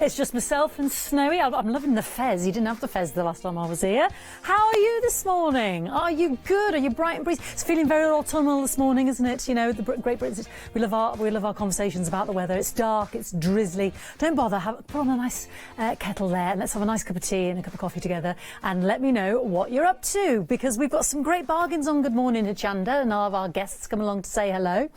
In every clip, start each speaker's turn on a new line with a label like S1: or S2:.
S1: It's just myself and Snowy. I'm loving the fez. You didn't have the fez the last time I was here. How are you this morning? Are you good? Are you bright and breezy? It's feeling very autumnal this morning, isn't it? You know, the Great Britain. We love our conversations about the weather. It's dark. It's drizzly. Don't bother. Put on a nice kettle there and let's have a nice cup of tea and a cup of coffee together and let me know what you're up to, because we've got some great bargains on Good Morning Hochanda and all of our guests come along to say hello.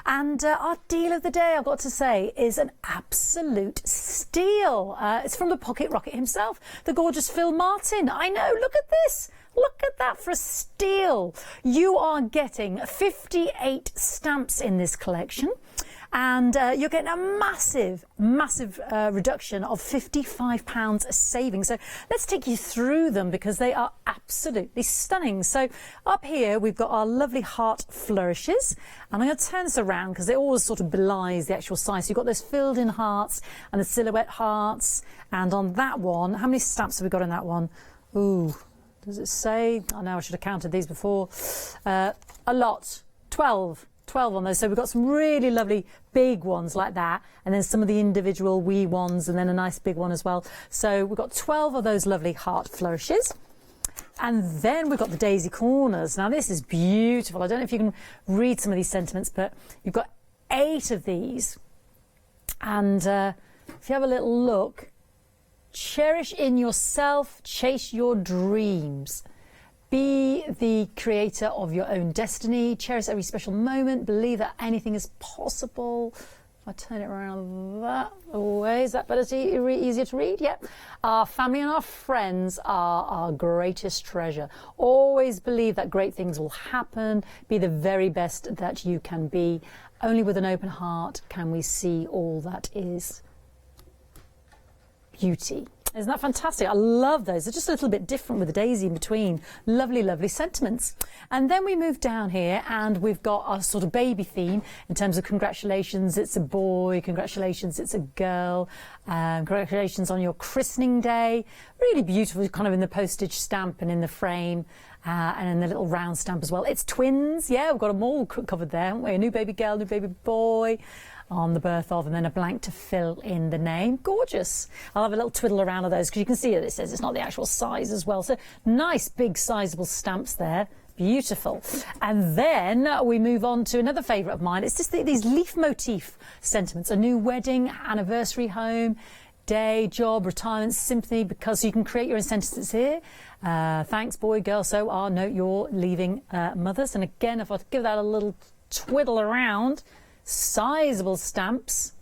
S1: And our deal of the day, I've got to say, is an absolute steal. It's from the Pocket Rocket himself, the gorgeous Phil Martin. I know, look at this. Look at that for a steal. You are getting 58 stamps in this collection. And you're getting a massive reduction of £55 saving. So let's take you through them because they are absolutely stunning. So up here, we've got our lovely heart flourishes. And I'm going to turn this around because it always sort of belies the actual size. So you've got those filled in hearts and the silhouette hearts. And on that one, how many stamps have we got on that one? Ooh, does it say? I know I should have counted these before. A lot, 12 on those. So we've got some really lovely big ones like that, and then some of the individual wee ones, and then a nice big one as well. So we've got 12 of those lovely heart flourishes. And then we've got the daisy corners. Now this is beautiful. I don't know if you can read some of these sentiments, but you've got 8 of these. And if you have a little look, cherish in yourself, chase your dreams. Be the creator of your own destiny. Cherish every special moment. Believe that anything is possible. If I turn it around that way, is that better? Easier to read? Yep. Our family and our friends are our greatest treasure. Always believe that great things will happen. Be the very best that you can be. Only with an open heart can we see all that is beauty. Isn't that fantastic? I love those. They're just a little bit different with the daisy in between. Lovely, lovely sentiments. And then we move down here and we've got our sort of baby theme in terms of congratulations, it's a boy, congratulations, it's a girl, congratulations on your christening day. Really beautiful, kind of in the postage stamp and in the frame. And in the little round stamp as well. It's twins. Yeah, we've got them all covered there, haven't we? A new baby girl, new baby boy on the birth of, and then a blank to fill in the name. Gorgeous. I'll have a little twiddle around of those because you can see that it says it's not the actual size as well. So nice, big, sizable stamps there. Beautiful. And then we move on to another favourite of mine. It's just these leaf motif sentiments. A new wedding, anniversary home, day, job, retirement, symphony, because you can create your own sentences here. Thanks, boy, girl, so are, note you're leaving mothers. And again, if I give that a little twiddle around, sizable stamps.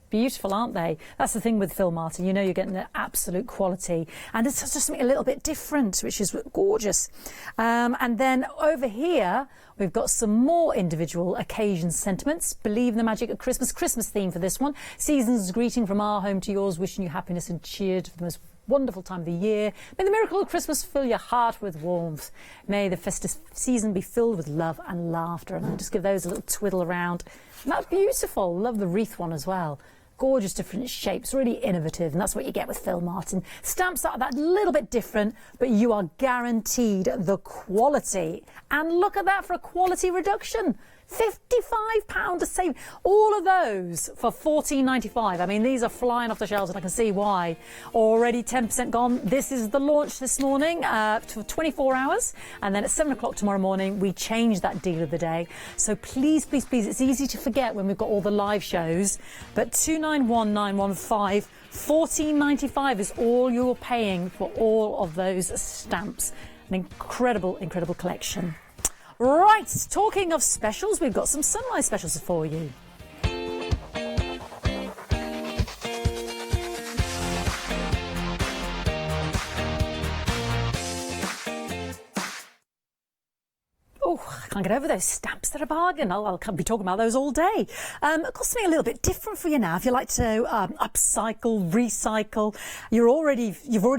S1: Beautiful, aren't they? That's the thing with Phil Martin. You know you're getting the absolute quality. And it's just something a little bit different, which is gorgeous. And then over here, we've got some more individual occasion sentiments. Believe in the magic of Christmas. Christmas theme for this one. Season's greeting from our home to yours. Wishing you happiness and cheer for the most wonderful time of the year. May the miracle of Christmas fill your heart with warmth. May the festive season be filled with love and laughter. And I'll just give those a little twiddle around. And that's beautiful. Love the wreath one as well. Gorgeous different shapes, really innovative, and that's what you get with Phil Martin. Stamps that are that little bit different, but you are guaranteed the quality. And look at that for a quality reduction. £55 to save. All of those for $14.95. I mean, these are flying off the shelves and I can see why. Already 10% gone. This is the launch this morning for 24 hours. And then at 7 o'clock tomorrow morning, we change that deal of the day. So please, please, please, it's easy to forget when we've got all the live shows. But 291915, $14.95 is all you're paying for all of those stamps. An incredible, incredible collection. Right, talking of specials, we've got some sunrise specials for you. Oh, I can't get over those stamps. They're a bargain. I'll be talking about those all day. I've got something a little bit different for you now. If you like to upcycle, recycle, you've already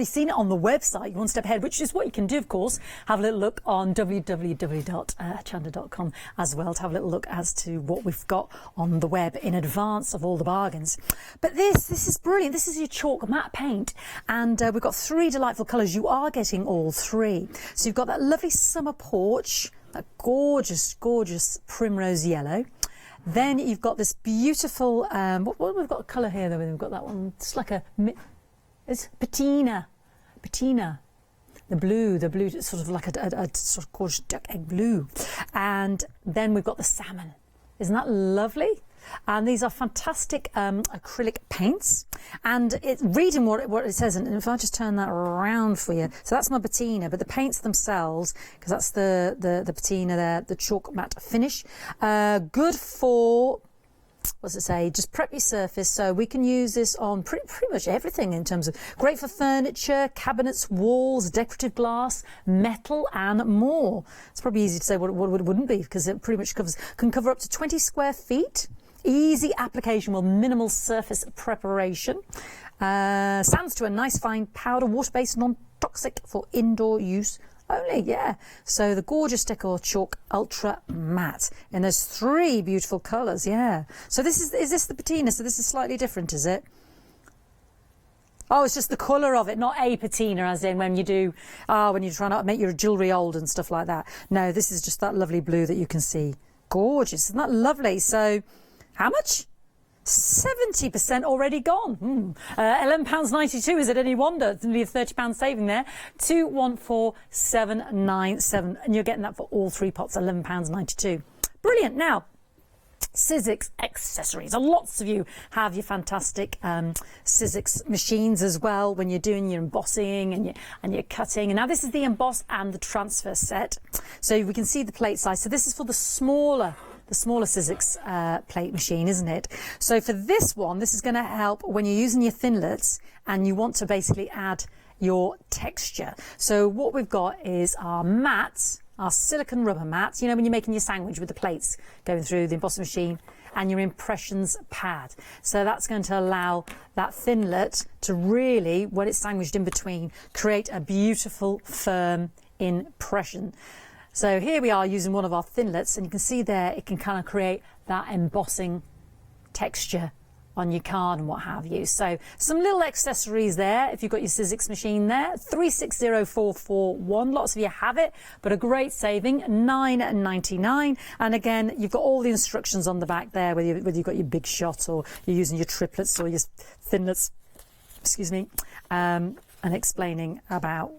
S1: seen it on the website, one step ahead, which is what you can do, of course. Have a little look on www.hochanda.com as well to have a little look as to what we've got on the web in advance of all the bargains. But this is brilliant. This is your chalk matte paint, and we've got 3 delightful colours. You are getting all 3. So you've got that lovely summer porch, a gorgeous, gorgeous primrose yellow. Then you've got this beautiful, what we've got a colour here though, we've got that one, it's like it's patina. The blue, it's sort of like a sort of gorgeous duck egg blue. And then we've got the salmon. Isn't that lovely? And these are fantastic acrylic paints. And it's reading what it says, and if I just turn that around for you, so that's my patina, but the paints themselves, because that's the patina there, the chalk matte finish, good for, what's it say, just prep your surface. So we can use this on pretty much everything in terms of great for furniture, cabinets, walls, decorative glass, metal and more. It's probably easy to say what it wouldn't be, because it pretty much can cover up to 20 square feet. Easy application with minimal surface preparation. Sands to a nice fine powder, water-based, non-toxic for indoor use only, yeah. So the gorgeous Decor Chalk Ultra Matte. And there's 3 beautiful colours, yeah. So this is this the patina? So this is slightly different, is it? Oh, it's just the colour of it, not a patina, as in when you do, when you're trying to make your jewellery old and stuff like that. No, this is just that lovely blue that you can see. Gorgeous, isn't that lovely? So, how much? 70% already gone. £11.92, is it any wonder? It's nearly a £30 saving there. 214797, and you're getting that for all 3 pots, £11.92. Brilliant. Now, Sizzix accessories. Lots of you have your fantastic Sizzix machines as well when you're doing your embossing and your cutting. And now this is the emboss and the transfer set. So we can see the plate size. So this is for the smaller Sizzix plate machine, isn't it? So for this one, this is going to help when you're using your thinlets and you want to basically add your texture. So what we've got is our mats, our silicone rubber mats, you know, when you're making your sandwich with the plates going through the embossing machine, and your impressions pad. So that's going to allow that thinlet to really, when it's sandwiched in between, create a beautiful, firm impression. So here we are using one of our thinlets, and you can see there it can kind of create that embossing texture on your card and what have you. So some little accessories there if you've got your Sizzix machine there. 360441, lots of you have it, but a great saving, $9.99. And again, you've got all the instructions on the back there, whether you've got your big shot or you're using your triplets or your thinlets, excuse me, and explaining about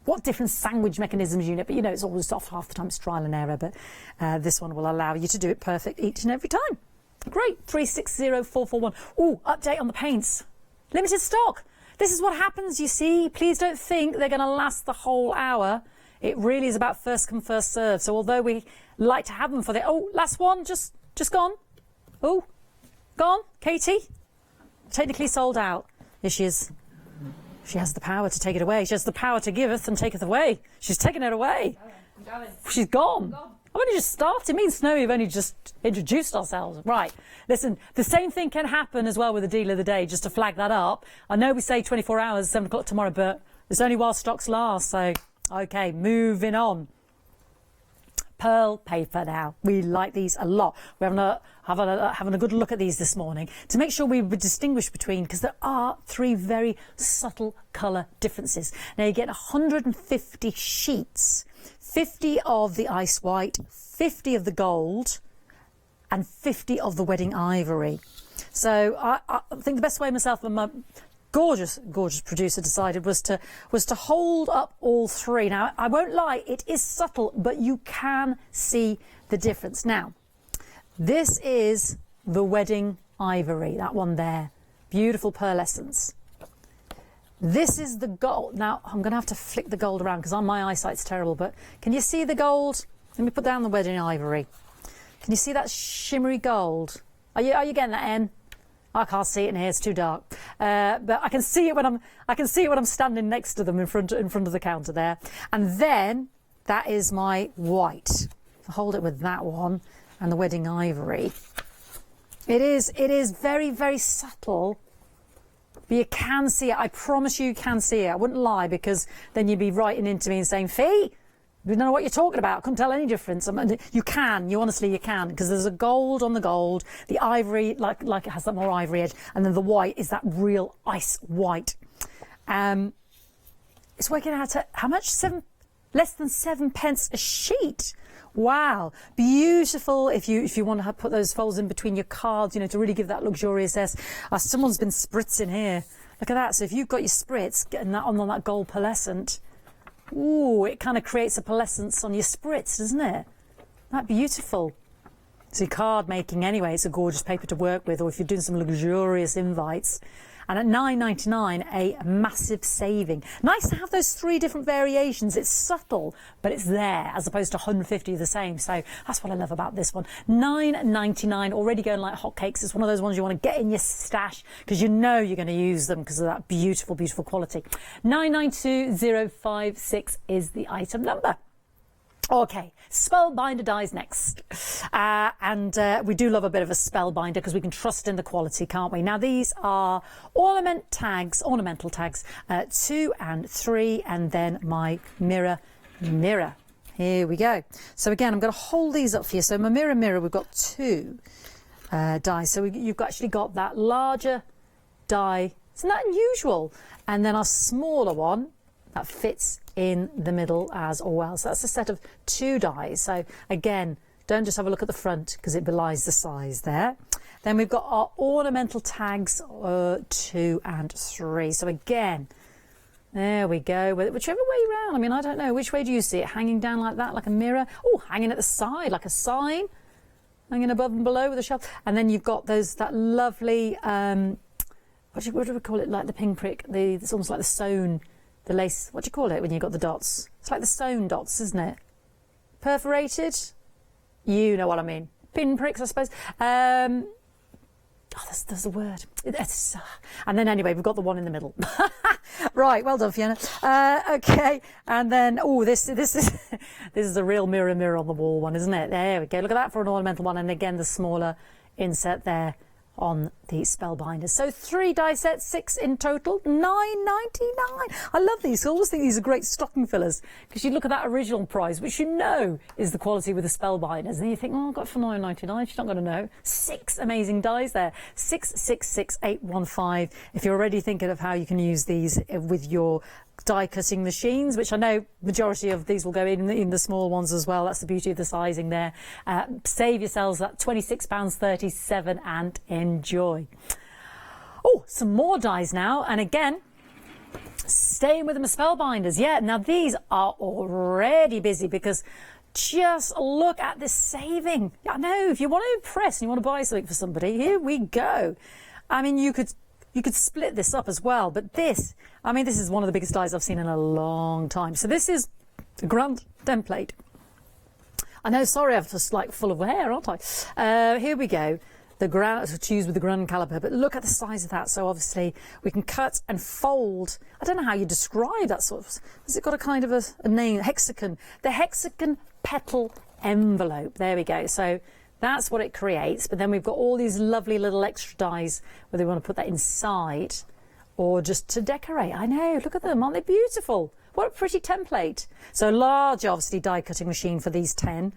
S1: what different sandwich mechanisms you know, but you know it's always off half the time, it's trial and error, but this one will allow you to do it perfect each and every time. Great, 360441. Oh, update on the paints. Limited stock. This is what happens, you see. Please don't think they're going to last the whole hour. It really is about first come, first serve. So although we like to have them for the... Oh, last one, just gone. Oh, gone. Katie? Technically sold out. Here she is. She has the power to take it away. She has the power to giveth and taketh away. She's taken it away.
S2: I'm going.
S1: She's gone. I've only just started. Me and Snowy have only just introduced ourselves. Right. Listen, the same thing can happen as well with the deal of the day, just to flag that up. I know we say 24 hours, 7 o'clock tomorrow, but it's only while stocks last. So, okay, moving on. Pearl paper now. We like these a lot. We're having a good look at these this morning to make sure we would distinguish between, because there are 3 very subtle colour differences. Now you get 150 sheets, 50 of the ice white, 50 of the gold, and 50 of the wedding ivory. So I think the best way myself and my gorgeous producer decided was to hold up all 3. Now I won't lie, it is subtle, but you can see the difference. Now this is the wedding ivory, that one there, beautiful pearlescence. This is the gold. Now I'm going to have to flick the gold around because my eyesight's terrible, but can you see the gold? Let me put down the wedding ivory. Can you see that shimmery gold? Are you getting that, Em? I can't see it in here; it's too dark. But I can see it when I'm standing next to them in front of the counter there. And then that is my white. I'll hold it with that one and the wedding ivory. It is very, very subtle, but you can see it. I promise you can see it. I wouldn't lie, because then you'd be writing into me and saying, "Fee, we don't know what you're talking about. I couldn't tell any difference." You honestly can, because there's a gold on the gold, the ivory like it has that more ivory edge, and then the white is that real ice white. It's working out at how much? Less than 7p a sheet. Wow, beautiful if you want to put those folds in between your cards, you know, to really give that luxuriousness. Someone's been spritzing here. Look at that. So if you've got your spritz, getting that on that gold pearlescent, ooh, it kind of creates a pearlescence on your spritz, doesn't it? That beautiful. So card making anyway, it's a gorgeous paper to work with, or if you're doing some luxurious invites. And at £9.99, a massive saving. Nice to have those 3 different variations. It's subtle, but it's there, as opposed to 150 of the same. So that's what I love about this one. £9.99, already going like hotcakes. It's one of those ones you want to get in your stash because you know you're going to use them because of that beautiful, beautiful quality. 992056 is the item number. Okay, Spellbinder dies next. We do love a bit of a Spellbinder because we can trust in the quality, can't we? Now, these are ornamental tags, 2 and 3, and then my mirror. Here we go. So again, I'm going to hold these up for you. So my mirror, we've got 2 dies. So you've actually got that larger die. Isn't that unusual? And then our smaller one that fits in the middle as well. So that's a set of 2 dies. So again, don't just have a look at the front because it belies the size there. Then we've got our ornamental tags 2 and 3. So again, there we go. Whichever way round. I mean, I don't know. Which way do you see it? Hanging down like that, like a mirror? Oh, hanging at the side, like a sign. Hanging above and below with a shelf. And then you've got that lovely, what do we call it? Like the pinprick. It's almost like the sewn. The lace, what do you call it when you've got the dots? It's like the sewn dots, isn't it? Perforated? You know what I mean. Pinpricks, I suppose. There's a word. And then anyway, we've got the one in the middle. Right, well done, Fiona. Okay, and then, this is a real mirror on the wall one, isn't it? There we go. Look at that for an ornamental one. And again, the smaller insert there on the Spellbinders. So 3 die sets, 6 in total, £9.99. I love these. I always think these are great stocking fillers because you look at that original price, which you know is the quality with the Spellbinders, and you think, oh, I got it for £9.99. She's not going to know. 6 amazing dies there. 666815. If you're already thinking of how you can use these with your die cutting machines, which I know majority of these will go in the small ones as well. That's the beauty of the sizing there. Save yourselves that £26.37 and enjoy. Oh, some more dies now, and again, staying with the Spellbinders. Yeah, now these are already busy because just look at this saving. I know, if you want to impress and you want to buy something for somebody, here we go. I mean, you could split this up as well, but this is one of the biggest dies I've seen in a long time. So this is the grand template. I know, sorry, I'm just like full of hair, aren't I? Here we go. The ground to use with the grand caliper, but look at the size of that. So obviously we can cut and fold. I don't know how you describe that sort of. Has it got a kind of a name? Hexagon. The hexagon petal envelope. There we go. So that's what it creates. But then we've got all these lovely little extra dies, whether we want to put that inside or just to decorate. I know, look at them. Aren't they beautiful? What a pretty template. So large, obviously, die cutting machine for these 10.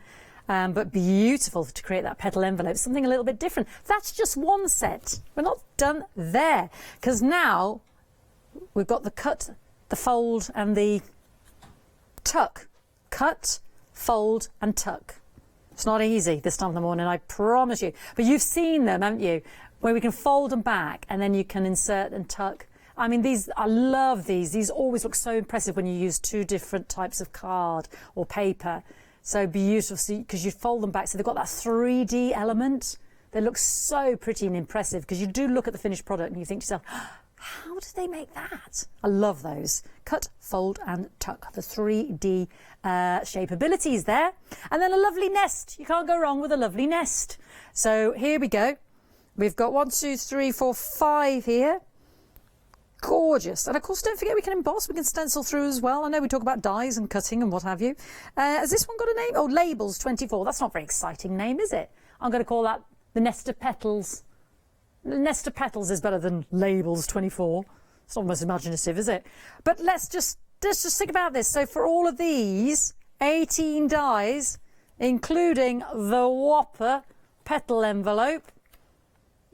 S1: But beautiful to create that petal envelope, something a little bit different. That's just one set. We're not done there because now we've got the cut, the fold and the tuck. Cut, fold and tuck. It's not easy this time of the morning, I promise you. But you've seen them, haven't you? Where we can fold them back and then you can insert and tuck. I mean, I love these. These always look so impressive when you use 2 different types of card or paper. So beautiful, because you fold them back. So they've got that 3D element. They look so pretty and impressive because you do look at the finished product and you think to yourself, how did they make that? I love those. Cut, fold and tuck. The 3D shapeabilities there. And then a lovely nest. You can't go wrong with a lovely nest. So here we go. We've got 1, 2, 3, 4, 5 here. Gorgeous. And of course, don't forget we can emboss, we can stencil through as well. I know we talk about dies and cutting and what have you. Has this one got a name? Oh, Labels 24. That's not a very exciting name, is it? I'm going to call that the Nest of Petals. The Nest of Petals is better than Labels 24. It's not most imaginative, is it? But let's just think about this. So for all of these, 18 dies, including the whopper petal envelope,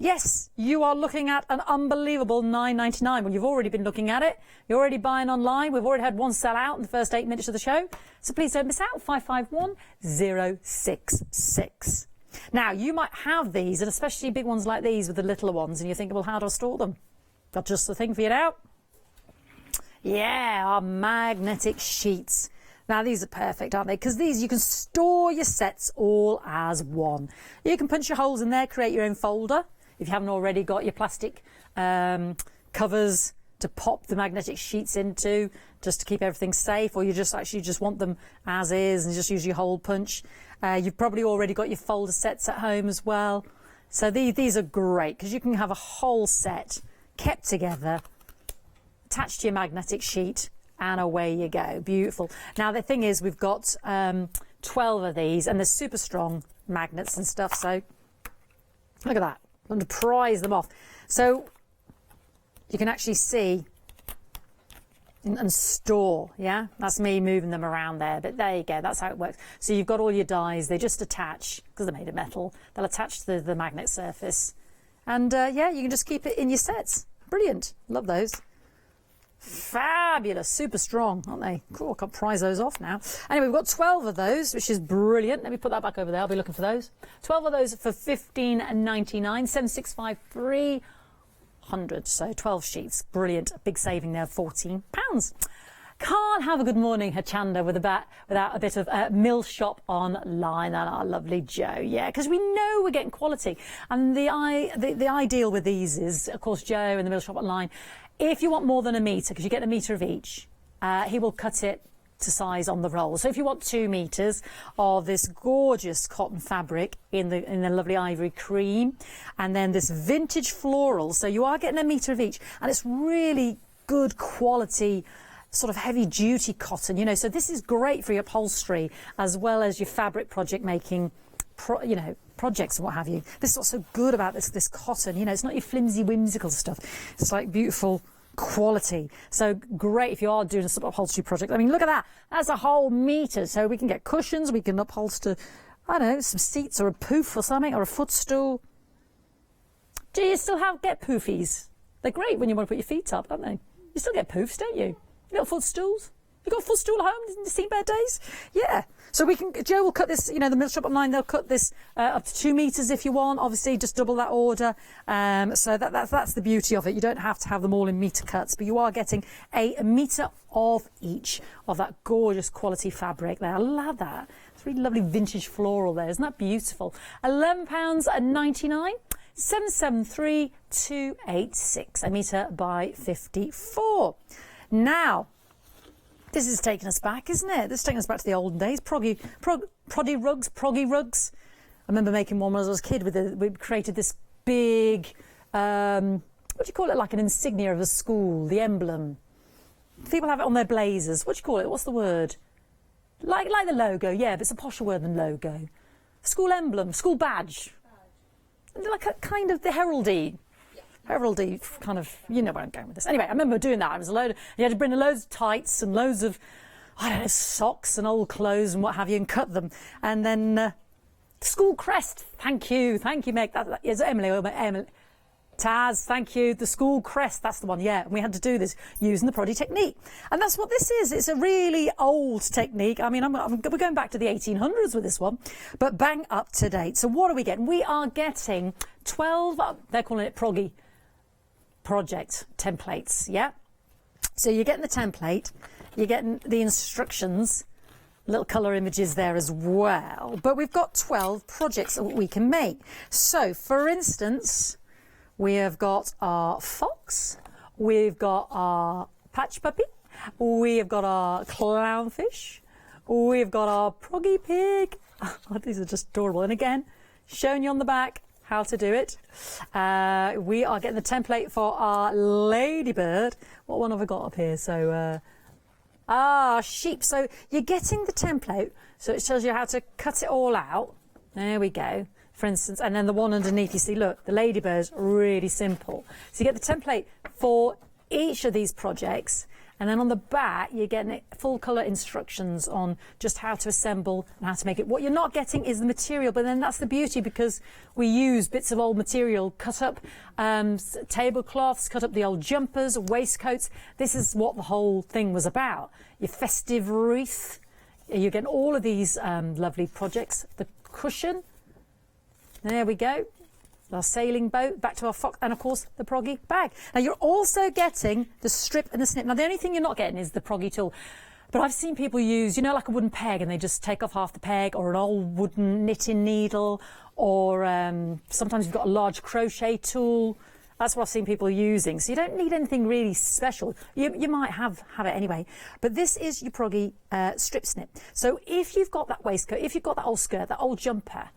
S1: Yes, you are looking at an unbelievable $9.99. Well, you've already been looking at it. You're already buying online. We've already had one sell out in the first 8 minutes of the show. So please don't miss out. 551066. Now, you might have these, and especially big ones like these with the littler ones, and you're thinking, well, how do I store them? Got just the thing for you now. Yeah, our magnetic sheets. Now, these are perfect, aren't they? Because these, you can store your sets all as one. You can punch your holes in there, create your own folder. If you haven't already got your plastic covers to pop the magnetic sheets into, just to keep everything safe, or you just want them as is and just use your hole punch. You've probably already got your folder sets at home as well. So these are great because you can have a whole set kept together, attached to your magnetic sheet, and away you go. Beautiful. Now, the thing is, we've got 12 of these, and they're super strong magnets and stuff. So look at that. I'm going to prise them off. So you can actually see and store, yeah? That's me moving them around there, but there you go. That's how it works. So you've got all your dies. They just attach, because they're made of metal. They'll attach to the magnet surface. And, yeah, you can just keep it in your sets. Brilliant. Love those. Fabulous. Super strong, aren't they? Cool. I can't prise those off now. Anyway, we've got 12 of those, which is brilliant. Let me put that back over there. I'll be looking for those. 12 of those for $15.99. 765 300. So 12 sheets. Brilliant. A big saving there of £14. Can't have a good morning, Hochanda, without a bit of Mill Shop Online and our lovely Joe. Yeah, because we know we're getting quality. And the ideal with these is, of course, Joe and the Mill Shop Online. If you want more than a metre, because you get a metre of each, he will cut it to size on the roll. So if you want 2 meters of this gorgeous cotton fabric in the lovely ivory cream, and then this vintage floral, so you are getting a metre of each, and it's really good quality, sort of heavy duty cotton, you know, so this is great for your upholstery as well as your fabric project making, projects and what have you. This is what's so good about this cotton, you know, it's not your flimsy whimsical stuff. It's like beautiful quality. So great if you are doing a sort of upholstery project. I mean, look at that. That's a whole metre. So we can get cushions, we can upholster, I don't know, some seats or a poof or something, or a footstool. Do you still get poofies? They're great when you want to put your feet up, aren't they? You still get poofs, don't you? You got footstools? You got a footstool at home in the seatbed days? Yeah. So Joe will cut this, you know, the Mill Shop Online, they'll cut this up to 2 meters if you want. Obviously, just double that order. So that's the beauty of it. You don't have to have them all in meter cuts, but you are getting a meter of each of that gorgeous quality fabric there. I love that. It's really lovely vintage floral there. Isn't that beautiful? £11.99. 773286, a metre by 54. Now, this is taking us back, isn't it? This is taking us back to the olden days. Progy rugs. I remember making one when I was a kid. We created this big, what do you call it? Like an insignia of a school, the emblem. People have it on their blazers. What do you call it? What's the word? Like the logo, yeah, but it's a posher word than logo. School emblem, school badge. Like a kind of the heraldry. Heraldry kind of, you know where I'm going with this. Anyway, I remember doing that. It was you had to bring loads of tights and loads of, I don't know, socks and old clothes and what have you, and cut them. And then school crest. Thank you, Meg. That is Emily. Taz, thank you. The school crest, that's the one, yeah. And we had to do this using the Progy technique. And that's what this is. It's a really old technique. I mean, we're going back to the 1800s with this one, but bang up to date. So what are we getting? We are getting 12, they're calling it Progy project templates, yeah? So you're getting the template, you're getting the instructions, little colour images there as well. But we've got 12 projects that we can make. So, for instance, we have got our fox, we've got our patch puppy, we've got our clownfish, we've got our proggy pig. Oh, these are just adorable. And again, showing you on the back how to do it. We are getting the template for our ladybird. What one have I got up here? So, sheep. So you're getting the template, so it shows you how to cut it all out. There we go. For instance, and then the one underneath, you see, look, the ladybird's really simple. So you get the template for each of these projects, And then on the back, you're getting full colour instructions on just how to assemble and how to make it. What you're not getting is the material, but then that's the beauty, because we use bits of old material, cut up tablecloths, cut up the old jumpers, waistcoats. This is what the whole thing was about. Your festive wreath. You're getting all of these lovely projects. The cushion. There we go. Our sailing boat, back to our fox, and of course the Progy bag. Now you're also getting the strip and the snip. Now the only thing you're not getting is the Progy tool. But I've seen people use, you know, like a wooden peg, and they just take off half the peg, or an old wooden knitting needle, or sometimes you've got a large crochet tool. That's what I've seen people using. So you don't need anything really special. You might have it anyway. But this is your Progy strip snip. So if you've got that waistcoat, if you've got that old skirt, that old jumper,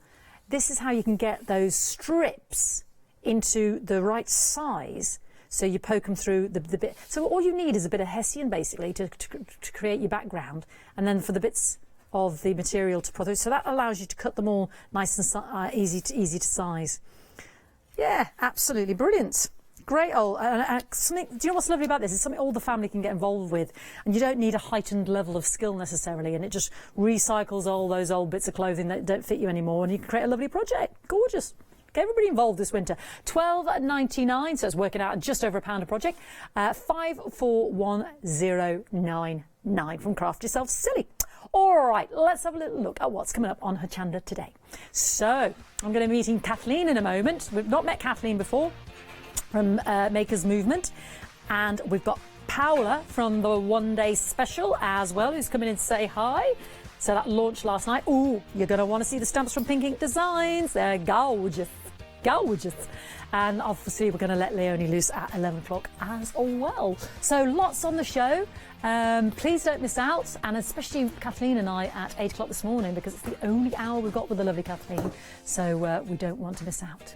S1: this is how you can get those strips into the right size. So you poke them through the bit. So all you need is a bit of hessian, basically, to create your background, and then for the bits of the material to put through. So that allows you to cut them all nice and easy to size. Yeah, absolutely brilliant. Great old, something, do you know what's lovely about this? It's something all the family can get involved with, and you don't need a heightened level of skill necessarily, and it just recycles all those old bits of clothing that don't fit you anymore, and you can create a lovely project. Gorgeous. Get everybody involved this winter. £12.99, so it's working out just over £1 a project. 541099 from Craft Yourself Silly. All right, let's have a little look at what's coming up on Hochanda today. So I'm going to be meeting Kathleen in a moment. We've not met Kathleen before, from Makers Movement, and we've got Paola from the One Day Special as well, who's coming in to say hi. So that launched last night. Ooh, you're going to want to see the stamps from Pink Ink Designs. They're gorgeous, gorgeous. And obviously we're going to let Leonie loose at 11 o'clock as well. So lots on the show. Please don't miss out, and especially Kathleen and I at 8 o'clock this morning, because it's the only hour we've got with the lovely Kathleen. So we don't want to miss out.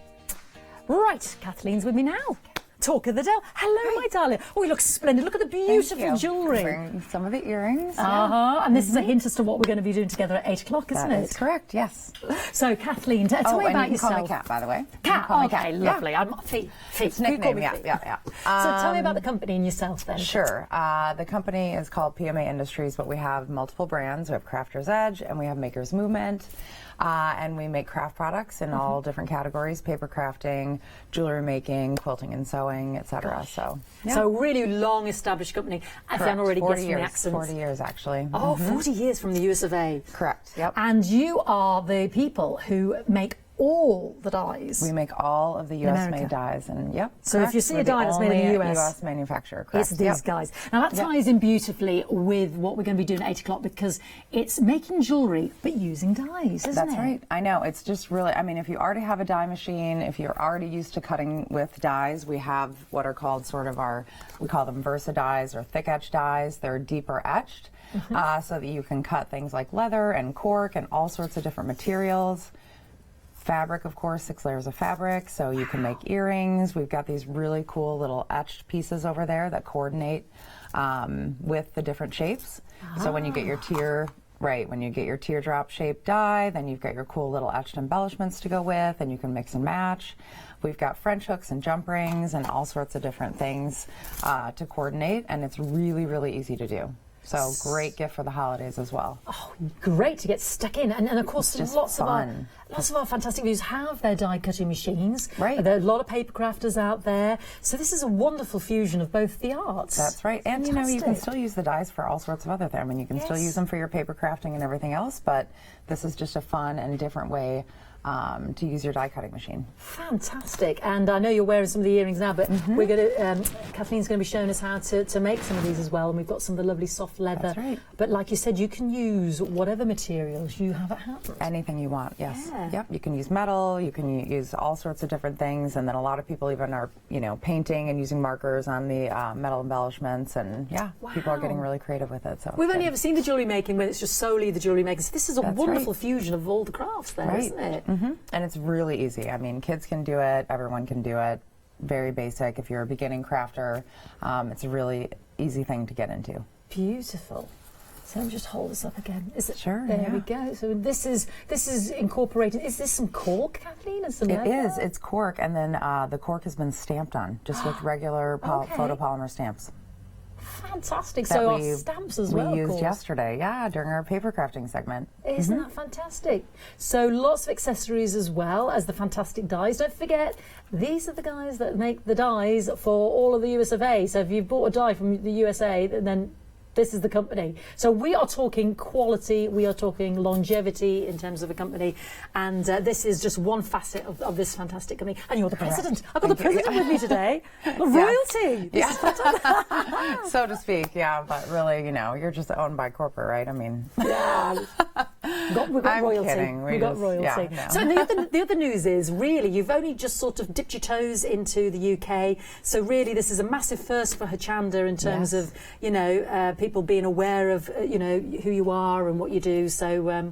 S1: Right, Kathleen's with me now. Talk of the day. Hello, my darling. Oh, you look splendid. Look at the beautiful jewellery.
S2: Wearing some of the earrings.
S1: And this is a hint as to what we're going to be doing together at 8 o'clock, isn't it?
S2: That is correct, yes.
S1: So, Kathleen, tell me about yourself.
S2: Call me Kat, by the way.
S1: Kat, okay, lovely. Yeah. I'm Feet.
S2: It's nickname, yeah.
S1: So tell me about the company and yourself then.
S2: Sure. The company is called PMA Industries, but we have multiple brands. We have Crafter's Edge, and we have Makers Movement. And we make craft products in all different categories: paper crafting, jewelry making, quilting and sewing, etc. So, yeah.
S1: So really long established company. I can already guess from the accents.
S2: 40 years actually.
S1: Oh, 40 years from the US of A.
S2: Correct. Yep.
S1: And you are the people who make all the dies.
S2: We make all of the US made dies, and yep.
S1: So if you see a die that's made in the US
S2: manufacturer, correct.
S1: It's these guys. Now that ties in beautifully with what we're going to be doing at 8 o'clock, because it's making jewellery but using dies, isn't it?
S2: That's right. I know. It's just really, I mean, if you already have a die machine, if you're already used to cutting with dies, we have what are called sort of we call them Versa dies or thick etch dies. They're deeper etched, so that you can cut things like leather and cork and all sorts of different materials. Fabric, of course, 6 layers of fabric, so you can make earrings. We've got these really cool little etched pieces over there that coordinate with the different shapes. So when you get your when you get your teardrop shaped die, then you've got your cool little etched embellishments to go with, and you can mix and match. We've got French hooks and jump rings and all sorts of different things to coordinate, and it's really, really easy to do. So great gift for the holidays as well. Oh,
S1: great to get stuck in. And of course, lots of our fantastic viewers have their die cutting machines.
S2: Right.
S1: There are a lot of paper crafters out there. So this is a wonderful fusion of both the arts.
S2: That's right. And
S1: fantastic.
S2: You know, you can still use the dies for all sorts of other things. I mean, you can still use them for your paper crafting and everything else, but this is just a fun and different way to use your die cutting machine.
S1: Fantastic. And I know you're wearing some of the earrings now, but we're going to Kathleen's going to be showing us how to make some of these as well, and we've got some of the lovely soft leather.
S2: That's right.
S1: But like you said, you can use whatever materials you have at hand.
S2: Anything you want, yes.
S1: Yeah.
S2: Yep. You can use metal, you can use all sorts of different things, and then a lot of people even are, you know, painting and using markers on the metal embellishments, and people are getting really creative with it. So
S1: we've only ever seen the jewellery making where it's just solely the jewellery makers. This is a wonderful fusion of all the crafts there, isn't it?
S2: And it's really easy. I mean, kids can do it, everyone can do it. Very basic. If you're a beginning crafter, it's a really easy thing to get into.
S1: Beautiful. So let me just hold this up again. Is it?
S2: Sure.
S1: There we go. So this is incorporated. Is this some cork, Kathleen? It
S2: is. It's cork, and then the cork has been stamped on, just with regular photopolymer stamps.
S1: Fantastic.
S2: that
S1: So our
S2: we-
S1: stamps as
S2: we
S1: well, of
S2: used
S1: course.
S2: yesterday, during our paper crafting segment.
S1: Isn't that fantastic? So lots of accessories as well as the fantastic dies. Don't forget, these are the guys that make the dies for all of the US of A. So if you've bought a die from the USA, then this is the company. So we are talking quality, we are talking longevity in terms of a company, and this is just one facet of this fantastic company. And you're the president. I've got the president with me today. Royalty. This is fantastic.
S2: So to speak, but really, you're just owned by corporate, right? I mean,
S1: Yeah. We've got
S2: I'm
S1: royalty.
S2: kidding.
S1: We've got royalty.
S2: No.
S1: So the other news is, really, you've only just sort of dipped your toes into the UK. So really, this is a massive first for Hochanda in terms of, people being aware of, who you are and what you do. So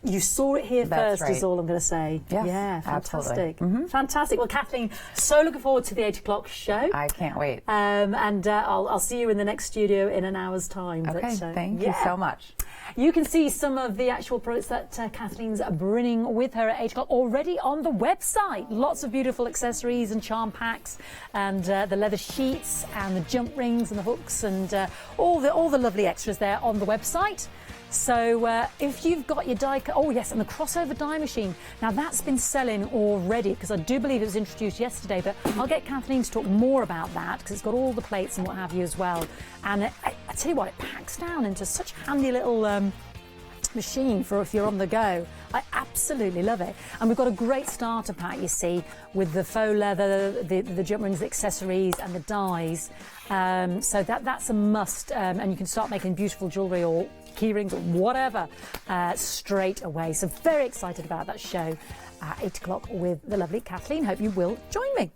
S1: you saw it here
S2: That's
S1: first, is
S2: right.
S1: all I'm going to say.
S2: Yes,
S1: Yeah, fantastic.
S2: absolutely.
S1: Fantastic. Well, Kathleen, so looking forward to the 8 o'clock show.
S2: I can't wait.
S1: And I'll see you in the next studio in an hour's time.
S2: Okay,
S1: But,
S2: thank you so much.
S1: You can see some of the actual products that Kathleen's bringing with her at 8 o'clock already on the website. Lots of beautiful accessories and charm packs, and the leather sheets and the jump rings and the hooks, and all the lovely extras there on the website. So if you've got your die, oh yes, and the crossover die machine. Now that's been selling already, because I do believe it was introduced yesterday, but I'll get Kathleen to talk more about that, because it's got all the plates and what have you as well. And I tell you what, it packs down into such a handy little machine for if you're on the go. I absolutely love it. And we've got a great starter pack, you see, with the faux leather, the jump rings, the accessories and the dies. So that's a must, and you can start making beautiful jewellery or key rings or whatever straight away. So very excited about that show at 8 o'clock with the lovely Kathleen. Hope you will join me.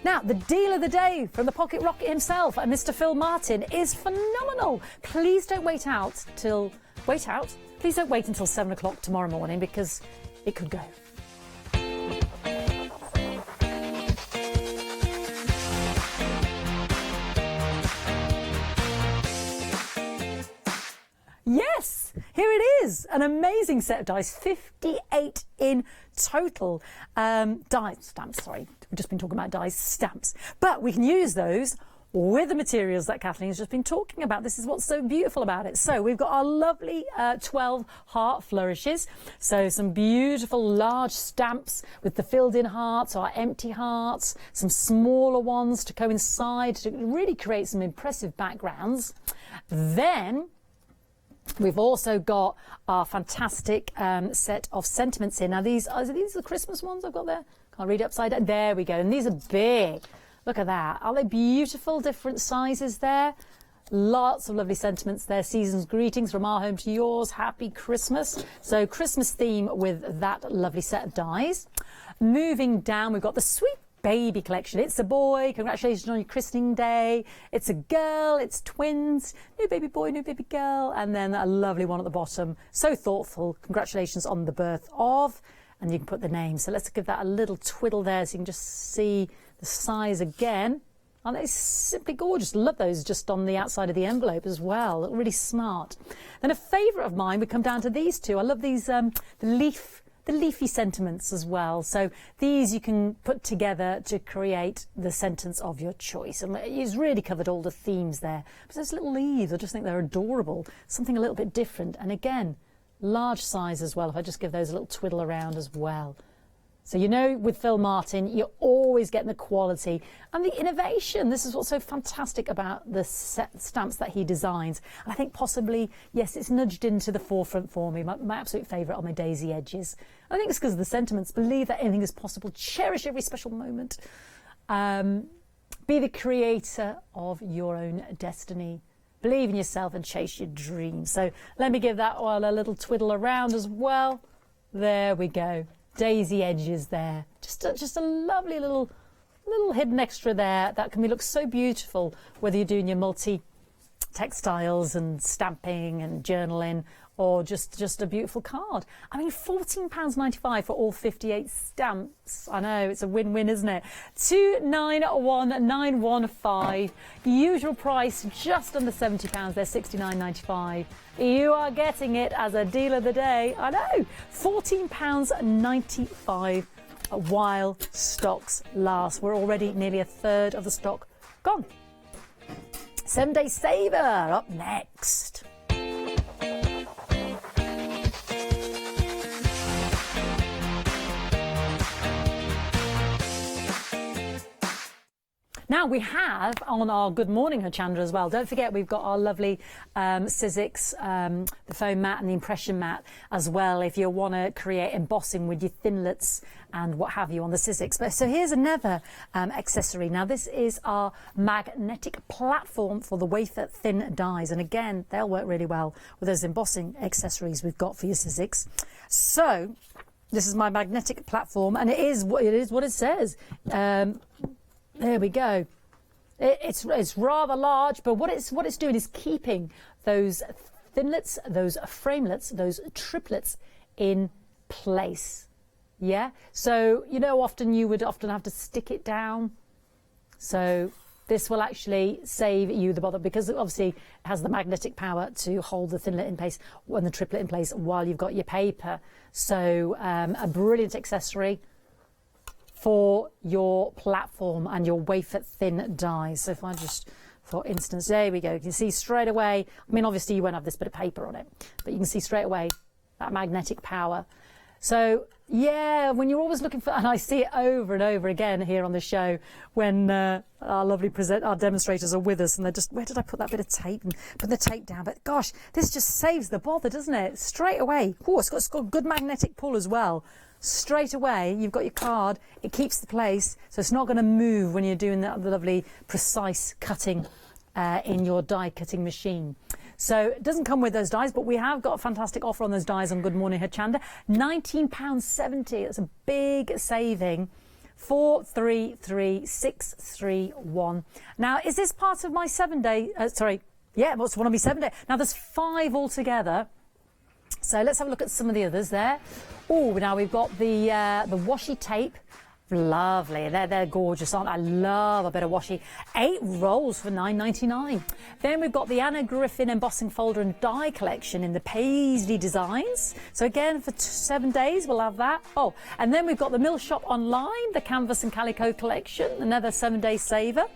S1: Now, the deal of the day from the Pocket Rocket himself, Mr. Phil Martin, is phenomenal. Please don't wait out. Please don't wait until 7 o'clock tomorrow morning, because it could go. Yes, here it is. An amazing set of dies, 58 in total. Stamps, sorry. We've just been talking about dies, stamps. But we can use those with the materials that Kathleen has just been talking about. This is what's so beautiful about it. So we've got our lovely 12 heart flourishes. So some beautiful large stamps with the filled in hearts, our empty hearts, some smaller ones to coincide to really create some impressive backgrounds. Then we've also got our fantastic set of sentiments here. Now these are the Christmas ones I've got there. Can't read it upside down. There we go. And these are big. Look at that. Are they beautiful? Different sizes there. Lots of lovely sentiments there. Season's greetings from our home to yours. Happy Christmas. So Christmas theme with that lovely set of dies. Moving down, we've got the Sweet Baby collection. It's a boy. Congratulations on your christening day. It's a girl. It's twins. New baby boy, new baby girl. And then a lovely one at the bottom. So thoughtful. Congratulations on the birth of. And you can put the name. So let's give that a little twiddle there so you can just see the size again. Aren't they simply gorgeous? Love those just on the outside of the envelope as well. Look really smart. Then a favourite of mine, we come down to these two. I love these, the leafy sentiments as well. So these you can put together to create the sentence of your choice. And he's really covered all the themes there. But those little leaves, I just think they're adorable. Something a little bit different. And again, large size as well, if I just give those a little twiddle around as well. So with Phil Martin, you're always getting the quality and the innovation. This is what's so fantastic about the stamps that he designs. And I think possibly, yes, it's nudged into the forefront for me. My absolute favourite are my daisy edges. I think it's because of the sentiments. Believe that anything is possible. Cherish every special moment. Be the creator of your own destiny. Believe in yourself and chase your dreams. So let me give that one a little twiddle around as well. There we go. Daisy edges there. Just a lovely little hidden extra there that can look so beautiful, whether you're doing your multi-textiles and stamping and journaling, or just a beautiful card. I mean, £14.95 for all 58 stamps. I know, it's a win-win, isn't it? 291,915. Usual price, just under £70. They're £69.95. You are getting it as a deal of the day. I know, £14.95 while stocks last. We're already nearly a third of the stock gone. 7-day saver up next. Now we have on our Good Morning Hochanda as well. Don't forget we've got our lovely Sizzix, the foam mat and the impression mat as well if you want to create embossing with your thinlets and what have you on the Sizzix. But so here's another accessory. Now this is our magnetic platform for the wafer thin dies, and again they'll work really well with those embossing accessories we've got for your Sizzix. So this is my magnetic platform, and it is what it says. There we go. It's rather large, but what it's doing is keeping those thinlets, those framelets, those triplets in place. Yeah. So you know, often you would have to stick it down. So this will actually save you the bother, because obviously it has the magnetic power to hold the thinlet in place and the triplet in place while you've got your paper. So a brilliant accessory for your platform and your wafer thin dies. So if I just, for instance, there we go, you can see straight away, I mean obviously you won't have this bit of paper on it, but you can see straight away that magnetic power. So yeah, when you're always looking for, and I see it over and over again here on the show when our lovely our demonstrators are with us and they're just, where did I put that bit of tape, and put the tape down, but gosh, this just saves the bother, doesn't it? Straight away. Oh, it's got good magnetic pull as well. Straight away you've got your card, it keeps the place, so it's not going to move when you're doing the lovely precise cutting in your die cutting machine. So it doesn't come with those dies, but we have got a fantastic offer on those dies on Good Morning Hochanda. £19.70, that's a big saving. 433631. Now is this part of my 7-day what's one of my 7-day? Now there's 5 altogether. So let's have a look at some of the others there. Oh, now we've got the washi tape. Lovely. They're gorgeous, aren't they? I love a bit of washi. 8 rolls for $9.99. Then we've got the Anna Griffin embossing folder and die collection in the paisley designs. So again, for 7 days, we'll have that. Oh, and then we've got the Mill Shop online, the canvas and calico collection, another 7-day saver.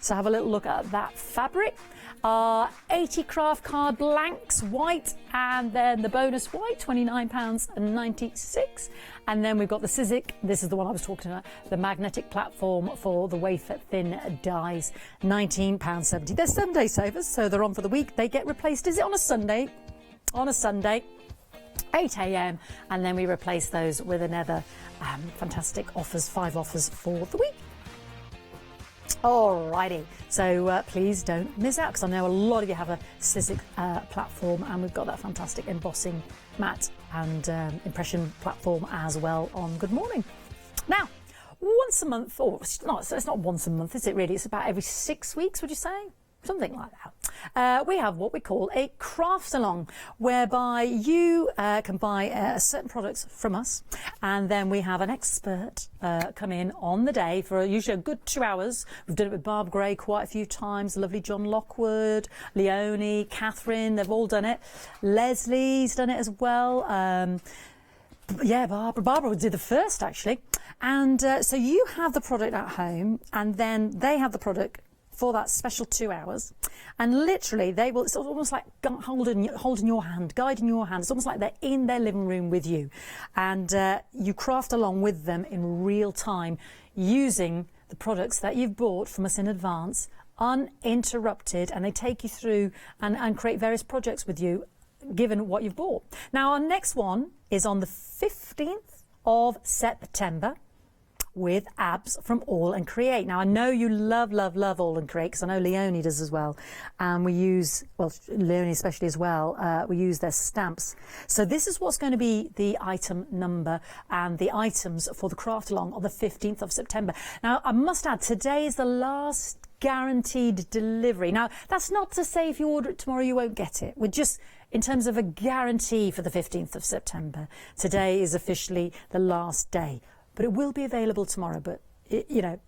S1: So have a little look at that fabric. 80 craft card blanks white, and then the bonus white, £29.96. And then we've got the Sizzix, this is the one I was talking about, the magnetic platform for the wafer thin dies, £19.70. They're 7-day savers, so they're on for the week. They get replaced, is it on a Sunday? On a Sunday, 8 a.m, and then we replace those with another fantastic offers, 5 offers for the week. Alrighty, so please don't miss out, because I know a lot of you have a Sizzix platform, and we've got that fantastic embossing mat and impression platform as well on Good Morning. Now, once a month, or it's not once a month, is it really? It's about every 6 weeks, would you say? Something like that. We have what we call a craft along, whereby you can buy certain products from us, and then we have an expert come in on the day for usually a good 2 hours. We've done it with Barb Gray quite a few times, the lovely John Lockwood, Leonie, Catherine, they've all done it. Leslie's done it as well. Yeah, Barbara did the first actually. And so you have the product at home, and then they have the product for that special 2 hours, and literally they will, it's almost like holding your hand, guiding your hand. It's almost like they're in their living room with you, and you craft along with them in real time using the products that you've bought from us in advance, uninterrupted, and they take you through and create various projects with you given what you've bought. Now our next one is on the 15th of September with Abs from All and Create. Now I know you love All and Create, because I know Leonie does as well, and we use, well, Leonie especially as well, we use their stamps. So this is what's going to be the item number and the items for the craft along on the 15th of September. Now I must add, today is the last guaranteed delivery. Now that's not to say if you order it tomorrow you won't get it. We're just in terms of a guarantee for the 15th of September. Today is officially the last day. But it will be available tomorrow. But you know,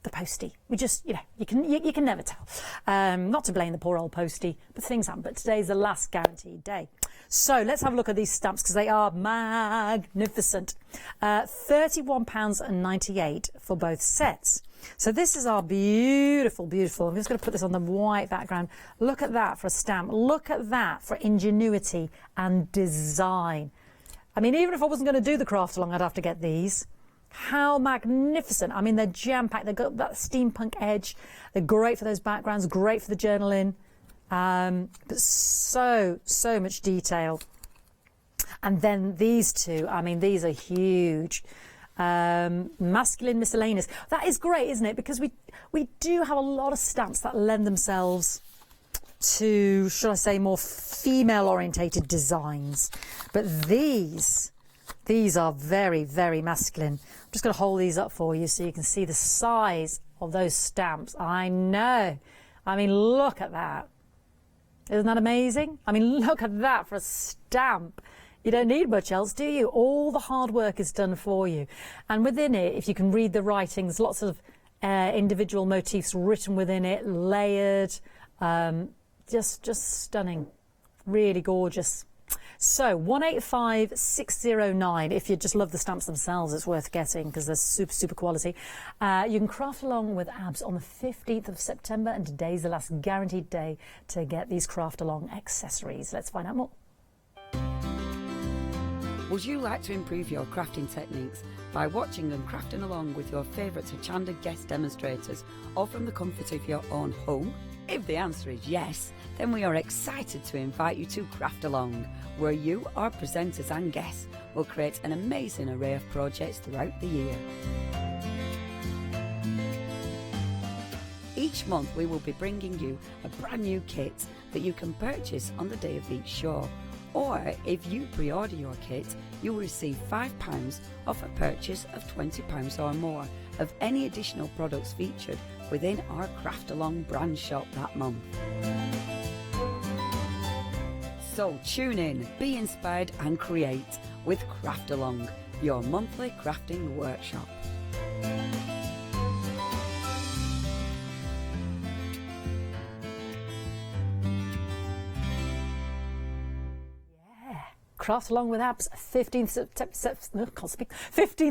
S1: the postie, we just, you know, you can never tell. Not to blame the poor old postie, but things happen. But today is the last guaranteed day. So let's have a look at these stamps, because they are magnificent. £31.98 for both sets. So this is our beautiful, beautiful, I'm just going to put this on the white background. Look at that for a stamp. Look at that for ingenuity and design. I mean, even if I wasn't going to do the craft along, I'd have to get these. How magnificent. I mean, they're jam-packed. They've got that steampunk edge. They're great for those backgrounds, great for the journaling. But so much detail. And then these two, I mean, these are huge. Masculine miscellaneous. That is great, isn't it? Because we do have a lot of stamps that lend themselves to, should I say, more female-orientated designs. But these are very, very masculine. I'm just going to hold these up for you so you can see the size of those stamps. I know. I mean, look at that. Isn't that amazing? I mean, look at that for a stamp. You don't need much else, do you? All the hard work is done for you. And within it, if you can read the writings, lots of individual motifs written within it, layered, just stunning. Really gorgeous. So 185609, if you just love the stamps themselves, it's worth getting because they're super quality. You can craft along with abs on the 15th of September, and today's the last guaranteed day to get these craft along accessories. Let's find out more.
S3: Would you like to improve your crafting techniques by watching and crafting along with your favourite Hochanda guest demonstrators, or from the comfort of your own home? If the answer is yes, then we are excited to invite you to Craft Along, where you, our presenters and guests, will create an amazing array of projects throughout the year. Each month we will be bringing you a brand new kit that you can purchase on the day of each show. Or if you pre-order your kit, you will receive £5 off a purchase of £20 or more of any additional products featured within our Craft Along brand shop that month. So tune in, be inspired and create with Craft Along, your monthly crafting workshop.
S1: Craft Along with Abs, 15th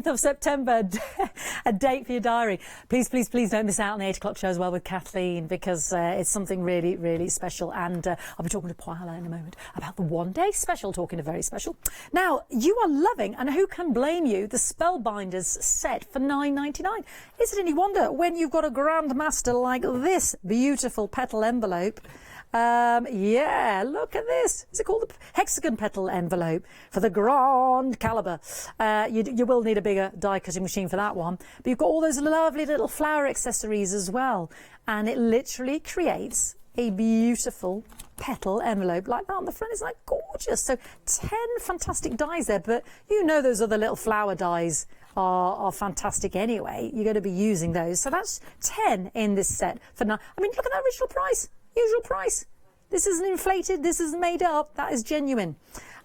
S1: of September, a date for your diary. Please don't miss out on the 8 o'clock show as well with Kathleen, because it's something really special. And I'll be talking to Paula in a moment about the one-day special, talking to very special. Now, you are loving, and who can blame you, the Spellbinders set for $9.99. Is it any wonder when you've got a grandmaster like this beautiful petal envelope? Yeah, look at this. Is it called the hexagon petal envelope for the grand caliber? You will need a bigger die cutting machine for that one. But you've got all those lovely little flower accessories as well. And it literally creates a beautiful petal envelope like that on the front. It's like gorgeous. So 10 fantastic dies there, but you know those other little flower dies are fantastic anyway. You're going to be using those. So that's 10 in this set for now. I mean, look at that original price. Usual price. This isn't inflated. This isn't made up. That is genuine.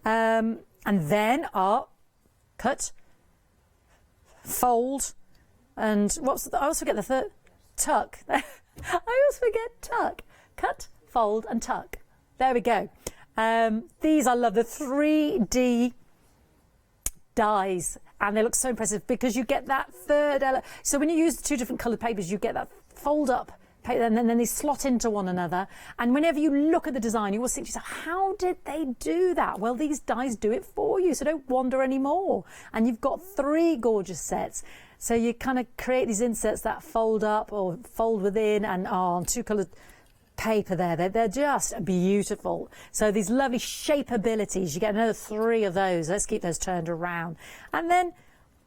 S1: And then cut, fold, and I always forget the third. Tuck. I always forget tuck. Cut, fold, and tuck. There we go. These I love, the 3D dies, and they look so impressive because you get that third element. So when you use the two different coloured papers, you get that fold up. And then they slot into one another, and whenever you look at the design, you will think to yourself, how did they do that? Well, these dies do it for you, so don't wonder anymore. And you've got 3 gorgeous sets, so you kind of create these inserts that fold up or fold within, and on 2 coloured paper there. They're just beautiful. So these lovely shapeabilities, you get another 3 of those. Let's keep those turned around. And then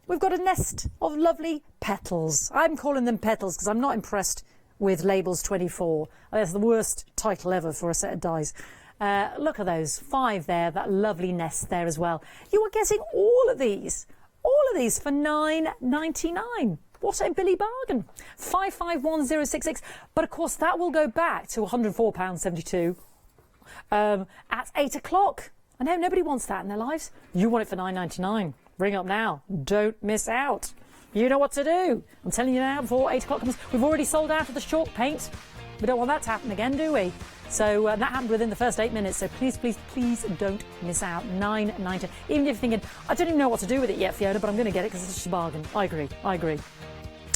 S1: we've got a nest of lovely petals. I'm calling them petals because I'm not impressed with Labels 24. That's the worst title ever for a set of dies. Look at those 5 there, that lovely nest there as well. You are getting all of these for $9.99. What a Billy bargain. 551066. But of course that will go back to £104.72 at 8 o'clock. I know nobody wants that in their lives. You want it for $9.99. Ring up now. Don't miss out. You know what to do. I'm telling you now, before 8 o'clock comes. We've already sold out of the chalk paint. We don't want that to happen again, do we? So that happened within the first 8 minutes. So please don't miss out. $9.90. Even if you're thinking, I don't even know what to do with it yet, Fiona, but I'm going to get it because it's just a bargain. I agree.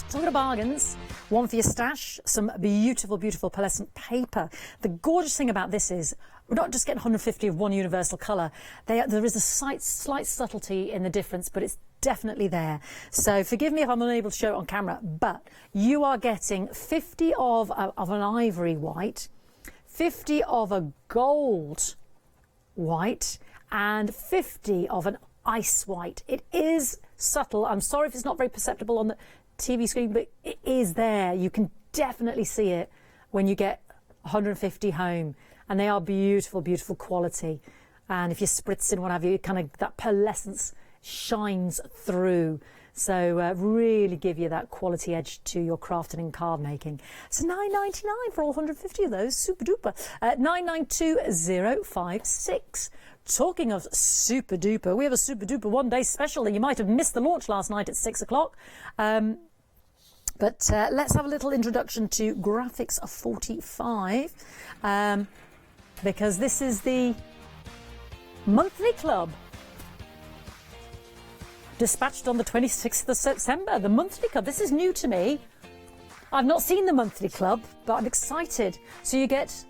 S1: talking of bargains, one for your stash, some beautiful, beautiful pearlescent paper. The gorgeous thing about this is we're not just getting 150 of one universal colour. There is a slight subtlety in the difference, but it's definitely there. So forgive me if I'm unable to show it on camera, but you are getting 50 of an ivory white, 50 of a gold white, and 50 of an ice white. It is subtle. I'm sorry if it's not very perceptible on the TV screen, but it is there. You can definitely see it when you get 150 home, and they are beautiful, beautiful quality. And if you're spritzing, what have you, kind of that pearlescence shines through. So really give you that quality edge to your crafting and card making. So $9.99 for all 150 of those, super duper. 992056. Talking of super duper, we have a super duper one-day special that you might have missed the launch last night at 6 o'clock. But let's have a little introduction to Graphics 45, because this is the monthly club. Dispatched on the 26th of September, the monthly club. This is new to me. I've not seen the monthly club, but I'm excited. So you get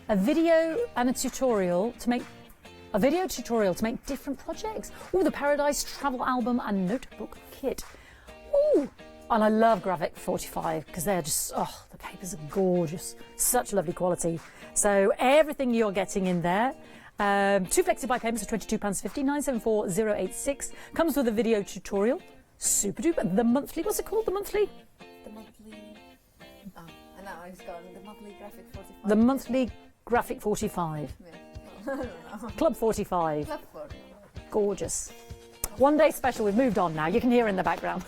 S1: a video and a tutorial to make different projects. Oh, the Paradise travel album and notebook kit. Oh, and I love Graphic 45 because they're just, oh, the papers are gorgeous. Such lovely quality. So everything you're getting in there. Two flexi-buy payments of £22.50, 974086. Comes with a video tutorial. Super duper. The monthly, what's it called? The monthly?
S4: The monthly. Oh, and now it's gone. The monthly Graphic 45.
S1: The monthly Graphic 45.
S4: Yeah. I don't know.
S1: Club 45.
S4: Club 45.
S1: Gorgeous. One day special. We've moved on now. You can hear in the background.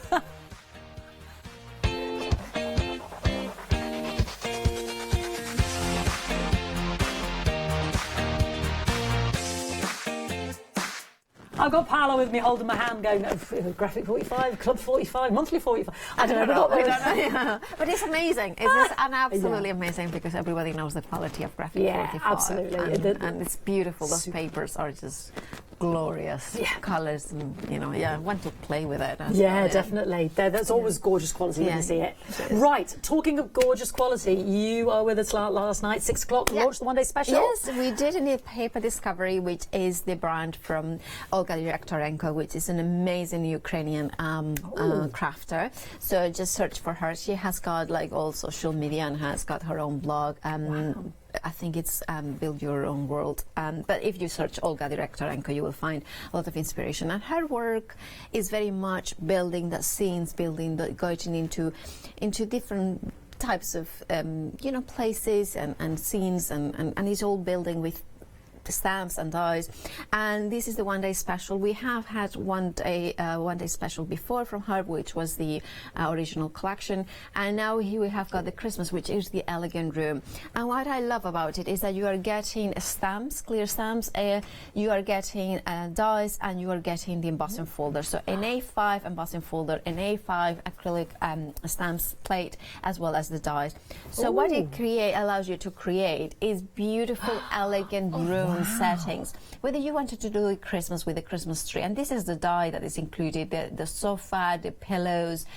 S1: I've got Paolo with me holding my hand going, oh, Graphic 45, Club 45, Monthly 45. I don't know.
S4: Yeah. But it's amazing. It's absolutely amazing because everybody knows the quality of Graphic 45.
S1: Absolutely.
S4: And it's beautiful. Those papers are just glorious colours, and I want to play with it.
S1: Definitely. That's always gorgeous quality when you see it. Right, talking of gorgeous quality, you are with us last night, 6 o'clock, launched the one-day special.
S4: Yes, we did a paper discovery, which is the brand from Olga Direktorenko, which is an amazing Ukrainian crafter. So just search for her. She has got all social media and has got her own blog. I think it's Build Your Own World. But if you search Olga Direktorenko, you will find a lot of inspiration. And her work is very much building the scenes, going into different types of places and scenes, and it's all building with stamps and dies. And this is the one-day special. We have had one day special before from her, which was the original collection, and now here we have got the Christmas, which is the Elegant Room. And what I love about it is that you are getting stamps, clear stamps, you are getting dies, and you are getting the embossing folder. So an A5 embossing folder, an A5 acrylic stamps plate, as well as the dies. So what it allows you to create is beautiful, elegant room settings. Whether you wanted to do Christmas with a Christmas tree, and this is the die that is included, the sofa, the pillows,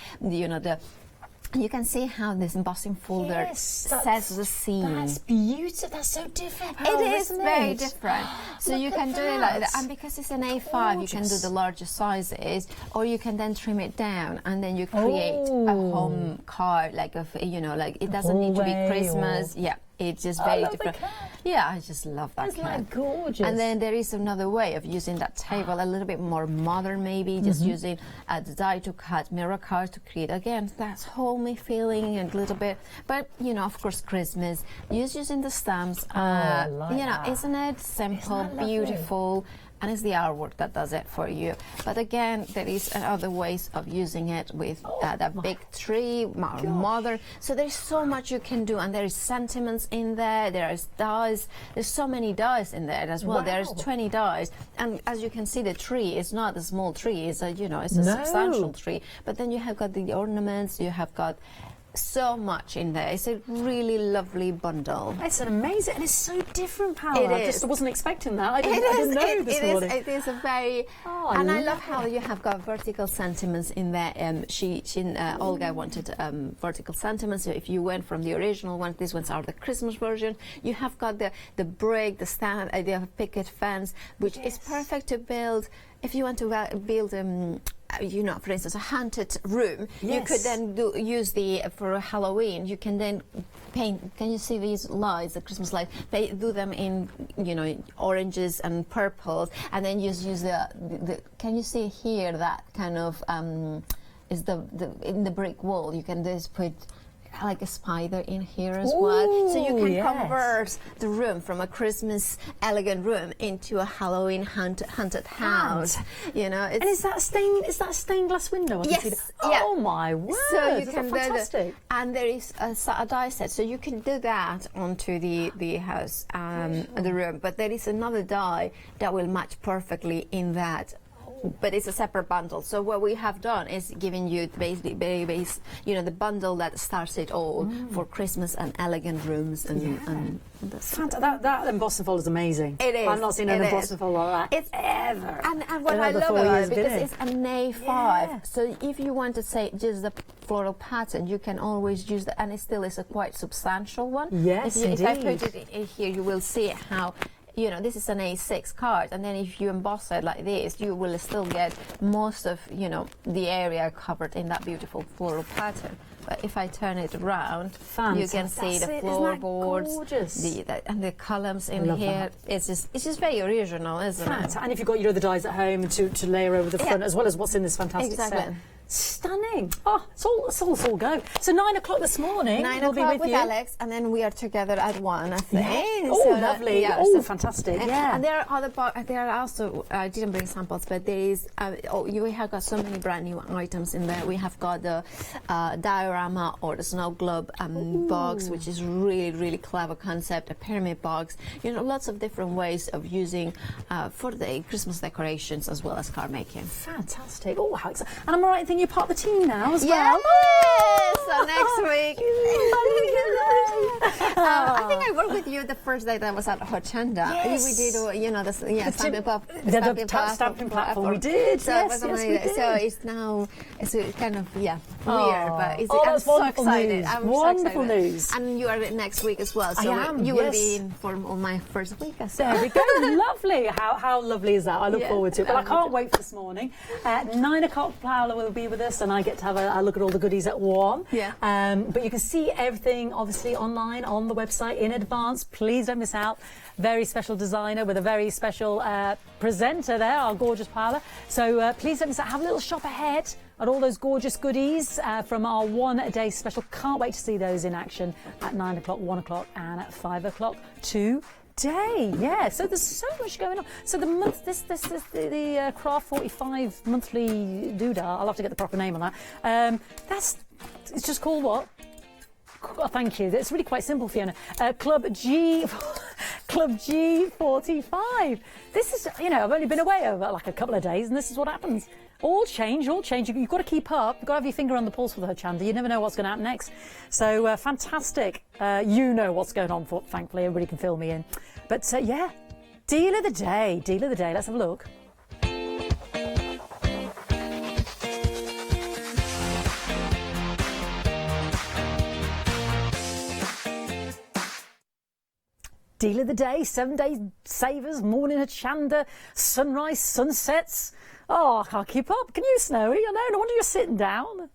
S4: you can see how this embossing folder sets the scene.
S1: That's beautiful. That's so different.
S4: It is very different. So you can do it like that. And because it's an A5, you can do the larger sizes, or you can then trim it down, and then you create a home card, it doesn't need to be Christmas. It's just very different. Yeah, I just love that.
S1: It's gorgeous.
S4: And then there is another way of using that table, a little bit more modern maybe, just using the die to cut mirror cards to create, again, that homey feeling and a little bit. But, of course, Christmas, using the stamps. Isn't it simple, beautiful? And it's the artwork that does it for you. But again, there is other ways of using it with that big tree, mother. So there's so much you can do, and there is sentiments in there. There is dies. There's so many dies in there as well. There's 20 dies, and as you can see, the tree is not a small tree. It's a it's a substantial tree. But then you have got the ornaments. You have got so much in there. It's a really lovely bundle.
S1: It's an amazing, and it's so different, Paola. I just wasn't expecting that. I didn't know this morning.
S4: It is a very, and I love how you have got vertical sentiments in there. Olga wanted vertical sentiments. So if you went from the original one, these ones are the Christmas version. You have got the brick, the stand, the picket fence, which is perfect to build. If you want to build, for instance, a haunted room, you could then use for Halloween. You can then paint. Can you see these lights, the Christmas lights? They do them in, oranges and purples, and then use the. Can you see here that kind of is in the brick wall? You can just put like a spider in here as well, so you can convert the room from a Christmas elegant room into a Halloween haunted house.
S1: And is that a stained glass window?
S4: Yes.
S1: Oh my word!
S4: So you can
S1: fantastic.
S4: And there is a die set, so you can do that onto the house, the room. But there is another die that will match perfectly in that. But it's a separate bundle. So what we have done is giving you the bundle that starts it all for Christmas and elegant rooms and
S1: that embossing folder is amazing.
S4: It is.
S1: I've not seen an embossing folder like that ever.
S4: And what I love about it because it's an A5. Yeah. So if you want to say just the floral pattern, you can always use that, and it still is a quite substantial one.
S1: Yes,
S4: if I put it in here, you will see how. This is an A6 card, and then if you emboss it like this, you will still get most of, the area covered in that beautiful floral pattern. But if I turn it around, you can see the floorboards, and the columns in here. It's just very original, isn't it?
S1: And if you've got the dies at home to layer over the front, as well as what's in this fantastic set. Stunning. Oh, it's all go. So 9 o'clock this morning.
S4: 9
S1: we'll
S4: o'clock
S1: be with
S4: with Alex, and then we are together at 1, I think.
S1: Yeah. Oh, lovely. Fantastic. Yeah.
S4: And there are there are also, I didn't bring samples, but there is, we have got so many brand new items in there. We have got the diorama or the snow globe box, which is really, really clever concept, a pyramid box. Lots of different ways of using for the Christmas decorations as well as card making.
S1: Fantastic. Oh, how exciting. And I'm right in thinking you're part of the team now as well.
S4: Yes, so next week. I think I worked with you the first day that I was at Hochanda.
S1: Yes.
S4: We did,
S1: stamping platform. We did.
S4: So
S1: yes, we did.
S4: So it's now, it's kind of, weird, but I'm so
S1: wonderful
S4: excited.
S1: News.
S4: I'm
S1: Wonderful
S4: so excited.
S1: news.
S4: And you are next week as well. So
S1: I am,
S4: you will be in for my first week.
S1: There we go. Lovely. How lovely is that? I look forward to it. But I can't wait for this morning. At 9 o'clock, Paola will be with us, and I get to have a look at all the goodies at 1.
S4: Yeah.
S1: But you can see everything, obviously, online on the website in advance. Please don't miss out. Very special designer with a very special presenter there, our gorgeous Paola. So please don't miss out. Have a little shop ahead at all those gorgeous goodies from our 1-day special. Can't wait to see those in action at 9 o'clock, 1 o'clock, and at 5 o'clock today. Yeah, so there's so much going on. So the month, this is the Craft 45 monthly doodah. I'll have to get the proper name on that. It's just called what? Oh, thank you. It's really quite simple, Fiona. Club G45. This is, I've only been away over like a couple of days, and this is what happens. All change. You've got to keep up. You've got to have your finger on the pulse with Hochanda. You never know what's going to happen next. So fantastic. You know what's going on, thankfully. Everybody can fill me in. But deal of the day. Let's have a look. Deal of the day, 7-day savers, morning Hochanda, sunrise, sunsets. Oh, I can't keep up. Can you, Snowy? I know, no wonder you're sitting down.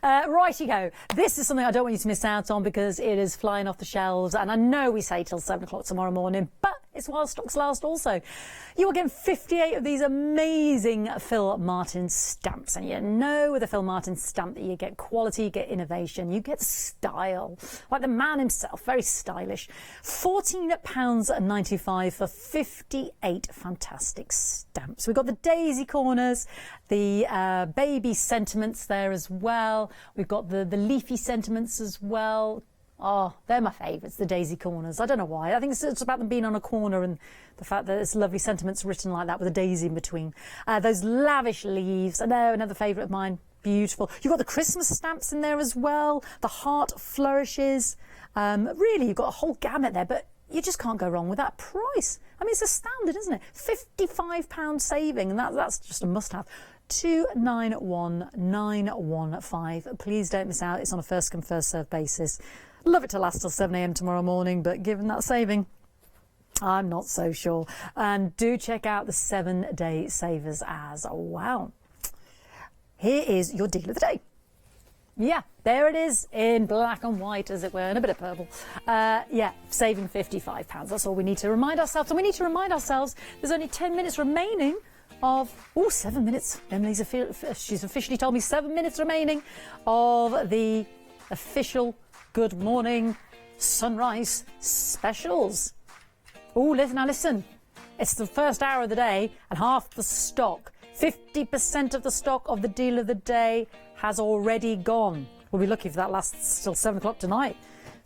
S1: Righty go. This is something I don't want you to miss out on because it is flying off the shelves, and I know we say till 7 o'clock tomorrow morning, but it's while stocks last also. You will get 58 of these amazing Phil Martin stamps, and with a Phil Martin stamp that you get quality, you get innovation, you get style. Like the man himself, very stylish. £14.95 for 58 fantastic stamps. We've got the daisy corners, the baby sentiments there as well. We've got the leafy sentiments as well. Oh, they're my favourites, the daisy corners. I don't know why. I think it's about them being on a corner and the fact that it's lovely sentiments written like that with a daisy in between. Those lavish leaves. I know, another favourite of mine. beautiful. You've got the Christmas stamps in there as well. The heart flourishes. Really, you've got a whole gamut there, but you just can't go wrong with that price. I mean, it's astounding, isn't it? £55 saving, and that's just a must-have. 291915. Please don't miss out. It's on a first come first served basis. Love it to last till 7 a.m. tomorrow morning, but given that saving, I'm not so sure. And do check out the 7-day savers as well. Here is your deal of the day. Yeah, there it is in black and white, as it were, and a bit of purple. Yeah, saving £55. That's all we need to remind ourselves. And we need to remind ourselves there's only 10 minutes remaining of, 7 minutes. She's officially told me 7 minutes remaining of the official Good Morning Sunrise specials. Listen. It's the first hour of the day and half the stock. 50% of the stock of the deal of the day has already gone. We'll be lucky if that lasts till 7 o'clock tonight.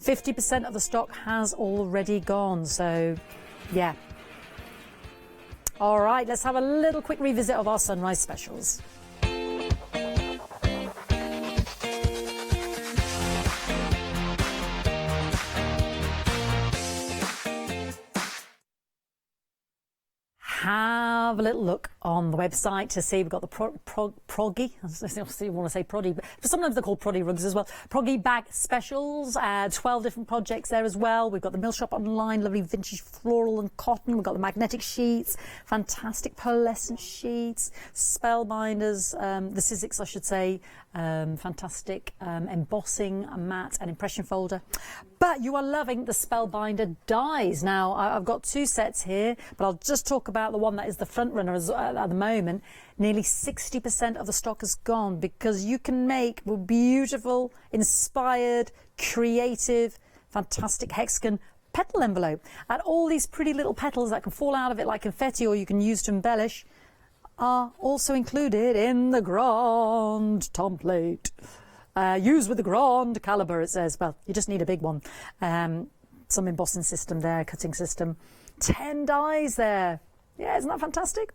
S1: 50% of the stock has already gone. So, yeah. All right, let's have a little quick revisit of our sunrise specials. Have a little look on the website to see we've got the Progy. I want to say Progy, but sometimes they're called Progy rugs as well. Progy bag specials, 12 different projects there as well. We've got the Mill Shop online, lovely vintage floral and cotton. We've got the magnetic sheets, fantastic pearlescent sheets, Spellbinders, the Sizzix, I should say, fantastic embossing, matte and impression folder. But you are loving the Spellbinder dies. Now, I've got 2 sets here, but I'll just talk about the one that is the front runner at the moment. Nearly 60% of the stock is gone because you can make a beautiful, inspired, creative, fantastic hexagon petal envelope. And all these pretty little petals that can fall out of it like confetti or you can use to embellish are also included in the grand template. Use with the grand caliber, it says. Well, you just need a big one. Some embossing system there, cutting system. 10 dies there. Yeah, isn't that fantastic?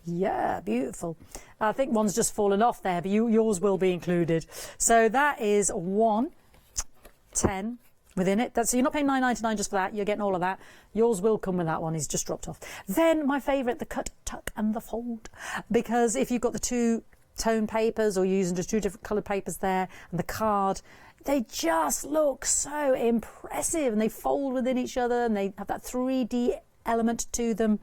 S1: Yeah, beautiful. I think one's just fallen off there, but yours will be included. So that is 110 within it. So you're not paying £9.99 just for that. You're getting all of that. Yours will come with that one. He's just dropped off. Then my favourite, the cut, tuck and the fold. Because if you've got the 2 tone papers or you're using just 2 different coloured papers there and the card, they just look so impressive and they fold within each other and they have that 3D element to them.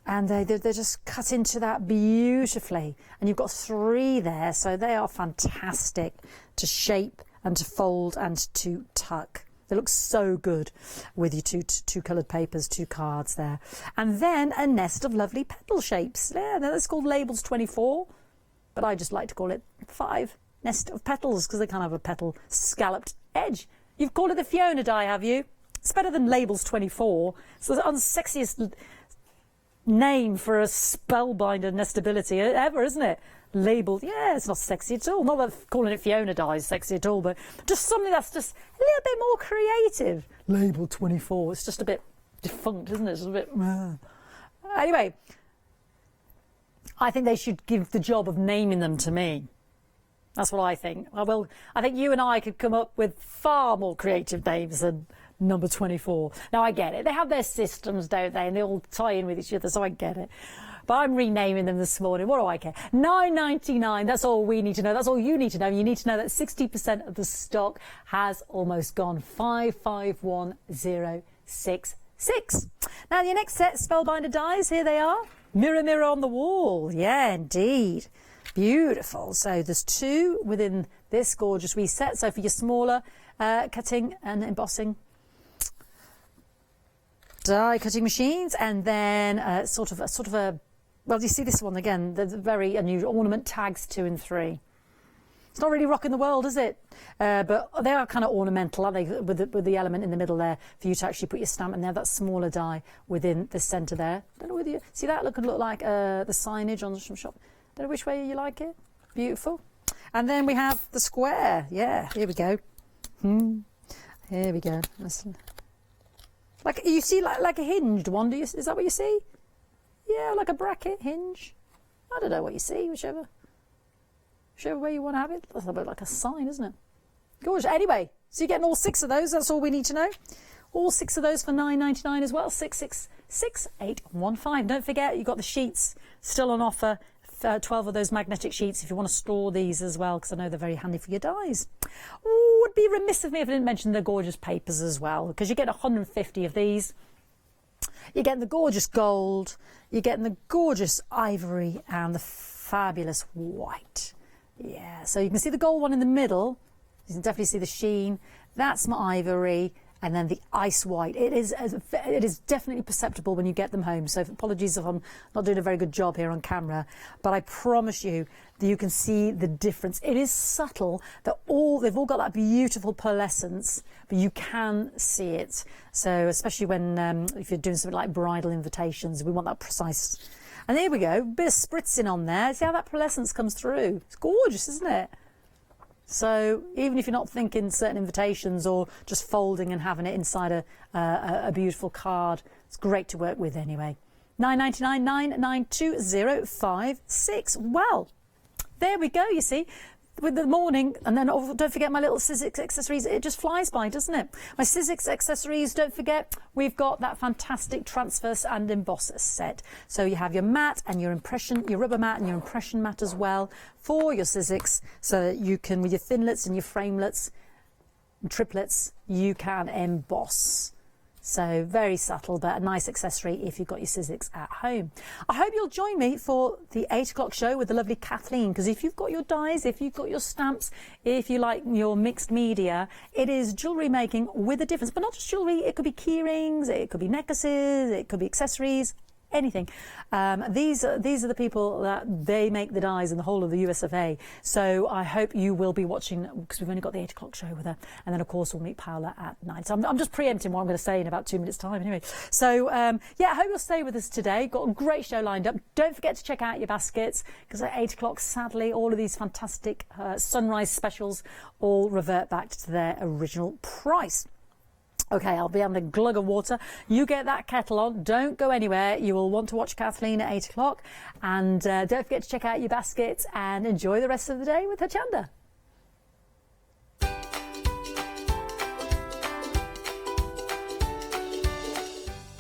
S1: And they just cut into that beautifully. And you've got 3 there, so they are fantastic to shape and to fold and to tuck. They look so good with your two coloured papers, 2 cards there. And then a nest of lovely petal shapes. Yeah, that's called Labels 24, but I just like to call it 5 nest of petals because they kind of have a petal scalloped edge. You've called it the Fiona die, have you? It's better than Labels 24. It's the unsexiest name for a Spellbinder nestability ever, isn't it? Labelled, yeah, it's not sexy at all. Not that calling it Fiona die is sexy at all, but just something that's just a little bit more creative. Label 24, it's just a bit defunct, isn't it? It's a bit... Anyway, I think they should give the job of naming them to me. That's what I think. I think you and I could come up with far more creative names than number 24. Now, I get it. They have their systems, don't they? And they all tie in with each other, so I get it. But I'm renaming them this morning. What do I care? £9.99. That's all we need to know. That's all you need to know. You need to know that 60% of the stock has almost gone. 551066. Now, your next set, Spellbinder dies. Here they are. Mirror, mirror on the wall. Yeah, indeed. Beautiful. So there's 2 within this gorgeous wee set. So for your smaller cutting and embossing die cutting machines, and then sort of a well, you see this one again, the very unusual ornament tags 2 and 3. It's not really rocking the world, is it? But they are kind of ornamental, aren't they, with the element in the middle there for you to actually put your stamp in there. That smaller die within the centre there. Don't know whether you see that could look like the signage on some shop. Don't know which way you like it. Beautiful. And then we have the square. Yeah, here we go. Here we go. Listen. Like you see, like a hinged one. Is that what you see? Yeah, like a bracket hinge. I don't know what you see, whichever way you want to have it. That's a bit like a sign, isn't it? Gorgeous. Anyway, so you're getting all 6 of those. That's all we need to know. All 6 of those for $9.99 as well. 666815. Don't forget, you've got the sheets still on offer. 12 of those magnetic sheets if you want to store these as well, because I know they're very handy for your dies. Would be remiss of me if I didn't mention the gorgeous papers as well, because you get 150 of these. You're getting the gorgeous gold, you're getting the gorgeous ivory, and the fabulous white. Yeah, so you can see the gold one in the middle. You can definitely see the sheen. That's my ivory. And then the ice white. It is definitely perceptible when you get them home. So apologies if I'm not doing a very good job here on camera, but I promise you that you can see the difference. It is subtle. They've all got that beautiful pearlescence, but you can see it. So especially when if you're doing something like bridal invitations, we want that precise. And there we go, bit of spritzing on there. See how that pearlescence comes through? It's gorgeous, isn't it? So even if you're not thinking certain invitations or just folding and having it inside a beautiful card, it's great to work with anyway. $9.99, 992056. Well, there we go, you see. With the morning, and then don't forget my little Sizzix accessories. It just flies by, doesn't it? My Sizzix accessories, don't forget, we've got that fantastic transverse and embosser set. So you have your mat and your rubber mat and your impression mat as well for your Sizzix, so that you can, with your thinlets and your framelets and triplets, you can emboss. So very subtle, but a nice accessory if you've got your Sizzix at home. I hope you'll join me for the 8 o'clock show with the lovely Kathleen, because if you've got your dies, if you've got your stamps, if you like your mixed media, it is jewellery making with a difference. But not just jewellery, it could be key rings, it could be necklaces, it could be accessories, anything. These are the people that they make the dies in the whole of the US of A. So I hope you will be watching, because we've only got the 8 o'clock show with her, and then of course we'll meet Paola at 9. So I'm just preempting what I'm going to say in about 2 minutes time anyway. So yeah, I hope you'll stay with us today. Got a great show lined up. Don't forget to check out your baskets, because at 8 o'clock sadly all of these fantastic sunrise specials all revert back to their original price. Okay, I'll be having a glug of water. You get that kettle on. Don't go anywhere. You will want to watch Kathleen at 8 o'clock. And don't forget to check out your baskets and enjoy the rest of the day with Hochanda.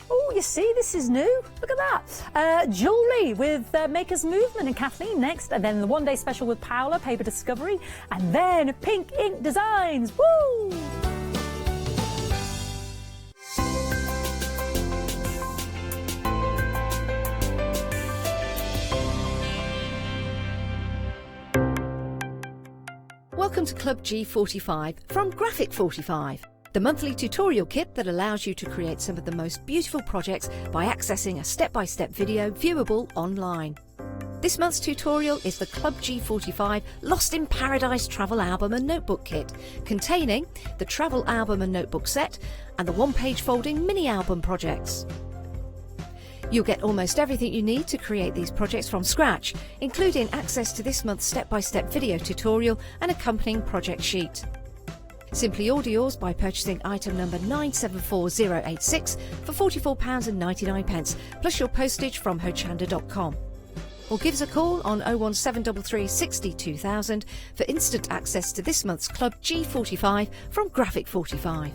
S1: Oh, you see, this is new. Look at that. Jewellery with Maker's Movement and Kathleen next. And then the one-day special with Paola, Paper Discovery. And then Pink Ink Designs. Woo!
S5: Welcome to Club G45 from Graphic 45, the monthly tutorial kit that allows you to create some of the most beautiful projects by accessing a step-by-step video viewable online. This month's tutorial is the Club G45 Lost in Paradise Travel Album and Notebook Kit, containing the travel album and notebook set and the one-page folding mini-album projects. You'll get almost everything you need to create these projects from scratch, including access to this month's step-by-step video tutorial and accompanying project sheet. Simply order yours by purchasing item number 974086 for £44.99, plus your postage from hochanda.com. Or give us a call on 01733 60 2000 for instant access to this month's Club G45 from Graphic 45.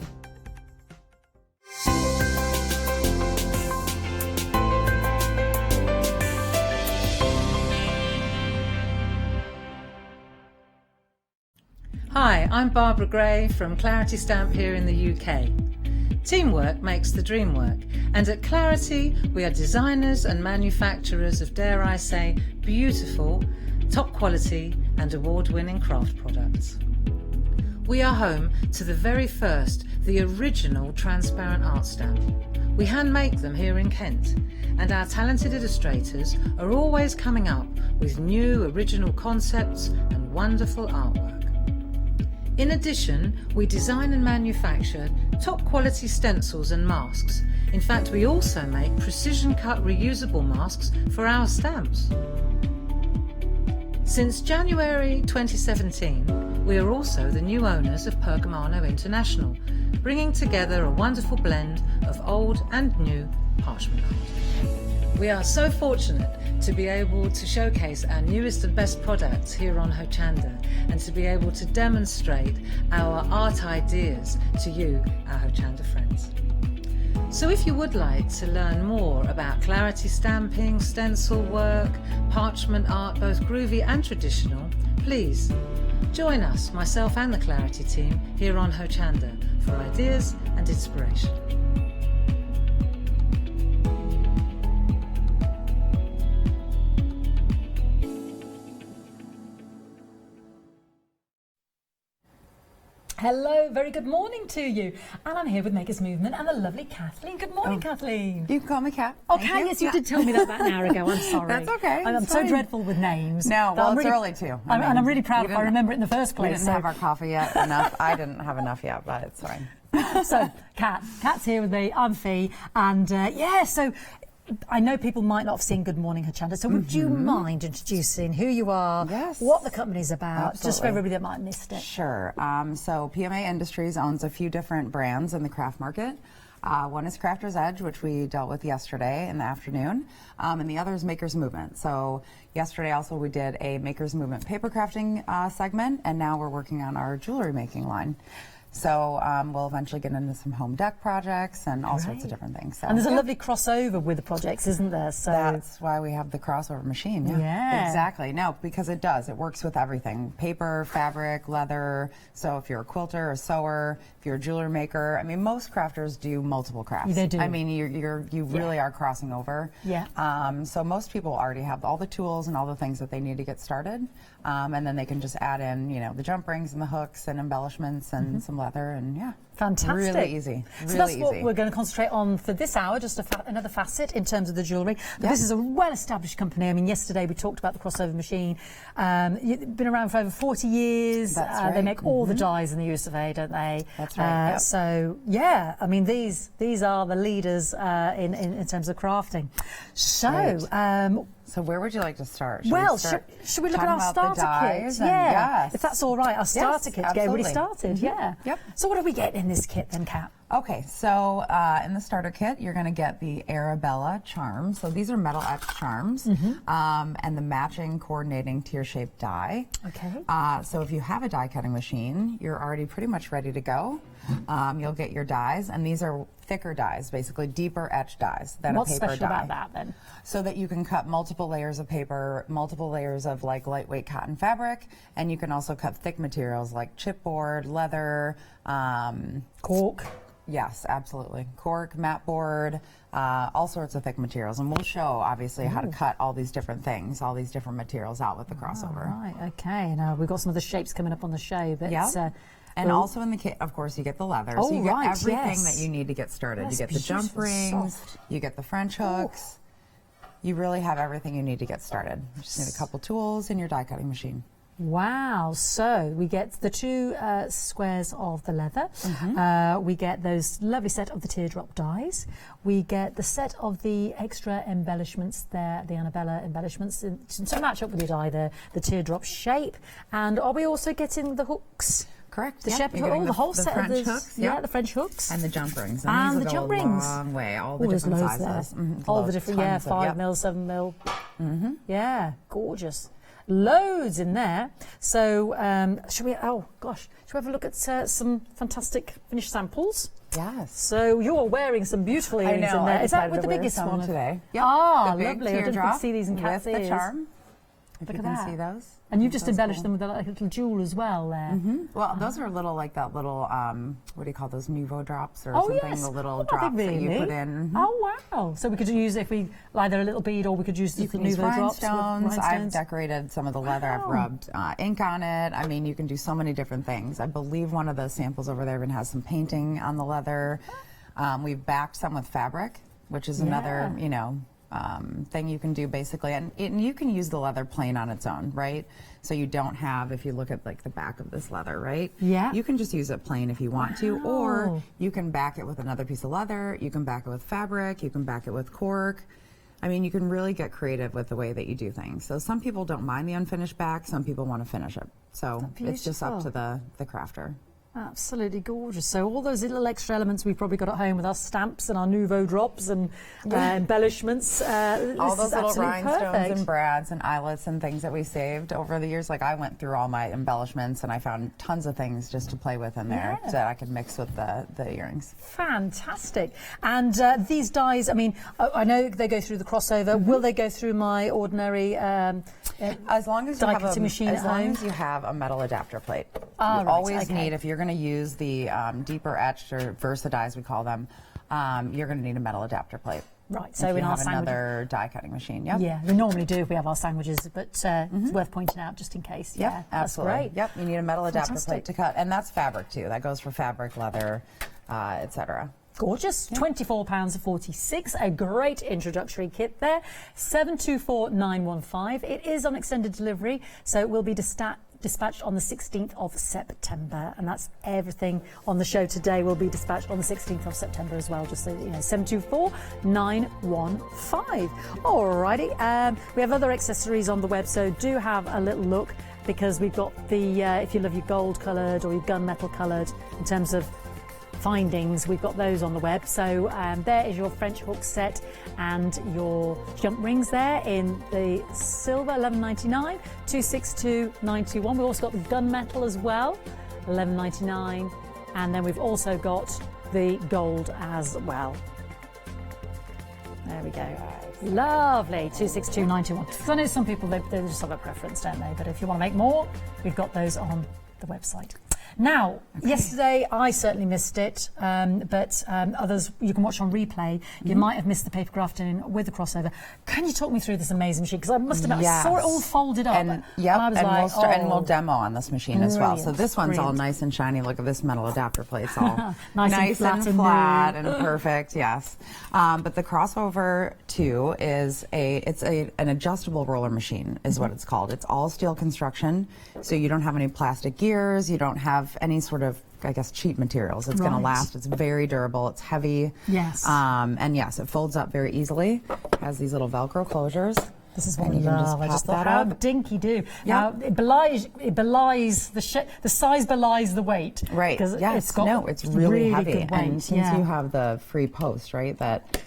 S6: Hi, I'm Barbara Gray from Clarity Stamp here in the UK. Teamwork makes the dream work, and at Clarity we are designers and manufacturers of, dare I say, beautiful, top quality and award-winning craft products. We are home to the very first, the original transparent art stamp. We hand make them here in Kent, and our talented illustrators are always coming up with new original concepts and wonderful artwork. In addition, we design and manufacture top quality stencils and masks. In fact, we also make precision cut reusable masks for our stamps. Since January 2017, we are also the new owners of Pergamano International, bringing together a wonderful blend of old and new parchment art. We are so fortunate to be able to showcase our newest and best products here on Hochanda and to be able to demonstrate our art ideas to you, our Hochanda friends. So if you would like to learn more about clarity stamping, stencil work, parchment art, both groovy and traditional, please join us, myself and the Clarity team, here on Hochanda for ideas and inspiration.
S1: Hello, very good morning to you. And I'm here with Makers Movement and the lovely Kathleen. Good morning, Kathleen.
S2: You can call me Kat.
S1: Okay, yes, you did tell me that about an hour ago. I'm sorry.
S2: That's okay.
S1: I'm so dreadful with names.
S2: No, well, it's early too.
S1: And I'm really proud if I remember it in the first place.
S2: We didn't have our coffee yet enough. I didn't have enough yet, but it's fine.
S1: So, Kat's here with me. I'm Fee. And so I know people might not have seen Good Morning Hochanda, so would you mind introducing who you are, what the company's about, just for everybody that might have missed it?
S2: Sure. So PMA Industries owns a few different brands in the craft market. One is Crafter's Edge, which we dealt with yesterday in the afternoon, and the other is Makers Movement. So yesterday also we did a Makers Movement paper crafting segment, and now we're working on our jewelry making line. So we'll eventually get into some home deck projects and all sorts of different things. So,
S1: and there's a lovely crossover with the projects, isn't there? So
S2: that's why we have the crossover machine. Yeah, exactly. No, because it does. It works with everything: paper, fabric, leather. So if you're a quilter, a sewer, if you're a jewelry maker, I mean, most crafters do multiple crafts.
S1: They do.
S2: I mean, you really are crossing over.
S1: Yeah.
S2: So most people already have all the tools and all the things that they need to get started, and then they can just add in, the jump rings and the hooks and embellishments and some leather, and
S1: fantastic.
S2: Really easy.
S1: So that's what we're going to concentrate on for this hour, just another facet in terms of the jewellery. But this is a well-established company. I mean, yesterday we talked about the crossover machine. Been around for over 40 years.
S2: That's right.
S1: They make all the dies in the US of A, don't they?
S2: That's right.
S1: So, I mean, these are the leaders in terms of crafting. So,
S2: so where would you like to start?
S1: Should we look at our starter kit? Yeah, if that's all right, our starter kit to get everybody started.
S2: Yep.
S1: So what do we get in this kit then, Kat?
S2: Okay, so in the starter kit, you're going to get the Arabella charms. So these are metal etched charms, and the matching coordinating tear-shaped die.
S1: Okay.
S2: So if you have a die cutting machine, you're already pretty much ready to go. You'll get your dies, and these are thicker dies, basically deeper etched dies than a paper die.
S1: What's special about that then?
S2: So that you can cut multiple layers of paper, multiple layers of like lightweight cotton fabric, and you can also cut thick materials like chipboard, leather,
S1: cork.
S2: Yes, absolutely. Cork, mat board, all sorts of thick materials. And we'll show, obviously, how to cut all these different things, all these different materials out with the crossover.
S1: Right, okay. Now, we've got some of the shapes coming up on the show. But
S2: and also in the kit, of course, you get the leather. So you get everything that you need to get started. You get the jump rings, you get the French hooks. You really have everything you need to get started. You just need a couple tools and your die cutting machine.
S1: Wow, so we get the two squares of the leather, we get those lovely set of the teardrop dies, we get the set of the extra embellishments there, the Annabella embellishments to match up with your die there, the teardrop shape, and are we also getting the hooks?
S2: Correct.
S1: The shepherd, the whole set of the
S2: French hooks.
S1: the French hooks.
S2: And the jump rings.
S1: And
S2: these
S1: the jump
S2: go
S1: rings.
S2: A long way. All the different sizes.
S1: All the different, 5 mil, 7 mil. Yeah, gorgeous. Loads in there. So, should we have a look at some fantastic finished samples?
S2: Yes.
S1: So you're wearing some beautiful earrings in there. Is that with the biggest one
S2: today?
S1: Yep. Ah, lovely. I didn't see these in Kat's
S2: with
S1: ears.
S2: the charm. If
S1: Look
S2: you
S1: at
S2: can
S1: that.
S2: see those.
S1: And you've just embellished them with a little jewel as well there.
S2: Well, those are little, like that little, what do you call those, Nouveau drops or something?
S1: Yes.
S2: The little
S1: Big,
S2: drops that you
S1: really.
S2: put in.
S1: Oh, wow. So we could use, if we either a little bead or we could use the Nouveau drops.
S2: Rhinestones. I've decorated some of the leather. I've rubbed ink on it. I mean, you can do so many different things. I believe one of the samples over there even has some painting on the leather. We've backed some with fabric, which is another, thing you can do basically, and you can use the leather plain on its own, right? So you don't have, if you look at like the back of this leather, right?
S1: Yeah.
S2: You can just use it plain if you want to, or you can back it with another piece of leather. You can back it with fabric. You can back it with cork. I mean, you can really get creative with the way that you do things. So some people don't mind the unfinished back. Some people want to finish it. So it's just up to the crafter.
S1: Absolutely gorgeous. So all those little extra elements we've probably got at home with our stamps and our Nouveau drops and embellishments.
S2: All those little rhinestones
S1: perfect.
S2: and brads and eyelets and things that we saved over the years. Like I went through all my embellishments and I found tons of things just to play with in there that I could mix with the earrings.
S1: Fantastic. And these dies, I mean, I know they go through the crossover. Will they go through my ordinary
S2: as long as you
S1: die
S2: have
S1: cutting machine
S2: as
S1: at
S2: long
S1: home?
S2: as you have a metal adapter plate. You
S1: Right,
S2: always
S1: okay.
S2: need, if you're going to use the deeper etched or Versa dies, we call them, you're going to need a metal adapter plate.
S1: Right, so
S2: if
S1: in
S2: you
S1: our
S2: have
S1: sandwich,
S2: another die cutting machine. Yep.
S1: yeah, we normally do if we have our sandwiches, but it's worth pointing out just in case.
S2: Yep,
S1: Yeah,
S2: absolutely.
S1: That's great.
S2: Yep, you need a metal adapter
S1: Fantastic.
S2: plate to cut, and that's fabric too. That goes for fabric, leather, etc.
S1: Gorgeous. £24.46. A great introductory kit there. 724915. It is on extended delivery, so it will be dispatched on the 16th of September, and that's everything on the show today will be dispatched on the 16th of September as well, just so you know. 724915. Alrighty. We have other accessories on the web, so do have a little look, because we've got the if you love your gold coloured or your gunmetal coloured in terms of findings, we've got those on the web. So there is your French hook set and your jump rings there in the silver, $11.99, $262.91. We've also got the gunmetal as well, $11.99, and then we've also got the gold as well. There we go. Lovely, $262.91. Because I know some people, they just have a preference, don't they? But if you want to make more, we've got those on the website. Now, yesterday I certainly missed it, but others you can watch on replay. You might have missed the paper crafting with the crossover. Can you talk me through this amazing machine? Because I must admit, I saw it all folded up,
S2: and
S1: I was like,
S2: we'll demo on this machine as well. So this one's all
S1: Brilliant.
S2: nice and shiny. Look at this metal adapter plate. It's all
S1: Nice and flat and
S2: flat
S1: new.
S2: and perfect. Yes, but the crossover 2 is an adjustable roller machine, is what it's called. It's all steel construction, so you don't have any plastic gears. You don't have any sort of, I guess, cheap materials. It's going to
S1: Right.
S2: last. It's very durable. It's heavy.
S1: Yes.
S2: And yes, it folds up very easily. Has these little Velcro closures.
S1: This is what
S2: And
S1: I
S2: you can
S1: love. I just
S2: pop
S1: thought,
S2: that
S1: how
S2: up.
S1: dinky do. Now, it belies the size belies the weight.
S2: Right.
S1: Because
S2: Yes.
S1: it's got
S2: it's really heavy.
S1: good weight.
S2: And since you have the free post, right, that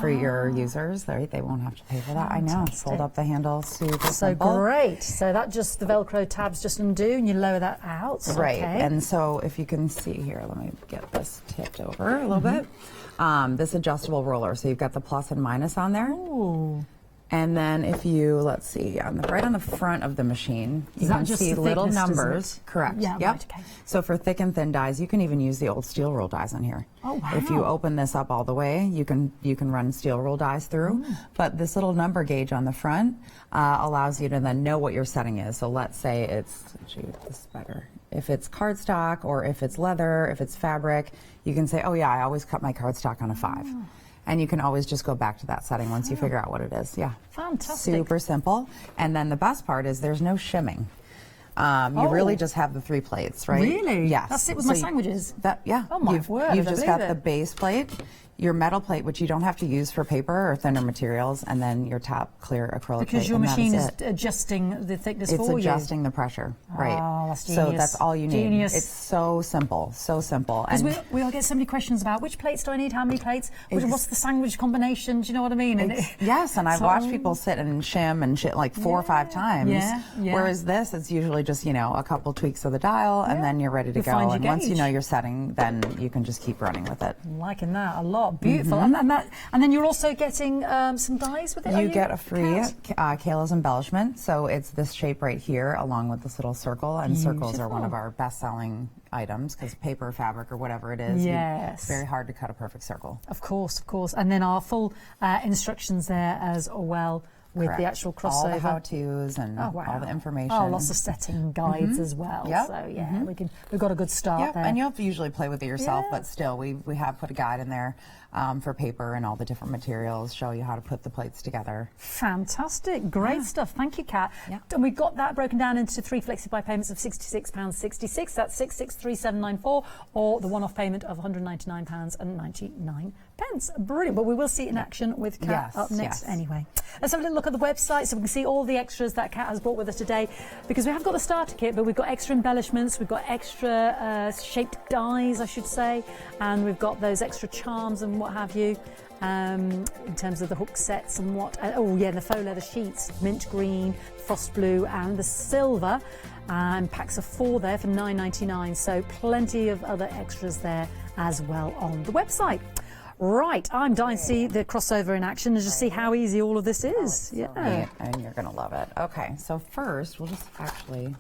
S2: for your users, they won't have to pay for that. I know. Fold up the handle, super
S1: So
S2: simple.
S1: great. So that just, the Velcro tabs just undo and you lower that out.
S2: Right.
S1: Okay.
S2: And so if you can see here, let me get this tipped over a little bit. This adjustable roller. So you've got the plus and minus on there.
S1: Ooh.
S2: And then if you, let's see, right on the front of the machine, you
S1: that
S2: can
S1: just
S2: see
S1: the
S2: little
S1: thickness, doesn't
S2: numbers.
S1: it?
S2: Correct.
S1: Yeah,
S2: Yep.
S1: right, okay.
S2: So for thick and thin dies, you can even use the old steel roll dies on here.
S1: Oh, wow.
S2: If you open this up all the way, you can run steel roll dies through. But this little number gauge on the front allows you to then know what your setting is. So let's say it's, this is better. If it's cardstock or if it's leather, if it's fabric, you can say, oh yeah, I always cut my cardstock on a 5. And you can always just go back to that setting once you figure out what it is. Yeah.
S1: Fantastic.
S2: Super simple. And then the best part is there's no shimming. You really just have the 3 plates, right?
S1: Really?
S2: Yes.
S1: That's it with my sandwiches?
S2: Yeah.
S1: Oh my word,
S2: You've
S1: I
S2: just
S1: believe
S2: got the
S1: it.
S2: base plate, your metal plate, which you don't have to use for paper or thinner materials, and then your top clear acrylic plate.
S1: Because your
S2: and that
S1: machine is
S2: it.
S1: adjusting the thickness
S2: It's
S1: for you.
S2: adjusting the pressure, right?
S1: Oh, that's
S2: So
S1: genius.
S2: that's all you need.
S1: Genius.
S2: It's so simple, so simple.
S1: Because we all get so many questions about which plates do I need, how many plates, what's the sandwich combination, do you know what I mean? And
S2: Yes, and I've
S1: So-
S2: watched people sit and shim and shit like 4 or 5 times.
S1: Yeah, yeah.
S2: Whereas this, it's usually just, a couple tweaks of the dial and then you're ready to
S1: You
S2: go.
S1: find your
S2: And once you
S1: gauge.
S2: know your setting, then you can just keep running with it.
S1: I'm liking that a lot. Beautiful.
S2: Mm-hmm.
S1: And then you're also getting some dies with it. are
S2: You get a free
S1: Kat?
S2: Kayla's embellishment. So it's this shape right here along with this little circle. And circles are one of
S1: Beautiful.
S2: our best-selling items because paper, fabric, or whatever it is,
S1: Yes.
S2: it's very hard to cut a perfect circle.
S1: Of course, of course. And then our full instructions there as well with
S2: Correct.
S1: the actual crossover.
S2: All the how-tos and
S1: Oh, wow.
S2: all the information.
S1: Oh, lots of setting guides as well.
S2: Yep.
S1: So yeah, we've got a good start
S2: Yep,
S1: there.
S2: and you have to usually play with it yourself,
S1: Yeah.
S2: but still, we have put a guide in there for paper and all the different materials, show you how to put the plates together.
S1: Fantastic. Great stuff. Thank you, Kat.
S2: Yeah.
S1: And we've got that broken down into 3 flexi-buy payments of £66.66. That's 663794, or the one-off payment of £199.99. Brilliant. But we will see it in action with Kat
S2: Yes,
S1: up next
S2: yes.
S1: anyway. Let's have a little look at the website so we can see all the extras that Kat has brought with us today, because we have got the starter kit, but we've got extra embellishments, we've got extra shaped dies, I should say, and we've got those extra charms and what have you. In terms of the hook sets and what, and the faux leather sheets, mint green, frost blue and the silver, and packs of 4 there for $9.99, so plenty of other extras there as well on the website. Right, I'm dying to see the crossover in action and just see how easy all of this is.
S2: And you're gonna love it. Okay, so first we'll just actually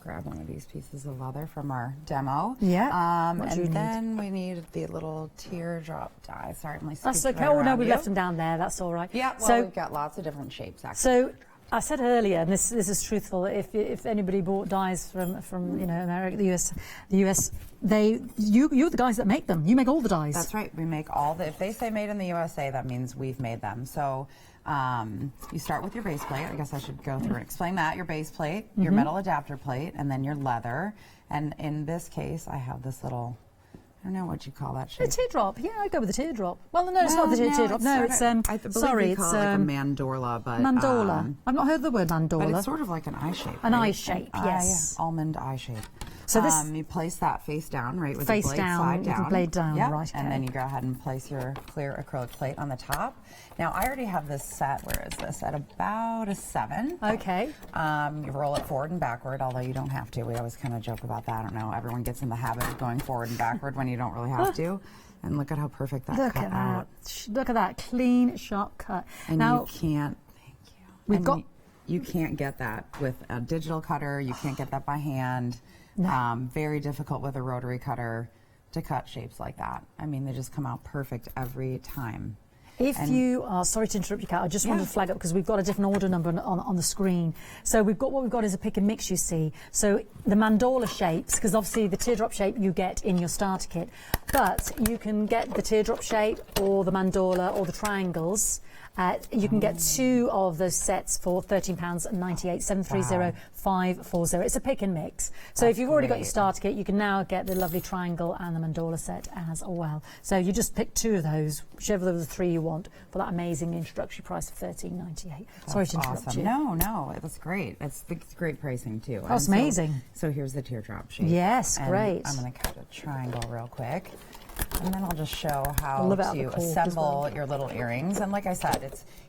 S2: grab one of these pieces of leather from our demo. And then we need the little teardrop die. Sorry, my
S1: that's okay. Oh no, we left them down there. That's all right.
S2: Yeah. Well, we've got lots of different shapes actually.
S1: So I said earlier, and this is truthful. If anybody bought dies from America, the US, you're the guys that make them. You make all the dies.
S2: That's right. We make all the. If they say made in the USA, that means we've made them. So. You start with your base plate. I guess I should go through and explain that. Your base plate, your metal adapter plate, and then your leather. And in this case, I have this little, I don't know what you call that shape.
S1: A teardrop. Yeah, I'd go with a teardrop. Well, no, it's not the teardrop. No, it's
S2: I believe we call it like a mandorla, but
S1: mandorla. I've not heard the word mandorla.
S2: But it's sort of like an eye shape.
S1: An eye shape, yes.
S2: Almond eye shape.
S1: So this
S2: you place that face down, right, with
S1: face
S2: the blade
S1: down,
S2: side down.
S1: With the blade down,
S2: yep.
S1: right. Okay.
S2: And then you go ahead and place your clear acrylic plate on the top. Now I already have this set. Where is this? At about a 7.
S1: Okay.
S2: You roll it forward and backward, although you don't have to. We always kind of joke about that. I don't know. Everyone gets in the habit of going forward and backward when you don't really have to. And look at how perfect that cut out.
S1: Look at that clean, sharp cut.
S2: And
S1: now,
S2: you can't. Thank you. You can't get that with a digital cutter. You can't get that by hand. No. Very difficult with a rotary cutter to cut shapes like that. I mean, they just come out perfect every time.
S1: If you are, sorry to interrupt you, Kat, I just wanted to flag up because we've got a different order number on the screen. So what we've got is a pick and mix, you see. So the mandorla shapes, because obviously the teardrop shape you get in your starter kit, but you can get the teardrop shape or the mandorla or the triangles. You can get 2 of those sets for £13.98, 730-540. It's a pick and mix. So if you've already got your starter kit, you can now get the lovely triangle and the mandorla set as well. So you just pick 2 of those, whichever of the 3 you want, for that amazing introductory price of £13.98. Sorry to interrupt you.
S2: No, that's great. It's great pricing too.
S1: That's amazing.
S2: So here's the teardrop shape.
S1: Yes, great.
S2: I'm going to cut a triangle real quick. And then I'll just show how to assemble your little earrings. And like I said,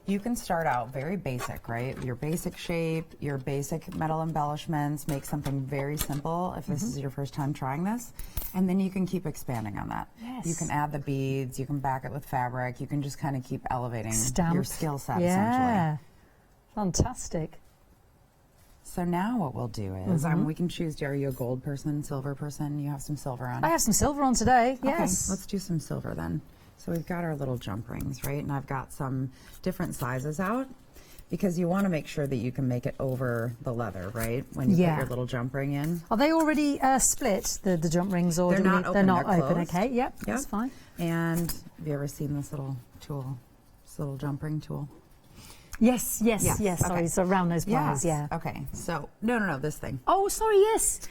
S2: you can start out very basic, right? Your basic shape, your basic metal embellishments, make something very simple if this is your first time trying this. And then you can keep expanding on that.
S1: Yes.
S2: You can add the beads, you can back it with fabric, you can just kind of keep elevating your skill set essentially.
S1: Fantastic.
S2: So now what we'll do is, we can choose, are you a gold person, silver person? You have some silver on.
S1: I have some silver on today, yes.
S2: Okay, let's do some silver then. So we've got our little jump rings, right? And I've got some different sizes out because you want to make sure that you can make it over the leather, right? When you put your little jump ring in.
S1: Are they already split, the jump rings? Or
S2: they're not open,
S1: they're not
S2: they're
S1: open,
S2: closed.
S1: okay, yep, that's fine.
S2: And have you ever seen this little tool, this little jump ring tool?
S1: Yes.
S2: Okay.
S1: Sorry, so round those pliers, yeah.
S2: Okay, so, no, this thing.
S1: Oh, sorry, yes.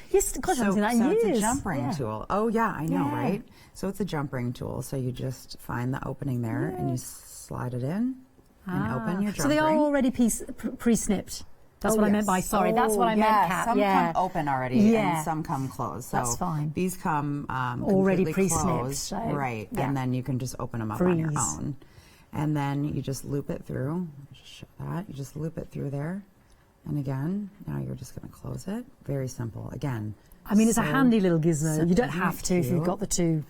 S1: Gosh, I haven't seen that in years.
S2: So it's a jump ring tool. Oh, yeah, I know, right? So it's a jump ring tool. So you just find the opening there and you slide it in and open your jump ring.
S1: So they are already pre-snipped. That's what I meant by, sorry, that's what I meant, Kat.
S2: Some come open already and some come closed. So
S1: that's fine.
S2: These come
S1: already
S2: pre-snipped.
S1: So,
S2: right, and then you can just open them up on your own. And then you just loop it through. Just show that. You just loop it through there. And again, now you're just going to close it. Very simple. Again.
S1: I mean, it's a handy little gizmo. You don't have to if you've got the 2.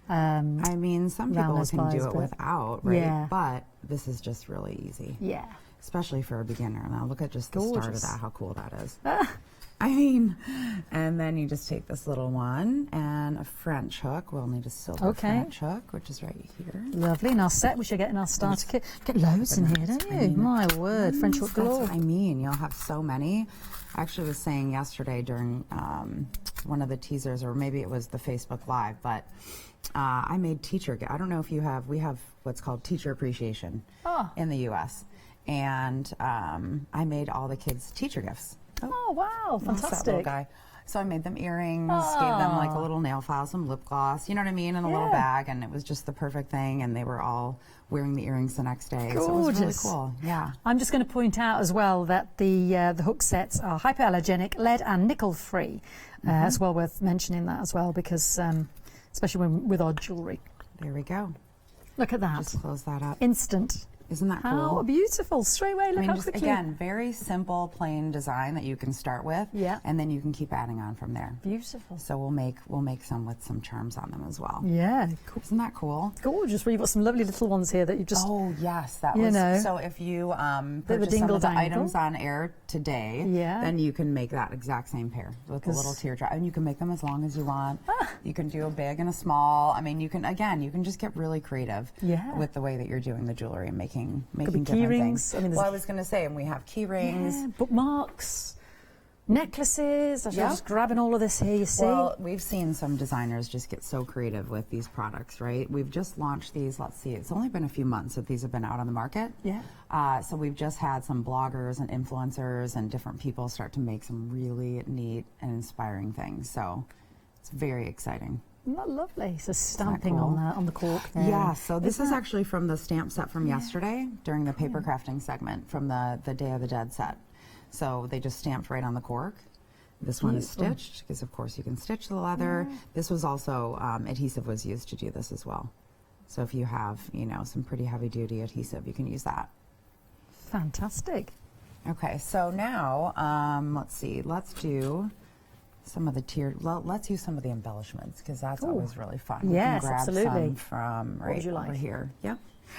S2: I mean, some people can do it
S1: but
S2: without, right? But this is just really easy.
S1: Yeah.
S2: Especially for a beginner. Now look at just the start of that, how cool that is. I mean, and then you just take this little one and a French hook. We'll need a silver French hook, which is right here.
S1: Lovely. And our set, we should get in our starter kit. Get loads in here, don't you? My word, French hook galore.
S2: That's what I mean. You'll have so many. I actually was saying yesterday during one of the teasers, or maybe it was the Facebook Live, but I made teacher. I don't know if you have. We have what's called teacher appreciation in the U.S. And I made all the kids teacher gifts.
S1: Oh wow, fantastic!
S2: That little guy. So I made them earrings, gave them like a little nail file, some lip gloss, you know what I mean, in a little bag, and it was just the perfect thing, and they were all wearing the earrings the next day.
S1: Gorgeous.
S2: So it was really cool. Yeah.
S1: I'm just going to point out as well that the hook sets are hypoallergenic, lead and nickel free. It's well worth mentioning that as well, because especially with our jewellery.
S2: There we go.
S1: Look at that.
S2: Just close that up.
S1: Instant.
S2: Isn't that cool?
S1: How beautiful. Straight away, look how
S2: just,
S1: quickly.
S2: again, very simple, plain design that you can start with.
S1: Yeah.
S2: And then you can keep adding on from there.
S1: Beautiful.
S2: So we'll make some with some charms on them as well.
S1: Yeah. Cool.
S2: Isn't that cool?
S1: Gorgeous. Well, you've got some lovely little ones here that you just...
S2: Oh, yes. That
S1: you
S2: was...
S1: know.
S2: So if you
S1: the
S2: purchase some of the
S1: dingle-dangle.
S2: items on air today, then you can make that exact same pair with a little teardrop. And you can make them as long as you want. You can do a big and a small. I mean, you can just get really creative with the way that you're doing the jewelry and making different things.
S1: Rings.
S2: I was going to say, and we have key rings.
S1: Bookmarks, necklaces. I'm just grabbing all of this here, you see.
S2: Well, we've seen some designers just get so creative with these products, right? We've just launched these, let's see, it's only been a few months that these have been out on the market.
S1: Yeah.
S2: So we've just had some bloggers and influencers and different people start to make some really neat and inspiring things. So it's very exciting.
S1: Isn't that lovely? So stamping
S2: cool?
S1: on the cork there.
S2: Yeah, so this is actually from the stamp set from yesterday during the paper crafting segment from the Day of the Dead set. So they just stamped right on the cork. This one is stitched because of course you can stitch the leather. This was also, adhesive was used to do this as well. So if you have, some pretty heavy duty adhesive, you can use that.
S1: Fantastic.
S2: Okay, so now, let's see, let's do some of the let's use some of the embellishments because that's always really fun.
S1: Yes,
S2: we can grab
S1: absolutely.
S2: some from right over here. Yeah.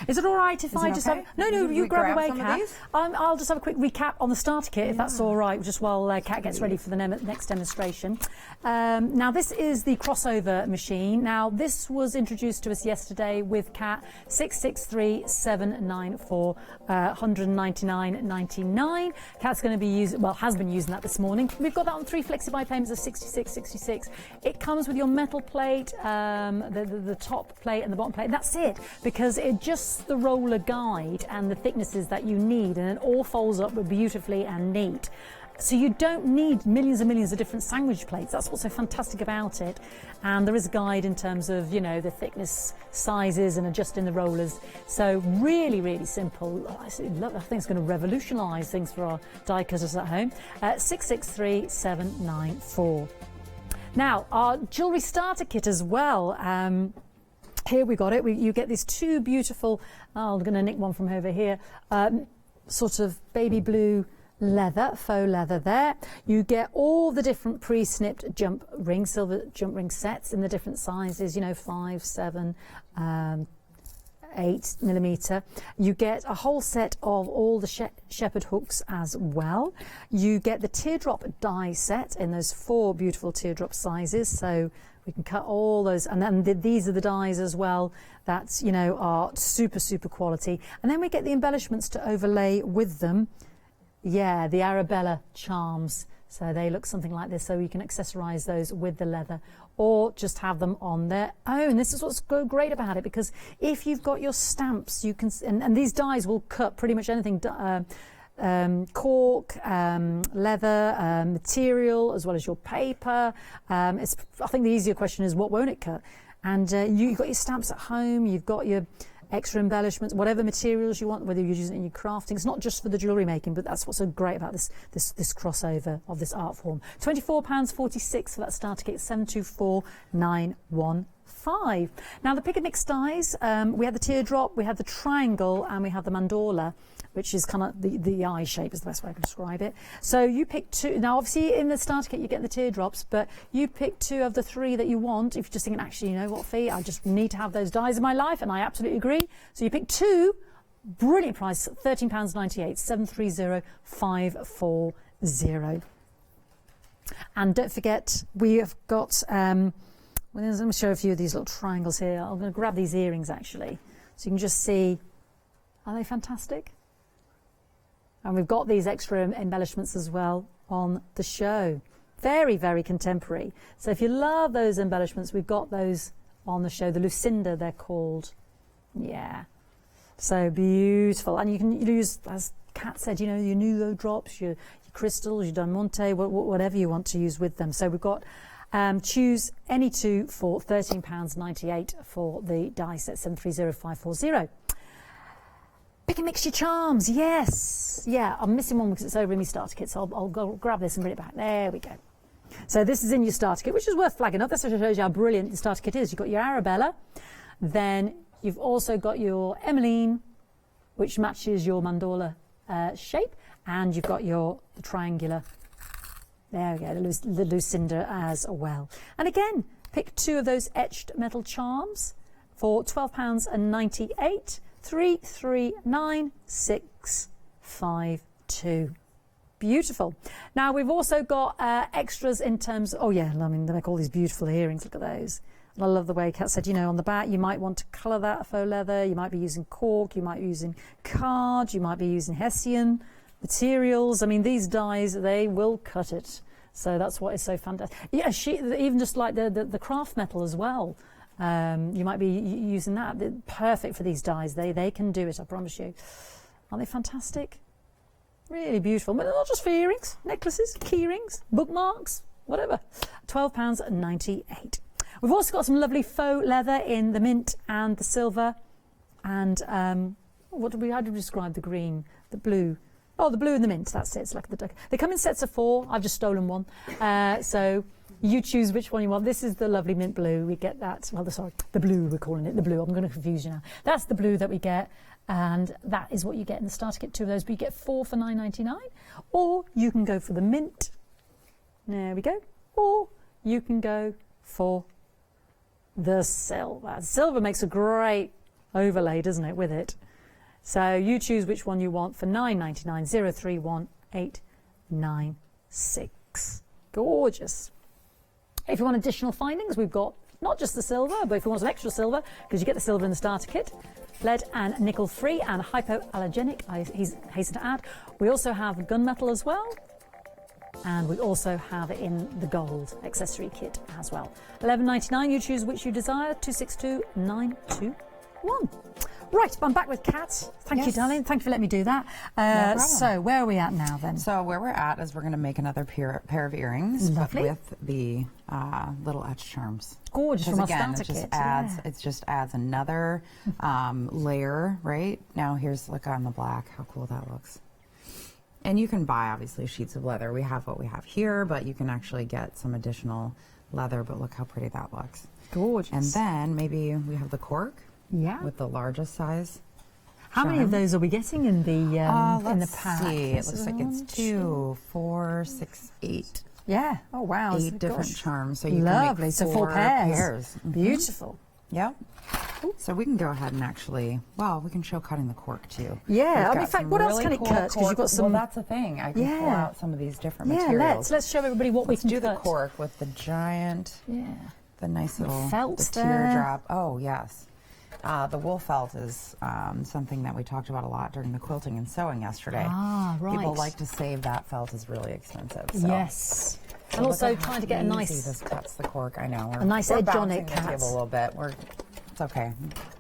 S1: Is it all right if I just have... No, you grab away,
S2: some of
S1: Kat.
S2: these?
S1: I'll just have a quick recap on the starter kit, if that's all right, just while Kat gets ready for the next demonstration. Now, this is the crossover machine. Now, this was introduced to us yesterday with Kat 663794 199.99. Kat's going to be has been using that this morning. We've got that on 3 flexi-buy payments of 66.66. It comes with your metal plate, the top plate and the bottom plate. And that's it, because it just the roller guide and the thicknesses that you need, and it all folds up beautifully and neat. So you don't need millions and millions of different sandwich plates. That's what's so fantastic about it. And there is a guide in terms of, the thickness, sizes, and adjusting the rollers. So really, really simple. I think it's going to revolutionise things for our die cutters at home. 663794. Now, our jewellery starter kit as well. Here we got it. You get these two beautiful, I'm going to nick one from over here, sort of baby blue leather, faux leather there. You get all the different pre-snipped jump rings, silver jump ring sets in the different sizes, 5, 7, 8 millimeter. You get a whole set of all the shepherd hooks as well. You get the teardrop die set in those 4 beautiful teardrop sizes. So we can cut all those, and then these are the dies as well that are super, super quality. And then we get the embellishments to overlay with them. Yeah, the Arabella charms. So they look something like this. So you can accessorize those with the leather, or just have them on their own. This is what's great about it, because if you've got your stamps, you can, and these dies will cut pretty much anything. Cork, leather, material, as well as your paper. I think the easier question is, what won't it cut? And you've got your stamps at home, you've got your extra embellishments, whatever materials you want, whether you're using it in your crafting. It's not just for the jewellery making, but that's what's so great about this crossover of this art form. £24.46 for that starter kit, 724915. Now, the pick and mix dies, we had the teardrop, we had the triangle, and we had the mandorla, which is kind of the eye shape is the best way I can describe it. So you pick 2. Now, obviously, in the starter kit, you get the teardrops, but you pick 2 of the 3 that you want. If you're just thinking, actually, you know what, Fee, I just need to have those dies in my life, and I absolutely agree. So you pick 2, brilliant price, £13.98, 730540. And don't forget, we have got, let me show a few of these little triangles here. I'm going to grab these earrings, actually, so you can just see, are they fantastic? And we've got these extra embellishments as well on the show. Very, very contemporary. So if you love those embellishments, we've got those on the show. The Lucinda, they're called. Yeah. So beautiful. And you can use, as Kat said, your nudo drops, your crystals, your diamante, whatever you want to use with them. So we've got choose any two for £13.98 for the die set 730540. Pick and mix your charms, yes. Yeah, I'm missing one because it's over in my starter kit, so I'll go grab this and bring it back. There we go. So this is in your starter kit, which is worth flagging up. That shows you how brilliant the starter kit is. You've got your Arabella, then you've also got your Emmeline, which matches your mandorla shape, and you've got the triangular. There we go, the Lucinda as well. And again, pick two of those etched metal charms for £12.98. 339652. Beautiful. Now we've also got extras in terms. Oh yeah, I mean they make all these beautiful earrings. Look at those. And I love the way Kat said, you know, on the back you might want to colour that faux leather. You might be using cork. You might be using card. You might be using Hessian materials. I mean these dies, they will cut it. So that's what is so fantastic. Yeah, even just like the craft metal as well. You might be using that. They're perfect for these dies. They can do it, I promise you. Aren't they fantastic? Really beautiful. But not just for earrings, necklaces, key rings, bookmarks, whatever. £12.98. We've also got some lovely faux leather in the mint and the silver. And how do we describe the green, the blue? Oh, the blue and the mint, that's it. It's like they come in sets of 4. I've just stolen one. So you choose which one you want. This is the lovely mint blue. We get that. Well, the blue, we're calling it the blue. I'm going to confuse you now. That's the blue that we get. And that is what you get in the starter kit, 2 of those. But you get 4 for £9.99. Or you can go for the mint. There we go. Or you can go for the silver. Silver makes a great overlay, doesn't it, with it? So you choose which one you want for £9.99. 031896. Gorgeous. If you want additional findings, we've got not just the silver, but if you want some extra silver, because you get the silver in the starter kit, lead and nickel free and hypoallergenic, I hasten to add. We also have gunmetal as well, and we also have it in the gold accessory kit as well. £11.99, you choose which you desire, 262921. Right, I'm back with Kat. Thank you, darling. Thank you for letting me do that.
S2: No
S1: so where are we at now then?
S2: So where we're at is we're going to make another pair of earrings, but with the little etched charms.
S1: Gorgeous from our starter
S2: it just adds another layer, right? Now here's, look on the black, how cool that looks. And you can buy obviously sheets of leather. We have what we have here, but you can actually get some additional leather, but look how pretty that looks.
S1: Gorgeous.
S2: And then maybe we have the cork.
S1: Yeah.
S2: With the largest size.
S1: How many of those are we getting in the pack?
S2: See. It looks like it's 2, 4, 6, 8.
S1: Yeah. Oh wow.
S2: 8 different charms. So you
S1: lovely.
S2: Can make
S1: so 4 pairs.
S2: Mm-hmm.
S1: Beautiful.
S2: Yep. So we can go ahead and actually, we can show cutting the cork too.
S1: Yeah. I mean, in fact, what else can it cut? Because you've got some.
S2: Well, that's the thing. I can pull out some of these different materials.
S1: Let's show everybody what we can
S2: do.
S1: Cut.
S2: The cork with the giant.
S1: Yeah.
S2: The nice little
S1: felt
S2: teardrop. Oh yes. The wool felt is something that we talked about a lot during the quilting and sewing yesterday.
S1: Ah, right.
S2: People like to save that. Felt is really expensive. So.
S1: Yes. And also trying to get a nice.
S2: This cuts the cork. I know.
S1: A nice edge on it, Kat.
S2: A little bit. It's okay.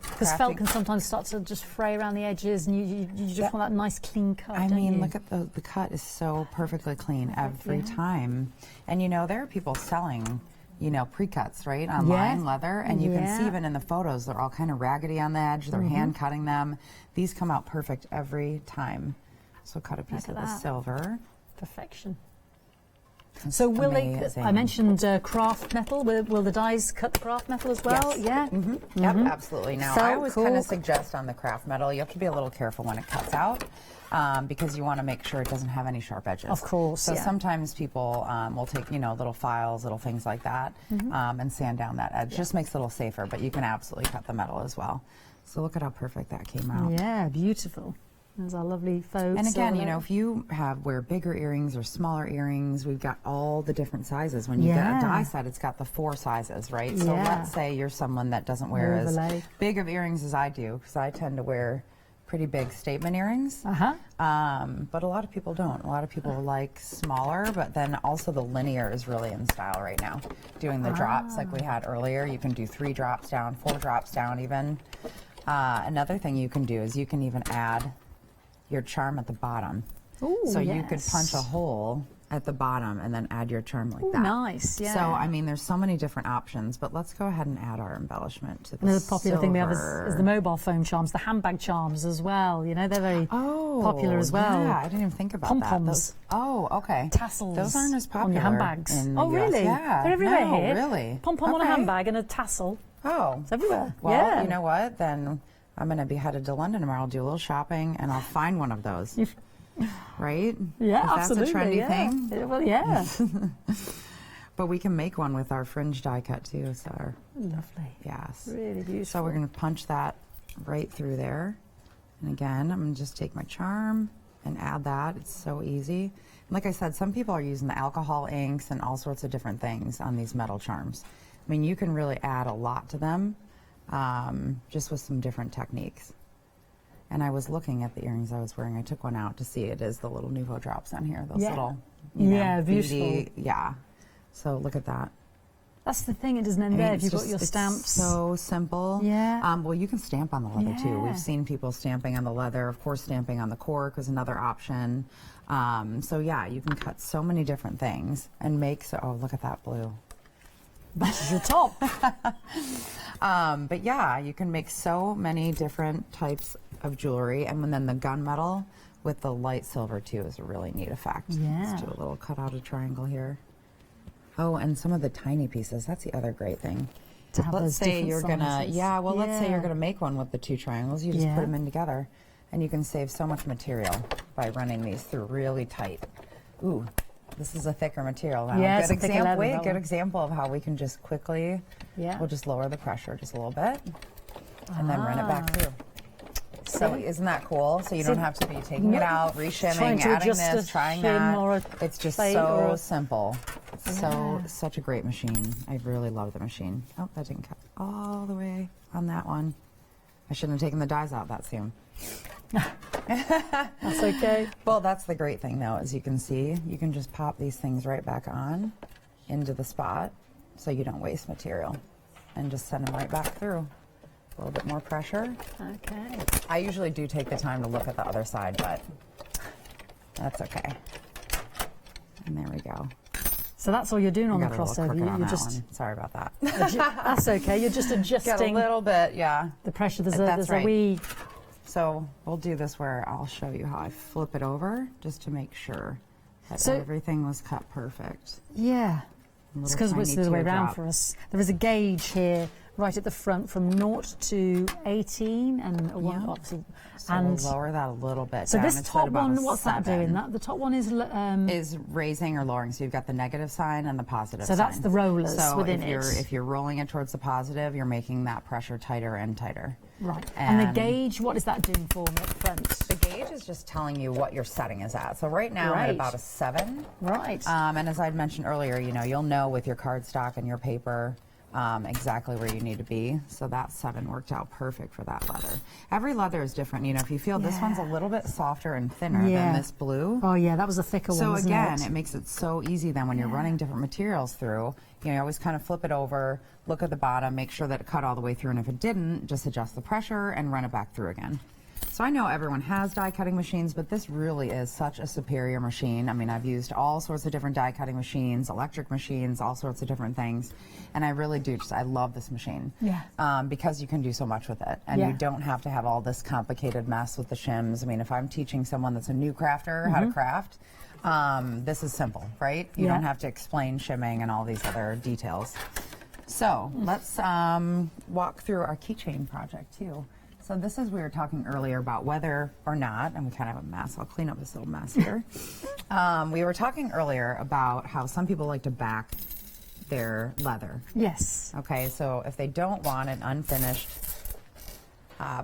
S1: Because felt can sometimes start to just fray around the edges, and you just want that nice clean cut.
S2: I mean, look at the cut is so perfectly clean every time. And you know, there are people selling. You know, pre-cuts, right, online, leather, and you can see even in the photos, they're all kind of raggedy on the edge, they're hand cutting them. These come out perfect every time. So cut a piece of the silver.
S1: Perfection. So will they, I mentioned craft metal, will the dies cut the craft metal as well?
S2: Yes.
S1: Yeah?
S2: Yep, absolutely. Now, I always kind of suggest on the craft metal, you have to be a little careful when it cuts out. Because you want to make sure it doesn't have any sharp edges.
S1: Of course,
S2: So sometimes people will take, little files, little things like that, and sand down that edge. Just makes it a little safer, but you can absolutely cut the metal as well. So look at how perfect that came out.
S1: Yeah, beautiful. There's our lovely faux.
S2: And again, if you wear bigger earrings or smaller earrings, we've got all the different sizes. When you get a die set, it's got the 4 sizes, right? So let's say you're someone that doesn't wear as big of earrings as I do, because I tend to wear pretty big statement earrings, but a lot of people don't. A lot of people like smaller, but then also the linear is really in style right now. Doing the drops like we had earlier, you can do 3 drops down, 4 drops down even. Another thing you can do is you can even add your charm at the bottom.
S1: Ooh,
S2: so you could
S1: yes.
S2: punch a hole at the bottom and then add your charm like
S1: Ooh,
S2: that.
S1: nice, yeah.
S2: So, I mean, there's so many different options, but let's go ahead and add our embellishment to the
S1: Another popular thing we have
S2: silver.
S1: is the mobile phone charms, the handbag charms as well. You know, they're very popular as well.
S2: Yeah, I didn't even think about
S1: Pom-poms.
S2: that. Oh, okay.
S1: Tassels.
S2: Those aren't as popular
S1: on your handbags.
S2: in the
S1: Oh,
S2: US.
S1: really?
S2: Yeah.
S1: They're everywhere
S2: No,
S1: here.
S2: really?
S1: Pom-pom on a
S2: Okay.
S1: handbag and a tassel.
S2: Oh.
S1: It's everywhere.
S2: Well,
S1: yeah.
S2: you know what? Then I'm going to be headed to London tomorrow. I'll do a little shopping, and I'll find one of those. Right?
S1: Yeah,
S2: If that's
S1: absolutely.
S2: a trendy
S1: yeah.
S2: thing.
S1: Yeah, well, yeah.
S2: But we can make one with our fringe die cut too. So,
S1: Lovely.
S2: yes.
S1: Really beautiful.
S2: So we're going to punch that right through there. And again, I'm going to just take my charm and add that. It's so easy. And like I said, some people are using the alcohol inks and all sorts of different things on these metal charms. I mean, you can really add a lot to them just with some different techniques. And I was looking at the earrings I was wearing. I took one out to see it is the little Nouveau drops on here. Those
S1: Yeah.
S2: little, you know,
S1: Yeah, beautiful.
S2: beady, yeah. So look at that.
S1: That's the thing, it doesn't end
S2: I mean,
S1: there. If
S2: it's
S1: you've got
S2: just-
S1: your
S2: it's
S1: stamps.
S2: so simple.
S1: Yeah.
S2: Well, you can stamp on the leather too.
S1: Yeah.
S2: We've seen people stamping on the leather. Of course, stamping on the cork is another option. So yeah, you can cut so many different things and make. So, oh, look at that blue.
S1: That's your top.
S2: But yeah, you can make so many different types of jewelry, and then the gunmetal with the light silver too is a really neat effect.
S1: Yeah.
S2: Let's do a little cut out a triangle here. Oh, and some of the tiny pieces. That's the other great thing.
S1: To have
S2: Let's
S1: those
S2: say
S1: different
S2: you're gonna,
S1: sizes.
S2: yeah. Well, let's say you're
S1: Yeah.
S2: gonna make one with the two triangles. You just
S1: Yeah.
S2: put them in together, and you can save so much material by running these through really tight. Ooh, this is a thicker material now.
S1: Yeah, it's
S2: good
S1: a thicker
S2: example.
S1: leather,
S2: Wait,
S1: that
S2: good
S1: one.
S2: example of how we can just quickly.
S1: Yeah.
S2: We'll just lower the pressure just a little bit, and then run it back through. So
S1: See?
S2: isn't that cool? So you
S1: See?
S2: don't have to be taking it out,
S1: Trying
S2: re-shimming,
S1: to
S2: adding
S1: adjust
S2: this,
S1: a
S2: trying
S1: shim
S2: that.
S1: or a
S2: It's just
S1: plate
S2: so
S1: or a-
S2: simple. So
S1: Yeah.
S2: such a great machine. I really love the machine. Oh, that didn't cut all the way on that one. I shouldn't have taken the dies out that soon.
S1: That's okay.
S2: Well, that's the great thing though, as you can see, you can just pop these things right back on into the spot so you don't waste material and just send them right back through. A little bit more pressure.
S1: Okay.
S2: I usually do take the time to look at the other side, but that's okay. And there we go.
S1: So that's all you're doing on the
S2: Got a little
S1: crossover.
S2: crooked on
S1: You're
S2: that
S1: just
S2: one. Sorry about that.
S1: that's okay. You're just
S2: Got a
S1: adjusting
S2: little bit, yeah.
S1: the pressure. There's
S2: That's
S1: a
S2: right.
S1: wee.
S2: So we'll do this where I'll show you how I flip it over just to make sure that
S1: So-
S2: everything was cut perfect.
S1: Yeah.
S2: Little
S1: It's because it's
S2: tiny
S1: the other way around
S2: teardrop.
S1: for us. There is a gauge here right at the front from 0 to 18, and
S2: Yeah.
S1: obviously,
S2: So
S1: and
S2: we'll lower that a little bit.
S1: so
S2: down.
S1: this
S2: It's at
S1: top
S2: about a
S1: one, what's that
S2: 7.
S1: doing? That the top one is
S2: Is raising or lowering. So you've got the negative sign and the positive
S1: So
S2: sign.
S1: that's the rollers
S2: so
S1: within
S2: if you're rolling it towards the positive, you're making that pressure tighter and tighter.
S1: right. And the
S2: And-
S1: gauge, what is that doing for me at the front?
S2: The gauge is just telling you what your setting is at. So right now I'm at
S1: Right.
S2: about a 7.
S1: Right.
S2: And as I mentioned earlier, you'll know with your cardstock and your paper exactly where you need to be. So that 7 worked out perfect for that leather. Every leather is different. If you feel this one's a little bit softer and thinner
S1: Yeah.
S2: than this blue.
S1: Oh yeah, that was a thicker
S2: So
S1: one. Wasn't
S2: again,
S1: it?
S2: it makes it so easy then when you're running different materials through. You always kind of flip it over, look at the bottom, make sure that it cut all the way through, and if it didn't, just adjust the pressure and run it back through again. So I know everyone has die cutting machines, but this really is such a superior machine. I mean, I've used all sorts of different die cutting machines, electric machines, all sorts of different things, and I really do I love this machine.
S1: Yeah.
S2: Because you can do so much with it, and
S1: Yeah.
S2: you don't have to have all this complicated mess with the shims. I mean, if I'm teaching someone that's a new crafter how to craft, this is simple, right? You
S1: Yeah.
S2: don't have to explain shimming and all these other details. So let's walk through our keychain project too. So this is, we were talking earlier about whether or not, and we kind of have a mess. I'll clean up this little mess here. We were talking earlier about how some people like to back their leather.
S1: Yes.
S2: Okay, so if they don't want an unfinished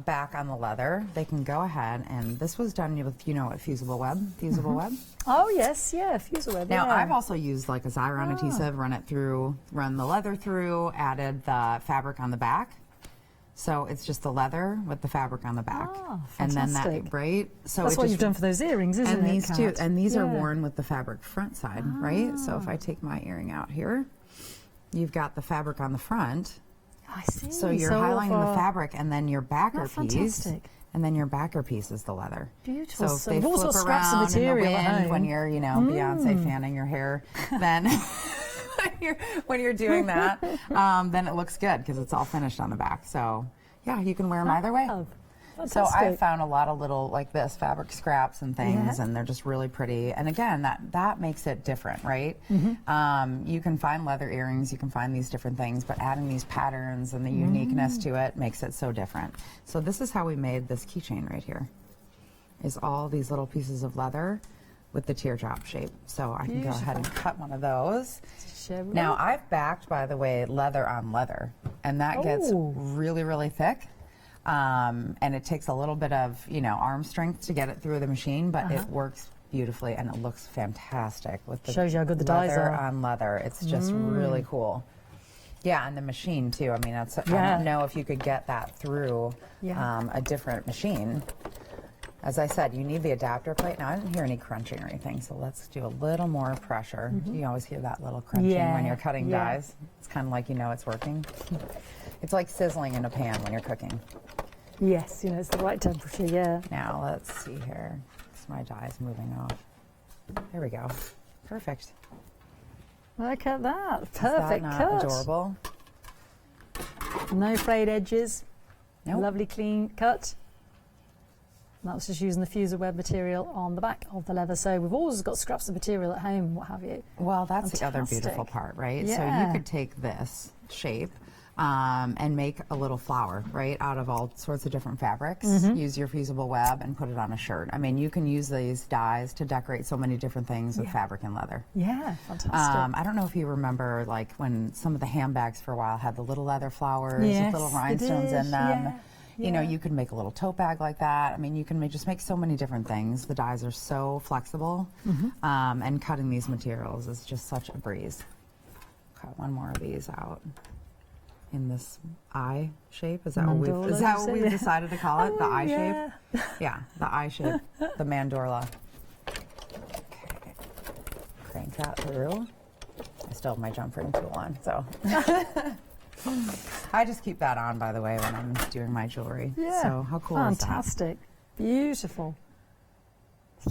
S2: back on the leather, they can go ahead, and this was done with, fusible web, web.
S1: Oh yes, yeah, fusible web.
S2: Now,
S1: yeah.
S2: I've also used like a Xyron adhesive, run the leather through, added the fabric on the back. So it's just the leather with the fabric on the back.
S1: Oh,
S2: and then that,
S1: fantastic.
S2: right? So
S1: That's
S2: it
S1: what
S2: just,
S1: you've done for those earrings, isn't
S2: and
S1: it?
S2: these two,
S1: Kat?
S2: and these are
S1: Yeah.
S2: worn with the fabric front side, right? So if I take my earring out here, you've got the fabric on the front.
S1: I see.
S2: So you're highlighting the fabric, and then your backer
S1: Oh,
S2: piece
S1: fantastic.
S2: And then your backer piece is the leather.
S1: Beautiful.
S2: So if
S1: So
S2: they
S1: you've also
S2: flip
S1: scraps of
S2: around in the
S1: material at
S2: wind
S1: home.
S2: when you're, you know, Beyonce fanning your hair, then when you're doing that, then it looks good because it's all finished on the back. So yeah, you can wear them either way.
S1: Oh,
S2: So
S1: fantastic.
S2: I found a lot of little like this fabric scraps and things,
S1: Yeah.
S2: and they're just really pretty. And again, that makes it different, right? You can find leather earrings, you can find these different things, but adding these patterns and the uniqueness to it makes it so different. So this is how we made this keychain right here. Is all these little pieces of leather with the teardrop shape. So I can go ahead and cut one of those. Now I've backed, by the way, leather on leather, and that gets
S1: Oh.
S2: really, really thick. And it takes a little bit of, you know, arm strength to get it through the machine, but it works beautifully and it looks fantastic with the
S1: Shows you how good the dyes
S2: leather
S1: are.
S2: on leather. It's just really cool. Yeah, and the machine too. I mean, I don't know if you could get that through a different machine. As I said, you need the adapter plate. Now, I didn't hear any crunching or anything, so let's do a little more pressure. You always hear that little crunching when you're cutting dyes. It's kind of like you know it's working. It's like sizzling in a pan when you're cooking.
S1: Yes, you know, it's the right temperature, yeah.
S2: Now, let's see here. My dye is moving off. There we go. Perfect.
S1: Look at that.
S2: Is
S1: Perfect
S2: that not
S1: cut.
S2: adorable?
S1: No frayed edges.
S2: Nope.
S1: Lovely clean cut. And that was just using the fuser web material on the back of the leather. So we've always got scraps of material at home, what have you.
S2: Well, that's the other
S1: Fantastic.
S2: beautiful part, right? So
S1: Yeah.
S2: you could take this shape and make a little flower, right, out of all sorts of different fabrics. Use your fusible web and put it on a shirt. I mean, you can use these dyes to decorate so many different things with fabric and leather.
S1: Yeah, fantastic.
S2: I don't know if you remember, like, when some of the handbags for a while had the little leather flowers
S1: Yes,
S2: with little
S1: they
S2: rhinestones
S1: did,
S2: in them.
S1: yeah.
S2: You know, you could make a little tote bag like that. I mean, you can just make so many different things. The dyes are so flexible, and cutting these materials is just such a breeze. Cut one more of these out in this eye shape. Is that
S1: Mandorla,
S2: what we've decided to call it? The eye
S1: yeah.
S2: shape? Yeah, the eye shape, the mandorla. Okay, crank that through. I still have my jump ring tool on, so. I just keep that on, by the way, when I'm doing my jewelry.
S1: Yeah.
S2: So how cool
S1: Fantastic. Beautiful.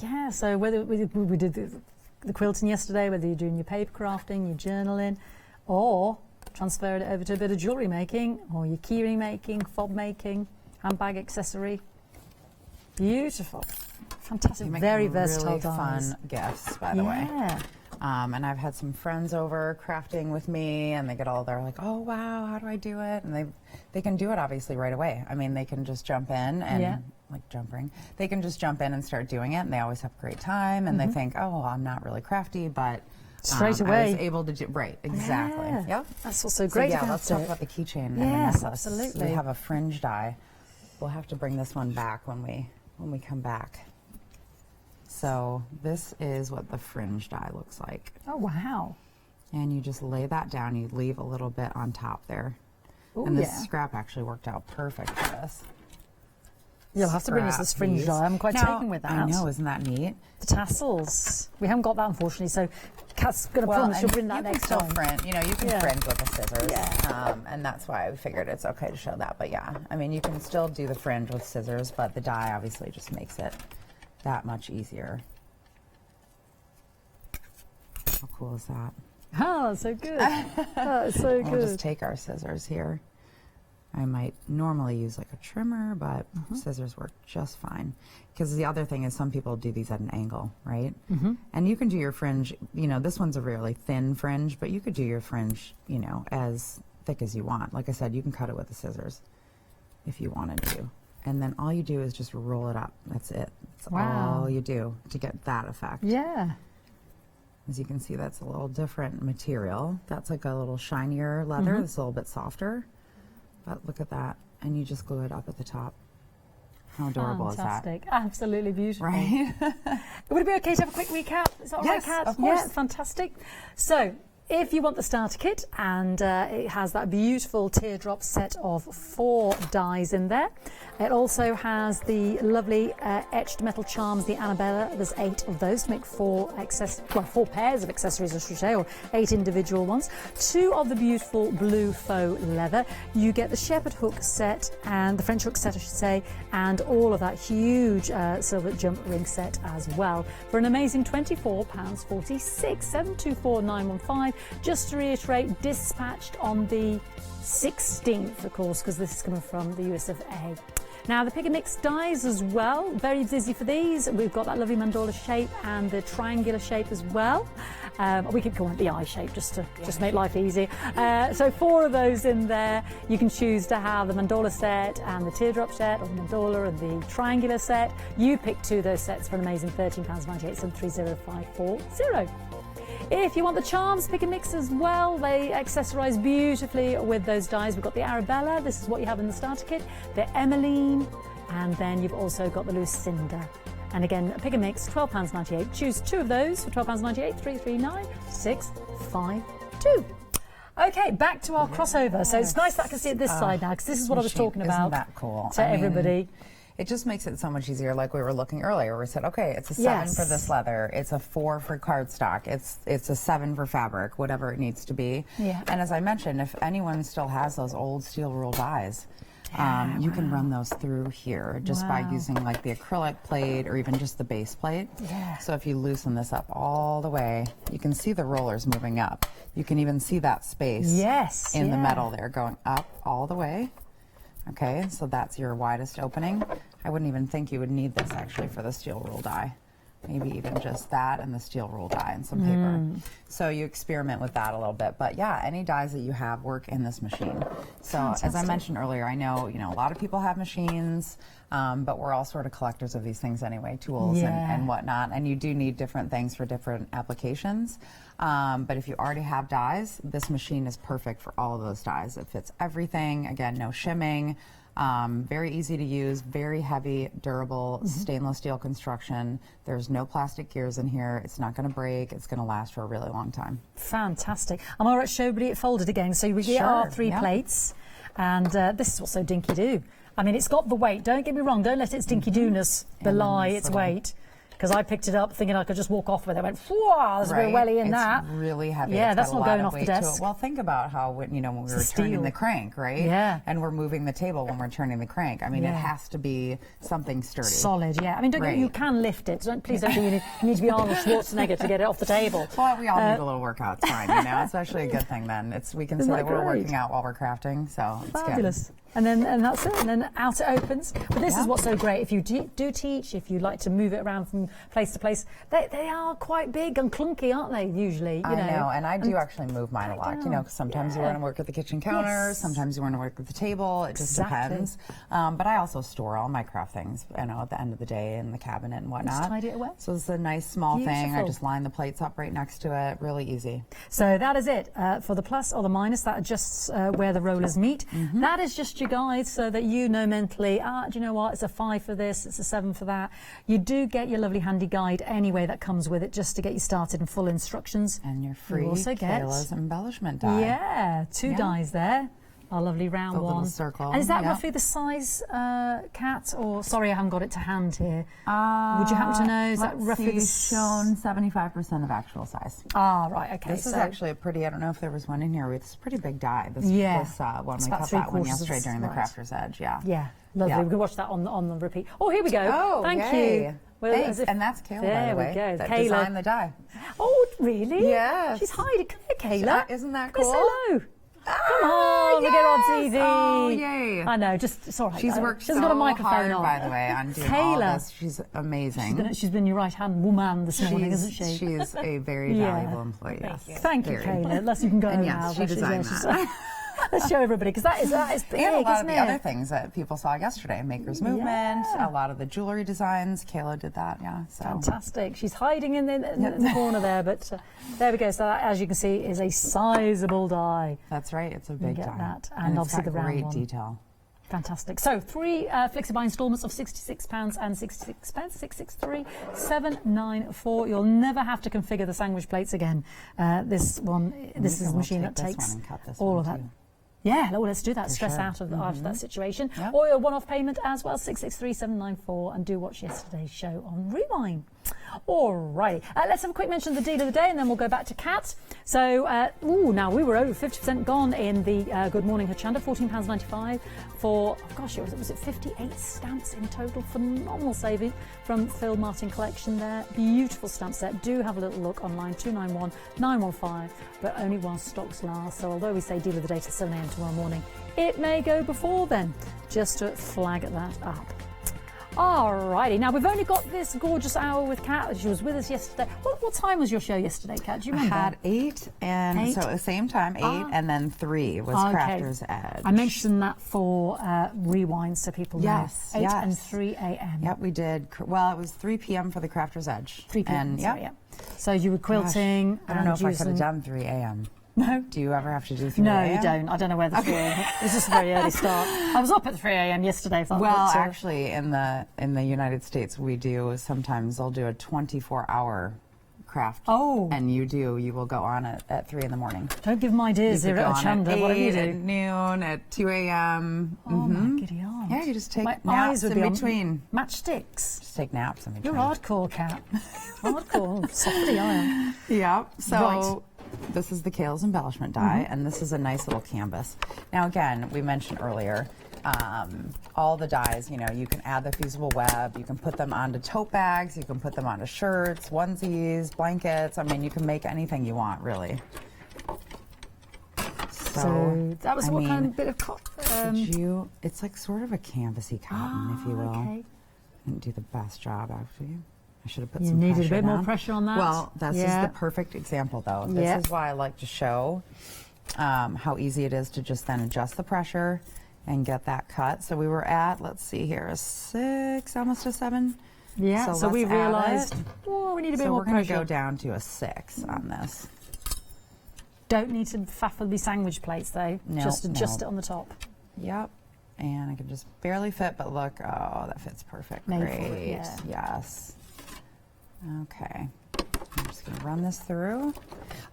S1: Yeah, so whether we did the quilting yesterday, whether you're doing your paper crafting, your journaling, or transferred it over to a bit of jewellery making, or your keyring making, fob making, handbag accessory. Beautiful. Fantastic.
S2: You make
S1: Very
S2: really
S1: versatile dyes.
S2: fun gifts, by the way.
S1: Yeah.
S2: And I've had some friends over crafting with me, and they're like, oh wow, how do I do it? And they can do it obviously right away. I mean, they can just jump in and they can just jump in and start doing it, and they always have a great time. And they think, oh, well, I'm not really crafty, but
S1: Straight
S2: I
S1: away.
S2: was able to do exactly.
S1: Yeah.
S2: Yep.
S1: That's what's so great
S2: So, yeah,
S1: about
S2: let's talk
S1: it.
S2: about the keychain. and
S1: Yes,
S2: Vanessa.
S1: absolutely.
S2: We have a fringe die. We'll have to bring this one back when we come back. So this is what the fringe die looks like.
S1: Oh, wow.
S2: And you just lay that down. You leave a little bit on top there.
S1: Ooh,
S2: and this
S1: yeah.
S2: scrap actually worked out perfect for this.
S1: You'll have to bring us this
S2: Scrap
S1: fringe
S2: piece.
S1: die. I'm quite
S2: Now,
S1: taken with that.
S2: I know, isn't that neat?
S1: The tassels. We haven't got that, unfortunately, so Kat's going to promise she'll bring that next
S2: you can
S1: time.
S2: still fringe, you know, you can
S1: Yeah.
S2: fringe with the scissors.
S1: Yeah.
S2: And that's why we figured it's okay to show that. But yeah, I mean, you can still do the fringe with scissors, but the die obviously just makes it that much easier. How cool is that?
S1: Oh, that's so good. That's so
S2: We'll just
S1: good.
S2: take our scissors here. I might normally use like a trimmer, but scissors work just fine. Because the other thing is some people do these at an angle, right? And you can do your fringe, you know, this one's a really thin fringe, but you could do your fringe, you know, as thick as you want. Like I said, you can cut it with the scissors if you wanted to. And then all you do is just roll it up. That's it. That's
S1: Wow.
S2: all you do to get that effect.
S1: Yeah.
S2: As you can see, that's a little different material. That's like a little shinier leather. It's a little bit softer. But look at that. And you just glue it up at the top. How adorable
S1: Fantastic.
S2: is that?
S1: Absolutely beautiful.
S2: Right?
S1: Would it be okay to have a quick recap? Is that all right,
S2: Yes,
S1: Kat?
S2: of course.
S1: Yeah, fantastic. So, if you want the starter kit, and it has that beautiful teardrop set of 4 dies in there, It also has the lovely etched metal charms, the Annabella. There's 8 of those to make 4 pairs of accessories, I should say, or 8 individual ones. 2 of the beautiful blue faux leather. You get the shepherd hook set and the French hook set, I should say, and all of that huge silver jump ring set as well for an amazing £24.46. 724915. Just to reiterate, dispatched on the 16th, of course, because this is coming from the US of A. Now the pick and mix dies as well, very busy for these. We've got that lovely mandala shape and the triangular shape as well. We keep calling it the eye shape just to make life easy. So 4 of those in there. You can choose to have the mandala set and the teardrop set, or the mandala and the triangular set. You pick 2 of those sets for an amazing £13.98, 730540. If you want the charms pick and mix as well, they accessorise beautifully with those dies. We've got the Arabella, this is what you have in the starter kit, the Emmeline, and then you've also got the Lucinda. And again, pick and mix, £12.98. Choose 2 of those for £12.98, 339652. Okay, back to our crossover. So it's nice that I can see it this side now, because this is what I was talking about.
S2: Isn't that cool?
S1: To everybody.
S2: It just makes it so much easier. Like we were looking earlier, we said, okay, it's a 7 for this leather, it's a 4 for cardstock, it's a 7 for fabric, whatever it needs to be.
S1: Yeah.
S2: And as I mentioned, if anyone still has those old steel rule dies, you can run those through here just by using like the acrylic plate or even just the base plate.
S1: Yeah.
S2: So if you loosen this up all the way, you can see the rollers moving up. You can even see that space in the metal there going up all the way. Okay, so that's your widest opening. I wouldn't even think you would need this actually for the steel rule die. Maybe even just that and the steel rule die and some paper. So you experiment with that a little bit. But yeah, any dies that you have work in this machine. So as I mentioned earlier, I know a lot of people have machines, but we're all sort of collectors of these things anyway, tools and whatnot. And you do need different things for different applications. But if you already have dies, this machine is perfect for all of those dies. It fits everything. Again, no shimming. Very easy to use, very heavy, durable, stainless steel construction. There's no plastic gears in here. It's not going to break. It's going to last for a really long time.
S1: Fantastic. I'm all right, showbly it folded again. So we get our 3 plates, and this is what's so dinky do. I mean, it's got the weight. Don't get me wrong. Don't let its dinky do-ness belie its weight. Because I picked it up thinking I could just walk off with it. I went, whoa, there's a bit of welly in that.
S2: It's really heavy.
S1: Yeah,
S2: it's
S1: that's
S2: got
S1: not
S2: a lot
S1: going
S2: of
S1: off the
S2: weight to
S1: desk.
S2: it. Well, think about how when we were turning the crank, right?
S1: Yeah.
S2: And we're moving the table when we're turning the crank. I mean, it has to be something sturdy.
S1: Solid, yeah. I mean, you can lift it. So please don't think you need to be Arnold Schwarzenegger to get it off the table.
S2: Well, we all need a little workout. It's fine, It's actually a good thing then. We can say that we're working out while we're crafting, so it's
S1: fabulous.
S2: Good.
S1: And that's it. And then out it opens. But this is what's so great. If you do teach, if you like to move it around from place to place, they are quite big and clunky, aren't they, usually?
S2: I know, and I do actually move mine a lot, because sometimes you want to work at the kitchen counter, sometimes you want to work at the table, it just depends. But I also store all my craft things, at the end of the day in the cabinet and whatnot.
S1: Just tidy it away.
S2: So it's a nice small thing. I just line the plates up right next to it, really easy.
S1: So that is it. For the plus or the minus, that adjusts where the rollers meet. That is just your guide so that you know mentally, do you know what, it's a 5 for this, it's a 7 for that. You do get your lovely handy guide anyway that comes with it just to get you started and full instructions.
S2: And your free
S1: you also get
S2: Kayla's embellishment die.
S1: Yeah, 2 dies there. Our lovely round
S2: the
S1: one.
S2: Little circle.
S1: And is that roughly the size, Kat? Or sorry, I haven't got it to hand here. Would you happen to know? Is that roughly
S2: shown 75% of actual size?
S1: Right. Okay.
S2: This is actually a pretty. I don't know if there was one in here. It's a pretty big die. This one. We cut that one yesterday during the Crafter's Edge. Yeah.
S1: Yeah. Lovely. We can watch that on the repeat. Oh, here we go.
S2: Oh,
S1: thank you.
S2: Well, thanks. And that's Kayla, by the way.
S1: There we go.
S2: That
S1: Kayla
S2: designed the die.
S1: Oh, really?
S2: Yes.
S1: She's hiding. Come here, Kayla.
S2: Isn't that cool?
S1: Say hello. Come on, we get on TV.
S2: Oh, yay.
S1: I know, it's all right.
S2: She's worked
S1: got a microphone
S2: hard,
S1: on.
S2: by the way, on doing all this. She's amazing.
S1: She's been your right-hand woman this morning, isn't she?
S2: She's a very valuable employee, yes.
S1: Thank you, Kayla. Unless you can go now.
S2: She designed that.
S1: Let's show everybody, because that is big,
S2: and a lot
S1: isn't
S2: of
S1: it?
S2: the other things that people saw yesterday, Maker's Movement, a lot of the jewelry designs, Kayla did that, So.
S1: Fantastic. She's hiding in the corner there, but there we go. So that, as you can see, is a sizable die.
S2: That's right, it's a big die.
S1: That. And obviously the round
S2: great
S1: one.
S2: detail.
S1: Fantastic. So 3 Flexi-Buy instalments of £66 and 66 pence, 663,794. You'll never have to configure the sandwich plates again. This is a machine that takes all of that. Yeah, well, let's do that. Stress
S2: sure.
S1: out of that situation.
S2: Yep.
S1: Or a one-off payment as well, 663-794, and do watch yesterday's show on Rewind. Alrighty, let's have a quick mention of the deal of the day, and then we'll go back to Kat. So, now we were over 50% gone in the Good Morning Hochanda, £14.95 for, oh gosh, was it 58 stamps in total? Phenomenal saving from Phil Martin Collection there. Beautiful stamp set. Do have a little look online, 291-915, but only while stocks last. So although we say deal of the day till 7 a.m. tomorrow morning, it may go before then, just to flag that up. Alrighty, now we've only got this gorgeous hour with Kat. She was with us yesterday. What time was your show yesterday, Kat? Do you remember?
S2: I had 8, and
S1: 8?
S2: so at the same time 8, and then 3 was Crafter's Edge.
S1: I mentioned that for Rewind, so people
S2: Yes,
S1: know. 8
S2: yes.
S1: and 3 a.m.
S2: Yep, we did. Well, it was 3 p.m. for the Crafter's Edge.
S1: 3 p.m.
S2: And,
S1: sorry, yeah. So you were quilting.
S2: I don't know if I could
S1: using-
S2: have done 3 a.m.
S1: No.
S2: Do you ever have to do 3
S1: No,
S2: a.m.?
S1: you don't. I don't know where the 3 a.m. It's just a very early start. I was up at 3 a.m. yesterday.
S2: Well, actually, in the United States, we do sometimes. I'll do a 24-hour craft.
S1: Oh.
S2: And you will go on at 3 in the morning.
S1: Don't give them ideas
S2: You
S1: here
S2: could
S1: at
S2: go on
S1: Hochanda. Whatever you
S2: at 8,
S1: do.
S2: at noon, at 2 a.m.
S1: Oh my giddy aunt.
S2: Yeah, you just take
S1: My
S2: naps
S1: eyes would
S2: in
S1: be on
S2: between.
S1: matchsticks.
S2: Just take naps in between.
S1: You're hardcore, Kat. Hardcore. Softy I am.
S2: Yep. So
S1: Right.
S2: this is the Kale's embellishment die, and this is a nice little canvas. Now, again, we mentioned earlier, all the dies, you can add the fusible web, you can put them onto tote bags, you can put them onto shirts, onesies, blankets. I mean, you can make anything you want, really.
S1: So that was what kind of bit of
S2: it's like sort of a canvasy cotton, if you will.
S1: Okay.
S2: Didn't do the best job, actually. I should have put
S1: You
S2: some
S1: needed a
S2: pressure
S1: bit more
S2: down.
S1: pressure on that.
S2: Well, this
S1: Yeah.
S2: is the perfect example, though. This
S1: Yeah.
S2: is why I like to show how easy it is to just then adjust the pressure and get that cut. So we were at, let's see here, a 6, almost a 7.
S1: Yeah, so we
S2: let's add
S1: realised,
S2: it.
S1: oh, we need a bit
S2: So
S1: more
S2: we're going to
S1: pressure.
S2: go down to a 6 on this.
S1: Don't need to faff with the sandwich plates, though.
S2: No,
S1: Just adjust
S2: no.
S1: it on the top.
S2: Yep. And I can just barely fit, but look, oh, that fits perfect.
S1: Made for
S2: Great.
S1: it, yeah.
S2: Yes. Okay. I'm just going to run this through.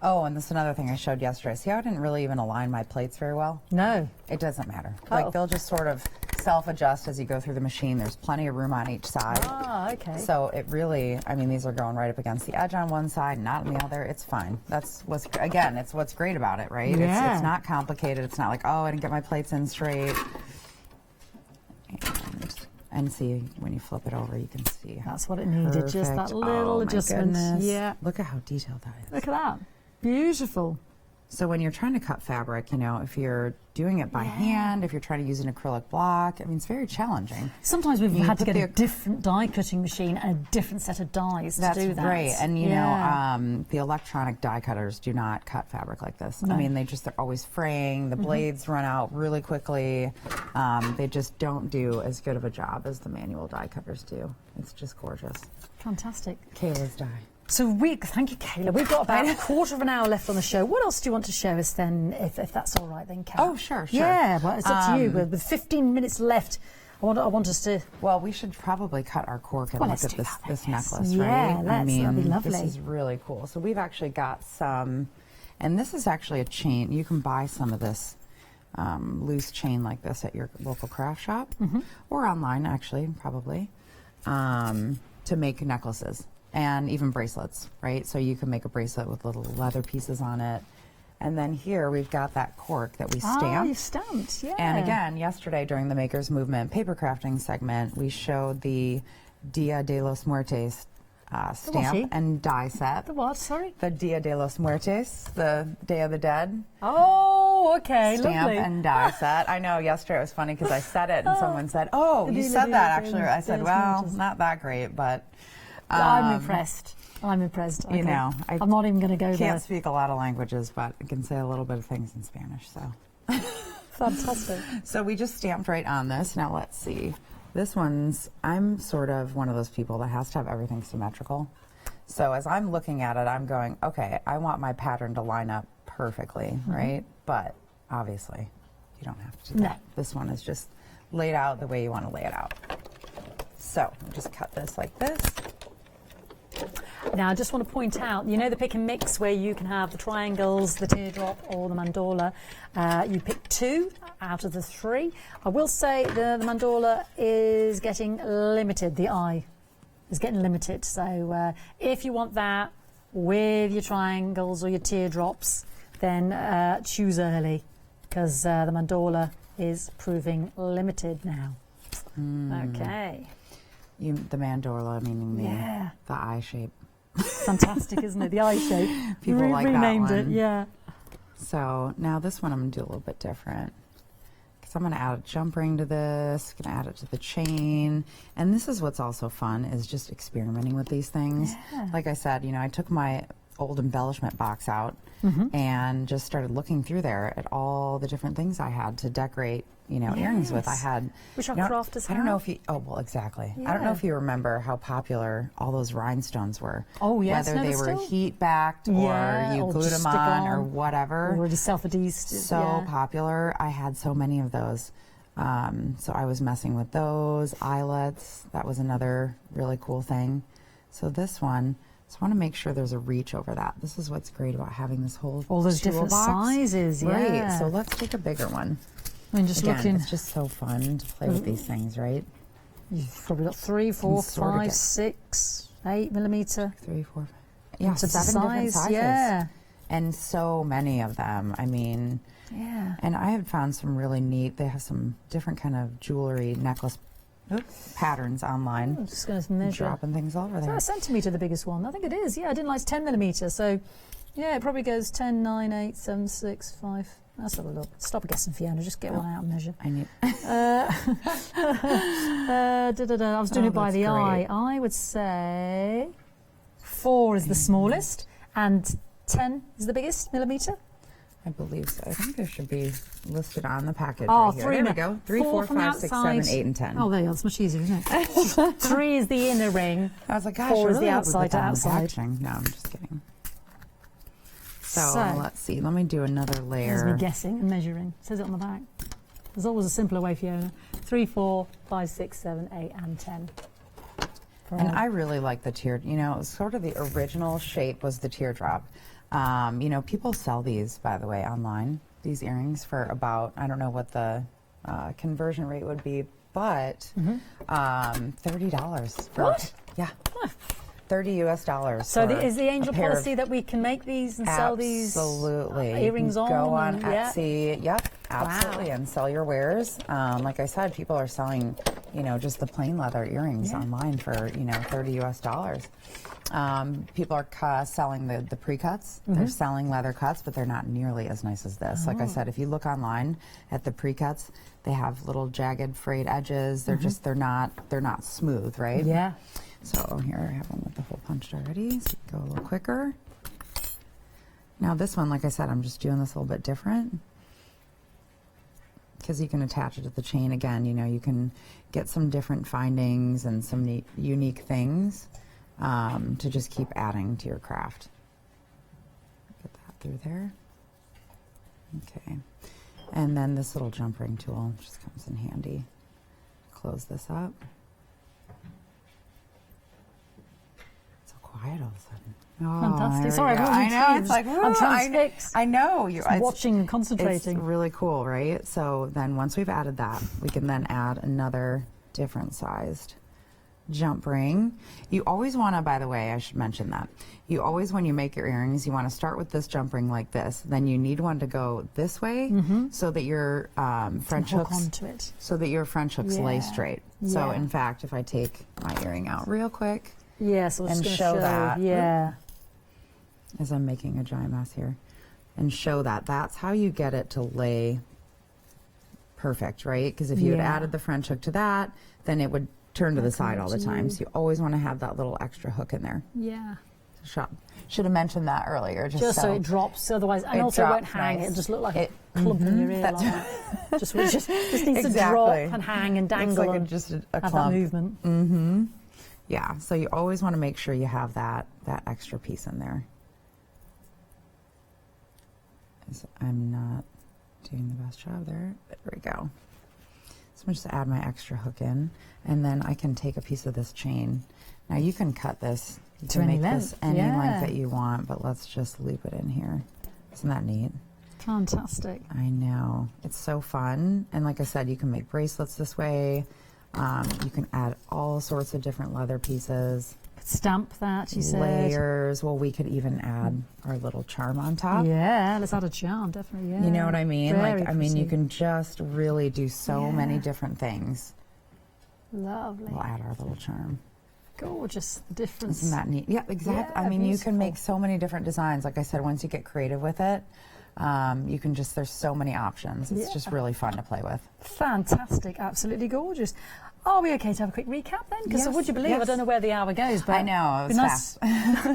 S2: Oh, and this is another thing I showed yesterday. See how I didn't really even align my plates very well?
S1: No.
S2: It doesn't matter.
S1: Oh.
S2: Like, they'll just sort of self-adjust as you go through the machine. There's plenty of room on each side.
S1: Ah, okay.
S2: So it really, I mean, these are going right up against the edge on one side, not on the other. It's fine. That's what's, again, it's what's great about it, right?
S1: Yeah.
S2: It's not complicated. It's not like, oh, I didn't get my plates in straight. And see, when you flip it over, you can see how
S1: That's what it needed, just that
S2: perfect.
S1: little
S2: Oh, my
S1: adjustment.
S2: goodness.
S1: Yeah.
S2: Look at how detailed that is.
S1: Look at that. Beautiful.
S2: So when you're trying to cut fabric, if you're doing it by hand, if you're trying to use an acrylic block, I mean, it's very challenging.
S1: Sometimes we've
S2: You
S1: had to
S2: put
S1: get a
S2: the-
S1: different die cutting machine and a different set of dies
S2: That's
S1: to do that.
S2: great. And
S1: Yeah.
S2: the electronic die cutters do not cut fabric like this.
S1: No.
S2: I mean, they're always fraying. The blades run out really quickly. They just don't do as good of a job as the manual die cutters do. It's just gorgeous.
S1: Fantastic.
S2: Kayla's die.
S1: So thank you, Kayla. We've got about a quarter of an hour left on the show. What else do you want to show us then, if that's all right then, Kat?
S2: Oh, sure.
S1: Yeah, well, it's up to you. With 15 minutes left, I want us to...
S2: Well, we should probably cut our cork and
S1: Well,
S2: look
S1: let's
S2: at
S1: do that then,
S2: this
S1: yes.
S2: necklace,
S1: Yeah,
S2: right?
S1: let's. That'd be lovely.
S2: This is really cool. So we've actually got some, and this is actually a chain. You can buy some of this loose chain like this at your local craft shop or online, actually, probably, to make necklaces and even bracelets, right? So you can make a bracelet with little leather pieces on it. And then here we've got that cork that we stamped.
S1: Ah, you stamped, yeah.
S2: And again, yesterday during the Makers Movement paper crafting segment, we showed the Dia de los Muertes stamp and die set.
S1: The what, sorry?
S2: The Dia de los Muertes, the Day of the Dead
S1: Oh, okay,
S2: stamp
S1: lovely.
S2: and die set. I know yesterday it was funny because I said it and someone said, oh, you
S1: Dia
S2: said
S1: de
S2: that
S1: los
S2: actually. I said, well,
S1: Muertes.
S2: not that great, but...
S1: I'm impressed. I'm impressed. Okay.
S2: You know,
S1: I'm not even going to go there.
S2: Can't speak a lot of languages, but I can say a little bit of things in Spanish, so...
S1: Fantastic.
S2: So we just stamped right on this. Now let's see. This one's, I'm sort of one of those people that has to have everything symmetrical. So as I'm looking at it, I'm going, okay, I want my pattern to line up perfectly, right? But obviously, you don't have to do that. This one is just laid out the way you want to lay it out. So just cut this like this.
S1: Now, I just want to point out, you know the pick and mix where you can have the triangles, the teardrop, or the mandorla. You pick 2 out of the 3. I will say the mandorla is getting limited. The eye is getting limited. So if you want that with your triangles or your teardrops, then choose early, because the mandorla is proving limited now. Okay.
S2: The mandorla, meaning the eye shape.
S1: Fantastic, isn't it? The eye shape.
S2: People like that
S1: renamed
S2: one.
S1: it, yeah.
S2: So now this one I'm going to do a little bit different. Because I'm going to add a jump ring to this, going to add it to the chain. And this is what's also fun, is just experimenting with these things.
S1: Yeah.
S2: Like I said, you know, I took my old embellishment box out and just started looking through there at all the different things I had to decorate, you know, earrings with. I had,
S1: which our
S2: you know,
S1: crafters
S2: I don't know
S1: have.
S2: if you, oh, well, exactly. I don't know if you remember how popular all those rhinestones were.
S1: Oh, yes.
S2: Whether
S1: No,
S2: they
S1: but
S2: were
S1: still.
S2: heat backed or you
S1: or
S2: glued
S1: just
S2: them
S1: stick
S2: on or whatever.
S1: Already self-adhesed.
S2: So popular. I had so many of those. So I was messing with those eyelets. That was another really cool thing. So this one, so I want to make sure there's a reach over that. This is what's great about having this whole
S1: all those different
S2: toolbox.
S1: sizes, yeah.
S2: Right. So let's take a bigger one.
S1: I mean, just
S2: Again,
S1: looking,
S2: it's just so fun to play with these things, right?
S1: you've probably got 3, 4,
S2: sort of
S1: 5,
S2: get-
S1: 6, 8 millimeter.
S2: 3, 4, 5. Yeah,
S1: Into the
S2: 7 different
S1: size,
S2: sizes.
S1: yeah.
S2: And so many of them. I mean,
S1: Yeah.
S2: and I have found some really neat, they have some different kind of jewelry necklace patterns online.
S1: I'm just going to measure.
S2: Dropping things all over
S1: Is that
S2: there.
S1: a centimetre the biggest one? I think it is. Yeah, I didn't like 10 millimetre. So, yeah, it probably goes 10, 9, 8, 7, 6, 5. Let's have a look. Stop guessing, Fiona. Just get one out and measure.
S2: I need.
S1: I was doing it by
S2: that's
S1: the eye.
S2: great.
S1: I would say 4 is the smallest and 10 is the biggest millimetre.
S2: I believe so. I think there should be listed on the package.
S1: Oh,
S2: right here.
S1: 3
S2: There we
S1: now.
S2: go. 3,
S1: 4
S2: 4,
S1: from the
S2: 5, 6, 7,
S1: outside.
S2: 8, and 10.
S1: Oh, there you go. It's much easier, isn't it? 3 is the inner ring.
S2: I was like, gosh,
S1: 4
S2: I
S1: is the
S2: really hope we
S1: outside
S2: put
S1: to
S2: that on the
S1: outside.
S2: packaging. No, I'm just kidding. So,
S1: So-
S2: let's see. Let me do another
S1: There's
S2: layer.
S1: me guessing and measuring. It says it on the back. There's always a simpler way, Fiona. 3, 4, 5, 6, 7, 8, and 10.
S2: And I really like the tear. You know, sort of the original shape was the teardrop. You know, people sell these, by the way, online. These earrings for about, I don't know what the conversion rate would be, but $30. For,
S1: What?
S2: Yeah. $30 US.
S1: So
S2: for
S1: is the angel
S2: a pair of-
S1: policy that we can make these and sell these
S2: Absolutely.
S1: earrings
S2: You
S1: on?
S2: Go on
S1: and- yeah.
S2: Etsy. Yep, absolutely, and sell your wares. Like I said, people are selling, you know, just the plain leather earrings online for, you know, $30 US. People are selling the pre-cuts. They're selling leather cuts, but they're not nearly as nice as this. Like I said, if you look online at the pre-cuts, they have little jagged, frayed edges. They're just they're not smooth, right?
S1: Yeah.
S2: So here I have one with the hole punched already, so you can go a little quicker. Now this one, like I said, I'm just doing this a little bit different because you can attach it to the chain again. You know, you can get some different findings and some neat, unique things to just keep adding to your craft. Get that through there. Okay. And then this little jump ring tool just comes in handy. Close this up. Quiet all of a sudden. Oh,
S1: Fantastic.
S2: there
S1: Sorry,
S2: we go.
S1: I'm
S2: I know.
S1: confused.
S2: It's like,
S1: I'm
S2: woo,
S1: transfixed.
S2: I know. You're it's-
S1: Watching and concentrating.
S2: It's really cool, right? So then once we've added that, we can then add another different sized jump ring. You always want to, by the way, I should mention that. You always, when you make your earrings, you want to start with this jump ring like this. Then you need one to go this way so that your French
S1: hook
S2: hooks
S1: onto it.
S2: so that your French hooks lay
S1: Yeah.
S2: straight. So
S1: Yeah.
S2: in fact, if I take my earring out real quick,
S1: Yeah, so it's
S2: and
S1: going to
S2: show that.
S1: Yeah.
S2: as I'm making a giant mess here, and show that that's how you get it to lay perfect, right? Because if you had
S1: Yeah.
S2: added the French hook to that, then it would turn to the side all the time. So you always want to have that little extra hook in there.
S1: Yeah.
S2: Should have mentioned that earlier.
S1: Just so it drops, otherwise, and
S2: it
S1: also it won't
S2: drops
S1: hang.
S2: nice.
S1: It'll just look like
S2: It-
S1: a clump in your ear.
S2: that's
S1: Like that. Just needs to
S2: Exactly.
S1: drop and hang and dangle
S2: Looks like
S1: and
S2: just a
S1: have that
S2: clump.
S1: movement.
S2: Yeah, so you always want to make sure you have that extra piece in there. So I'm not doing the best job there. There we go. So I'm just add my extra hook in, and then I can take a piece of this chain. Now you can cut this You
S1: To
S2: can
S1: any
S2: make this
S1: length,
S2: any
S1: yeah.
S2: length that you want, but let's just loop it in here. Isn't that neat?
S1: Fantastic.
S2: I know. It's so fun. And like I said, you can make bracelets this way. You can add all sorts of different leather pieces.
S1: Stamp that, you said.
S2: Layers. Well, we could even add our little charm on top.
S1: Yeah, let's add a charm, definitely, yeah.
S2: You know what I mean?
S1: Very
S2: Like, I mean, you
S1: pretty.
S2: can just really do so many different things.
S1: Lovely.
S2: We'll add our little charm.
S1: Gorgeous, the difference.
S2: Isn't that neat? Yeah, exactly.
S1: Yeah,
S2: I mean, you can
S1: beautiful.
S2: make so many different designs. Like I said, once you get creative with it, you can just, there's so many options. It's just really fun to play with.
S1: Fantastic, absolutely gorgeous. Are we okay to have a quick recap then? Because
S2: Yes,
S1: would you believe, I
S2: yes.
S1: don't know where the hour goes, but
S2: I know, it was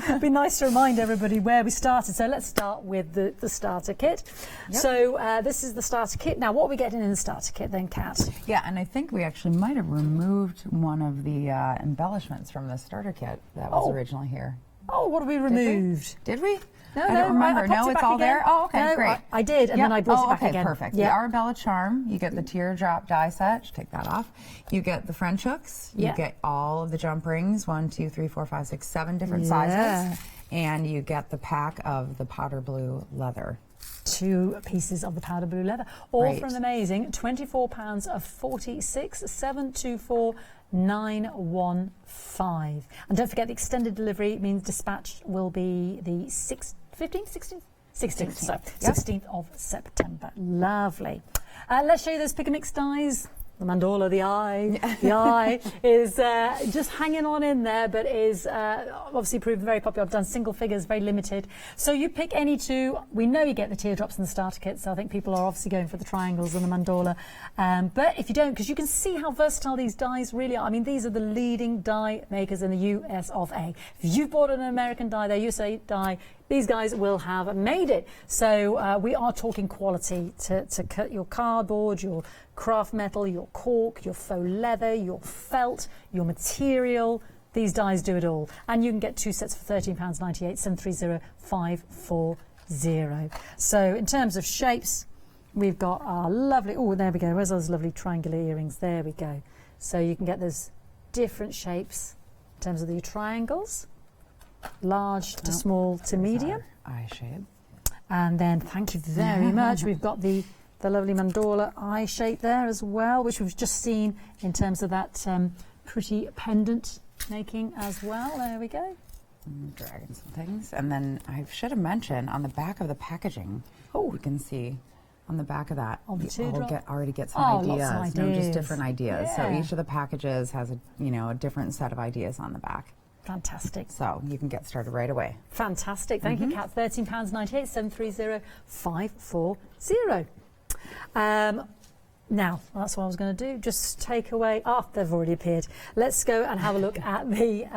S1: it'd be nice to remind everybody where we started. So let's start with the starter kit.
S2: Yep.
S1: So this is the starter kit. Now, what are we getting in the starter kit then, Kat?
S2: Yeah, and I think we actually might have removed one of the embellishments from the starter kit that was originally here.
S1: Oh, what have we removed?
S2: Did we?
S1: No,
S2: I
S1: no,
S2: don't remember.
S1: I popped
S2: No,
S1: it
S2: it's
S1: back
S2: all
S1: again.
S2: there? Oh, okay,
S1: No,
S2: great.
S1: I did, and then I brought it back again.
S2: Perfect.
S1: Yeah.
S2: The Arabella charm, you get the teardrop die set. Take that off. You get the French hooks. You
S1: Yeah.
S2: get all of the jump rings, 1, 2, 3, 4, 5, 6, 7 different
S1: Yeah.
S2: sizes. And you get the pack of the powder blue leather.
S1: 2 pieces of the powder blue leather, all
S2: Great.
S1: for an amazing £24 of 46,724,915. And don't forget the extended delivery means dispatch will be the 16th, so 16th of September. Lovely. Let's show you those pick and mix dies. The mandorla, the eye is just hanging on in there, but is obviously proven very popular. I've done single figures, very limited. So you pick any 2. We know you get the teardrops in the starter kit, so I think people are obviously going for the triangles and the mandorla. But if you don't, because you can see how versatile these dies really are. I mean, these are the leading die makers in the US of A. If you've bought an American die, their USA die, these guys will have made it. So we are talking quality to cut your cardboard, your craft metal, your cork, your faux leather, your felt, your material. These dies do it all. And you can get 2 sets for £13.98, 730-540. So in terms of shapes, we've got our lovely, oh, there we go. Where's those lovely triangular earrings? There we go. So you can get those different shapes in terms of the triangles. Large to small to medium.
S2: Eye shape.
S1: And then, thank you very much, we've got the lovely mandorla eye shape there as well, which we've just seen in terms of that pretty pendant making as well. There we go.
S2: Dragging some things. And then I should have mentioned on the back of the packaging, you can see on the back of that,
S1: Oh, the
S2: you
S1: teardrop.
S2: already get some
S1: Oh, lots of
S2: ideas. No, just
S1: ideas.
S2: different ideas. So
S1: Yeah.
S2: each of the packages has a different set of ideas on the back.
S1: Fantastic.
S2: So you can get started right away.
S1: Fantastic. Thank you, Kat. £13.98, 730-540. Now, that's what I was going to do. Just take away... they've already appeared. Let's go and have a look at the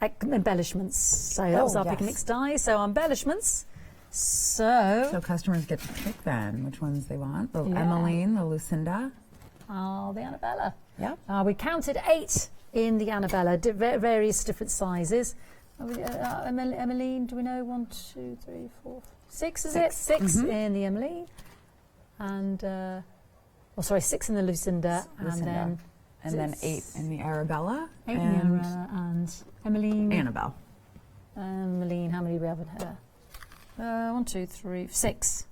S1: embellishments. So that was our pick and mix die. So embellishments.
S2: So customers get to pick then which ones they want. The Emmeline, the Lucinda.
S1: Oh, the Annabella.
S2: Yep.
S1: We counted 8 in the Annabella, various different sizes. Emmeline, do we know? 1, 2, 3, 4, 6 is it? 6 in the Emmeline. And, 6 in the Lucinda.
S2: Lucinda. And then 8 in the Arabella.
S1: 8 in the Arabella and Emmeline.
S2: Annabelle.
S1: Emmeline, how many do we have in her? 1, 2, 3, 6.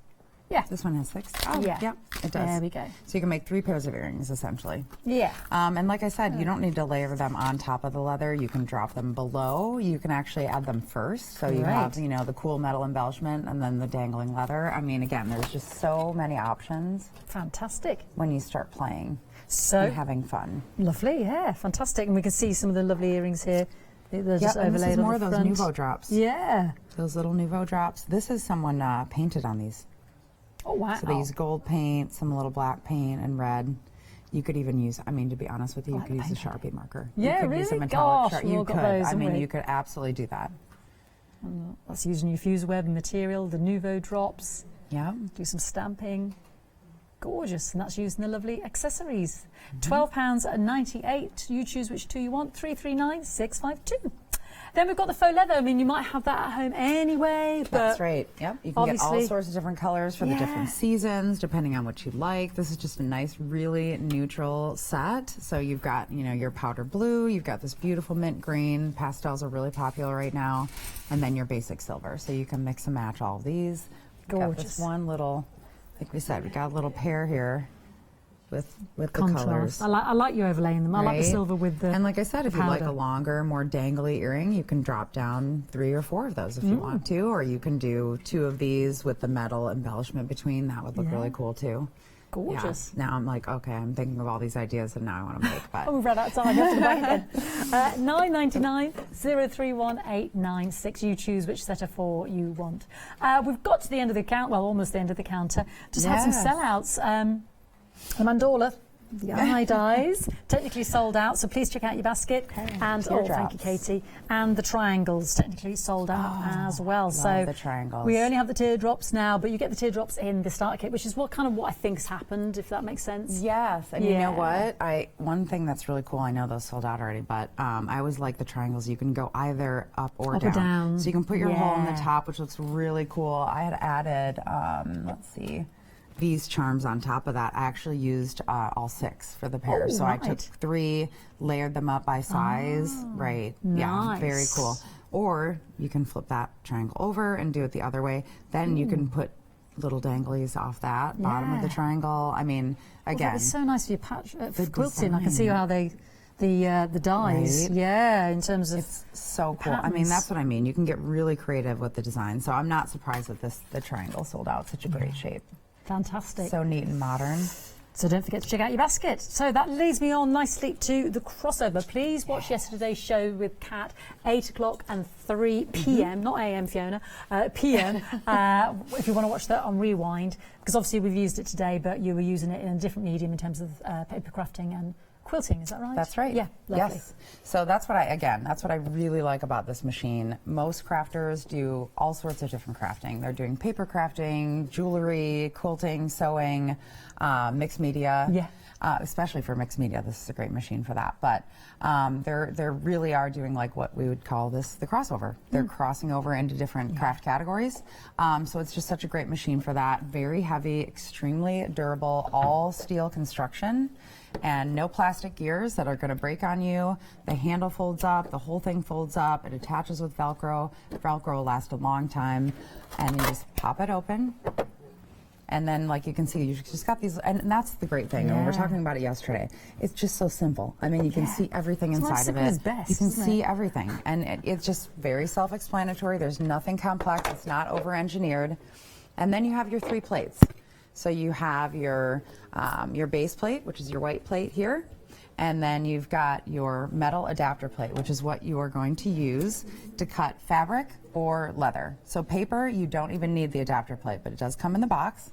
S1: Yeah.
S2: This one has 6. Oh,
S1: Yeah.
S2: it does.
S1: There we go.
S2: So you can make 3 pairs of earrings, essentially.
S1: Yeah.
S2: And like I said, you don't need to layer them on top of the leather. You can drop them below. You can actually add them first. So you have, the cool metal embellishment and then the dangling leather. I mean, again, there's just so many options
S1: Fantastic.
S2: when you start playing
S1: So
S2: and having fun.
S1: lovely, yeah, fantastic. And we can see some of the lovely earrings here. They're just
S2: and this
S1: overlaid
S2: is more
S1: on
S2: of
S1: the
S2: those
S1: front.
S2: Nouveau drops.
S1: Yeah.
S2: Those little Nouveau drops. This is someone painted on these.
S1: Oh, wow.
S2: So they use gold paint, some little black paint, and red. You could even use, to be honest with you, you could use a Sharpie marker.
S1: Yeah,
S2: you could use a
S1: really?
S2: metallic
S1: Gosh,
S2: You
S1: we've got
S2: could.
S1: those, haven't we?
S2: You could absolutely do that.
S1: That's using your fuse web material, the Nouveau drops.
S2: Yeah.
S1: Do some stamping. Gorgeous. And that's using the lovely accessories.
S2: Mm-hmm.
S1: £12.98. You choose which 2 you want. 339-652. Then we've got the faux leather. I mean, you might have that at home anyway. But
S2: That's right. Yep. You can get all
S1: obviously-
S2: sorts of different colors for the different seasons, depending on what you like. This is just a nice, really neutral set. So you've got, you know, your powder blue, you've got this beautiful mint green. Pastels are really popular right now. And then your basic silver. So you can mix and match all of these. We've got this
S1: Gorgeous.
S2: one little, like we said, we got a little pair here with the
S1: Contrast.
S2: colors.
S1: I like you overlaying them. I like the
S2: Right?
S1: silver with the
S2: And like I said, if you like
S1: powder.
S2: a longer, more dangly earring, you can drop down 3 or 4 of those if you want to, or you can do 2 of these with the metal embellishment between. That would look really cool too.
S1: Gorgeous.
S2: Yeah. Now I'm like, okay, I'm thinking of all these ideas and now I want to make, but
S1: Oh, we've run out of time. You have to go back again. $9.99 031896. You choose which setter for you want. We've got to the end of the count. Well, almost the end of the counter. Just had some
S2: Yes.
S1: sellouts. The mandorla, the eye dies, technically sold out. So please check out your basket. And thank you,
S2: teardrops.
S1: Katie. And the triangles, technically sold out as well. So
S2: the triangles.
S1: we only have the teardrops now, but you get the teardrops in the starter kit, which is what I think's happened, if that makes sense.
S2: yes, and you know
S1: Yeah.
S2: what? One thing that's really cool, I know those sold out already, but I always like the triangles. You can go either up or
S1: Up or
S2: down.
S1: down.
S2: So you can put your hole in the
S1: Yeah.
S2: top, which looks really cool. I had added, let's see, these charms on top of that. I actually used all 6 for the pair.
S1: Oh,
S2: so I
S1: right.
S2: took 3, layered them up by size. Right. Yeah, very
S1: nice.
S2: cool. Or you can flip that triangle over and do it the other way. Then you can put little danglies off that bottom of the
S1: Yeah.
S2: triangle. I mean, again,
S1: That is so nice for your patch for
S2: the
S1: quilting. I can see
S2: design.
S1: how the dyes.
S2: Right.
S1: Yeah, in terms of
S2: so cool. I mean,
S1: patterns.
S2: that's what I mean. You can get really creative with the design. So I'm not surprised that the triangle sold out. Such a great shape.
S1: fantastic.
S2: So neat and modern.
S1: So don't forget to check out your basket. So that leads me on nicely to the crossover. Please watch yesterday's show with Kat, 8 o'clock and 3 p.m. Not a.m. Fiona, p.m. If you want to watch that on Rewind, because obviously we've used it today, but you were using it in a different medium in terms of paper crafting and quilting. Is that right?
S2: That's right.
S1: Yeah, lovely.
S2: Yes. So that's what I really like about this machine. Most crafters do all sorts of different crafting. They're doing paper crafting, jewelry, quilting, sewing, mixed media.
S1: Yeah.
S2: Especially for mixed media, this is a great machine for that. But they really are doing like what we would call the crossover. They're crossing over into different craft categories. So it's just such a great machine for that. Very heavy, extremely durable, all steel construction, and no plastic gears that are going to break on you. The handle folds up, the whole thing folds up. It attaches with Velcro. Velcro will last a long time, and you just pop it open. And then, like you can see, you just got these, and that's the great thing. And we were talking about it yesterday. It's just so simple. I mean, you can see everything
S1: It's
S2: inside of
S1: simple
S2: it.
S1: as best,
S2: You can
S1: isn't
S2: see
S1: it?
S2: everything, and it's just very self-explanatory. There's nothing complex. It's not over-engineered. And then you have your 3 plates. So you have your base plate, which is your white plate here. And then you've got your metal adapter plate, which is what you are going to use to cut fabric or leather. So paper, you don't even need the adapter plate, but it does come in the box.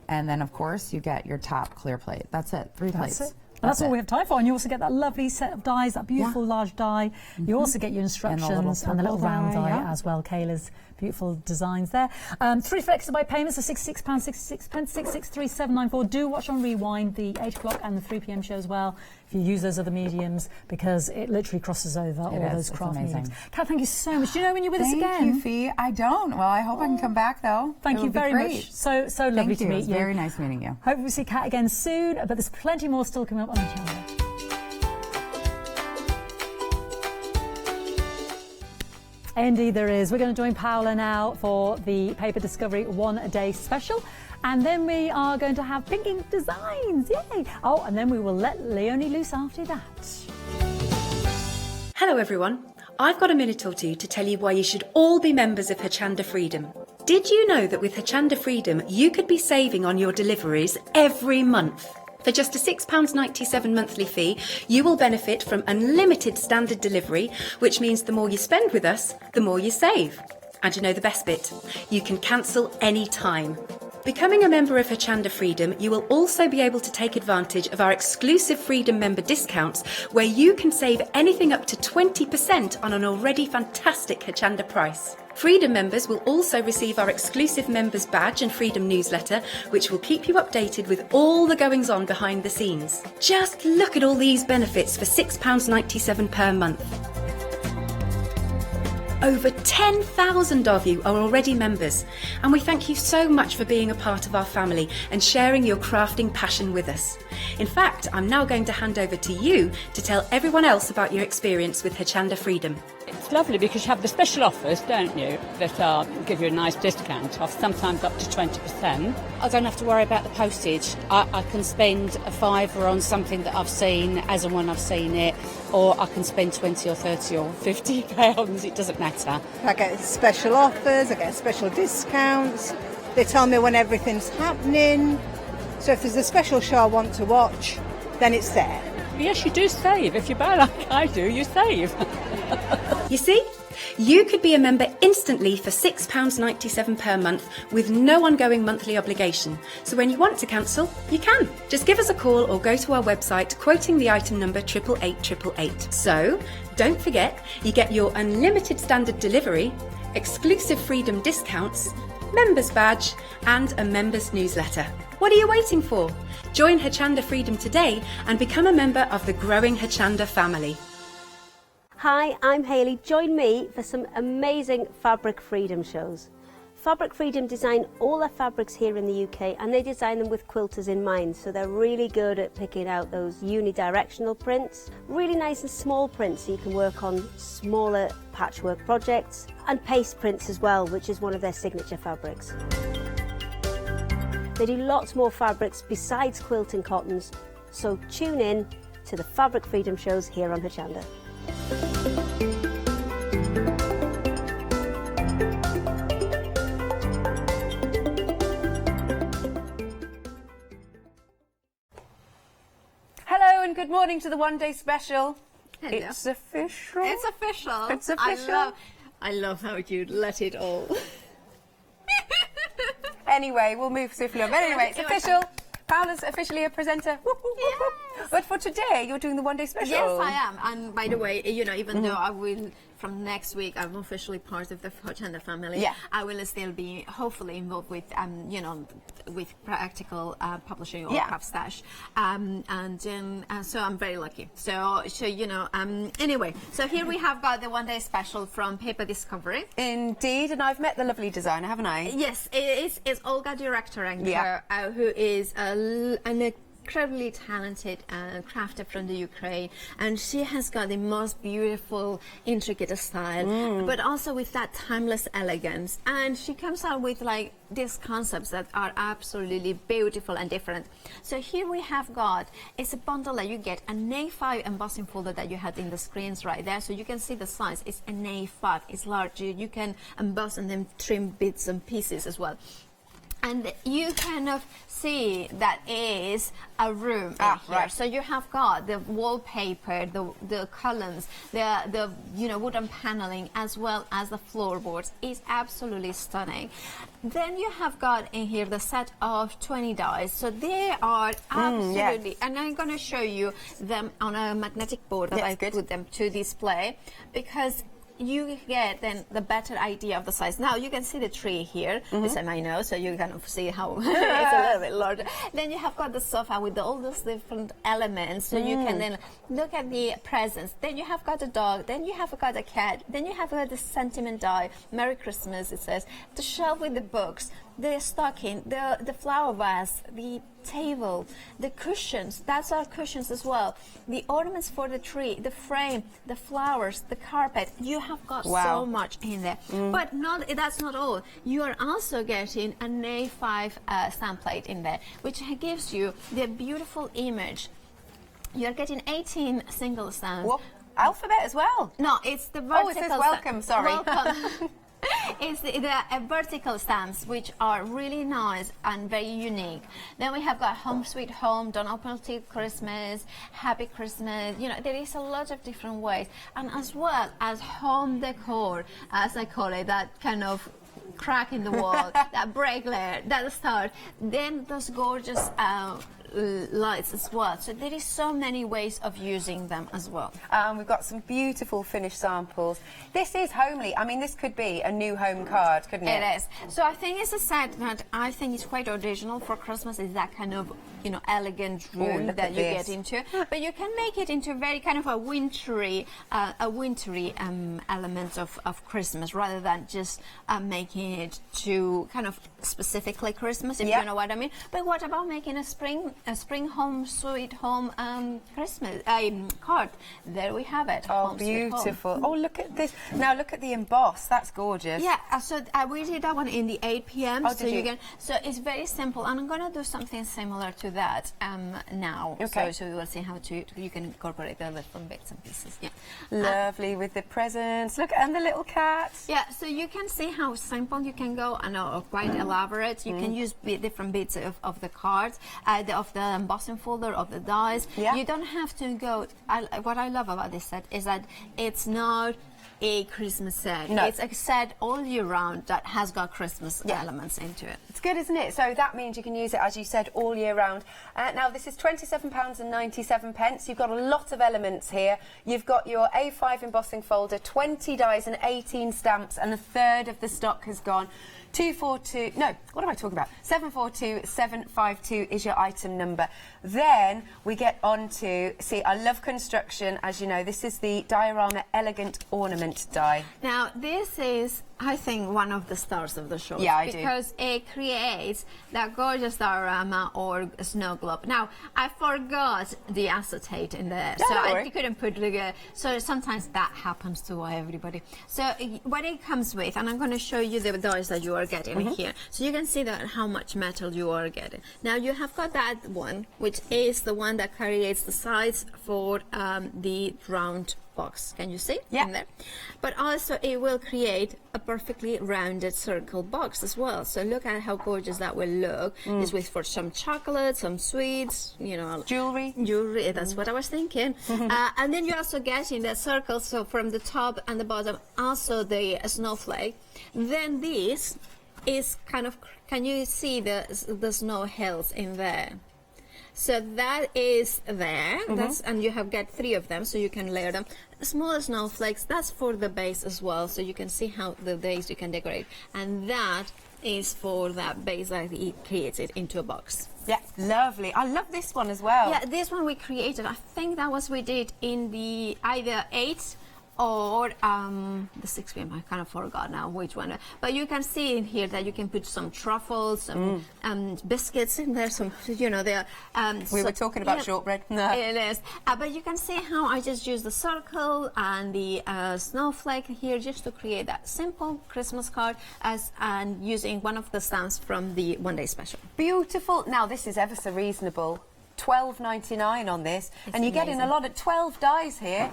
S2: And then, of course, you get your top clear plate. That's it, 3 plates.
S1: That's it. And that's all we have time for. And you also get that lovely set of dies, that beautiful large die. You also get your instructions and the little round die as well. Kayla's beautiful designs there. 3 flexible by payments of £66, 66 pence, 663794. Do watch on Rewind the 8 o'clock and the 3 p.m. show as well, if you use those other mediums, because it literally crosses over all
S2: is.
S1: those
S2: It's
S1: craft
S2: amazing.
S1: mediums. Kat, thank you so much. Do you know when you're with us
S2: Thank
S1: again?
S2: you, Fee. I don't. Well, I hope I can come back, though.
S1: Thank
S2: It
S1: you
S2: would be
S1: very
S2: great.
S1: much. So lovely
S2: Thank
S1: to
S2: you.
S1: meet
S2: It's
S1: you.
S2: very nice meeting you.
S1: Hope we see Kat again soon, but there's plenty more still coming up on our channel. Indeed there is. We're going to join Paola now for the Paper Discovery one-day special. And then we are going to have Pink Ink Designs. Yay! Oh, and then we will let Leonie loose after that.
S7: Hello everyone. I've got a minute or two to tell you why you should all be members of Hochanda Freedom. Did you know that with Hochanda Freedom you could be saving on your deliveries every month? For just a £6.97 monthly fee, you will benefit from unlimited standard delivery, which means the more you spend with us, the more you save. And you know the best bit? You can cancel any time. Becoming a member of Hochanda Freedom, you will also be able to take advantage of our exclusive Freedom member discounts, where you can save anything up to 20% on an already fantastic Hochanda price. Freedom members will also receive our exclusive members badge and Freedom newsletter, which will keep you updated with all the goings on behind the scenes. Just look at all these benefits for £6.97 per month. Over 10,000 of you are already members, and we thank you so much for being a part of our family and sharing your crafting passion with us. In fact, I'm now going to hand over to you to tell everyone else about your experience with Hochanda Freedom.
S8: It's lovely because you have the special offers, don't you, that give you a nice discount off, sometimes up to 20%. I don't have to worry about the postage. I can spend a fiver on something that I've seen as and when I've seen it, or I can spend 20 or 30 or 50 pounds, it doesn't matter.
S9: I get special offers, I get special discounts, they tell me when everything's happening, so if there's a special show I want to watch, then it's there.
S8: Yes, you do save. If you buy like I do, you save.
S7: You see? You could be a member instantly for £6.97 per month with no ongoing monthly obligation. So when you want to cancel, you can. Just give us a call or go to our website quoting the item number 88888. So don't forget, you get your unlimited standard delivery, exclusive freedom discounts, members badge and a members newsletter. What are you waiting for? Join Hochanda Freedom today and become a member of the growing Hochanda family.
S10: Hi, I'm Hayley. Join me for some amazing Fabric Freedom shows. Fabric Freedom design all their fabrics here in the UK, and they design them with quilters in mind, so they're really good at picking out those unidirectional prints, really nice and small prints so you can work on smaller patchwork projects, and paste prints as well, which is one of their signature fabrics. They do lots more fabrics besides quilt and cottons, so tune in to the Fabric Freedom shows here on Hochanda.
S11: Hello and good morning to the one day special.
S4: Hello.
S11: It's official.
S4: It's official.
S11: It's official.
S4: I love how you let it all.
S11: Anyway, we'll move swiftly on. But anyway, it's official. Paola's officially a presenter. Yes. But for today, you're doing the one day special.
S4: Yes, I am. And by the way, you know, even though I will, from next week, I'm officially part of the Hochanda family.
S11: Yeah.
S4: I will still be hopefully involved with, you know, with practical publishing or
S11: Yeah.
S4: craft stash. So I'm very lucky. So you know, anyway, so here we have got the one day special from Paper Discovery.
S11: Indeed, and I've met the lovely designer, haven't I?
S4: Yes, it's Olga Direktorenko,
S11: Yeah.
S4: who is an incredibly talented crafter from the Ukraine, and she has got the most beautiful, intricate style, but also with that timeless elegance. And she comes out with like these concepts that are absolutely beautiful and different. So here we have got, it's a bundle that you get, an A5 embossing folder that you had in the screens right there, so you can see the size. It's an A5, it's large. You can emboss and then trim bits and pieces as well. And you kind of see that is a room in here.
S11: Right.
S4: So you have got the wallpaper, the columns, the you know, wooden paneling, as well as the floorboards. It's absolutely stunning. Then you have got in here the set of 20 dies. So they are absolutely, and I'm going to show you them on a magnetic board that I put them to display, because you get then the better idea of the size. Now you can see the tree here, this I might know, so you kind of see how it's a little bit larger. Then you have got the sofa with all those different elements, so you can then look at the presents. Then you have got a dog, then you have got a cat, then you have got the sentiment die, Merry Christmas it says, the shelf with the books, the stocking, the flower vase, the table, the cushions, that's our cushions as well, the ornaments for the tree, the frame, the flowers, the carpet. You have got so much in there. But that's not all. You are also getting an A5 stamp plate in there, which gives you the beautiful image. You're getting 18 single stamps.
S11: Whoop. Alphabet as well.
S4: No, it's the vertical.
S11: Oh, it says welcome, sorry.
S4: Welcome. It's the vertical stamps, which are really nice and very unique. Then we have got Home Sweet Home, Don't Open Till Christmas, Happy Christmas. You know, there is a lot of different ways. And as well as home decor, as I call it, that kind of crack in the wall, that break layer, that start. Then those gorgeous lights as well. So there is so many ways of using them as well.
S11: We've got some beautiful finished samples. This is homely. I mean, this could be a new home card, couldn't it?
S4: It is. So I think it's a set that I think is quite original for Christmas. Is that kind of, you know, elegant room that you get into, but you can make it into very kind of a wintry element of Christmas, rather than just making it to kind of specifically Christmas, if you know what I mean. But what about making a spring home sweet home Christmas card? There we have it.
S11: Oh, beautiful. Oh, look at this. Now look at the emboss. That's gorgeous.
S4: Yeah, so we did that one in the 8 p.m.
S11: Oh,
S4: so
S11: did you?
S4: can. So it's very simple, and I'm going to do something similar to that now.
S11: Okay.
S4: So we will see how you can incorporate the little bits and pieces. Yeah.
S11: Lovely with the presents. Look, and the little cats.
S4: Yeah, so you can see how simple you can go and quite elaborate. You can use different bits of the cards, of the embossing folder, of the dies.
S11: Yeah.
S4: You don't have to go. What I love about this set is that it's not a Christmas set.
S11: No.
S4: It's a set all year round that has got Christmas elements into it.
S11: It's good, isn't it? So that means you can use it, as you said, all year round. Now, this is £27.97. You've got a lot of elements here. You've got your A5 embossing folder, 20 dies and 18 stamps, and a third of the stock has gone. 242, no, what am I talking about? 742752 is your item number. Then we get on to, see, I love construction, as you know. This is the Diorama Elegant Ornament die.
S4: Now, this is, I think, one of the stars of the show.
S11: Yeah, I do.
S4: Because it creates that gorgeous diorama or snow globe. Now, I forgot the acetate in there, so I couldn't put the. So sometimes that happens to everybody. So what it comes with, and I'm going to show you the dies that you are getting here, so you can see that how much metal you are getting. Now you have got that one, which is the one that creates the sides for the round box. Can you see?
S11: Yeah.
S4: In there? But also it will create a perfectly rounded circle box as well. So look at how gorgeous that will look. It's with for some chocolate, some sweets, you know,
S11: jewelry.
S4: That's what I was thinking. And then you're also getting the circle. So from the top and the bottom, also the snowflake. Then this is kind of. Can you see the snow hills in there? So that is there, and you have got 3 of them, so you can layer them. Smaller snowflakes, that's for the base as well, so you can see how the base you can decorate. And that is for that base that it creates it into a box.
S11: Yeah, lovely. I love this one as well.
S4: Yeah, this one we created, I think that was we did in the either 8 or the 6 p.m. I kind of forgot now which one. But you can see in here that you can put some truffles, some biscuits in there. Some, you know, there.
S11: We were talking about shortbread. No.
S4: It is. But you can see how I just used the circle and the snowflake here just to create that simple Christmas card and using one of the stamps from the One Day Special.
S11: Beautiful. Now this is ever so reasonable. £12.99 on this, and you're getting a lot of 12 dies here.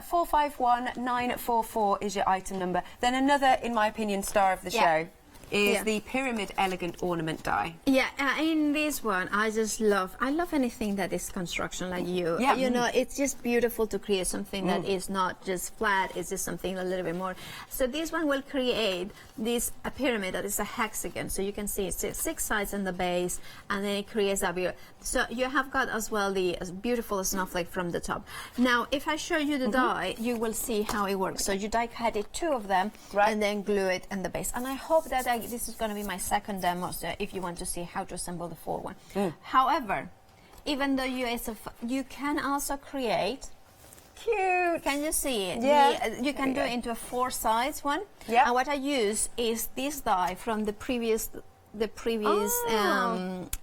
S11: 451944 is your item number. Then another, in my opinion, star of the show is the Pyramid Elegant Ornament die.
S4: Yeah, in this one, I love anything that is construction like you.
S11: Yeah.
S4: You know, it's just beautiful to create something that is not just flat, it's just something a little bit more. So this one will create a pyramid that is a hexagon. So you can see it's 6 sides in the base, and then it creates that view. So you have got as well the beautiful snowflake from the top. Now, if I show you the die, you will see how it works. So you die cut it 2 of them, and then glue it in the base. And I hope that this is going to be my second demo, so if you want to see how to assemble the full one. However, even though you can also create.
S11: Cute.
S4: Can you see it?
S11: Yeah.
S4: You can do it into a 4 sides one.
S11: Yeah.
S4: And what I use is this die from the previous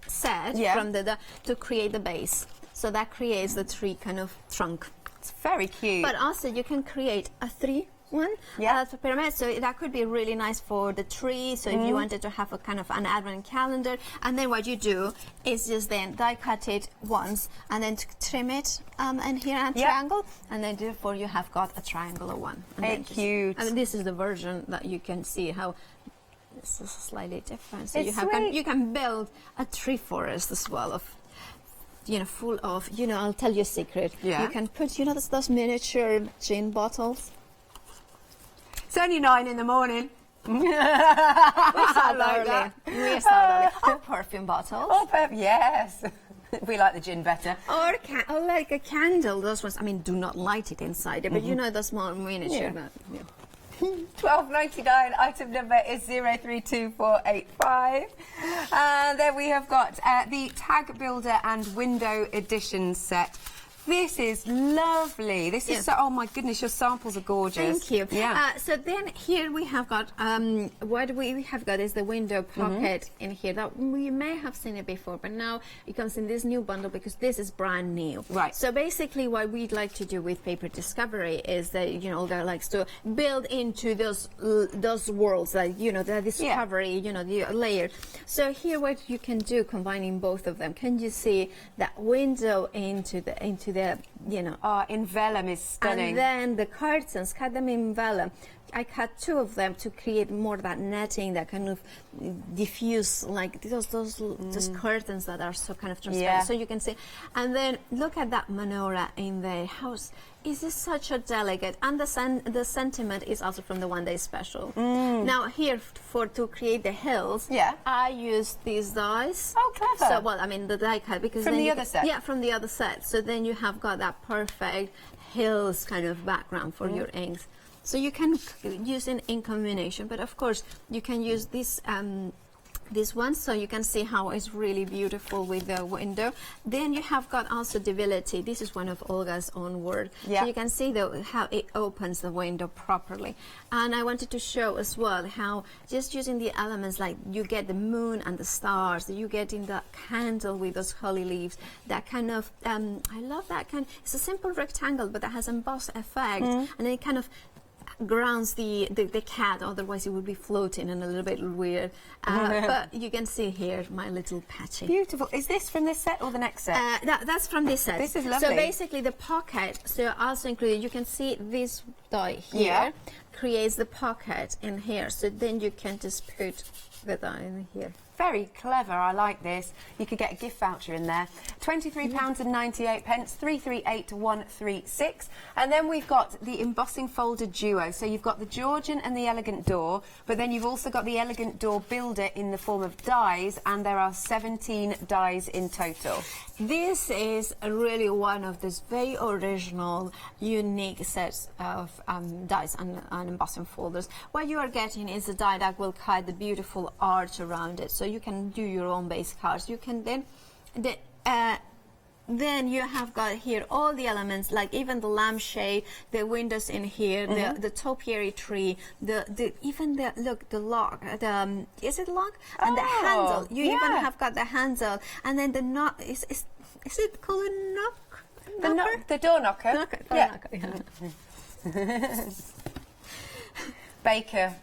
S4: set from to create the base. So that creates the 3 kind of trunk.
S11: It's very cute.
S4: But also you can create a 3 one for pyramid, so that could be really nice for the tree. So if you wanted to have a kind of an advent calendar, and then what you do is just then die cut it once and then trim it and here a triangle, and then therefore you have got a triangular one.
S11: Very cute.
S4: I mean, this is the version that you can see how this is slightly different. So
S11: It's
S4: you can build a tree forest as well of, you know, full of, you know, I'll tell you a secret.
S11: Yeah.
S4: You can put, you know, those miniature gin bottles.
S11: It's only 9 in the morning.
S4: We start early. We start early. Or perfume bottles.
S11: Oh, yes. We like the gin better.
S4: Or like a candle. Those ones. I mean, do not light it inside it, but you know the small miniature.
S11: Yeah. £12.99. Item number is 032485. Then we have got the Tag Builder and Window Edition set. This is lovely. This is so, oh my goodness, your samples are gorgeous.
S4: Thank you.
S11: Yeah.
S4: So then here we have got, what we have got is the window pocket in here. That we may have seen it before, but now it comes in this new bundle because this is brand new.
S11: Right.
S4: So basically what we'd like to do with Paper Discovery is that, you know, Olga likes to build into those worlds, like, you know, the discovery, you know, the layer. So here what you can do, combining both of them, can you see that window into the you know,
S11: in vellum is stunning.
S4: and then the curtains, cut them in vellum. I cut 2 of them to create more of that netting that kind of diffuse, like those curtains that are so kind of transparent. So you can see, and then look at that menorah in the house. Is this such a delicate? And the sentiment is also from the One Day Special. Now here, to create the hills, I use these dies.
S11: Oh, clever.
S4: So, well, I mean the die cut because
S11: from
S4: then
S11: the other set.
S4: Yeah, from the other set. So then you have got that perfect hills kind of background for your inks. So you can use it in combination, but of course you can use this one, so you can see how it's really beautiful with the window. Then you have got also Divinity. This is one of Olga's own work. So you can see how it opens the window properly. And I wanted to show as well how just using the elements, like you get the moon and the stars, you get in the candle with those holly leaves, that kind of, I love that kind. It's a simple rectangle, but that has embossed effect, and it kind of grounds the cat, otherwise it would be floating and a little bit weird. But you can see here my little patchy.
S11: Beautiful. Is this from this set or the next set?
S4: That's from this set.
S11: This is lovely.
S4: So basically the pocket, so also included, you can see this die here creates the pocket in here, so then you can just put the die in here.
S11: Very clever. I like this. You could get a gift voucher in there. £23.98, 338136. And then we've got the embossing folder duo. So you've got the Georgian and the Elegant Door, but then you've also got the Elegant Door builder in the form of dies, and there are 17 dies in total.
S4: This is really one of these very original, unique sets of dies and embossing folders. What you are getting is a die that will cut the beautiful arch around it, so you can do your own base cards. You can then you have got here all the elements, like even the lampshade, the windows in here, the topiary tree, even the lock, is it lock? And the handle. You even have got the handle, and then the knock. Is it called a knock?
S11: The door knocker. Baker.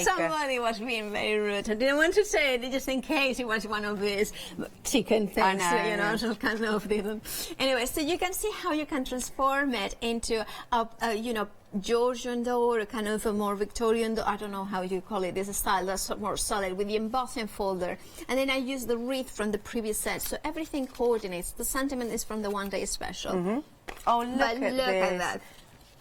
S4: Somebody was being very rude. I didn't want to say it just in case it was one of these chicken things, you know, just kind of didn't. Anyway, so you can see how you can transform it into a you know, Georgian door, a kind of a more Victorian door. I don't know how you call it. This style that's more solid with the embossing folder. And then I use the wreath from the previous set, so everything coordinates. The sentiment is from the One Day Special.
S11: Oh, look at that.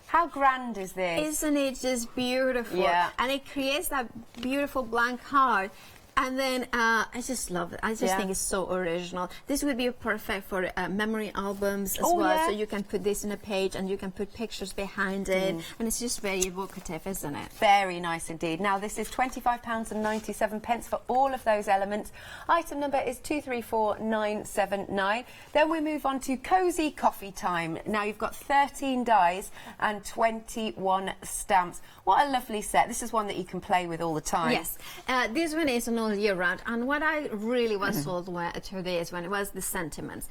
S11: How grand is this?
S4: Isn't it just beautiful?
S11: Yeah.
S4: And it creates that beautiful blank card. And then I just love it. I just think it's so original. This would be perfect for memory albums as well. So you can put this in a page and you can put pictures behind it. And it's just very evocative, isn't it?
S11: Very nice indeed. Now, this is £25.97 for all of those elements. Item number is 234979. Then we move on to Cozy Coffee Time. Now, you've got 13 dies and 21 stamps. What a lovely set. This is one that you can play with all the time.
S4: Yes. This one is an all year round, and what I really was sold to this one was the sentiments.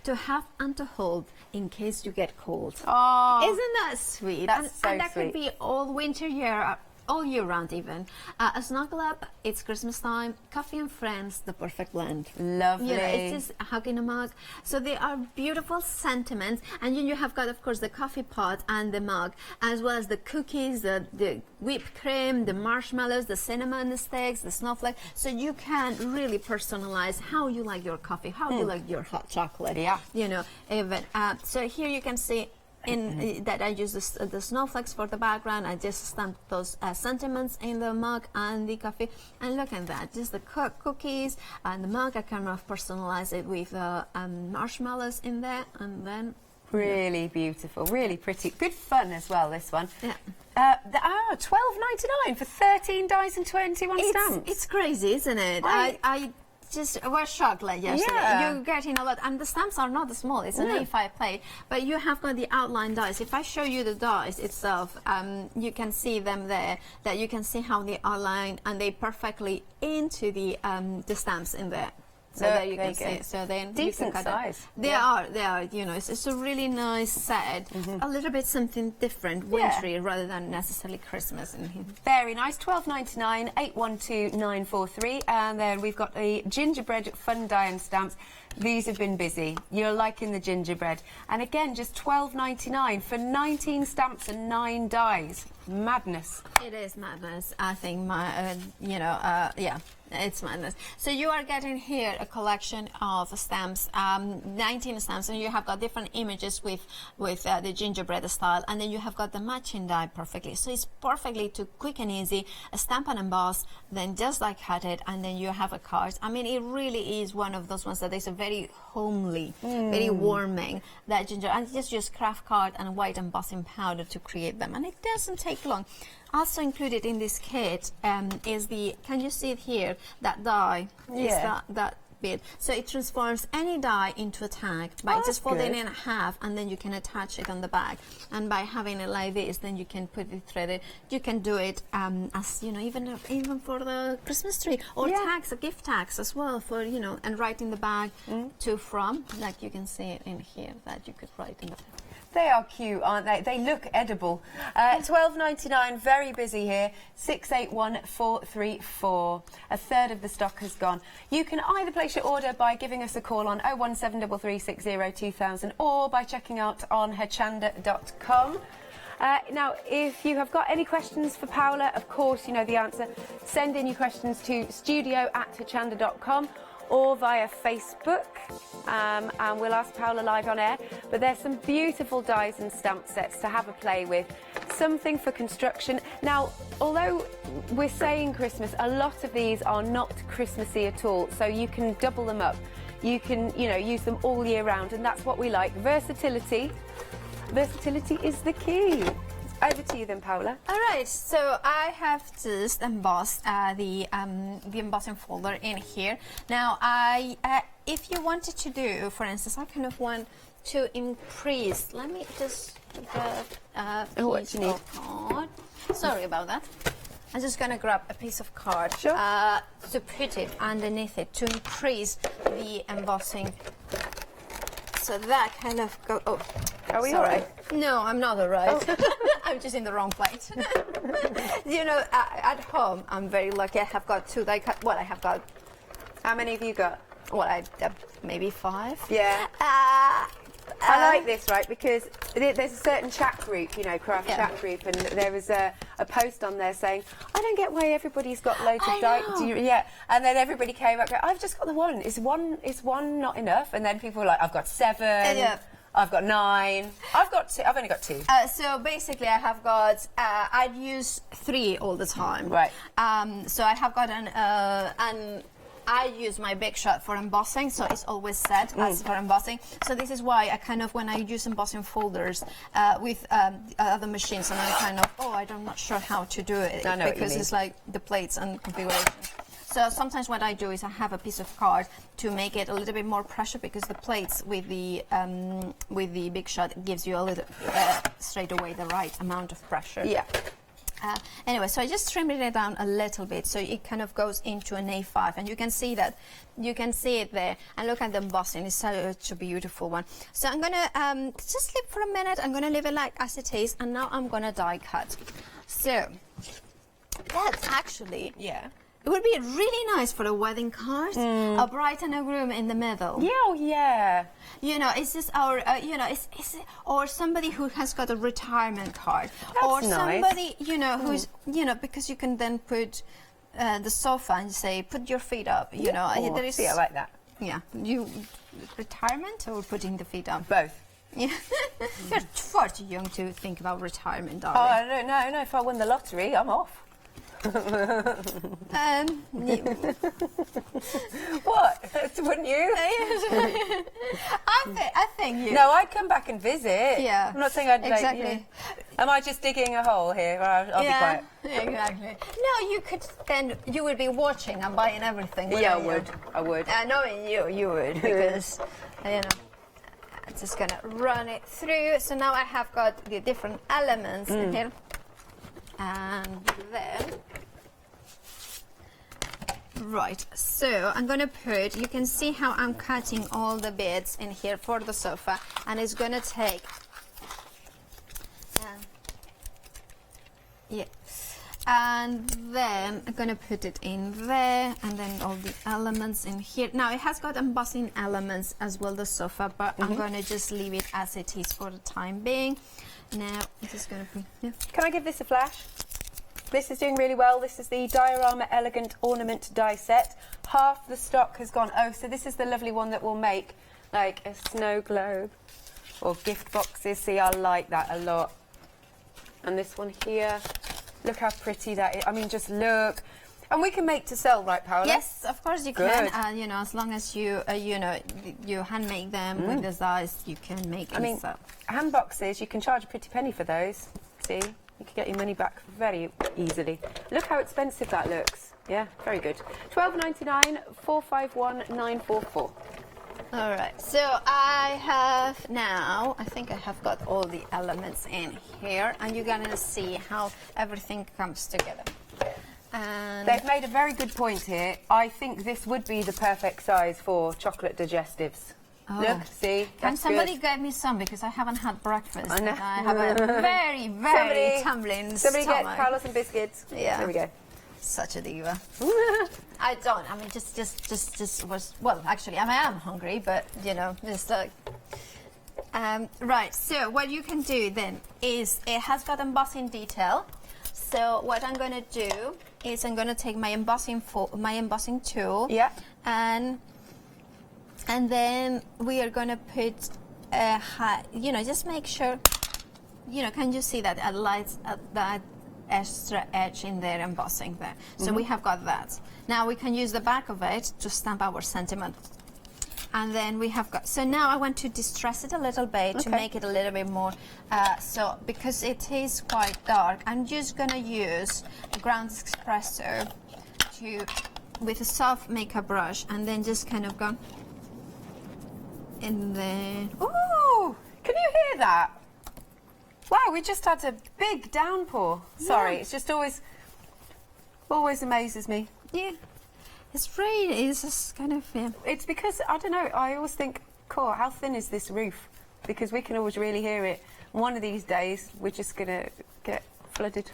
S4: To have and to hold in case you get cold.
S11: Oh,
S4: isn't that sweet?
S11: That's so
S4: and that
S11: sweet.
S4: could be all winter year, all year round even. A snuggle up, it's Christmas time, coffee and friends, the perfect blend.
S11: Lovely.
S4: You know, it's just a hug in a mug. So they are beautiful sentiments. And then you have got, of course, the coffee pot and the mug, as well as the cookies, the whipped cream, the marshmallows, the cinnamon sticks, the snowflake. So you can really personalize how you like your coffee, how you like your hot chocolate.
S11: Yeah.
S4: You know, even. So here you can see that I use the snowflakes for the background. I just stamp those sentiments in the mug and the coffee. And look at that, just the cookies and the mug. I kind of personalize it with marshmallows in there, and then
S11: really beautiful, really pretty, good fun as well. This one.
S4: Yeah.
S11: $12.99 for 13 dies and 21 stamps.
S4: It's crazy, isn't it? I just was shocked like yesterday.
S11: Yeah.
S4: You're getting a lot, and the stamps are not small. It's an A5 plate, but you have got the outline dies. If I show you the dies itself, you can see them there. That you can see how they outline, and they perfectly into the stamps in there. So there you can see. So then
S11: decent size.
S4: They are. You know, it's a really nice set. A little bit something different, wintry, rather than necessarily Christmas in here.
S11: Very nice. $12.99, 812943, and then we've got the gingerbread fun die and stamps. These have been busy. You're liking the gingerbread, and again, just $12.99 for 19 stamps and 9 dies. Madness.
S4: It is madness. I think it's madness. So you are getting here a collection of stamps, 19 stamps, and you have got different images with the gingerbread style, and then you have got the matching die perfectly. So it's perfectly to quick and easy, a stamp and emboss, then just like cut it, and then you have a card. I mean, it really is one of those ones that is a very homely, very warming, that ginger, and just use craft card and white embossing powder to create them, and it doesn't take long. Also included in this kit is the, can you see it here, that die?
S11: Yeah.
S4: Is that bit. So it transforms any die into a tag by just folding it in half, and then you can attach it on the back. And by having it like this, then you can put it threaded. You can do it as, you know, even for the Christmas tree, or tags, gift tags as well, for, you know, and write in the back to from, like you can see it in here, that you could write in the tag.
S11: They are cute, aren't they? They look edible. $12.99, very busy here. 681434. A third of the stock has gone. You can either place your order by giving us a call on 01733602000 or by checking out on hochanda.com. Now, if you have got any questions for Paola, of course you know the answer. Send in your questions to studio@hochanda.com or via Facebook, and we'll ask Paola live on air. But there's some beautiful dies and stamp sets to have a play with, something for construction. Now, although we're saying Christmas, a lot of these are not Christmassy at all, so you can double them up. You can, you know, use them all year round, and that's what we like. Versatility is the key. Over to you then, Paola.
S4: All right, so I have just embossed the embossing folder in here. Now, if you wanted to do, for instance, I kind of want to increase. Let me just grab a piece of card. Sorry about that. I'm just going to grab a piece of card to put it underneath it to increase the embossing. So that kind of go. Oh,
S11: are we all right?
S4: No, I'm not all right. I'm just in the wrong place. You know, at home, I'm very lucky. I have got 2 die cut. Well, I have got.
S11: How many have you got?
S4: Well, maybe 5.
S11: Yeah. I like this, right, because there's a certain chat group, you know, craft chat group, and there was a post on there saying, I don't get why everybody's got loads of die. And then everybody came up, I've just got the one. Is one not enough? And then people were like, I've got 7. I've got 9. I've only got 2.
S4: So basically, I have got. I'd use 3 all the time.
S11: Right.
S4: So I have got an. I use my big shot for embossing, so it's always set as for embossing. So this is why I kind of, when I use embossing folders with other machines, and I kind of, I'm not sure how to do it, because it's like the plates and configuration. So sometimes what I do is I have a piece of card to make it a little bit more pressure, because the plates with the big shot gives you a little straight away the right amount of pressure.
S11: Yeah.
S4: Anyway, so I just trimmed it down a little bit, so it kind of goes into an A5, and you can see that. You can see it there, and look at the embossing. It's such a beautiful one. So I'm gonna just leave for a minute. I'm gonna leave it like as it is, and now I'm gonna die cut. So that's actually It would be really nice for a wedding card, a bride and a groom in the middle.
S11: Yeah,
S4: You know, it's just our, you know, it's or somebody who has got a retirement card, or somebody, you know, who's, you know, because you can then put the sofa and say, put your feet up. You know, there is.
S11: I like that.
S4: Yeah, you retirement or putting the feet up.
S11: Both.
S4: Yeah. You're far too young to think about retirement,
S11: Oh,
S4: darling.
S11: I don't know. No, if I win the lottery, I'm off. What? Wouldn't you?
S4: I think you.
S11: No, I'd come back and visit.
S4: Yeah.
S11: I'm not saying I'd
S4: exactly.
S11: like. Am I just digging a hole here? I'll be quiet.
S4: Exactly. No, you could then. You would be watching and buying everything.
S11: Yeah, I
S4: wouldn't you?
S11: would. I would.
S4: Knowing you would, because you know. I'm just gonna run it through. So now I have got the different elements in here, and then. Right, so I'm gonna put, you can see how I'm cutting all the bits in here for the sofa, and it's gonna take, and then I'm gonna put it in there, and then all the elements in here. Now it has got embossing elements as well, the sofa, but I'm gonna just leave it as it is for the time being. Now I'm just gonna put,
S11: Can I give this a flash? This is doing really well. This is the Diorama Elegant Ornament die set. Half the stock has gone. Oh, so this is the lovely one that will make like a snow globe or gift boxes. See, I like that a lot. And this one here, look how pretty that is. I mean, just look. And we can make to sell, right, Paola?
S4: yes, of course you
S11: Good.
S4: can. You know, as long as you, you know, you hand make them with the dies, you can make.
S11: I mean, hand boxes, you can charge a pretty penny for those. See? You can get your money back very easily. Look how expensive that looks. Yeah, very good. $12.99, 451,944.
S4: All right, so I have now, I think I have got all the elements in here, and you're gonna see how everything comes together. And
S11: They've made a very good point here. I think this would be the perfect size for chocolate digestives. Look, see,
S4: and
S11: that's
S4: somebody
S11: good.
S4: gave me some because I haven't had breakfast.
S11: I know.
S4: And I have a very, very tumbling
S11: Somebody
S4: stomach.
S11: get Paola some biscuits.
S4: Yeah.
S11: There we go.
S4: Such a diva. I don't. I mean, just was. Well, actually, I am hungry, but you know, just like. Right. So what you can do then is it has got embossing detail. So what I'm going to do is I'm going to take my embossing tool.
S11: Yeah.
S4: And then we are going to put, you know, just make sure, you know, can you see that it lights that extra edge in there, embossing there. So we have got that. Now we can use the back of it to stamp our sentiment. And then we have got, so now I want to distress it a little bit to make it a little bit more, so because it is quite dark, I'm just going to use a ground espresso with a soft makeup brush, and then just kind of go in there.
S11: Ooh, can you hear that? Wow, we just had a big downpour. Sorry, it's just always amazes me.
S4: Yeah, it's rain. It's just kind of.
S11: It's because, I don't know, I always think, cool, how thin is this roof? Because we can always really hear it. One of these days, we're just going to get flooded.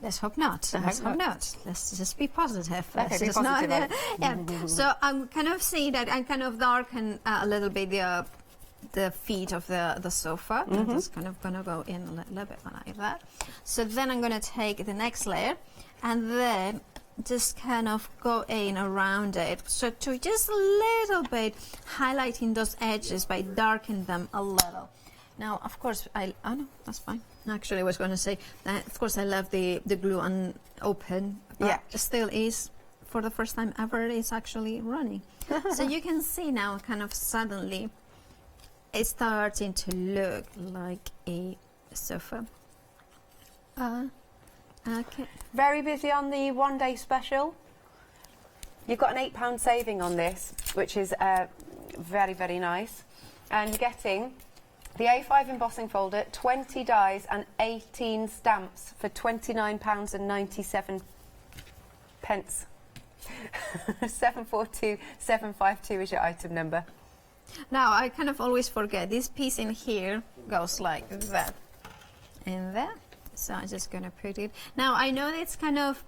S4: Let's hope not. Let's hope not. Let's just be positive.
S11: Okay, be
S4: just
S11: positive.
S4: not, yeah. So I'm kind of seeing that I kind of darken a little bit the feet of the sofa. I'm just kind of gonna go in a little bit like that. So then I'm gonna take the next layer, and then just kind of go in around it. So to just a little bit highlighting those edges by darkening them a little. Now, of course, oh no, that's fine. Actually, I was going to say that, of course, I love the glue on open, but it still is, for the first time ever, it's actually running. So you can see now, kind of suddenly, it's starting to look like a sofa. Okay.
S11: Very busy on the one-day special. You've got an £8 saving on this, which is very, very nice. And you're getting the A5 embossing folder, 20 dies and 18 stamps for £29.97. 742752 is your item number.
S4: Now, I kind of always forget, this piece in here goes like that. In there. So I'm just going to put it. Now, I know it's kind of,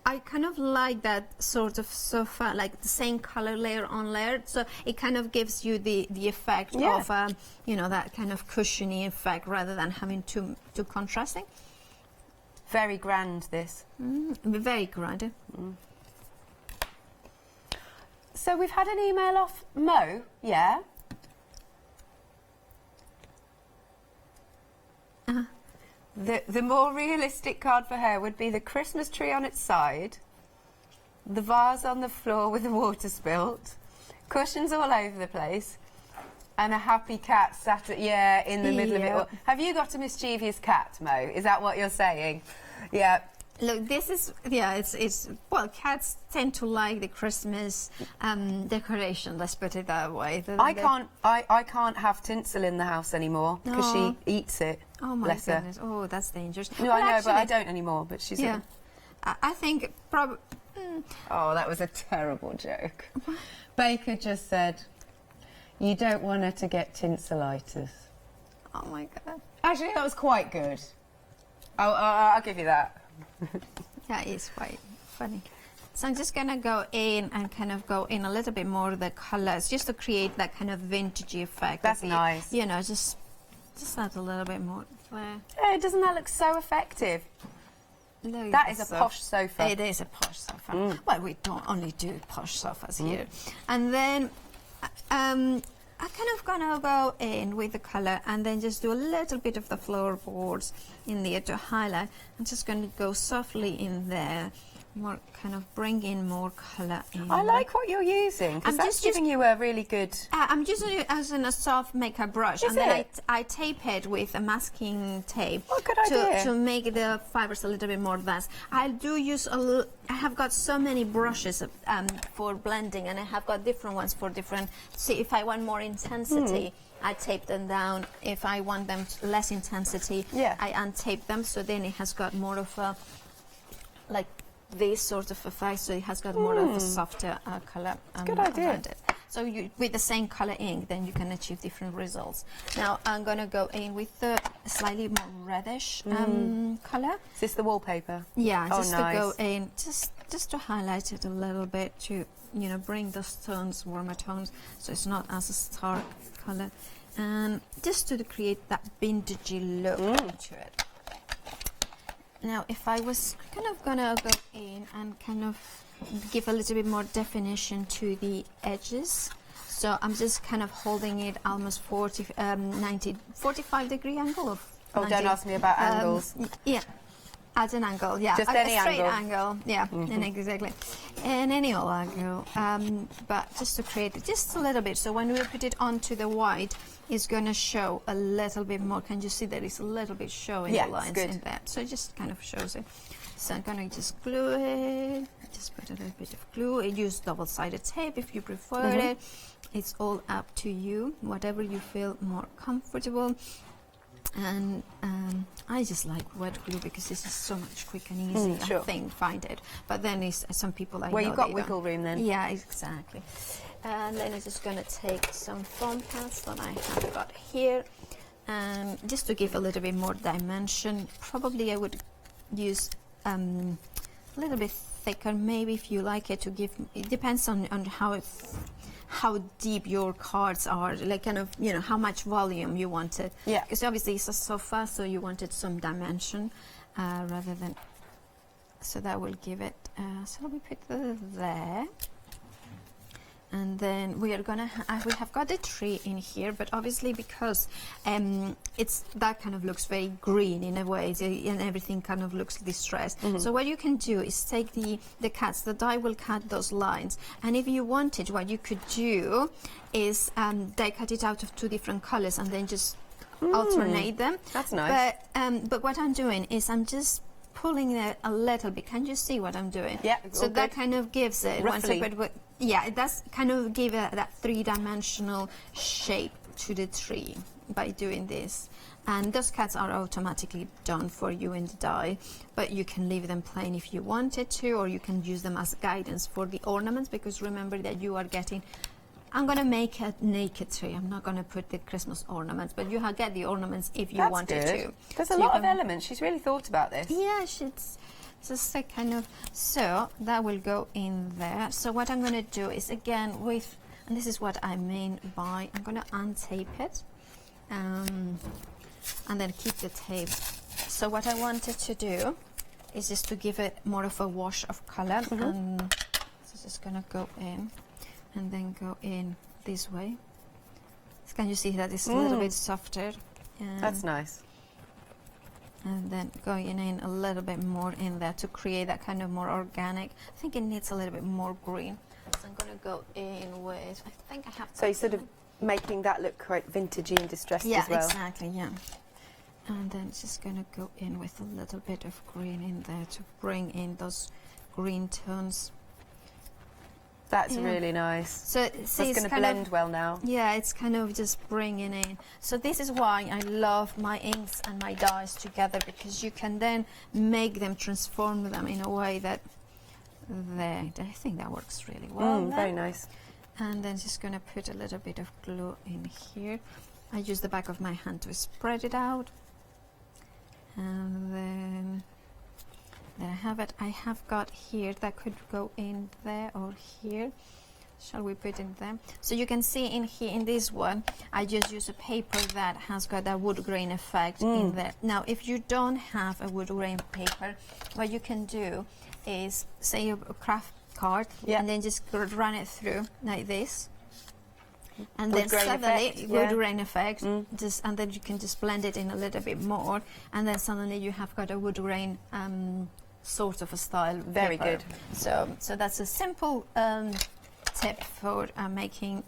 S4: I kind of like that sort of sofa, like the same color layer on layer. So it kind of gives you the effect of, you know, that kind of cushiony effect rather than having too contrasting.
S11: Very grand, this.
S4: Very grand.
S11: So we've had an email off Mo, yeah? The more realistic card for her would be the Christmas tree on its side, the vase on the floor with the water spilt, cushions all over the place, and a happy cat sat in the middle of it all. Have you got a mischievous cat, Mo? Is that what you're saying? Yeah.
S4: Look, this is, it's well, cats tend to like the Christmas decoration, let's put it that way.
S11: I can't have tinsel in the house anymore because she eats it.
S4: Oh my
S11: Bless her.
S4: goodness. Oh, that's dangerous.
S11: No,
S4: well,
S11: I know,
S4: actually,
S11: but I don't anymore. But she's
S4: I think probably.
S11: Oh, that was a terrible joke. Baker just said, you don't want her to get tinselitis.
S4: Oh my God.
S11: Actually, that was quite good. I'll give you that.
S4: Yeah, it's quite funny. So I'm just going to go in and kind of go in a little bit more of the colours, just to create that kind of vintagey effect.
S11: That's nice.
S4: You know, just add a little bit more there.
S11: Hey, doesn't that look so effective?
S4: Look,
S11: that is a posh sofa.
S4: It is a posh sofa. Well, we don't only do posh sofas here. And then I'm kind of gonna go in with the colour and then just do a little bit of the floorboards in there to highlight. I'm just going to go softly in there, more kind of bring in more colour in.
S11: I like what you're using because that's giving you a really good.
S4: I'm using it as in a soft makeup brush,
S11: Is
S4: and then
S11: it?
S4: I tape it with a masking tape
S11: good idea.
S4: to make the fibers a little bit more dense. I do use I have got so many brushes for blending, and I have got different ones for different. See, if I want more intensity, I tape them down. If I want them less intensity, I untape them. So then it has got more of a like this sort of effect, so it has got more of a softer colour.
S11: Good idea.
S4: Around it. So with the same colour ink, then you can achieve different results. Now I'm going to go in with the slightly more reddish colour.
S11: Is this the wallpaper?
S4: Yeah,
S11: Oh,
S4: just
S11: nice.
S4: to go in, just to highlight it a little bit, to bring those tones, warmer tones, so it's not as a stark colour, and just to create that vintagey look to it. Now, if I was kind of gonna go in and kind of give a little bit more definition to the edges, so I'm just kind of holding it almost 45-degree angle of.
S11: Oh, 90, don't ask me about angles.
S4: Yeah, at an angle. Yeah,
S11: just
S4: a
S11: any
S4: straight
S11: angle.
S4: Yeah, and exactly, and any old angle. But just to create it just a little bit, so when we put it onto the white, it's going to show a little bit more. Can you see that it's a little bit showing the lines in there? So it just kind of shows it. So I'm going to just glue it. Just put a little bit of glue. I use double-sided tape if you prefer it. It's all up to you, whatever you feel more comfortable. And I just like wet glue because this is so much quick and easy. I think find it. But then some people like.
S11: Well, you've got wiggle room then.
S4: Yeah, exactly. And then I'm just going to take some foam pads that I have got here, and just to give a little bit more dimension. Probably I would use a little bit thicker, maybe, if you like it to give. It depends on how deep your cards are, like kind of how much volume you want it. Yeah. Because obviously it's a sofa, so you wanted some dimension rather than. So that will give it. So we put there. And then we are gonna. We have got the tree in here, but obviously because that kind of looks very green in a way, and everything kind of looks distressed. So what you can do is take the cuts. The die will cut those lines, and if you wanted, what you could do is die cut it out of two different colors and then just alternate them.
S11: That's nice.
S4: But what I'm doing is I'm just pulling it a little bit. Can you see what I'm doing?
S11: Yeah.
S4: So that kind of gives it. Yeah, it does kind of give that three-dimensional shape to the tree by doing this. And those cuts are automatically done for you in the die, but you can leave them plain if you wanted to, or you can use them as guidance for the ornaments, because remember that you are getting. I'm going to make a naked tree. I'm not going to put the Christmas ornaments, but you get the ornaments if you wanted to.
S11: There's a lot of elements. She's really thought about this.
S4: Yeah, she's just a kind of. So that will go in there. So what I'm going to do is, again, and this is what I mean by, I'm going to untape it and then keep the tape. So what I wanted to do is just to give it more of a wash of color. And so just going to go in. And then go in this way. Can you see that it's a little bit softer?
S11: That's nice.
S4: And then going in a little bit more in there to create that kind of more organic. I think it needs a little bit more green. So I'm going to go in with, I think I have...
S11: So you're sort of making that look quite vintagey and distressed
S4: yeah,
S11: as well.
S4: Exactly, yeah. And then just going to go in with a little bit of green in there to bring in those green tones.
S11: That's really nice.
S4: So
S11: it's going to blend well now.
S4: Yeah, it's kind of just bringing in. So this is why I love my inks and my dyes together, because you can then make them, transform them in a way that I think that works really well.
S11: Very nice.
S4: And then just going to put a little bit of glue in here. I use the back of my hand to spread it out. And then there I have it. I have got here that could go in there or here. Shall we put in there? So you can see in here, in this one, I just use a paper that has got that wood grain effect in there. Now, if you don't have a wood grain paper, what you can do is, say, a craft card, and then just run it through like this. And
S11: wood
S4: then
S11: grain
S4: suddenly,
S11: effect,
S4: wood grain effect, and then you can just blend it in a little bit more, and then suddenly you have got a wood grain sort of a style.
S11: Very
S4: paper.
S11: good.
S4: So that's a simple tip for making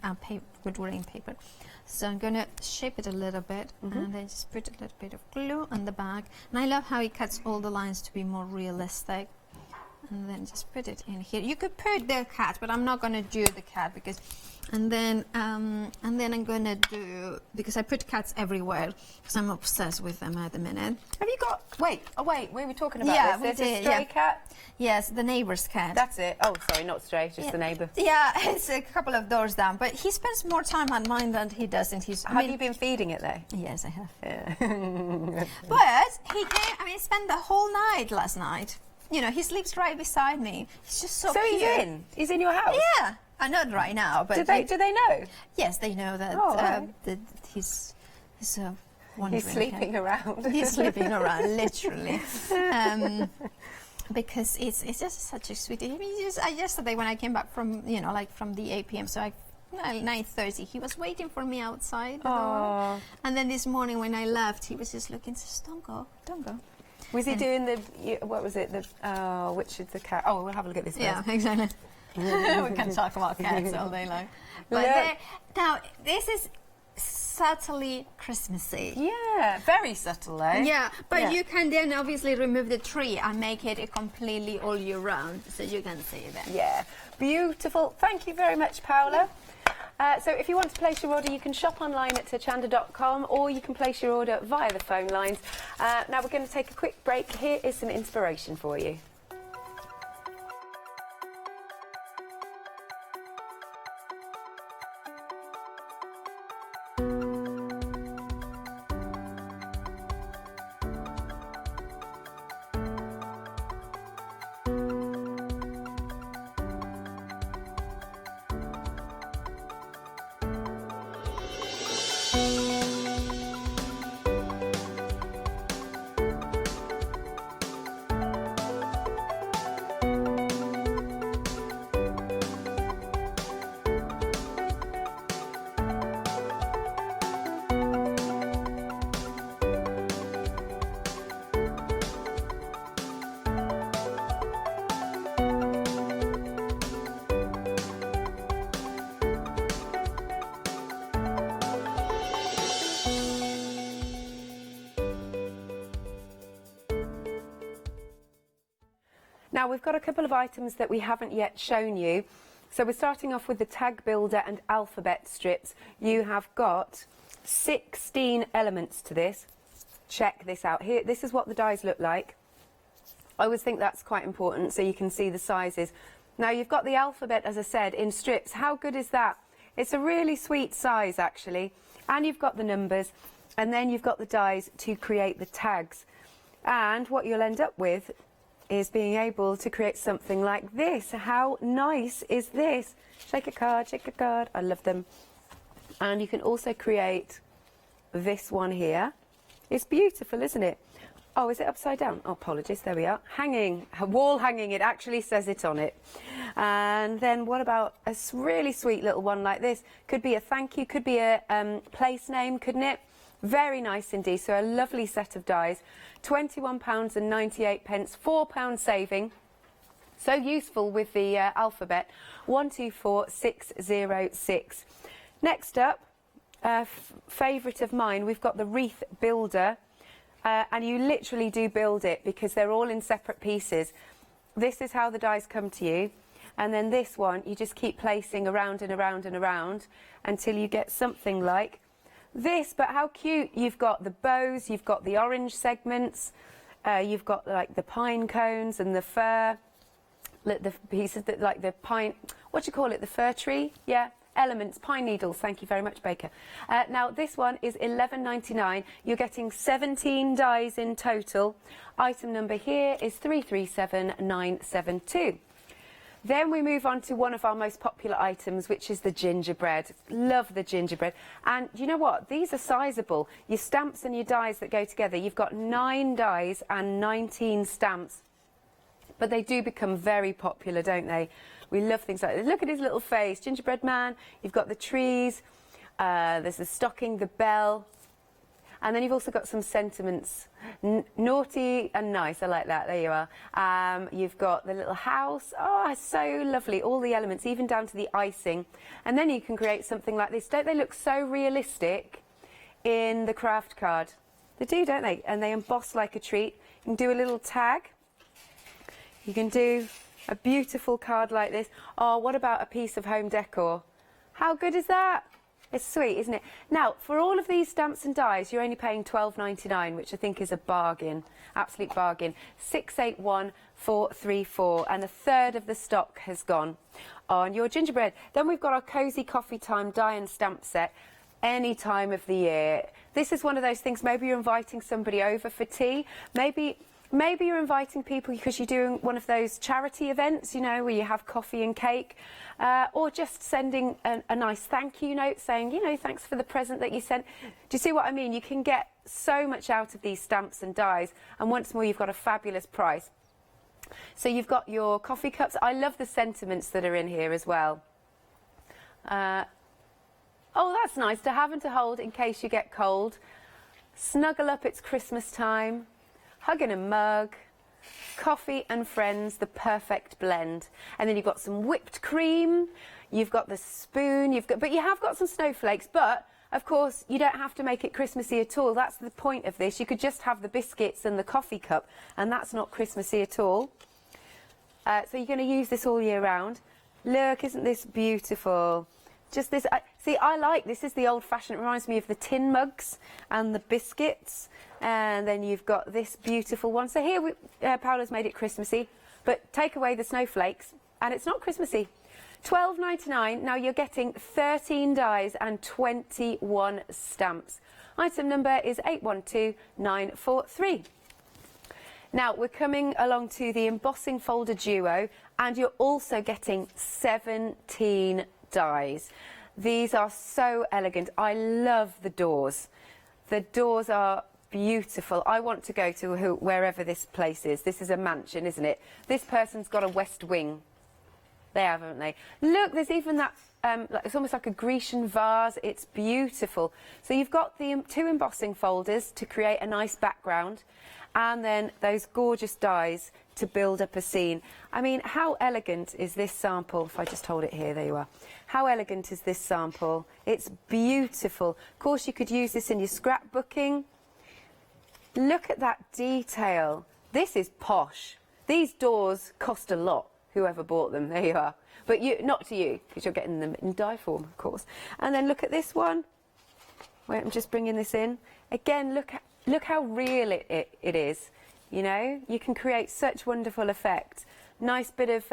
S4: wood grain paper. So I'm going to shape it a little bit, and then just put a little bit of glue on the back. And I love how it cuts all the lines to be more realistic. And then just put it in here. You could put the cat, but I'm not going to do the cat because. And then I'm going to do, because I put cats everywhere because I'm obsessed with them at the minute.
S11: Have you got? Wait, we were talking about this. There's a stray cat.
S4: Yes, the neighbour's cat.
S11: That's it. Oh, sorry, not stray, just the neighbour.
S4: Yeah, it's a couple of doors down, but he spends more time at mine than he does in his.
S11: Have you been feeding it though?
S4: Yes, I have.
S11: Yeah.
S4: But he came. I mean, he spent the whole night last night. You know, he sleeps right beside me. He's just so cute.
S11: So he's in your house?
S4: Yeah. Not right now, but
S11: do they know?
S4: Yes, they know that, that he's wandering.
S11: He's sleeping around.
S4: He's sleeping around, literally, because it's just such a sweet. I mean, yesterday when I came back from from the 8 p.m. so 9:30, he was waiting for me outside the door. And then this morning when I left, he was just looking. Says, "Don't go, don't go."
S11: Was he doing the what was it? The which is the cat? Oh, we'll have a look at this.
S4: Yeah, exactly. We can talk about cats all day long. But now, this is subtly Christmassy.
S11: Yeah, very subtle, eh?
S4: Yeah, but you can then obviously remove the tree and make it completely all year round, so you can see that.
S11: Yeah, beautiful. Thank you very much, Paola. So if you want to place your order, you can shop online at hochanda.com, or you can place your order via the phone lines. Now we're going to take a quick break. Here is some inspiration for you. Now we've got a couple of items that we haven't yet shown you. So we're starting off with the tag builder and alphabet strips. You have got 16 elements to this. Check this out here. This is what the dies look like. I always think that's quite important so you can see the sizes. Now you've got the alphabet, as I said, in strips. How good is that? It's a really sweet size actually. And you've got the numbers, and then you've got the dies to create the tags. And what you'll end up with is being able to create something like this. How nice is this? Shake a card, shake a card. I love them. And you can also create this one here. It's beautiful, isn't it? Oh, is it upside down? Oh, apologies, there we are. Hanging, wall hanging, it actually says it on it. And then what about a really sweet little one like this? Could be a thank you, could be a place name, couldn't it? Very nice indeed. So a lovely set of dies. £21.98, £4 saving. So useful with the alphabet. 124606. Next up, favourite of mine, we've got the wreath builder. And you literally do build it because they're all in separate pieces. This is how the dies come to you. And then this one, you just keep placing around and around and around until you get something like this. But how cute. You've got the bows, you've got the orange segments, you've got like the pine cones and the fir, the pieces that like the pine, what do you call it, the fir tree? Yeah, elements, pine needles. Thank you very much, Baker. Now this one is £11.99. You're getting 17 dies in total. Item number here is 337972. Then we move on to one of our most popular items, which is the gingerbread. Love the gingerbread. And you know what? These are sizable. Your stamps and your dies that go together. You've got 9 dies and 19 stamps. But they do become very popular, don't they? We love things like this. Look at his little face. Gingerbread man. You've got the trees. There's the stocking, the bell. And then you've also got some sentiments. Naughty and nice. I like that. There you are. You've got the little house. Oh, it's so lovely. All the elements, even down to the icing. And then you can create something like this. Don't they look so realistic in the craft card? They do, don't they? And they emboss like a treat. You can do a little tag. You can do a beautiful card like this. Oh, what about a piece of home decor? How good is that? It's sweet, isn't it? Now, for all of these stamps and dies, you're only paying £12.99, which I think is a bargain, absolute bargain. 681434, and a third of the stock has gone on your gingerbread. Then we've got our Cosy Coffee Time die and stamp set. Any time of the year. This is one of those things, maybe you're inviting somebody over for tea, maybe you're inviting people because you're doing one of those charity events, you know, where you have coffee and cake, or just sending a nice thank you note saying, you know, thanks for the present that you sent. Do you see what I mean? You can get so much out of these stamps and dies, and once more, you've got a fabulous price. So you've got your coffee cups. I love the sentiments that are in here as well. Oh, that's nice to have and to hold in case you get cold. Snuggle up, it's Christmas time. Hug in a mug, coffee and friends, the perfect blend. And then you've got some whipped cream, you've got the spoon, but you have got some snowflakes, but of course you don't have to make it Christmassy at all. That's the point of this. You could just have the biscuits and the coffee cup, and that's not Christmassy at all. So you're going to use this all year round. Look, isn't this beautiful? Just this, see, I like this. Is the old-fashioned. It reminds me of the tin mugs and the biscuits. And then you've got this beautiful one. So here, Paola's made it Christmassy, but take away the snowflakes, and it's not Christmassy. £12.99. Now you're getting 13 dies and 21 stamps. Item number is 812943. Now we're coming along to the embossing folder duo, and you're also getting 17 dies. These are so elegant. I love the doors. The doors are beautiful. I want to go to wherever this place is. This is a mansion, isn't it? This person's got a west wing. They have, haven't they? Look, there's even that, it's almost like a Grecian vase. It's beautiful. So you've got the 2 embossing folders to create a nice background, and then those gorgeous dies to build up a scene. I mean, how elegant is this sample? If I just hold it here, there you are. How elegant is this sample? It's beautiful. Of course, you could use this in your scrapbooking. Look at that detail. This is posh. These doors cost a lot, whoever bought them. There you are. But not to you, because you're getting them in die form, of course. And then look at this one. Wait, I'm just bringing this in. Again, look how real it is. You know, you can create such wonderful effect. Nice bit of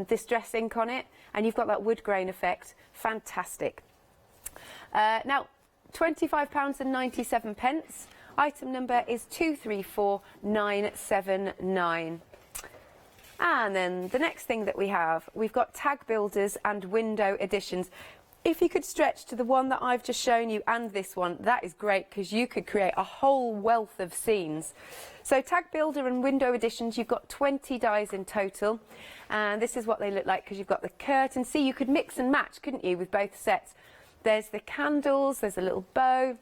S11: distress ink on it, and you've got that wood grain effect. Fantastic. Now, £25.97. Item number is 234979. And then the next thing that we've got tag builders and window additions. If you could stretch to the one that I've just shown you and this one, that is great, because you could create a whole wealth of scenes. So tag builder and window additions, you've got 20 dies in total, and this is what they look like, because you've got the curtain. See, you could mix and match, couldn't you, with both sets? There's the candles, there's a little bow,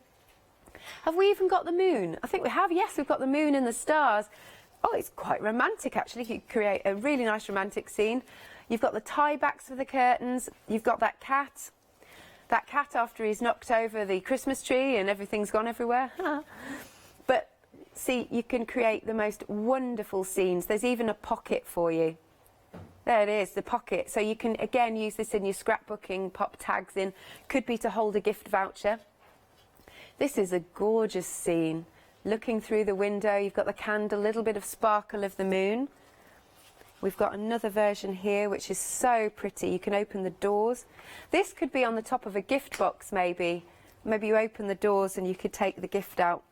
S11: Have we even got the moon? I think we have. Yes, we've got the moon and the stars. Oh, it's quite romantic, actually. You could create a really nice romantic scene. You've got the tie backs for the curtains. You've got that cat. That cat after he's knocked over the Christmas tree and everything's gone everywhere. But see, you can create the most wonderful scenes. There's even a pocket for you. There it is, the pocket. So you can, again, use this in your scrapbooking, pop tags in. Could be to hold a gift voucher. This is a gorgeous scene. Looking through the window, you've got the candle, a little bit of sparkle of the moon. We've got another version here, which is so pretty. You can open the doors. This could be on the top of a gift box, maybe. Maybe you open the doors and you could take the gift out.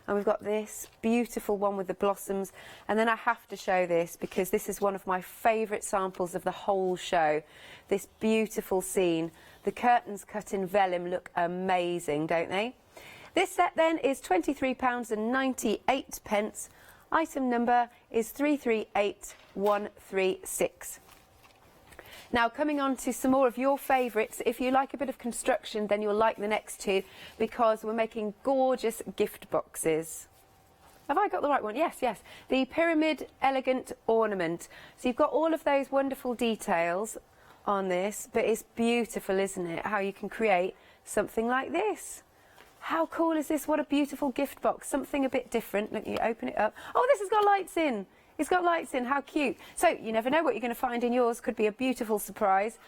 S11: And we've got this beautiful one with the blossoms. And then I have to show this because this is one of my favourite samples of the whole show. This beautiful scene. The curtains cut in vellum look amazing, don't they? This set then is £23.98. Item number is 338136. Now, coming on to some more of your favourites. If you like a bit of construction, then you'll like the next two because we're making gorgeous gift boxes. Have I got the right one? Yes, yes. The Pyramid Elegant Ornament. So you've got all of those wonderful details on this, but it's beautiful, isn't it? How you can create something like this. How cool is this? What a beautiful gift box. Something a bit different. Look, you open it up. Oh, this has got lights in. It's got lights in. How cute. So you never know what you're going to find in yours. Could be a beautiful surprise.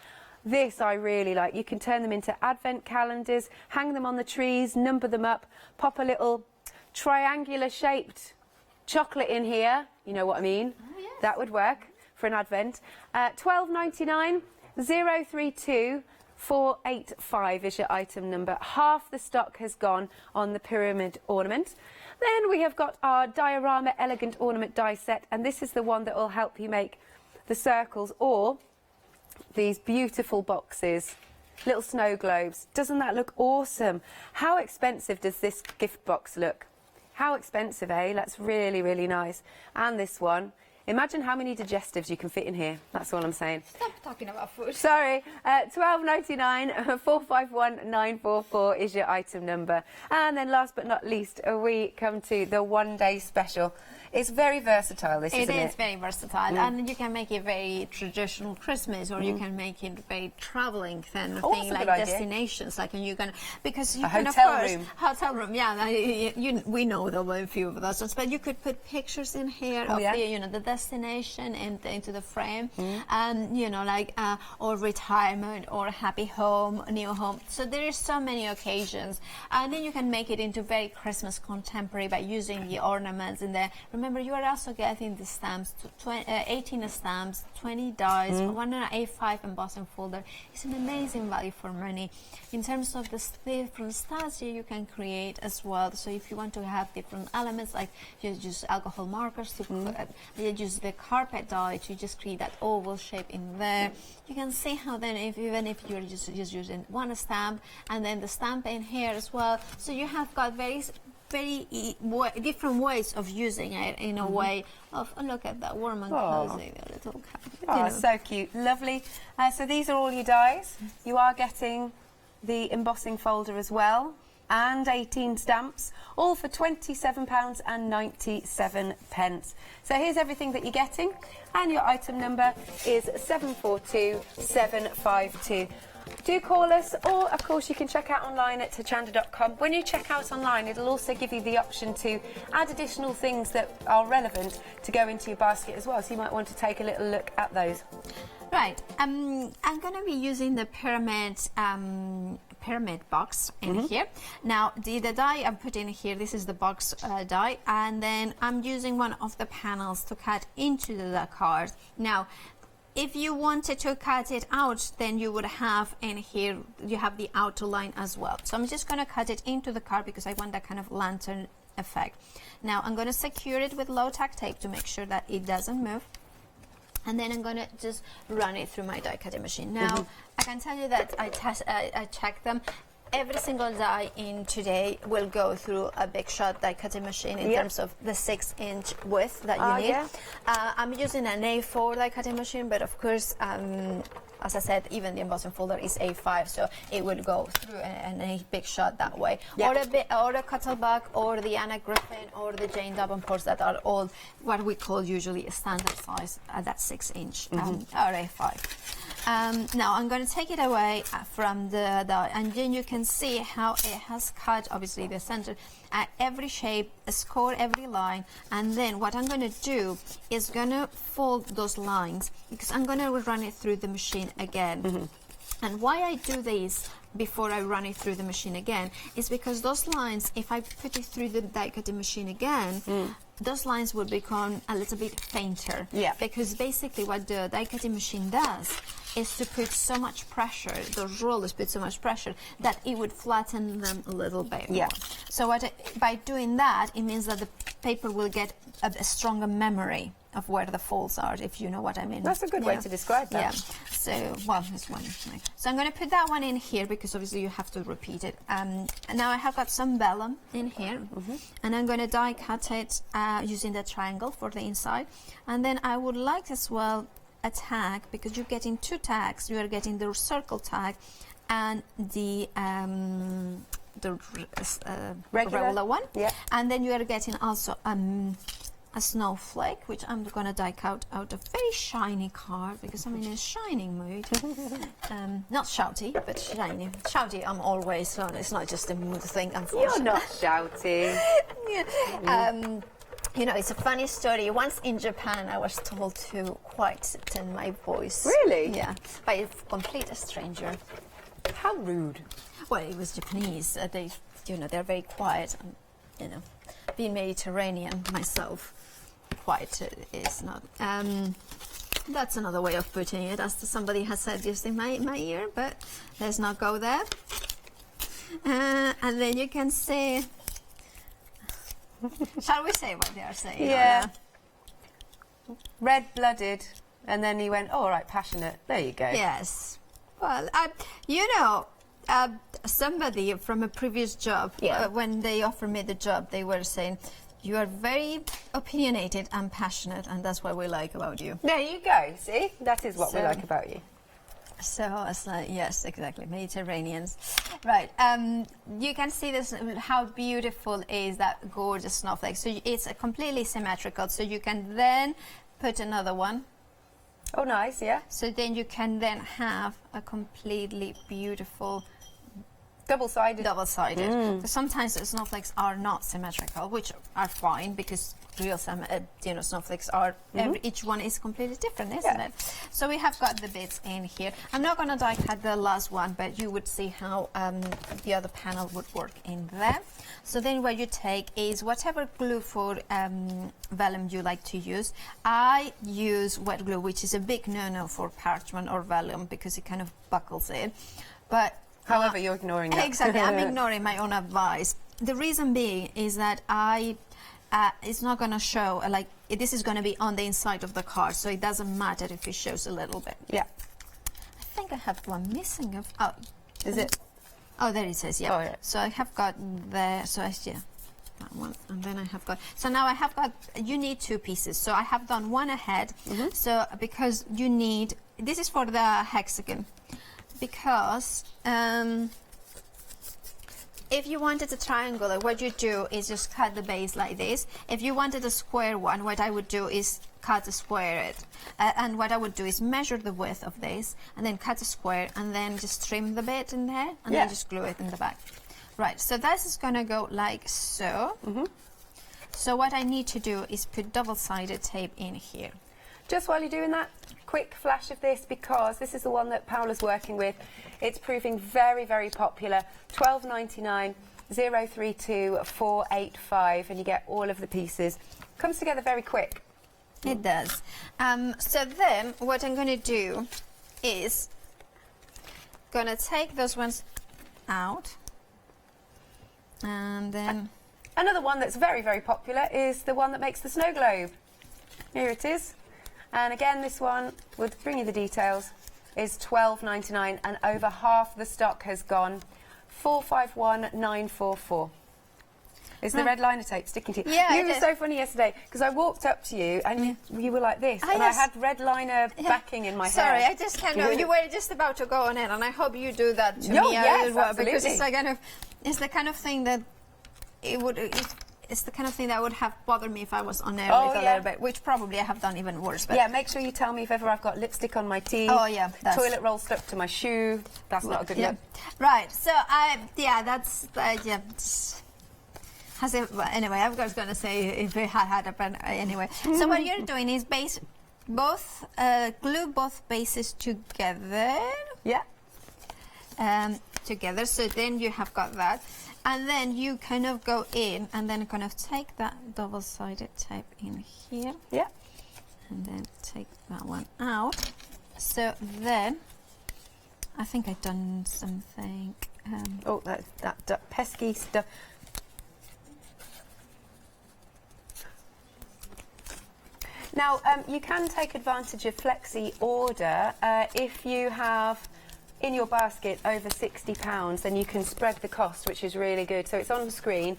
S11: This I really like. You can turn them into advent calendars, hang them on the trees, number them up, pop a little triangular shaped chocolate in here. You know what I mean? Oh, yes. That would work for an advent. £12.99, 032 485 is your item number. Half the stock has gone on the pyramid ornament. Then we have got our diorama elegant ornament die set, and this is the one that will help you make the circles or these beautiful boxes, little snow globes. Doesn't that look awesome? How expensive does this gift box look? How expensive, eh? That's really, really nice. And this one. Imagine how many digestives you can fit in here. That's all I'm saying.
S4: Stop talking about food.
S11: Sorry. £12.99, 451944 is your item number. And then last but not least, we come to the one-day special. It's very versatile, this, isn't it?
S4: It is very versatile. And you can make it very traditional Christmas, or you can make it very traveling kind of thing, like destinations. Like, and you can, because you can, of course, hotel room. Yeah, we know there were a few of those ones, but you could put pictures in here of the, you know, the destination into the frame, and you know, like or retirement or happy home, new home. So there is so many occasions, and then you can make it into very Christmas contemporary by using the ornaments in there. Remember, you are also getting the stamps, 18 stamps, 20 dies, one A5 embossing folder. It's an amazing value for money. In terms of the different styles here, you can create as well. So if you want to have different elements, like you use alcohol markers to you use the carpet die to just create that oval shape in there. You can see how then, even if you're just using one stamp and then the stamp in here as well. So you have got very different ways of using it in a way of, oh, look at that warm and cozy, the little cat.
S11: Oh, so cute. Lovely. So these are all your dies. You are getting the embossing folder as well, and 18 stamps, all for £27.97. So here's everything that you're getting, and your item number is 742752. Do call us, or of course you can check out online at hochanda.com. When you check out online, it'll also give you the option to add additional things that are relevant to go into your basket as well, so you might want to take a little look at those.
S4: Right, I'm going to be using the pyramid box in here. Now the die I'm putting here, this is the box die, and then I'm using one of the panels to cut into the card. Now if you wanted to cut it out, then you would have in here, you have the outer line as well. So I'm just going to cut it into the card because I want that kind of lantern effect. Now I'm going to secure it with low tack tape to make sure that it doesn't move. And then I'm going to just run it through my die cutting machine. Now, I can tell you that I checked them. Every single die in today will go through a big shot die cutting machine in terms of the 6-inch width that you need. I'm using an A4 die cutting machine, but of course as I said, even the embossing folder is A5, so it would go through a big shot that way. Or a Cuttlebug, or the Anna Griffin, or the Jane Davenports that are all what we call usually a standard size, that 6-inch or A5. Now I'm going to take it away from the die, and then you can see how it has cut, obviously the center, at every shape, score every line, and then what I'm going to do is going to fold those lines, because I'm going to run it through the machine again. And why I do this before I run it through the machine again is because those lines, if I put it through the die cutting machine again, those lines will become a little bit fainter. Yeah. Because basically what the die cutting machine does is to put so much pressure, those rollers put so much pressure, that it would flatten them a little bit more. So by doing that, it means that the paper will get a stronger memory of where the folds are, if you know what I mean.
S11: That's a good way to describe that.
S4: Yeah. So, well, this one. So I'm going to put that one in here because obviously you have to repeat it. And now I have got some vellum in here, and I'm going to die cut it using the triangle for the inside. And then I would like as well a tag, because you're getting 2 tags. You are getting the circle tag and the regular one. Yeah. And then you are getting also a snowflake, which I'm going to die cut out of very shiny card, because I'm in a shining mood. Not shouty, but shiny. Shouty I'm always, so it's not just a mood thing, unfortunately.
S11: You're not shouty.
S4: You know, it's a funny story. Once in Japan, I was told to quieten my voice.
S11: Really?
S4: Yeah, by a complete stranger.
S11: How rude.
S4: Well, it was Japanese. They're very quiet. And, being Mediterranean myself, quiet is not. That's another way of putting it, as somebody has said just in my ear, but let's not go there. And then you can see. Shall we say what they are saying?
S11: Yeah. Red-blooded, and then he went, oh, all right, passionate. There you go.
S4: Yes. Well, somebody from a previous job, when they offered me the job, they were saying, you are very opinionated and passionate, and that's what we like about you.
S11: There you go. See? That is what we like about you.
S4: So it's like, yes, exactly, Mediterraneans. Right, you can see this, how beautiful is that gorgeous snowflake. So it's completely symmetrical, so you can then put another one.
S11: Oh, nice, yeah.
S4: So then you can then have a completely beautiful
S11: double-sided.
S4: Double-sided. So sometimes the snowflakes are not symmetrical, which are fine, because real snowflakes are, each one is completely different, isn't it? So we have got the bits in here. I'm not going to die cut the last one, but you would see how the other panel would work in there. So then what you take is whatever glue for vellum you like to use. I use wet glue, which is a big no-no for parchment or vellum, because it kind of buckles it. But
S11: however, you're ignoring that.
S4: Exactly, I'm ignoring my own advice. The reason being is that it's not going to show, like, this is going to be on the inside of the card, so it doesn't matter if it shows a little bit. Yeah. I think I have one missing. Is it? Oh, there it says, yeah. Oh, yeah. So I have got there, so that one, and then I have got, so now I have got, you need 2 pieces, so I have done one ahead, so because you need, this is for the hexagon, because if you wanted a triangular, what you do is just cut the base like this. If you wanted a square one, what I would do is cut a square it. And what I would do is measure the width of this, and then cut a square, and then just trim the bit in there, and then just glue it in the back. Right, so this is going to go like so. So what I need to do is put double-sided tape in here.
S11: Just while you're doing that, quick flash of this, because this is the one that Paola's working with. It's proving very, very popular. $12.99, 032485, and you get all of the pieces. Comes together very quick.
S4: It does. So then what I'm going to do is going to take those ones out, and then
S11: another one that's very, very popular is the one that makes the snow globe. Here it is. And again, this one, we'll bring you the details, is $12.99, and over half the stock has gone. 451944. Is the red liner tape sticking to you?
S4: Yeah,
S11: You
S4: it
S11: were
S4: is.
S11: so funny yesterday because I walked up to you and you were like this, and
S4: yes.
S11: I had red liner backing in my
S4: Sorry,
S11: hair.
S4: I just kind of, you were just about to go on it, and I hope you do that to
S11: No,
S4: me
S11: yes,
S4: as well, because
S11: absolutely.
S4: it's like kind of, it's the kind of thing that it's the kind of thing that would have bothered me if I was on air with a little bit, which probably I have done even worse. But
S11: yeah, make sure you tell me if ever I've got lipstick on my teeth.
S4: Oh, yeah, that's-
S11: Toilet roll stuck to my shoe. That's not a good look.
S4: Right. So that's has it, well, anyway, I was going to say if it had a pen anyway. So what you're doing is glue both bases together.
S11: Yeah.
S4: Together. So then you have got that. And then you kind of go in and then kind of take that double-sided tape in here.
S11: Yeah.
S4: And then take that one out. So then, I think I've done something.
S11: Oh, that pesky stuff. Now, you can take advantage of Flexi Order if you have in your basket over £60, then you can spread the cost, which is really good. So it's on the screen.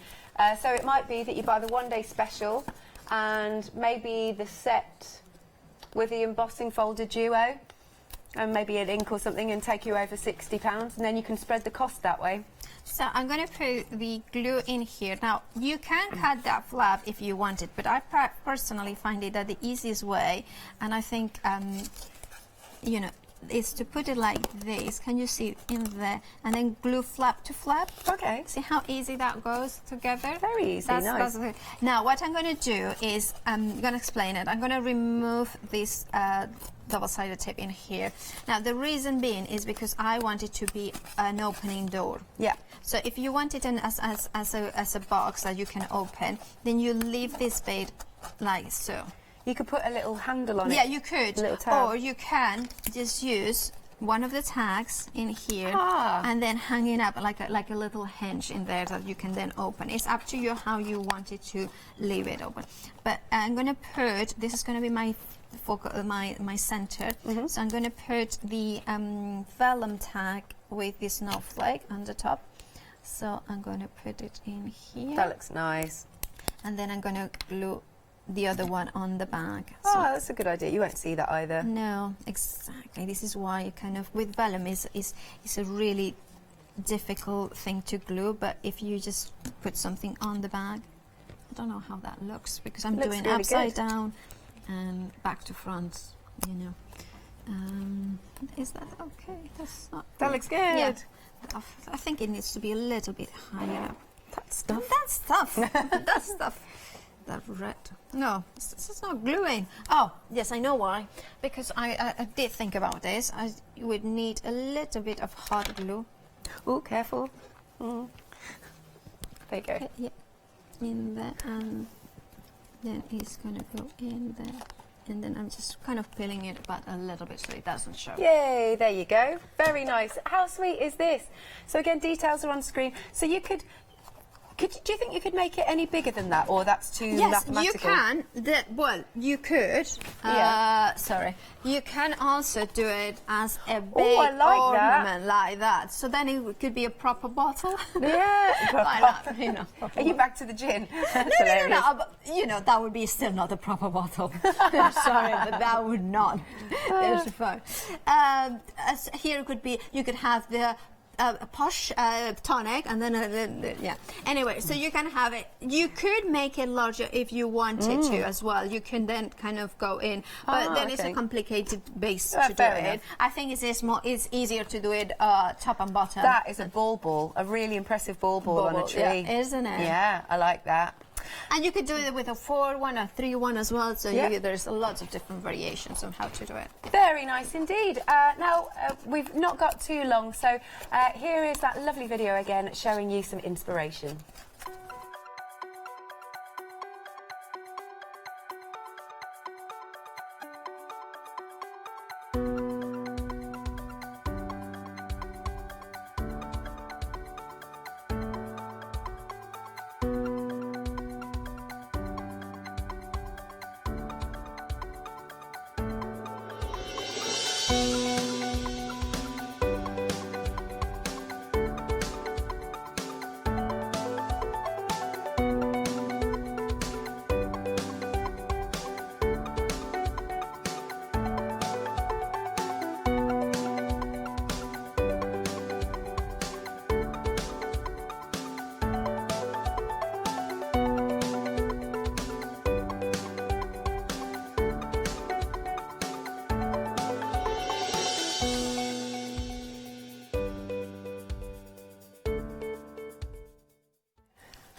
S11: So it might be that you buy the one-day special and maybe the set with the embossing folder duo and maybe an ink or something and take you over £60, and then you can spread the cost that way.
S4: So I'm going to put the glue in here. Now, you can cut that flap if you want it, but I personally find it that the easiest way, and I think, you know, is to put it like this. Can you see in there? And then glue flap to flap.
S11: Okay.
S4: See how easy that goes together?
S11: Very easy, nice.
S4: That's now, what I'm going to do is, I'm going to explain it. I'm going to remove this double-sided tape in here. Now, the reason being is because I want it to be an opening door.
S11: Yeah.
S4: So if you want it as a box that you can open, then you leave this bit like so.
S11: You could put a little handle on it.
S4: Yeah, you could.
S11: A little tab.
S4: Or you can just use one of the tags in here and then hang it up like a little hinge in there that you can then open. It's up to you how you want it to leave it open. But I'm going to put, this is going to be my my center. So I'm going to put the vellum tag with this snowflake on the top. So I'm going to put it in here.
S11: That looks nice.
S4: And then I'm going to glue the other one on the back.
S11: Oh,
S4: So
S11: that's a good idea. You won't see that either.
S4: no, exactly. This is why you kind of, with vellum is a really difficult thing to glue, but if you just put something on the bag, I don't know how that looks because I'm
S11: Looks
S4: doing
S11: really
S4: upside
S11: good.
S4: down and back to front, you know. Is that okay? That's not.
S11: That looks good.
S4: Yeah. I think it needs to be a little bit higher up.
S11: That stuff.
S4: That stuff. That stuff. That red. No, it's not gluing. Oh, yes, I know why. Because I did think about this. I would need a little bit of hot glue.
S11: Oh, careful. There you go.
S4: Okay, yeah, in there, and then it's going to go in there. And then I'm just kind of peeling it but a little bit so it doesn't show.
S11: Yay, there you go. Very nice. How sweet is this? So again, details are on screen. So you could do you think you could make it any bigger than that, or that's too
S4: Yes,
S11: mathematical?
S4: you can. Well, you could.
S11: Yeah.
S4: Sorry. You can also do it as a big
S11: I like
S4: ornament like that. So then it could be a proper bottle.
S11: Yeah.
S4: Why not? You know.
S11: Are you back to the gin? That's
S4: No,
S11: hilarious.
S4: but, you know, that would be still not a proper bottle. Sorry, but that would not. It's fine. Here could be, you could have the a posh tonic, and then yeah. Anyway, so you can have it. You could make it larger if you wanted to as well. You can then kind of go in, but then it's a complicated base to do
S11: fair
S4: it.
S11: enough.
S4: I think it's easier to do it top and bottom.
S11: That is a ball, a really impressive ball on a tree.
S4: Yeah, isn't it?
S11: Yeah, I like that.
S4: And you could do it with a 4-1 or 3-1 as well. So
S11: Yeah.
S4: there's lots of different variations on how to do it.
S11: Very nice indeed. Now, we've not got too long, so here is that lovely video again showing you some inspiration.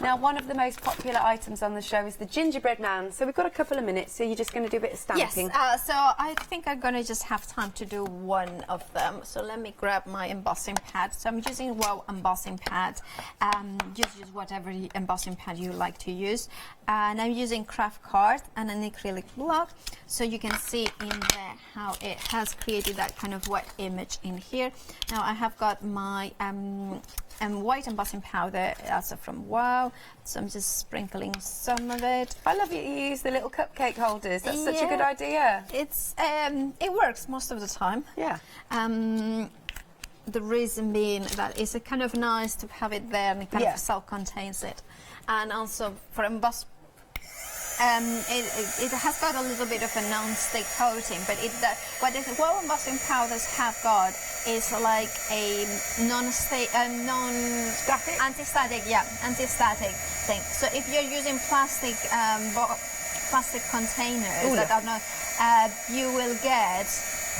S11: Now, one of the most popular items on the show is the gingerbread man. So we've got a couple of minutes, so you're just going to do a bit of stamping.
S4: Yes, so I think I'm going to just have time to do one of them. So let me grab my embossing pad. So I'm using Wow embossing pad. Just use whatever embossing pad you like to use. And I'm using craft card and an acrylic block. So you can see in there how it has created that kind of wet image in here. Now I have got my white embossing powder, also from Wow. So I'm just sprinkling some of it.
S11: I love you use the little cupcake holders. That's such a good idea.
S4: It's it works most of the time.
S11: Yeah.
S4: The reason being that it's kind of nice to have it there and it kind of self-contains it. And also for emboss, it has got a little bit of a non-stick coating, but what Wow embossing powders have got is like a non-stick, non-static, anti-static thing. So if you're using plastic containers that are not, you will get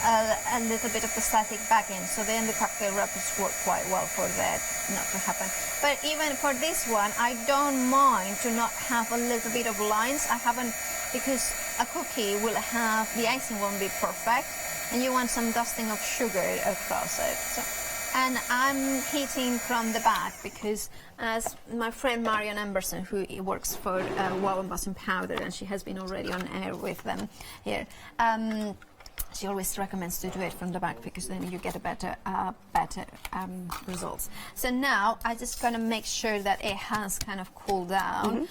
S4: a little bit of the static back in. So then the cupcake wrappers work quite well for that not to happen. But even for this one, I don't mind to not have a little bit of lines. I haven't, because a cookie will have, the icing won't be perfect, and you want some dusting of sugar across it. So, and I'm heating from the back because, as my friend Marion Emberson, who works for Wow embossing powder, and she has been already on air with them here, she always recommends to do it from the back because then you get a better results. So now I'm just going to make sure that it has kind of cooled down.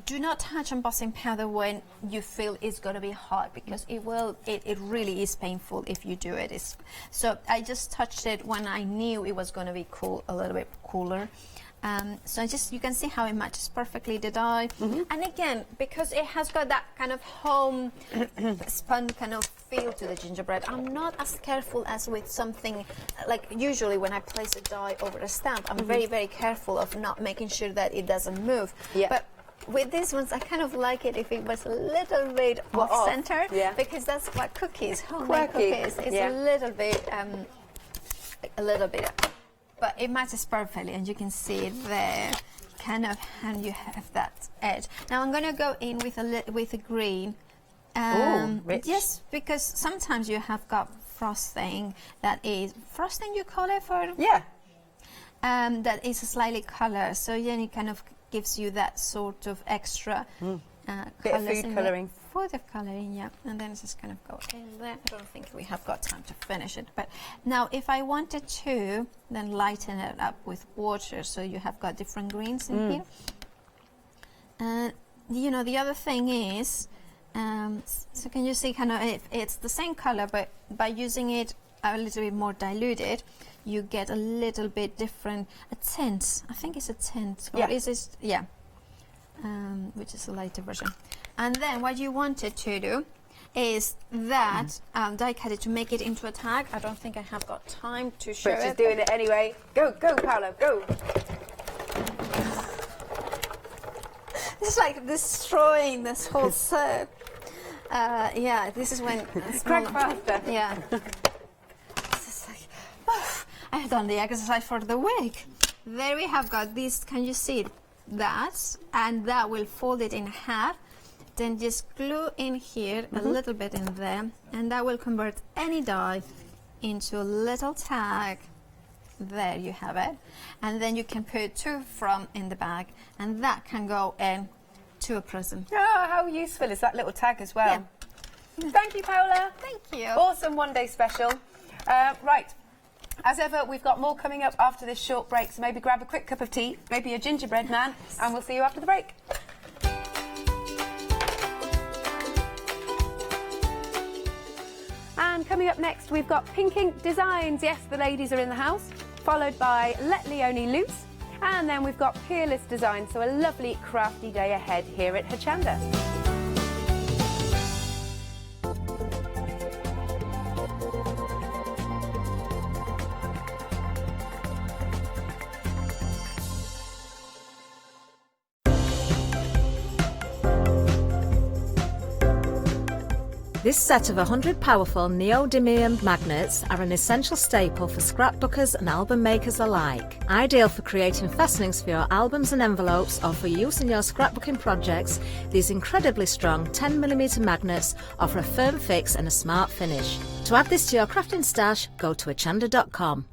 S4: Do not touch embossing powder when you feel it's going to be hot, because it really is painful if you do it. So I just touched it when I knew it was going to be cool, a little bit cooler. So you can see how it matches perfectly the dye. And again, because it has got that kind of home spun kind of feel to the gingerbread, I'm not as careful as with something, like usually when I place a dye over a stamp, I'm very, very careful of not making sure that it doesn't move. But with these ones, I kind of like it if it was a little bit off-center, because that's what cookies, homemade cookies, it's a little bit, but it matches perfectly, and you can see it there, kind of, and you have that edge. Now I'm going to go in with a green.
S11: Rich.
S4: Yes, because sometimes you have got frosting that is frosting. You call it for that is a slightly color, so then it kind of gives you that sort of extra
S11: bit of food colouring.
S4: Food colouring, yeah. And then it's just kind of go in there. I don't think we have got time to finish it, but now if I wanted to, then lighten it up with water, so you have got different greens in here. And you know, the other thing is, so can you see kind of it's the same colour, but by using it a little bit more diluted, you get a little bit different, a tint. I think it's a tint. Or is it? Yeah. Which is a lighter version. And then what you wanted to do is that die cut it to make it into a tag. I don't think I have got time to show it.
S11: But she's doing it anyway. Go, Paolo, go.
S4: It's like destroying this whole set. Yeah, this is when it's
S11: crack faster.
S4: Yeah. It's like, I have done the exercise for the week. There we have got this. Can you see that? And that will fold it in half. Then just glue in here a little bit in there, and that will convert any die into a little tag. There you have it. And then you can put 2 from in the bag, and that can go in to a present.
S11: Oh, how useful is that little tag as well? Yeah. Thank you, Paola.
S4: Thank you.
S11: Awesome one-day special. Right. As ever, we've got more coming up after this short break, so maybe grab a quick cup of tea, maybe a gingerbread man, and we'll see you after the break. And coming up next, we've got Pink Ink Designs. Yes, the ladies are in the house, followed by Let Leonie Loose. And then we've got Peerlized Design, so a lovely crafty day ahead here at Hochanda.
S5: This set of 100 powerful neodymium magnets are an essential staple for scrapbookers and album makers alike. Ideal for creating fastenings for your albums and envelopes or for use in your scrapbooking projects, these incredibly strong 10mm magnets offer a firm fix and a smart finish. To add this to your crafting stash, go to hochanda.com.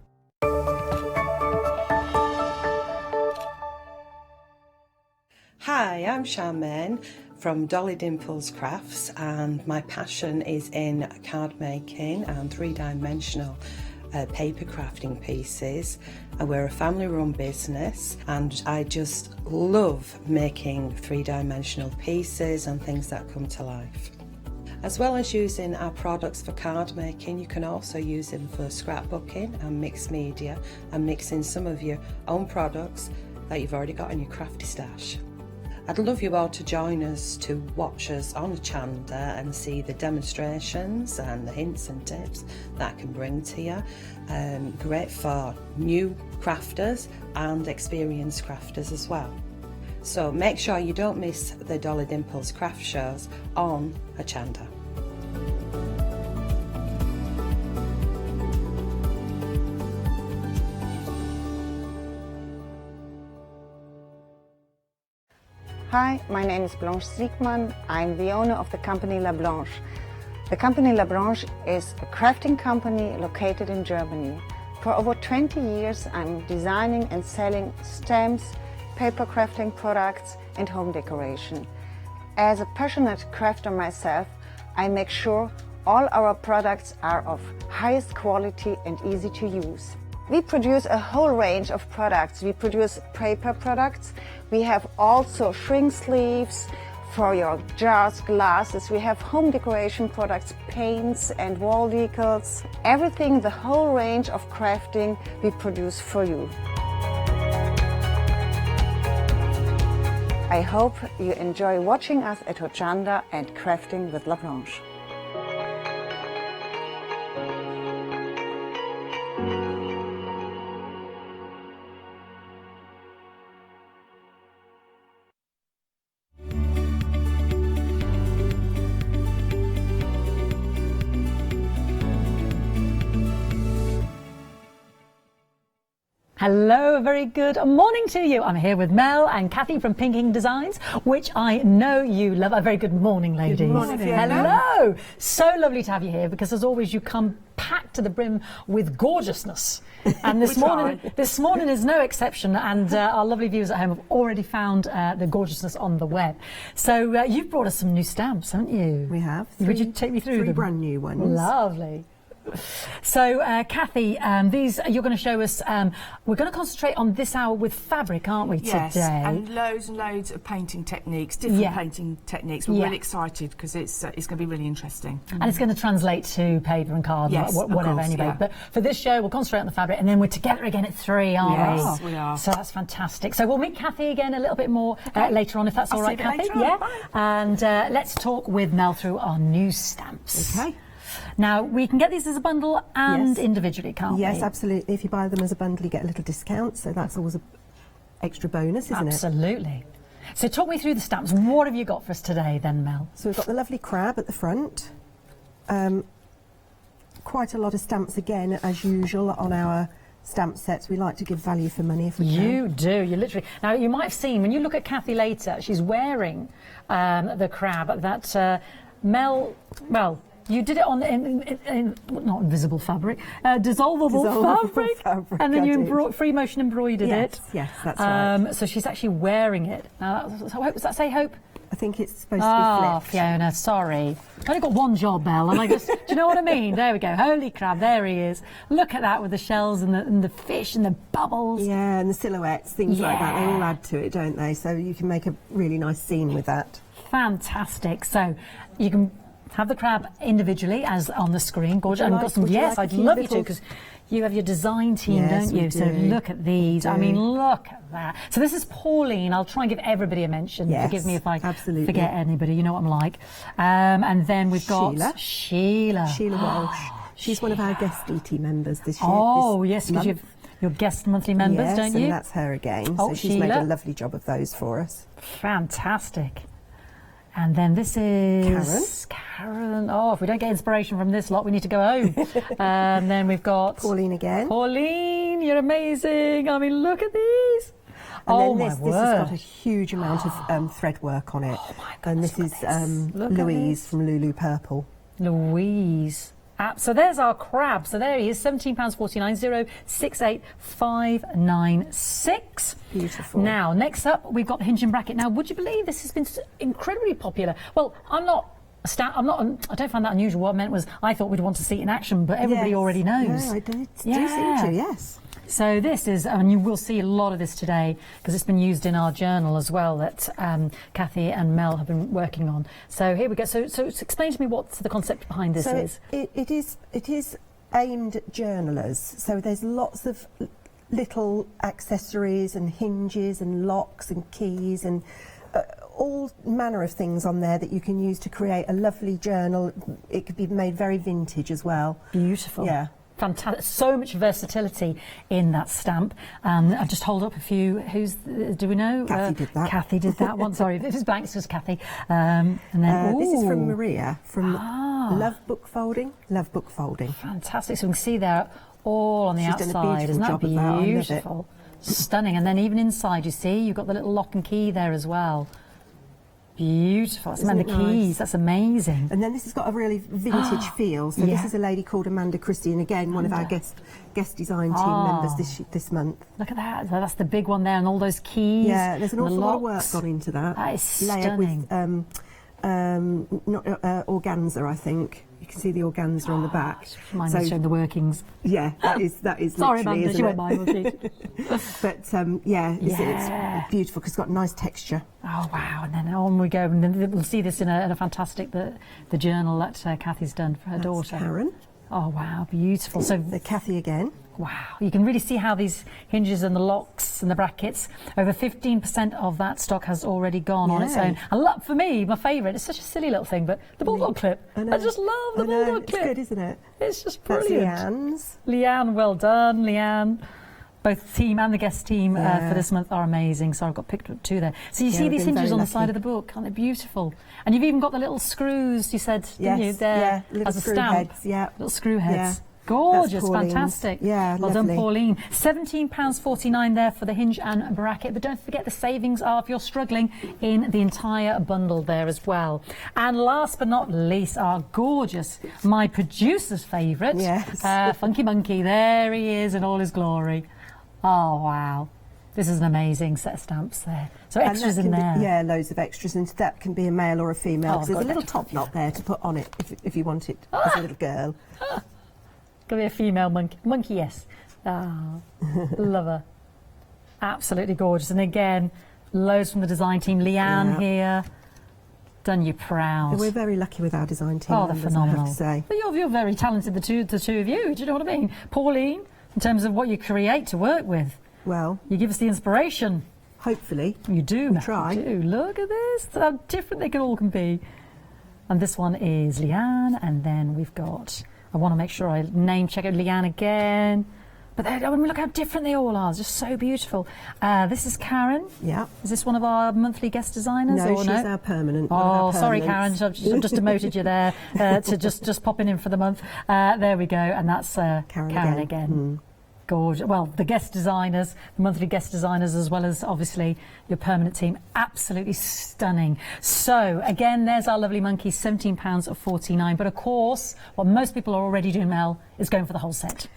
S12: Hi, I'm Charmaine from Dolly Dimples Crafts, and my passion is in card making and three-dimensional paper crafting pieces. We're a family-run business, and I just love making three-dimensional pieces and things that come to life. As well as using our products for card making, you can also use them for scrapbooking and mixed media and mixing some of your own products that you've already got in your crafty stash. I'd love you all to join us to watch us on Hochanda and see the demonstrations and the hints and tips that I can bring to you. Great for new crafters and experienced crafters as well. So make sure you don't miss the Dolly Dimples craft shows on Hochanda.
S13: Hi, my name is Blanche Siegmann. I'm the owner of the company La Blanche. The company La Blanche is a crafting company located in Germany. For over 20 years, I'm designing and selling stamps, paper crafting products, and home decoration. As a passionate crafter myself, I make sure all our products are of highest quality and easy to use. We produce a whole range of products. We produce paper products. We have also shrink sleeves for your jars, glasses. We have home decoration products, paints and wall decals. Everything, the whole range of crafting we produce for you. I hope you enjoy watching us at Hochanda and crafting with La Blanche.
S1: Hello, a very good morning to you. I'm here with Mel and Kathy from Pinking Designs, which I know you love. A very good morning, ladies.
S14: Good morning.
S1: Hello. So lovely to have you here because, as always, you come packed to the brim with gorgeousness. And this morning is no exception. And our lovely viewers at home have already found the gorgeousness on the web. So you've brought us some new stamps, haven't you?
S14: We have.
S1: Would you take me through them?
S14: Three brand new ones.
S1: Lovely. So, Kathy, these you're going to show us. We're going to concentrate on this hour with fabric, aren't we,
S15: yes,
S1: today?
S15: and loads of painting techniques, different painting techniques. We're really excited because it's going to be really interesting.
S1: And it's going to translate to paper and card, whatever, anyway.
S15: Yeah.
S1: But for this show, we'll concentrate on the fabric, and then we're together again at 3, aren't we?
S15: Yes, we are.
S1: So that's fantastic. So we'll meet Kathy again a little bit more later on, if that's all right, Kathy.
S15: Yeah.
S1: And let's talk with Mel through our new stamps.
S14: Okay.
S1: Now, we can get these as a bundle and individually, can't we?
S14: Yes, absolutely. If you buy them as a bundle, you get a little discount, so that's always an extra bonus, isn't it?
S1: Absolutely. So talk me through the stamps. What have you got for us today then, Mel?
S14: So we've got the lovely crab at the front. Quite a lot of stamps again, as usual, on our stamp sets. We like to give value for money if we can.
S1: You do, you literally. Now, you might have seen, when you look at Kathy later, she's wearing the crab that Mel, well, you did it on not invisible fabric, dissolvable fabric, and then you free motion embroidered it.
S14: Yes, that's right.
S1: So she's actually wearing it. Now, does that say hope?
S14: I think it's supposed to be flipped.
S1: Fiona, sorry. I've only got one job, Belle, and I just, do you know what I mean? There we go. Holy crab, there he is. Look at that with the shells and the fish and the bubbles.
S14: Yeah, and the silhouettes, things like that, they all add to it, don't they? So you can make a really nice scene with that.
S1: Fantastic. So you can have the crab individually, as on the screen. Gorgeous. And we've got some, I'd love you to, because you have your design team, don't you? So look at these. I mean, look at that. So this is Pauline. I'll try and give everybody a mention.
S14: Yes,
S1: forgive me if I
S14: forget
S1: anybody. You know what I'm like. And then we've got
S14: Sheila Walsh. She's one of our guest DT members this year.
S1: Oh, yes, because you have your guest monthly members, don't you?
S14: Yes, and that's her again.
S1: Oh,
S14: so she's made a lovely job of those for us.
S1: Fantastic. And then this is
S14: Karen.
S1: Karen. Oh, if we don't get inspiration from this lot, we need to go home. And then we've got
S14: Pauline again.
S1: Pauline, you're amazing. I mean, look at these.
S14: And then this has got a huge amount of thread work on it. Oh my God, and this is Louise from Lulu Purple.
S1: Louise. So there's our crab. So there he is, £17.49, 068596.
S14: Beautiful.
S1: Now, next up, we've got the hinge and bracket. Now, would you believe this has been incredibly popular? Well, I don't find that unusual. What I meant was I thought we'd want to see it in action, but everybody already knows.
S14: Yeah, I do seem to, yes.
S1: So this is, and you will see a lot of this today because it's been used in our journal as well that Kathy and Mel have been working on. So here we go. So explain to me what the concept behind this is.
S14: It is aimed at journalers. So there's lots of little accessories and hinges and locks and keys and all manner of things on there that you can use to create a lovely journal. It could be made very vintage as well.
S1: Beautiful.
S14: Yeah.
S1: Fantastic. So much versatility in that stamp. I'll just hold up a few. Do we know?
S14: Kathy did that.
S1: Kathy did that one. Sorry, if it was blank, it's just Kathy. And then,
S14: this is from Maria from Love Book Folding. Love Book Folding.
S1: Fantastic. So we can see there all on the
S14: She's
S1: outside.
S14: done a beautiful
S1: Isn't that
S14: job of that. I love it.
S1: beautiful? Stunning. And then even inside, you see, you've got the little lock and key there as well. Beautiful. And the keys, that's amazing.
S14: And then this has got a really vintage feel. So this is a lady called Amanda Christie, and again, one of our guest design team members this month.
S1: Look at that. That's the big one there, and all those keys.
S14: Yeah, there's an awful lot of work gone into that.
S1: That is stunning.
S14: Layered with organza, I think. You can see the organza on the back.
S1: Mine is showing the workings.
S14: Yeah, that is
S1: Sorry,
S14: literally,
S1: Amanda, she won't mind, will she?
S14: But it's beautiful because it's got nice texture.
S1: Oh wow! And then on we go, and then we'll see this in a fantastic the journal that Kathy's done for her daughter.
S14: Karen.
S1: Oh wow, beautiful. So
S14: the Kathy again.
S1: Wow, you can really see how these hinges and the locks and the brackets, over 15% of that stock has already gone on its own. And for me, my favourite, it's such a silly little thing, but the bulldog clip. I just love the bulldog clip.
S14: It's good, isn't it?
S1: It's just brilliant.
S14: That's Leanne's.
S1: Leanne, well done, Leanne. Both the team and the guest team for this month are amazing, so I've got picked up two there. So you see these hinges on the side of the book, aren't they beautiful? And you've even got the little screws, you said, didn't you, there as a stamp. Little screw heads.
S14: Yeah.
S1: Gorgeous, fantastic.
S14: Yeah,
S1: well done, Pauline. £17.49 there for the hinge and bracket, but don't forget the savings are, if you're struggling, in the entire bundle there as well. And last but not least, our gorgeous, my producer's favourite, Funky Monkey. There he is in all his glory. Oh, wow. This is an amazing set of stamps there. So extras in there.
S14: Yeah, loads of extras, and that can be a male or a female. There's a little top knot there to put on it if you want it as a little girl.
S1: Gonna be a female monkey. Monkey, yes. Ah, love her. Absolutely gorgeous. And again, loads from the design team. Leanne here. Done you proud.
S14: We're very lucky with our design team.
S1: Oh, they're phenomenal.
S14: I have to say.
S1: But you're very talented, the two of you. Do you know what I mean? Pauline, in terms of what you create to work with.
S14: Well,
S1: you give us the inspiration.
S14: Hopefully.
S1: You do.
S14: We try.
S1: You do. Look at this. How different they all can be. And this one is Leanne, and then we've got... I want to make sure I name check out Leanne again. But look how different they all are. It's just so beautiful. This is Karen.
S14: Yeah.
S1: Is this one of our monthly guest designers?
S14: No, she's our permanent.
S1: Oh, sorry, Karen. I've just demoted you there to just popping in for the month. There we go. And that's Karen again. Gorgeous. Well, the guest designers, the monthly guest designers, as well as obviously your permanent team, absolutely stunning. So again, there's our lovely monkey, £17.49. But of course, what most people are already doing, Mel, is going for the whole set.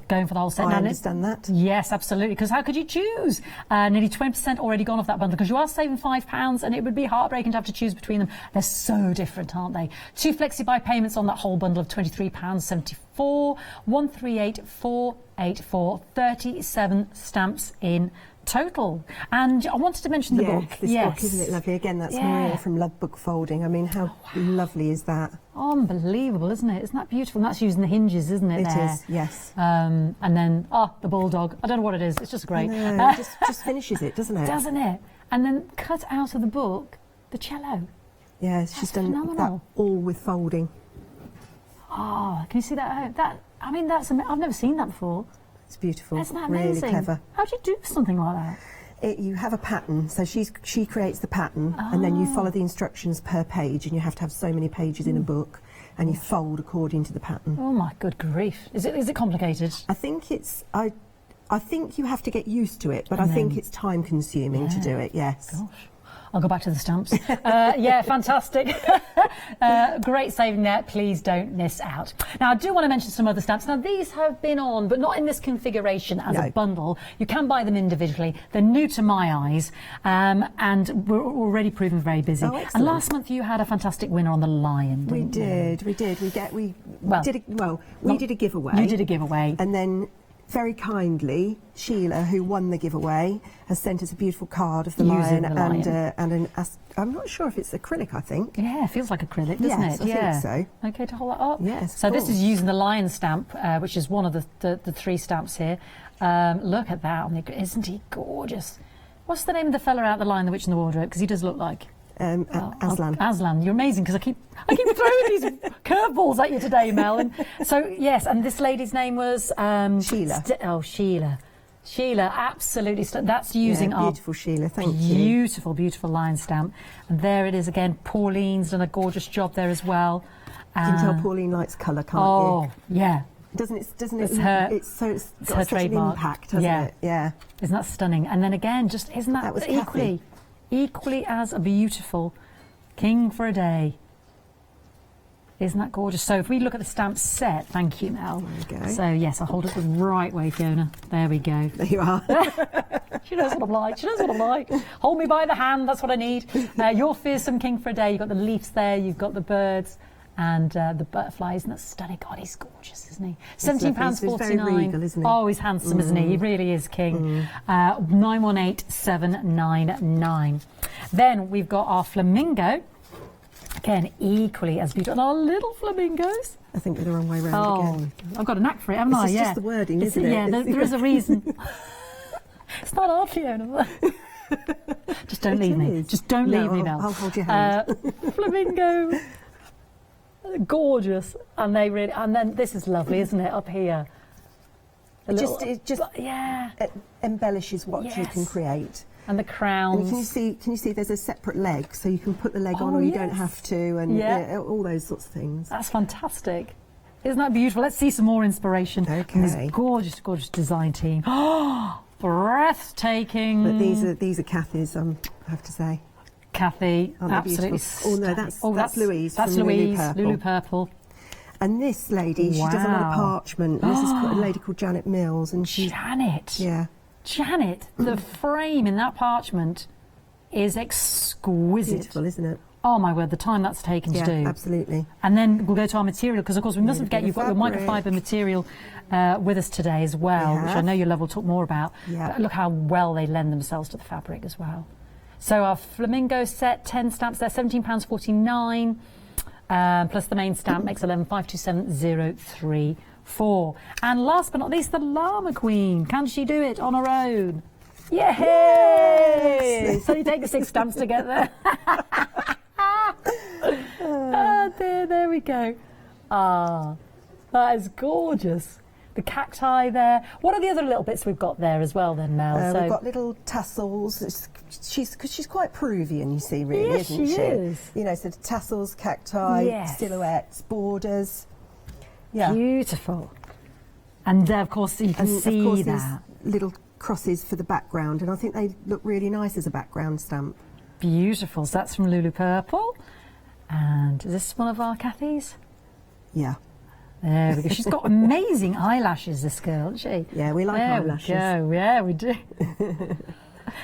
S1: Going for the whole set.
S14: I understand that.
S1: Yes, absolutely. Because how could you choose? Nearly 20% already gone off that bundle because you are saving £5 and it would be heartbreaking to have to choose between them. They're so different, aren't they? 2 flexi-buy payments on that whole bundle of £23.74, 138,484, 37 stamps in total. And I wanted to mention the book.
S14: This book, isn't it lovely? Again, that's Maria from Love Book Folding. I mean, how lovely is that?
S1: Unbelievable, isn't it? Isn't that beautiful? And that's using the hinges, isn't it?
S14: It is, yes.
S1: And then, the bulldog. I don't know what it is. It's just great.
S14: It just finishes it, doesn't it?
S1: Doesn't it? And then cut out of the book, the cello.
S14: Yeah, she's done that all with folding.
S1: Oh, can you see that? I've never seen that before.
S14: It's beautiful.
S1: Isn't that
S14: really
S1: amazing?
S14: Clever.
S1: How do you do something like that?
S14: you have a pattern, so she creates the pattern, and then you follow the instructions per page, and you have to have so many pages in a book, and you fold according to the pattern.
S1: Oh my good grief! Is it complicated?
S14: I think it's I think you have to get used to it, but I think it's time consuming to do it. Yes.
S1: Gosh. I'll go back to the stamps. Yeah, fantastic. Great saving there. Please don't miss out. Now, I do want to mention some other stamps. Now, these have been on, but not in this configuration as a bundle. You can buy them individually. They're new to my eyes, and we're already proving very busy.
S14: Oh,
S1: and last month you had a fantastic winner on the lion,
S14: We
S1: didn't you?
S14: did. We did a giveaway.
S1: You did a giveaway.
S14: And then, very kindly, Sheila, who won the giveaway, has sent us a beautiful card of the lion, and I'm not sure if it's acrylic, I think.
S1: Yeah, it feels like acrylic, doesn't
S14: it? I think so.
S1: Okay to hold that up?
S14: Yes,
S1: so this is using the lion stamp, which is one of the 3 stamps here. Look at that. Isn't he gorgeous? What's the name of the fella out the Lion, the Witch, and the Wardrobe? Because he does look like...
S14: Aslan.
S1: Aslan, you're amazing, because I keep throwing these curveballs at you today, Mel. And so yes, and this lady's name was
S14: Sheila.
S1: Sheila. Sheila, absolutely. That's using our
S14: beautiful Sheila. Thank you.
S1: Beautiful lion stamp. And there it is again. Pauline's done a gorgeous job there as well.
S14: You can tell Pauline likes colour, can't you?
S1: Oh yeah.
S14: Doesn't it?
S1: It's her.
S14: It's got
S1: her
S14: such
S1: trademark.
S14: an impact, hasn't it? Yeah.
S1: Isn't that stunning? And then again, isn't that
S14: was
S1: equally as a beautiful King for a Day. Isn't that gorgeous? So if we look at the stamp set, thank you, Mel.
S14: There we go.
S1: So yes, I'll hold it the right way, Fiona. There we go.
S14: There you are.
S1: She knows what I'm like. She knows what I'm like. Hold me by the hand. That's what I need. Your fearsome King for a Day. You've got the leaves there. You've got the birds. And the butterflies, and that's stunning. God, he's gorgeous, isn't he? £17.49.
S14: He's very regal, isn't he?
S1: Oh, he's handsome, isn't he? He really is king. 918799. Then we've got our flamingo. Again, equally as beautiful. And our little flamingos.
S14: I think we're the wrong way round again.
S1: I've got a knack for it, haven't I?
S14: It's just the wording, isn't it?
S1: Yeah, there is a reason. It's not hard, Fiona. Just don't leave me. Just don't leave me, Mel.
S14: I'll hold your hand.
S1: Flamingo. Gorgeous, and then this is lovely, isn't it? Up here,
S14: it just embellishes what you can create.
S1: And the crowns.
S14: And can you see? There's a separate leg, so you can put the leg on, or you don't have to, and all those sorts of things.
S1: That's fantastic. Isn't that beautiful? Let's see some more inspiration from this gorgeous design team. Oh, breathtaking.
S14: But these are Kathy's, I have to say.
S1: Kathy, absolutely.
S14: Oh no, that's Louise.
S1: That's
S14: from
S1: Louise. Lulu Purple.
S14: And this lady, she does a lot of parchment. This is a lady called Janet Mills, and
S1: Janet.
S14: Yeah.
S1: Janet, the frame in that parchment is exquisite.
S14: Beautiful, isn't it?
S1: Oh my word, the time that's taken to do.
S14: Absolutely.
S1: And then we'll go to our material, because of course we mustn't forget you've got your microfiber material with us today as well, which I know your love will talk more about.
S14: Yeah.
S1: But look how well they lend themselves to the fabric as well. So our flamingo set, 10 stamps there, £17.49, plus the main stamp makes £11,527,034. And last but not least, the Llama Queen. Can she do it on her own? Yay! Yes! So you take the 6 stamps together. There we go. Ah, that is gorgeous. The cacti there. What are the other little bits we've got there as well then, Mel?
S14: We've got little tassels. Because she's quite Peruvian, you see, really, isn't she?
S1: Is.
S14: You know, so the tassels, cacti, silhouettes, borders. Yeah.
S1: Beautiful. And of course you can see
S14: of course,
S1: that.
S14: Little crosses for the background, and I think they look really nice as a background stamp.
S1: Beautiful. So that's from Lulu Purple. And is this one of our Kathy's?
S14: Yeah.
S1: There we go. She's got amazing eyelashes, this girl, hasn't she?
S14: Yeah, we like eyelashes.
S1: There we go. Yeah, we do.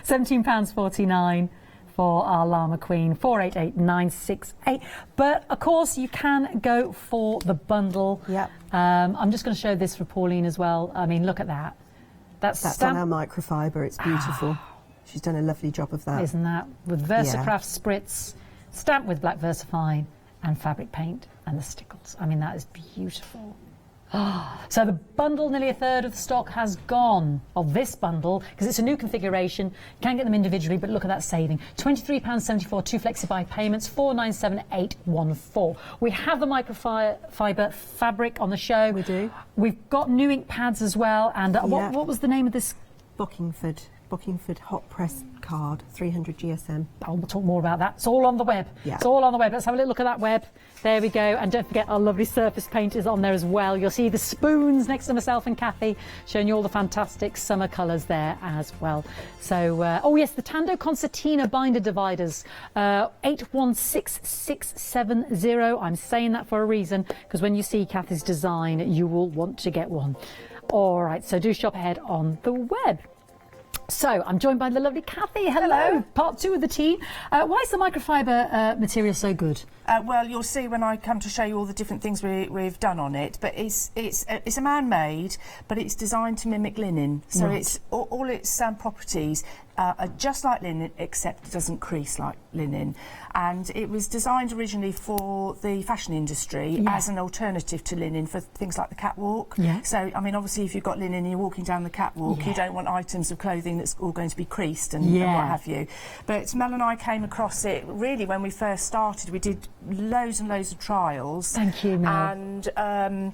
S1: £17.49 for our Llama Queen, 488968. But of course, you can go for the bundle.
S14: Yep.
S1: I'm just going to show this for Pauline as well. I mean, look at that. That's
S14: on our microfiber. It's beautiful. She's done a lovely job of that.
S1: Isn't that? With VersaCraft spritz, stamped with black VersaFine and fabric paint and the stickles. I mean, that is beautiful. So the bundle, nearly a third of the stock has gone of this bundle, because it's a new configuration. You can get them individually, but look at that saving. £23.74, 2 flexi-buy payments, 497,814. We have the microfiber fabric on the show.
S14: We do.
S1: We've got new ink pads as well. And what was the name of this?
S14: Bockingford. Bookingford hot press card, 300 GSM.
S1: Oh, we'll talk more about that. It's all on the web.
S14: Yeah.
S1: It's all on the web. Let's have a little look at that web. There we go. And don't forget our lovely surface paint is on there as well. You'll see the spoons next to myself and Kathy, showing you all the fantastic summer colours there as well. So, oh yes, the Tando Concertina binder dividers, 816670. I'm saying that for a reason, because when you see Kathy's design, you will want to get one. All right, so do shop ahead on the web. So I'm joined by the lovely Kathy. Hello. Part 2 of the tea. Why is the microfiber material so good?
S15: Well, you'll see when I come to show you all the different things we've done on it. But it's a man-made, but it's designed to mimic linen. So it's all its properties are just like linen, except it doesn't crease like linen. And it was designed originally for the fashion industry as an alternative to linen for things like the catwalk. So, I mean, obviously, if you've got linen and you're walking down the catwalk, you don't want items of clothing that's all going to be creased and what have you. But Mel and I came across it really when we first started. We did loads and loads of trials.
S1: Thank you, Mel.
S15: And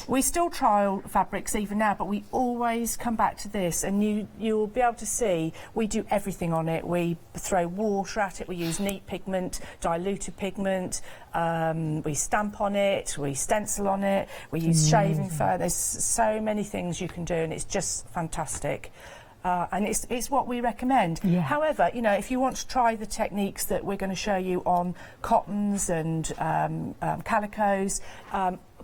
S15: we still trial fabrics even now, but we always come back to this, and you'll be able to see we do everything on it. We throw water at it, we use neat pigment, diluted pigment, we stamp on it, we stencil on it, we use shaving foam. There's so many things you can do, and it's just fantastic. And it's what we recommend. However, you know, if you want to try the techniques that we're going to show you on cottons and calicos,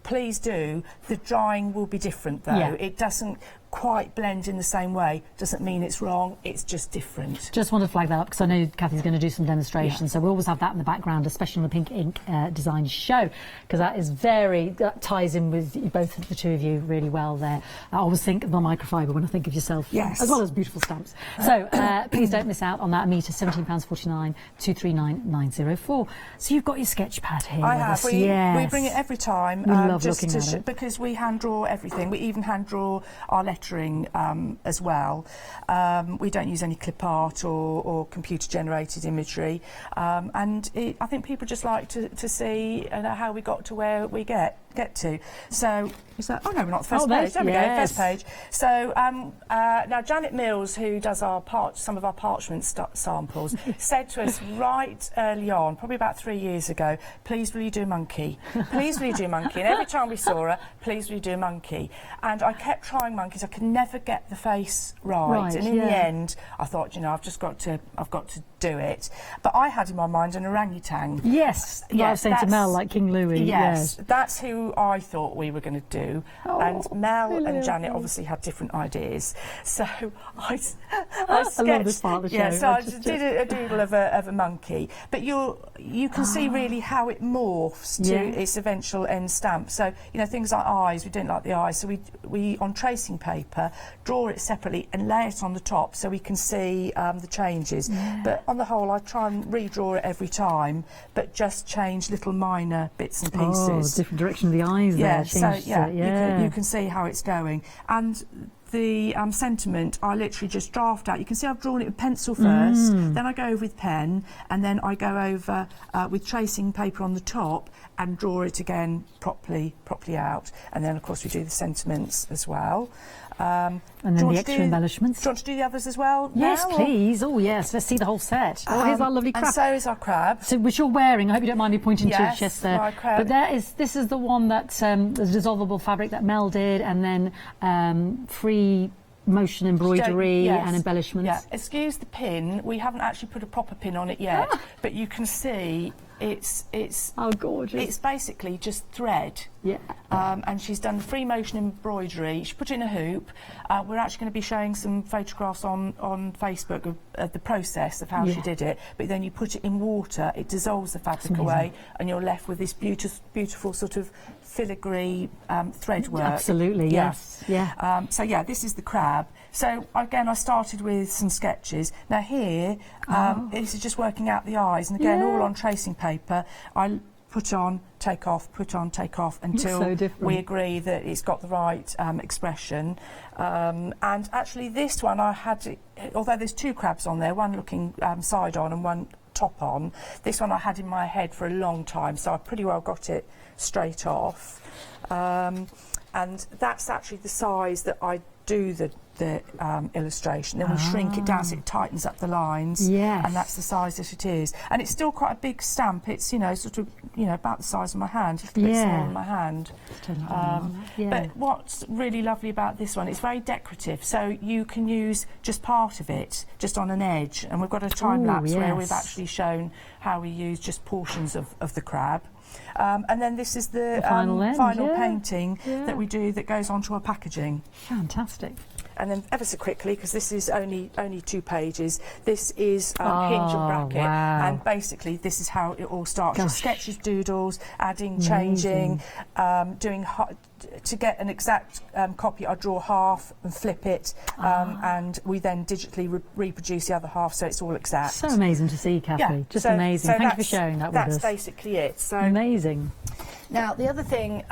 S15: please do. The drying will be different though. It doesn't quite blend in the same way. Doesn't mean it's wrong, it's just different.
S1: Just want to flag that up because I know Kathy's going to do some demonstrations, so we always have that in the background, especially on the Pink Ink design show, because that ties in with both of the two of you really well there. I always think of the microfiber when I think of yourself, as well as beautiful stamps. So please don't miss out on that. A metre, £17.49, 239904. So you've got your sketch pad here.
S15: I have. We bring it every time.
S1: We love looking at it.
S15: Because we hand draw everything. We even hand draw our lettering as well. We don't use any clip art or computer generated imagery, and I think people just like to see how we got to where we get to. So is that, oh no, we're not the first page. There we go, first page. So now Janet Mills, who does some of our parchment samples, said to us right early on, probably about 3 years ago, please will you do monkey? Please will you do monkey? And every time we saw her, please will you do monkey? And I kept trying monkeys. I could never get the face right. And in the end, I thought, you know, I've got to do it. But I had in my mind an orangutan.
S1: Yes, I was saying to Mel, like King Louis.
S15: Yes, that's who I thought we were going to do. And Mel and Janet obviously had different ideas. So I sketched.
S1: I love this part of the show.
S15: So I just did a doodle of a monkey. But you can see really how it morphs to its eventual end stamp. So, you know, things like eyes, we didn't like the eyes. So we on tracing paper, draw it separately and lay it on the top so we can see the changes. But on the whole, I try and redraw it every time, but just change little minor bits and pieces.
S1: Oh, different direction of the eyes there.
S15: So you can see how it's going. And the sentiment, I literally just draft out. You can see I've drawn it with pencil first, then I go over with pen, and then I go over with tracing paper on the top and draw it again properly out. And then, of course, we do the sentiments as well.
S1: And then the extra embellishments.
S15: Do you want to do the others as well?
S1: Yes, please. Oh, yes. Let's see the whole set. Oh, here's our lovely crab.
S15: And so is our crab.
S1: So, which you're wearing. I hope you don't mind me pointing to your chest there.
S15: My crab.
S1: But this is the one that the dissolvable fabric that Mel did, and then free motion embroidery and embellishments.
S15: Yeah. Excuse the pin. We haven't actually put a proper pin on it yet, but you can see it's
S1: oh gorgeous.
S15: It's basically just thread.
S1: Yeah.
S15: And she's done the free motion embroidery. She put it in a hoop. We're actually going to be showing some photographs on Facebook of the process of how she did it. But then you put it in water, it dissolves the fabric away, and you're left with this beautiful sort of filigree thread work.
S1: Absolutely, yes. Yeah.
S15: So yeah, this is the crab. So again, I started with some sketches. Now here, this is just working out the eyes, and again, all on tracing paper. I put on, take off, put on, take off until we agree that it's got the right expression. And actually, this one I had, although there's two crabs on there, one looking side on and one top on. This one I had in my head for a long time, so I pretty well got it straight off. And that's actually the size that I do the illustration, then we shrink it down so it tightens up the lines.
S1: Yes.
S15: And that's the size that it is. And it's still quite a big stamp. It's, you know, sort of, you know, about the size of my hand, a little bit smaller than my hand. But what's really lovely about this one, it's very decorative, so you can use just part of it, just on an edge. And we've got a time lapse where we've actually shown how we use just portions of the crab. And then this is the final painting that we do that goes onto our packaging.
S1: Fantastic.
S15: And then ever so quickly, because this is only 2 pages, this is hinge and bracket.
S1: Wow.
S15: And basically this is how it all starts. Your sketches, doodles, adding, changing, doing... To get an exact copy, I draw half and flip it, and we then digitally reproduce the other half, so it's all exact.
S1: So amazing to see, Kathy. Just amazing. Thank you for sharing that with us.
S15: That's basically it. So
S1: amazing.
S15: Now, the other thing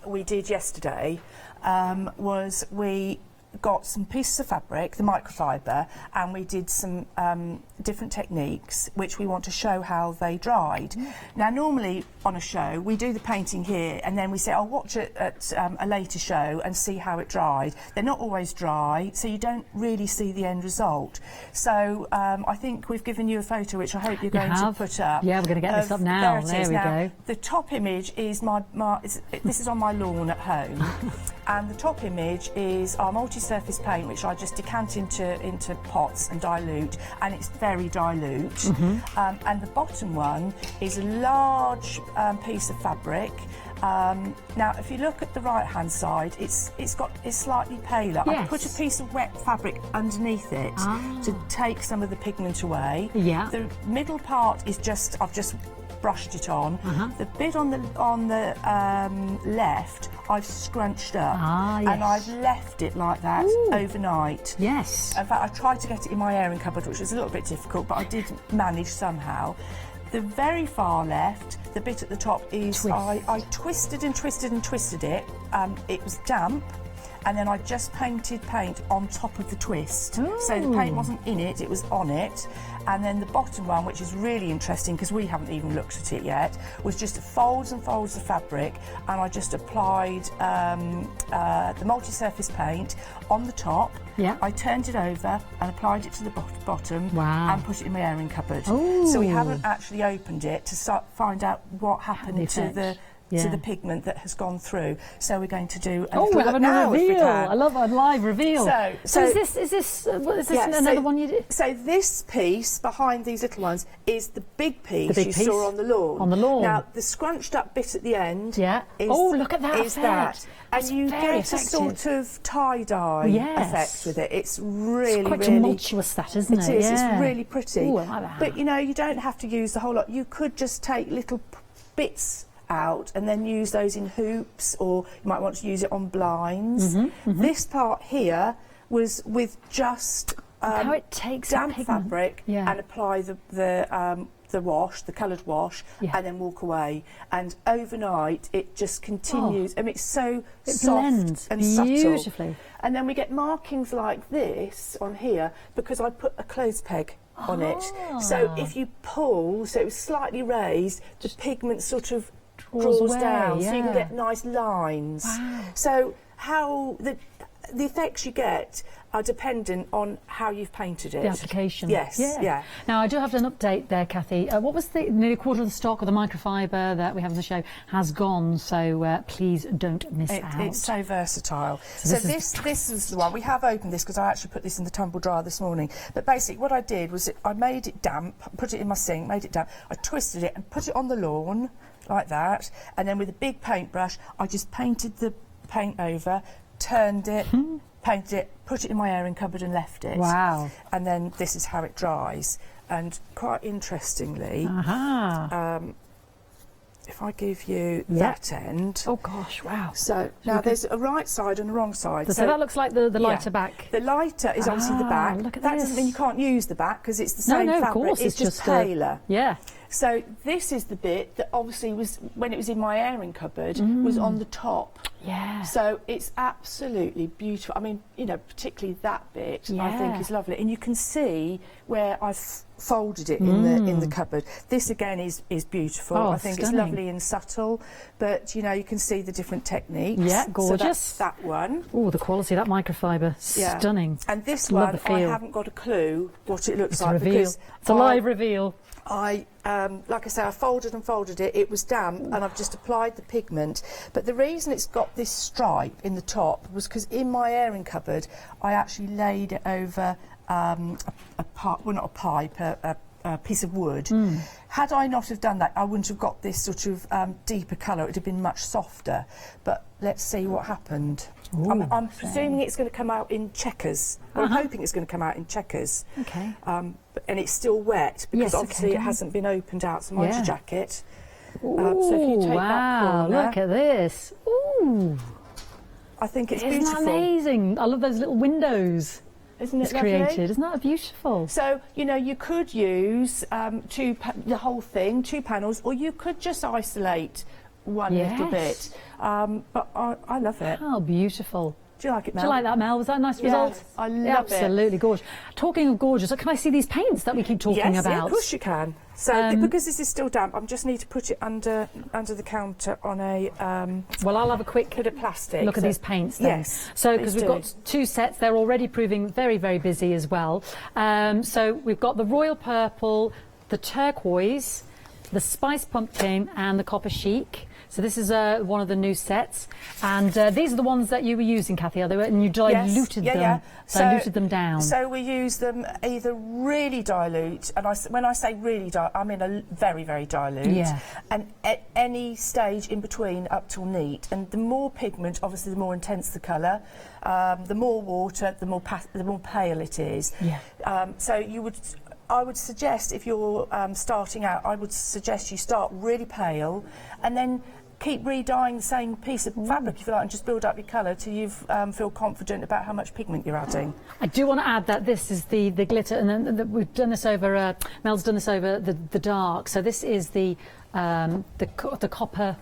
S15: we did yesterday was we got some pieces of fabric, the microfiber, and we did some different techniques which we want to show how they dried. Now, normally on a show we do the painting here and then we say, I'll watch it at a later show and see how it dried. They're not always dry, so you don't really see the end result. So I think we've given you a photo which I hope you're going to put up.
S1: Yeah, we're going to get this up now.
S15: There
S1: we
S15: go.
S1: go.
S15: The top image is this is on my lawn at home. And the top image is our multi-surface paint, which I just decant into pots and dilute, and it's very dilute. And the bottom one is a large piece of fabric. Now, if you look at the right-hand side, it's slightly paler.
S1: Yes.
S15: I put a piece of wet fabric underneath it to take some of the pigment away.
S1: Yeah.
S15: The middle part is I've just brushed it on. The bit on the left, I've scrunched up, and I've left it like that overnight.
S1: Yes.
S15: In fact, I tried to get it in my airing cupboard, which was a little bit difficult, but I did manage somehow. The very far left, the bit at the top is I twisted and twisted and twisted it. It was damp. And then I just painted paint on top of the twist. So the paint wasn't in it, it was on it. And then the bottom one, which is really interesting because we haven't even looked at it yet, was just folds and folds of fabric, and I just applied the multi-surface paint on the top.
S1: Yeah.
S15: I turned it over and applied it to the bottom.
S1: Wow.
S15: And put it in my airing cupboard.
S1: Ooh.
S15: So we haven't actually opened it to find out what happened to the pigment that has gone through. So we're going to do a
S1: we're having a reveal. I love a live reveal.
S15: So
S1: is this another one you did?
S15: So this piece behind these little ones is the big piece you saw on the lawn.
S1: On the lawn.
S15: Now the scrunched up bit at the end.
S1: Yeah.
S15: Is,
S1: look at that
S15: is that. And you get a sort of tie-dye effect with it. It's really,
S1: it's quite tumultuous, that, isn't it?
S15: It is. It's really pretty.
S1: Ooh, I like that.
S15: But you know, you don't have to use the whole lot. You could just take little bits out and then use those in hoops, or you might want to use it on blinds. This part here was with just
S1: how it takes
S15: damp fabric and apply the wash, the coloured wash, and then walk away. And overnight it just continues. I mean, it's so soft and
S1: beautifully.
S15: Subtle. And then we get markings like this on here because I put a clothes peg on it. So if you pull, so it was slightly raised, the pigment sort of draws down, so you can get nice lines. So how the effects you get are dependent on how you've painted it.
S1: The application.
S15: Yes. Yeah.
S1: Now I do have an update there, Kathy. What was nearly a quarter of the stock of the microfiber that we have on the show has gone, so please don't miss out.
S15: It's so versatile. So this is the one. We have opened this because I actually put this in the tumble dryer this morning. But basically what I did was I made it damp, put it in my sink, made it damp. I twisted it and put it on the lawn like that, and then with a big paintbrush I just painted the paint over, turned it, painted it, put it in my airing cupboard and left it.
S1: Wow.
S15: And then this is how it dries. And quite interestingly, if I give you that end.
S1: Oh gosh, wow.
S15: So now there's a right side and a wrong side.
S1: So that looks like the lighter back.
S15: The lighter is obviously the back.
S1: Look at
S15: that
S1: this.
S15: doesn't mean you can't use the back because it's the same
S1: fabric.
S15: of course, it's just paler.
S1: Yeah.
S15: So this is the bit that obviously was, when it was in my airing cupboard, was on the top.
S1: Yeah.
S15: So it's absolutely beautiful. I mean, you know, particularly that bit I think is lovely. And you can see where I've folded it in the cupboard. This again is beautiful.
S1: Oh,
S15: I think
S1: stunning.
S15: it's lovely and subtle, but you know, you can see the different techniques.
S1: Yeah, gorgeous.
S15: So that's that one.
S1: Oh, the quality of that microfiber, stunning.
S15: And this
S1: Love
S15: one,
S1: the feel.
S15: I haven't got a clue what it looks
S1: It's
S15: like
S1: a reveal.
S15: because
S1: It's a live reveal.
S15: like I say, I folded and folded it. It was damp, and I've just applied the pigment. But the reason it's got this stripe in the top was because in my airing cupboard, I actually laid it over a pipe, well, not a pipe, a piece of wood. Had I not have done that, I wouldn't have got this sort of deeper colour. It would have been much softer. But let's see what happened. I'm presuming it's going to come out in checkers. Well, I'm hoping it's going to come out in checkers.
S1: Okay.
S15: And it's still wet because obviously it hasn't been opened out. So mine's a jacket. So if you take that corner,
S1: look at this. Ooh.
S15: I think it's
S1: Isn't
S15: beautiful.
S1: that amazing? I love those little windows.
S15: Isn't it
S1: it's
S15: lovely?
S1: created. Isn't that beautiful?
S15: So, you know, you could use the whole thing, 2 panels, or you could just isolate one little bit. But I love it.
S1: How beautiful.
S15: Do you like it, Mel?
S1: Do you like that, Mel? Was that a nice result?
S15: I love it.
S1: Absolutely gorgeous. Talking of gorgeous, can I see these paints that we keep talking about?
S15: Yes, of course you can. So, because this is still damp, I just need to put it under the counter on a...
S1: well, I'll have a quick
S15: bit of plastic.
S1: look at these paints then.
S15: Yes.
S1: So, because we've got 2 sets, they're already proving very, very busy as well. So, we've got the royal purple, the turquoise, the spice pumpkin, and the copper chic. So this is one of the new sets, and these are the ones that you were using, Kathy, are they? And you diluted diluted them down.
S15: So we use them either really dilute, and when I say really dilute, I mean a very, very dilute, and at any stage in between up till neat. And the more pigment, obviously, the more intense the colour. The more water, the more pale it is. So you would. I would suggest if you're starting out, I would suggest you start really pale, and then keep re-dyeing the same piece of fabric, if you like, and just build up your colour till you feel confident about how much pigment you're adding.
S1: I do want to add that this is the glitter, and then we've done this over, Mel's done this over the dark, so this is the copper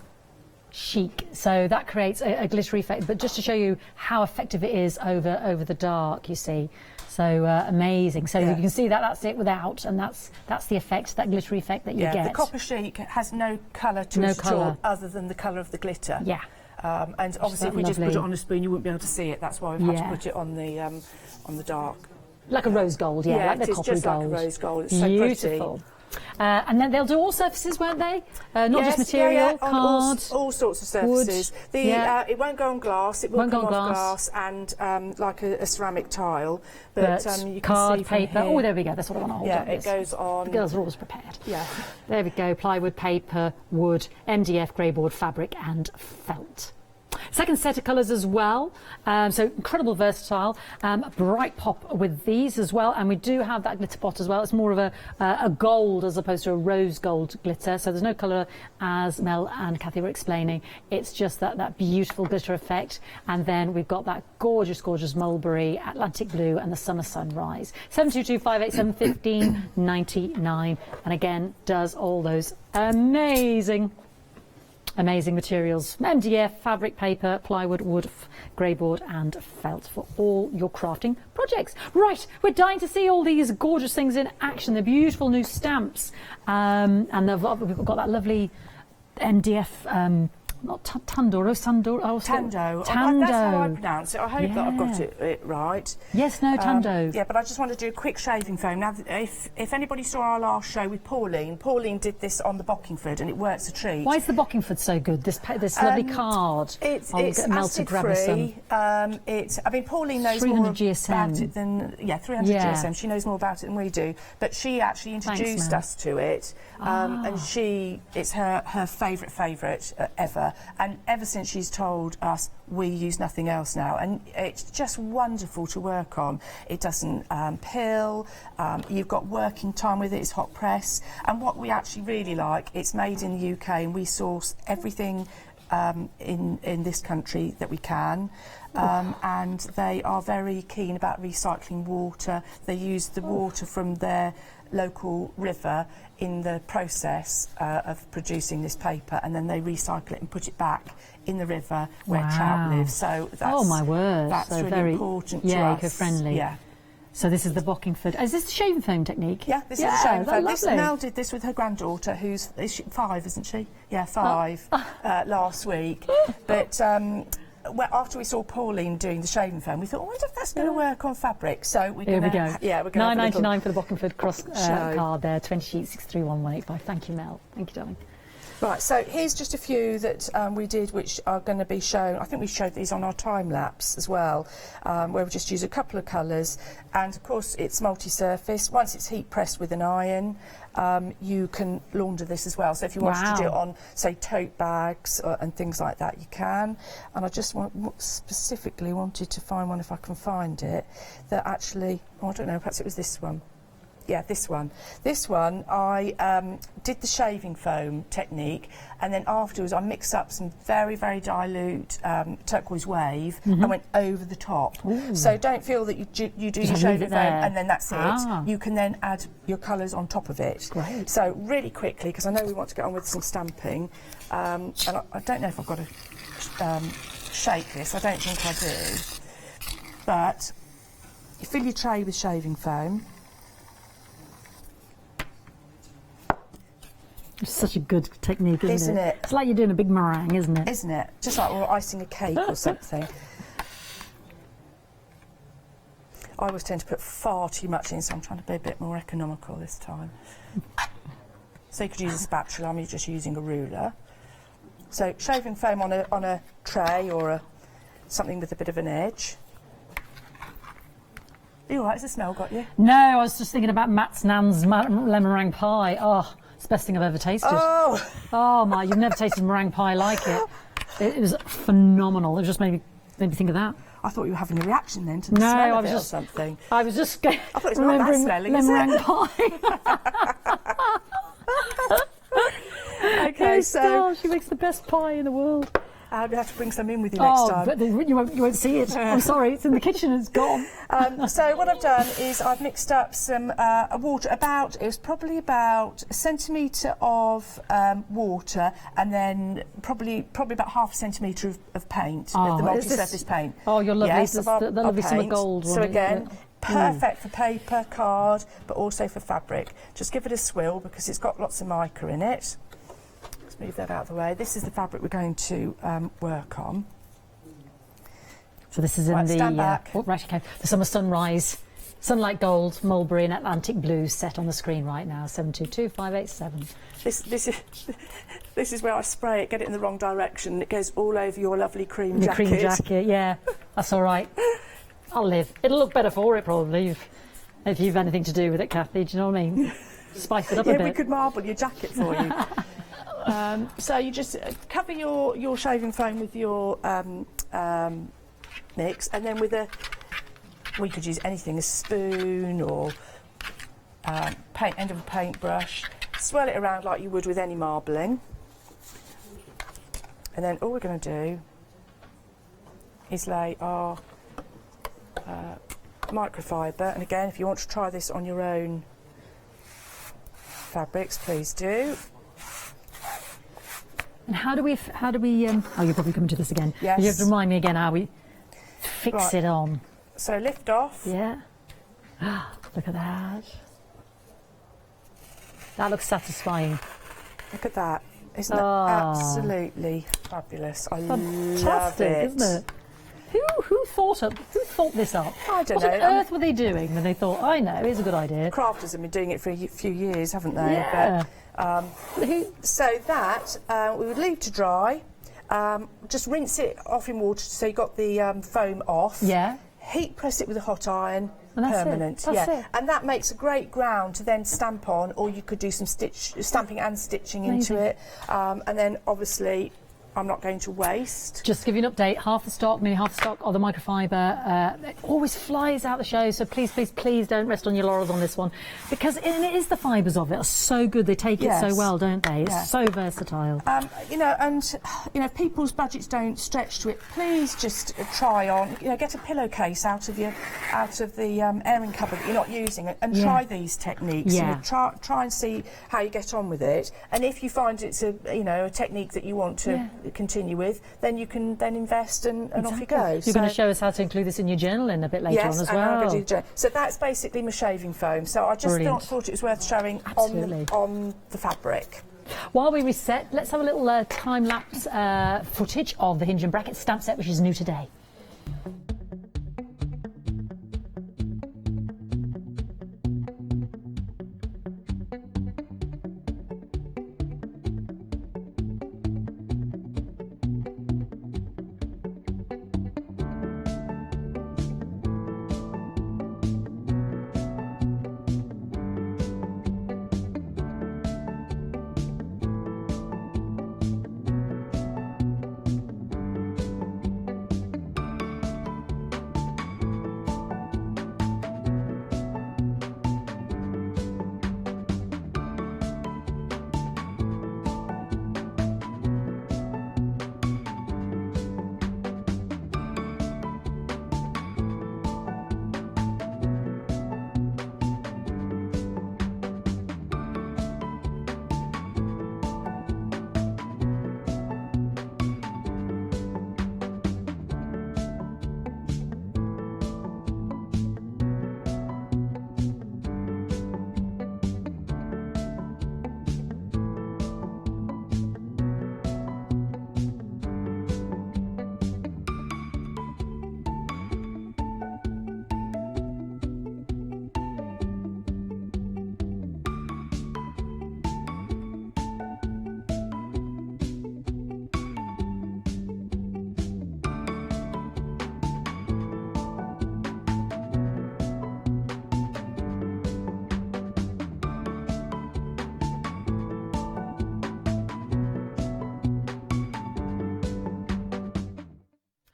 S1: chic, so that creates a glittery effect, but just to show you how effective it is over the dark, you see. So amazing. So you can see that's it without, and that's the effect, that glittery effect that you get.
S15: The copper chic has no colour to it at all, other than the colour of the glitter. And obviously, if we just put it on a spoon, you wouldn't be able to see it. That's why we've had to put it on the dark.
S1: Like a rose gold, like the coppery
S15: just
S1: gold.
S15: Like a rose gold. It's
S1: beautiful.
S15: So pretty.
S1: And then they'll do all surfaces, won't they? Not just material, card,
S15: all sorts of surfaces.
S1: Wood,
S15: it won't go on glass. It will come off glass and like a ceramic tile. But you
S1: card,
S15: can see
S1: paper.
S15: Here,
S1: there we go. That's what I want to hold on.
S15: It goes on.
S1: The girls are always prepared.
S15: Yeah.
S1: There we go. Plywood, paper, wood, MDF, grey board, fabric, and felt. Second set of colours as well, so incredible versatile, bright pop with these as well, and we do have that glitter pot as well. It's more of a gold as opposed to a rose gold glitter, so there's no colour as Mel and Kathy were explaining. It's just that beautiful glitter effect, and then we've got that gorgeous mulberry, Atlantic blue, and the summer sunrise. 722-587-1599, and again does all those amazing materials, MDF, fabric, paper, plywood, wood, grey board and felt for all your crafting projects. Right, we're dying to see all these gorgeous things in action, the beautiful new stamps, and we've got that lovely MDF, not Tando.
S15: Tando. That's how I pronounce it. I hope that I've got it right.
S1: Yes, no, Tando.
S15: But I just want to do a quick shaving foam. Now, if anybody saw our last show with Pauline did this on the Bockingford, and it works a treat.
S1: Why is the Bockingford so good? This lovely card.
S15: It's
S1: acid-free.
S15: Pauline knows more about it than 300 GSM. She knows more about it than we do. But she actually introduced us to it, and it's her favourite ever. And ever since she's told us, we use nothing else now, and it's just wonderful to work on. It doesn't pill, you've got working time with it, it's hot press, and what we actually really like, it's made in the UK, and we source everything in this country that we can. And they are very keen about recycling water. They use the water from their local river in the process of producing this paper, and then they recycle it and put it back in the river where trout live. So that's,
S1: oh my word,
S15: that's
S1: so
S15: really
S1: very
S15: important to us.
S1: eco-friendly. So this is the Bockingford. Is this the shaving foam technique?
S15: Yeah, this is the shaving foam.
S1: That's
S15: Mel did this with her granddaughter, who's is she 5, isn't she? Yeah, 5 last week. But after we saw Pauline doing the shaving foam, we thought, I wonder if that's going to work on fabric. So we're
S1: Here we go.
S15: Yeah, we're going to
S1: £9.99 for the Bockingford cross card there. 20 sheets, 631185. Thank you, Mel. Thank you, darling.
S15: Right, so here's just a few that we did, which are going to be shown. I think we showed these on our time lapse as well, where we just use a couple of colours, and of course it's multi-surface. Once it's heat pressed with an iron, you can launder this as well. So if you wanted to do it on, say, tote bags and things like that, you can. And I just specifically wanted to find one, if I can find it, that actually, I don't know, perhaps it was this one. Yeah, this one. This one, I did the shaving foam technique, and then afterwards I mixed up some very, very dilute turquoise wave and went over the top. Ooh. So don't feel that you do your shaving foam and then that's it. You can then add your colours on top of it.
S1: Great.
S15: So really quickly, because I know we want to get on with some stamping, and I don't know if I've got to shake this. I don't think I do. But you fill your tray with shaving foam.
S1: It's such a good technique,
S15: isn't it?
S1: It's like you're doing a big meringue, isn't it?
S15: Isn't it? Just like we're icing a cake or something. I always tend to put far too much in, so I'm trying to be a bit more economical this time. So you could use a spatula, I'm just using a ruler. So shaving foam on a tray or something with a bit of an edge. Are you all right? Has the smell got you?
S1: No, I was just thinking about Matt's Nan's lemon meringue pie. Oh, it's the best thing I've ever tasted. Oh my, you've never tasted meringue pie like it. It was phenomenal. It just made me think of that.
S15: I thought you were having a reaction then to the smell of it or something.
S1: I was just I
S15: thought it's not that smelling, is
S1: meringue
S15: it?
S1: pie.
S15: Okay, so
S1: she makes the best pie in the world.
S15: I'll have to bring some in with you next time.
S1: But you won't see it. I'm sorry, it's in the kitchen, it's gone.
S15: So what I've done is I've mixed up some water, it was probably about a centimetre of water, and then probably about half a centimetre of paint, of the multi-surface paint.
S1: Oh, you're lovely.
S15: Yes,
S1: the lovely summer gold one.
S15: So again, perfect for paper, card, but also for fabric. Just give it a swill because it's got lots of mica in it. Move that out of the way. This is the fabric we're going to work on.
S1: So this is in the Summer Sunrise, Sunlight Gold, Mulberry and Atlantic Blue set on the screen right now. 722587.
S15: This is where I spray it, get it in the wrong direction. It goes all over your lovely cream jacket.
S1: Cream jacket, yeah. That's all right. I'll live. It'll look better for it probably if you've anything to do with it, Kathy. Do you know what I mean? Spice it up a bit.
S15: Yeah, we could marble your jacket for you. So you just cover your shaving foam with your mix, and then we could use anything, a spoon or end of a paintbrush. Swirl it around like you would with any marbling, and then all we're going to do is lay our microfiber. And again, if you want to try this on your own fabrics, please do.
S1: And how do we? Oh, you're probably coming to this again.
S15: Yes.
S1: You have to remind me again how we fix it on.
S15: So lift off.
S1: Yeah. Look at that. That looks satisfying.
S15: Look at that. Isn't it absolutely fabulous? I love it.
S1: Isn't it? Who thought this up?
S15: I don't know.
S1: What on earth were they doing when they thought, I know, it's a good idea?
S15: Crafters have been doing it for a few years, haven't they?
S1: Yeah.
S15: So that we would leave to dry. Just rinse it off in water so you got the foam off.
S1: Yeah.
S15: Heat press it with a hot iron.
S1: And that's
S15: permanent.
S1: It. That's it.
S15: And that makes a great ground to then stamp on, or you could do some stamping and stitching into it. And then obviously, I'm not going to waste.
S1: Just to give you an update, half the stock of the microfiber it always flies out the show, so please don't rest on your laurels on this one, because it is the fibres of it are so good, they take it so well, don't they? It's so versatile.
S15: If people's budgets don't stretch to it, please just try on, get a pillowcase out of the airing cupboard that you're not using, and try these techniques. Try and see how you get on with it, and if you find it's a technique that you want to continue with, then you can then invest and off you go.
S1: You're going to show us how to include this in your journaling a bit later on as well.
S15: So that's basically my shaving foam. So I just thought it was worth showing on the fabric.
S1: While we reset, let's have a little time-lapse footage of the hinge and bracket stamp set, which is new today.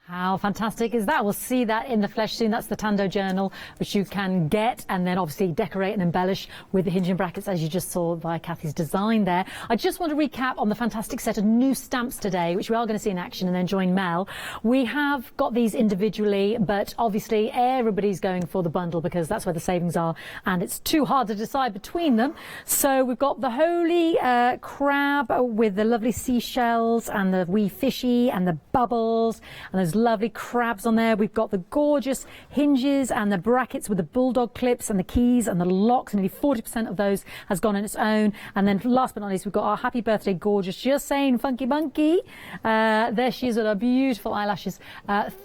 S1: How fantastic is that? We'll see that in the flesh soon. That's the Tando journal, which you can get and then obviously decorate and embellish with the hinge and brackets, as you just saw by Kathy's design there. I just want to recap on the fantastic set of new stamps today, which we are going to see in action and then join Mel. We have got these individually, but obviously everybody's going for the bundle because that's where the savings are, and it's too hard to decide between them. So we've got the holy crab with the lovely seashells and the wee fishy and the bubbles and those lovely crabs on there. We've got the gorgeous hinges and the brackets with the bulldog clips and the keys and the locks. Nearly 40% of those has gone on its own. And then last but not least, we've got our happy birthday gorgeous, just saying, Funky Monkey. There she is with her beautiful eyelashes.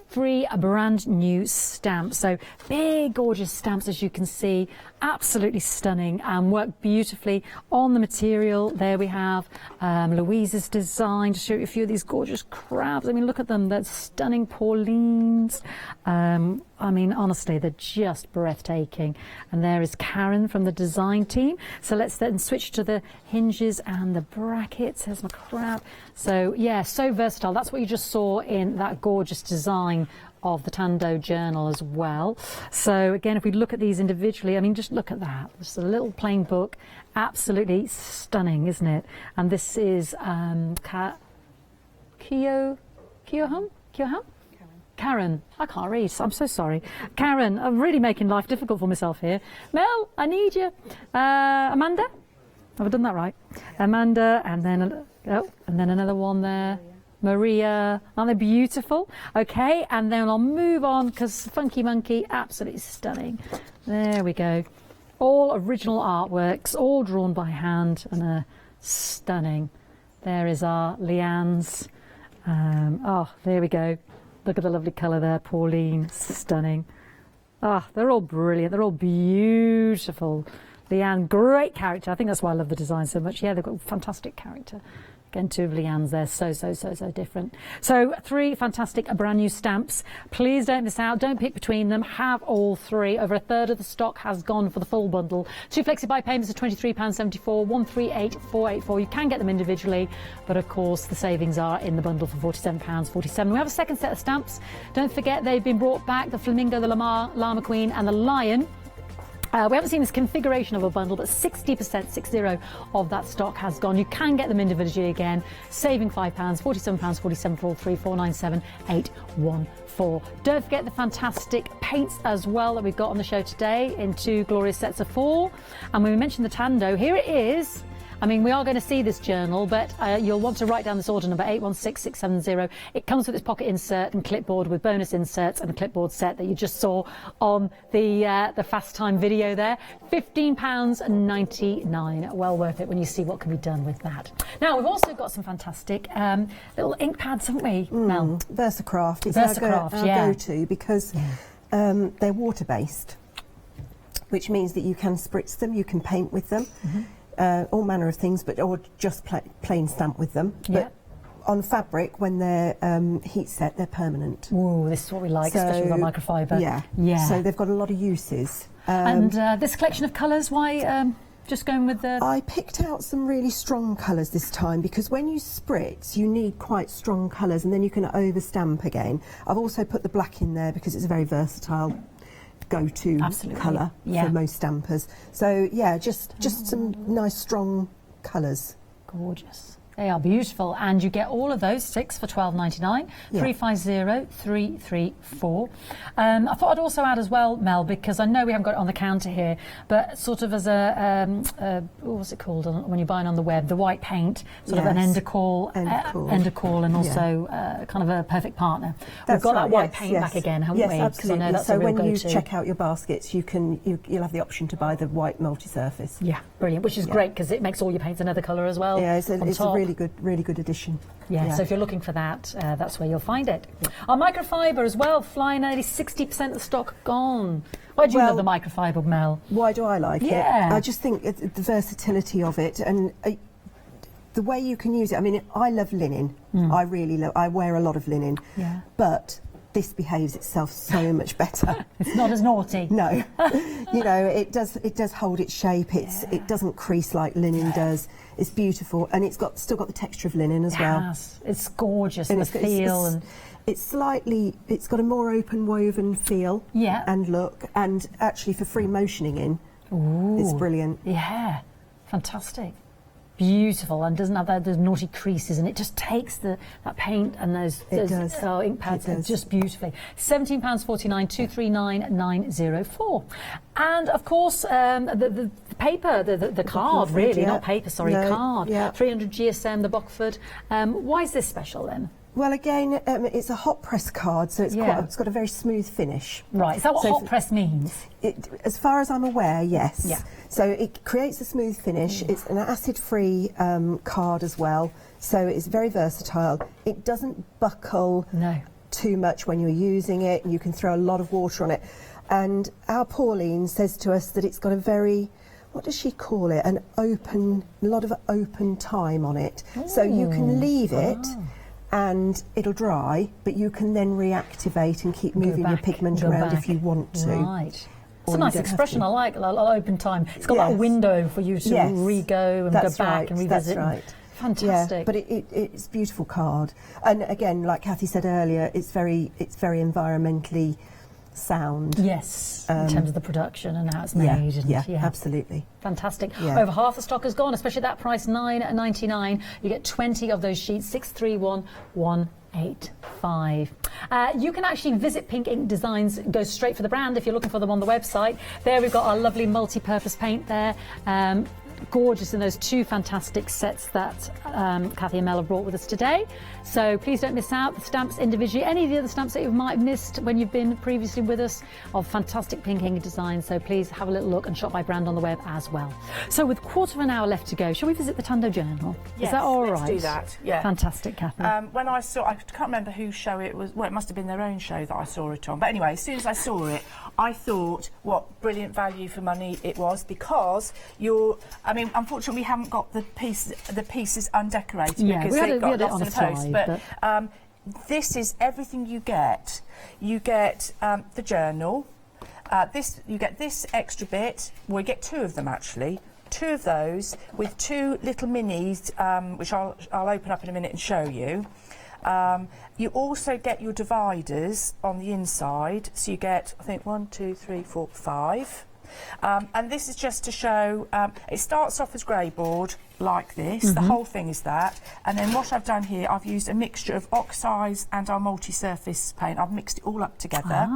S1: 3 brand new stamps. So big gorgeous stamps, as you can see, absolutely stunning and work beautifully on the material. There we have Louise's design to show you a few of these gorgeous crabs. I mean, look at them, they're stunning Paulines. I mean, honestly, they're just breathtaking. And there is Karen from the design team. So let's then switch to the hinges and the brackets. There's my crab. So yeah, so versatile. That's what you just saw in that gorgeous design of the Tando journal as well. So again, if we look at these individually, I mean, just look at that. Just a little plain book, absolutely stunning, isn't it? And this is Kyoham? Karen, I can't read, I'm so sorry. Karen, I'm really making life difficult for myself here. Mel, I need you. Amanda? Have I done that right? Amanda, and then another one there. Maria, aren't they beautiful? Okay, and then I'll move on because Funky Monkey, absolutely stunning. There we go. All original artworks, all drawn by hand, and stunning. There is our Leanne's. Oh, there we go. Look at the lovely colour there, Pauline, stunning. Ah, they're all brilliant. They're all beautiful. Leanne, great character. I think that's why I love the design so much. Yeah, they've got fantastic character. Again, 2 of Leanne's there, so different. So 3 fantastic brand new stamps. Please don't miss out. Don't pick between them. Have all 3. Over a third of the stock has gone for the full bundle. 2 flexi-buy payments of £23.74, 138,484. You can get them individually, but of course the savings are in the bundle for £47.47. We have a second set of stamps. Don't forget they've been brought back, the Flamingo, the Llama Queen and the Lion. We haven't seen this configuration of a bundle, but 60%, 60 of that stock has gone. You can get them individually again, saving £5, £47.47 for all 3, 497 814. Don't forget the fantastic paints as well that we've got on the show today in 2 glorious sets of 4. And when we mentioned the Tando, here it is. I mean, we are going to see this journal, but you'll want to write down this order number 816670. It comes with its pocket insert and clipboard with bonus inserts and the clipboard set that you just saw on the fast time video there. £15.99. Well worth it when you see what can be done with that. Now, we've also got some fantastic little ink pads, haven't we, Mel?
S14: VersaCraft. It's
S1: VersaCraft,
S14: our go-to because they're water-based, which means that you can spritz them, you can paint with them, all manner of things, or just plain stamp with them. But on fabric, when they're heat set, they're permanent.
S1: Ooh, this is what we like, especially with our microfiber.
S14: Yeah. So they've got a lot of uses.
S1: And this collection of colours, why just going with the...
S14: I picked out some really strong colours this time because when you spritz, you need quite strong colours and then you can overstamp again. I've also put the black in there because it's a very versatile go-to colour for most stampers. So yeah, just some nice strong colours.
S1: Gorgeous. They are beautiful, and you get all of those 6 for £12.99, 350334. I thought I'd also add as well, Mel, because I know we haven't got it on the counter here, but sort of as a what's it called when you're buying on the web, the white paint, sort of an end-of-call, and also kind of a perfect partner. We've got that white paint back again, haven't we?
S14: Absolutely.
S1: I know that's
S14: so
S1: a real
S14: when you
S1: go-to.
S14: check out your baskets, you'll have the option to buy the white multi-surface.
S1: Yeah, brilliant, which is great because it makes all your paints another colour as well.
S14: Yeah, it's a really good addition.
S1: Yeah, so if you're looking for that, that's where you'll find it. Our microfiber as well, flying nearly 60% of the stock gone. Why do you love the microfiber, Mel?
S14: Why do I like it? I just think the versatility of it and the way you can use it. I mean, I love linen. I really love. I wear a lot of linen. Yeah. But this behaves itself so much better.
S1: It's not as naughty.
S14: No. You know, it does hold its shape. It doesn't crease like linen does. It's beautiful, and it's still got the texture of linen as well.
S1: Yes, it's gorgeous, and the feel.
S14: It's got a more open woven feel and look, and actually for free motioning in, it's brilliant.
S1: Yeah, fantastic. Beautiful, and doesn't have those naughty creases, and it just takes that paint and those ink pads just beautifully. £17.49, 239904. And of course, the paper, the card, really, not paper, sorry, card. 300 GSM, the Bockford. Why is this special then?
S14: Well, again, it's a hot press card, so it's got a very smooth finish.
S1: Right, is that what hot press means?
S14: As far as I'm aware, yes. Yeah. So it creates a smooth finish. It's an acid-free card as well, so it's very versatile. It doesn't buckle too much when you're using it. You can throw a lot of water on it. And our Pauline says to us that it's got a very, what does she call it? A lot of open time on it. So you can leave it and it'll dry, but you can then reactivate and keep moving your pigment around if you want to.
S1: Right. It's a nice expression. I like open time. It's got that window for you to re-go and go back and revisit.
S14: That's right.
S1: Fantastic.
S14: Yeah, but it's a beautiful card. And again, like Kathy said earlier, it's very environmentally sound.
S1: Yes, in terms of the production and how it's made.
S14: Yeah, absolutely.
S1: Fantastic. Over half the stock has gone, especially at that price, £9.99. You get 20 of those sheets, 631185. You can actually visit Pink Ink Designs, go straight for the brand if you're looking for them on the website. There we've got our lovely multi-purpose paint there. Gorgeous in those two fantastic sets that Kathy and Mel have brought with us today. So please don't miss out. The stamps individually, any of the other stamps that you might have missed when you've been previously with us, of fantastic Pink Ink Designs. So please have a little look and shop by brand on the web as well. So with quarter of an hour left to go, shall we visit the Tando Journal?
S15: Yes,
S1: is that all right?
S15: Let's do that. Yeah.
S1: Fantastic, Kathy.
S15: When I can't remember whose show it was. Well, it must have been their own show that I saw it on. But anyway, as soon as I saw it, I thought what brilliant value for money it was, because unfortunately we haven't got the pieces undecorated because they've got lost in the post. But this is everything you get. You get the journal. You get this extra bit. Well, you get two of them actually. Two of those with two little minis, which I'll open up in a minute and show you. You also get your dividers on the inside, so you get, I think, 1, 2, 3, 4, 5. And this is just to show, it starts off as grey board, like this. The whole thing is that. And then what I've done here, I've used a mixture of oxides and our multi-surface paint. I've mixed it all up together.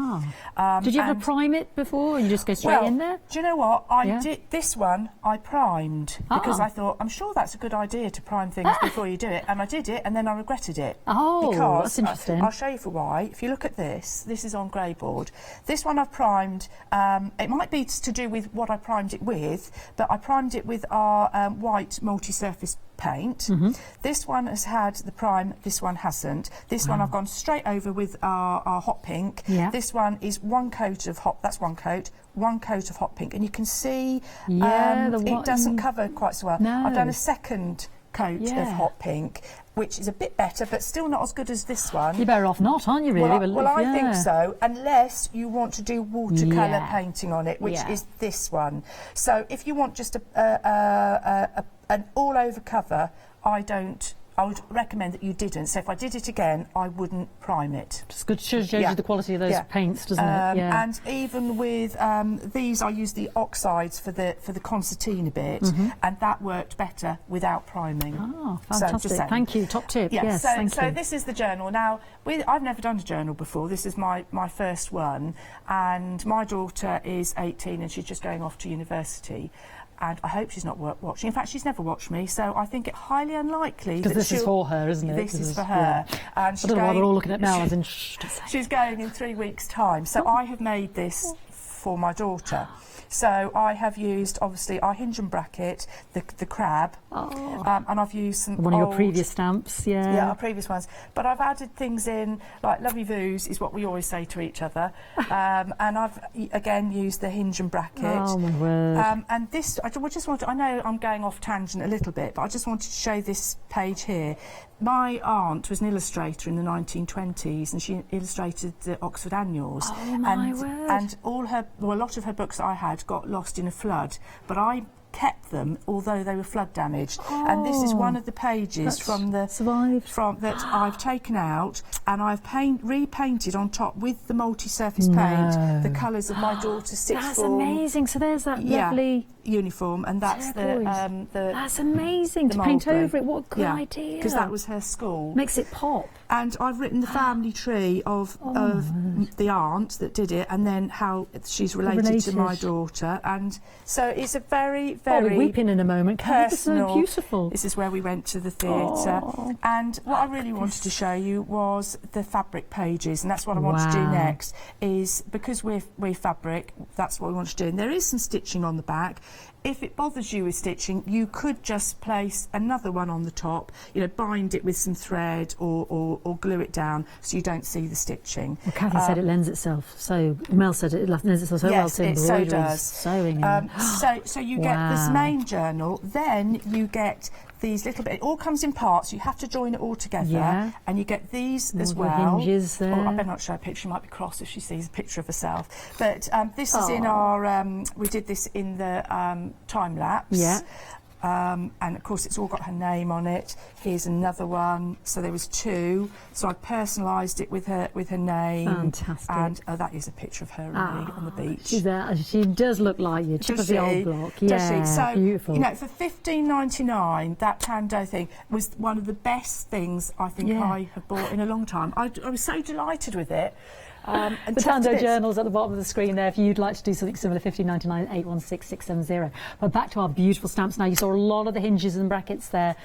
S1: Did you ever prime it before, or you just go straight in there?
S15: Do you know what? I did this one. I primed because I thought, I'm sure that's a good idea to prime things before you do it. And I did it, and then I regretted it. Because
S1: that's interesting.
S15: I'll show you for why. If you look at this, this is on grey board. This one I've primed. It might be to do with what I primed it with, but I primed it with our white multi-surface paint. This one has had the prime, this one hasn't. This one I've gone straight over with our hot pink. This one is one coat of hot, that's one coat of hot pink, and you can see it doesn't cover quite so well. I've done a second coat of hot pink, which is a bit better, but still not as good as this one.
S1: You're better off not, aren't you, really?
S15: Well, I think so, unless you want to do watercolour painting on it, which is this one. So if you want just an all-over cover, I would recommend that you didn't. So if I did it again, I wouldn't prime it.
S1: It's good. Shows you the quality of those paints, doesn't it?
S15: And even with these, I used the oxides for the concertina bit, and that worked better without priming.
S1: Oh, fantastic! So thank you. Top tip. Yes, thank you.
S15: So this is the journal. Now, I've never done a journal before. This is my first one, and my daughter is 18 and she's just going off to university. And I hope she's not watching. In fact, she's never watched me, so I think it highly unlikely that
S1: this is for her, isn't it?
S15: This is for her. And
S1: I don't know why they're all looking at now as in
S15: she's going in 3 weeks' time. So I have made this for my daughter. So I have used, obviously, our hinge and bracket, the crab, and I've used some
S1: one of your previous stamps,
S15: Yeah, our previous ones. But I've added things in, like lovey voos is what we always say to each other. And I've, again, used the hinge and bracket.
S1: Oh, my word.
S15: And this, I just want to, I know I'm going off tangent a little bit, but I just wanted to show this page here. My aunt was an illustrator in the 1920s, and she illustrated the Oxford Annuals.
S1: Oh, my word.
S15: And a lot of her books that I had got lost in a flood, but I kept them, although they were flood damaged. And this is one of the pages that I've taken out, and I've repainted on top with the multi-surface paint the colours of my daughter's sixth form.
S1: That's amazing. So there's that lovely
S15: uniform, and that's the
S1: that's amazing to paint over it. What a good idea!
S15: Because that was her school.
S1: Makes it pop.
S15: And I've written the family tree of the aunt that did it, and then how she's related to my daughter. And so it's a very, very
S1: I'll be weeping in a moment.
S15: personal.
S1: So beautiful.
S15: This is where we went to the theatre. And what I really wanted to show you was the fabric pages, and that's what I want to do next. Is because we're fabric, that's what we want to do. And there is some stitching on the back. If it bothers you with stitching, you could just place another one on the top, bind it with some thread or glue it down so you don't see the stitching.
S1: Well, Kathy said it lends itself. So Mel said it lends itself so well to embroidery, sewing.
S15: So you get this main journal, then you get these little bits. It all comes in parts. You have to join it all together, and you get these as well.
S1: Hinges there.
S15: I better not show a picture. She might be cross if she sees a picture of herself. But this is in our. We did this in the time lapse.
S1: Yeah.
S15: And of course it's all got her name on it. Here's another one. So there was two. So I personalised it with her name.
S1: Fantastic.
S15: And that is a picture of her really on the beach.
S1: She's there. She does look like you. Chip of the old block.
S15: Does she? So
S1: beautiful.
S15: For $15.99, that Tando thing was one of the best things I think I have bought in a long time. I was so delighted with it.
S1: The Tando journal's at the bottom of the screen there if you'd like to do something similar. $15.99 816 670. But back to our beautiful stamps now. You saw a lot of the hinges and brackets there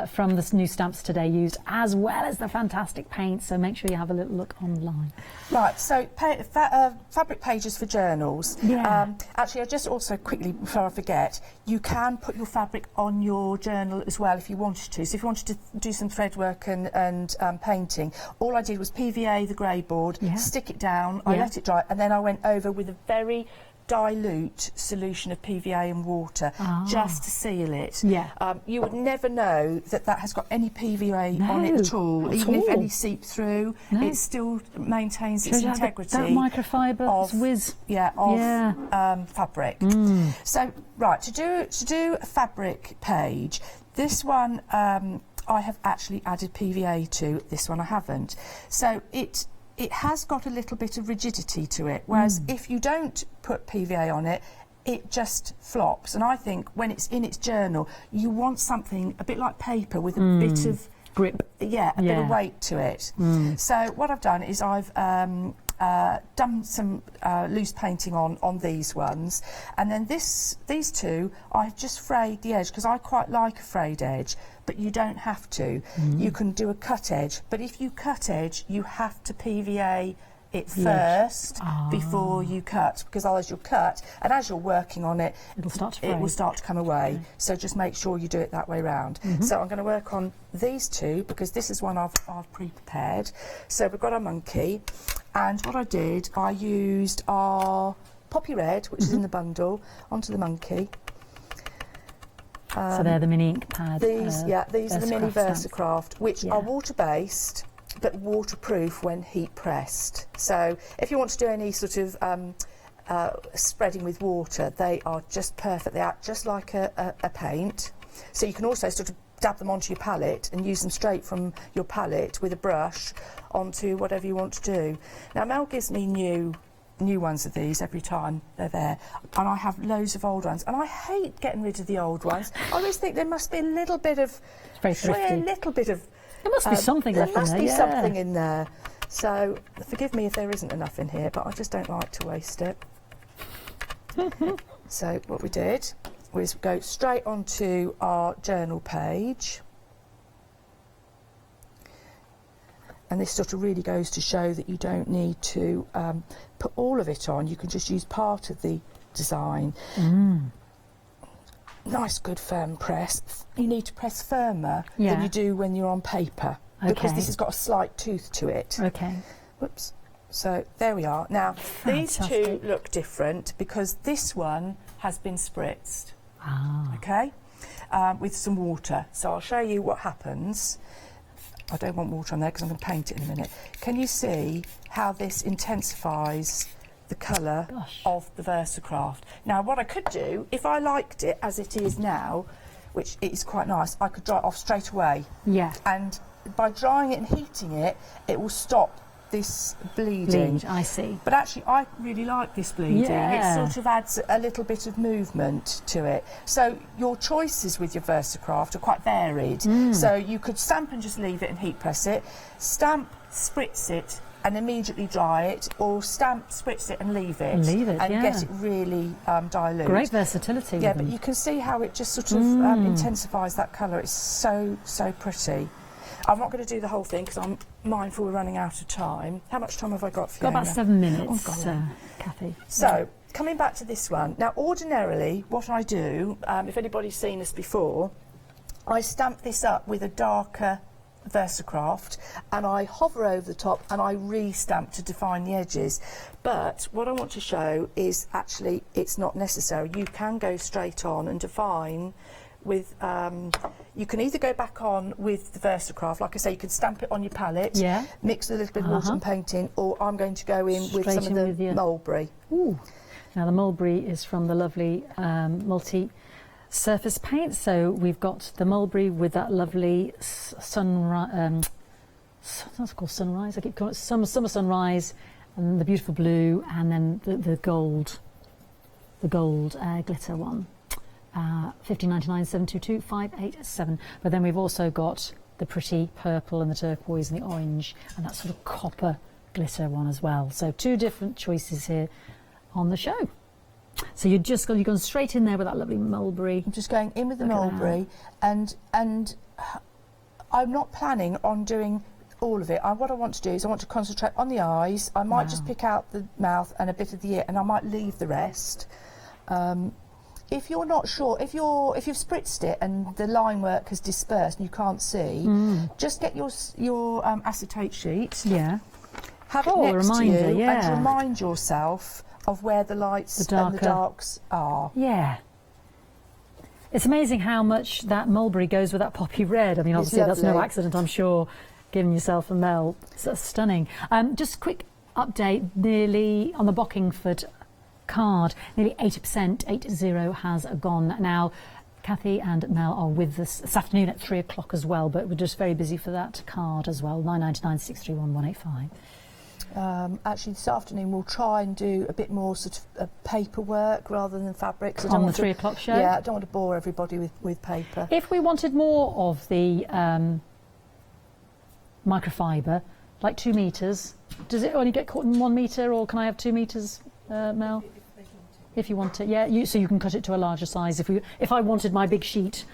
S1: from the new stamps today used, as well as the fantastic paint, so make sure you have a little look online.
S15: Right, so fabric pages for journals. Actually, I just also quickly, before I forget, you can put your fabric on your journal as well if you wanted to. So if you wanted to do some thread work and painting, all I did was PVA the grey board, stick it down, I let it dry, and then I went over with a very dilute solution of PVA and water just to seal it. You would never know that has got any PVA on it at all. Even if any seep through, it still maintains its integrity.
S1: That microfiber
S15: of fabric. So right, to do a fabric page, this one I have actually added PVA to. This one I haven't. So it has got a little bit of rigidity to it, whereas if you don't put PVA on it, it just flops. And I think when it's in its journal, you want something a bit like paper with a bit of
S1: grip.
S15: Yeah, a bit of weight to it. So what I've done is I've done some loose painting on these ones, and then these two I've just frayed the edge because I quite like a frayed edge, but you don't have to. You can do a cut edge, but if you cut edge you have to PVA it first before you cut, because otherwise you'll cut, and as you're working on it,
S1: it will
S15: start to come away. So just make sure you do it that way round. So I'm going to work on these two because this is one I've pre-prepared. So we've got our monkey, and what I did, I used our poppy red, which is in the bundle, onto the monkey.
S1: So they're the mini ink pad.
S15: These are the mini VersaCraft, which are water-based but waterproof when heat pressed. So if you want to do any sort of spreading with water, they are just perfect. They act just like a paint. So you can also sort of dab them onto your palette and use them straight from your palette with a brush onto whatever you want to do. Now Mel gives me new ones of these every time they're there, and I have loads of old ones, and I hate getting rid of the old ones. I always think there must be a little bit of
S1: there must be something left in there.
S15: There must be something in there. So forgive me if there isn't enough in here, but I just don't like to waste it. So what we did was go straight onto our journal page. And this sort of really goes to show that you don't need to put all of it on. You can just use part of the design. Nice good firm press. You need to press firmer than you do when you're on paper, because this has got a slight tooth to it. Whoops. So there we are. Now these two look different because this one has been spritzed. With some water. So I'll show you what happens. I don't want water on there because I'm going to paint it in a minute. Can you see how this intensifies the colour of the VersaCraft? Now what I could do, if I liked it as it is now, which is quite nice, I could dry it off straight away. And by drying it and heating it, it will stop this bleeding.
S1: I see.
S15: But actually I really like this bleeding. It sort of adds a little bit of movement to it. So your choices with your VersaCraft are quite varied. So you could stamp and just leave it and heat press it, stamp, spritz it and immediately dry it, or stamp, spritz it and leave it, and get it really dilute.
S1: Great versatility.
S15: But you can see how it just sort of intensifies that colour. It's so pretty. I'm not going to do the whole thing because I'm mindful we're running out of time. How much time have I got, Fiona?
S1: Got about 7 minutes, Kathy.
S15: So, coming back to this one. Now, ordinarily, what I do, if anybody's seen this before, I stamp this up with a darker VersaCraft and I hover over the top and I re-stamp to define the edges. But what I want to show is actually it's not necessary. You can go straight on and define with you can either go back on with the VersaCraft, like I say, you can stamp it on your palette, mix a little bit of water and paint in, or I'm going to go in with some of the mulberry.
S1: Now the mulberry is from the lovely multi-surface paint, so we've got the mulberry with that lovely sunrise, that's called sunrise, I keep calling it summer sunrise, and the beautiful blue, and then the gold glitter one. 1599 722 587. But then we've also got the pretty purple and the turquoise and the orange and that sort of copper glitter one as well. So two different choices here on the show. So you've gone straight in there with that lovely mulberry.
S15: I'm just going in with the mulberry, and I'm not planning on doing all of it. What I want to do is I want to concentrate on the eyes. I might just pick out the mouth and a bit of the ear, and I might leave the rest. If you're not sure, if you've spritzed it and the line work has dispersed and you can't see, just get your acetate sheet. Have it next to you and remind yourself of where the lights and the darks are.
S1: It's amazing how much that mulberry goes with that poppy red. I mean, obviously that's no accident, I'm sure, giving yourself a Mel. It's stunning. Just a quick update, nearly on the Bockingford card, nearly 80%, 80 has gone. Now, Kathy and Mel are with us this afternoon at 3 o'clock as well, but we're just very busy for that card as well. 999 631 185.
S15: Actually, this afternoon we'll try and do a bit more sort of paperwork rather than fabrics.
S1: On the 3 o'clock show?
S15: Yeah, I don't want to bore everybody with paper.
S1: If we wanted more of the microfiber, like 2 metres, does it only get caught in 1 metre, or can I have 2 metres, Mel? If you want it, yeah. So you can cut it to a larger size. If I wanted my big sheet,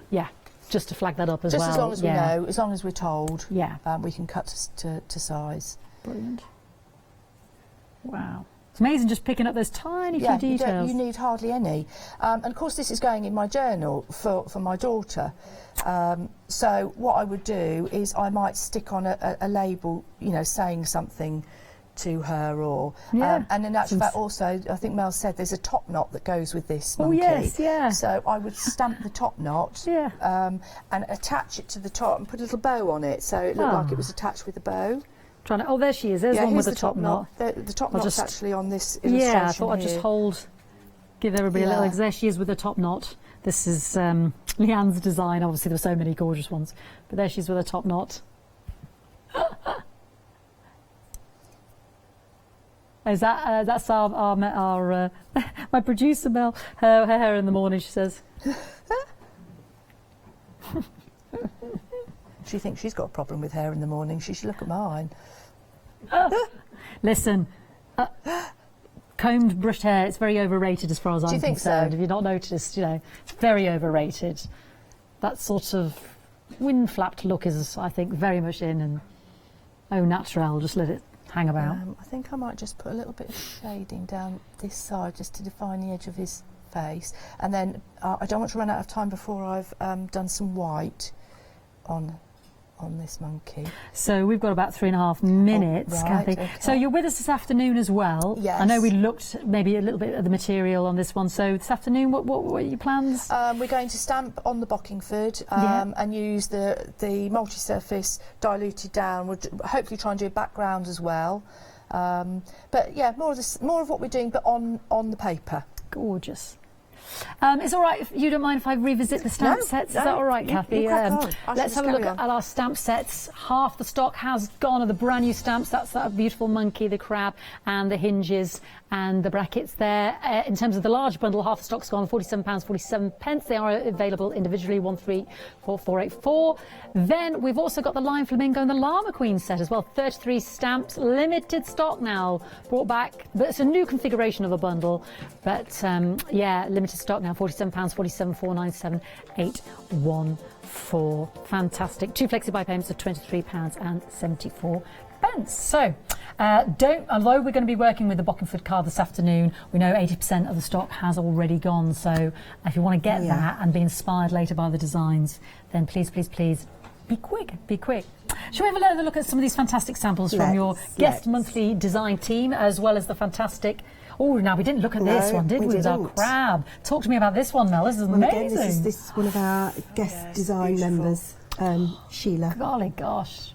S1: yeah. Just to flag that up as well.
S15: Just as long as we know, as long as we're told,
S1: yeah,
S15: we can cut to size.
S1: Brilliant. Wow. It's amazing just picking up those tiny few details.
S15: You need hardly any. And of course this is going in my journal for my daughter. So what I would do is I might stick on a label, you know, saying something to her, or and in actual fact also I think Mel said there's a top knot that goes with this monkey.
S1: Oh yes, yeah.
S15: So I would stamp the top knot and attach it to the top and put a little bow on it, so it looked like it was attached with a bow.
S1: Oh, there she is. There's one with the top knot.
S15: The top knot's actually on this illustration.
S1: Yeah, I thought I'd just give everybody a little. There she is with the top knot. This is Leanne's design. Obviously there were so many gorgeous ones, but there she is with a top knot. Is that's our my producer Mel, her hair in the morning, she says.
S15: She thinks she's got a problem with hair in the morning. She should look at mine.
S1: Listen, combed brushed hair, it's very overrated as far as I'm concerned.
S15: So?
S1: Have you not noticed, you know, it's very overrated. That sort of wind flapped look is, I think, very much in, and au naturel, just let it hang about.
S15: I think I might just put a little bit of shading down this side just to define the edge of his face, and then I don't want to run out of time before I've done some white on this monkey.
S1: So we've got about 3.5 minutes,
S15: right,
S1: Kathy.
S15: okay.
S1: So you're with us this afternoon as well.
S15: Yes.
S1: I know we looked maybe a little bit at the material on this one. So this afternoon, what are your plans?
S15: We're going to stamp on the Bockingford and use the multi-surface diluted down. We'll hopefully try and do a background as well. But yeah, more of what we're doing, but on the paper.
S1: Gorgeous. It's all right if you don't mind if I revisit the stamp sets. Is that all right, Kathy? Let's have a look at our stamp sets. Half the stock has gone of the brand new stamps. That's that beautiful monkey, the crab, and the hinges and the brackets there. In terms of the large bundle, half the stock's gone, £47.47. They are available individually, 134484. Then we've also got the Lion Flamingo and the Llama Queen set as well. 33 stamps, limited stock now, brought back. But it's a new configuration of a bundle. But yeah, limited stock now, £47.47, 814. Fantastic. 2 flexi buy payments of £23.74. So, although we're going to be working with the Bockingford card this afternoon, we know 80% of the stock has already gone. So, if you want to get that and be inspired later by the designs, then please, please, please be quick, be quick. Shall we have a look at some of these fantastic samples from your guest monthly design team, as well as the fantastic... Oh, now we didn't look at this one, did we? It was our crab. Talk to me about this one, Mel. This is amazing.
S14: Again, this is one of our guest design members, Sheila.
S1: Golly gosh.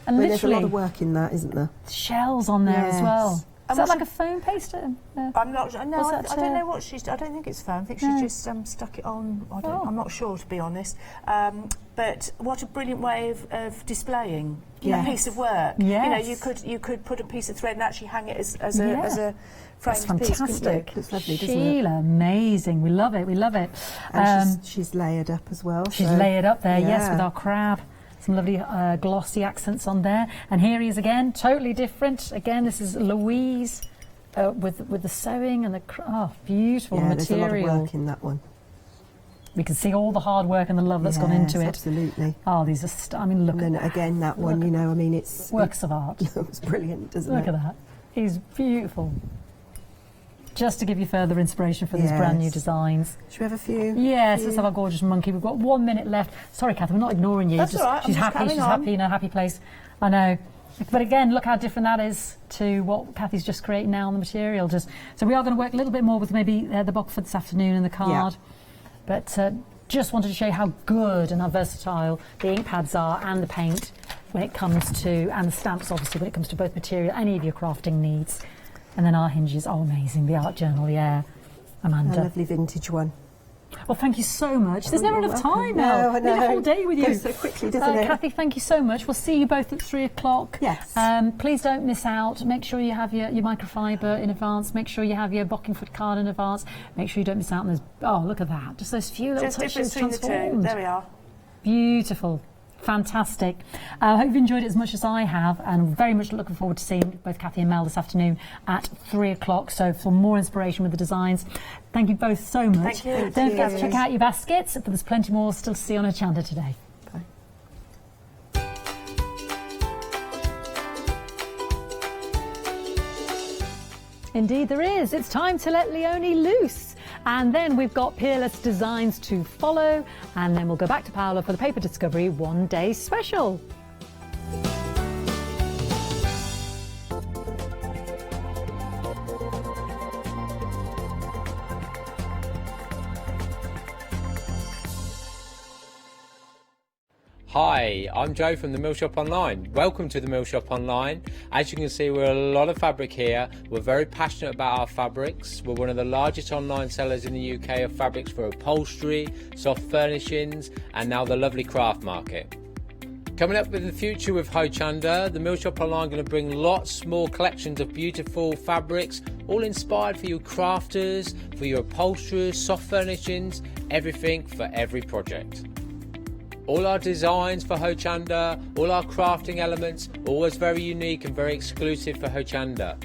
S1: And
S14: But
S1: literally,
S14: there's a lot of work in that, isn't there?
S1: Shells on there as well. Is that like a foam paste?
S15: I'm not. No, I don't know what she's. I don't think it's foam. I think she just stuck it on. I'm not sure, to be honest. But what a brilliant way of displaying a piece of work.
S1: Yes.
S15: You know, you could put a piece of thread and actually hang it as a framed piece.
S1: Fantastic.
S14: It's lovely, doesn't it?
S1: Sheila, amazing. We love it. We love it.
S14: And she's layered up as well.
S1: She's layered up there, yes, with our crab. Some lovely glossy accents on there. And here he is again, totally different. Again, this is Louise with the sewing and the beautiful material.
S14: There's a lot of work in that one.
S1: We can see all the hard work and the love that's gone into it.
S14: Absolutely.
S1: Oh, these are I mean, look.
S14: And then again, that one, you know, I mean, it's
S1: works of art.
S14: It's brilliant, doesn't it?
S1: Look at that. He's beautiful. Just to give you further inspiration for these brand new designs.
S14: Should we have a few?
S1: Yes, let's have our gorgeous monkey. We've got 1 minute left. Sorry, Kathy, we're not ignoring you.
S15: That's all right.
S1: She's happy in a happy place. I know. But again, look how different that is to what Kathy's just creating now on the material. So we are going to work a little bit more with maybe the Bockford this afternoon and the card. Yeah. But just wanted to show you how good and how versatile the ink pads are and the paint when it comes to, and the stamps obviously, when it comes to both material, any of your crafting needs. And then our hinges, amazing. The art journal, Amanda.
S14: A lovely vintage one.
S1: Well, thank you so much. There's never enough time,
S14: No,
S1: Mel.
S14: I know.
S1: A whole day with you.
S14: Goes so quickly, doesn't it?
S1: Kathy, thank you so much. We'll see you both at 3 o'clock.
S14: Yes.
S1: Please don't miss out. Make sure you have your microfiber in advance. Make sure you have your Bockingfoot card in advance. Make sure you don't miss out on those. Oh, look at that. Just those few little
S15: Just
S1: touches
S15: difference between the two.
S1: transformed.
S15: There we are.
S1: Beautiful. Fantastic. I hope you've enjoyed it as much as I have, and very much looking forward to seeing both Kathy and Mel this afternoon at 3 o'clock. So for more inspiration with the designs, thank you both so much.
S15: Thank you.
S1: Don't forget to check out your baskets, but there's plenty more still to see on Hochanda today. Bye. Indeed there is. It's time to let Leonie loose. And then we've got Peerless designs to follow, and then we'll go back to Paola for the Paper Discovery One Day Special.
S16: Hi, I'm Joe from the Mill Shop Online. Welcome to the Mill Shop Online. As you can see, we're a lot of fabric here. We're very passionate about our fabrics. We're one of the largest online sellers in the UK of fabrics for upholstery, soft furnishings, and now the lovely craft market. Coming up in the future with Hochanda, the Mill Shop Online are going to bring lots more collections of beautiful fabrics, all inspired for you crafters, for your upholsterers, soft furnishings, everything for every project. All our designs for Hochanda, all our crafting elements, always very unique and very exclusive for Hochanda.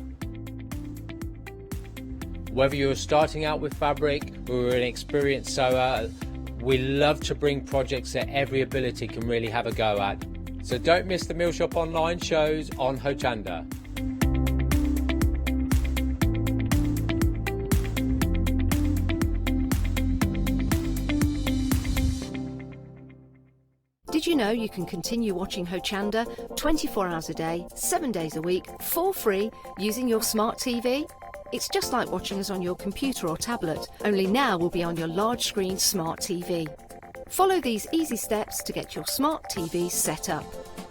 S16: Whether you're starting out with fabric or an experienced sewer, we love to bring projects that every ability can really have a go at. So don't miss the Mill Shop Online shows on Hochanda.
S5: Did you know you can continue watching Hochanda 24 hours a day, 7 days a week, for free, using your smart TV? It's just like watching us on your computer or tablet, only now we'll be on your large screen smart TV. Follow these easy steps to get your smart TV set up.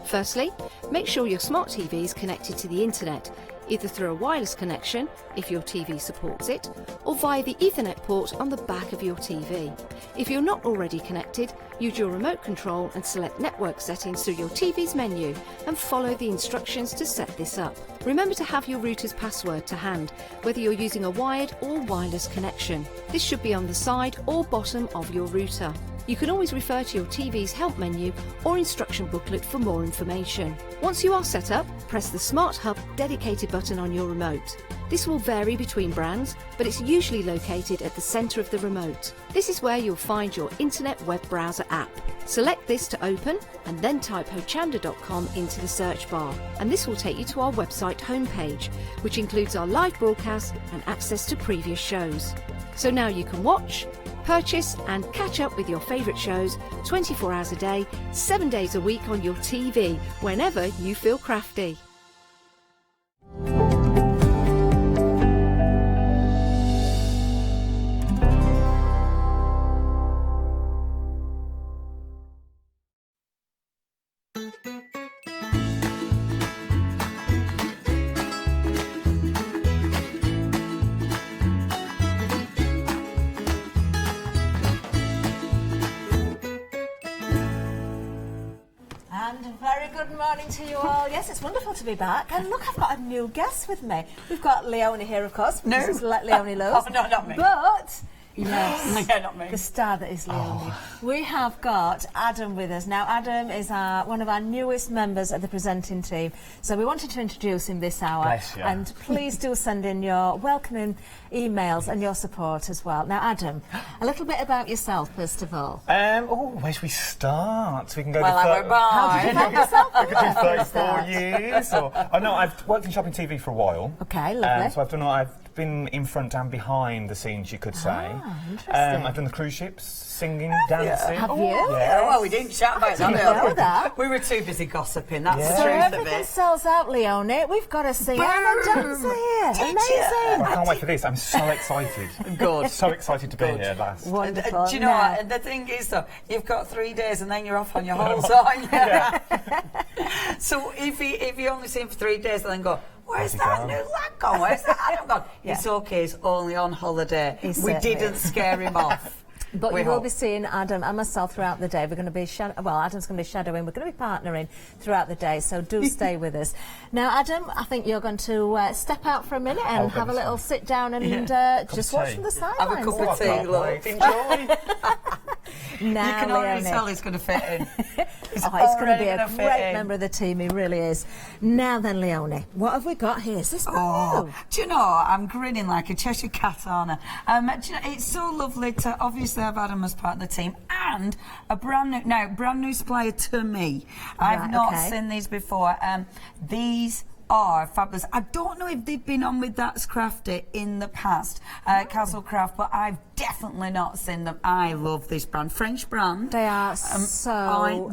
S5: Firstly, make sure your smart TV is connected to the internet, either through a wireless connection, if your TV supports it, or via the Ethernet port on the back of your TV. If you're not already connected, use your remote control and select network settings through your TV's menu and follow the instructions to set this up. Remember to have your router's password to hand, whether you're using a wired or wireless connection. This should be on the side or bottom of your router. You can always refer to your TV's help menu or instruction booklet for more information. Once you are set up, press the Smart Hub dedicated button on your remote. This will vary between brands, but it's usually located at the centre of the remote. This is where you'll find your internet web browser app. Select this to open and then type hochanda.com into the search bar, and this will take you to our website homepage, which includes our live broadcast and access to previous shows. So now you can watch, purchase and catch up with your favourite shows 24 hours a day, 7 days a week on your TV, whenever you feel crafty.
S17: Good morning to you all. Yes, it's wonderful to be back. And look, I've got a new guest with me. We've got Leonie here, of course.
S18: No.
S17: This is Leonie Lowe.
S18: Oh, no, not me.
S17: But, yes,
S18: no, not me.
S17: The star that is Leonie. We have got Adam with us. Now, Adam is one of our newest members of the presenting team. So we wanted to introduce him this hour.
S18: Bless you.
S17: And please do send in your welcoming emails and your support as well. Now, Adam, a little bit about yourself, first of all.
S18: Where should we start? We can go to
S17: How did you find yourself?
S18: I could do 34 years. I've worked in shopping TV for a while.
S17: Okay, lovely.
S18: So I've been in front and behind the scenes, you could say.
S17: Interesting.
S18: I've done the cruise ships, singing, dancing.
S17: Have you?
S18: Yes.
S15: Well, we didn't chat about
S17: I didn't know that.
S15: We were too busy gossiping, that's the
S17: So
S15: truth of
S17: everything
S15: it.
S17: sells out, Leonie. We've got a singer and a dancer here. Amazing.
S18: I can't wait for this. I'm so excited.
S15: Good.
S18: So excited to be here last.
S17: Wonderful.
S15: Do you know what? And the thing is, though, you've got 3 days and then you're off on your horse, aren't you? So if you only see him for 3 days and then go, where's that new lad gone? Where's that Adam gone?
S17: Yeah.
S15: It's okay, he's only on holiday.
S17: He
S15: We
S17: certainly
S15: didn't
S17: is.
S15: scare him off.
S17: But you will be seeing Adam and myself throughout the day. We're going to be, Adam's going to be shadowing. We're going to be partnering throughout the day, so do stay with us. Now, Adam, I think you're going to step out for a minute and have a little sit down and just watch from the sidelines.
S3: Have a cup of tea, look.
S18: Enjoy.
S17: Now,
S3: you can already
S17: Leonie.
S3: tell he's going to fit in.
S17: He's going to be a great member of the team, he really is. Now then, Leonie, what have we got here? Is this
S3: do you know, I'm grinning like a Cheshire cat, aren't I? Do you know, it's so lovely to obviously have Adam as part of the team and a brand new supplier to me. I've not seen these before. These are fabulous. I don't know if they've been on with That's Crafty in the past, Castle Craft, but I've definitely not seen them. I love this brand, French brand.
S17: They are so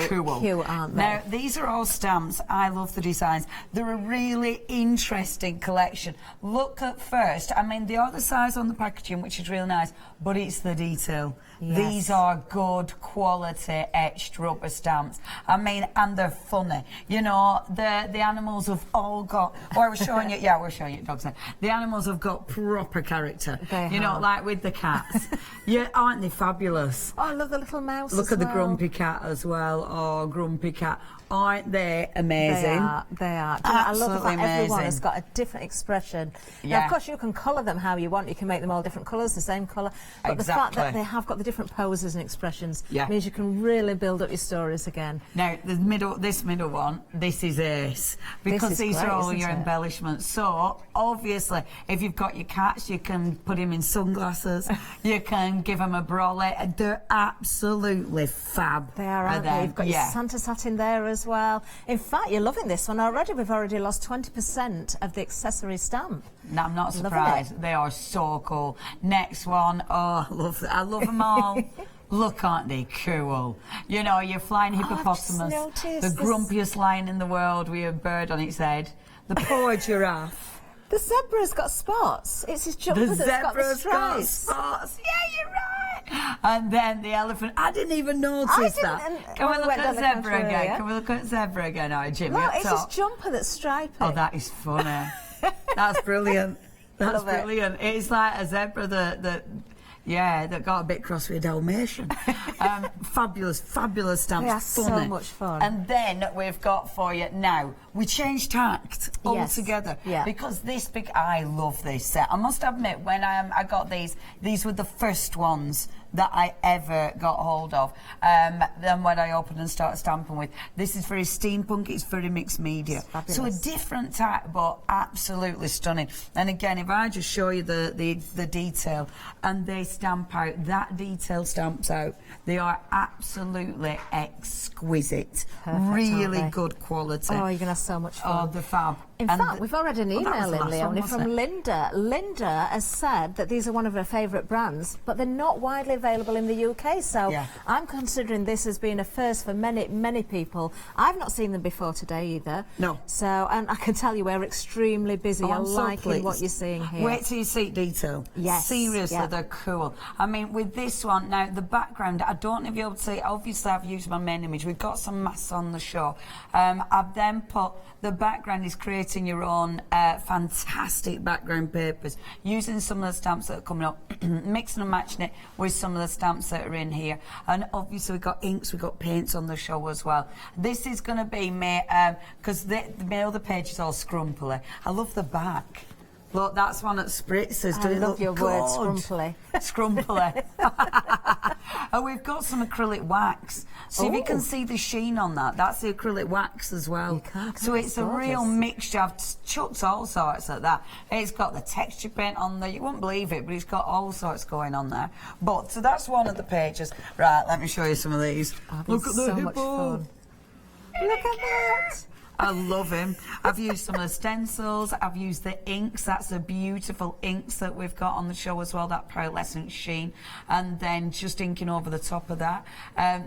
S3: cool,
S17: cute, aren't they?
S3: Now, these are all stamps. I love the designs. They're a really interesting collection. Look at first, I mean, they are the size on the packaging, which is really nice, but it's the detail.
S17: Yes.
S3: These are good quality etched rubber stamps. I mean, and they're funny. You know, the animals have all got. Oh, I was showing you. Yeah, we're showing you dogs now. The animals have got proper character. You know, like with the cats. Yeah, aren't they fabulous?
S17: Oh, I love the little mouse.
S3: Look at the grumpy cat as well. Oh, grumpy cat. Aren't they amazing?
S17: They are.
S3: I
S17: love the fact everyone has got a different expression.
S3: Yeah.
S17: Now, of course, you can colour them how you want. You can make them all different colours, the same colour. But the fact that they have got the different poses and expressions means you can really build up your stories again.
S3: Now, this middle one, this is ace. Because these are all your embellishments. So, obviously, if you've got your cats, you can put him in sunglasses. You can give him a brolette. They're absolutely fab.
S17: They are, aren't they? You've got your Santa satin there as well. In fact, you're loving this one already. We've already lost 20% of the accessory stamp.
S3: No, I'm not surprised. They are so cool. Next one, I love them all. Look, aren't they cool? You know, your flying hippopotamus, the grumpiest lion in the world with a bird on its head, the poor giraffe.
S17: The zebra's got spots. It's his jumper that's got the stripes.
S3: Spots. Yeah, you're right. And then the elephant. I didn't even notice that. Can we look at zebra again? Can we look at zebra again? Oh, Jimmy,
S17: no,
S3: up
S17: it's
S3: top.
S17: his jumper that's stripy.
S3: Oh, that is funny. That's brilliant. That's brilliant. It's like a zebra that got a bit cross with a Dalmatian. Fabulous stamps.
S17: They are
S3: funny.
S17: so much fun.
S3: And then we've got for you now. We changed tact altogether because this I love this set. I must admit, when I got these were the first ones that I ever got hold of. Then when I opened and started stamping with, this is very steampunk. It's very mixed media. So a different type, but absolutely stunning. And again, if I just show you the detail, and they stamp out, that detail stamps out. They are absolutely exquisite.
S17: Perfect,
S3: really good quality.
S17: Oh, you're gonna have so much fun.
S3: Oh, the fab.
S17: In fact, we've already an email in, Leonie, from Linda. Linda has said that these are one of her favourite brands, but they're not widely available in the UK. So I'm considering this as being a first for many, many people. I've not seen them before today either.
S3: No.
S17: So, and I can tell you we're extremely busy. I'm liking what you're seeing here.
S3: Wait till you see detail.
S17: Yes.
S3: Seriously, they're cool. I mean, with this one, now, the background, I don't know if you'll be able to see, obviously I've used my main image. We've got some masks on the show. I've then put, the background is creating your own fantastic background papers, using some of the stamps that are coming up, mixing and matching it with some of the stamps that are in here. And obviously we've got inks, we've got paints on the show as well. This is going to be me, because my other page is all scrumpily. I love the back. Look, that's one at Spritzers.
S17: I love your word, scrumpily.
S3: Scrumpily. And we've got some acrylic wax. So if you can see the sheen on that, that's the acrylic wax as well. So it's a real mixture. I've chucked all sorts at that. It's got the texture paint on there. You won't believe it, but it's got all sorts going on there. But so that's one of the pages. Right, let me show you some of these. Look at the hippo.
S17: Look at that.
S3: I love him. I've used some of the stencils. I've used the inks. That's the beautiful inks that we've got on the show as well, that pearlescent sheen. And then just inking over the top of that.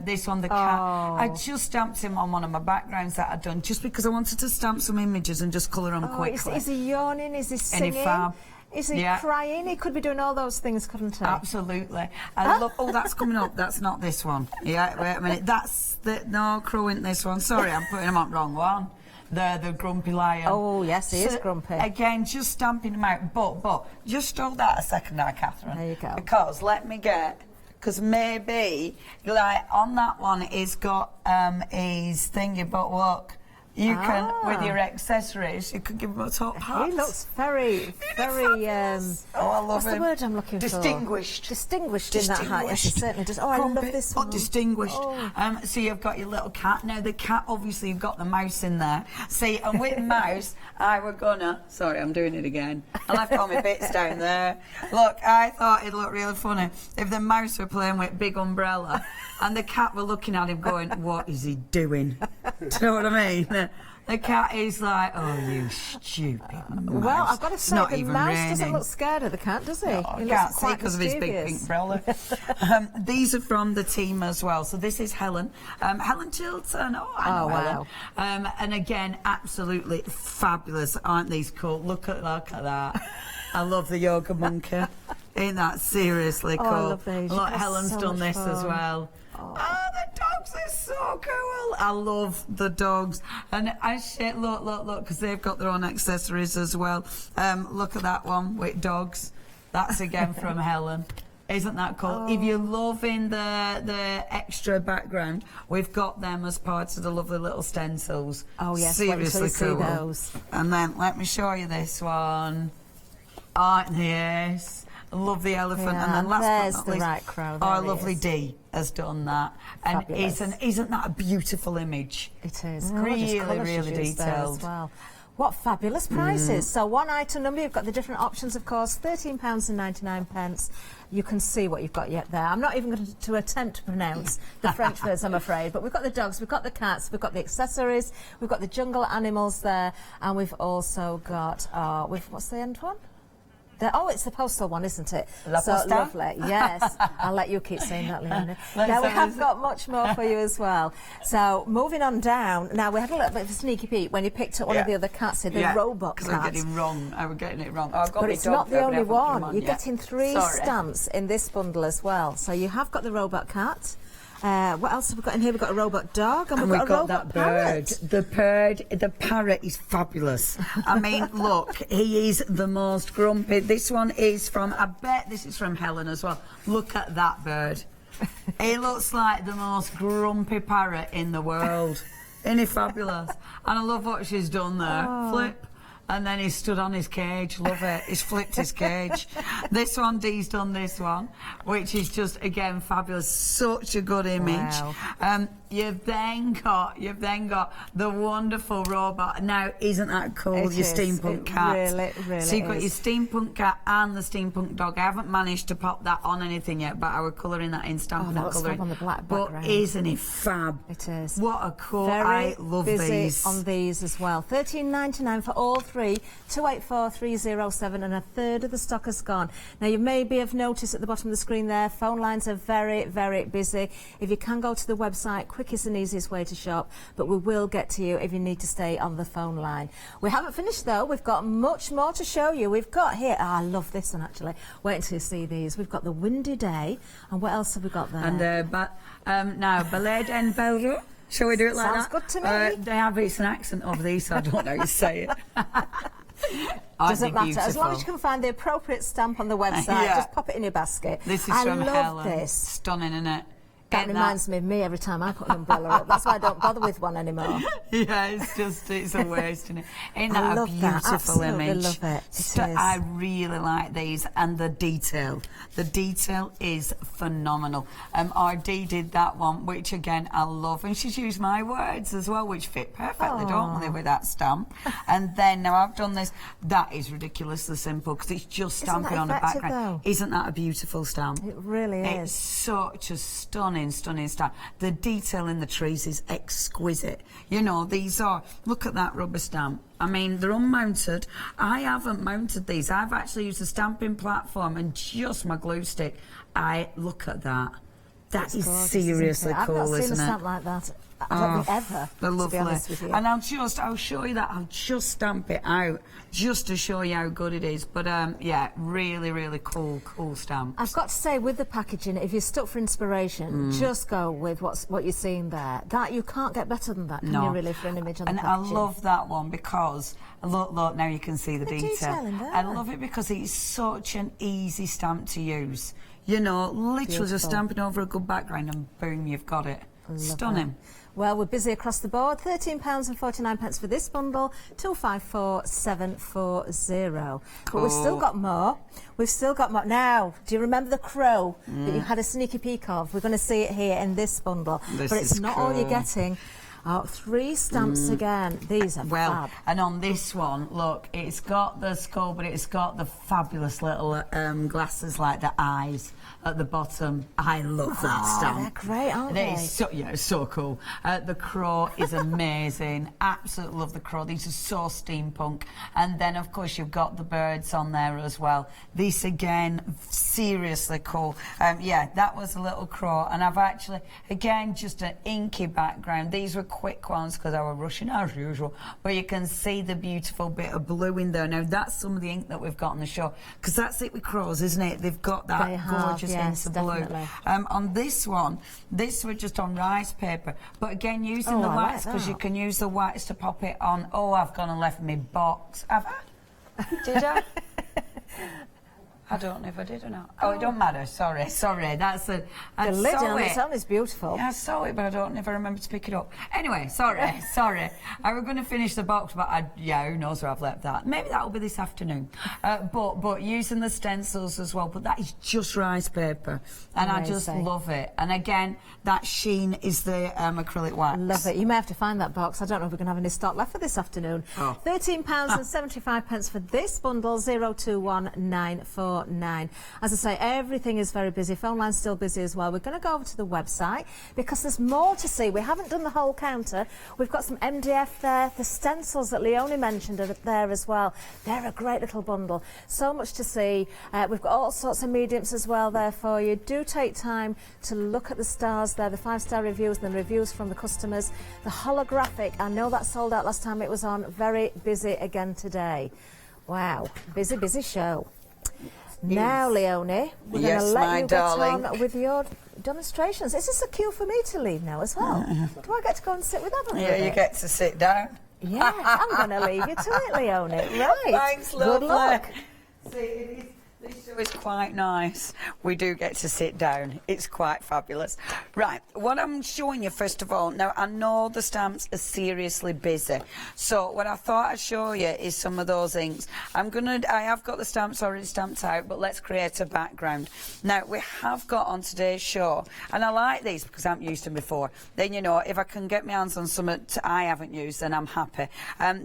S3: This one, the cat. I just stamped him on one of my backgrounds that I'd done just because I wanted to stamp some images and just colour them quickly.
S17: Is he yawning? Is he singing?
S3: Any fab?
S17: Is he crying? He could be doing all those things, couldn't he?
S3: Absolutely. I love. Oh, that's coming up. That's not this one. Yeah, wait a minute. That's the. No, Crow isn't this one. Sorry, I'm putting him on wrong one. the grumpy lion.
S17: Oh, yes, he is grumpy.
S3: Again, just stamping them out. But just hold that a second now, Catherine.
S17: There you go.
S3: Because let me get... Because maybe, like, on that one, it's got his thingy, but look... You can, with your accessories, you can give him a top hat.
S17: He looks very, very.
S3: I love
S17: what's
S3: him.
S17: the word I'm looking for? Distinguished in that hat. Yes, he certainly does. Oh, I love this one.
S3: Distinguished. So you've got your little cat. Now the cat, obviously, you've got the mouse in there. See, and with mouse, I were gonna. Sorry, I'm doing it again. I left all my bits down there. Look, I thought it'd look really funny if the mouse were playing with Big Umbrella, and the cat were looking at him, going, "What is he doing?" Do you know what I mean? The cat is like, oh, you stupid mouse.
S17: Well, I've got to say, the mouse
S3: raining.
S17: doesn't look scared of the cat, does he?
S3: No, I can't see because of his big pink umbrella. These are from the team as well. So this is Helen. Helen Chilton. Oh, I know Helen.
S17: Wow.
S3: And again, absolutely fabulous. Aren't these cool? Look at that. I love the yoga monkey. Ain't that seriously cool?
S17: I love these.
S3: Look, Helen's
S17: so
S3: done this as well.
S17: Oh,
S3: the dogs are so cool. I love the dogs. And look, because they've got their own accessories as well. Look at that one with dogs. That's again from Helen. Isn't that cool? If you're loving the extra background, we've got them as parts of the lovely little stencils.
S17: Oh, yes.
S3: Seriously cool.
S17: See those.
S3: And then let me show you this one. Yes. I love the elephant.
S17: Yeah,
S3: and then last
S17: there's
S3: but not
S17: the
S3: least,
S17: right crowd.
S3: our lovely Dee has done that. And isn't that a beautiful image?
S17: It is.
S3: Really,
S17: Gorgeous
S3: really
S17: colours there
S3: detailed.
S17: as well. What fabulous prices. So one item number, you've got the different options, of course, £13.99. You can see what you've got yet there. I'm not even going to attempt to pronounce the French words, I'm afraid. But we've got the dogs, we've got the cats, we've got the accessories, we've got the jungle animals there, and we've also got, what's the end one? It's the postal one, isn't it?
S3: La
S17: so
S3: Posta?
S17: Lovely, yes. I'll let you keep saying that, Leona. Now, we have got much more for you as well. So, moving on down. Now, we had a little bit of a sneaky peek when you picked up one of the other cats here, the robot cat.
S3: I was getting it wrong. I've got
S17: but
S3: my
S17: it's
S3: dog
S17: not the only one. You're
S3: yet.
S17: getting 3 stamps in this bundle as well. So, you have got the robot cat. What else have we got in here? We've got a robot dog and we've got a robot parrot.
S3: The parrot is fabulous. I mean, look, he is the most grumpy. This one is from, I bet this is from Helen as well. Look at that bird. He looks like the most grumpy parrot in the world. Isn't he fabulous? And I love what she's done there. Flip. And then he stood on his cage. Love it. He's flipped his cage. This one, Dee's done this one, which is just, again, fabulous. Such a good image.
S17: Wow.
S3: You've then got the wonderful robot. Now, isn't that cool?
S17: It
S3: your
S17: is.
S3: steampunk cat.
S17: Really
S3: So you've got your
S17: is.
S3: steampunk cat and the steampunk dog. I haven't managed to pop that on anything yet, but I was colouring that in Stampin' Up colouring.
S17: On the black
S3: but
S17: background.
S3: isn't it fab?
S17: It is.
S3: What a cool.
S17: Very
S3: I love
S17: busy
S3: these.
S17: on these as well. £13.99 for all 3, 284307, and a third of the stock has gone. Now, you maybe have noticed at the bottom of the screen there, phone lines are very, very busy. If you can go to the website, quickest and easiest way to shop, but we will get to you if you need to stay on the phone line. We haven't finished though. We've got much more to show you. We've got here, I love this one actually. Wait until you see these. We've got the Windy Day, and what else have we got there?
S3: And now, Ballet and Belro. Shall we do it like
S17: Sounds
S3: that?
S17: good to me.
S3: They have it's an accent of these, so I don't know how you say it.
S17: Doesn't matter. As long as you can find the appropriate stamp on the website, just pop it in your basket.
S3: This is from
S17: love
S3: Helen.
S17: this.
S3: Stunning, isn't it?
S17: That reminds me of me every time I put an umbrella up. That's why I don't bother with one anymore.
S3: Yeah, it's a waste, isn't it? Ain't
S17: I
S3: that a
S17: love that.
S3: beautiful
S17: Absolutely
S3: image?
S17: love it. It is.
S3: I really like these, and the detail. The detail is phenomenal. RD did that one, which again I love, and she's used my words as well, which fit perfectly, don't they, with that stamp? And then now I've done this. That is ridiculously simple because it's just stamping on a background.
S17: Though?
S3: Isn't that a beautiful stamp?
S17: It really is.
S3: It's such a stunning stamp. The detail in the trees is exquisite. You know, these are, look at that rubber stamp. I mean, they're unmounted. I haven't mounted these. I've actually used a stamping platform and just my glue stick. Look at that. That is seriously cool, isn't it?
S17: I've not seen a stamp like that I don't think ever,
S3: They're
S17: to
S3: lovely.
S17: be honest with you.
S3: And I'll show you that. I'll just stamp it out just to show you how good it is. But yeah, really, really cool stamp.
S17: I've got to say, with the packaging, if you're stuck for inspiration, just go with what you're seeing there. That you can't get better than that, can you really, for an image on the packaging?
S3: And I love that one because look, now you can see the detail.
S17: In there.
S3: I love it because it's such an easy stamp to use. You know, literally just stamping over a good background and boom, you've got it. Stunning.
S17: Well, we're busy across the board. £13.49 for this bundle, 254740. But we've still got more. We've still got more. Now, do you remember the crow that you had a sneaky peek of? We're going to see it here in this bundle. But it's not all you're getting. Oh, 3 stamps again. These are fab.
S3: And on this one, look, it's got the skull, but it's got the fabulous little glasses like the eyes at the bottom. I love that stamp.
S17: They're great, aren't they?
S3: It's so cool. The crow is amazing. Absolutely love the crow. These are so steampunk. And then, of course, you've got the birds on there as well. These, again, seriously cool. Yeah, that was a little crow. And I've actually, again, just an inky background. These were quick ones because I was rushing as usual, but you can see the beautiful bit of blue in there. Now that's some of the ink that we've got on the show, because that's it with crows, isn't it? They've got that gorgeous hint of blue. On this one, this was just on rice paper, but again using the whites, because you can use the whites to pop it on. Oh, I've gone and left my box. Have I? Did I? I don't know if I did or not. Oh, it don't matter. Sorry. That's the
S17: lid on its own is beautiful.
S3: Yeah, I saw it, but I don't ever remember to pick it up. Anyway, sorry. I was going to finish the box, but who knows where I've left that. Maybe that'll be this afternoon. But using the stencils as well. But that is just rice paper, and I just love it. And again, that sheen is the acrylic wax.
S17: Love it. You may have to find that box. I don't know if we're going to have any stock left for this afternoon. £13.75 for this bundle, 021949. As I say, everything is very busy. Phone line's still busy as well. We're going to go over to the website because there's more to see. We haven't done the whole counter. We've got some MDF there. The stencils that Leonie mentioned are there as well. They're a great little bundle. So much to see. We've got all sorts of mediums as well there for you. Do take time to look at the stars there, the 5-star reviews and the reviews from the customers. The holographic, I know that sold out last time it was on. Very busy again today. Wow, busy show. Now, Leonie, we're going to let you get on with your demonstrations. Is this a cue for me to leave now as well? Do I get to go and sit with Evan?
S3: Yeah, you get to sit down.
S17: Yeah, I'm going to leave you to it, Leonie. Right.
S3: Thanks, lovely.
S17: Good luck.
S3: See, this show is quite nice. We do get to sit down. It's quite fabulous. Right, what I'm showing you first of all, now I know the stamps are seriously busy, so what I thought I'd show you is some of those inks. I have got the stamps already stamped out, but let's create a background. Now we have got on today's show, and I like these because I haven't used them before. Then, you know, if I can get my hands on some I haven't used, then I'm happy.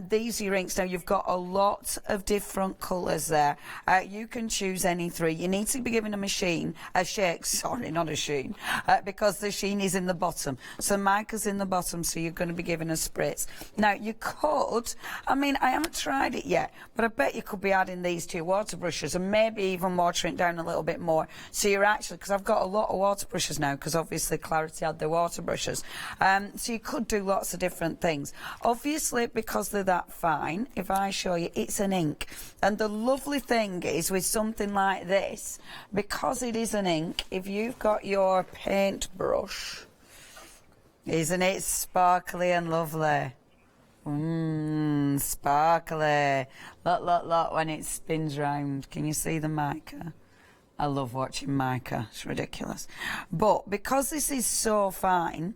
S3: These are your inks. Now you've got a lot of different colours there. You can choose any 3. You need to be given a sheen, not a sheen, because the sheen is in the bottom. So mica's in the bottom, so you're going to be given a spritz. Now you could, I haven't tried it yet, but I bet you could be adding these to your water brushes and maybe even watering it down a little bit more. So you're actually, because I've got a lot of water brushes now, because obviously Clarity had their water brushes. So you could do lots of different things. Obviously, because they're that fine, if I show you, it's an ink. And the lovely thing is with something like this, because it is an ink, if you've got your paintbrush, isn't it sparkly and lovely? Sparkly. Look, when it spins round. Can you see the mica? I love watching mica. It's ridiculous. But because this is so fine,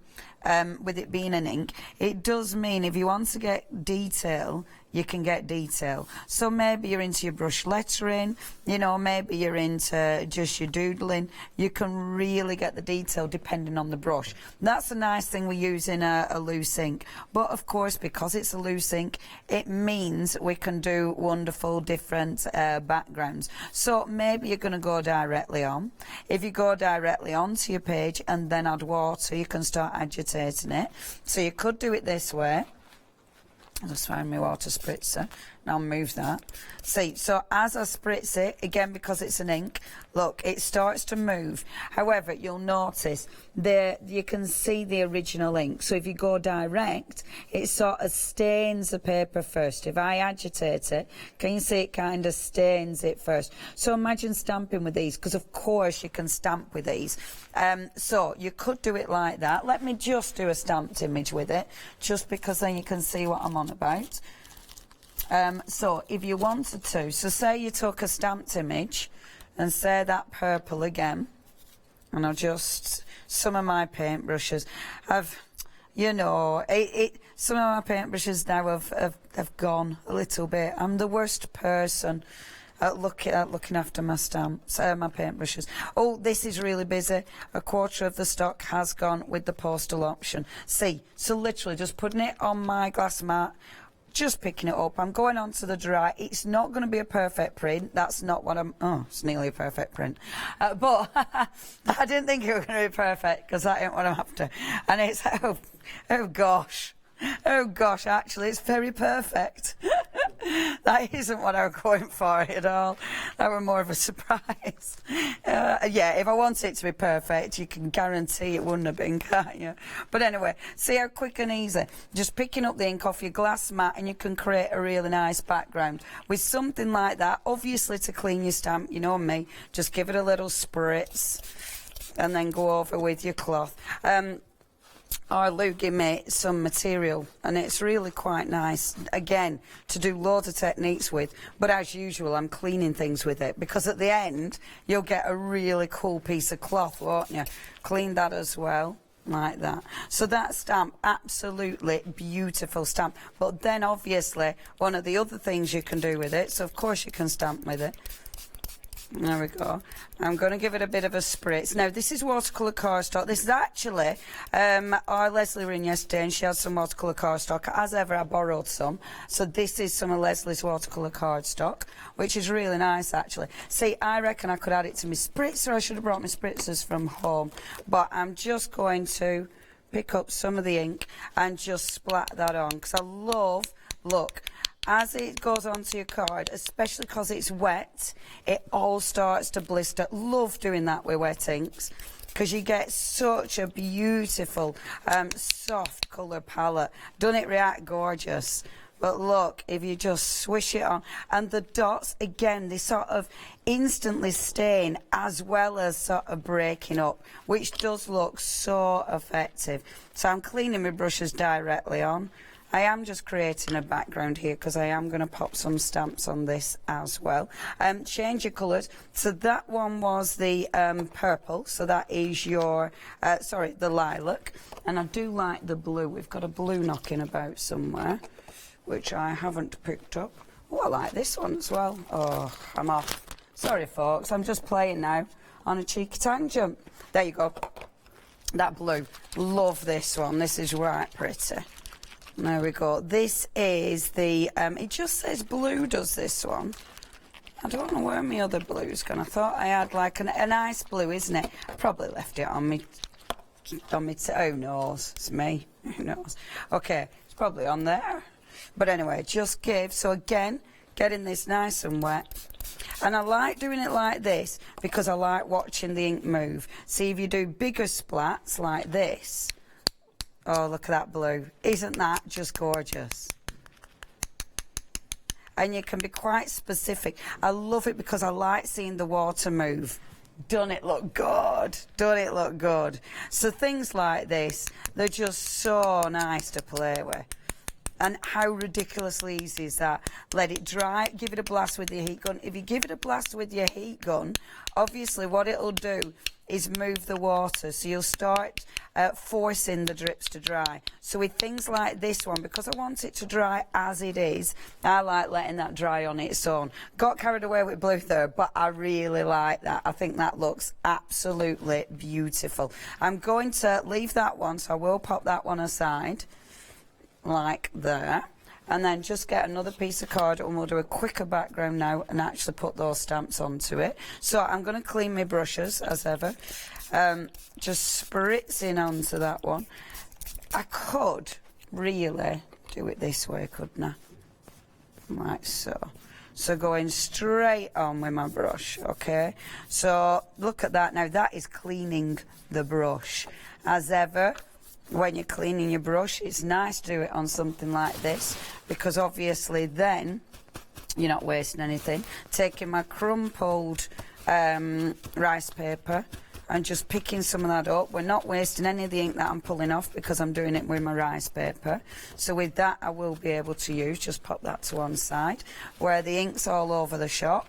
S3: with it being an ink, it does mean if you want to get detail, you can get detail. So maybe you're into your brush lettering, you know, maybe you're into just your doodling. You can really get the detail depending on the brush. That's a nice thing with using a loose ink. But of course, because it's a loose ink, it means we can do wonderful different backgrounds. So maybe you're going to go directly on. If you go directly onto your page and then add water, you can start agitating it. So you could do it this way. I'll just find my water spritzer and I'll move that. See, so as I spritz it, again, because it's an ink, look, it starts to move. However, you'll notice there you can see the original ink. So if you go direct, it sort of stains the paper first. If I agitate it, can you see it kind of stains it first? So imagine stamping with these, because of course you can stamp with these. So you could do it like that. Let me just do a stamped image with it, just because then you can see what I'm on about. So if you wanted to, so say you took a stamped image and say that purple again, and I'll just, some of my paintbrushes have, you know, some of my paintbrushes now have gone a little bit. I'm the worst person at looking after my stamps, my paintbrushes. Oh, this is really busy. A quarter of the stock has gone with the postal option. See, so literally just putting it on my glass mat, just picking it up. I'm going on to the dry. It's not going to be a perfect print. That's not what I'm... Oh, it's nearly a perfect print. But I didn't think it was going to be perfect, because that ain't what I'm after. And it's... Oh, gosh. Oh, gosh, actually, it's very perfect. That isn't what I was going for at all. That was more of a surprise. Yeah, if I wanted it to be perfect, you can guarantee it wouldn't have been, can't you? But anyway, see how quick and easy. Just picking up the ink off your glass mat and you can create a really nice background. With something like that, obviously to clean your stamp, you know me, just give it a little spritz and then go over with your cloth. Or Lou gave me some material, and it's really quite nice, again, to do loads of techniques with, but as usual I'm cleaning things with it, because at the end you'll get a really cool piece of cloth, won't you? Clean that as well, like that. So that stamp, absolutely beautiful stamp. But then obviously one of the other things you can do with it, so of course you can stamp with it. There we go. I'm going to give it a bit of a spritz. Now, this is watercolour cardstock. This is actually, our Leslie were in yesterday and she had some watercolour cardstock. As ever, I borrowed some. So this is some of Leslie's watercolour cardstock, which is really nice, actually. See, I reckon I could add it to my spritzer. I should have brought my spritzers from home. But I'm just going to pick up some of the ink and just splat that on, because I love, look, as it goes onto your card, especially because it's wet, it all starts to blister. Love doing that with wet inks, because you get such a beautiful, soft colour palette. Doesn't it react gorgeous? But look, if you just swish it on, and the dots, again, they sort of instantly stain as well as sort of breaking up, which does look so effective. So I'm cleaning my brushes directly on. I am just creating a background here because I am going to pop some stamps on this as well. Change your colours. So that one was the purple, so that is your, sorry, the lilac. And I do like the blue. We've got a blue knocking about somewhere, which I haven't picked up. Oh, I like this one as well. Oh, I'm off. Sorry, folks, I'm just playing now on a cheeky tangent. There you go. That blue. Love this one. This is right pretty. There we go. This is the, it just says blue, does this one. I don't know where my other blue's gone. I thought I had like a nice blue, isn't it? I probably left it on me, who knows? It's me, who knows? Okay, it's probably on there. But anyway, just give, so again, getting this nice and wet. And I like doing it like this because I like watching the ink move. See, if you do bigger splats like this, oh, look at that blue. Isn't that just gorgeous? And you can be quite specific. I love it because I like seeing the water move. Doesn't it look good? Doesn't it look good? So things like this, they're just so nice to play with. And how ridiculously easy is that? Let it dry, give it a blast with your heat gun. If you give it a blast with your heat gun, obviously what it'll do is move the water, so you'll start forcing the drips to dry. So with things like this one, because I want it to dry as it is, I like letting that dry on its own. Got carried away with blue there, but I really like that. I think that looks absolutely beautiful. I'm going to leave that one, so I will pop that one aside, like there. And then just get another piece of card and we'll do a quicker background now and actually put those stamps onto it. So I'm going to clean my brushes as ever. Just spritzing onto that one. I could really do it this way, couldn't I? Like so. So going straight on with my brush, okay? So look at that now, that is cleaning the brush. As ever, when you're cleaning your brush, it's nice to do it on something like this, because obviously then you're not wasting anything. Taking my crumpled rice paper and just picking some of that up. We're not wasting any of the ink that I'm pulling off because I'm doing it with my rice paper. So with that I will be able to use, just pop that to one side. Where the ink's all over the shop,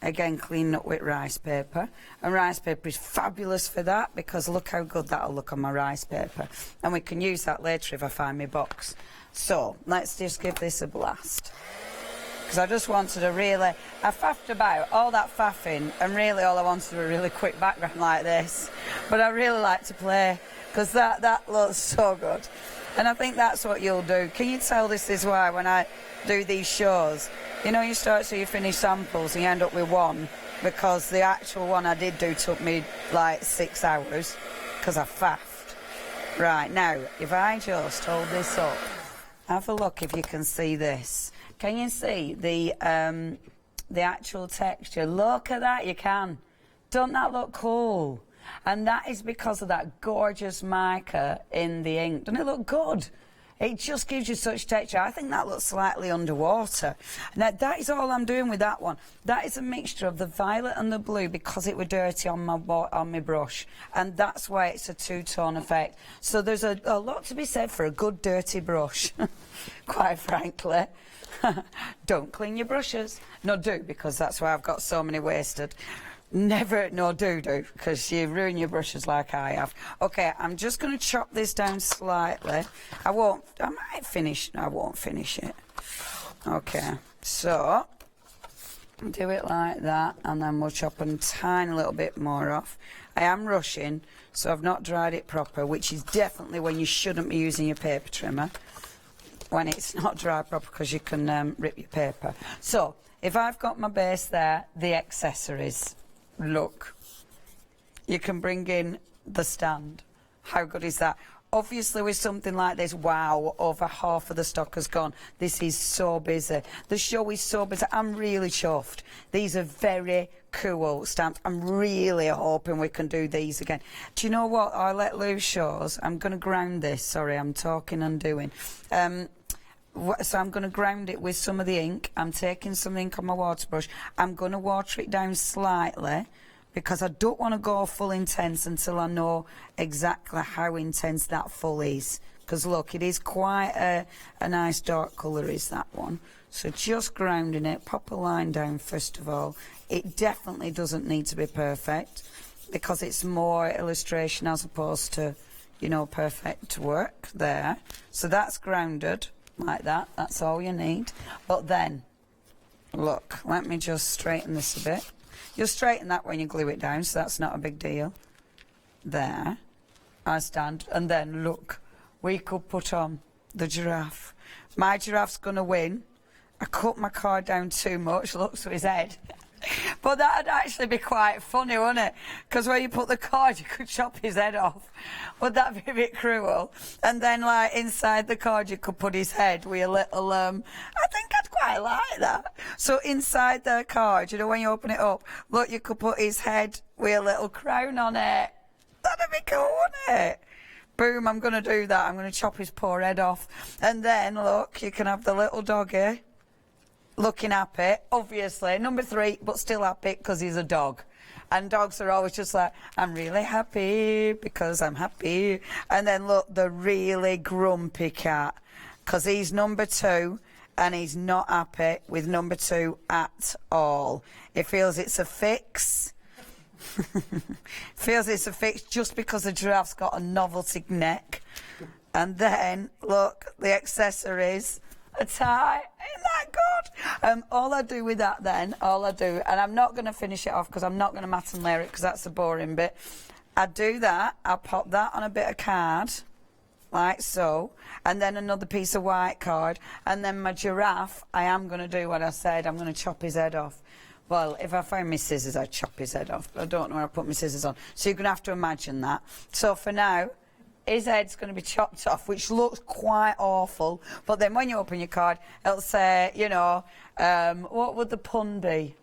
S3: again cleaning up with rice paper. And rice paper is fabulous for that, because look how good that'll look on my rice paper. And we can use that later if I find my box. So let's just give this a blast. Because I just wanted a really, I faffed about all that faffing, and really all I wanted was a really quick background like this. But I really like to play, because that looks so good. And I think that's what you'll do. Can you tell this is why when I do these shows, you know, you start so you finish samples and you end up with one, because the actual one I did do took me like 6 hours, because I faffed. Right, now, if I just hold this up, have a look if you can see this. Can you see the actual texture? Look at that, you can. Don't that look cool? And that is because of that gorgeous mica in the ink. Doesn't it look good? It just gives you such texture. I think that looks slightly underwater. Now, that is all I'm doing with that one. That is a mixture of the violet and the blue, because it were dirty on my brush. And that's why it's a two-tone effect. So there's a lot to be said for a good dirty brush, quite frankly. Don't clean your brushes. No, do, because that's why I've got so many wasted. Never, no, do, because you ruin your brushes like I have. Okay, I'm just going to chop this down slightly. I won't finish it. Okay, so do it like that, and then we'll chop a tiny little bit more off. I am rushing, so I've not dried it proper, which is definitely when you shouldn't be using your paper trimmer, when it's not dry proper, because you can rip your paper. So, if I've got my base there, the accessories. Look, you can bring in the stand. How good is that? Obviously with something like this, wow, over half of the stock has gone. This is so busy. The show is so busy. I'm really chuffed. These are very cool stamps. I'm really hoping we can do these again. Do you know what? I let loose shows. I'm going to ground this. Sorry, I'm talking and doing. So I'm going to ground it with some of the ink. I'm taking some ink on my water brush. I'm going to water it down slightly, because I don't want to go full intense until I know exactly how intense that full is. Because look, it is quite a nice dark colour is that one. So just grounding it, pop a line down first of all. It definitely doesn't need to be perfect, because it's more illustration as opposed to, you know, perfect work there. So that's grounded. Like that, that's all you need. But then, look, let me just straighten this a bit. You'll straighten that when you glue it down, so that's not a big deal. There, I stand, and then look, we could put on the giraffe. My giraffe's gonna win. I cut my card down too much, look, so his head. But that'd actually be quite funny, wouldn't it? Because where you put the card, you could chop his head off. Would that be a bit cruel? And then, like, inside the card, you could put his head with a little, I think I'd quite like that. So inside the card, you know, when you open it up, look, you could put his head with a little crown on it. That'd be cool, wouldn't it? Boom, I'm going to do that. I'm going to chop his poor head off. And then, look, you can have the little doggy. Looking happy, obviously, number 3, but still happy because he's a dog. And dogs are always just like, I'm really happy because I'm happy. And then look, the really grumpy cat, because he's number 2 and he's not happy with number 2 at all. He feels it's a fix. Feels it's a fix just because the giraffe's got a novelty neck. And then, look, the accessories. A tie, isn't that good? All I do with that then, and I'm not going to finish it off because I'm not going to mat and layer it because that's the boring bit. I do that, I pop that on a bit of card, like so, and then another piece of white card, and then my giraffe, I am going to do what I said, I'm going to chop his head off. Well, if I find my scissors, I'd chop his head off, but I don't know where I put my scissors on. So you're going to have to imagine that. So for now, his head's going to be chopped off, which looks quite awful. But then when you open your card, it'll say, you know, what would the pun be?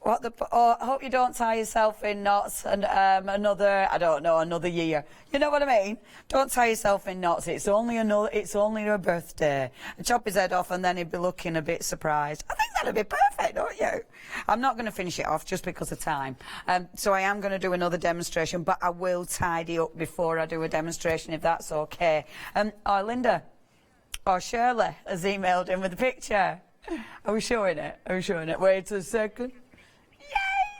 S3: I hope you don't tie yourself in knots and another year. You know what I mean? Don't tie yourself in knots. It's only her birthday. And chop his head off and then he'd be looking a bit surprised. I think that'd be perfect, don't you? I'm not going to finish it off just because of time. So I am going to do another demonstration, but I will tidy up before I do a demonstration if that's okay. Linda or Shirley has emailed in with the picture. Are we showing it? Wait a second.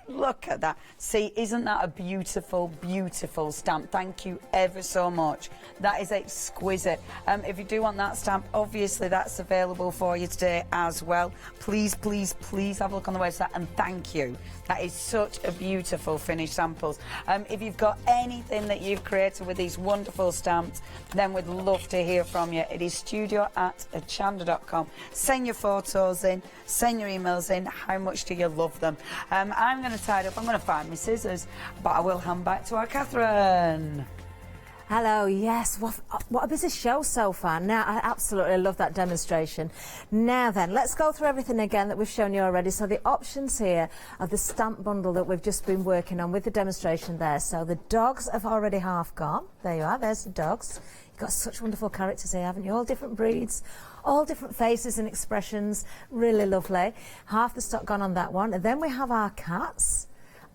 S3: Look at that. See, isn't that a beautiful, beautiful stamp? Thank you ever so much. That is exquisite. If you do want that stamp, obviously that's available for you today as well. Please, please, please have a look on the website, and thank you. That is such a beautiful finished samples. If you've got anything that you've created with these wonderful stamps, then we'd love to hear from you. It is studio@hochanda.com. Send your photos in, send your emails in. How much do you love them? I'm going to tie it up. I'm going to find my scissors, but I will hand back to our Catherine.
S17: Hello, yes, what a busy show so far. Now, I absolutely love that demonstration. Now then, let's go through everything again that we've shown you already. So the options here are the stamp bundle that we've just been working on with the demonstration there. So the dogs have already half gone. There you are, there's the dogs. You've got such wonderful characters here, haven't you? All different breeds, all different faces and expressions. Really lovely. Half the stock gone on that one. And then we have our cats.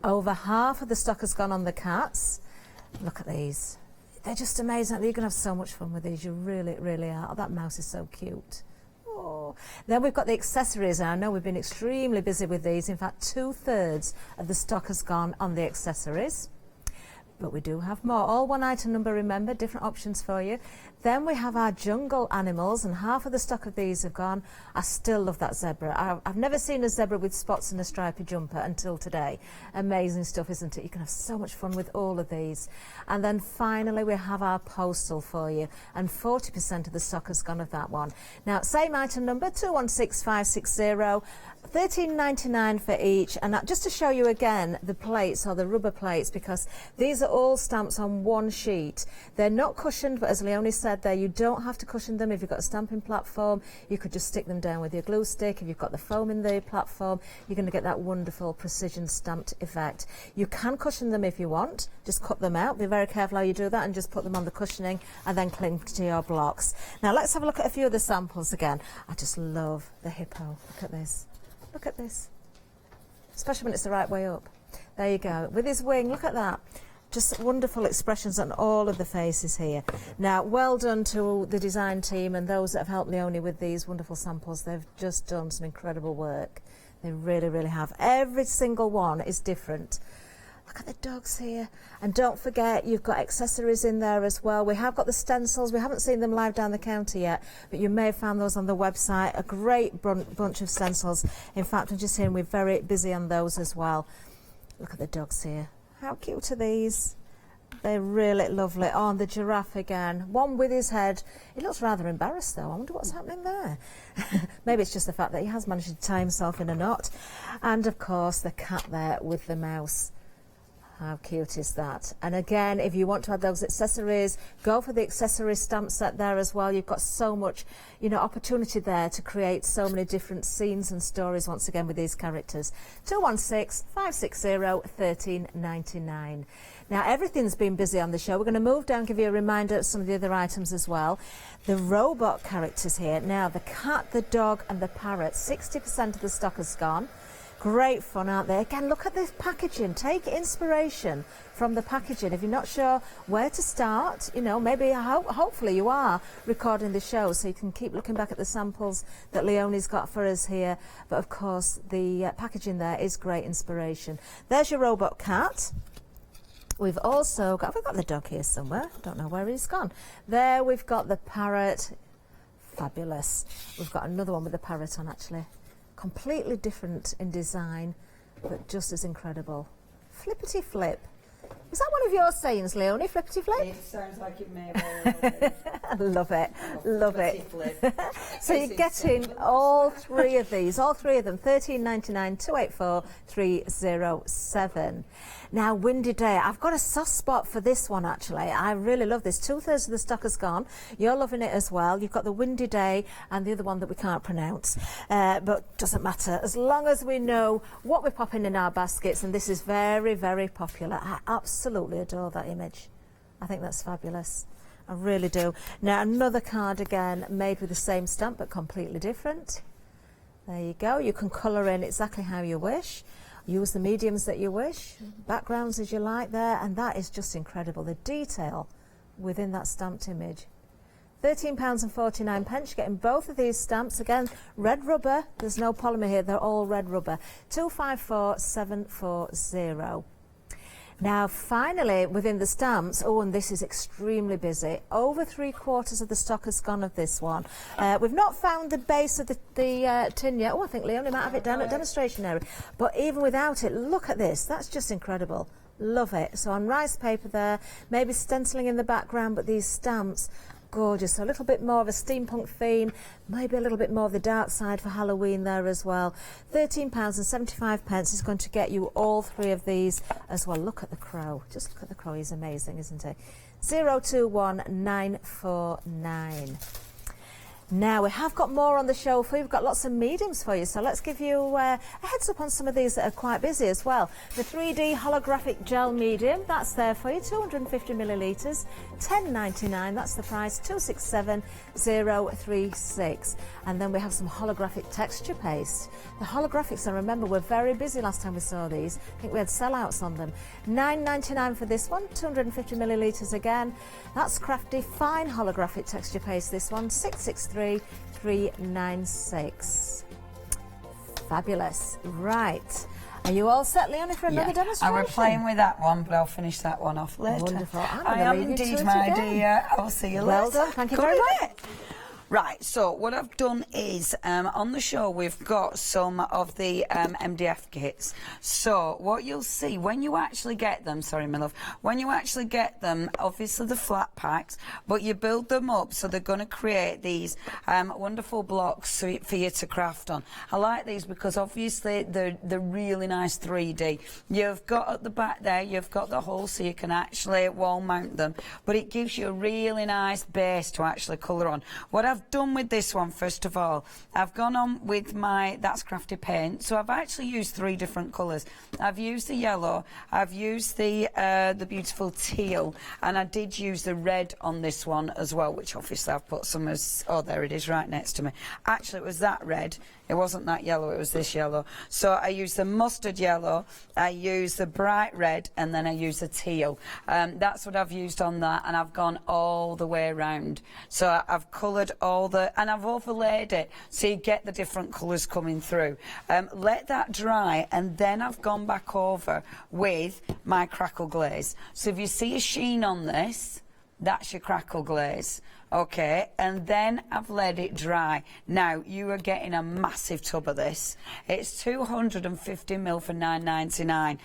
S17: Over half of the stock has gone on the cats. Look at these. They're just amazing. You're going to have so much fun with these. You really, really are. Oh, that mouse is so cute. Oh. Then we've got the accessories. And I know we've been extremely busy with these. In fact, 2/3 of the stock has gone on the accessories. But we do have more. All one item number, remember, different options for you. Then we have our jungle animals, and half of the stock of these have gone. I still love that zebra. I've never seen a zebra with spots and a stripy jumper until today. Amazing stuff, isn't it? You can have so much fun with all of these. And then finally we have our postal for you, and 40% of the stock has gone of that one. Now, same item number, 216560. $13.99 for each, and just to show you again the plates, or the rubber plates, because these are all stamps on one sheet. They're not cushioned, but as Leonie said there, you don't have to cushion them. If you've got a stamping platform, you could just stick them down with your glue stick. If you've got the foam in the platform, you're going to get that wonderful precision stamped effect. You can cushion them if you want. Just cut them out. Be very careful how you do that, and just put them on the cushioning and then cling to your blocks. Now let's have a look at a few of the samples again. I just love the hippo. Look at this. Look at this, especially when it's the right way up. There you go. With his wing, look at that. Just wonderful expressions on all of the faces here. Now, well done to the design team and those that have helped Leonie with these wonderful samples. They've just done some incredible work. They really, really have. Every single one is different. Look at the dogs here. And don't forget, you've got accessories in there as well. We have got the stencils. We haven't seen them live down the counter yet, but you may have found those on the website. A great bunch of stencils. In fact, I'm just saying we're very busy on those as well. Look at the dogs here. How cute are these? They're really lovely. Oh, and the giraffe again. One with his head. He looks rather embarrassed, though. I wonder what's happening there. Maybe it's just the fact that he has managed to tie himself in a knot. And, of course, the cat there with the mouse. How cute is that? And again, if you want to add those accessories, go for the accessory stamp set there as well. You've got so much, opportunity there to create so many different scenes and stories once again with these characters. 216-560 13.99. Now, everything's been busy on the show. We're going to move down, give you a reminder of some of the other items as well. The robot characters here. Now, the cat, the dog and the parrot, 60% of the stock has gone. Great fun, aren't they? Again, look at this packaging. Take inspiration from the packaging. If you're not sure where to start, maybe hopefully you are recording the show so you can keep looking back at the samples that Leonie's got for us here. But of course, the packaging there is great inspiration. There's your robot cat. We've also got, have we got the dog here somewhere? Don't know where he's gone. There we've got the parrot. Fabulous. We've got another one with the parrot on, actually. Completely different in design, but just as incredible. Flippity flip. Is that one of your sayings, Leonie, flippity flip?
S3: It sounds like it may well.
S17: Love it, love it. So you're getting all three of these, all three of them, $13.99, 284 307. Now, Windy Day, I've got a soft spot for this one actually. I really love this. 2/3 of the stock has gone. You're loving it as well. You've got the Windy Day and the other one that we can't pronounce, but doesn't matter. As long as we know what we're popping in our baskets, and this is very, very popular. I absolutely adore that image. I think that's fabulous. I really do. Now, another cardigan made with the same stamp but completely different. There you go. You can colour in exactly how you wish. Use the mediums that you wish, backgrounds as you like there, and that is just incredible. The detail within that stamped image. £13.49. You're getting both of these stamps. Again, red rubber. There's no polymer here. They're all red rubber. 254740. Now, finally, within the stamps, oh, and this is extremely busy. Over 3/4 of the stock has gone of this one. We've not found the base of the tin yet. Oh, I think Leonie might have it down at demonstration area. But even without it, look at this. That's just incredible. Love it. So on rice paper there, maybe stenciling in the background, but these stamps, gorgeous. So a little bit more of a steampunk theme, maybe a little bit more of the dark side for Halloween there as well. £13.75 is going to get you all three of these as well. Look at the crow. Just look at the crow. He's amazing, isn't he? 021949. Now, we have got more on the show for you. We've got lots of mediums for you, so let's give you a heads up on some of these that are quite busy as well. The 3D holographic gel medium, that's there for you, 250 millilitres, $10.99, that's the price, 267036. And then we have some holographic texture paste. The holographics, I remember, were very busy last time we saw these. I think we had sellouts on them. $9.99 for this one, 250 millilitres again. That's Crafty Fine Holographic Texture Paste, this one, 663-396. Fabulous. Right. Are you all set, Leonie, for another demonstration?
S3: I was playing with that one, but I'll finish that one off later.
S17: Wonderful.
S3: I am indeed, my dear. I'll see you later.
S17: Well done. Thank you very much.
S3: Right, so what I've done is, on the show we've got some of the MDF kits. So what you'll see when you actually get them, sorry my love, when you actually get them, obviously the flat packs, but you build them up so they're going to create these wonderful blocks for you to craft on. I like these because obviously they're really nice 3D. You've got at the back there, you've got the hole so you can actually wall mount them, but it gives you a really nice base to actually colour on. What I've done with this one, first of all, I've gone on with my That's Crafty paint, so I've actually used 3 different colours. I've used the yellow, I've used the beautiful teal, and I did use the red on this one as well, which obviously I've put some as, oh there it is right next to me. Actually it was that red, it wasn't that yellow, it was this yellow. So I used the mustard yellow, I used the bright red, and then I used the teal. That's what I've used on that, and I've gone all the way around. So I've coloured all and I've overlaid it so you get the different colours coming through. Let that dry, and then I've gone back over with my crackle glaze. So if you see a sheen on this, that's your crackle glaze. Okay, and then I've let it dry. Now, you are getting a massive tub of this. It's 250 ml for $9.99.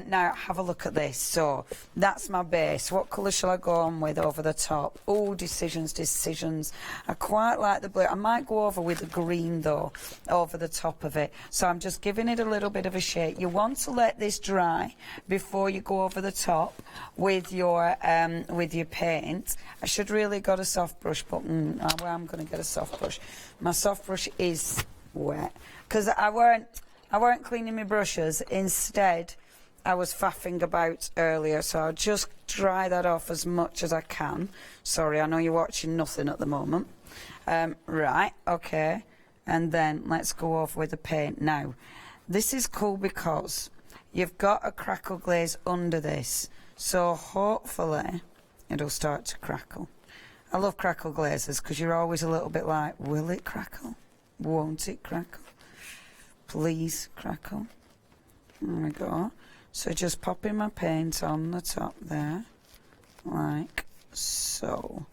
S3: Now, have a look at this. So, that's my base. What colour shall I go on with over the top? Oh, decisions. I quite like the blue. I might go over with the green, though, over the top of it. So, I'm just giving it a little bit of a shake. You want to let this dry before you go over the top with your paint. I should really got a soft brush, but I'm going to get a soft brush. My soft brush is wet because I weren't cleaning my brushes. Instead, I was faffing about earlier, so I'll just dry that off as much as I can. Sorry, I know you're watching nothing at the moment. Right, okay, and then let's go over with the paint now. This is cool because you've got a crackle glaze under this, so hopefully it'll start to crackle. I love crackle glazes because you're always a little bit like, will it crackle? Won't it crackle? Please crackle. There we go. So just popping my paint on the top there, like so.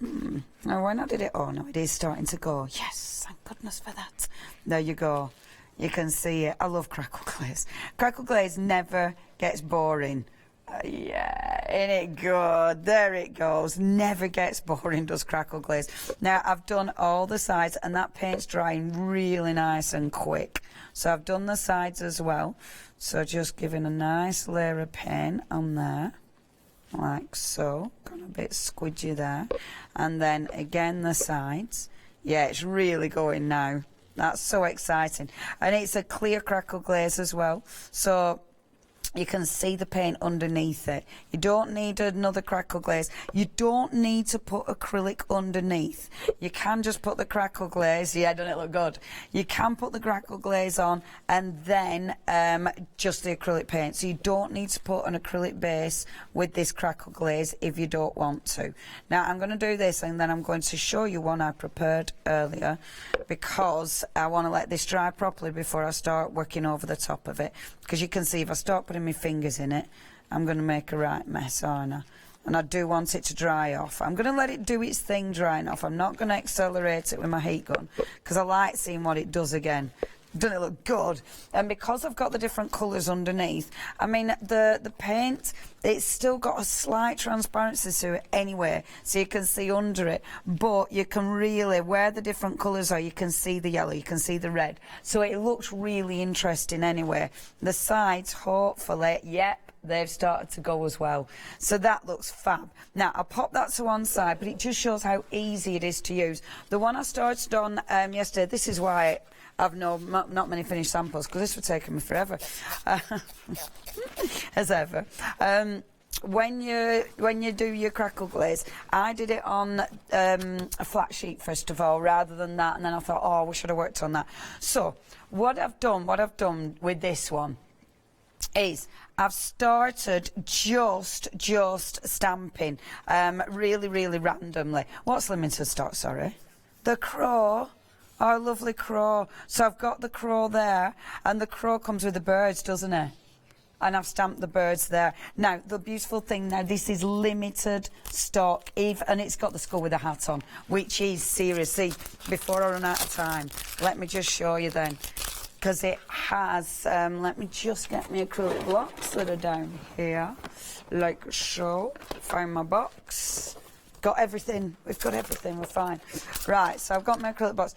S3: Now when I did it, oh no, it is starting to go. Yes, thank goodness for that. There you go.
S19: You can see it. I love crackle glaze. Crackle glaze never gets boring. Yeah, ain't it good? There it goes. Never gets boring, does crackle glaze. Now, I've done all the sides, and that paint's drying really nice and quick. So I've done the sides as well. So just giving a nice layer of paint on there, like so. Got a bit squidgy there. And then again the sides. Yeah, it's really going now. That's so exciting. And it's a clear crackle glaze as well. So you can see the paint underneath it. You don't need another crackle glaze. You don't need to put acrylic underneath. You can just put the crackle glaze. Yeah, doesn't it look good? You can put the crackle glaze on and then just the acrylic paint. So you don't need to put an acrylic base with this crackle glaze if you don't want to. Now I'm going to do this and then I'm going to show you one I prepared earlier because I want to let this dry properly before I start working over the top of it. Because you can see if I start putting my fingers in it, I'm going to make a right mess, aren't I? And I do want it to dry off. I'm going to let it do its thing drying off. I'm not going to accelerate it with my heat gun because I like seeing what it does again. Doesn't it look good? And because I've got the different colours underneath, I mean, the paint, it's still got a slight transparency to it anyway, so you can see under it. But you can really, where the different colours are, you can see the yellow, you can see the red. So it looks really interesting anyway. The sides, hopefully, yep, they've started to go as well. So that looks fab. Now, I'll pop that to one side, but it just shows how easy it is to use. The one I started on yesterday, this is why I've not many finished samples, because this would take me forever, as ever. When you do your crackle glaze, I did it on a flat sheet first of all, rather than that, and then I thought, oh, we should have worked on that. So what I've done with this one is I've started just stamping really randomly. What's limited stock, sorry? The crow. Our lovely crow. So I've got the crow there, and the crow comes with the birds, doesn't it? And I've stamped the birds there. Now, the beautiful thing now, this is limited stock, and it's got the skull with a hat on, which is, seriously, before I run out of time, let me just show you then. Because it has, let me just get my acrylic blocks that are down here, like so. Find my box. Got everything. We've got everything. We're fine. Right, so I've got my acrylic box.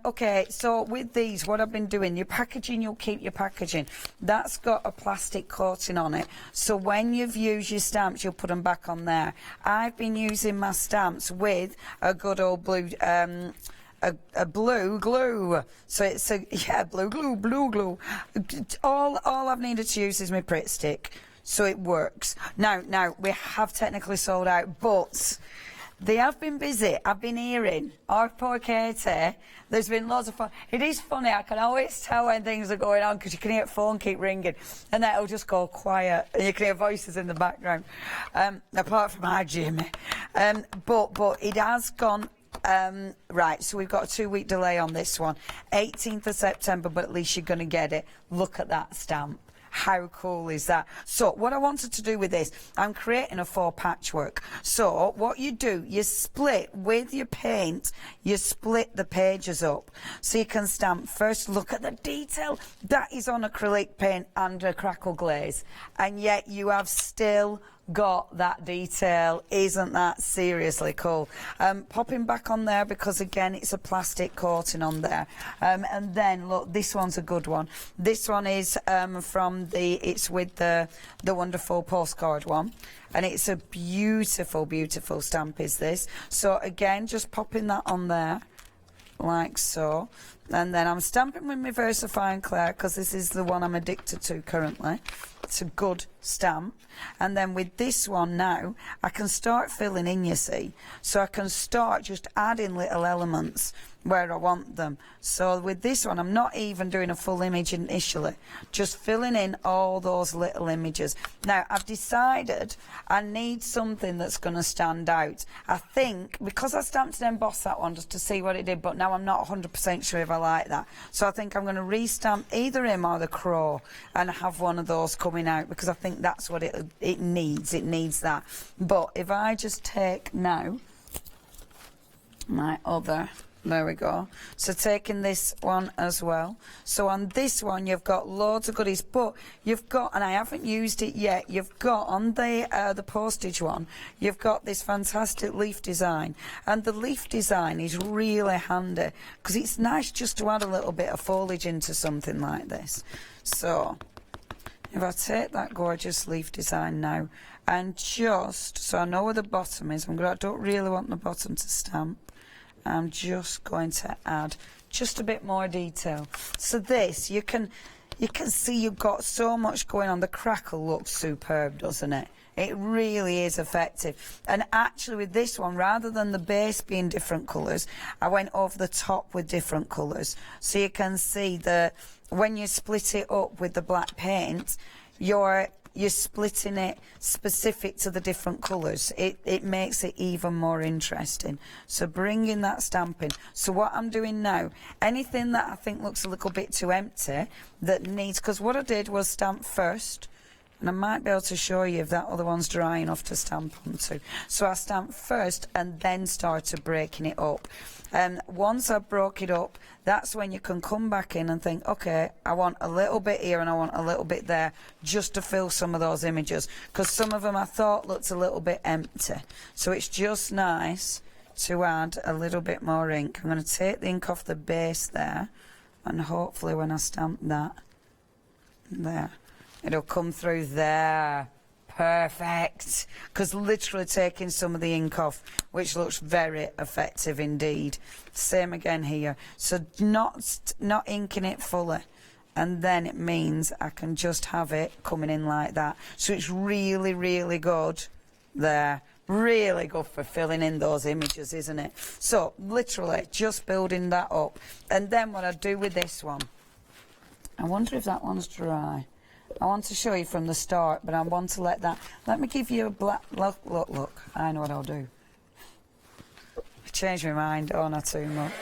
S19: Okay, so with these, what I've been doing, your packaging, you'll keep your packaging. That's got a plastic coating on it. So when you've used your stamps, you'll put them back on there. I've been using my stamps with a good old blue... a blue glue. So it's a, yeah, blue glue. All I've needed to use is my Pritt stick. So it works. Now, we have technically sold out, but they have been busy. I've been hearing, our poor Katie, there's been lots of fun. It is funny, I can always tell when things are going on because you can hear the phone keep ringing and then it'll just go quiet and you can hear voices in the background, apart from our Jimmy. But it has gone... right, so we've got a 2-week delay on this one. 18th of September, but at least you're going to get it. Look at that stamp. How cool is that? So what I wanted to do with this, I'm creating a 4 patchwork. So what you do, you split with your paint, you split the pages up. So you can stamp first, look at the detail. That is on acrylic paint and a crackle glaze. And yet you have still got that detail. Isn't that seriously cool? Popping back on there because again it's a plastic coating on there, and then look, this one's a good one. This one is from it's with the wonderful postcard one, and it's a beautiful stamp is this. So again, just popping that on there like so, and then I'm stamping with my VersaFine Claire because this is the one I'm addicted to currently. It's a good stamp. And then with this one now, I can start filling in, you see. So I can start just adding little elements where I want them. So with this one, I'm not even doing a full image initially, just filling in all those little images. Now, I've decided I need something that's going to stand out. I think, because I stamped and embossed that one just to see what it did, but now I'm not 100% sure if I like that. So I think I'm going to restamp either him or the crow and have one of those coming out, because I think that's what it needs. It needs that. But if I just take now my other There we go. So taking this one as well. So on this one, you've got loads of goodies, but you've got, and I haven't used it yet, you've got on the postage one, you've got this fantastic leaf design. And the leaf design is really handy because it's nice just to add a little bit of foliage into something like this. So if I take that gorgeous leaf design now, and just, so I know where the bottom is, I don't really want the bottom to stamp. I'm just going to add just a bit more detail. So this, you can see you've got so much going on. The crackle looks superb, doesn't it? It really is effective. And actually with this one, rather than the base being different colours, I went over the top with different colours. So you can see that when you split it up with the black paint, you're splitting it specific to the different colours. It makes it even more interesting. So bringing that stamping. So what I'm doing now, anything that I think looks a little bit too empty, that needs, because what I did was stamp first, and I might be able to show you if that other one's dry enough to stamp onto. So I stamped first and then started breaking it up. And once I broke it up, that's when you can come back in and think, okay, I want a little bit here and I want a little bit there, just to fill some of those images, because some of them I thought looked a little bit empty. So it's just nice to add a little bit more ink. I'm going to take the ink off the base there, and hopefully when I stamp that there, it'll come through there. Perfect. Because literally taking some of the ink off, which looks very effective indeed. Same again here. So not inking it fully, and then it means I can just have it coming in like that. So it's really, really good there. Really good for filling in those images, isn't it? So literally just building that up. And then what I do with this one, I wonder if that one's dry. I want to show you from the start, but I want to let me give you a black, look, I know what I'll do. I changed my mind, oh, not too much.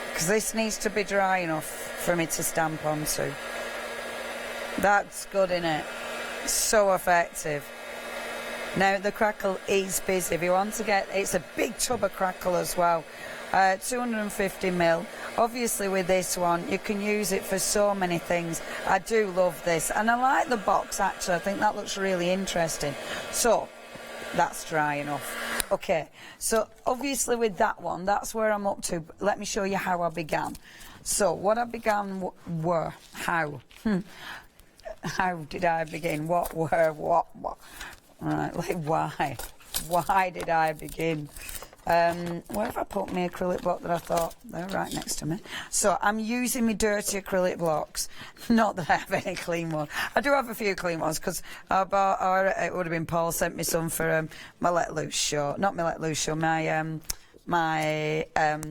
S19: Because this needs to be dry enough for me to stamp onto. That's good, innit? So effective. Now, the crackle is busy. If you want to get, it's a big tub of crackle as well. 250ml. Obviously with this one you can use it for so many things. I do love this, and I like the box actually. I think that looks really interesting. So that's dry enough. Okay, so obviously with that one, that's where I'm up to. Let me show you how I began. So what I began were how did I begin? What? Right, like why did I begin? Where have I put my acrylic block that I thought they're right next to me? So I'm using my dirty acrylic blocks. Not that I have any clean ones. I do have a few clean ones because I bought, or it would have been Paul sent me some for my Let Loose show. Not my Let Loose show, my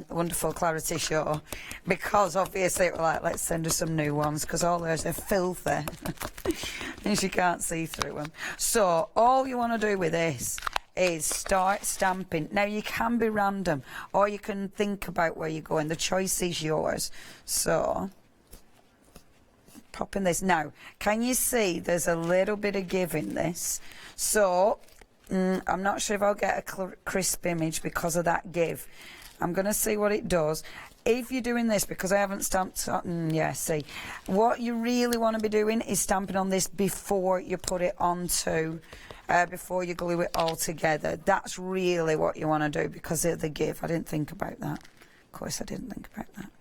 S19: wonderful Clarity show, because obviously it was like, let's send her some new ones because all theirs are filthy and she can't see through them. So all you want to do with this is start stamping. Now you can be random or you can think about where you're going. The choice is yours. So popping this. Now can you see there's a little bit of give in this? So I'm not sure if I'll get a crisp image because of that give. I'm going to see what it does. If you're doing this, because I haven't stamped, yeah, see, what you really want to be doing is stamping on this before you put it onto, before you glue it all together. That's really what you want to do because of the give. I didn't think about that. Of course I didn't think about that.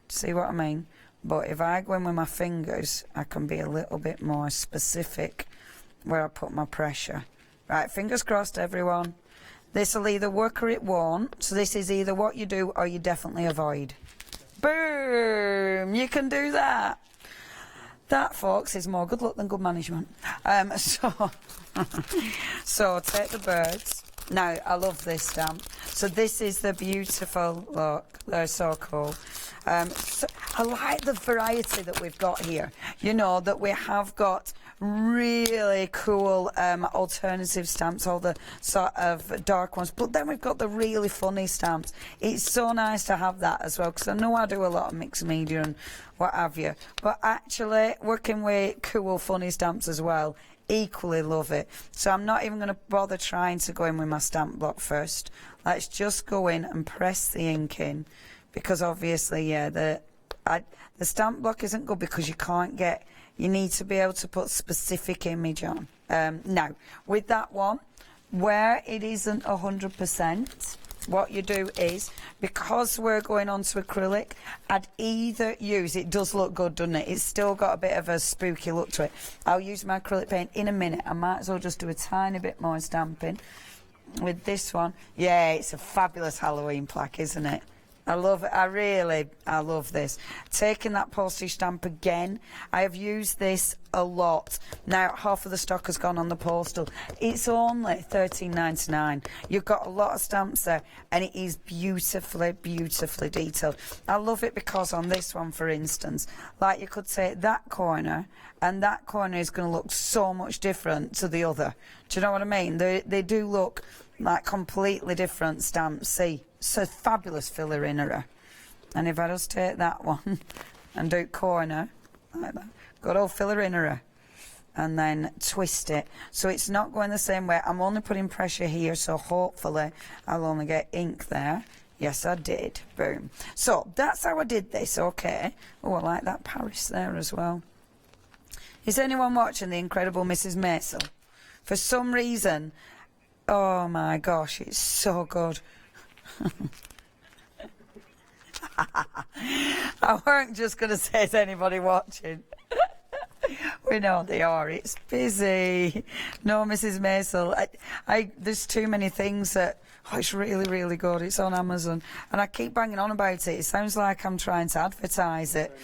S19: See what I mean? But if I go in with my fingers, I can be a little bit more specific where I put my pressure. Right, fingers crossed, everyone. This will either work or it won't. So this is either what you do or you definitely avoid. Boom! You can do that. That, folks, is more good luck than good management. So take the birds. Now, I love this stamp. So this is the beautiful look. They're so cool. So I like the variety that we've got here. You know, that we have got really cool alternative stamps, all the sort of dark ones, but then we've got the really funny stamps. It's so nice to have that as well, because I know I do a lot of mixed media and what have you, but actually working with cool funny stamps as well equally love it. So I'm not even going to bother trying to go in with my stamp block first. Let's just go in and press the ink in, because obviously, yeah, the stamp block isn't good because you can't get, you need to be able to put specific image on. Now, with that one, where it isn't 100%, what you do is, because we're going on to acrylic, I'd either use, it does look good, doesn't it? It's still got a bit of a spooky look to it. I'll use my acrylic paint in a minute. I might as well just do a tiny bit more stamping with this one. Yeah, it's a fabulous Halloween plaque, isn't it? I love it. I love this. Taking that postage stamp again, I have used this a lot. Now, half of the stock has gone on the postal. It's only $13.99. You've got a lot of stamps there, and it is beautifully, beautifully detailed. I love it because on this one, for instance, like you could take that corner, and that corner is going to look so much different to the other. Do you know what I mean? They do look like completely different stamps. See? So fabulous filler in her. And if I just take that one and do corner like that, good old filler in her, and then twist it so it's not going the same way. I'm only putting pressure here, so hopefully I'll only get ink there. Yes, I did. Boom. So that's how I did this. Okay. Oh, I like that Paris there as well. Is anyone watching The Incredible Mrs. Maisel? For some reason, oh my gosh, it's so good. I weren't just going to say, is anybody watching? We know they are. It's busy. No, Mrs. Maisel. There's too many things that... Oh, it's really, really good. It's on Amazon. And I keep banging on about it. It sounds like I'm trying to advertise it.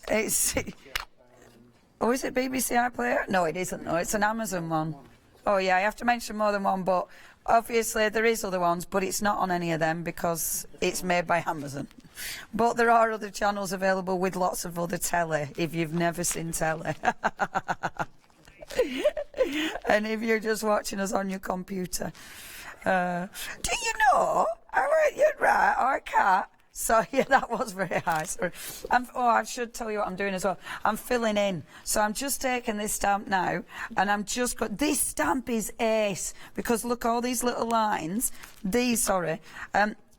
S19: It's... Oh, is it BBC iPlayer? No, it isn't. No, it's an Amazon one. Oh, yeah, I have to mention more than one, but... Obviously, there is other ones, but it's not on any of them because it's made by Amazon. But there are other channels available with lots of other telly, if you've never seen telly. And if you're just watching us on your computer. Do you know? You're right, our cat. So, yeah, that was very high. Sorry. I should tell you what I'm doing as well. I'm filling in. So I'm just taking this stamp now, and I'm just got... This stamp is ace, because look, all these little lines.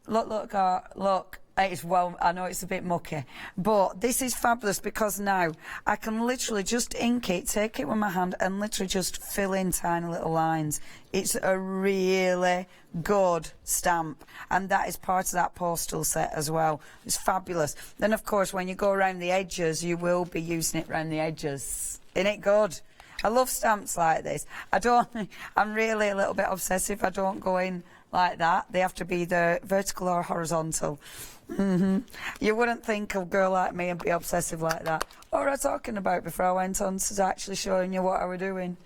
S19: Look. It's, well, I know it's a bit mucky, but this is fabulous because now I can literally just ink it, take it with my hand, and literally just fill in tiny little lines. It's a really good stamp, and that is part of that postal set as well. It's fabulous. Then, of course, when you go around the edges, you will be using it around the edges. Isn't it good? I love stamps like this. I'm really a little bit obsessive. I don't go in like that. They have to be either vertical or horizontal. You wouldn't think a girl like me and be obsessive like that. What were I talking about before I went on to actually showing you what I were doing?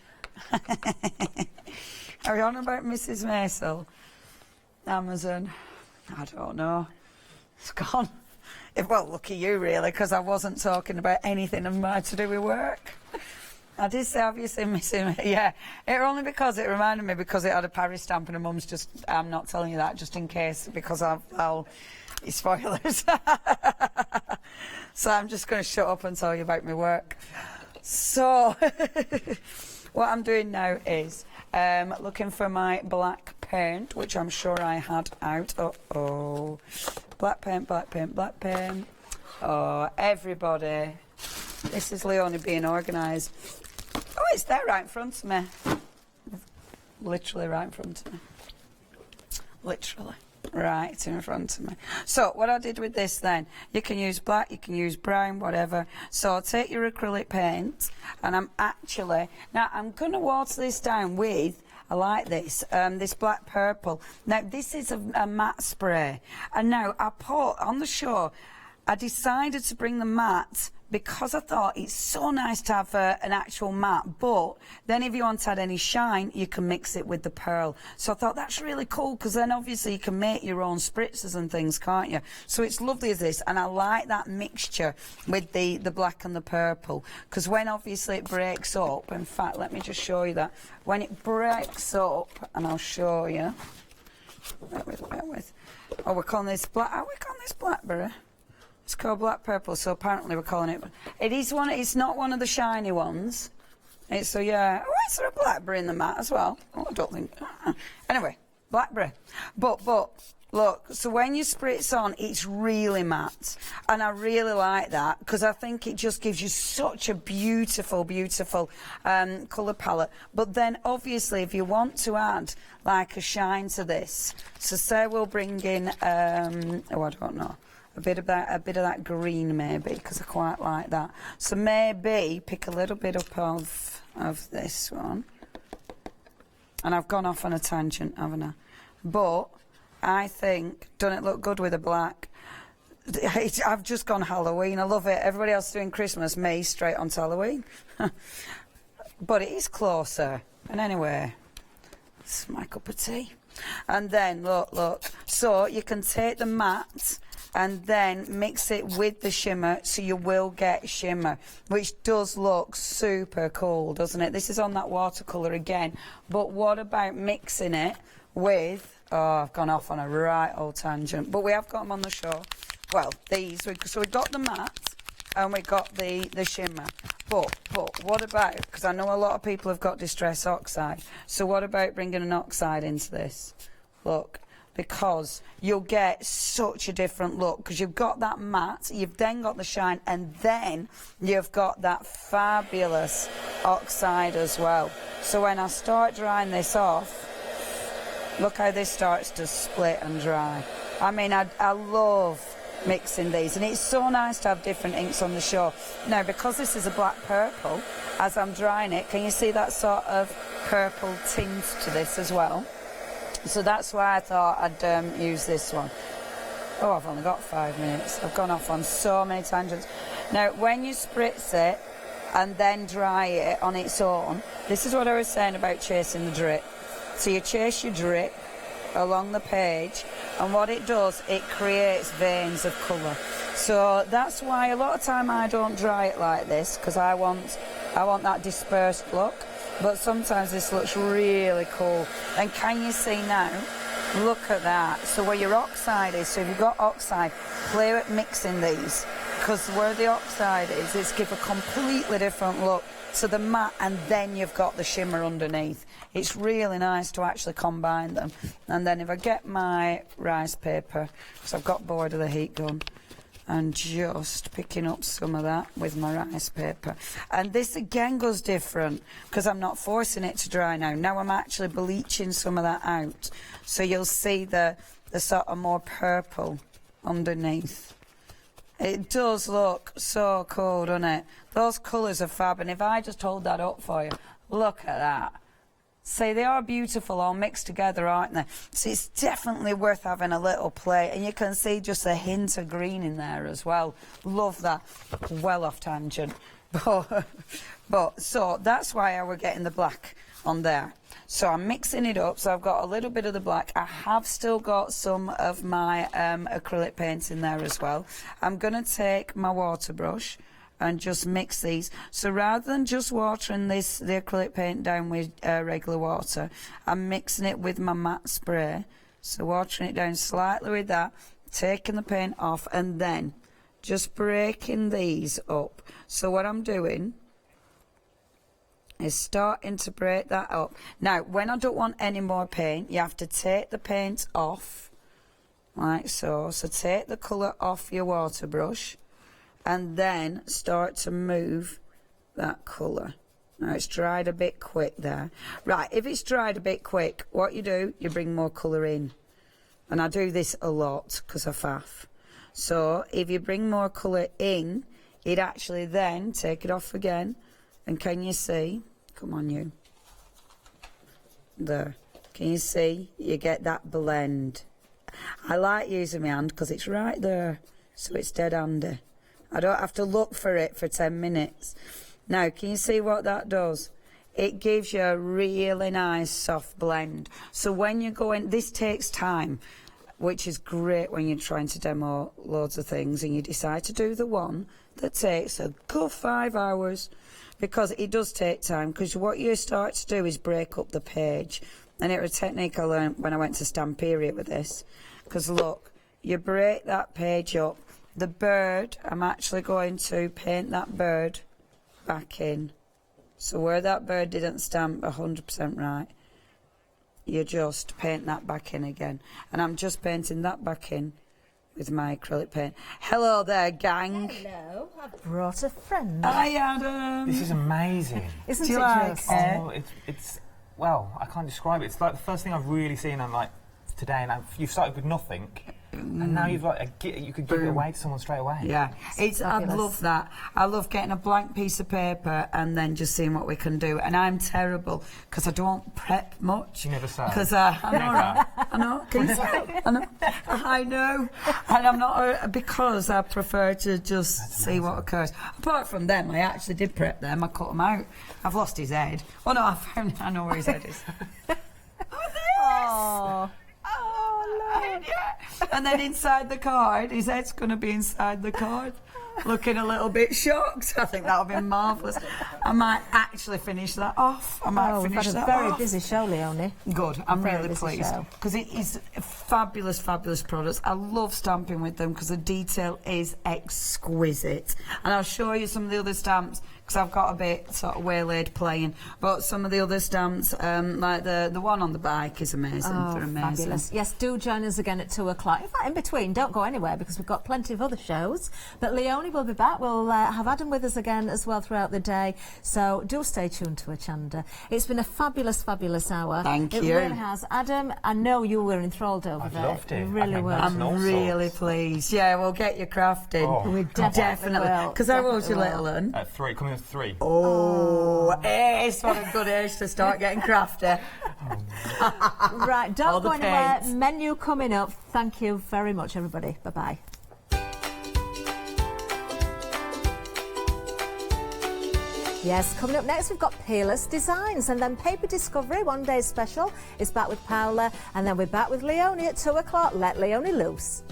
S19: Are you on about Mrs. Maisel? Amazon? I don't know. It's gone. Well, lucky you, really, because I wasn't talking about anything of mine to do with work. I did say obviously missing, yeah. It only because it reminded me because it had a Paris stamp and her mum's just, I'm not telling you that just in case because I'll spoilers. So I'm just going to shut up and tell you about my work. So what I'm doing now is looking for my black paint, which I'm sure I had out. Uh-oh. Black paint, black paint, black paint. Oh, everybody. This is Leonie being organised. Oh, it's there right in front of me. Literally right in front of me. Literally right in front of me. So what I did with this then, you can use black, you can use brown, whatever. So take your acrylic paint, and I'm actually, now I'm going to water this down with, I like this, this black purple. Now this is a matte spray, and now I put on the show, I decided to bring the matte because I thought it's so nice to have an actual matte, but then if you want to add any shine, you can mix it with the pearl. So I thought that's really cool because then obviously you can make your own spritzers and things, can't you? So it's lovely as this, and I like that mixture with the black and the purple because when obviously it breaks up, in fact, let me just show you that. When it breaks up, and I'll show you. Bear with. Oh, we're calling this black. Are we calling this blackberry? It's called black purple, so apparently we're calling it. It is one. It's not one of the shiny ones. It's so, yeah. Oh, is there a blackberry in the mat as well? Oh, I don't think. Anyway, blackberry. But, look, so when you spritz on, it's really matte. And I really like that because I think it just gives you such a beautiful, beautiful colour palette. But then, obviously, if you want to add, like, a shine to this, so say we'll bring in, oh, I don't know. A bit of that green maybe, because I quite like that. So maybe pick a little bit up of this one. And I've gone off on a tangent, haven't I? But I think, doesn't it look good with a black? I've just gone Halloween. I love it. Everybody else doing Christmas, me straight onto Halloween. But it is closer. And anyway, it's my cup of tea. And then look. So you can take the matte and then mix it with the shimmer, so you will get shimmer, which does look super cool, doesn't it? This is on that watercolour again, but what about mixing it with, oh, I've gone off on a right old tangent, but we have got them on the show. Well, these, so we've got the matte and we've got the shimmer. But what about, because I know a lot of people have got Distress Oxide, so what about bringing an oxide into this? Look. Because you'll get such a different look, because you've got that matte, you've then got the shine, and then you've got that fabulous oxide as well. So when I start drying this off, look how this starts to split and dry. I mean, I love mixing these, and it's so nice to have different inks on the show. Now, because this is a black purple, as I'm drying it, can you see that sort of purple tint to this as well? So that's why I thought I'd use this one. Oh, I've only got 5 minutes. I've gone off on so many tangents. Now, when you spritz it and then dry it on its own, this is what I was saying about chasing the drip. So you chase your drip along the page, and what it does, it creates veins of colour. So that's why a lot of time I don't dry it like this, because I want that dispersed look. But sometimes this looks really cool. And can you see now? Look at that. So where your oxide is, so if you've got oxide, play with mixing these. Because where the oxide is, it's give a completely different look to the matte, and then you've got the shimmer underneath. It's really nice to actually combine them. And then if I get my rice paper, because I've got bored of the heat gun, and just picking up some of that with my rice paper. And this again goes different because I'm not forcing it to dry now. Now I'm actually bleaching some of that out. So you'll see the sort of more purple underneath. It does look so cool, doesn't it? Those colours are fab, and if I just hold that up for you, look at that. See, they are beautiful all mixed together, aren't they? So it's definitely worth having a little play. And you can see just a hint of green in there as well. Love that. Well off tangent. But so that's why I were getting the black on there. So I'm mixing it up. So I've got a little bit of the black. I have still got some of my acrylic paints in there as well. I'm going to take my water brush and just mix these. So rather than just watering the acrylic paint down with regular water, I'm mixing it with my matte spray. So watering it down slightly with that, taking the paint off, and then just breaking these up. So what I'm doing is starting to break that up. Now, when I don't want any more paint, you have to take the paint off, like so. So take the colour off your water brush, and then start to move that colour. Now it's dried a bit quick there. Right, if it's dried a bit quick, what you do, you bring more colour in. And I do this a lot because I faff. So if you bring more colour in, it actually then, take it off again, and can you see? Come on you. There. Can you see? You get that blend. I like using my hand because it's right there, so it's dead handy. I don't have to look for it for 10 minutes. Now, can you see what that does? It gives you a really nice soft blend. So when you go in, this takes time, which is great when you're trying to demo loads of things and you decide to do the one that takes a good 5 hours, because it does take time, because what you start to do is break up the page. And it was a technique I learned when I went to Stamperia with this. Because look, you break that page up. The bird, I'm actually going to paint that bird back in So where that bird didn't stamp 100% right, you just paint that back in again. And I'm just painting that back in with my acrylic paint. Hello there, gang.
S17: Hello, I've brought a friend.
S19: Hi, Adam.
S18: This is amazing.
S17: Isn't
S19: Do
S17: it
S19: you like
S17: just?
S18: Oh, it's well, I can't describe it. It's like the first thing I've really seen. I'm like today, and you've started with nothing, and now you've got you could give it away to someone straight away.
S19: Yeah, I love that. I love getting a blank piece of paper and then just seeing what we can do. And I'm terrible because I don't prep much.
S18: You never say.
S19: Because I know. Can you say? I know. And I'm not because I prefer to just see what occurs. Apart from them, I actually did prep them. I cut them out. I've lost his head. Oh no, I know where his head is.
S17: Oh.
S19: Oh, no. And then inside the card, his head's going to be inside the card, looking a little bit shocked. I think that'll be marvellous. I might actually finish that off.
S17: We've had a very busy show, Leonie.
S19: Good, I'm
S17: Very
S19: really
S17: busy
S19: pleased.
S17: show.
S19: Because it is fabulous, fabulous products. I love stamping with them because the detail is exquisite. And I'll show you some of the other stamps because I've got a bit sort of waylaid playing. But some of the other stamps, like the one on the bike is amazing.
S17: Oh,
S19: They're amazing.
S17: fabulous. Yes, do join us again at 2 o'clock. In fact, in between, don't go anywhere because we've got plenty of other shows. But Leonie will be back. We'll have Adam with us again as well throughout the day. So do stay tuned to Hochanda. It's been a fabulous, fabulous hour.
S19: Thank you.
S17: It really has. Adam, I know you were enthralled over there.
S18: I've loved it.
S17: You really were.
S19: I'm really pleased. Yeah, we'll get you crafting.
S18: Oh.
S17: We definitely will.
S19: Because how old's your little one?
S18: At 3, coming at 3.
S19: Oh, it's what a good age to start getting crafty.
S17: Right,
S19: All
S17: don't
S19: the
S17: go anywhere.
S19: paints.
S17: Menu coming up. Thank you very much, everybody. Bye-bye. Yes, coming up next we've got Peerlized Designs and then Paper Discovery, one day special, is back with Paola and then we're back with Leonie at 2 o'clock. Let Leonie loose.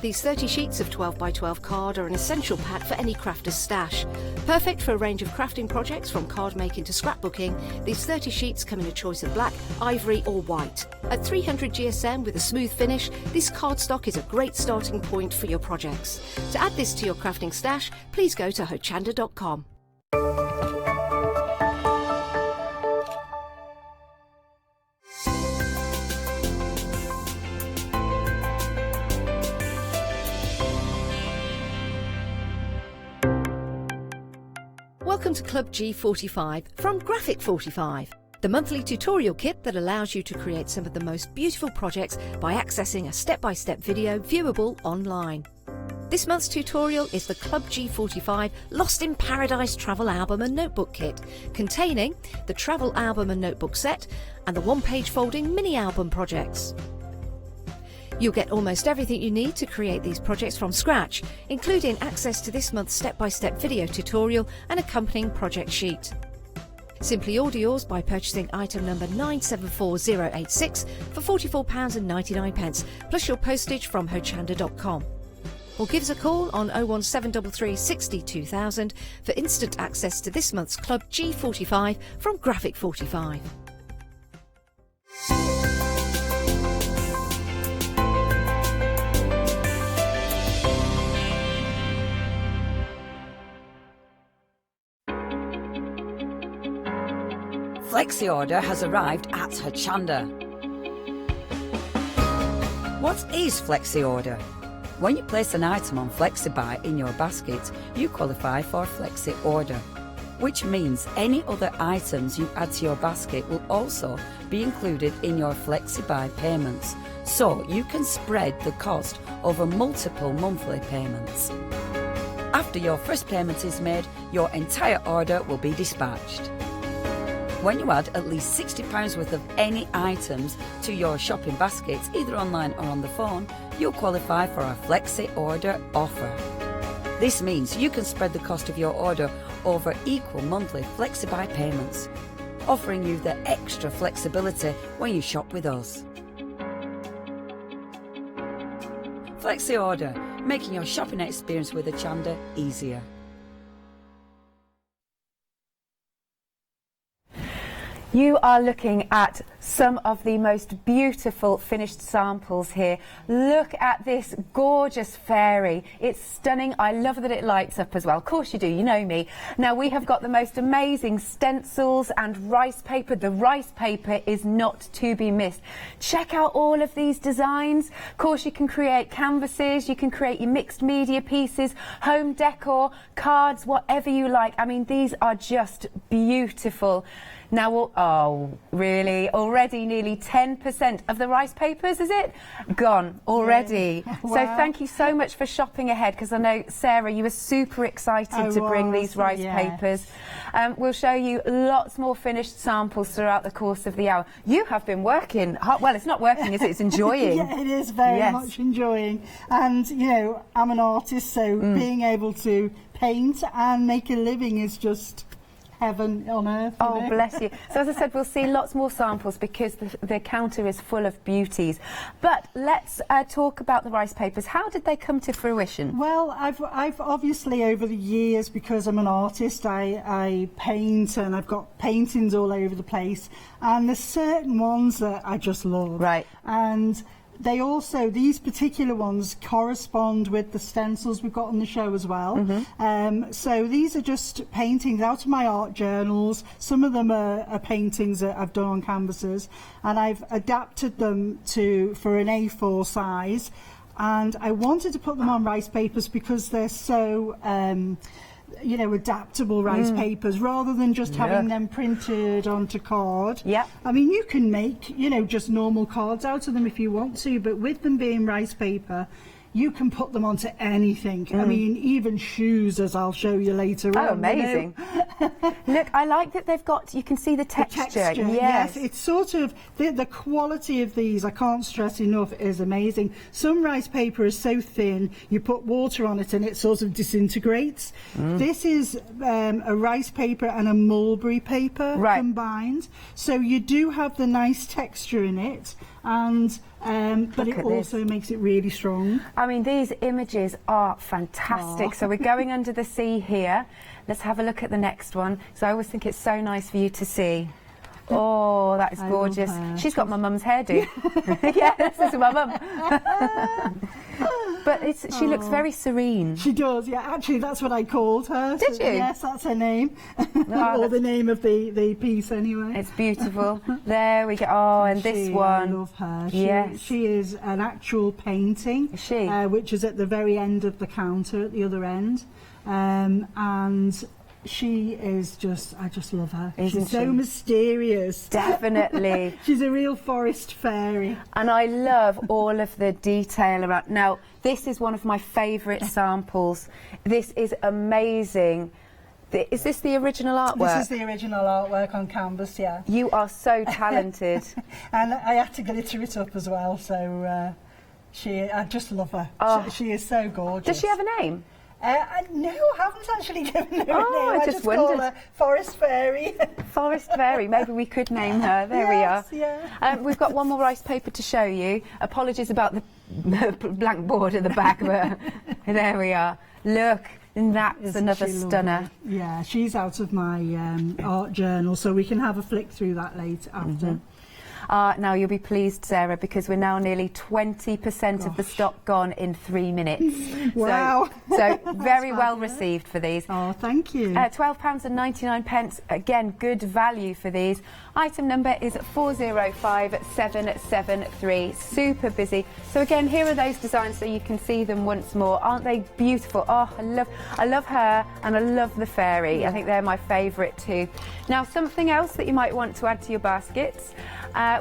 S5: These 30 sheets of 12 by 12 card are an essential pack for any crafter's stash. Perfect for a range of crafting projects from card making to scrapbooking, these 30 sheets come in a choice of black, ivory or white. At 300 GSM with a smooth finish, this cardstock is a great starting point for your projects. To add this to your crafting stash, please go to hochanda.com. Welcome to Club G45 from Graphic 45, the monthly tutorial kit that allows you to create some of the most beautiful projects by accessing a step-by-step video viewable online. This month's tutorial is the Club G45 Lost in Paradise Travel Album and Notebook Kit, containing the Travel Album and Notebook set and the one-page folding mini-album projects. You'll get almost everything you need to create these projects from scratch, including access to this month's step-by-step video tutorial and accompanying project sheet. Simply order yours by purchasing item number 974086 for £44.99, plus your postage from hochanda.com. Or give us a call on 01733 60 2000 for instant access to this month's Club G45 from Graphic 45.
S3: Flexi order has arrived at Hochanda. What is Flexi order? When you place an item on FlexiBuy in your basket, you qualify for Flexi order, which means any other items you add to your basket will also be included in your FlexiBuy payments, so you can spread the cost over multiple monthly payments. After your first payment is made, your entire order will be dispatched. When you add at least £60 worth of any items to your shopping baskets, either online or on the phone, you'll qualify for our Flexi Order offer. This means you can spread the cost of your order over equal monthly FlexiBuy payments, offering you the extra flexibility when you shop with us. Flexi Order, making your shopping experience with Hochanda easier.
S11: You are looking at some of the most beautiful finished samples here. Look at this gorgeous fairy. It's stunning. I love that it lights up as well. Of course you do, you know me. Now we have got the most amazing stencils and rice paper. The rice paper is not to be missed. Check out all of these designs. Of course you can create canvases, you can create your mixed media pieces, home decor, cards, whatever you like. I mean, these are just beautiful. Now, oh, really? Already nearly 10% of the rice papers, is it? Gone already.
S20: Yeah.
S11: So
S20: Wow.
S11: thank you so much for shopping ahead, because I know, Sarah, you were super excited to bring these rice papers. We'll show you lots more finished samples throughout the course of the hour. You have been working hard. Well, it's not working, is it? It's enjoying.
S20: Yeah, it is very much enjoying. And, you know, I'm an artist, so being able to paint and make a living is just heaven on earth.
S11: Oh, bless you. So as I said, we'll see lots more samples because the counter is full of beauties. But let's talk about the rice papers. How did they come to fruition?
S20: Well, I've obviously over the years, because I'm an artist, I paint, and I've got paintings all over the place, and there's certain ones that I just love.
S11: Right.
S20: And they also, these particular ones correspond with the stencils we've got on the show as well. So these are just paintings out of my art journals. Some of them are paintings that I've done on canvases, and I've adapted them for an A4 size. And I wanted to put them on rice papers because they're so you know, adaptable rice papers, rather than just having them printed onto card.
S11: Yeah.
S20: I mean, you can make, you know, just normal cards out of them if you want to, but with them being rice paper, you can put them onto anything. I mean, even shoes, as I'll show you later on.
S11: Oh, amazing. Look, I like that they've got, you can see the texture.
S20: Yes, it's sort of, the quality of these, I can't stress enough, is amazing. Some rice paper is so thin, you put water on it and it sort of disintegrates. This is a rice paper and a mulberry paper combined. So you do have the nice texture in it, and but it also makes it really strong.
S11: I mean, these images are fantastic. So we're going under the sea here. Let's have a look at the next one. So I always think it's so nice for you to see. Oh, that is gorgeous. She's got my mum's hairdo. Yeah, this is my mum. But she looks very serene.
S20: She does, yeah. Actually, that's what I called her.
S11: Did you?
S20: Yes, that's her name. Or the name of the piece, anyway.
S11: It's beautiful. There we go. Oh, and this one.
S20: I love her.
S11: Yes.
S20: She is an actual painting.
S11: Is she?
S20: Which is at the very end of the counter, at the other end. And she is just, I just love her. She's so mysterious.
S11: Definitely.
S20: She's a real forest fairy.
S11: And I love all of the detail around. Now, this is one of my favourite samples. This is amazing. Is this the original artwork?
S20: This is the original artwork on canvas, yeah.
S11: You are so talented.
S20: And I had to glitter it up as well, so I just love her.
S11: Oh.
S20: She is so gorgeous.
S11: Does she have a name?
S20: No, I haven't actually given her a name.
S11: I just wondered.
S20: Call her Forest Fairy.
S11: Forest Fairy. Maybe we could name her. There we are.
S20: Yeah.
S11: We've got one more rice paper to show you. Apologies about the blank board at the back, but there we are. Look, and that's another stunner.
S20: Yeah, she's out of my art journal, so we can have a flick through that later after.
S11: Now you'll be pleased, Sarah, because we're now nearly 20% of the stock gone in 3 minutes.
S20: Wow.
S11: So very well received for these.
S20: Oh, thank you.
S11: £12.99. Again, good value for these. Item number is 405773. Super busy. So again, here are those designs so you can see them once more. Aren't they beautiful? Oh, I love her, and I love the fairy. I think they're my favourite too. Now, something else that you might want to add to your baskets.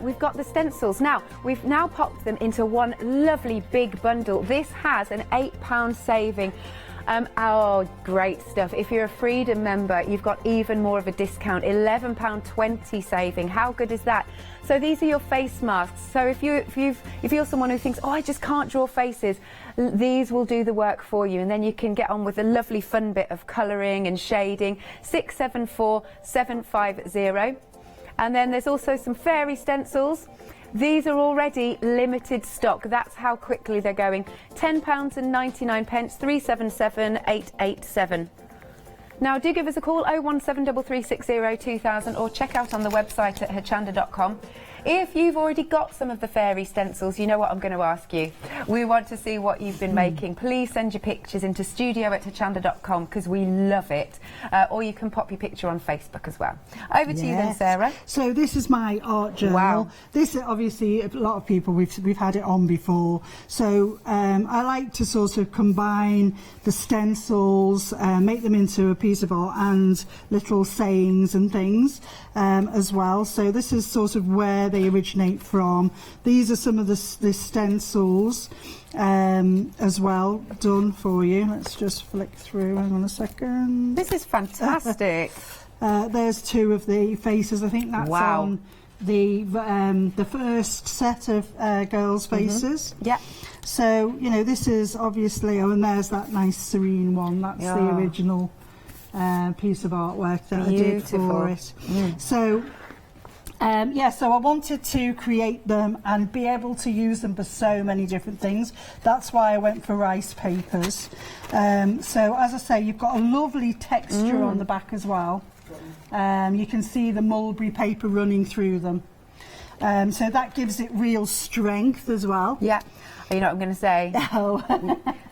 S11: We've got the stencils. Now, we've now popped them into one lovely big bundle. This has an £8 saving. Oh, great stuff. If you're a Freedom member, you've got even more of a discount, £11.20 saving. How good is that? So these are your face masks. So if you're someone who thinks, oh, I just can't draw faces, these will do the work for you, and then you can get on with a lovely fun bit of colouring and shading. 674750. And then there's also some fairy stencils. These are already limited stock. That's how quickly they're going. £10.99, 377887. Now, do give us a call, 01733602000, or check out on the website at hochanda.com. If you've already got some of the fairy stencils, you know what I'm going to ask you. We want to see what you've been making. Please send your pictures into studio@hochanda.com because we love it. Or you can pop your picture on Facebook as well. Over to you then, Sarah.
S20: So this is my art journal.
S11: Wow.
S20: This, obviously, a lot of people, we've had it on before. So I like to sort of combine the stencils, make them into a piece of art and little sayings and things as well. So this is sort of where they originate from. These are some of the stencils as well done for you. Let's just flick through. Hang on a second.
S11: This is fantastic.
S20: There's two of the faces. I think that's on the first set of girls' faces.
S11: Yeah.
S20: So, you know, this is obviously, and there's that nice serene one. That's the original piece of artwork that I did for it. So, so I wanted to create them and be able to use them for so many different things. That's why I went for rice papers. So, as I say, you've got a lovely texture on the back as well. You can see the mulberry paper running through them. So that gives it real strength as well.
S11: Yeah. You know what I'm going to say?
S20: No.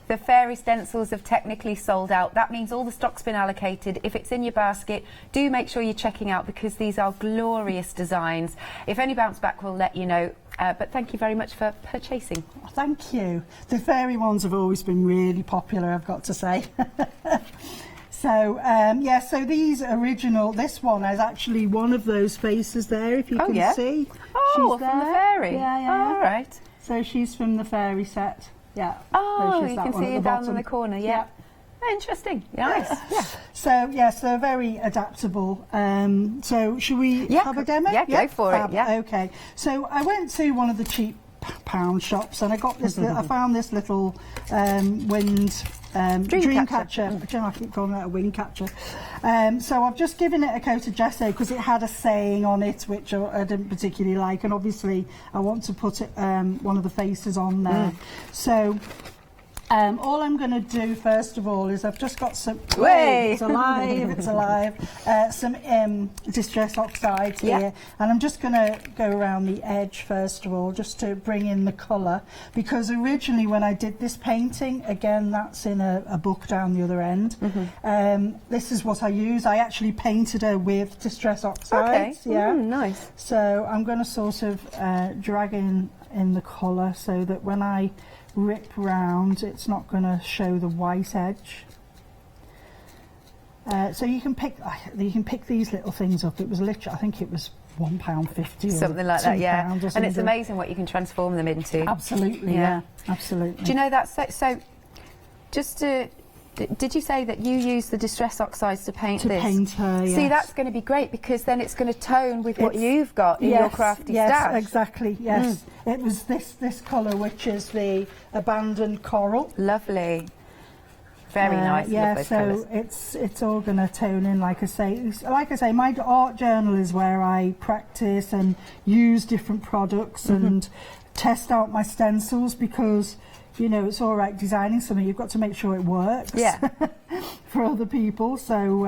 S11: The fairy stencils have technically sold out. That means all the stock's been allocated. If it's in your basket, do make sure you're checking out because these are glorious designs. If any bounce back, we'll let you know. But thank you very much for purchasing.
S20: Thank you. The fairy ones have always been really popular, I've got to say. So, so these original, this one is actually one of those faces there, if you can see.
S11: Oh,
S20: she's
S11: from the fairy.
S20: Yeah.
S11: All right.
S20: So she's from the fairy set. Yeah.
S11: Oh,
S20: so
S11: you can see her down in the corner. Yeah. Interesting. Nice.
S20: Yeah. So very adaptable. So should we have a demo?
S11: Yeah, go for it. Yeah.
S20: Okay. So I went to one of the cheap pound shops and I got this. I found this little wind dream catcher. I keep calling it a wind catcher. So I've just given it a coat of gesso because it had a saying on it which I didn't particularly like, and obviously I want to put it, one of the faces on there. So all I'm going to do first of all is I've just got some. It's alive! It's alive. Some distress oxide here, and I'm just going to go around the edge first of all, just to bring in the colour. Because originally, when I did this painting, again, that's in a book down the other end. This is what I use. I actually painted her with distress oxides.
S11: Okay. Nice.
S20: So I'm going to sort of drag in the colour so that when I rip round, it's not going to show the white edge. So you can pick these little things up. It was literally, I think it was £1.50
S11: something like that. Yeah,
S20: and
S11: it's amazing what you can transform them into.
S20: Absolutely. Yeah, absolutely.
S11: Do you know that? So just to. Did you say that you use the distress oxides to paint this?
S20: To paint her, yes.
S11: See, that's going to be great because then it's going to tone with what you've got in your crafty stash.
S20: Yes, exactly, yes. It was this colour, which is the abandoned coral.
S11: Lovely. Very nice.
S20: Yeah, so it's all going to tone in, like I say. Like I say, my art journal is where I practice and use different products and test out my stencils because, you know, it's all right designing something, you've got to make sure it works for other people. So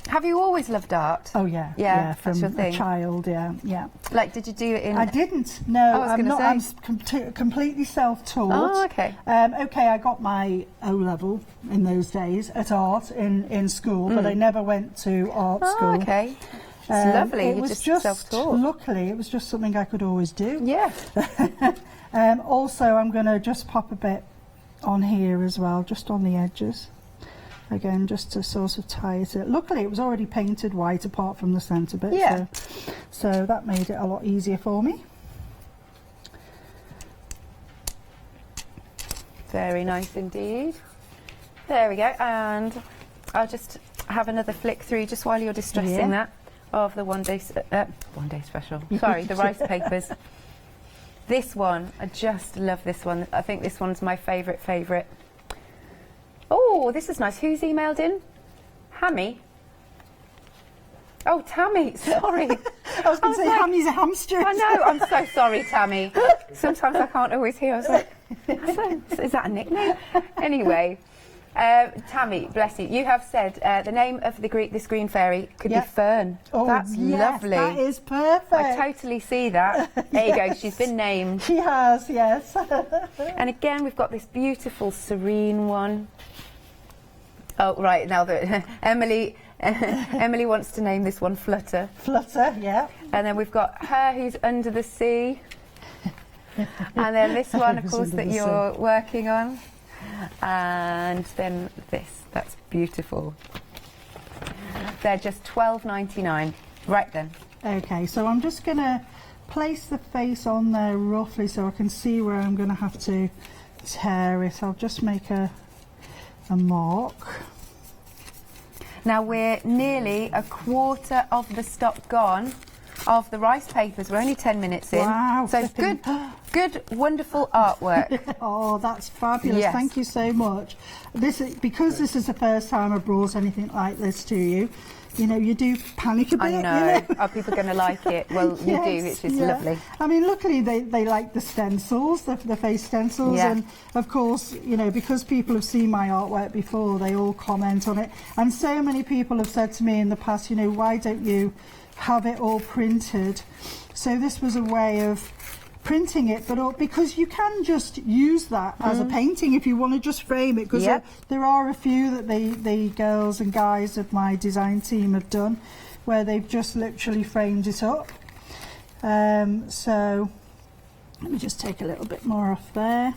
S11: have you always loved art?
S20: Oh yeah, from
S11: your thing.
S20: A child. Yeah.
S11: Like, did you do it in?
S20: I didn't. No, I'm completely self-taught.
S11: Oh, okay.
S20: I got my O level in those days at art in school, but I never went to art school.
S11: Okay. It's lovely.
S20: It
S11: You're
S20: was
S11: just self-taught.
S20: Luckily, it was just something I could always do.
S11: Yeah.
S20: Also, I'm going to just pop a bit on here as well, just on the edges. Again, just to sort of tie it in. Luckily, it was already painted white apart from the centre bit.
S11: Yeah.
S20: So that made it a lot easier for me.
S11: Very nice indeed. There we go. And I'll just have another flick through just while you're distressing that of the one day special. Sorry, the rice papers. This one, I just love this one. I think this one's my favourite. Oh, this is nice. Who's emailed in? Hammy? Oh, Tammy, sorry.
S20: I was going to say Hammy's a hamster.
S11: I know, I'm so sorry, Tammy. Sometimes I can't always hear. I was like, is that a nickname? Anyway, Tammy, bless you. You have said the name of this green fairy could be Fern.
S20: Oh,
S11: that's
S20: yes,
S11: lovely.
S20: that is perfect.
S11: I totally see that. There you go. She's been named.
S20: She has, yes.
S11: And again, we've got this beautiful serene one. Oh, right, now that Emily wants to name this one Flutter.
S20: Flutter, yeah.
S11: And then we've got her who's under the sea. And then this one, of course, that you're working on. And then this, that's beautiful. They're just $12.99. Right then.
S20: Okay, so I'm just going to place the face on there roughly so I can see where I'm going to have to tear it. I'll just make a mark.
S11: Now we're nearly a quarter of the stock gone of the rice papers. We're only 10 minutes in.
S20: Wow.
S11: So good, wonderful artwork.
S20: Oh, that's fabulous.
S11: Yes.
S20: Thank you so much. Because this is the first time I've brought anything like this to you, you know, you do panic a bit.
S11: I know.
S20: You know?
S11: Are people going to like it? Well, you
S20: Yes,
S11: do, which is
S20: yeah.
S11: lovely.
S20: I mean, luckily they like the stencils, the face stencils,
S11: Yeah.
S20: and of course, you know, because people have seen my artwork before, they all comment on it. And so many people have said to me in the past, you know, why don't you have it all printed? So this was a way of printing it, but because you can just use that as a painting if you want to just frame it, because there are a few that the girls and guys of my design team have done where they've just literally framed it up. So let me just take a little bit more off there.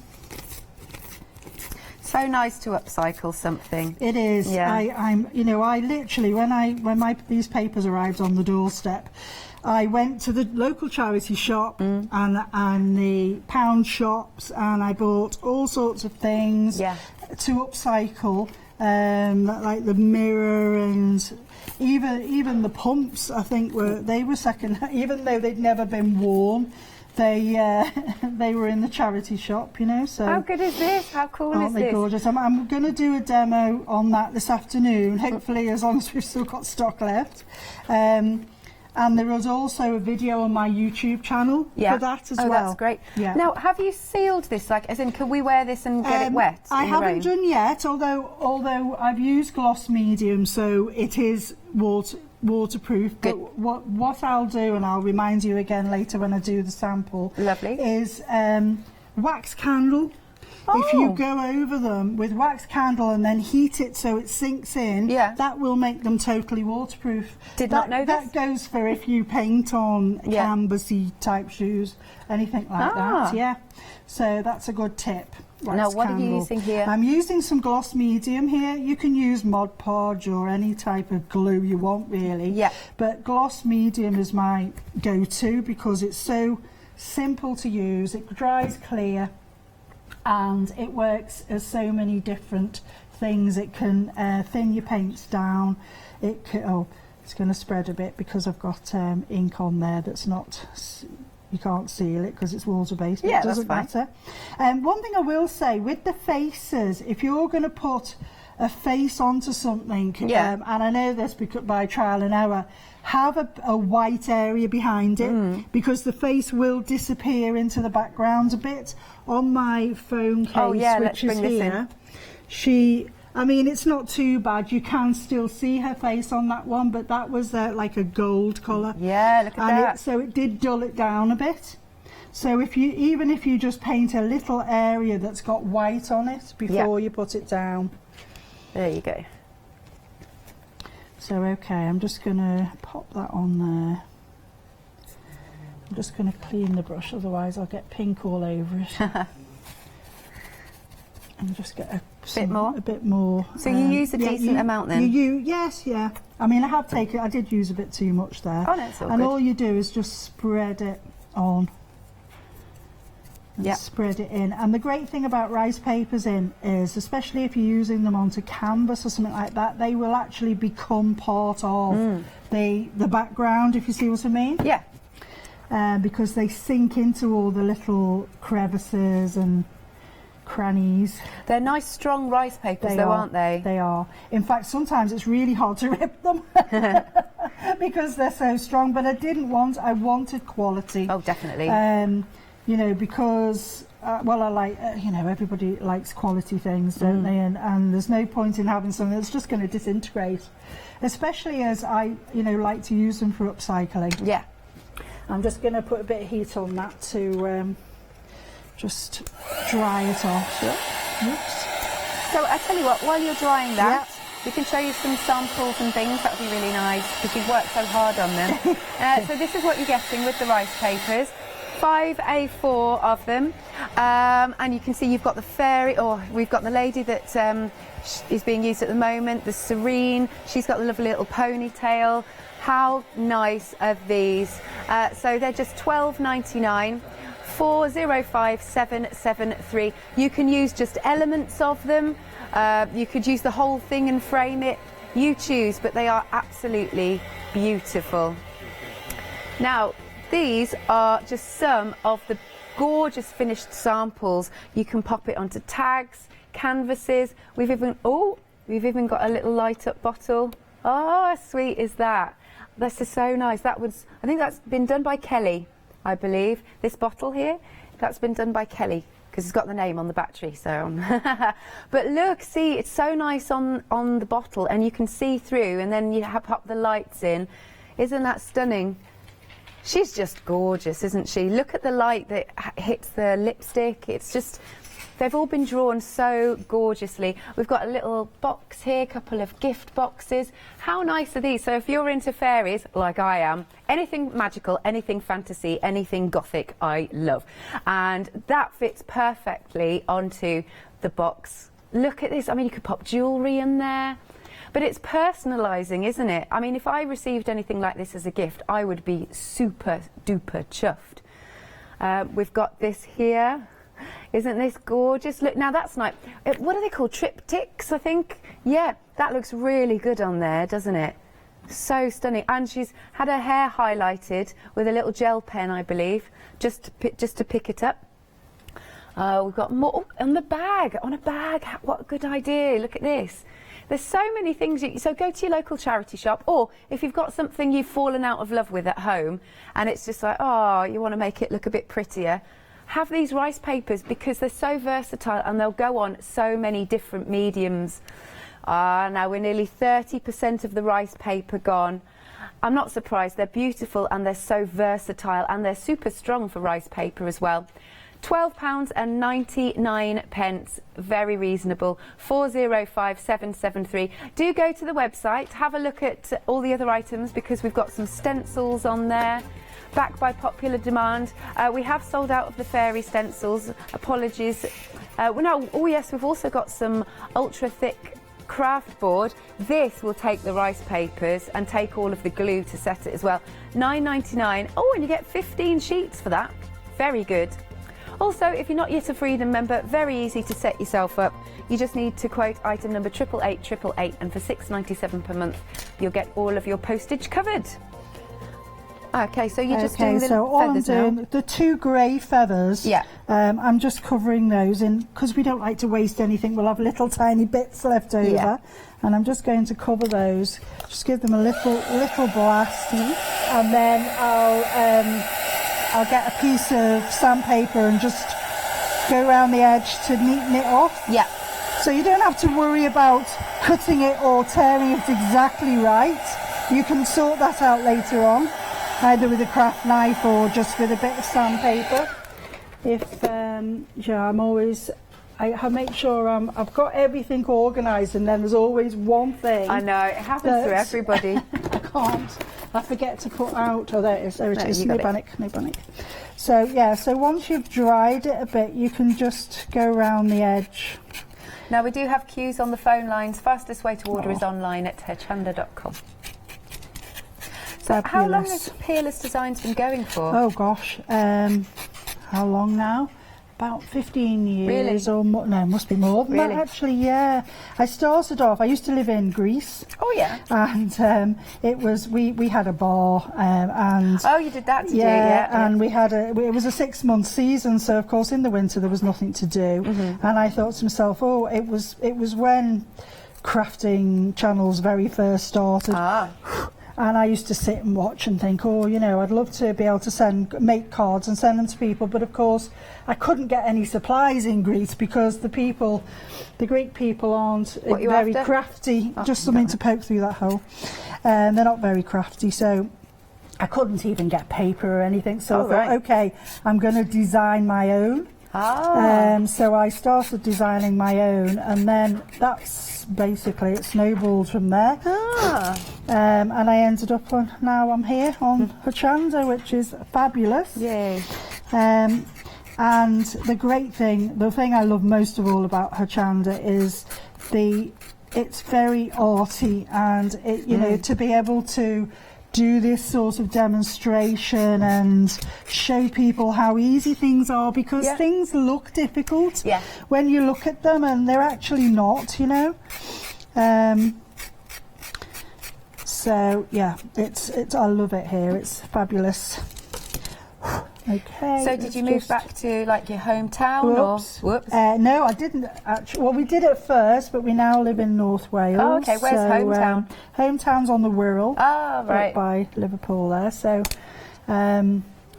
S11: So nice to upcycle something.
S20: It is.
S11: Yeah.
S20: I literally, when these papers arrived on the doorstep, I went to the local charity shop and the pound shops, and I bought all sorts of things to upcycle, like the mirror and even the pumps. I think they were second, even though they'd never been worn. They were in the charity shop, you know. So
S11: how good is this? How cool is
S20: aren't they
S11: this?
S20: gorgeous? I'm going to do a demo on that this afternoon, hopefully, as long as we've still got stock left. And there was also a video on my YouTube channel for that as well.
S11: That's great.
S20: Yeah.
S11: Now, have you sealed this? Like, as in, can we wear this and get it wet?
S20: I
S11: in the
S20: haven't
S11: rain?
S20: done yet, although I've used gloss medium, so it is waterproof. But what I'll do, and I'll remind you again later when I do the sample, is wax candle. If you go over them with wax candle and then heat it so it sinks in, that will make them totally waterproof.
S11: Did not know this.
S20: That goes for if you paint on canvasy type shoes, anything like that. Yeah, so that's a good tip.
S11: Now, what are you using here?
S20: I'm using some gloss medium here. You can use Mod Podge or any type of glue you want, really. Yeah. But gloss medium is my go-to because it's so simple to use. It dries clear. And it works as so many different things. It can thin your paints down. It can, it's going to spread a bit because I've got ink on there that's not, you can't seal it because it's water based, but it doesn't matter. One thing I will say with the faces, if you're going to put a face onto something, and I know this because by trial and error, have a white area behind it because the face will disappear into the background a bit. On my phone case, which is here, I mean, it's not too bad. You can still see her face on that one, but that was like a gold colour.
S11: Yeah, look at that.
S20: So it did dull it down a bit. So even if you just paint a little area that's got white on it before you put it down.
S11: There you go.
S20: So okay, I'm just going to pop that on there. I'm just going to clean the brush, otherwise I'll get pink all over it. And just get a bit more.
S11: So you use a decent amount then?
S20: Yes. I mean, I did use a bit too much there.
S11: Oh, no, it's all
S20: and
S11: good.
S20: all you do is just spread it on. Spread it in. And the great thing about rice papers is, especially if you're using them onto canvas or something like that, they will actually become part of the background, if you see what I mean.
S11: Yeah.
S20: Because they sink into all the little crevices and crannies.
S11: They're nice strong rice papers though, aren't they?
S20: They are. In fact, sometimes it's really hard to rip them because they're so strong, but I wanted quality.
S11: Oh, definitely.
S20: you know, because well, I like, you know, everybody likes quality things, don't they? And there's no point in having something that's just going to disintegrate, especially as I, you know, like to use them for upcycling.
S11: Yeah.
S20: I'm just going to put a bit of heat on that to just dry it off. Oops.
S11: So I tell you what, while you're drying that, we can show you some samples and things. That would be really nice because you've worked so hard on them. So this is what you're getting with the rice papers. 5 A4 of them, and you can see you've got the fairy, or we've got the lady that is being used at the moment, the Serene. She's got the lovely little ponytail. How nice are these? So they're just £12.99. 405773. You can use just elements of them. You could use the whole thing and frame it. You choose, but they are absolutely beautiful. Now, these are just some of the gorgeous finished samples. You can pop it onto tags, canvases. We've even got a little light up bottle. Oh, how sweet is that? This is so nice. I think that's been done by Kelly, I believe. This bottle here, that's been done by Kelly because it's got the name on the battery. So, but look, see, it's so nice on the bottle, and you can see through, and then you pop the lights in. Isn't that stunning? She's just gorgeous, isn't she? Look at the light that hits the lipstick. It's just, they've all been drawn so gorgeously. We've got a little box here, a couple of gift boxes. How nice are these? So if you're into fairies, like I am, anything magical, anything fantasy, anything gothic, I love. And that fits perfectly onto the box. Look at this. I mean, you could pop jewellery in there. But it's personalising, isn't it? I mean, if I received anything like this as a gift, I would be super duper chuffed. We've got this here. Isn't this gorgeous? Look, now that's nice. What are they called? Triptychs, I think? Yeah, that looks really good on there, doesn't it? So stunning. And she's had her hair highlighted with a little gel pen, I believe, just to pick it up. We've got more on the bag. On a bag. What a good idea. Look at this. There's so many things. So go to your local charity shop, or if you've got something you've fallen out of love with at home and it's just like, oh, you want to make it look a bit prettier, have these rice papers because they're so versatile and they'll go on so many different mediums. Now we're nearly 30% of the rice paper gone. I'm not surprised. They're beautiful and they're so versatile and they're super strong for rice paper as well. £12.99, very reasonable. 405773. Do go to the website, have a look at all the other items because we've got some stencils on there, back by popular demand. We have sold out of the fairy stencils, apologies. Oh yes, we've also got some ultra thick craft board. This will take the rice papers and take all of the glue to set it as well. £9.99. Oh, and you get 15 sheets for that. Very good. Also, if you're not yet a Freedom member, very easy to set yourself up. You just need to quote item number 88888, and for £6.97 per month, you'll get all of your postage covered. Okay, so you're just doing the
S20: so all I'm
S11: feathers
S20: doing,
S11: now.
S20: the 2 grey feathers,
S11: Yeah.
S20: I'm just covering those in, because we don't like to waste anything, we'll have little tiny bits left over.
S11: Yeah.
S20: And I'm just going to cover those, just give them a little blast, and then I'll get a piece of sandpaper and just go around the edge to neaten it off.
S11: Yeah.
S20: So you don't have to worry about cutting it or tearing it exactly right. You can sort that out later on, either with a craft knife or just with a bit of sandpaper. If I make sure I've got everything organised, and then there's always one thing.
S11: I know, it happens to everybody.
S20: I forget to put out. Oh, there it is. There it is.
S11: You
S20: No
S11: got it.
S20: panic. So yeah. So once you've dried it a bit, you can just go around the edge.
S11: Now we do have queues on the phone lines. Fastest way to order is online at hochanda.com. So how long has Peerless Designs been going for?
S20: Oh gosh, how long now? About 15 years
S11: Really?
S20: or more. No, must be more than that actually, yeah. I started off, I used to live in Greece.
S11: Oh yeah.
S20: And it was, we had a bar and...
S11: Oh, you did that today,
S20: yeah. And we had it was a 6-month season, so of course in the winter there was nothing to do. And I thought to myself, oh, it was when crafting channels very first started. And I used to sit and watch and think, oh, you know, I'd love to be able to make cards and send them to people, but of course I couldn't get any supplies in Greece because the Greek people aren't very crafty. Just something to poke through that hole. They're not very crafty, so I couldn't even get paper or anything. So I thought, okay, I'm going to design my own. So I started designing my own, and then that's basically it snowballed from there. And I ended up on, now I'm here on Hochanda, which is fabulous.
S11: Yay.
S20: And the great thing, the thing I love most of all about Hochanda is it's very arty, and it, you know, to be able to do this sort of demonstration and show people how easy things are, because things look difficult when you look at them, and they're actually not, you know. So yeah, it's I love it here. It's fabulous. Okay.
S11: So did you move back to like your hometown?
S20: Whoops.
S11: Or whoops?
S20: No, I didn't actually. Well, we did at first, but we now live in North Wales.
S11: Oh, okay. Where's hometown?
S20: Hometown's on the Wirral.
S11: Oh, right.
S20: Up by Liverpool there. So,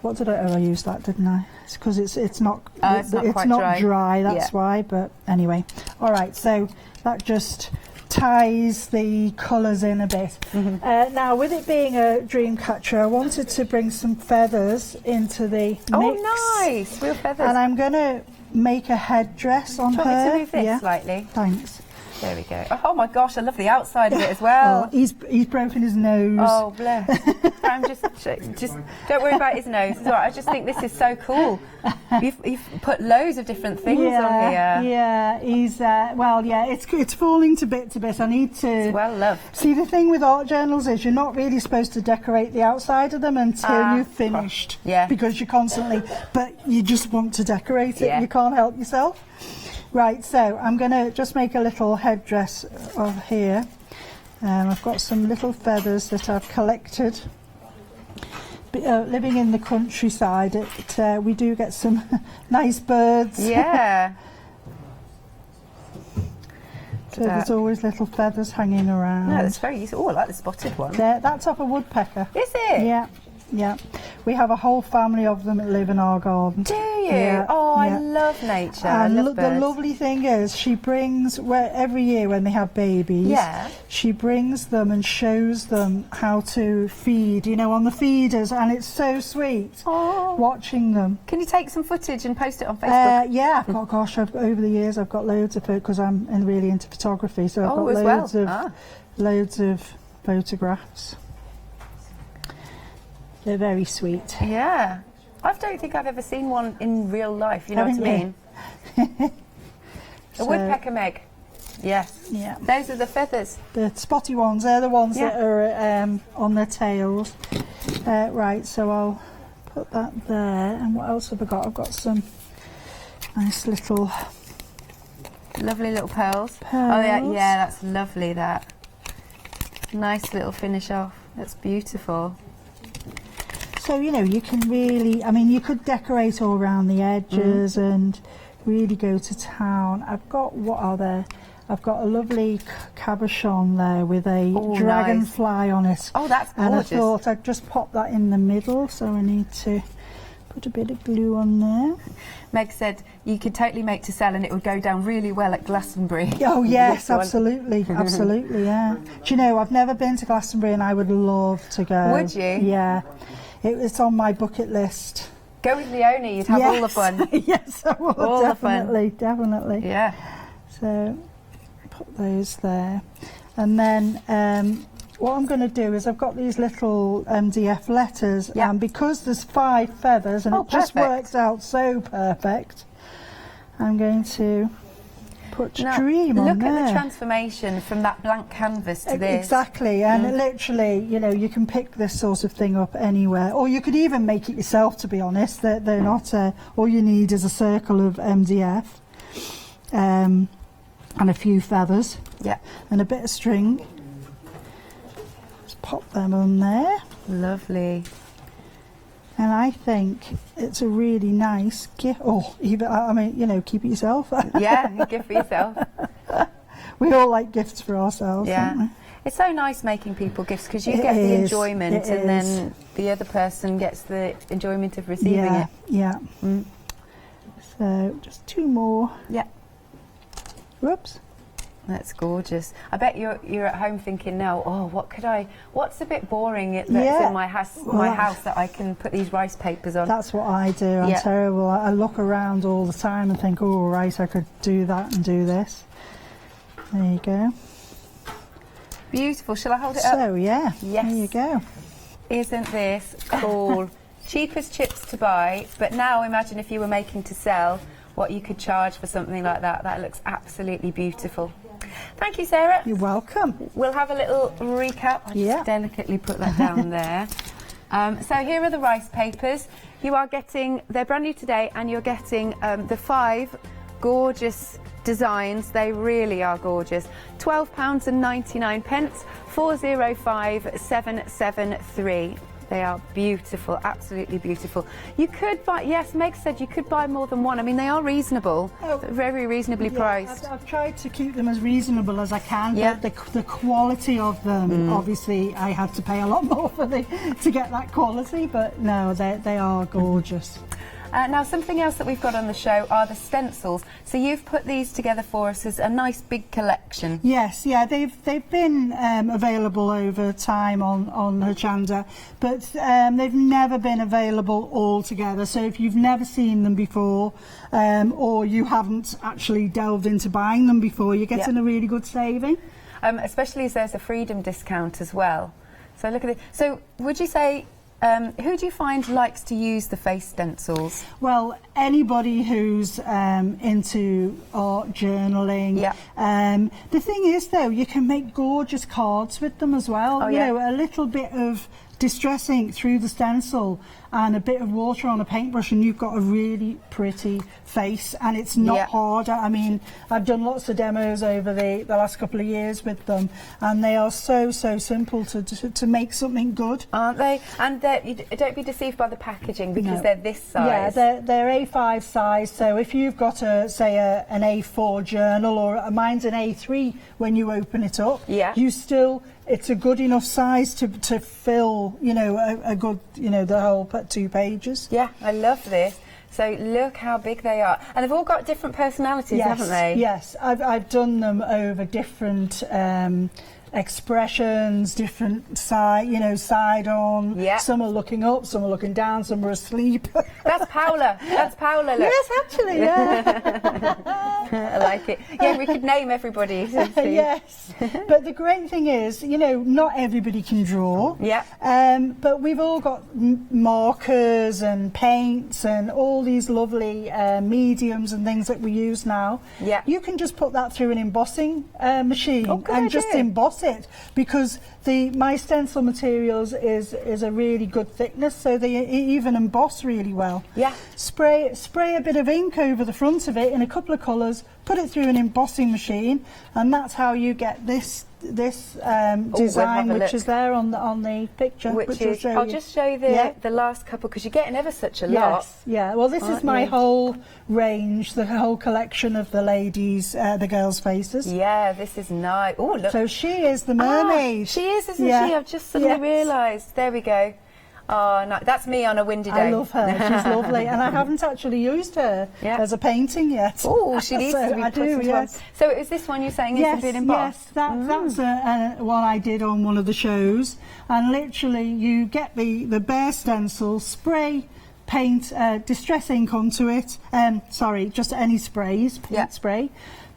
S20: what did I use that, didn't I? It's because it's not dry. That's why. But anyway, all right. So that just ties the colours in a bit. Now, with it being a dream catcher, I wanted to bring some feathers into the mix.
S11: Oh, nice! Real feathers.
S20: And I'm going to make a headdress on her.
S11: Do you want me to move this slightly?
S20: Thanks.
S11: There we go. Oh my gosh, I love the outside of it as well.
S20: Oh, he's broken his nose.
S11: Oh, bless. I'm just don't worry about his nose. It's all right. I just think this is so cool. You've put loads of different things on here.
S20: Yeah, he's well, yeah, it's falling to bit. I need to.
S11: It's well loved.
S20: See, the thing with art journals is you're not really supposed to decorate the outside of them until you've finished.
S11: Yeah.
S20: Because you constantly, but you just want to decorate it.
S11: Yeah.
S20: You can't help yourself. Right, so I'm going to just make a little headdress of here. I've got some little feathers that I've collected. Living in the countryside, we do get some nice birds.
S11: Yeah.
S20: So there's always little feathers hanging around.
S11: No, that's very useful. Oh, I like the spotted one.
S20: That's off a woodpecker.
S11: Is it?
S20: Yeah. Yeah, we have a whole family of them that live in our garden.
S11: Do you?
S20: Yeah,
S11: oh, I love nature.
S20: And
S11: I love birds.
S20: The lovely thing is, she brings every year when they have babies.
S11: Yeah.
S20: She brings them and shows them how to feed. You know, on the feeders, and it's so sweet watching them.
S11: Can you take some footage and post it on Facebook?
S20: Yeah, I've got, over the years I've got loads of it because I'm really into photography. So I've got loads of photographs. They're very sweet.
S11: Yeah. I don't think I've ever seen one in real life, you know what I mean? A woodpecker, Meg. Yes.
S20: Yeah.
S11: Those are the feathers.
S20: The spotty ones, they're the ones that are on their tails. Right, so I'll put that there. And what else have I got? I've got some nice little...
S11: Lovely little pearls. Oh, yeah, that's lovely, that. Nice little finish off. That's beautiful.
S20: So, you know, you can really, I mean, you could decorate all around the edges and really go to town. I've got, what are there? I've got a lovely cabochon there with a dragonfly on it.
S11: Oh, that's gorgeous.
S20: And I thought I'd just pop that in the middle, so I need to put a bit of glue on there.
S11: Meg said you could totally make to sell and it would go down really well at Glastonbury.
S20: Oh yes, absolutely, absolutely, yeah. Do you know, I've never been to Glastonbury and I would love to go.
S11: Would you?
S20: Yeah. It's on my bucket list.
S11: Go with Leonie, you'd have all the fun.
S20: Yes, I would,
S11: all
S20: definitely, definitely.
S11: Yeah.
S20: So, put those there. And then what I'm going to do is I've got these little MDF letters, and because there's 5 feathers, and it just works out so perfect, I'm going to put dream on there.
S11: Look at the transformation from that blank canvas to this.
S20: Exactly, and literally, you know, you can pick this sort of thing up anywhere, or you could even make it yourself, to be honest. They're not, all you need is a circle of MDF and a few feathers and a bit of string. Just pop them on there.
S11: Lovely.
S20: And I think it's a really nice gift. Oh, even, I mean, you know, keep it yourself.
S11: Yeah, a gift for yourself.
S20: We all like gifts for ourselves, don't we?
S11: It's so nice making people gifts because you get the enjoyment and then the other person gets the enjoyment of receiving it.
S20: Yeah. So just 2 more.
S11: Yeah.
S20: Whoops.
S11: That's gorgeous. I bet you're at home thinking now, oh, what's a bit boring that's in my house that I can put these rice papers on?
S20: That's what I do. I'm terrible. I look around all the time and think, oh, right, I could do that and do this. There you go.
S11: Beautiful. Shall I hold it up?
S20: So, yeah.
S11: Yes.
S20: There you go.
S11: Isn't this cool? Cheap as chips to buy, but now imagine if you were making to sell, what you could charge for something like that. That looks absolutely beautiful. Thank you, Sarah.
S20: You're welcome.
S11: We'll have a little recap. I'll just delicately put that down there. So here are the rice papers. You are getting, they're brand new today, and you're getting the 5 gorgeous designs. They really are gorgeous. £12.99, 405773. They are beautiful, absolutely beautiful. You could buy, yes, Meg said you could buy more than one. I mean, they are reasonable, very reasonably priced.
S20: I've tried to keep them as reasonable as I can, but the quality of them, obviously, I had to pay a lot more to get that quality, but no, they are gorgeous.
S11: Now, something else that we've got on the show are the stencils. So you've put these together for us as a nice big collection.
S20: Yes, yeah, they've been available over time on Hochanda, but they've never been available all together. So if you've never seen them before, or you haven't actually delved into buying them before, you're getting a really good saving.
S11: Especially as there's a Freedom discount as well. So look at it. So would you say, who do you find likes to use the face stencils?
S20: Well, anybody who's into art journaling. The thing is, though, you can make gorgeous cards with them as well. You know, a little bit of distress ink through the stencil and a bit of water on a paintbrush, and you've got a really pretty face, and it's not hard. I mean, I've done lots of demos over the last couple of years with them, and they are so simple to make something good,
S11: aren't they? And don't be deceived by the packaging, because they're this size.
S20: Yeah, they're A5 size, so if you've got an A4 journal, or mine's an A3 when you open it up, you still, it's a good enough size to fill, you know, a good, you know, the whole 2 pages.
S11: Yeah, I love this. So look how big they are, and they've all got different personalities, haven't they?
S20: Yes, I've done them over different expressions, different side on. Some are looking up, some are looking down, some are asleep.
S11: That's Paula. That's Paula. Look.
S20: Yes, actually, yeah.
S11: I like it. Yeah, we could name everybody.
S20: Yes, but the great thing is, you know, not everybody can draw. But we've all got markers and paints and all these lovely mediums and things that we use now. You can just put that through an embossing machine and just emboss it, because my stencil materials is a really good thickness, so they even emboss really well. Spray a bit of ink over the front of it in a couple of colours, put it through an embossing machine, and that's how you get this design, which is there on the picture.
S11: I'll just show you the last couple, because you're getting ever such a lot.
S20: Well, this is my whole range, the whole collection of the ladies, the girls' faces.
S11: This is nice. Oh, look.
S20: So she is the mermaid.
S11: She is, isn't she? I've just suddenly realised. There we go. Oh, no, that's me on a windy day.
S20: I love her. She's lovely, and I haven't actually used her as a painting yet.
S11: Oh, she needs to be put into one. So is this one you're saying is been embossed?
S20: Yes, that's one I did on one of the shows, and literally you get the bare stencil, spray paint, distress ink onto it. Sorry, just any sprays, paint spray.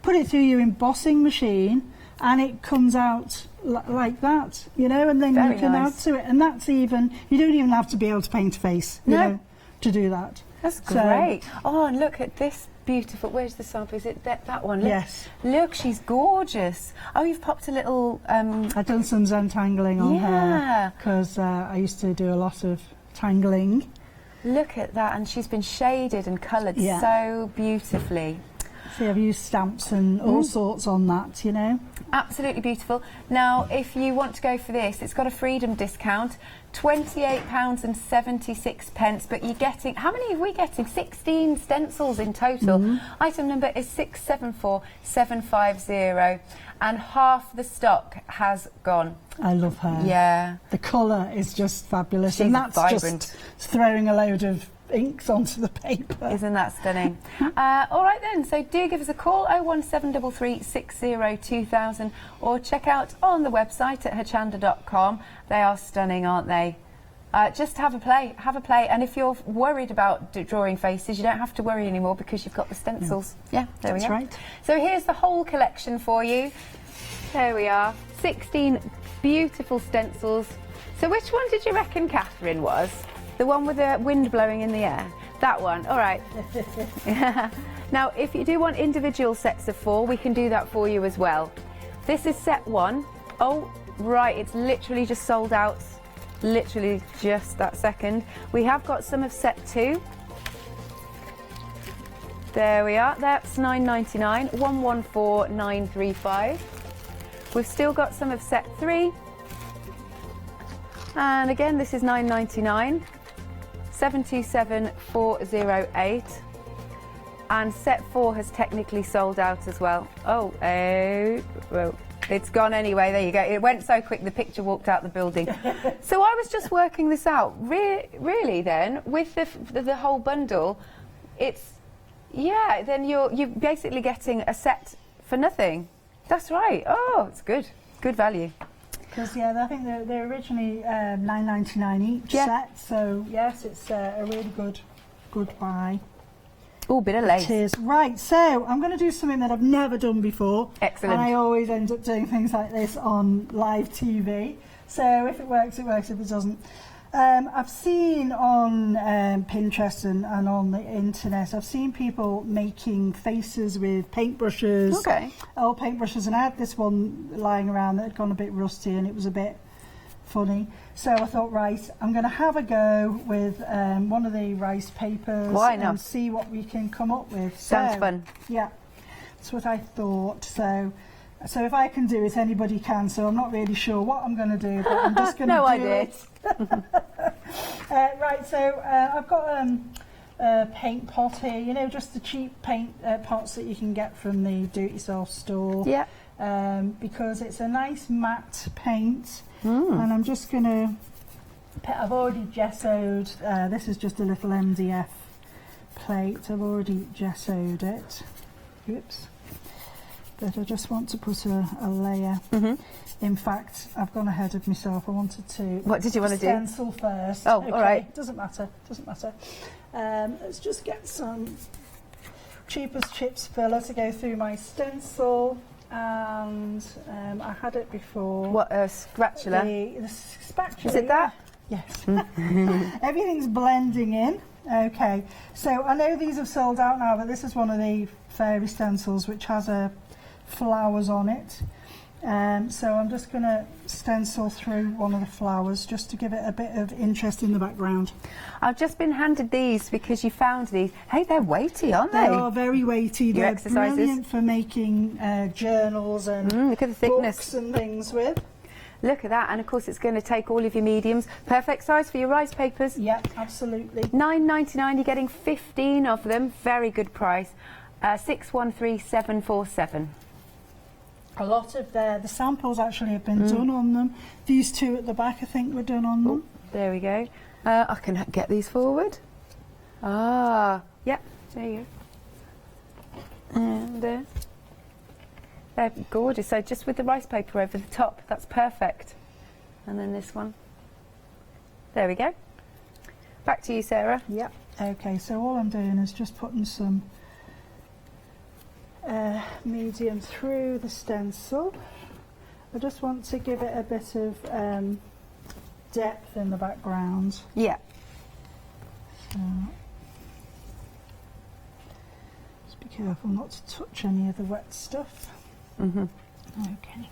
S20: Put it through your embossing machine, and it comes out like that, you know, and then you can add to it, and that's even, you don't even have to be able to paint a face, you know, to do that.
S11: That's great. Oh, and look at this beautiful, where's the sample? Is it that one? Look, look, she's gorgeous. Oh, you've popped a little...
S20: I've done some Zentangling on her, because I used to do a lot of tangling.
S11: Look at that, and she's been shaded and coloured so beautifully.
S20: See, I've used stamps and all sorts on that, you know.
S11: Absolutely beautiful. Now, if you want to go for this, it's got a freedom discount, £28.76, but you're getting, how many are we getting? 16 stencils in total. Item number is 674750, and half the stock has gone.
S20: I love her.
S11: Yeah.
S20: The colour is just fabulous.
S11: She's
S20: and that's
S11: vibrant.
S20: just throwing a load of inks onto the paper.
S11: Isn't that stunning? All right then, so do give us a call, 01733 60 2000, or check out on the website at hochanda.com. They are stunning, aren't they? Just have a play, and if you're worried about drawing faces, you don't have to worry anymore because you've got the stencils. Yeah, there we go.
S20: That's right.
S11: So here's the whole collection for you. There we are, 16 beautiful stencils. So which one did you reckon Catherine was? The one with the wind blowing in the air? That one, all right. Now, if you do want individual sets of 4, we can do that for you as well. This is set 1. Oh, right, it's literally just sold out. Literally just that second. We have got some of set 2. There we are, that's £9.99, 114,935. We've still got some of set 3. And again, this is £9.99, 727,408. And set 4 has technically sold out as well. Oh, well, it's gone anyway. There you go. It went so quick, the picture walked out the building. So I was just working this out. Really, then, with the whole bundle, it's, yeah, then you're basically getting a set for nothing. That's right. Oh, it's good. Good value.
S20: Because, yeah, I think they're originally £9.99 each set, so yes, it's a really good buy.
S11: Oh, bit of lace.
S20: It is. Right, so I'm going to do something that I've never done before.
S11: Excellent.
S20: And I always end up doing things like this on live TV. So if it works, it works. If it doesn't. I've seen on Pinterest and on the internet, I've seen people making faces with paintbrushes.
S11: Okay.
S20: Old paintbrushes, and I had this one lying around that had gone a bit rusty and it was a bit funny. So I thought, right, I'm going to have a go with one of the rice papers.
S11: Why not?
S20: And see what we can come up with.
S11: Sounds fun.
S20: Yeah, that's what I thought. So if I can do it, anybody can. So I'm not really sure what I'm going to do, but I'm just going to
S11: No
S20: do
S11: idea.
S20: it. Right, so I've got a paint pot here. You know, just the cheap paint pots that you can get from the do-it-yourself store.
S11: Yeah.
S20: Because it's a nice matte paint. And I'm just going to, I've already gessoed, this is just a little MDF plate, I've already gessoed it. Oops. But I just want to put a layer. In fact, I've gone ahead of myself. I wanted to...
S11: What did you want to do?
S20: Stencil first.
S11: Oh, okay. All right.
S20: Doesn't matter, doesn't matter. Let's just get some cheap as chips filler to go through my stencil. And I had it before.
S11: What, a spatula?
S20: The spatula.
S11: Is it that?
S20: Yes. Everything's blending in. Okay, so I know these have sold out now, but this is one of the fairy stencils which has flowers on it. So I'm just going to stencil through one of the flowers just to give it a bit of interest in the background.
S11: I've just been handed these because you found these. Hey, they're weighty, aren't they?
S20: They are very weighty.
S11: Your
S20: They're
S11: exercises.
S20: brilliant for making journals and
S11: look at the thickness.
S20: books and things with.
S11: Look at that, and of course it's going to take all of your mediums. Perfect size for your rice papers.
S20: Yeah, absolutely.
S11: £9.99, you're getting 15 of them. Very good price. 613747.
S20: A lot of the samples actually have been done on them. These two at the back, I think, were done on them.
S11: There we go. I can get these forward. Ah, yep, there you go. And they're gorgeous. So just with the rice paper over the top, that's perfect. And then this one. There we go. Back to you, Sarah.
S20: Yep. Okay, so all I'm doing is just putting some medium through the stencil. I just want to give it a bit of depth in the background.
S11: Yeah.
S20: So just be careful not to touch any of the wet stuff. Okay.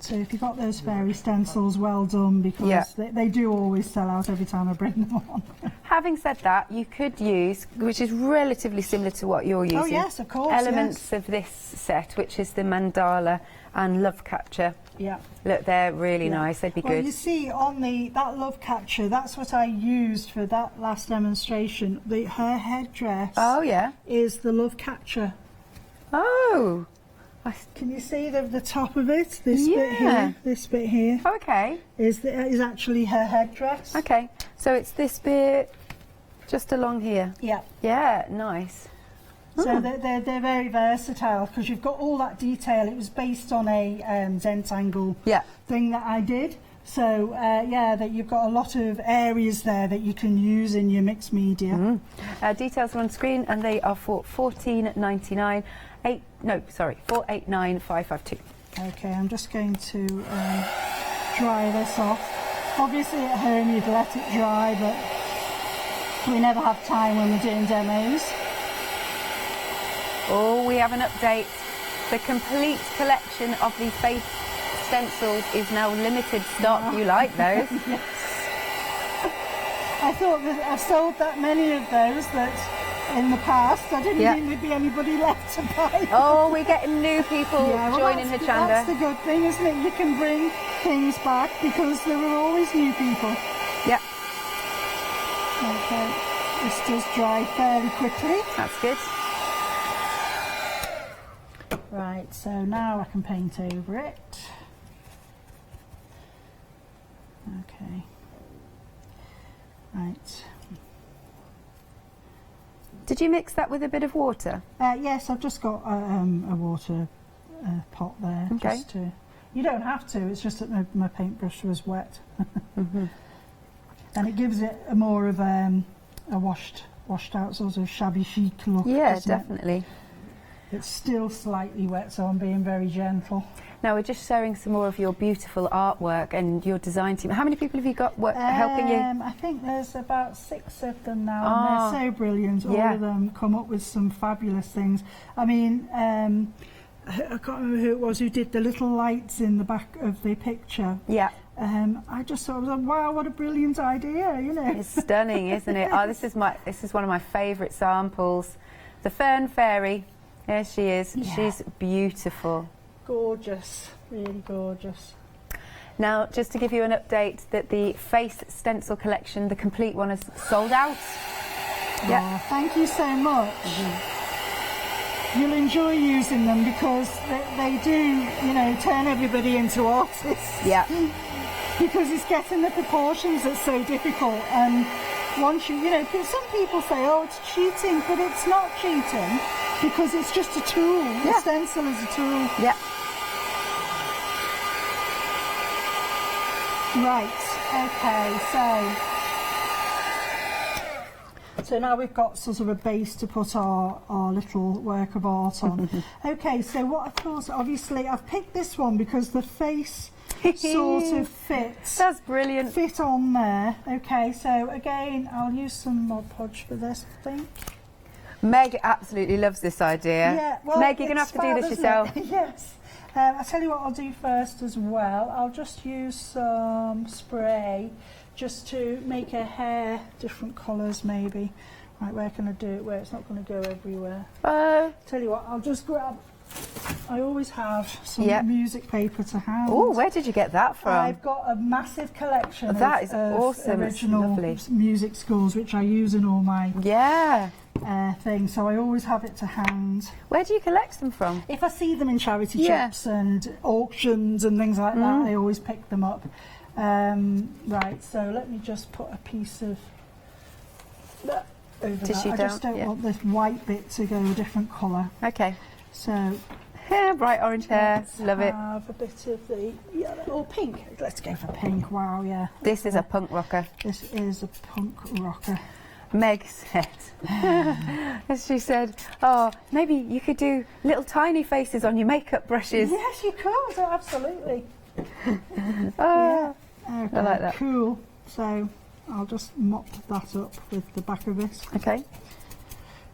S20: So if you've got those fairy stencils, well done, because they do always sell out every time I bring them on.
S11: Having said that, you could use, which is relatively similar to what you're using.
S20: Oh yes, of course.
S11: Elements of this set, which is the mandala and love catcher.
S20: Yeah.
S11: Look, they're really nice. They'd be
S20: well,
S11: good.
S20: You see on that love catcher, that's what I used for that last demonstration. Her headdress.
S11: Oh yeah.
S20: Is the love catcher.
S11: Oh.
S20: Can you see the top of it? This bit here. This bit here.
S11: Okay.
S20: Is actually her headdress.
S11: Okay. So it's this bit just along here.
S20: Yeah.
S11: Yeah. Nice.
S20: So they're very versatile because you've got all that detail. It was based on a Zentangle thing that I did. So that you've got a lot of areas there that you can use in your mixed media.
S11: Details are on screen and they are for $14.99. $489,552.
S20: Okay, I'm just going to dry this off. Obviously at home you'd let it dry, but we never have time when we're doing demos.
S11: Oh, we have an update. The complete collection of the face stencils is now limited stock. You like those?
S20: Yes. I thought that I've sold that many of those that in the past I didn't think there'd be anybody left to buy.
S11: Oh, we're getting new people joining Hochanda.
S20: That's the good thing, isn't it? You can bring things back because there are always new people.
S11: Yeah.
S20: Okay, this does dry fairly quickly.
S11: That's good.
S20: Right, so now I can paint over it. Okay. Right.
S11: Did you mix that with a bit of water?
S20: Yes, I've just got a water pot there.
S11: Okay.
S20: Just to, you don't have to, it's just that my paintbrush was wet. And it gives it a more of a washed out sort of shabby chic look.
S11: Yeah, definitely.
S20: It's still slightly wet, so I'm being very gentle.
S11: Now we're just showing some more of your beautiful artwork and your design team. How many people have you got helping you?
S20: I think there's about 6 of them now, and they're so brilliant. All of them come up with some fabulous things. I mean, I can't remember who it was who did the little lights in the back of the picture.
S11: Yeah.
S20: I just thought, wow, what a brilliant idea, you know.
S11: It's stunning, isn't it? Oh, this is one of my favourite samples. The Fern Fairy. There she is. Yeah. She's beautiful.
S20: Gorgeous, really gorgeous.
S11: Now, just to give you an update that the face stencil collection, the complete one, is sold out.
S20: Yeah. Thank you so much. You'll enjoy using them because they do, you know, turn everybody into artists.
S11: Yeah.
S20: Because it's getting the proportions that's so difficult. And once you know, some people say, oh, it's cheating, but it's not cheating because it's just a tool. The stencil is a tool.
S11: Yeah.
S20: Right, okay, so now we've got sort of a base to put our little work of art on. Okay, so what of course, obviously I've picked this one because the face sort of fits.
S11: That's brilliant.
S20: Fit on there. Okay, so again, I'll use some Mod Podge for this, I think.
S11: Meg absolutely loves this idea.
S20: Yeah, well,
S11: Meg, you're going to have to do this yourself.
S20: Yes. I'll tell you what I'll do first as well. I'll just use some spray just to make her hair different colours maybe. Right, where can I do it where it's not going to go everywhere? Tell you what, I'll just grab, I always have some music paper to hand.
S11: Oh, where did you get that from?
S20: I've got a massive collection of
S11: awesome.
S20: original music scores which I use in all my things, so I always have it to hand.
S11: Where do you collect them from?
S20: If I see them in charity shops and auctions and things like that, I always pick them up. Right, so let me just put a piece of that over
S11: Tissue
S20: that. I just don't want this white bit to go a different colour.
S11: Okay.
S20: So
S11: bright orange hair, love it.
S20: Have a bit of the yellow or pink. Let's go for pink. Wow, yeah.
S11: This is a punk rocker.
S20: This is a punk rocker.
S11: Meg said, as she said, oh, maybe you could do little tiny faces on your makeup brushes.
S20: Yes, you could, absolutely.
S11: Okay,
S20: I
S11: like that.
S20: Cool. So I'll just mop that up with the back of it.
S11: Okay.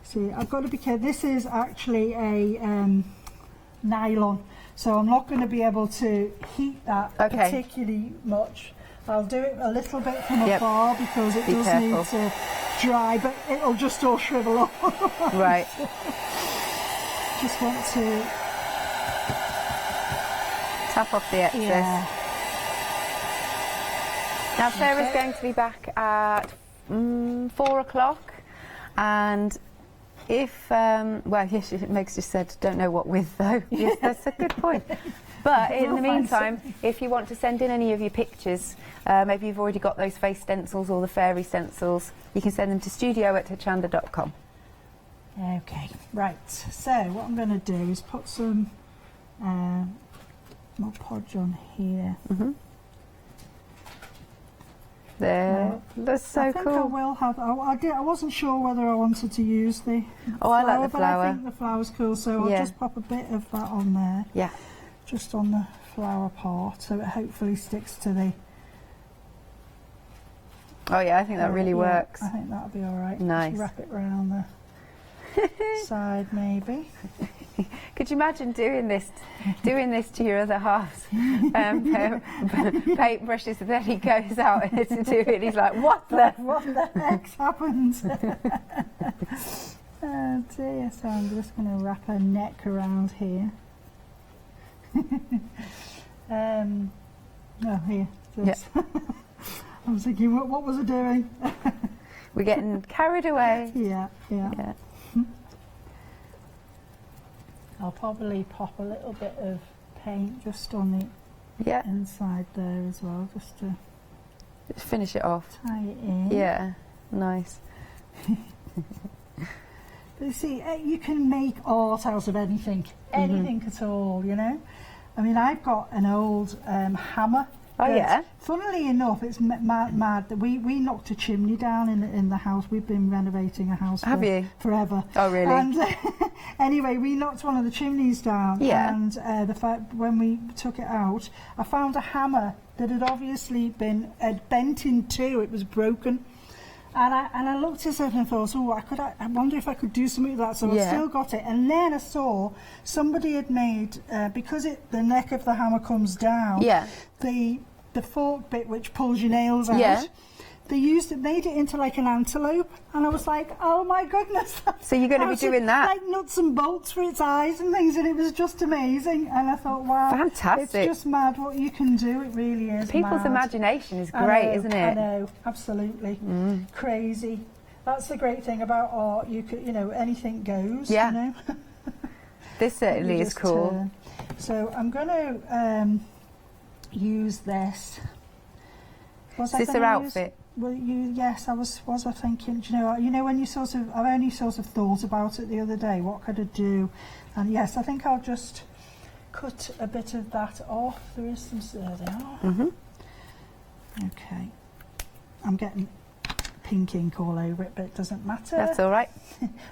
S20: See, I've got to be careful. This is actually a nylon, so I'm not going to be able to heat that particularly much. I'll do it a little bit from afar because it does need to dry, but it'll just all shrivel up.
S11: Right.
S20: Just want to
S11: tap off the excess.
S20: Yeah.
S11: Now Sarah's going to be back at 4 o'clock, and if well, yes, Meg's just said don't know what with though. Yes, that's a good point. But in the meantime, if you want to send in any of your pictures, maybe you've already got those face stencils or the fairy stencils, you can send them to studio@hochanda.com.
S20: Okay, right. So what I'm going to do is put some Mod Podge on here.
S11: There, that's so
S20: I think
S11: cool.
S20: I will have. I wasn't sure whether I wanted to use the
S11: I like the
S20: but
S11: flower.
S20: I think the flower's cool, so I'll just pop a bit of that on there.
S11: Yeah.
S20: Just on the flower part, so it hopefully sticks to the.
S11: Oh yeah, I think that really works.
S20: I think that'll be all right.
S11: Nice.
S20: Just wrap it round the side, maybe.
S11: Could you imagine doing this to your other halves? Paint brushes, and then he goes out to do it. He's like, what the
S20: heck's happened? Oh dear. So I'm just going to wrap her neck around here. Oh, here. Just. I was thinking, what was I doing?
S11: We're getting carried away.
S20: Yeah. I'll probably pop a little bit of paint just on the inside there as well, just to
S11: finish it off.
S20: Tie it in.
S11: Yeah, nice.
S20: But you see, you can make art out of anything at all, you know. I mean, I've got an old hammer.
S11: Oh yeah.
S20: Funnily enough, it's mad that we knocked a chimney down in the house. We've been renovating a house forever.
S11: Oh really?
S20: And anyway, we knocked one of the chimneys down.
S11: Yeah.
S20: And when we took it out, I found a hammer that had obviously been bent in two. It was broken. And I looked at it and thought, I wonder if I could do something with that. So I still got it. And then I saw somebody had made, because the neck of the hammer comes down, the fork bit which pulls your nails out, they made it into like an antelope. And I was like, oh my goodness.
S11: So you're going to be doing that?
S20: Like nuts and bolts for its eyes and things, and it was just amazing. And I thought, wow.
S11: Fantastic.
S20: It's just mad what you can do. It really is
S11: People's
S20: mad.
S11: imagination is great, isn't it?
S20: I know, absolutely. Crazy. That's the great thing about art. You could, anything goes.
S11: Yeah.
S20: You know?
S11: This certainly is cool.
S20: So I'm going to use this.
S11: Is this her outfit?
S20: Well, yes, I was thinking. Do you know when I've only sort of thought about it the other day. What could I do? And yes, I think I'll just cut a bit of that off. There is some. There they are. Okay. I'm getting pink ink all over it, but it doesn't matter.
S11: That's all right.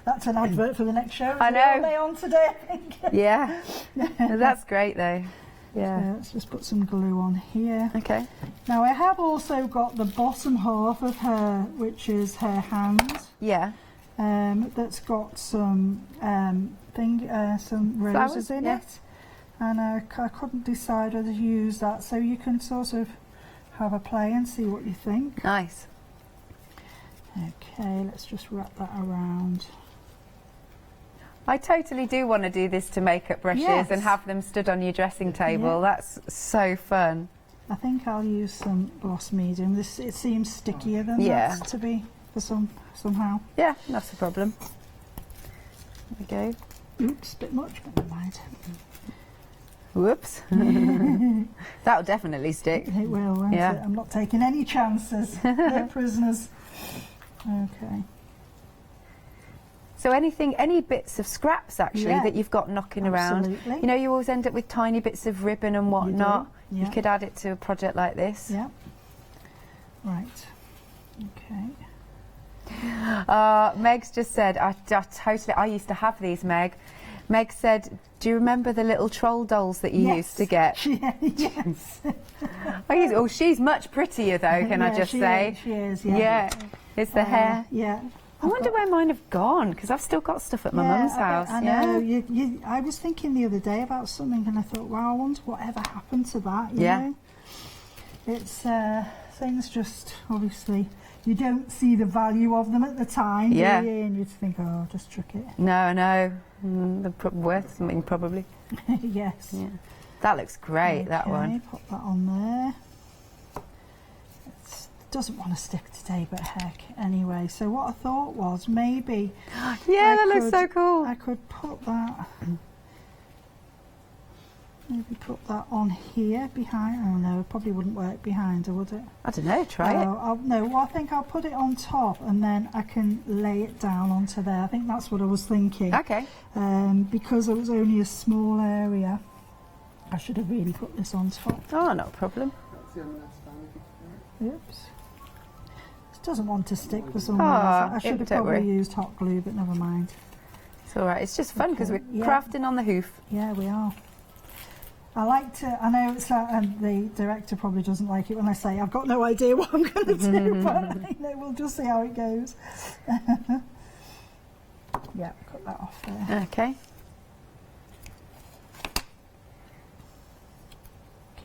S20: That's an advert for the next show.
S11: I know.
S20: Are they on today, I think?
S11: Yeah. That's great though. Yeah.
S20: So let's just put some glue on here.
S11: Okay.
S20: Now I have also got the bottom half of her, which is her hand.
S11: Yeah.
S20: That's got some some roses
S11: Flowers,
S20: in it, and I couldn't decide whether to use that. So you can sort of have a play and see what you think.
S11: Nice.
S20: Okay, let's just wrap that around.
S11: I totally do want to do this to makeup brushes and have them stood on your dressing table. That's so fun.
S20: I think I'll use some gloss medium. It seems stickier than that to be for somehow.
S11: Yeah, that's a problem. There we go.
S20: Oops, a bit much, but never mind.
S11: Whoops. That'll definitely stick.
S20: It will, won't it? I'm not taking any chances. No prisoners. Okay.
S11: So any bits of scraps actually that you've got knocking around. You know, you always end up with tiny bits of ribbon and whatnot. You could add it to a project like this.
S20: Yeah. Right. Okay.
S11: Meg's just said, I used to have these, Meg. Meg said, do you remember the little troll dolls that you used to get?
S20: Yes.
S11: She's much prettier though, can I just say?
S20: She is,
S11: Yeah. It's the hair.
S20: Yeah.
S21: I wonder where mine have gone, because I've still got stuff at my mum's house.
S20: I know. I was thinking the other day about something, and I thought, wow, I wonder whatever happened to that. You know? It's things just obviously you don't see the value of them at the time, do you? And you'd think, oh, just chuck it.
S21: No, they're worth something probably.
S20: Yes.
S21: Yeah. That looks great. That one.
S20: Pop that on there. Doesn't want to stick today, but heck, anyway. So what I thought was maybe
S21: that looks so cool.
S20: I could put that, maybe put that on here behind. Oh no, it probably wouldn't work behind her, would it?
S21: I don't know, try it.
S20: No, well, I think I'll put it on top and then I can lay it down onto there. I think that's what I was thinking.
S21: Okay.
S20: Because it was only a small area, I should have really put this on top.
S21: Oh, no problem.
S20: Oops. Doesn't want to stick for some reason. I should have probably used hot glue, but never mind.
S21: It's all right. It's just fun because we're crafting on the hoof.
S20: Yeah, we are. I like to. I know it's and the director probably doesn't like it when I say I've got no idea what I'm going to do, but we'll just see how it goes. Yeah, cut that off there.
S21: Okay.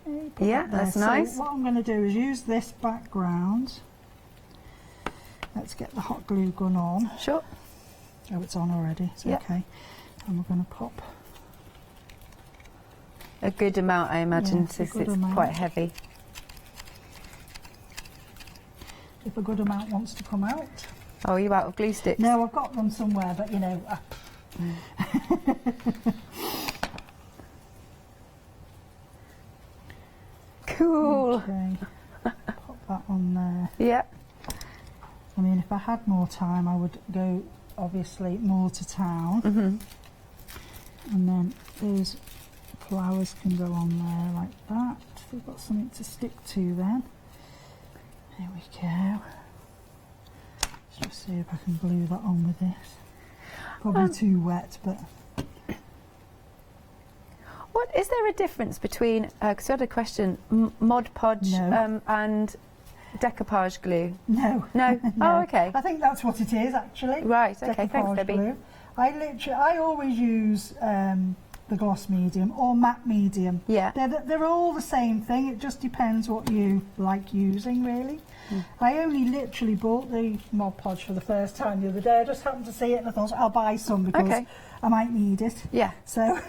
S20: Okay,
S21: yeah, that's nice.
S20: So what I'm going to do is use this background. Let's get the hot glue gun on.
S21: Sure.
S20: Oh, it's on already. It's okay. And we're going to pop
S21: a good amount, I imagine, since it's quite heavy.
S20: If a good amount wants to come out.
S21: Oh, are you out of glue sticks?
S20: No, I've got them somewhere, but you know.
S21: Cool.
S20: Okay. Pop that on there.
S21: Yeah.
S20: I mean, if I had more time, I would go, obviously, more to town. And then those flowers can go on there like that. We've got something to stick to then. There we go. Let's just see if I can glue that on with this. Probably too wet, but...
S21: What is there a difference between, because I had a question, Mod Podge and decoupage glue?
S20: No.
S21: No? Oh, okay.
S20: I think that's what it is, actually.
S21: Right, okay, thanks,
S20: Decoupage
S21: Debbie.
S20: glue. I always use the gloss medium or matte medium.
S21: Yeah.
S20: They're all the same thing, it just depends what you like using, really. I only literally bought the Mod Podge for the first time the other day. I just happened to see it and I thought I'll buy some because I might need it.
S21: Yeah.
S20: So...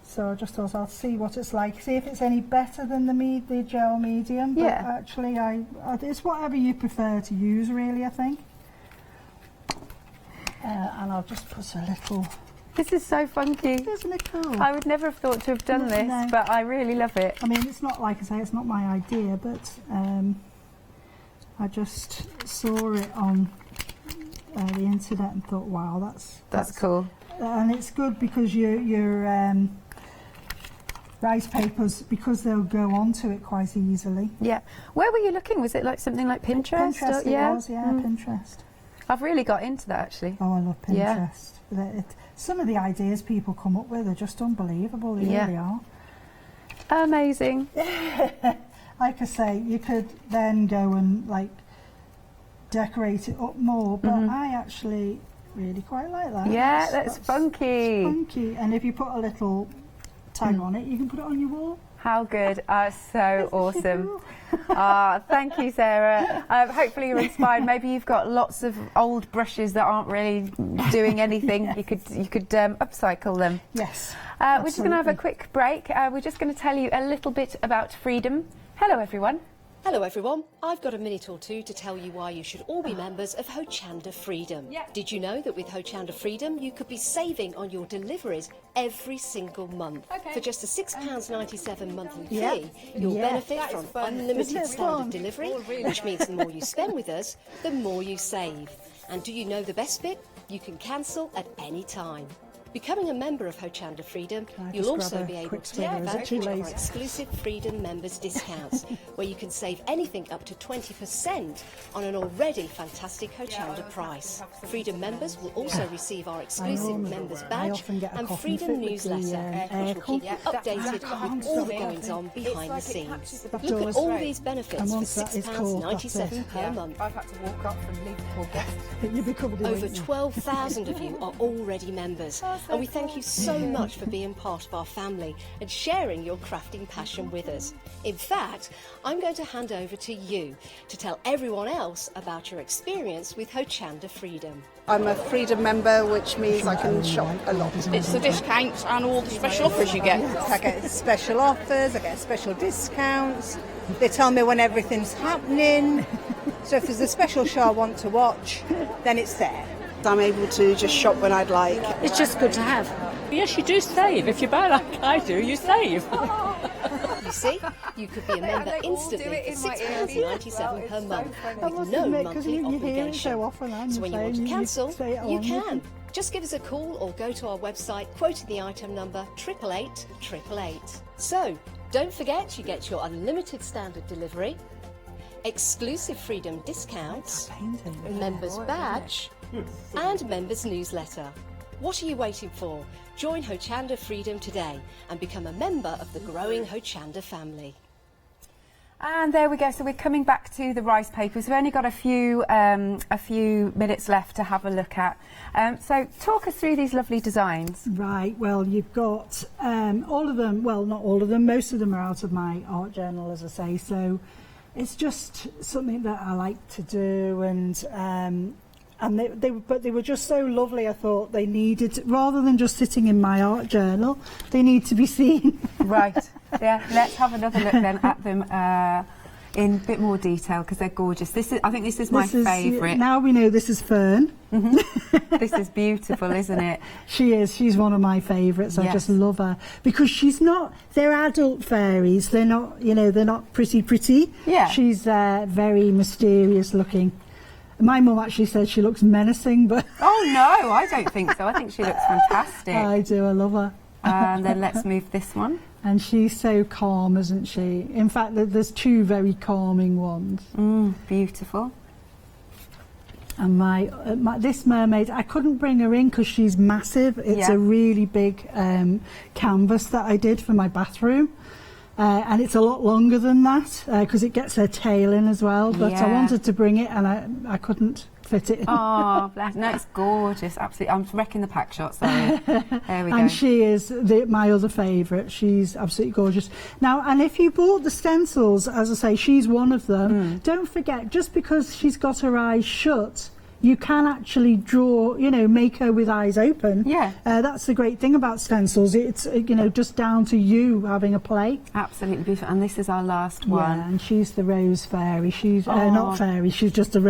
S20: so I just thought I'll see what it's like, see if it's any better than the gel medium. But actually, it's whatever you prefer to use, really. I think. And I'll just put a little.
S21: This is so funky.
S20: Isn't it cool?
S21: I would never have thought to have done this, but I really love it.
S20: I mean, it's not like I say, it's not my idea, but I just saw it on the internet and thought, wow, that's
S21: cool.
S20: And it's good because your rice papers, because they'll go onto it quite easily.
S21: Yeah. Where were you looking? Was it like something like Pinterest?
S20: Pinterest it was, Pinterest.
S21: I've really got into that, actually.
S20: Oh, I love Pinterest. Yeah. Some of the ideas people come up with are just unbelievable. They really are.
S21: Amazing.
S20: Like I say, you could then go and decorate it up more, but I actually really quite like that.
S21: Yeah, that's funky.
S20: It's funky, and if you put a little tag on it, you can put it on your wall.
S21: How good. So awesome. Thank you, Sarah. Hopefully you're inspired. Maybe you've got lots of old brushes that aren't really doing anything. You could upcycle them.
S20: Yes.
S21: We're just going to have a quick break. We're just going to tell you a little bit about freedom. Hello, everyone.
S22: Hello everyone, I've got a minute or two to tell you why you should all be members of Hochanda Freedom. Did you know that with Hochanda Freedom you could be saving on your deliveries every single month? For just a £6.97 monthly fee, you'll benefit from unlimited standard delivery, which means the more you spend with us, the more you save. And do you know the best bit? You can cancel at any time. Becoming a member of Hochanda Freedom, you'll also be able to take advantage of our exclusive Freedom members discounts, where you can save anything up to 20% on an already fantastic Hochanda price. Freedom members will also receive our exclusive members badge and Freedom newsletter, which will keep you updated with all the goings on behind the scenes. Look at all these benefits for £6.97 per month.
S21: I've had to walk up and leave the poor guest.
S22: Over 12,000 of you are already members, and we thank you so much for being part of our family and sharing your crafting passion with us. In fact, I'm going to hand over to you to tell everyone else about your experience with Hochanda Freedom.
S2: I'm a Freedom member, which means I can shop a lot.
S6: It's the discounts and all the special offers you get.
S9: I get special offers, I get special discounts. They tell me when everything's happening. So if there's a special show I want to watch, then it's there.
S2: I'm able to just shop when I'd like.
S8: It's just good to have. Yes, you do save. If you buy like I do, you save.
S22: You see, you could be a member instantly for £6.97 per month with no monthly obligation. So when you want to cancel, you can. Just give us a call or go to our website, quoting the item number 888 888. So, don't forget you get your unlimited standard delivery, exclusive Freedom discounts, members badge, and members newsletter. What are you waiting for? Join Hochanda Freedom today and become a member of the growing Hochanda family.
S21: And there we go. So we're coming back to the rice papers. We've only got a few minutes left to have a look at. So talk us through these lovely designs.
S20: Right. Well, you've got all of them. Well, not all of them. Most of them are out of my art journal, as I say. So it's just something that I like to do, and they were just so lovely. I thought they needed, rather than just sitting in my art journal, they need to be seen.
S21: Right. Yeah. Let's have another look then at them in a bit more detail, because they're gorgeous. I think this is my favourite.
S20: Now we know this is Fern.
S21: This is beautiful, isn't it?
S20: She is. She's one of my favourites. Yes. I just love her because she's not. They're adult fairies. They're not. They're not pretty. Yeah. She's very mysterious looking. My mum actually said she looks menacing, but...
S21: Oh, no, I don't think so. I think she looks fantastic.
S20: I do, I love her.
S21: And then let's move this one.
S20: And she's so calm, isn't she? In fact, there's two very calming ones.
S21: Beautiful.
S20: And this mermaid, I couldn't bring her in because she's massive. It's a really big canvas that I did for my bathroom. And it's a lot longer than that because it gets her tail in as well. But I wanted to bring it and I couldn't fit it in.
S21: Oh, bless. No, it's gorgeous. Absolutely. I'm wrecking the pack shot, sorry. There we go.
S20: And she is my other favourite. She's absolutely gorgeous. Now, and if you bought the stencils, as I say, she's one of them. Don't forget, just because she's got her eyes shut, you can actually draw, make her with eyes open. Yeah. That's the great thing about stencils. It's, just down to you having a play.
S21: Absolutely beautiful. And this is our last one.
S20: Yeah, and she's the Rose Fairy. She's not fairy, she's just a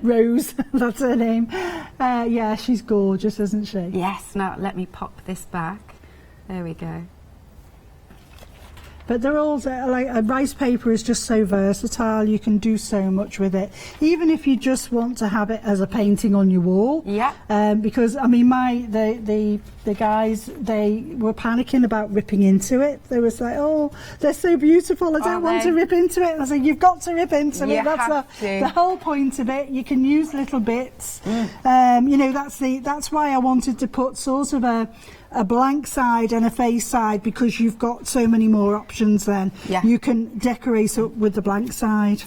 S20: Rose. That's her name. Yeah, she's gorgeous, isn't she?
S21: Yes. Now, let me pop this back. There we go.
S20: But they're all rice paper is just so versatile. You can do so much with it, even if you just want to have it as a painting on your wall. Yeah. Because I mean, the guys, they were panicking about ripping into it. They was like, "Oh, they're so beautiful. I don't want to rip into it." And I said, "You've got to rip into it. That's the whole point of it. You can use little bits. That's why I wanted to put sort of a blank side and a face side, because you've got so many more options then. Yeah. You can decorate it with the blank side.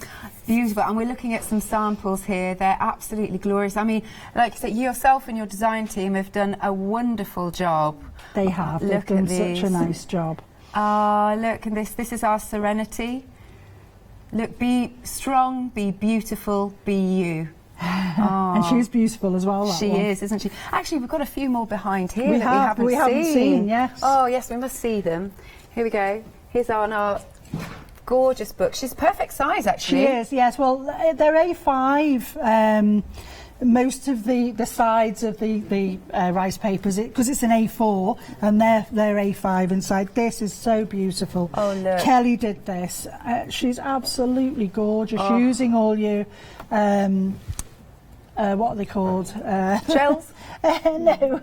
S21: Beautiful. And we're looking at some samples here. They're absolutely glorious. I mean, like you said, yourself and your design team have done a wonderful job.
S20: They have. They've done such a nice job.
S21: Look, and this is our Serenity. Look, be strong, be beautiful, be you.
S20: And she's beautiful as well.
S21: She is, isn't she? Actually, we've got a few more behind here we haven't seen.
S20: Yes.
S21: Oh, yes, we must see them. Here we go. Here's our gorgeous book. She's perfect size, actually.
S20: She is, yes. Well, they're A5. Most of the sides of the rice papers, because it's an A4, and they're A5 inside. This is so beautiful.
S21: Oh, look.
S20: Kelly did this. She's absolutely gorgeous, using all your... what are they called?
S21: Shells?
S20: No.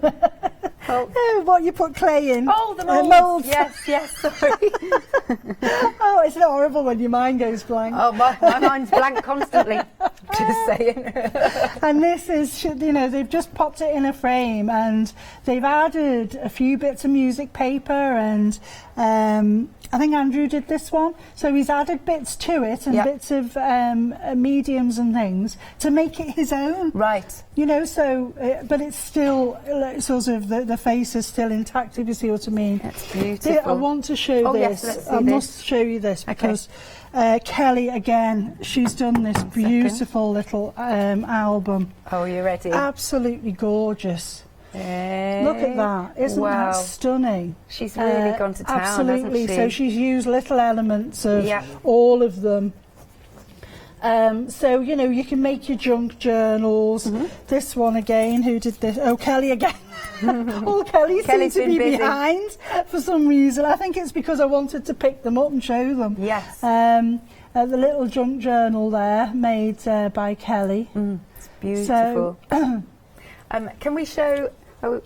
S20: What you put clay in.
S21: Oh, the moulds.
S20: Moulds.
S21: Yes, sorry.
S20: Oh, it's horrible when your mind goes blank.
S21: Oh, my mind's blank constantly. Just saying.
S20: And this is, you know, they've just popped it in a frame and they've added a few bits of music paper and I think Andrew did this one. So he's added bits to it and bits of mediums and things to make it his own.
S21: Right.
S20: You know, so, but it's still sort of, the face is still intact, if you see what I mean.
S21: That's beautiful.
S20: I want to show this.
S21: Yes, let's see
S20: I
S21: this.
S20: must show you this because Kelly, again, she's done this beautiful little album.
S21: Oh, you ready?
S20: Absolutely gorgeous. Look at that. Isn't that stunning?
S21: She's really gone to town,
S20: absolutely.
S21: hasn't she?
S20: So she's used little elements of all of them. So, you know, you can make your junk journals. This one again, who did this? Oh, Kelly again. All Kelly seems to be behind for some reason. I think it's because I wanted to pick them up and show them.
S21: Yes.
S20: The little junk journal there, made by Kelly.
S21: It's beautiful.
S20: So,
S21: can we show...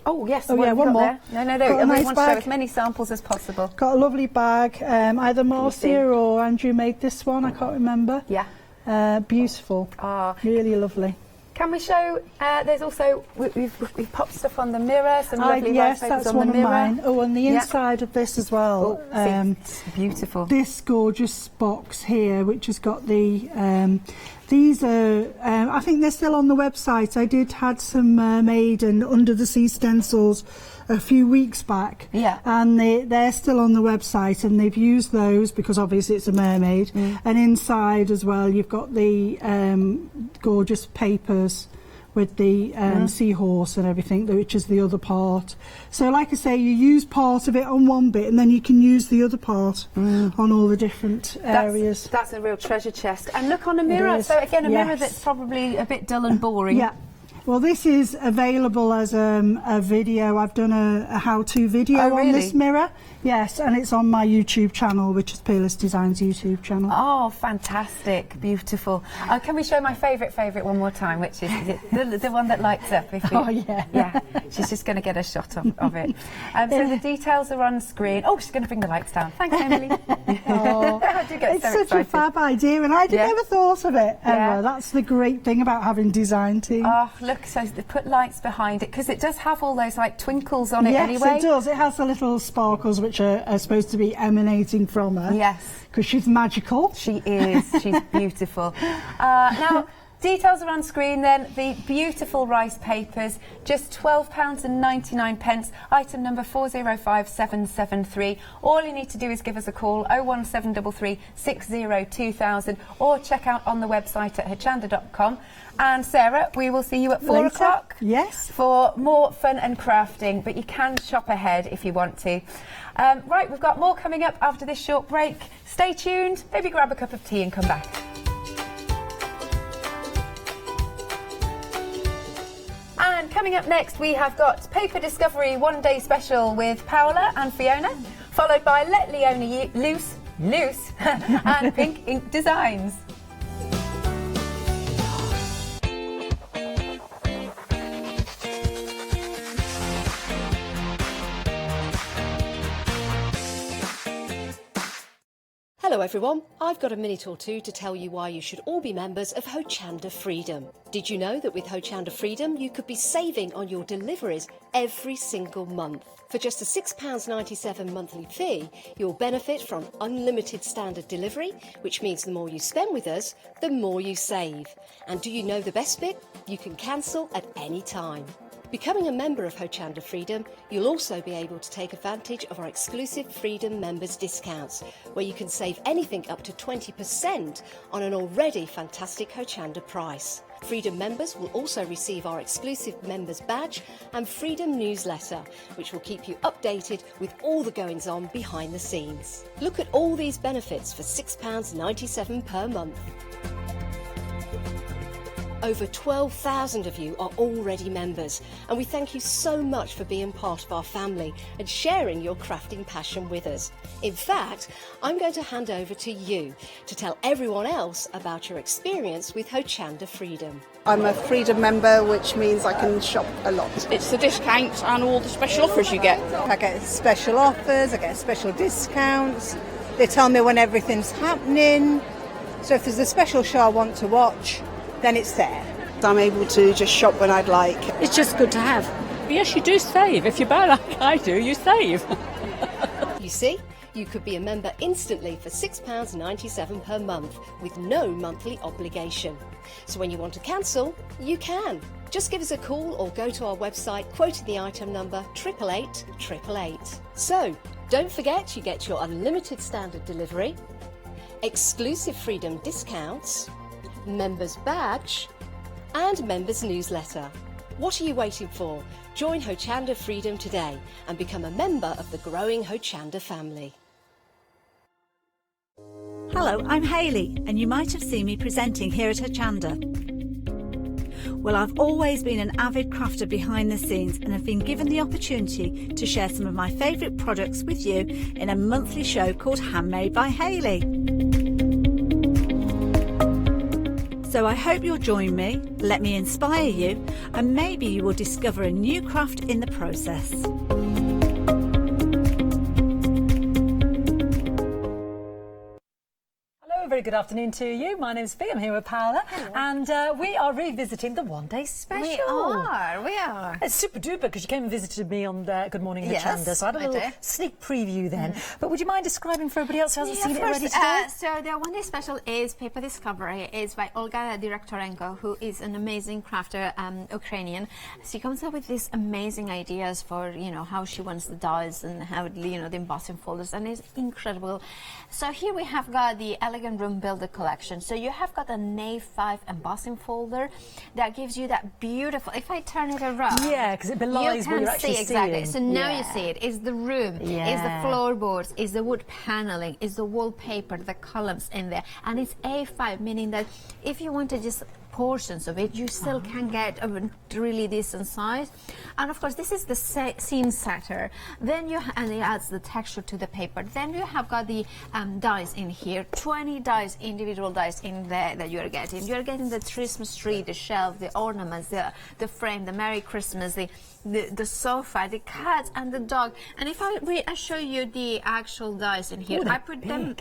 S21: Oh yes,
S20: one more.
S21: There. No, there.
S20: Got a
S21: We
S20: nice
S21: want to show
S20: bag.
S21: as many samples as possible.
S20: Got a lovely bag. Either Marcia or Andrew made this one. I can't remember.
S21: Yeah.
S20: Beautiful. Really lovely.
S21: Can we show? There's also we've popped stuff on the mirror. Some lovely
S20: yes,
S21: rice papers
S20: that's
S21: on
S20: one
S21: the mirror.
S20: of mine. Oh, and the inside of this as well.
S21: It's beautiful.
S20: This gorgeous box here, which has got the. These are, I think they're still on the website. I had some mermaid and under the sea stencils a few weeks back.
S21: Yeah.
S20: And they're still on the website and they've used those because obviously it's a mermaid. And inside as well, you've got the gorgeous papers with the seahorse and everything, which is the other part. So like I say, you use part of it on one bit and then you can use the other part on all the different areas.
S21: That's a real treasure chest. And look on a mirror. So again, a mirror that's probably a bit dull and boring.
S20: Yeah. Well, this is available as a video. I've done a how-to video on this mirror. Yes, and it's on my YouTube channel, which is Peerlized Designs YouTube channel.
S21: Oh, fantastic. Beautiful. Can we show my favourite one more time, which is the one that lights up?
S20: Oh, yeah.
S21: Yeah, she's just going to get a shot of it. So the details are on screen. Oh, she's going to bring the lights down. Thanks, Emily.
S20: Oh,
S21: I do get
S20: it's
S21: so
S20: such
S21: excited.
S20: a fab idea, and I'd never thought of it ever.
S21: Yeah.
S20: That's the great thing about having design team.
S21: Oh, look, so they put lights behind it, because it does have all those, like, twinkles on it anyway.
S20: Yes, it does. It has the little sparkles which are supposed to be emanating from her.
S21: Yes.
S20: Because she's magical.
S21: She is. She's beautiful. Now, details are on screen then. The beautiful rice papers, just £12.99. Item number 405773. All you need to do is give us a call, 01733 602000, or check out on the website at hochanda.com. And Sarah, we will see you at 4 o'clock.
S20: Yes.
S21: For more fun and crafting, but you can shop ahead if you want to. Right, we've got more coming up after this short break. Stay tuned, maybe grab a cup of tea and come back. And coming up next, we have got Paper Discovery One Day Special with Paola and Fiona, followed by Let Leona Loose and Pink Ink Designs.
S22: Hello everyone, I've got a minute or two to tell you why you should all be members of Hochanda Freedom. Did you know that with Hochanda Freedom you could be saving on your deliveries every single month? For just a £6.97 monthly fee, you'll benefit from unlimited standard delivery, which means the more you spend with us, the more you save. And do you know the best bit? You can cancel at any time. Becoming a member of Hochanda Freedom, you'll also be able to take advantage of our exclusive Freedom members discounts, where you can save anything up to 20% on an already fantastic Hochanda price. Freedom members will also receive our exclusive members badge and Freedom newsletter, which will keep you updated with all the goings-on behind the scenes. Look at all these benefits for £6.97 per month. Over 12,000 of you are already members, and we thank you so much for being part of our family and sharing your crafting passion with us. In fact, I'm going to hand over to you to tell everyone else about your experience with Hochanda Freedom.
S2: I'm a Freedom member, which means I can shop a lot.
S6: It's the discounts and all the special offers you get.
S9: I get special offers, I get special discounts. They tell me when everything's happening. So if there's a special show I want to watch, then it's there.
S2: I'm able to just shop when I'd like.
S8: It's just good to have. Yes, you do save. If you buy like I do, you save.
S22: You see, you could be a member instantly for £6.97 per month with no monthly obligation. So when you want to cancel, you can. Just give us a call or go to our website quoting the item number 888 888. So, don't forget you get your unlimited standard delivery, exclusive Freedom discounts, members badge and members newsletter. What are you waiting for? Join Hochanda Freedom today and become a member of the growing Hochanda family.
S7: Hello, I'm Hayley, and you might have seen me presenting here at Hochanda. Well, I've always been an avid crafter behind the scenes and have been given the opportunity to share some of my favourite products with you in a monthly show called Handmade by Hayley. So I hope you'll join me, let me inspire you, and maybe you will discover a new craft in the process.
S1: Very good afternoon to you. My name's Fee. I'm here with Paola. Hello. And we are revisiting the One Day Special.
S4: We are.
S1: It's super duper because you came and visited me on Good Morning Hochanda, so I had a little sneak preview then. But would you mind describing for everybody else who hasn't seen it already today?
S4: So the One Day Special is Paper Discovery. It's by Olga Direktorenko, who is an amazing crafter, Ukrainian. She comes up with these amazing ideas for, you know, how she wants the dies and how, you know, the embossing folders, and it's incredible. So here we have got the Elegant Room Builder collection. So you have got a A5 embossing folder that gives you that beautiful, if I turn it around,
S1: yeah, because it belies what you're actually
S4: exactly
S1: seeing.
S4: So now you see it. It's the room, it's the floorboards, it's the wood paneling, it's the wallpaper, the columns in there, and it's A5, meaning that if you want to just portions of it, you still can get a really decent size. And of course, this is the seam setter. Then and it adds the texture to the paper. Then you have got the dies in here, 20 dies, individual dies in there that you're getting. You're getting the Christmas tree, the shelf, the ornaments, the frame, the Merry Christmas, the sofa, the cat and the dog. And if I show you the actual dies in here, I put them.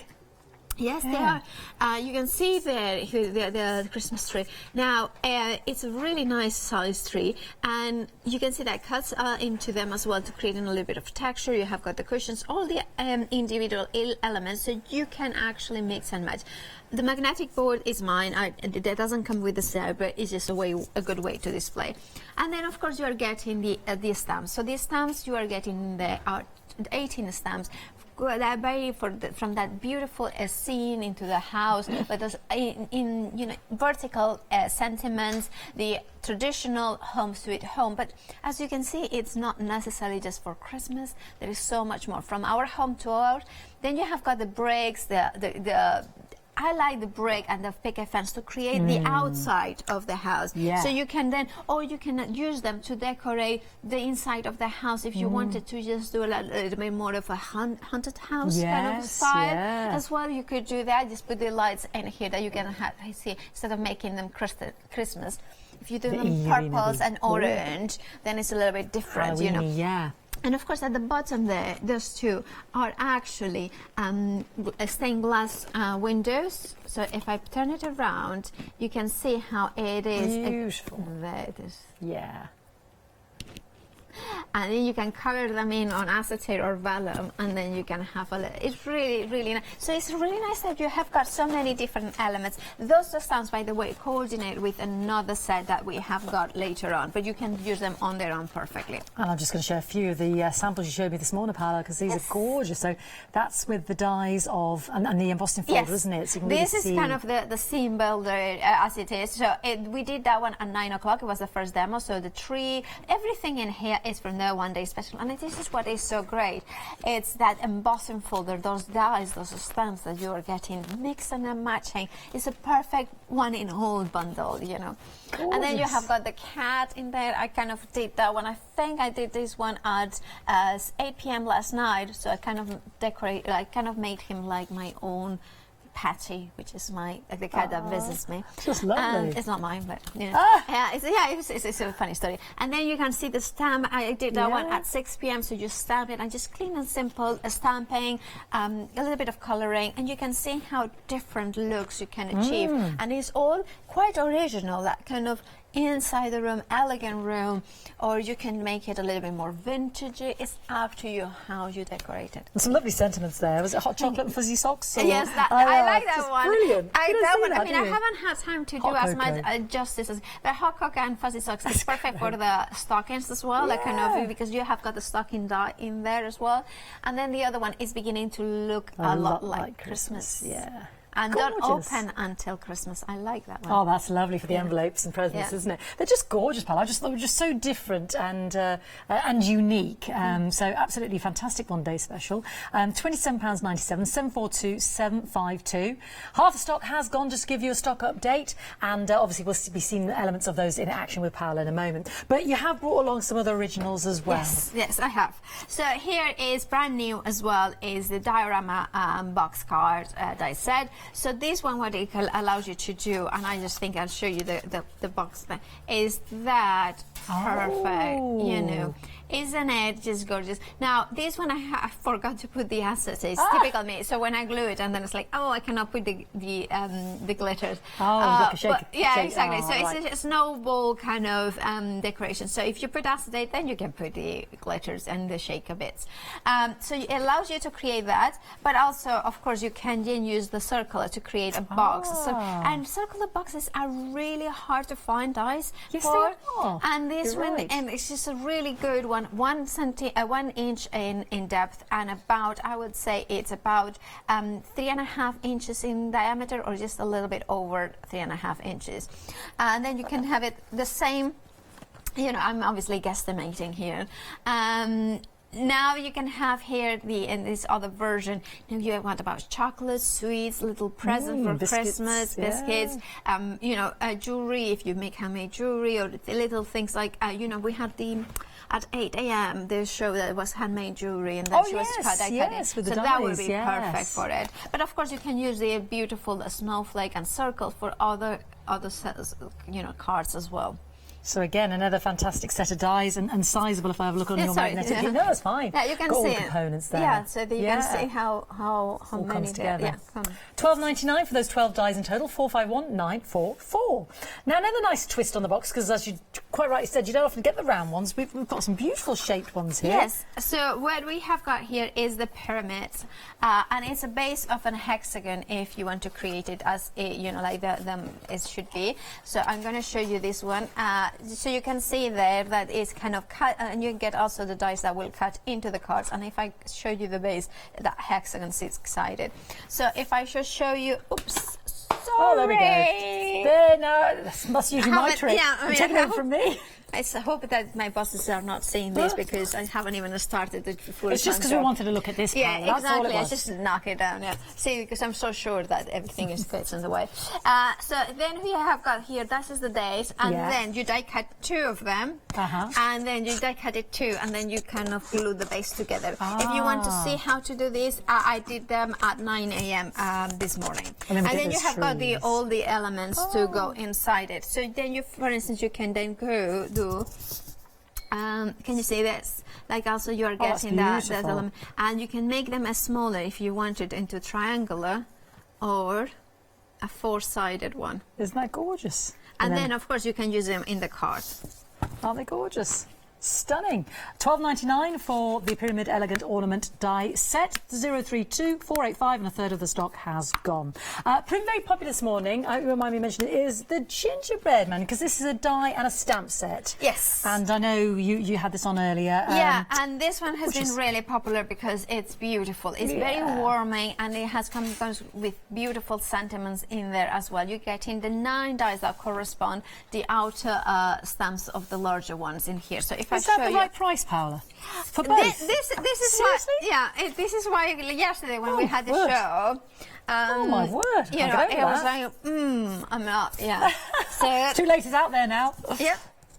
S4: Yes, they are. You can see there the Christmas tree. Now, it's a really nice size tree, and you can see that cuts into them as well to create a little bit of texture. You have got the cushions, all the individual elements, so you can actually mix and match. The magnetic board is mine. That doesn't come with the set, but it's just a good way to display. And then, of course, you are getting the stamps. So the stamps you are getting there are 18 stamps. That vary from that beautiful scene into the house, but those in vertical sentiments, the traditional home sweet home. But as you can see, it's not necessarily just for Christmas. There is so much more from our home to ours. Then you have got the bricks, I like the brick and the picket fence to create the outside of the house. Yeah. So you can then, or you can use them to decorate the inside of the house if you wanted to just do a little bit more of a haunted house kind of style as well. You could do that. Just put the lights in here that you can have. I see, instead of making them Christmas, if you do them purples and orange, then it's a little bit different.
S1: Halloween,
S4: you know. Yeah. And of course, at the bottom there, those two are actually stained glass windows. So if I turn it around, you can see how it is.
S1: Beautiful.
S4: There it is.
S1: Yeah.
S4: And then you can cover them in on acetate or vellum, and then you can have a little. It's really, really nice. So it's really nice that you have got so many different elements. Those stamps, by the way, coordinate with another set that we have got later on, but you can use them on their own perfectly.
S1: And I'm just going to show a few of the samples you showed me this morning, Paola, because these are gorgeous. So that's with the dies of, and the embossing folder, isn't it? So you can
S4: this
S1: really
S4: is
S1: see.
S4: Kind of the seam builder as it is. So we did that one at 9 o'clock. It was the first demo. So the tree, everything in here is from the the one-day special. And this is what is so great. It's that embossing folder, those dies, those stamps that you are getting, mixing and matching. It's a perfect one in whole bundle, you know.
S1: Gorgeous.
S4: And then you have got the cat in there. I kind of did that one. I think I did this one at 8 p.m. last night. So I kind of made him like my own Patty, which is the cat that visits me.
S1: Just lovely.
S4: It's not mine, but it's a funny story. And then you can see the stamp. I did that one at 6 p.m. So you stamp it and just clean and simple stamping, a little bit of coloring, and you can see how different looks you can achieve. And it's all quite original. That kind of inside the room, elegant room, or you can make it a little bit more vintagey. It's up to you how you decorate it.
S1: And some lovely sentiments there. Was it hot chocolate and fuzzy socks?
S4: Yes, I like that one.
S1: Brilliant.
S4: I haven't had time to do as much justice as the hot cocoa and fuzzy socks. It's perfect for the stockings as well, like kind of, because you have got the stocking die in there as well. And then the other one is beginning to look a lot like Christmas.
S1: Yeah.
S4: And
S1: gorgeous.
S4: don't open until Christmas. I like that one.
S1: Oh, that's lovely for the envelopes and presents, isn't it? They're just gorgeous, pal. I just thought they were just so different and unique. So absolutely fantastic one-day special. £27.97, 742 752. Half the stock has gone. Just to give you a stock update, and obviously we'll be seeing the elements of those in action with Paola in a moment. But you have brought along some other originals as well.
S4: Yes, I have. So here is brand new as well. Is the diorama box card die set. So this one, what it allows you to do, and I just think I'll show you the box thing, is that perfect, you know. Isn't it just gorgeous? Now, this one I forgot to put the acetate. Typical me. So when I glue it, and then it's like, oh, I cannot put the glitters. Exactly. So it's a snowball kind of decoration. So if you put acetate, then you can put the glitters and the shaker bits. So it allows you to create that, but also, of course, you can then use the circular to create a box. And circular boxes are really hard to find dies.
S1: Yes,
S4: for.
S1: they are.
S4: And this
S1: You're
S4: one,
S1: right.
S4: and it's just a really good one. 1 inch in depth, and about, I would say it's about 3.5 inches in diameter, or just a little bit over 3.5 inches. And then you can have it the same, you know, I'm obviously guesstimating here. Now you can have here in this other version. Now you want about chocolates, sweets, little present for
S1: biscuits,
S4: Christmas, biscuits, you know, jewelry if you make handmade jewelry, or the little things like you know, we had at 8 a.m. the show that was handmade jewelry, and then she was cut it.
S1: with the
S4: so
S1: dies,
S4: that would be perfect for it. But of course you can use the beautiful snowflake and circle for other you know, cards as well.
S1: So again, another fantastic set of dies, and sizable if I have a look on your magnetic.
S4: Yeah.
S1: No, it's fine.
S4: Yeah, you can
S1: Got
S4: see
S1: all the
S4: it.
S1: components there.
S4: Yeah, so that you can see how
S1: all
S4: many
S1: comes together.
S4: Yeah,
S1: £12.99 for those 12 dies in total. 451944. Now another nice twist on the box, because as you quite rightly said, you don't often get the round ones. We've got some beautiful shaped ones here.
S4: Yes. So what we have got here is the pyramids, and it's a base of an hexagon. If you want to create it as a, you know, like it should be. So I'm going to show you this one, so you can see there that it's kind of cut, and you get also the dice that will cut into the cards. And if I show you the base, that hexagon six-sided. So if I should show you, oops, sorry.
S1: Oh, there we go. There, no, that's usually my trick.
S4: Yeah, I mean,
S1: taking it from me.
S4: I hope that my bosses are not seeing this, because I haven't even started the full.
S1: It's just because we wanted to look at this.
S4: Yeah,
S1: That's
S4: exactly.
S1: all it was.
S4: I just knock it down. Yeah. See, because I'm so sure that everything fits in the way. So then we have got here. That is the days, and then you die cut 2 of them, and then you die cut it 2, and then you kind of glue the base together. If you want to see how to do this, I did them at 9 a.m. This morning, and then you have got all the elements to go inside it. So then you, for instance, you can then go do. Can you see this? Like also you are getting that element, and you can make them as smaller if you wanted into triangular, or a 4-sided one.
S1: Isn't that gorgeous?
S4: And then of course you can use them in the card.
S1: Aren't they gorgeous? Stunning. £12.99 for the Pyramid Elegant Ornament die set. 032485, and a third of the stock has gone. Proving very popular this morning, I remind me to mention it, is the gingerbread man, because this is a die and a stamp set.
S4: Yes.
S1: And I know you had this on earlier.
S4: Yeah, and this one has been really popular because it's beautiful. It's very warming, and it comes with beautiful sentiments in there as well. You get in the 9 dies that correspond the outer stamps of the larger ones in here. So if if I
S1: Is that
S4: show
S1: the
S4: you.
S1: right price, Paola? For both?
S4: This is
S1: Seriously?
S4: why. Yeah, this is why yesterday when we had the
S1: word.
S4: show.
S1: Oh my word!
S4: You know, it was like, I'm not. Yeah. So
S1: Too late. It's out there now.
S4: Yep.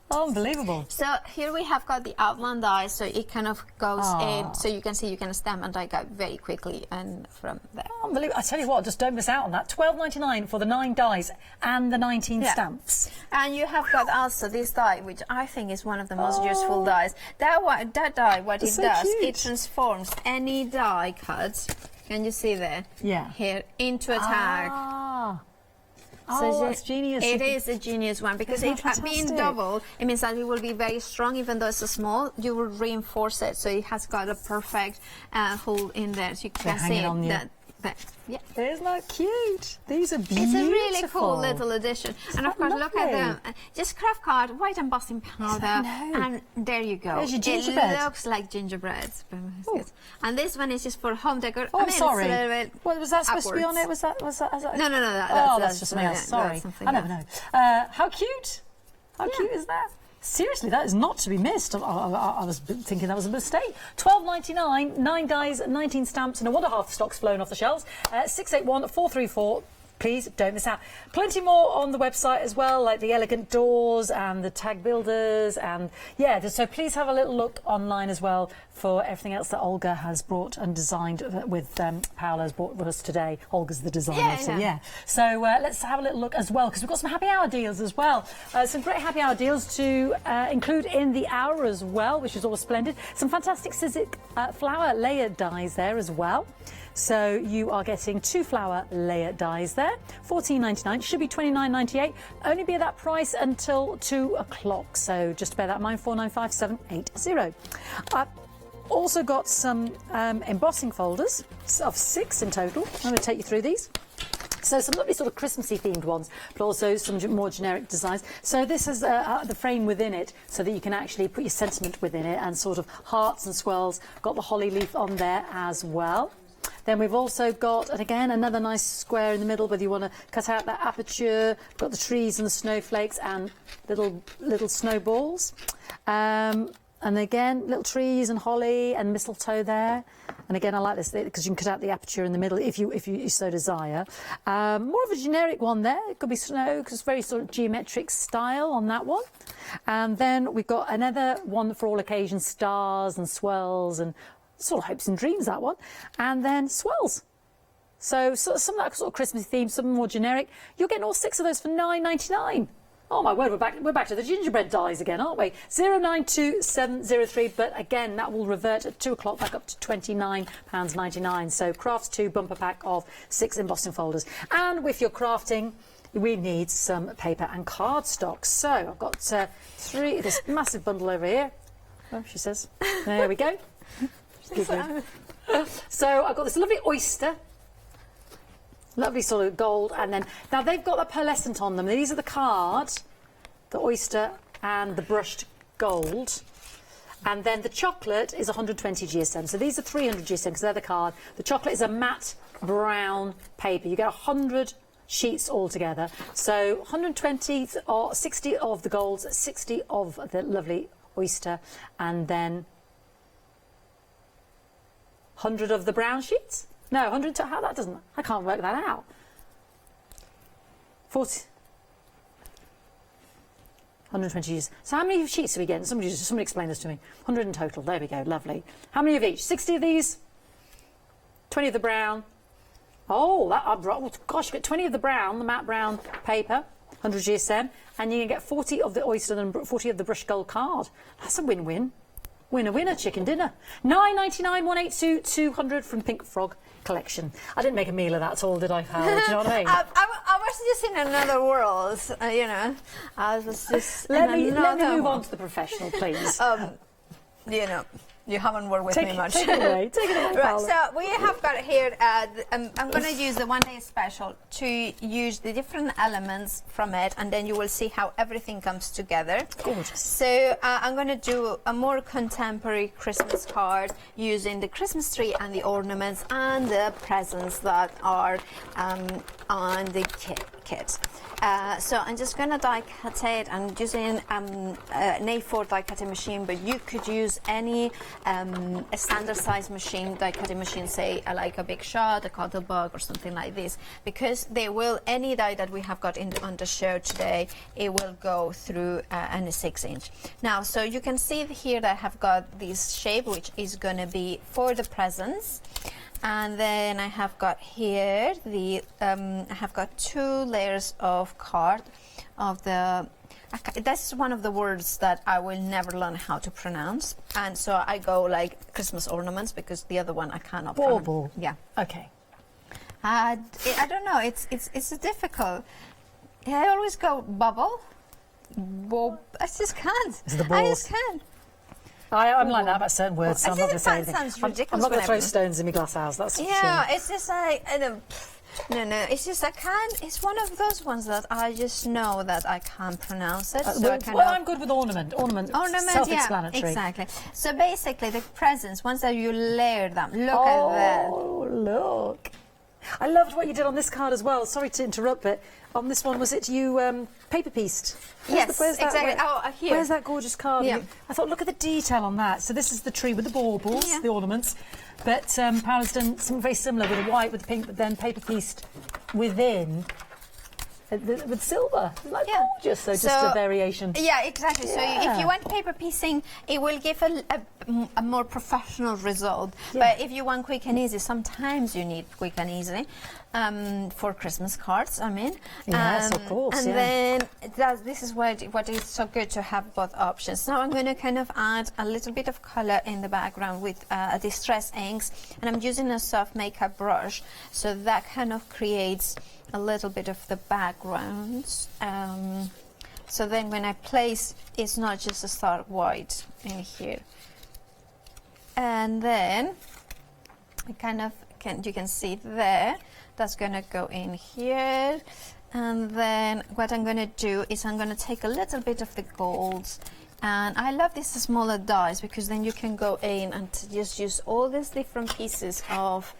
S1: Unbelievable.
S4: So here we have got the outline die, so it kind of goes in, so you can see you can stamp and die cut very quickly and from there.
S1: Unbelievable. I tell you what, just don't miss out on that. $12.99 for the 9 dies and the 19 stamps.
S4: And you have got also this die, which I think is one of the most useful dies. That die, what it
S1: so
S4: does,
S1: cute.
S4: it transforms any die cut. Can you see there?
S1: Yeah.
S4: Here into a tag.
S1: Oh, that's genius.
S4: It is a genius one because it being double, it means that it will be very strong even though it's a small. You will reinforce it, so it has got a perfect hole in there, so you can see that. Yeah,
S1: isn't that cute? These are beautiful.
S4: It's a really cool little addition. And of course, look at them. Just craft card, white embossing powder, and there you go.
S1: There's your gingerbread.
S4: It looks like gingerbread. And this one is just for home decor.
S1: Oh, I'm sorry.
S4: It's a little bit
S1: What was that supposed to be on it?
S4: upwards.
S1: Was that?
S4: No.
S1: That's just something else. Sorry, I never know. How cute! How cute is that? Seriously, that is not to be missed. I was thinking that was a mistake. $12.99, 9 dies, 19 stamps, and I wonder half the stock's flown off the shelves. 681-434. Please don't miss out. Plenty more on the website as well, like the elegant doors and the tag builders, and so please have a little look online as well for everything else that Olga has brought and designed with Paola's brought with us today. Olga's the designer, So let's have a little look as well because we've got some happy hour deals as well. Some great happy hour deals to include in the hour as well, which is always splendid. Some fantastic Sizzix flower layer dies there as well. So you are getting 2 flower layer dies there, $14.99, should be $29.98. Only be at that price until 2 o'clock. So just bear that in mind, $495,780. I've also got some embossing folders of 6 in total. I'm going to take you through these. So some lovely sort of Christmassy themed ones, but also some more generic designs. So this has the frame within it so that you can actually put your sentiment within it and sort of hearts and swirls. Got the holly leaf on there as well. Then we've also got, and again, another nice square in the middle, whether you want to cut out that aperture. We've got the trees and the snowflakes and little snowballs. And again, little trees and holly and mistletoe there. And again, I like this because you can cut out the aperture in the middle if you so desire. More of a generic one there. It could be snow because it's very sort of geometric style on that one. And then we've got another one for all occasions, stars and swirls and sort of hopes and dreams, that one. And then swirls. So some of that sort of Christmas theme, some more generic. You're getting all 6 of those for $9.99. Oh my word, we're back to the gingerbread dies again, aren't we? 092703, but again, that will revert at 2 o'clock back up to £29.99. So crafts 2 bumper pack of 6 embossing folders. And with your crafting, we need some paper and cardstock. So I've got this massive bundle over here. Oh, she says. There we go. So I've got this lovely oyster, lovely sort of gold, and then now they've got the pearlescent on them. These are the cards, the oyster and the brushed gold, and then the chocolate is 120 GSM. So these are 300 GSM because they're the card. The chocolate is a matte brown paper. You get 100 sheets altogether. So 120 or 60 of the golds, 60 of the lovely oyster, and then 100 of the brown sheets? No, 100 how that doesn't, I can't work that out. 40. 120 sheets. So how many sheets are we getting? Somebody explain this to me. 100 in total. There we go. Lovely. How many of each? 60 of these? 20 of the brown. Oh, gosh, you get 20 of the brown, the matte brown paper, 100 GSM, and you can get 40 of the oyster and 40 of the brushed gold card. That's a win-win. Winner, winner, chicken dinner. $9.99, 182, 200 from Pink Frog Collection. I didn't make a meal of that at all, did I, Hal? Do you know what I mean?
S4: I was just in another world, you know. I was just.
S1: Let me move on to the professional, please.
S4: You know, you haven't worked with me much.
S1: Take it away. Take it away,
S4: Right, so we have got here, I'm going to use the one-day special to use the different elements from it, and then you will see how everything comes together.
S1: Gorgeous.
S4: So I'm going to do a more contemporary Christmas card using the Christmas tree and the ornaments and the presents that are on the kit. So I'm just going to die cut it. I'm using an A4 die cutting machine, but you could use any a standard size machine, die cutting machine, say like a Big Shot, a Cuttlebug, or something like this, because they will, any die that we have got on the show today, it will go through any 6-inch. Now, so you can see here that I have got this shape, which is going to be for the presents. And then I have got here the I have got 2 layers of card of the. That's one of the words that I will never learn how to pronounce, and so I go like Christmas ornaments because the other one I cannot.
S1: Bauble.
S4: Yeah.
S1: Okay.
S4: I don't know. It's difficult. I always go bubble. I just can't.
S1: It's the
S4: I
S1: balls.
S4: just can't.
S1: I'm like that about certain words, so I'm not going to say anything.
S4: Sounds ridiculous.
S1: I'm not going to throw
S4: whenever-
S1: stones in my glass house. That's for
S4: Yeah,
S1: sure.
S4: it's just like no. It's just I can't. It's one of those ones that I just know that I can't pronounce it. So I
S1: well, I'm good with ornament. Ornament, self-explanatory.
S4: Yeah, exactly. So basically, the presents, once that you layer them, look
S1: Oh,
S4: at that.
S1: look. I loved what you did on this card as well. Sorry to interrupt, but on this one, was it you paper pieced?
S4: Yes, exactly. Here.
S1: Where's that gorgeous card?
S4: Yeah.
S1: I thought, look at the detail on that. So this is the tree with the baubles, the ornaments. But Paola's done something very similar with the white, with the pink, but then paper pieced within with silver. Isn't that gorgeous? So just a variation.
S4: Yeah, exactly. So
S1: Yeah.
S4: if you want paper piecing, it will give a more professional result. But if you want quick and easy, sometimes you need quick and easy for Christmas cards, I mean.
S1: Yes, of course,
S4: And then this is what is so good to have both options. Now I'm going to kind of add a little bit of color in the background with distress inks, and I'm using a soft makeup brush, so that kind of creates a little bit of the background. So then when I place, it's not just a start white in here. And then I kind of you can see there, that's going to go in here. And then what I'm going to do is I'm going to take a little bit of the golds, and I love these smaller dies because then you can go in and just use all these different pieces of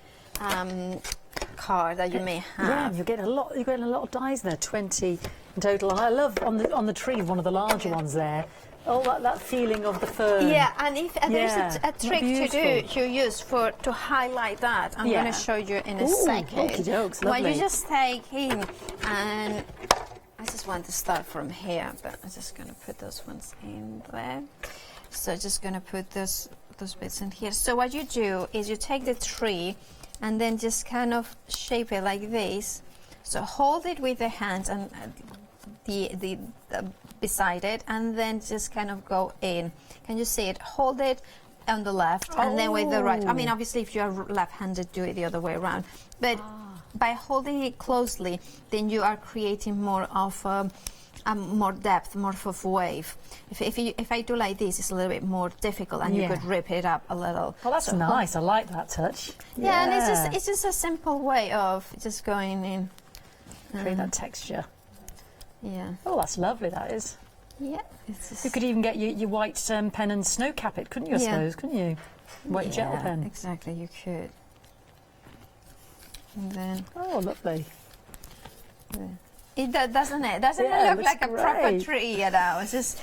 S4: card that you may have.
S1: Yeah, you're getting a lot. You're getting a lot of dies there. 20 in total. I love on the tree, one of the larger ones there. Oh, that feeling of the fern.
S4: Yeah, and there's a trick to use to highlight that. I'm going to show you in a second.
S1: Okey-dokes,
S4: Well,
S1: lovely.
S4: you just take in, and I just want to start from here, but I'm just going to put those ones in there. So just going to put those bits in here. So what you do is you take the tree and then just kind of shape it like this. So hold it with the hands and the beside it, and then just kind of go in. Can you see it? Hold it on the left, and then with the right. I mean, obviously, if you are left-handed, do it the other way around. But by holding it closely, then you are creating more of more depth, more of wave. If I do like this, it's a little bit more difficult, and you could rip it up a little.
S1: Oh, that's nice. I like that touch.
S4: Yeah, and it's just a simple way of just going in.
S1: Create that texture.
S4: Yeah.
S1: Oh, that's lovely, that is.
S4: Yeah.
S1: You could even get your white pen and snow cap it, couldn't you, I suppose, couldn't you? White gel pen.
S4: Exactly, you could. And then...
S1: Oh, lovely.
S4: It does, doesn't it? Doesn't it look like a proper tree, you know? It's just...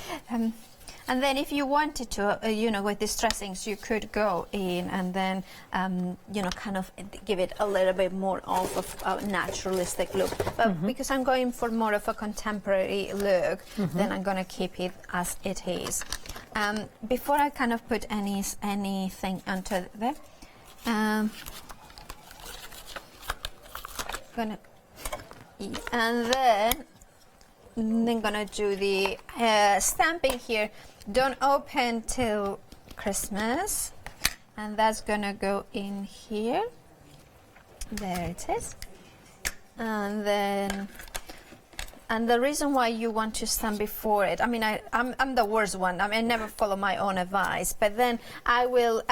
S4: and then if you wanted to, you know, with these dressings, you could go in and then, you know, kind of give it a little bit more of a naturalistic look. But because I'm going for more of a contemporary look, then I'm going to keep it as it is. Before I kind of put anything onto there, and then I'm gonna do the stamping here. Don't open till Christmas, and that's gonna go in here. There it is. And then, and the reason why you want to stamp before it, I mean, I'm the worst one. I mean, I never follow my own advice, but then I will,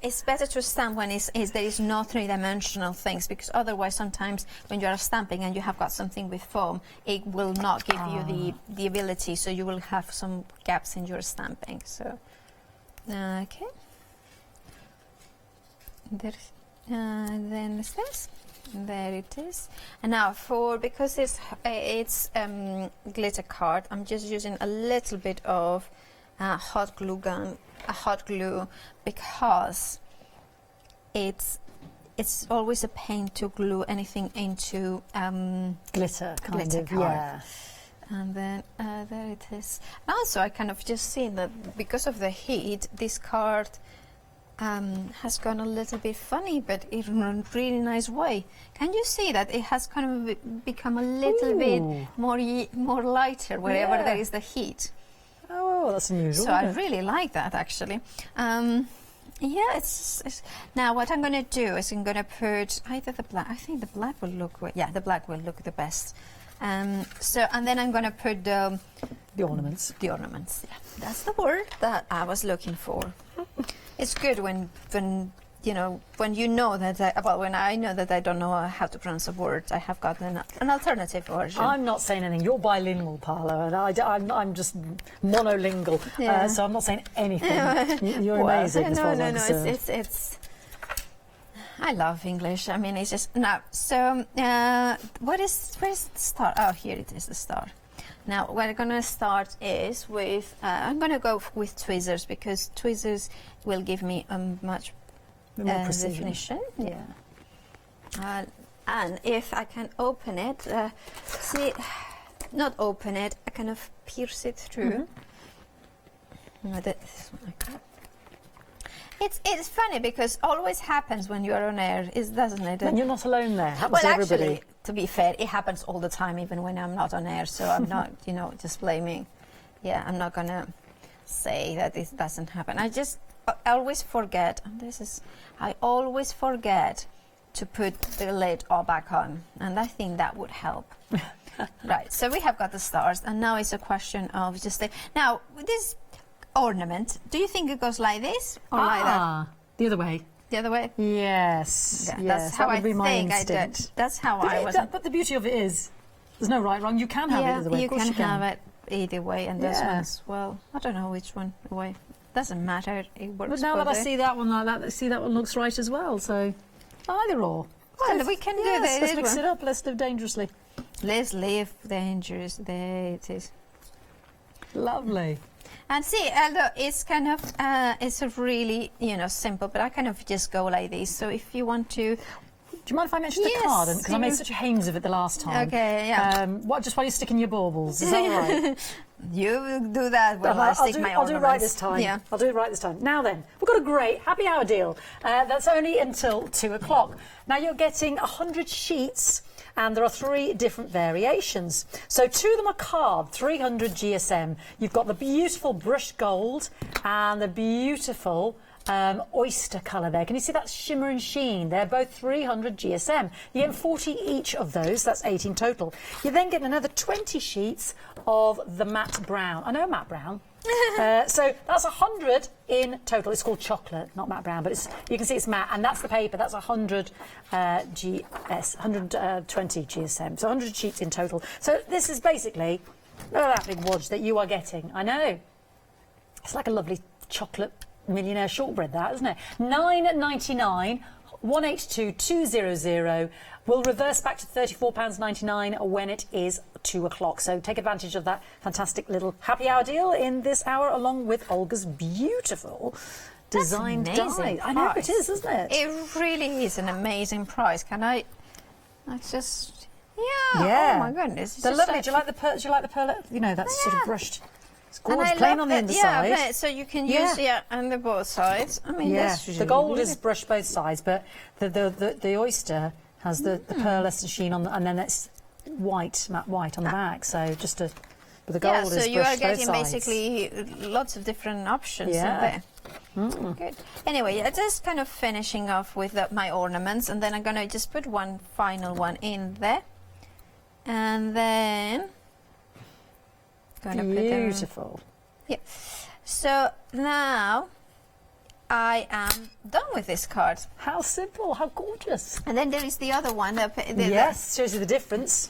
S4: it's better to stamp when there is no three-dimensional things, because otherwise sometimes when you are stamping and you have got something with foam, it will not give you the ability, so you will have some gaps in your stamping. So, okay. Then is this. There it is. And now because it's glitter card, I'm just using a little bit of hot glue because it's always a pain to glue anything into
S1: glitter kind of,
S4: card.
S1: yeah.
S4: And then there it is. Also, I kind of just seen that because of the heat, this card has gone a little bit funny, but in a really nice way. Can you see that it has kind of become a little bit more lighter wherever there is the heat?
S1: Oh, that's unusual.
S4: So I really like that, actually. Yeah, it's now what I'm going to do is I'm going to put either the black. I think the black will look. Yeah, the black will look the best. So and then I'm going to put the
S1: ornaments.
S4: The ornaments. Yeah, that's the word that I was looking for. It's good when you know that when I know that I don't know how to pronounce a word, I have got an alternative version.
S1: I'm not saying anything. You're bilingual, Paolo, and I'm just monolingual.
S4: Yeah.
S1: So I'm not saying anything. You're amazing as far as I'm concerned.
S4: It's I love English. I mean, it's just now. So where's the star? Oh, here it is, the star. Now, what I'm going to start is with, I'm going to go with tweezers because tweezers will give me a much
S1: more precision.
S4: Definition. Yeah. And if I can open it, see, not open it, I kind of pierce it through. It's funny because always happens when you are on air, doesn't it?
S1: And you're not alone there. Happens to everybody.
S4: Actually, to be fair, it happens all the time, even when I'm not on air. So I'm not, just blaming. Yeah, I'm not gonna say that it doesn't happen. I always forget. And I always forget to put the lid all back on, and I think that would help. Right. So we have got the stars, and now it's a question of just now this ornament. Do you think it goes like this or like that?
S1: The other way.
S4: The other way?
S1: Yes.
S4: Yeah,
S1: yes.
S4: That's how I think I did. That's how I was.
S1: But the beauty of it is, there's no right, wrong. You can have it either way.
S4: You can have it either way, and this one's, well, I don't know which one way. Doesn't matter. It works.
S1: But now that I see that one like that, I see that one looks right as well. So either or.
S4: Well, we can do this.
S1: Let's mix it up. Let's live dangerously.
S4: Let's live dangerous. There it is.
S1: Lovely.
S4: And see, although it's kind of, it's a really, simple, but I kind of just go like this. So if you want to...
S1: Do you mind if I mention the card? Because I made such a hames of it the last time.
S4: Okay, yeah.
S1: Just while you're sticking your baubles, is that all right?
S4: You do that when I stick my ornaments.
S1: I'll do it right this time.
S4: Yeah.
S1: I'll do it right this time. Now then, we've got a great happy hour deal. That's only until 2 o'clock. Now you're getting 100 sheets, and there are 3 different variations. So 2 of them are carved, 300 GSM. You've got the beautiful brushed gold and the beautiful oyster colour there. Can you see that shimmer and sheen? They're both 300 GSM. You get 40 each of those, that's 8 in total. You then get another 20 sheets of the matte brown. I know matte brown. So that's 100 in total. It's called chocolate, not matte brown, but you can see it's matte, and that's the paper. That's 100 120 GSM. So 100 sheets in total. So this is basically that big wodge that you are getting. I know. It's like a lovely chocolate millionaire shortbread, that, isn't it? £9.99, 182200. Will reverse back to £34.99 when it is 2 o'clock. So take advantage of that fantastic little happy hour deal in this hour, along with Olga's beautiful designed die. I know it is, isn't it?
S4: It really is an amazing price. Can I? That's just
S1: yeah.
S4: Oh my goodness,
S1: They're lovely. Do you like the pearl? That's sort of brushed. It's gorgeous, plain on the underside.
S4: Yeah, so you can use on the both sides. I mean,
S1: yeah, the gold is brushed both sides, but the oyster has the pearlescent sheen on, and then it's matte white on the back. So but the gold is brushed both sides.
S4: So you are getting basically lots of different options in there. Good. Anyway, just kind of finishing off with my ornaments, and then I'm going to just put one final one in there, and then.
S1: Beautiful.
S4: Yeah. So now I am done with this card.
S1: How simple, how gorgeous.
S4: And then there is the other one.
S1: Yes, shows you the difference.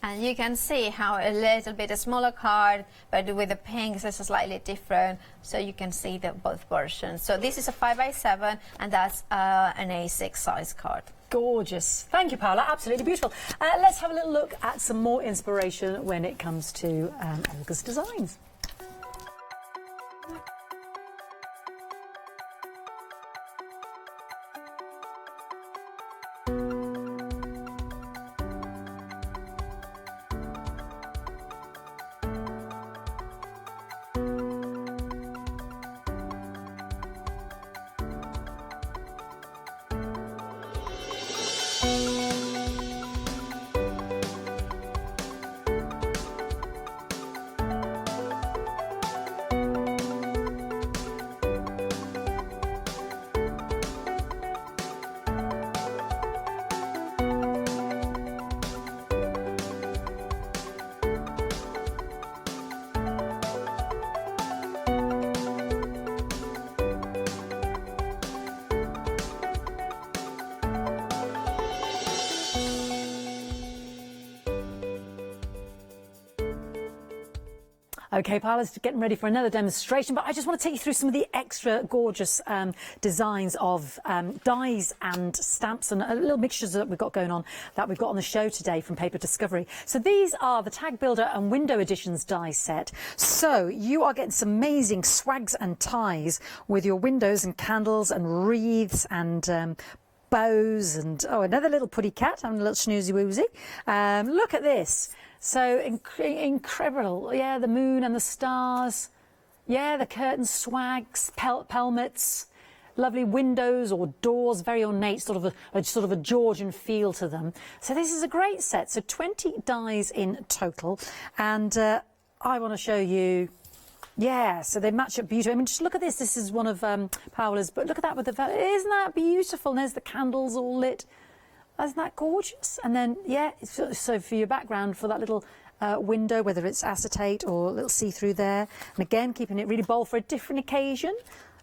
S4: And you can see how a little bit a smaller card, but with the pinks it's slightly different. So you can see both versions. So this is a 5x7, and that's an A6 size card.
S1: Gorgeous. Thank you, Paola. Absolutely beautiful. Let's have a little look at some more inspiration when it comes to Olga's designs. Okay, Paola's getting ready for another demonstration, but I just want to take you through some of the extra gorgeous designs of dies and stamps and little mixtures that we've got going on, that we've got on the show today from Paper Discovery. So these are the Tag Builder and Window Editions die set. So you are getting some amazing swags and ties with your windows and candles and wreaths and bows and, oh, another little putty cat, having a little snoozy woozy. Look at this. So incredible. Yeah, the moon and the stars. Yeah, the curtain swags, pelmets, lovely windows or doors, very ornate, sort of a Georgian feel to them. So this is a great set. So 20 dies in total. And I want to show you, yeah, so they match up beautifully. I mean, just look at this. This is one of Paola's, but look at that with the, isn't that beautiful? And there's the candles all lit. Isn't that gorgeous? And then, yeah, so for your background, for that little window, whether it's acetate or a little see-through there. And again, keeping it really bold for a different occasion.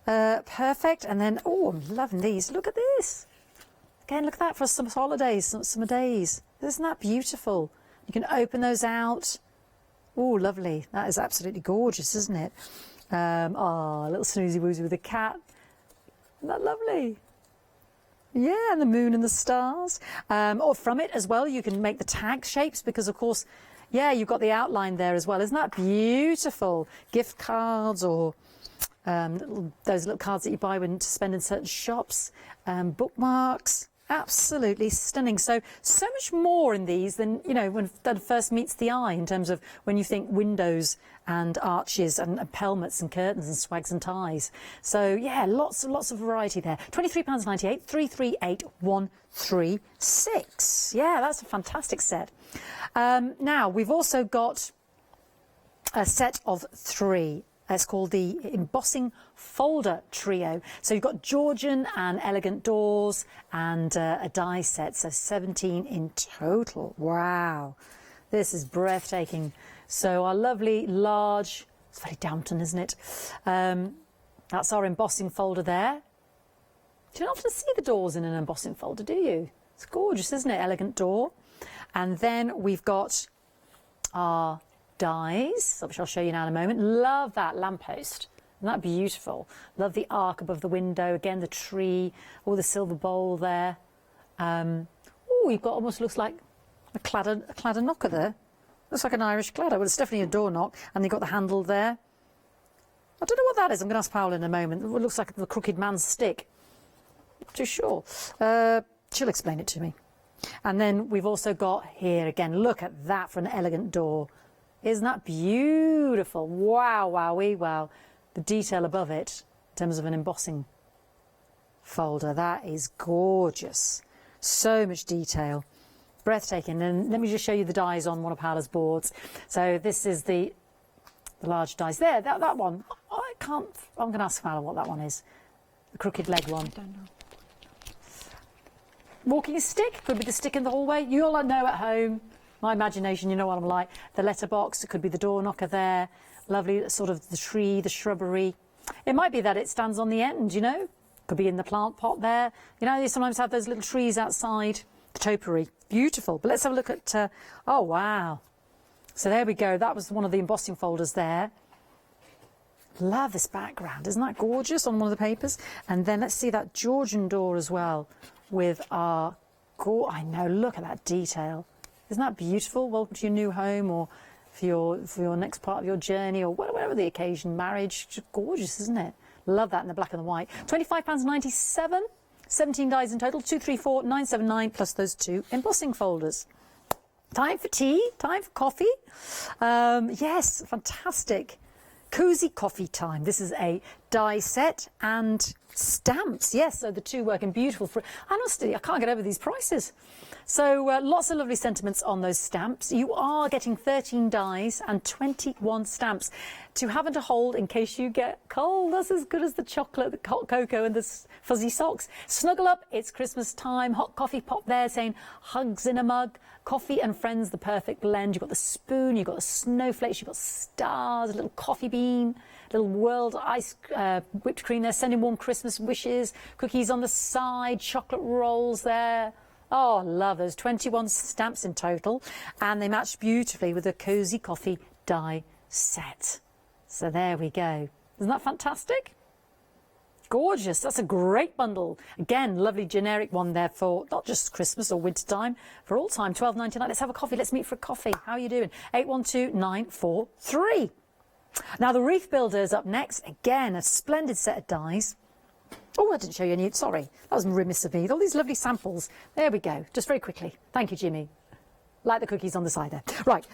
S1: Perfect. And then, oh, I'm loving these. Look at this. Again, look at that for some holidays, some summer days. Isn't that beautiful? You can open those out. Oh, lovely. That is absolutely gorgeous, isn't it? Oh, a little snoozy woozy with a cat. Isn't that lovely? Yeah, and the moon and the stars. Or from it as well, you can make the tag shapes because, of course, yeah, you've got the outline there as well. Isn't that beautiful? Gift cards or those little cards that you buy when to spend in certain shops. Bookmarks. Absolutely stunning. So much more in these than, you know, when that first meets the eye in terms of when you think windows and arches and pelmets and curtains and swags and ties. So, yeah, lots of variety there. £23.98, 338136. Yeah, that's a fantastic set. Now, we've also got a set of 3. It's called the Embossing Folder Trio. So you've got Georgian and elegant doors and a die set, so 17 in total. Wow, this is breathtaking. So our lovely large, it's very Downton, isn't it? That's our embossing folder there. Do you not often see the doors in an embossing folder, do you? It's gorgeous, isn't it? Elegant door. And then we've got our dies, which I'll show you now in a moment. Love that lamppost. Isn't that beautiful? Love the arc above the window. Again, the tree, all the silver bowl there. Oh, you've got almost looks like a cladder knocker there. Looks like an Irish cladder. Well, it's definitely a door knock. And you've got the handle there. I don't know what that is. I'm going to ask Paola in a moment. It looks like the crooked man's stick. Not too sure. She'll explain it to me. And then we've also got here again. Look at that for an elegant door. Isn't that beautiful? Wow, wowee, wow. The detail above it in terms of an embossing folder, that is gorgeous. So much detail. Breathtaking. And let me just show you the dies on one of Paola's boards. So this is the large dies there. That one, I can't, I'm going to ask Paola what that one is. The crooked leg one. I don't know. Walking stick, could be the stick in the hallway. You all know at home. My imagination, you know what I'm like. The letterbox, it could be the door knocker there. Lovely sort of the tree, the shrubbery. It might be that it stands on the end, you know. Could be in the plant pot there. You know, you sometimes have those little trees outside. The topiary. Beautiful. But let's have a look at, oh, wow. So there we go. That was one of the embossing folders there. Love this background. Isn't that gorgeous on one of the papers? And then let's see that Georgian door as well with our I know, look at that detail. Isn't that beautiful? Welcome to your new home, or for your next part of your journey, or whatever the occasion, marriage. Just gorgeous, isn't it? Love that in the black and the white. £25.97, 17 dies in total, 234,979 plus those 2 embossing folders. Time for tea, time for coffee. Yes, fantastic. Cozy coffee time. This is a die set and stamps. Yes, so the 2 working beautiful. Honestly, I can't get over these prices. So lots of lovely sentiments on those stamps. You are getting 13 dies and 21 stamps to have and to hold in case you get cold. That's as good as the chocolate, the hot cocoa and the fuzzy socks. Snuggle up, it's Christmas time. Hot coffee pop there saying hugs in a mug. Coffee and friends, the perfect blend. You've got the spoon, you've got the snowflakes, you've got stars, a little coffee bean, little world ice whipped cream there, sending warm Christmas wishes, cookies on the side, chocolate rolls there. Oh, love those. 21 stamps in total, and they match beautifully with a cozy coffee die set. So there we go. Isn't that fantastic? Gorgeous. That's a great bundle. Again, lovely generic one there for not just Christmas or winter time, for all time. £12.99. Let's have a coffee. Let's meet for a coffee. How are you doing? 812943. Now the wreath builder is up next. Again, a splendid set of dies. Oh, I didn't show you any. Sorry, that was remiss of me. All these lovely samples. There we go. Just very quickly. Thank you, Jimmy. Like the cookies on the side there. Right,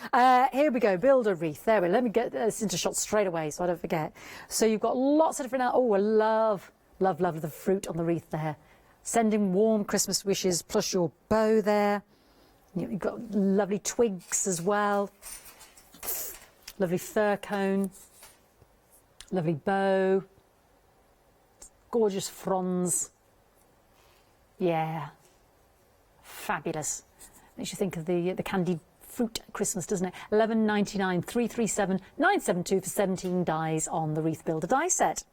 S1: here we go. Builder wreath. There we go. Let me get this into shot straight away so I don't forget. So you've got lots of different... Oh, I love the fruit on the wreath there. Sending warm Christmas wishes plus your bow there. You've got lovely twigs as well. Lovely fir cone. Lovely bow. Gorgeous fronds. Yeah. Fabulous. Makes you think of the candied fruit at Christmas, doesn't it? £11.99, 337 972 for 17 dies on the Wreath Builder die set.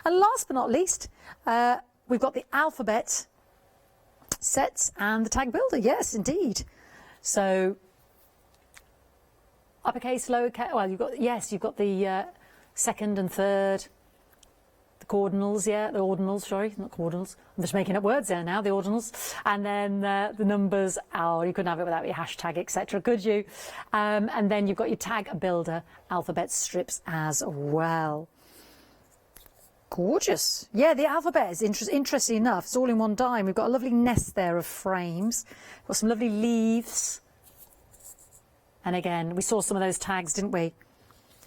S1: And last but not least, we've got the alphabet sets and the tag builder. Yes, indeed. So uppercase, lowercase. Well, you've got the second and third. The cardinals, the ordinals, sorry, not cardinals. I'm just making up words there now, the ordinals. And then the numbers, you couldn't have it without your hashtag, etc., could you? And then you've got your tag builder alphabet strips as well. Gorgeous. Yeah, the alphabet is interesting enough. It's all in one die. We've got a lovely nest there of frames. Got some lovely leaves. And again, we saw some of those tags, didn't we?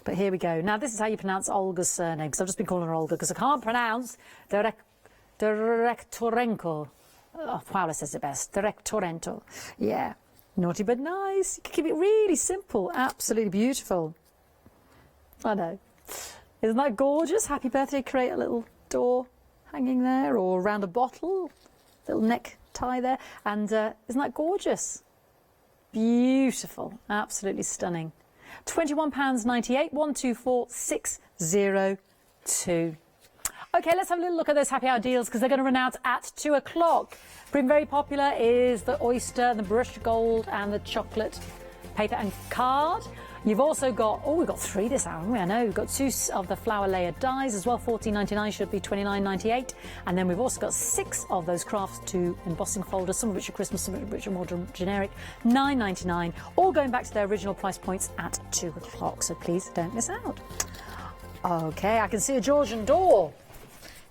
S1: But here we go. Now, this is how you pronounce Olga's surname, because I've just been calling her Olga, because I can't pronounce Direktorenko. Oh, Paula says it best. Direktorento. Yeah. Naughty but nice. You can keep it really simple. Absolutely beautiful. I know. Isn't that gorgeous? Happy birthday. Create a little door hanging there, or around a bottle. Little neck tie there. And isn't that gorgeous? Beautiful. Absolutely stunning. £21.98, 124602. Okay, let's have a little look at those happy hour deals, because they're going to run out at 2 o'clock. Been very popular is the oyster, the brushed gold, and the chocolate paper and card. You've also got, we've got 3 this hour, haven't we? I know. We've got 2 of the flower layered dies as well, $14.99, should be $29.98. And then we've also got 6 of those crafts to embossing folders, some of which are Christmas, some of which are more generic, $9.99, all going back to their original price points at 2 o'clock. So please don't miss out. Okay, I can see a Georgian door.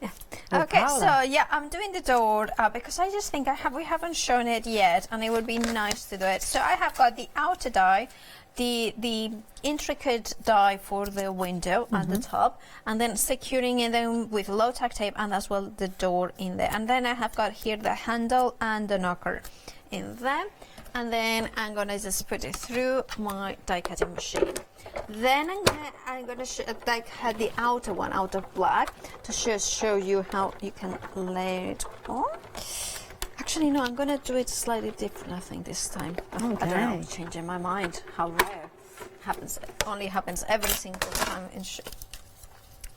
S4: Yeah. Okay, so yeah, I'm doing the door because I just think we haven't shown it yet, and it would be nice to do it. So I have got the outer die, the intricate die for the window at the top, and then securing it then with low tack tape, and as well the door in there. And then I have got here the handle and the knocker in there, and then I'm gonna just put it through my die cutting machine. Then I'm gonna have the outer one out of black to show you how you can lay it on. Actually, no, I'm gonna do it slightly different, I think, this time. Okay. I don't know, I'm changing my mind. How rare. Only happens every single time in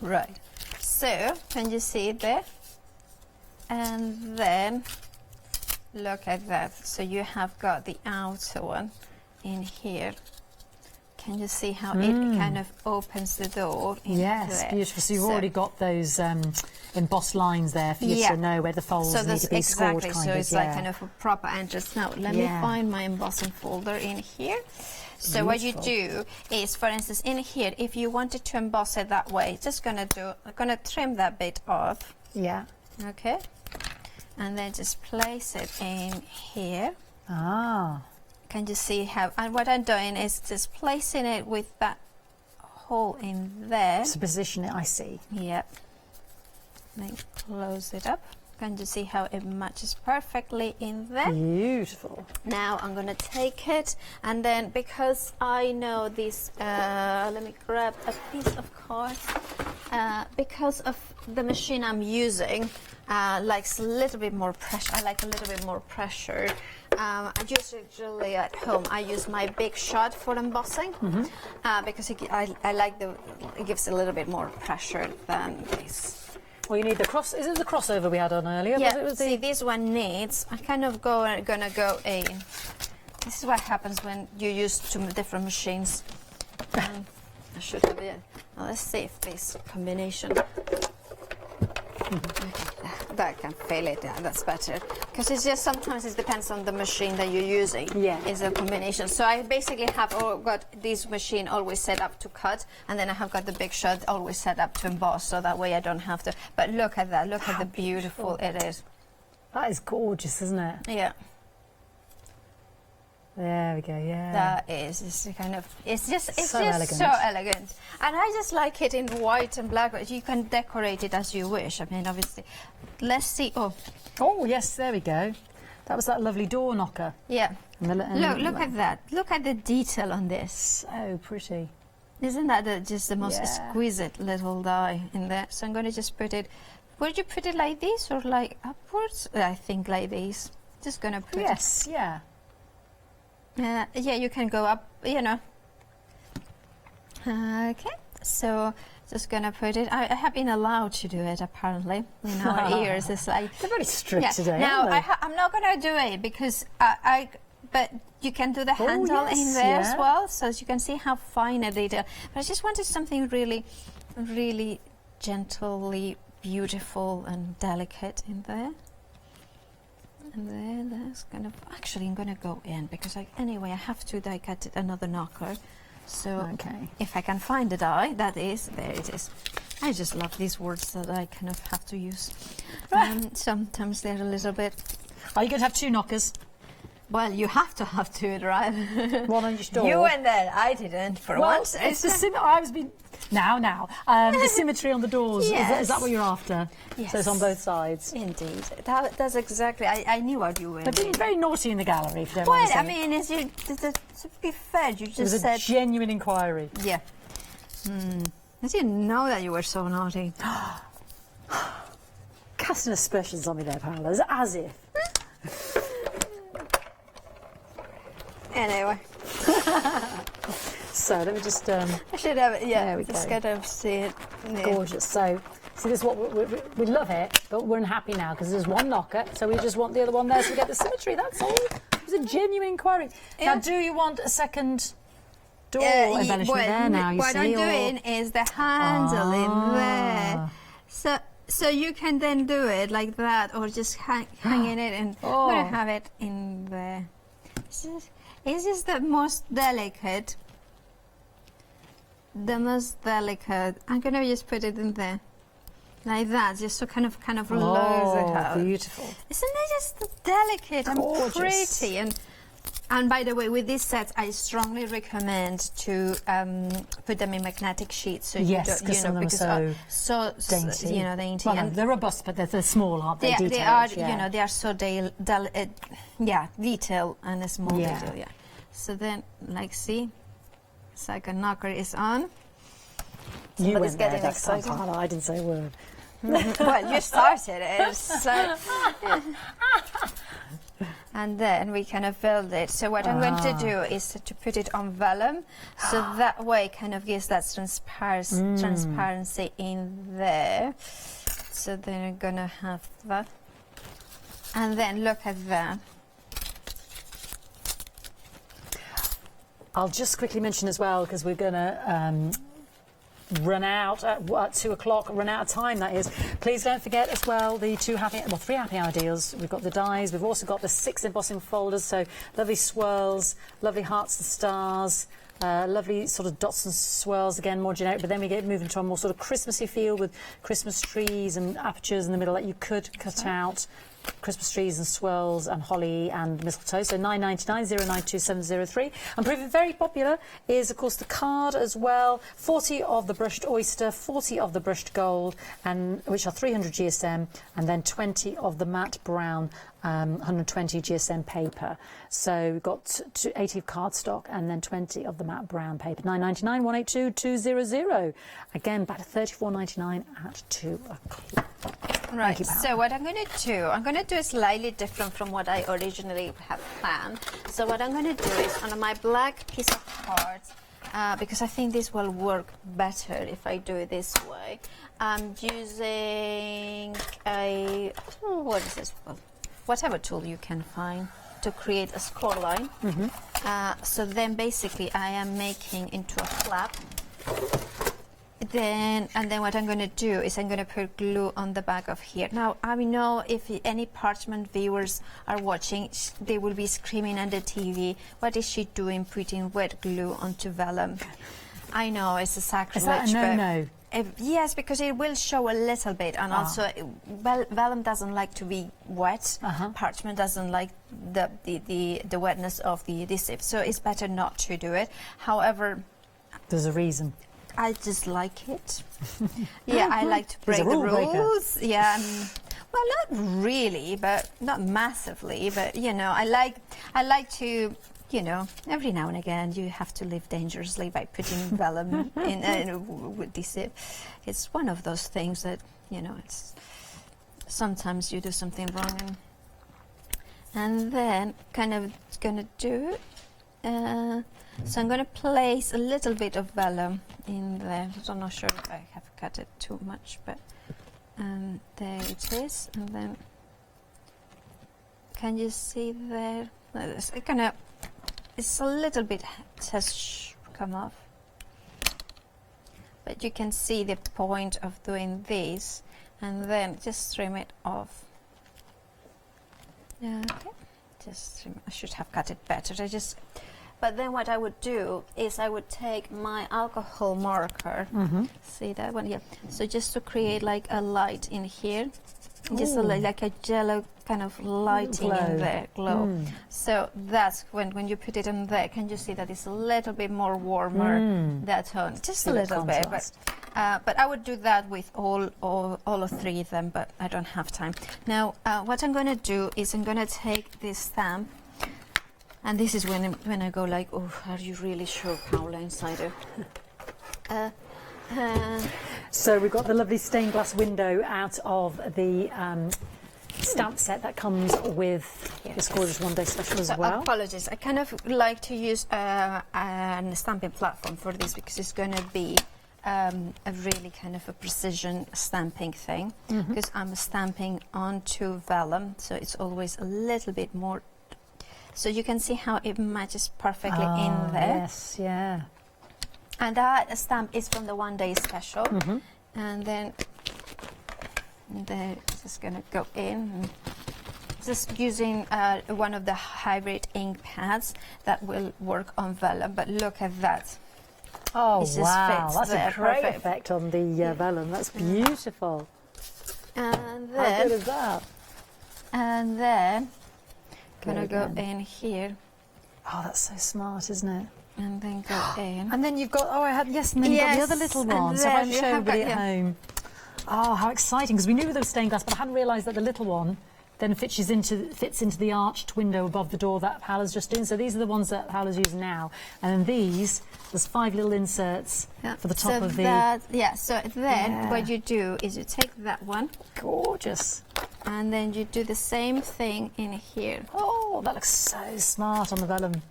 S4: Right. So, can you see it there? And then, look at that. So you have got the outer one in here. Can you see how it kind of opens the door into
S1: Yes,
S4: it?
S1: beautiful. So you've already got those embossed lines there for you to know where the folds need to be scored.
S4: Exactly, so it's like kind of a proper entrance. Now, let me find my embossing folder in here. So what you do is, for instance, in here, if you wanted to emboss it that way, just I'm gonna trim that bit off.
S1: Yeah.
S4: Okay. And then just place it in here.
S1: Ah.
S4: Can you see how? And what I'm doing is just placing it with that hole in there.
S1: To position it, I see.
S4: Yep. Then close it up. Can you see how it matches perfectly in there?
S1: Beautiful.
S4: Now I'm going to take it, and then because I know this, let me grab a piece of card. Because of the machine I'm using, likes a little bit more pressure. I like a little bit more pressure. I usually at home I use my big shot for embossing because I like it gives a little bit more pressure than this.
S1: Well, you need the cross. Is it the crossover we had on earlier?
S4: Yeah. See, this one needs. I kind of gonna go in. This is what happens when you use two different machines. I should have it. Now let's see if this combination. That can fill it. That's better because it's just sometimes it depends on the machine that you're using. Yeah, is a combination. So I basically have got this machine always set up to cut, and then I have got the big shot always set up to emboss. So that way I don't have to. But look at that! Look at the beautiful it is.
S1: That is gorgeous, isn't it?
S4: Yeah.
S1: There we go. Yeah.
S4: That is. It's kind of. It's just
S1: so elegant.
S4: So elegant, and I just like it in white and black. But you can decorate it as you wish. I mean, obviously. Let's see.
S1: Oh yes, there we go. That was that lovely door knocker.
S4: Yeah. Look at that. Look at the detail on this.
S1: So pretty.
S4: Isn't that just the most exquisite little die in there? So I'm going to just put it. Would you put it like this or like upwards? I think like this. Just going to put it.
S1: Yes. Yeah.
S4: Yeah, you can go up, you know. Okay, so just gonna put it. I have been allowed to do it apparently. In our ears, it's like
S1: they're very strict today.
S4: Now
S1: aren't they?
S4: I'm not gonna do it because but you can do the handle in there as well, so as you can see how fine a detail. But I just wanted something really, really gently beautiful and delicate in there. And then that's kind of actually I'm gonna go in because anyway I have to die cut it another knocker. So if I can find the die, that is there it is. I just love these words that I kind of have to use. Sometimes they're a little bit.
S1: Are you going to have two knockers?
S4: Well, you have to have two, right?
S1: One on each door.
S4: You went there. I didn't for once.
S1: It's the I was being. The symmetry on the doors.
S4: Yes.
S1: Is that what you're after?
S4: Yes.
S1: So it's on both sides.
S4: Indeed. That's exactly. I knew what you were.
S1: But being very naughty in the gallery, if you don't
S4: well,
S1: mind
S4: I mean, to be fair, you just
S1: said. It was a genuine inquiry.
S4: Yeah. I didn't know that you were so naughty.
S1: Casting aspersions on me there, Paola, as if.
S4: Anyway.
S1: So let me just.
S4: I should have it. Yeah,
S1: there we
S4: just
S1: go.
S4: gotta see it. Yeah.
S1: Gorgeous. So, see, this is what we love it, but we're unhappy now because there's one knocker, so we just want the other one there so we get the symmetry. That's all. It was a genuine inquiry. Yeah. Now, do you want a second door embellishment there now?
S4: What I'm doing is the handle in there. So you can then do it like that, or just hanging it, and I'm gonna have it in there. This is the most delicate. The most delicate. I'm gonna just put it in there, like that, just so kind of lows it out.
S1: Beautiful!
S4: Isn't it just delicate and pretty? And by the way, with these sets, I strongly recommend to put them in magnetic sheets. So
S1: yes,
S4: because
S1: some of them are so dainty.
S4: You know, dainty.
S1: Well, and they're robust, but they're small, aren't they?
S4: They are. You know, they are so detail and a small detail. Yeah. So then, like, see. Second knocker is on.
S1: You went there, that's excited. I didn't say a word.
S4: Well, you started it. So. And then we kind of build it. So what I'm going to do is to put it on vellum, so that way kind of gives that transparency in there. So then I'm gonna have that. And then look at that.
S1: I'll just quickly mention as well, because we're going to run out at 2 o'clock, run out of time, that is. Please don't forget as well the 3 happy hour deals. We've got the dies, we've also got the 6 embossing folders, so lovely swirls, lovely hearts and stars, lovely sort of dots and swirls, again more generic, but then we get moving to a more sort of Christmassy feel with Christmas trees and apertures in the middle that you could cut out. Christmas trees and swirls and holly and mistletoe. So £9.99, 092703. And proving very popular is, of course, the card as well. 40 of the brushed oyster, 40 of the brushed gold, and which are 300 GSM, and then 20 of the matte brown, 120 GSM paper. So we've got 80 of cardstock and then 20 of the matte brown paper. £9.99, 182 200. Again, back to £34.99 at 2 o'clock.
S4: Right, so what I'm going to do is slightly different from what I originally had planned. So what I'm going to do is on my black piece of cards, because I think this will work better if I do it this way, I'm using a, what is this? Whatever tool you can find to create a score line. So then basically I am making into a flap. And then what I'm going to do is I'm going to put glue on the back of here. Now, I know if any Parchment viewers are watching, they will be screaming at the TV, what is she doing putting wet glue onto vellum? I know, it's a sacrilege.
S1: Is that a no-no?
S4: Yes, because it will show a little bit, and also vellum doesn't like to be wet. Parchment doesn't like the wetness of the adhesive, so it's better not to do it. However,
S1: there's a reason.
S4: I just like it. Yeah, I like to break the rules. Yeah, well, not really, but not massively. But you know, I like to, you know, every now and again you have to live dangerously by putting vellum in with adhesive. It's one of those things that, you know, it's sometimes you do something wrong, and then kind of gonna do. So I'm going to place a little bit of vellum in there. I'm not sure if I have cut it too much, but there it is. And then, can you see there? It's a little bit has come off, but you can see the point of doing this, and then just trim it off. Yeah, okay. Just trim. I should have cut it better. But then what I would do is I would take my alcohol marker, see that one? Yeah. So just to create like a light in here, just like a yellow kind of lighting in there, glow. So that's when you put it in there, can you see that it's a little bit more warmer, that tone? Just a little bit. But I would do that with all 3 of them, but I don't have time. Now, what I'm going to do is I'm going to take this stamp. And this is when I go like, oh, are you really sure, Paula Insider?
S1: So we've got the lovely stained glass window out of the stamp set that comes with this gorgeous one-day special as well.
S4: Apologies, I kind of like to use a stamping platform for this because it's going to be a really kind of a precision stamping thing, because I'm stamping onto vellum, so it's always a little bit more. So you can see how it matches perfectly in there.
S1: Yes, yeah.
S4: And that stamp is from the one-day special. And then they're just going to go in. Just using one of the hybrid ink pads that will work on vellum. But look at that.
S1: Oh, wow. That's
S4: there,
S1: a great
S4: perfect.
S1: effect on the vellum. That's beautiful.
S4: And then,
S1: how good is that?
S4: And then gonna go in here.
S1: Oh, that's so smart, isn't it?
S4: And then go in.
S1: And then you've got, and then you've got the other little one. So I'm showing everybody at home. Oh, how exciting, because we knew there was stained glass, but I hadn't realised that the little one then fits into the arched window above the door that Paola's just doing. So these are the ones that Paola's using now. And then these, there's 5 little inserts for the top of the...
S4: So then what you do is you take that one.
S1: Gorgeous.
S4: And then you do the same thing in here.
S1: Oh, that looks so smart on the vellum.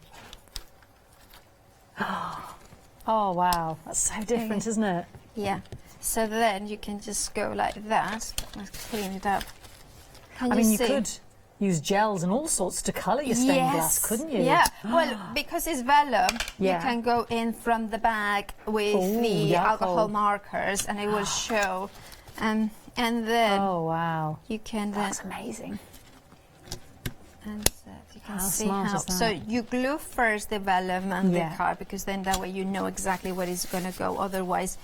S1: Oh, wow. That's so different, isn't it?
S4: Yeah. So then you can just go like that. Let's clean it up.
S1: I mean, you could use gels and all sorts to colour your stained glass, couldn't you?
S4: Yeah. Well, because it's vellum, you can go in from the back with the alcohol markers, and it will show. And then you can.
S1: That's amazing.
S4: And you can see how. So you glue first the vellum and the card, because then that way you know exactly where it's going to go. Otherwise,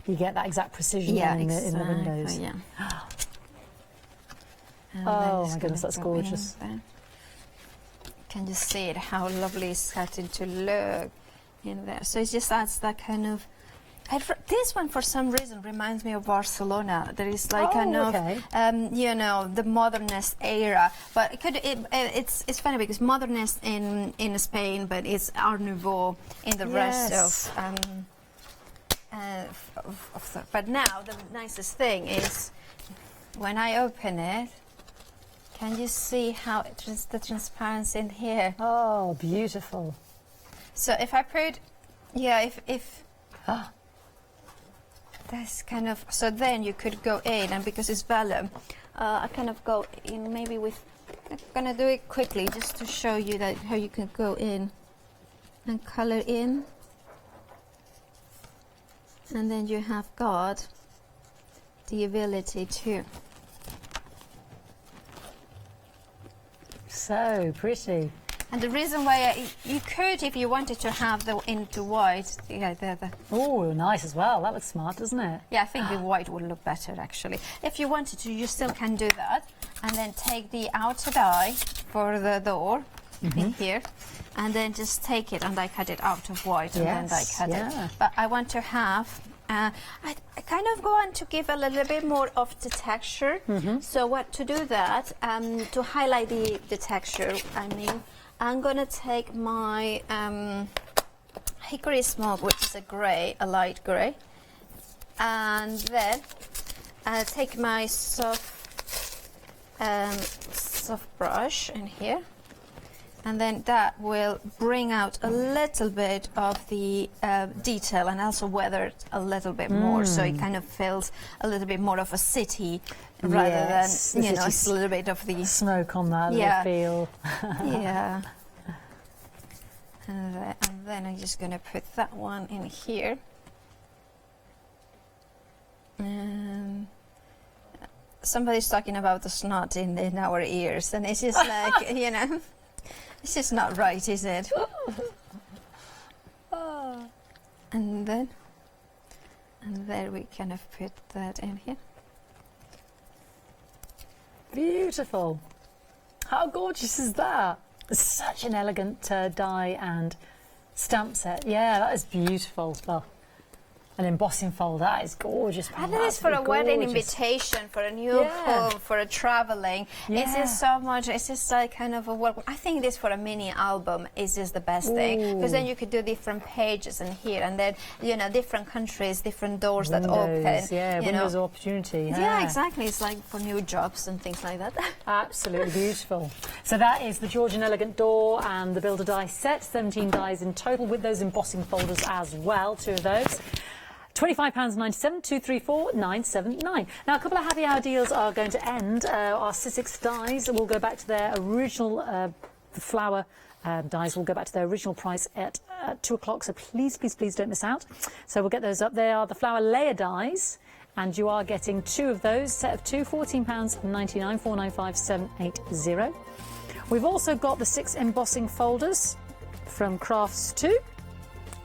S1: you get that exact precision in the windows.
S4: Yeah.
S1: Oh my goodness, that's gorgeous.
S4: Can you see it? How lovely it's starting to look in there. So it just adds that kind of. This one, for some reason, reminds me of Barcelona. There is like you know, the modernist era. But it's funny because modernist in Spain, but it's Art Nouveau in the rest of. But now the nicest thing is when I open it. Can you see how the transparency in here?
S1: Oh, beautiful.
S4: So if I put, if that's kind of, so then you could go in, and because it's vellum, I kind of go in maybe with, I'm gonna do it quickly just to show you that how you can go in and color in. And then you have got the ability to.
S1: So pretty.
S4: And the reason why you could, if you wanted to have the into white,
S1: Oh, nice as well. That looks smart, doesn't it?
S4: Yeah, I think the white would look better actually. If you wanted to, you still can do that, and then take the outer die for the door in here, and then just take it and I cut it out of white, and then I cut it. But I want to have. I kind of want to give a little bit more of the texture. So what to do that, to highlight the texture, I mean, I'm going to take my hickory smoke, which is a light grey, and then take my soft brush in here. And then that will bring out a little bit of the detail, and also weather it a little bit more, so it kind of feels a little bit more of a city rather than, you know, it's a little bit of the
S1: smoke on that little feel.
S4: Yeah. And then I'm just going to put that one in here. Somebody's talking about the snot in our ears, and it's just like, you know. It's just not right, is it? And then we kind of put that in here.
S1: Beautiful. How gorgeous is that? Such an elegant die and stamp set. Yeah, that is beautiful. Well, an embossing folder, that is gorgeous.
S4: And it is for a wedding invitation, for a new home, for a traveling. It's just so much, it's just like kind of a, I think this for a mini album is just the best thing, because then you could do different pages in here, and then, you know, different countries, different doors that open.
S1: Windows of opportunity.
S4: Yeah, exactly. It's like for new jobs and things like that.
S1: Absolutely beautiful. So that is the Georgian Elegant Door and the Builder Die set, 17 dies in total with those embossing folders as well, 2 of those. £25.97, 234 979. Now, a couple of happy hour deals are going to end. Our Sizzix dies will go back to their original, the flower dies will go back to their original price at 2 o'clock. So please, please, please don't miss out. So we'll get those up. They are the flower layer dies, and you are getting 2 of those, set of 2, £14.99, 495 780. We've also got the 6 embossing folders from Crafts 2.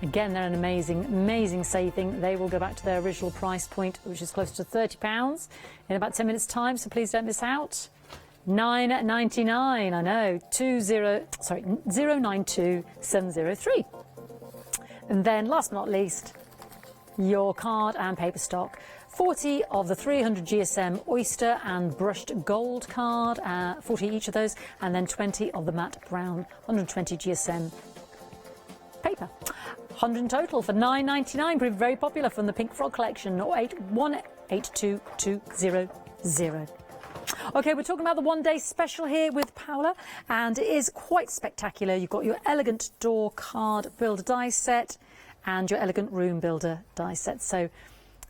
S1: Again, they're an amazing, amazing saving. They will go back to their original price point, which is close to £30 in about 10 minutes' time, so please don't miss out. £9.99, I know, 092703. And then, last but not least, your card and paper stock. 40 of the 300 GSM Oyster and Brushed Gold card, 40 each of those, and then 20 of the Matte Brown 120 GSM paper. 100 in total for £9.99, proved very popular from the Pink Frog collection, or 182200. Okay, we're talking about the one-day special here with Paola, and it is quite spectacular. You've got your Elegant Door Card Builder die set and your Elegant Room Builder die set. So,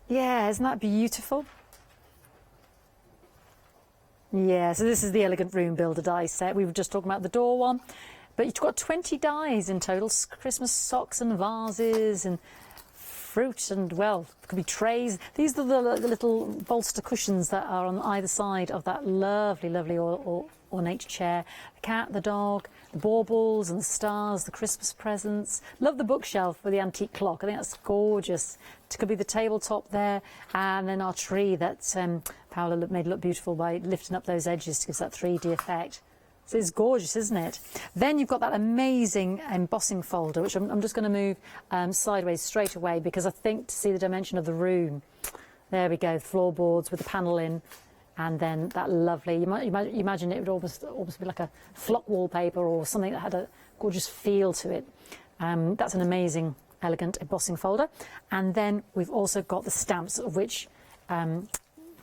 S1: yeah, isn't that beautiful? Yeah, so this is the Elegant Room Builder die set. We were just talking about the door one. But you've got 20 dies in total. Christmas socks and vases and fruit and, well, it could be trays. These are the little bolster cushions that are on either side of that lovely, lovely ornate chair. The cat, the dog, the baubles and the stars, the Christmas presents. Love the bookshelf with the antique clock. I think that's gorgeous. It could be the tabletop there. And then our tree that Paola made look beautiful by lifting up those edges to give us that 3D effect. So it's gorgeous, isn't it? Then you've got that amazing embossing folder, which I'm just going to move sideways straight away because I think to see the dimension of the room. There we go, floorboards with the panel in, and then that lovely. You imagine it would almost be like a flock wallpaper or something that had a gorgeous feel to it. That's an amazing, elegant embossing folder. And then we've also got the stamps, of which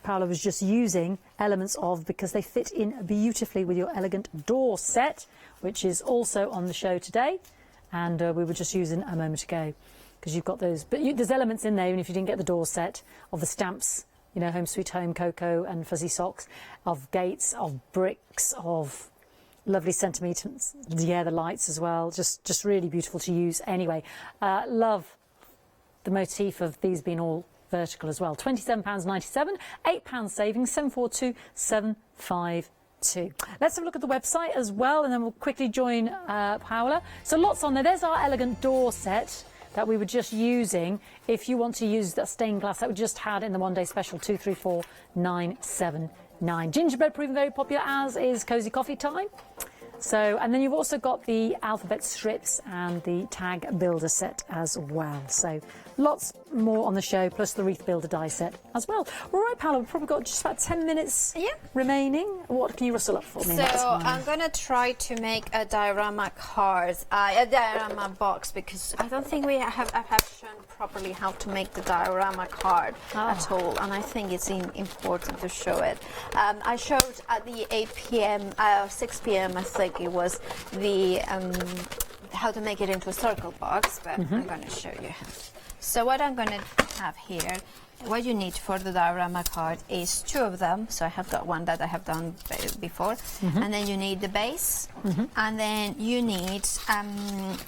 S1: Paola was just using elements of because they fit in beautifully with your elegant door set, which is also on the show today, and we were just using a moment ago because you've got those. But there's elements in there, even if you didn't get the door set, of the stamps, you know, Home Sweet Home, Cocoa and Fuzzy Socks, of gates, of bricks, of lovely centimetres, yeah, the lights as well. Just really beautiful to use. Anyway, love the motif of these being all vertical as well. £27.97, £8 savings, 742752. Let's have a look at the website as well, and then we'll quickly join Paola. So lots on there. There's our elegant door set that we were just using. If you want to use that stained glass that we just had in the one-day special, 234979. Gingerbread proving very popular, as is cozy coffee time. So, and then you've also got the alphabet strips and the tag builder set as well. So lots more on the show, plus the wreath builder die set as well. All right, Paola, we've probably got just about 10 minutes remaining. What can you rustle up for me?
S4: So I'm going to try to make a diorama card, a diorama box, because I don't think I have shown properly how to make the diorama card at all, and I think it's important to show it. I showed at the 8 p.m., 6 p.m. I think it was, the how to make it into a circle box, but I'm going to show you how. So what I'm going to have here, what you need for the diorama card is 2 of them. So I have got one that I have done before. And then you need the base. And then you need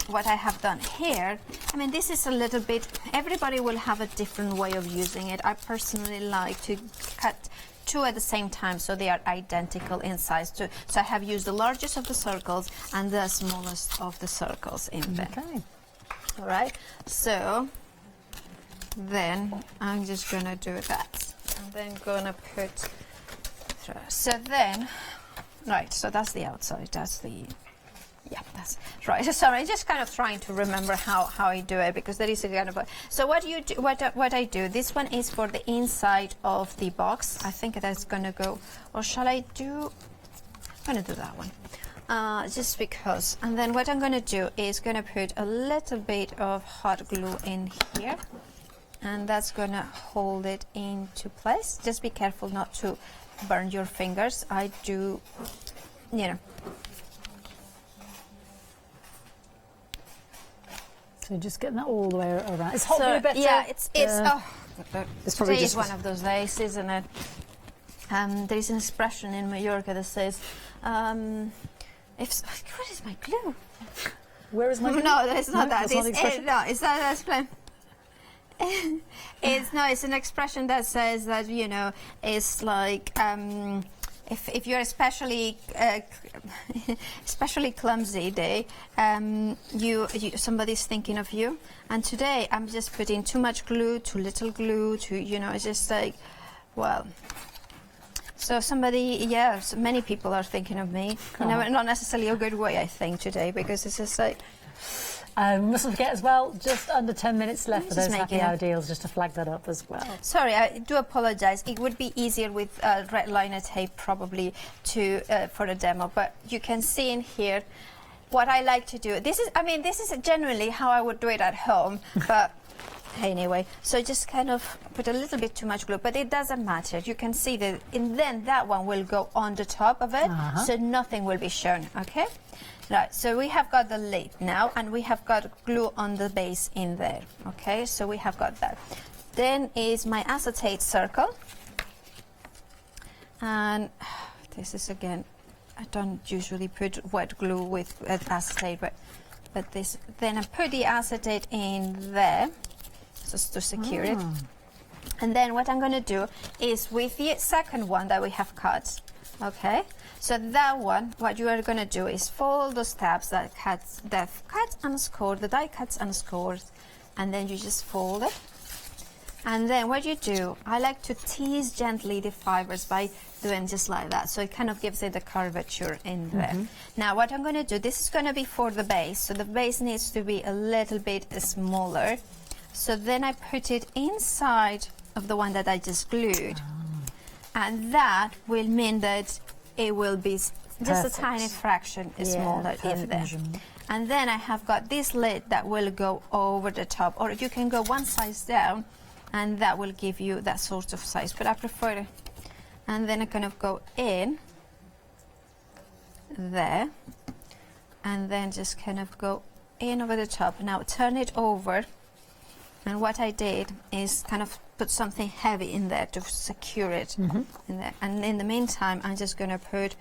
S4: what I have done here. I mean, this is a little bit, everybody will have a different way of using it. I personally like to cut 2 at the same time so they are identical in size too. So I have used the largest of the circles and the smallest of the circles in there. Okay. All right. So then I'm just gonna do that, and then gonna put through. So then, right. So that's the outside. That's the, yeah, that's right. Sorry, I'm just kind of trying to remember how I do it, because there is a kind of a, so what you do, what I do. This one is for the inside of the box. I think that's gonna go, or shall I do? I'm gonna do that one. Just because. And then what I'm going to do is going to put a little bit of hot glue in here, and that's going to hold it into place. Just be careful not to burn your fingers. I do, you know.
S1: So just getting that all the way around. It's hot glue better.
S4: Yeah, it's
S1: it's probably
S4: today
S1: just
S4: is one of those days, isn't it? There is an expression in Mallorca that says, what is my glue?
S1: Where is my glue?
S4: No, that's not that.
S1: That's not the expression?
S4: No, it's not that expression. It's an expression that says that, you know, it's like if you're especially clumsy day, somebody's thinking of you. And today I'm just putting too much glue, too little glue, you know, it's just like, well. So somebody, yeah, so many people are thinking of me. You know, not necessarily a good way, I think, today, because it's just like...
S1: mustn't forget as well, just under 10 minutes left for those happy hour deals, just to flag that up as well.
S4: Sorry, I do apologise. It would be easier with red liner tape probably to for a demo, but you can see in here what I like to do. This is generally how I would do it at home, but... Anyway, so just kind of put a little bit too much glue, but it doesn't matter. You can see that, and then that one will go on the top of it, so nothing will be shown, okay? Right, so we have got the lid now, and we have got glue on the base in there, okay? So we have got that. Then is my acetate circle, and This is again, I don't usually put wet glue with acetate, but this, then I put the acetate in there just to secure it. And then what I'm going to do is with the second one that we have cut, okay, so that one, what you are going to do is fold those tabs that cut and scored, the die cuts and scores, and then you just fold it. And then what you do, I like to tease gently the fibers by doing just like that, so it kind of gives it the curvature in there. Now what I'm going to do, this is going to be for the base, so the base needs to be a little bit smaller. So then I put it inside of the one that I just glued, and that will mean that it will be just a tiny fraction smaller in there. And then I have got this lid that will go over the top, or you can go one size down, and that will give you that sort of size, but I prefer it. And then I kind of go in there, and then just kind of go in over the top. Now turn it over, and what I did is kind of put something heavy in there to secure it in there. And in the meantime, I'm just going to put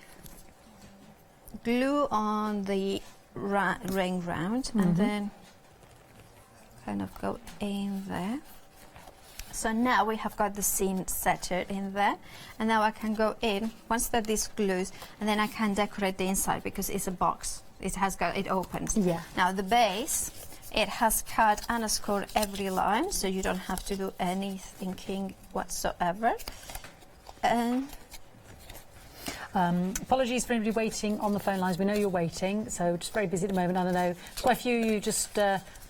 S4: glue on the ring round, and then kind of go in there. So now we have got the seam setter in there, and now I can go in once that this glues, and then I can decorate the inside because it's a box. It has got, it opens. Now the base, it has cut and scored every line, so you don't have to do any thinking whatsoever.
S1: Apologies for anybody waiting on the phone lines. We know you're waiting, so just very busy at the moment. I don't know, quite a few of you just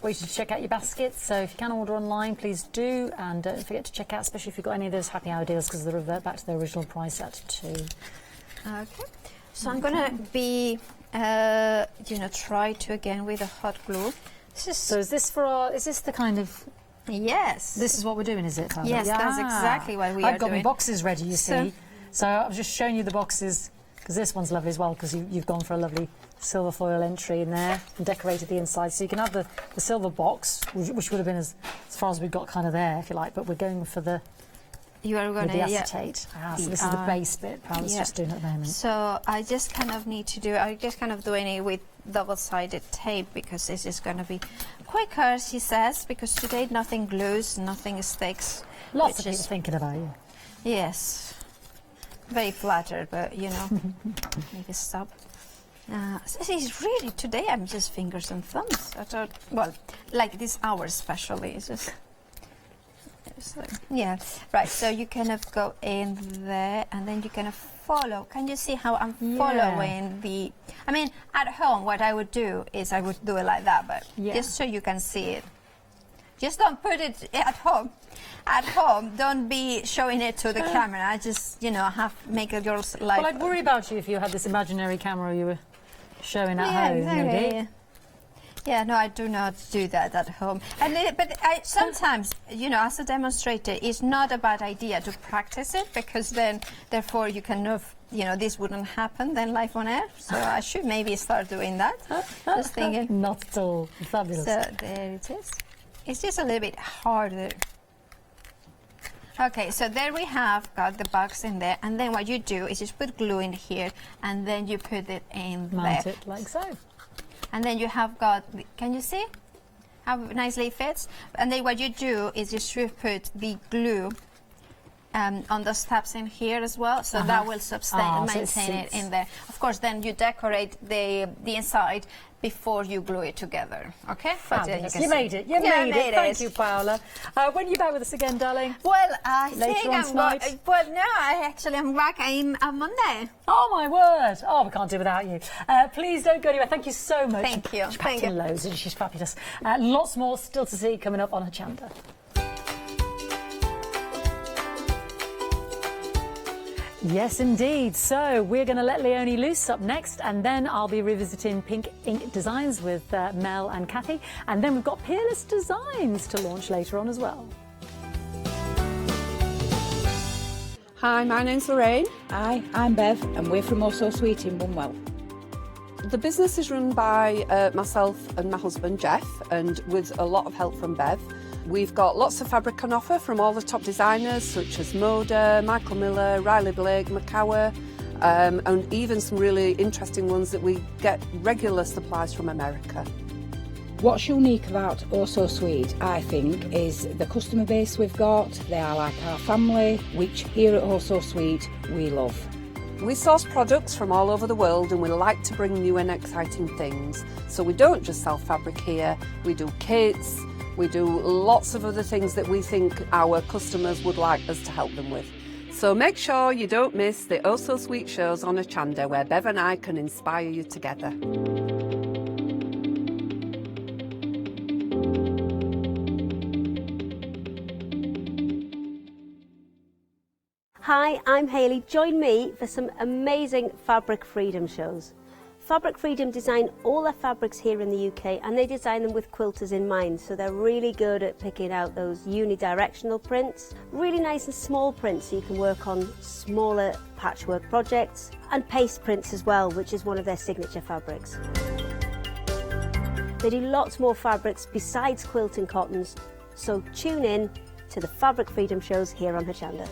S1: waited to check out your baskets, so if you can order online, please do, and don't forget to check out, especially if you've got any of those happy hour deals, because they'll revert back to their original price at 2.
S4: Okay, so I'm going to be, try to again with a hot glue.
S1: So is this for our, is this the kind of...
S4: Yes.
S1: This is what we're doing, is it?
S4: Yes, that's exactly what we are doing.
S1: I've got my boxes ready, you see. So I was just showing you the boxes, because this one's lovely as well, because you've gone for a lovely silver foil entry in there and decorated the inside. So you can have the silver box, which would have been as far as we've got kind of there, if you like, but we're going for the...
S4: You are going to,
S1: acetate. So this is the base bit Paula's just doing at the moment.
S4: So I just kind of need to do, I'm just kind of doing it with double-sided tape, because this is going to be quicker, she says, because today nothing glues, nothing sticks.
S1: Lots of people thinking about you.
S4: Yes. Very flattered, but you know, maybe stop. It's really, today I'm just fingers and thumbs. I thought, well, like this hour especially, it's just... yeah, right, so you kind of go in there, and then you kind of follow. Can you see how I'm following the... I mean, at home, what I would do is I would do it like that, but just so you can see it. Just don't put it at home. At home, don't be showing it to the camera. I just, make it your life...
S1: Well, I'd worry about you if you had this imaginary camera you were showing at home,
S4: exactly. Yeah, no, I do not do that at home. But sometimes, as a demonstrator, it's not a bad idea to practice it, because then, therefore, you can know, this wouldn't happen then live on air. So I should maybe start doing that. Just thinking.
S1: Not at all. Fabulous.
S4: So there it is. It's just a little bit harder. Okay, so there we have got the box in there, and then what you do is just put glue in here, and then you put it in
S1: Mount
S4: there.
S1: it like so.
S4: And then you have got, can you see how nicely it fits? And then what you do is you should put the glue on the tabs in here as well, so that will maintain it in there. Of course, then you decorate the inside before you glue it together. Okay?
S1: Fabulous. You made it. You made it. Thank you, Paola. When are you back with us again, darling?
S4: Well, I
S1: Later
S4: think
S1: on tonight?
S4: Well, no, I'm back on Monday.
S1: Oh, my word. Oh, we can't do without you. Please don't go anywhere. Thank you so much.
S4: Thank you.
S1: She's packed in loads, and she's fabulous. Lots more still to see coming up on Hochanda. Yes, indeed. So we're going to let Leonie loose up next, and then I'll be revisiting Pink Ink Designs with Mel and Kathy, and then we've got Peerlized Designs to launch later on as well.
S10: Hi, my name's Lorraine. Hi, I'm Bev, and we're from Also Sweet in Bunwell. The business is run by myself and my husband Jeff, and with a lot of help from Bev. We've got lots of fabric on offer from all the top designers such as Moda, Michael Miller, Riley Blake, Macawa, and even some really interesting ones that we get regular supplies from America.
S12: What's unique about Oh So Sweet, I think, is the customer base we've got. They are like our family, which here at Oh So Sweet we love.
S10: We source products from all over the world and we like to bring new and exciting things. So we don't just sell fabric here, we do kits, we do lots of other things that we think our customers would like us to help them with. So make sure you don't miss the Oh So Sweet shows on Hochanda, where Bev and I can inspire you together.
S13: Hi, I'm Hayley. Join me for some amazing Fabric Freedom shows. Fabric Freedom design all their fabrics here in the UK, and they design them with quilters in mind, so they're really good at picking out those unidirectional prints, really nice and small prints so you can work on smaller patchwork projects, and paste prints as well, which is one of their signature fabrics. They do lots more fabrics besides quilting cottons, so tune in to the Fabric Freedom shows here on Hochanda.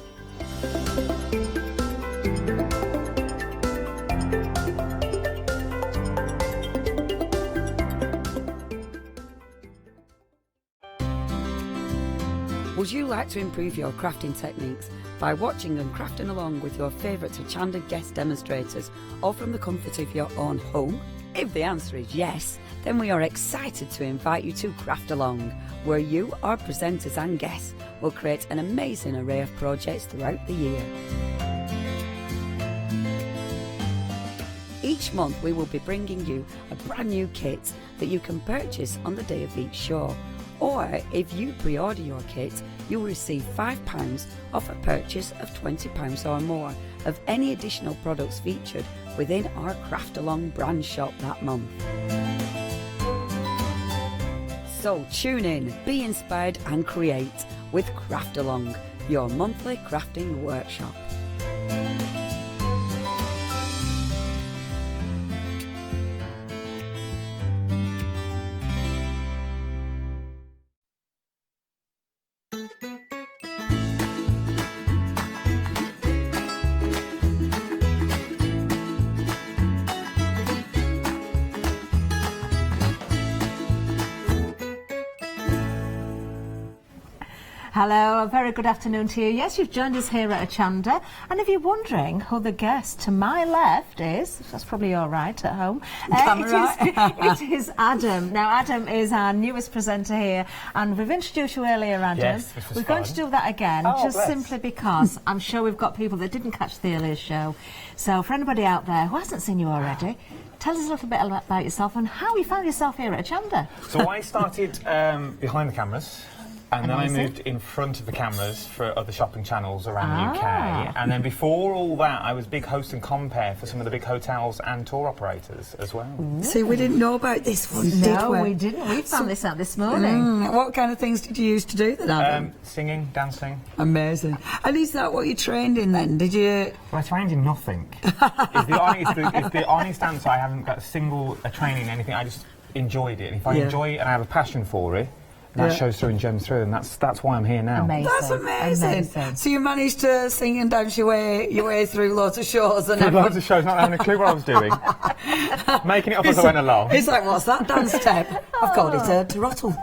S3: Would you like to improve your crafting techniques by watching and crafting along with your favourite Hochanda guest demonstrators, or from the comfort of your own home? If the answer is yes, then we are excited to invite you to Craft Along, where you, our presenters and guests, will create an amazing array of projects throughout the year. Each month we will be bringing you a brand new kit that you can purchase on the day of each show. Or if you pre-order your kit, you will receive £5 off a purchase of £20 or more of any additional products featured within our Craft Along brand shop that month. So tune in, be inspired and create with Craft Along, your monthly crafting workshop.
S17: Hello, a very good afternoon to you. Yes, you've joined us here at Hochanda, and if you're wondering who the guest to my left is, that's probably all right at home. It is Adam. Now, Adam is our newest presenter here, and we've introduced you earlier, Adam.
S18: Yes, which was
S17: We're going to do that again, just
S18: bless.
S17: simply because I'm sure we've got people that didn't catch the earlier show. So, for anybody out there who hasn't seen you already, tell us a little bit about yourself and how you found yourself here at Hochanda.
S18: So I started behind the cameras. And then
S17: Amazing.
S18: I moved in front of the cameras for other shopping channels around the UK. And then before all that, I was big host and compere for some of the big hotels and tour operators as well.
S19: See, we didn't know about this one, did we?
S17: No, we didn't. We found this out this morning.
S19: What kind of things did you use to do that, Adam?
S18: Singing, dancing.
S19: Amazing. And is that what you trained in then? Did you?
S18: Well, I trained in nothing. Is the honest answer. I haven't got a training in anything. I just enjoyed it. And if I enjoy it and I have a passion for it, that shows through and gems through, and that's why I'm here now.
S17: Amazing.
S19: That's amazing. So you managed to sing and dance your way through loads of shows and
S18: through loads of shows, not having a clue what I was doing. Making it up as I went along.
S19: It's like, what's that dance step? I've called it a trottle.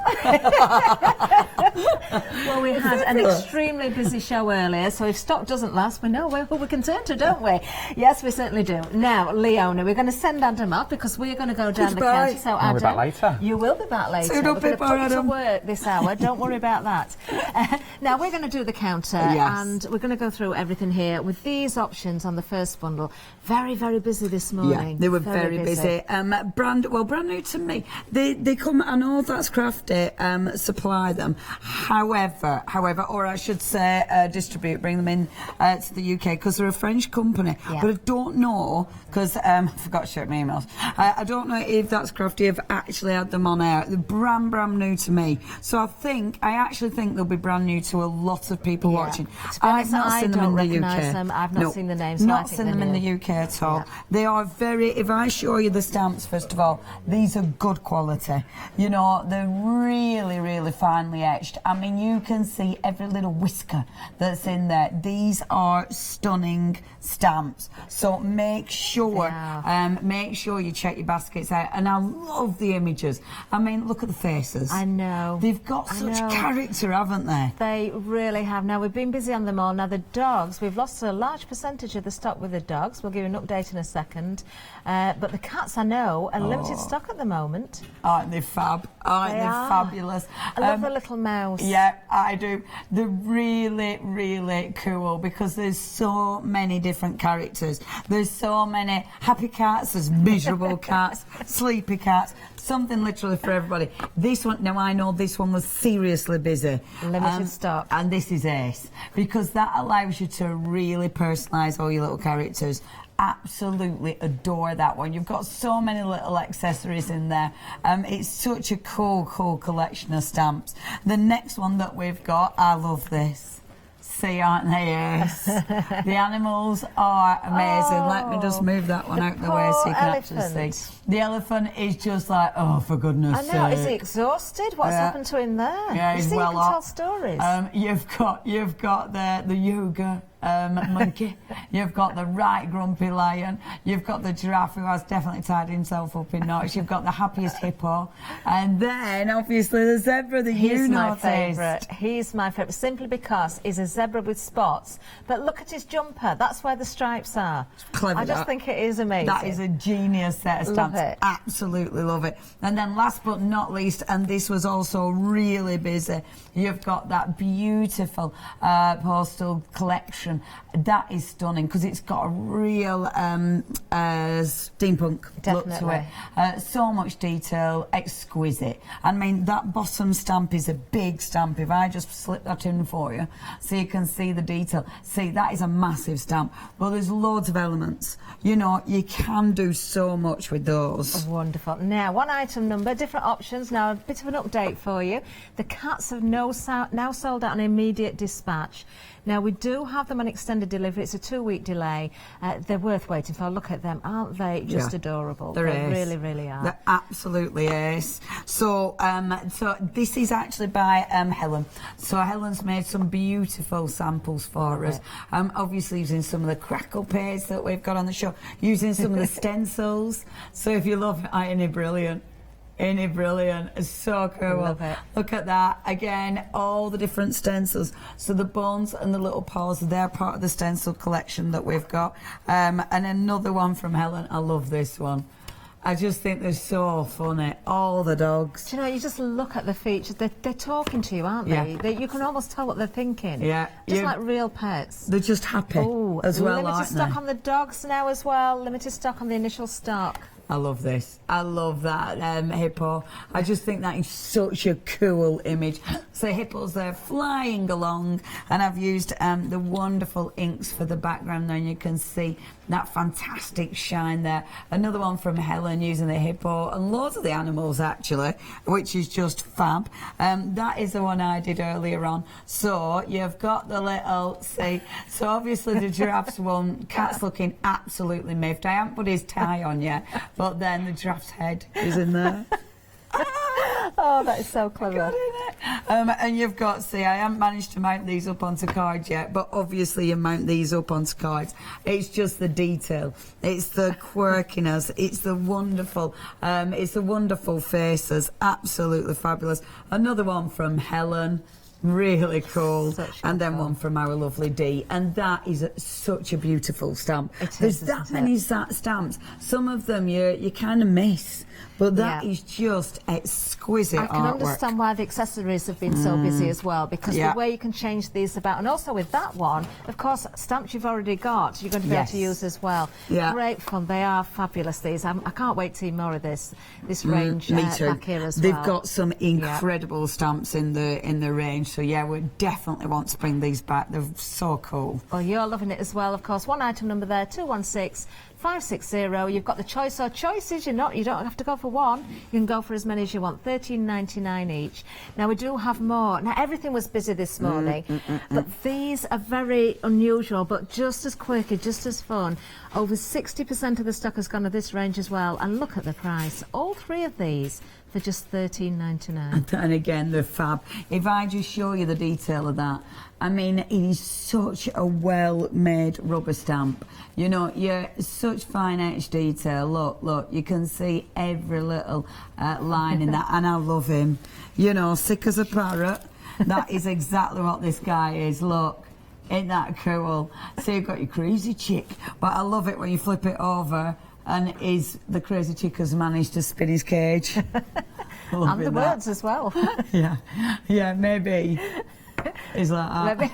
S17: Well, we had an extremely busy show earlier, so if stock doesn't last, we know who we can turn to, don't we? Yes, we certainly do. Now, Leona, we're going to send Adam up because we're going to go down the county. So,
S18: I'll be back later.
S17: You will be back later.
S19: So
S17: we're going to put you to work this hour. Don't worry about that. Now, we're going to do the counter, and we're going to go through everything here with these options on the first bundle. Very, very busy this morning.
S19: Yeah, they were very busy. Brand new to me. They come, I know that's Crafty, supply them. However, or I should say distribute, bring them in to the UK, because they're a French company.
S17: Yeah.
S19: But I don't know, because I forgot to check my emails. I don't know if that's Crafty have actually had them on air. They're brand new to me. So I actually think they'll be brand new to a lot of people watching. I've not seen them in the UK.
S17: I've not seen the names.
S19: Not seen them in the UK at all. Yeah. They are if I show you the stamps, first of all, these are good quality. You know, they're really, really finely etched. edged. I mean, you can see every little whisker that's in there. These are stunning stamps. So make sure you check your baskets out. And I love the images. I mean, look at the faces.
S17: I know.
S19: They've got such character, haven't they?
S17: They really have. Now, we've been busy on them all. Now, the dogs, we've lost a large percentage of the stock with the dogs. We'll give you an update in a second. But the cats, I know, are limited stock at the moment.
S19: Aren't they fab? Aren't they fabulous?
S17: I love the little mouse.
S19: Yeah, I do. They're really, really cool because there's so many different characters. There's so many happy cats, there's miserable cats, sleepy cats, something literally for everybody. This one, now I know this one was seriously busy.
S17: Limited stock.
S19: And this is ace because that allows you to really personalise all your little characters. Absolutely adore that one. You've got so many little accessories in there. It's such a cool collection of stamps. The next one that we've got, I love this. See, aren't they? Yes. The animals are amazing. Let me just move that one out the way so you can actually see. The elephant is just like, oh, for goodness sake.
S17: I know. Is he exhausted? What's happened to him there?
S19: Yeah, he's well off.
S17: Tell stories.
S19: You've got the yoga monkey. You've got the right grumpy lion. You've got the giraffe who has definitely tied himself up in knots. You've got the happiest hippo, and then obviously the zebra.
S17: He's my favourite. He's my favourite simply because he's a zebra with spots. But look at his jumper. That's where the stripes are.
S19: Clever.
S17: I just think it is amazing.
S19: That is a genius set of stamps.
S17: Love it.
S19: Absolutely love it. And then last but not least, and this was also really busy, you've got that beautiful postal collection. That is stunning because it's got a real steampunk look to it. So much detail, exquisite. I mean, that bottom stamp is a big stamp. If I just slip that in for you so you can see the detail. See, that is a massive stamp. Well, there's loads of elements. You know, you can do so much with those.
S17: Wonderful. Now, one item number, different options. Now, a bit of an update for you. The cats have now sold out on immediate dispatch. Now, we do have them on extended delivery. It's a 2-week delay. They're worth waiting for. Look at them. Aren't they just adorable?
S19: They
S17: really, really are.
S19: They're absolutely ace. So, so this is actually by Helen. So Helen's made some beautiful samples for us. Obviously using some of the crackle paste that we've got on the show, using some of the stencils. So if you love it, ain't it brilliant? Ain't it brilliant? It's so cool.
S17: Love it.
S19: Look at that. Again, all the different stencils. So the bones and the little paws, they're part of the stencil collection that we've got. And another one from Helen. I love this one. I just think they're so funny. All the dogs.
S17: Do you know, you just look at the features. They're talking to you, aren't they? You can almost tell what they're thinking.
S19: Yeah.
S17: Just like real pets.
S19: They're just happy as well,
S17: limited stock on the dogs now as well. Limited stock on the initial stock.
S19: I love this. I love that hippo. I just think that is such a cool image. So hippos, they're flying along, and I've used the wonderful inks for the background there, and you can see that fantastic shine there. Another one from Helen using the hippo and loads of the animals actually, which is just fab. That is the one I did earlier on. So you've got the little, see, so obviously the giraffe's one, cat's looking absolutely miffed. I haven't put his tie on yet, but then the giraffe's head is in there.
S17: Oh, that is so clever.
S19: And you've got, see, I haven't managed to mount these up onto cards yet, but obviously you mount these up onto cards. It's just the detail. It's the quirkiness. It's the wonderful faces. Absolutely fabulous. Another one from Helen. Really cool. And then one from our lovely Dee. And that is such a beautiful stamp. There's that many stamps. Some of them you kind of miss. But that is just exquisite artwork.
S17: I can understand why the accessories have been so busy as well, because the way you can change these about, and also with that one, of course, stamps you've already got, you're going to be able to use as well. Great fun. They are fabulous, these. I can't wait to see more of this range
S19: me too.
S17: back here as
S19: They've
S17: well.
S19: got some incredible stamps in the range, so yeah, we definitely want to bring these back. They're so cool.
S17: Well, you're loving it as well, of course. One item number there, 216 560. You've got the choice or choices. You don't have to go for one. You can go for as many as you want. $13.99 each. Now we do have more. Now everything was busy this morning, but these are very unusual, but just as quirky, just as fun. Over 60% of the stock has gone to this range as well, and look at the price. All three of these for just $13.99.
S19: And again, they're fab. If I just show you the detail of that, I mean, it is such a well-made rubber stamp. You know, such fine edge detail. Look, you can see every little line in that, and I love him. You know, sick as a parrot. That is exactly what this guy is. Look. Ain't that cool? So you've got your crazy chick, but I love it when you flip it over and the crazy chick has managed to spin his cage.
S17: And the words as well.
S19: yeah, maybe. He's like that. Maybe.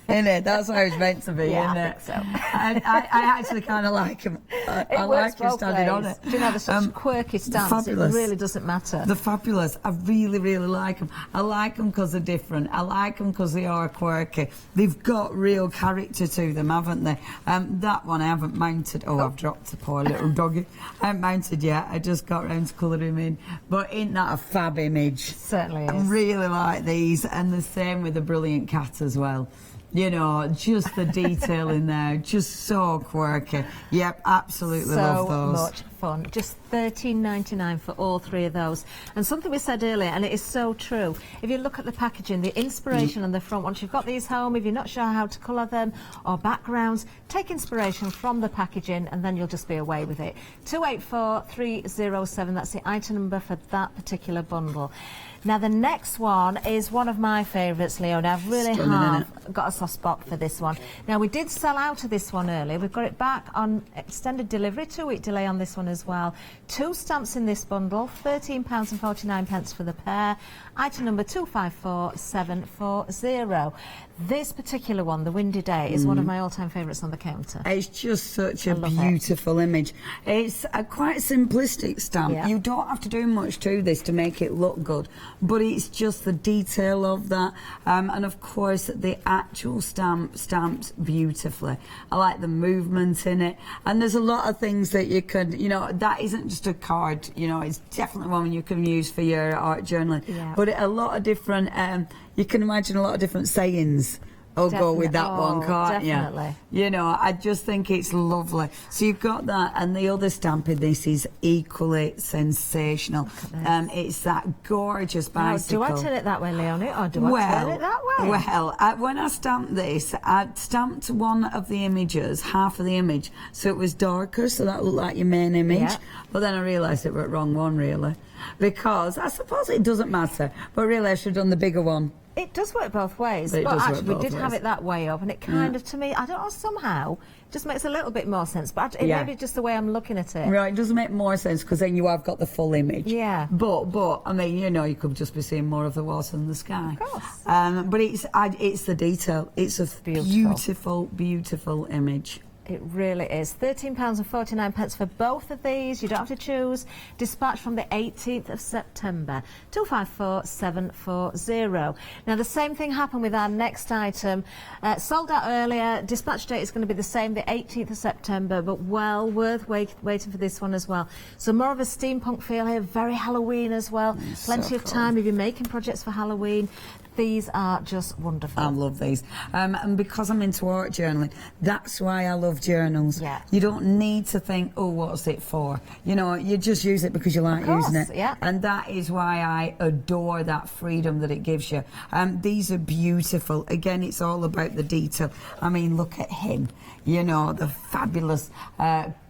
S19: Isn't it? That's how it's meant to be, isn't it?
S17: I think so.
S19: I actually kind of like him. I like him standing on it.
S17: Do you know, they're such quirky stamps, fabulous. It really doesn't matter.
S19: They're fabulous. I really, really like them. I like them because they're different. I like them because they are quirky. They've got real character to them, haven't they? That one I haven't mounted. Oh, I've dropped the poor little doggy. I haven't mounted yet. I just got round to colour him in. But isn't that a fab image?
S17: Certainly is.
S19: I really like these, and the same with the brilliant cat as well. You know, just the detail in there, just so quirky. Yep, absolutely love those.
S17: So much fun. Just $13.99 for all three of those. And something we said earlier, and it is so true, if you look at the packaging, the inspiration on the front, once you've got these home, if you're not sure how to colour them or backgrounds, take inspiration from the packaging and then you'll just be away with it. 284307, that's the item number for that particular bundle. Now the next one is one of my favourites, Leona. I've really got a soft spot for this one. Now we did sell out of this one earlier. We've got it back on extended delivery, 2-week delay on this one as well. 2 stamps in this bundle, £13.49 for the pair. Item number 254740. This particular one, the Windy Day, is one of my all-time favourites on the counter.
S19: It's just such a beautiful image. It's a quite simplistic stamp.
S17: Yeah.
S19: You don't have to do much to this to make it look good, but it's just the detail of that. And of course, the actual stamp stamps beautifully. I like the movement in it. And there's a lot of things that you could, you know, that isn't just a card, you know, it's definitely one you can use for your art journaling.
S17: Yeah.
S19: But a lot of different, you can imagine a lot of different sayings go with that one, can't
S17: definitely.
S19: you? You know, I just think it's lovely. So you've got that, and the other stamp in this is equally sensational. It's that gorgeous bicycle.
S17: Now, do I turn it that way, Leonie, or do I turn it that way?
S19: Well, when I stamped this, I stamped one of the images, half of the image, so it was darker, so that looked like your main image.
S17: Yeah.
S19: But then I realised it was the wrong one, really. Because I suppose it doesn't matter, but really I should have done the bigger one.
S17: It does work both ways, but actually we did have it that way up, and it kind of, to me, I don't know, somehow just makes a little bit more sense, but it may be just the way I'm looking at it.
S19: Right, it does make more sense because then you have got the full image.
S17: Yeah.
S19: But I mean, you know, you could just be seeing more of the water than the sky.
S17: Of course.
S19: But it's the detail. It's a beautiful, beautiful image.
S17: It really is. £13.49 for both of these. You don't have to choose. Dispatch from the 18th of September. 254740. Now, the same thing happened with our next item. Sold out earlier. Dispatch date is going to be the same, the 18th of September, but well worth waiting for this one as well. So more of a steampunk feel here. Very Halloween as well. Plenty of time if you're making projects for Halloween. These are just wonderful.
S19: I love these. And because I'm into art journaling, that's why I love journals.
S17: Yeah.
S19: You don't need to think, oh, what's it for? You know, you just use it because you like using it.
S17: Yeah.
S19: And that is why I adore that freedom that it gives you. These are beautiful. Again, it's all about the detail. I mean, look at him. You know, the fabulous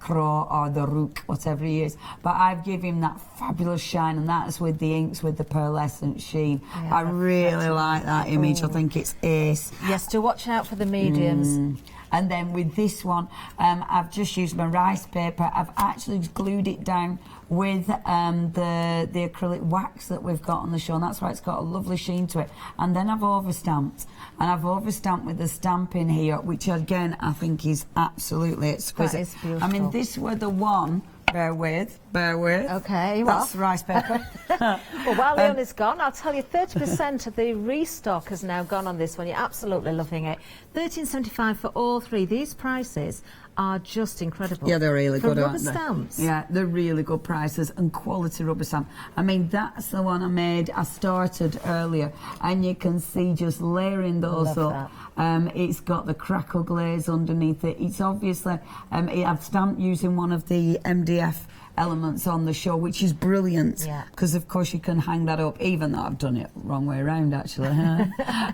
S19: crow or the rook, whatever he is. But I've given him that fabulous shine, and that's with the inks with the pearlescent sheen.
S17: Yeah,
S19: I really like that image. I think it's ace.
S17: Yes, to watch out for the mediums.
S19: And then with this one, I've just used my rice paper. I've actually glued it down with the acrylic wax that we've got on the show, and that's why it's got a lovely sheen to it. And then I've overstamped, and I've overstamped with the stamp in here, which again I think is absolutely exquisite.
S17: That is beautiful.
S19: I mean, this were the one Bear with.
S17: Okay,
S19: That's rice paper.
S17: Well, while Leonie's gone, I'll tell you 30% of the restock has now gone on this one. You're absolutely loving it. $13.75 for all three. These prices are just incredible.
S19: Yeah, they're really
S17: for
S19: good,
S17: rubber
S19: aren't they?
S17: stamps.
S19: Yeah, they're really good prices and quality rubber stamp. I mean, that's the one I started earlier, and you can see just layering those up. It's got the crackle glaze underneath it. It's obviously, I've stamped using one of the MDF elements on the show, which is brilliant, because of course you can hang that up, even though I've done it wrong way around actually.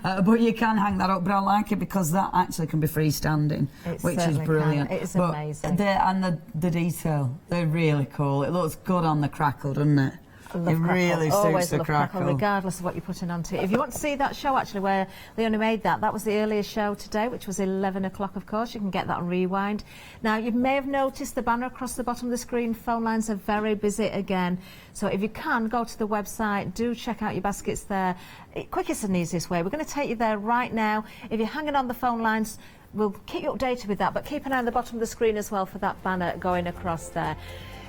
S19: But you can hang that up, but I like it because that actually can be freestanding, which is brilliant.
S17: It is amazing.
S19: And the detail, they're really cool. It looks good on the crackle, doesn't it? It really suits the crackle.
S17: Regardless of what you're putting onto it. If you want to see that show, actually, where Leonie made that was the earliest show today, which was 11 o'clock, of course. You can get that on Rewind. Now, you may have noticed the banner across the bottom of the screen. Phone lines are very busy again. So if you can, go to the website. Do check out your baskets there. Quickest and easiest way. We're going to take you there right now. If you're hanging on the phone lines, we'll keep you updated with that. But keep an eye on the bottom of the screen as well for that banner going across there.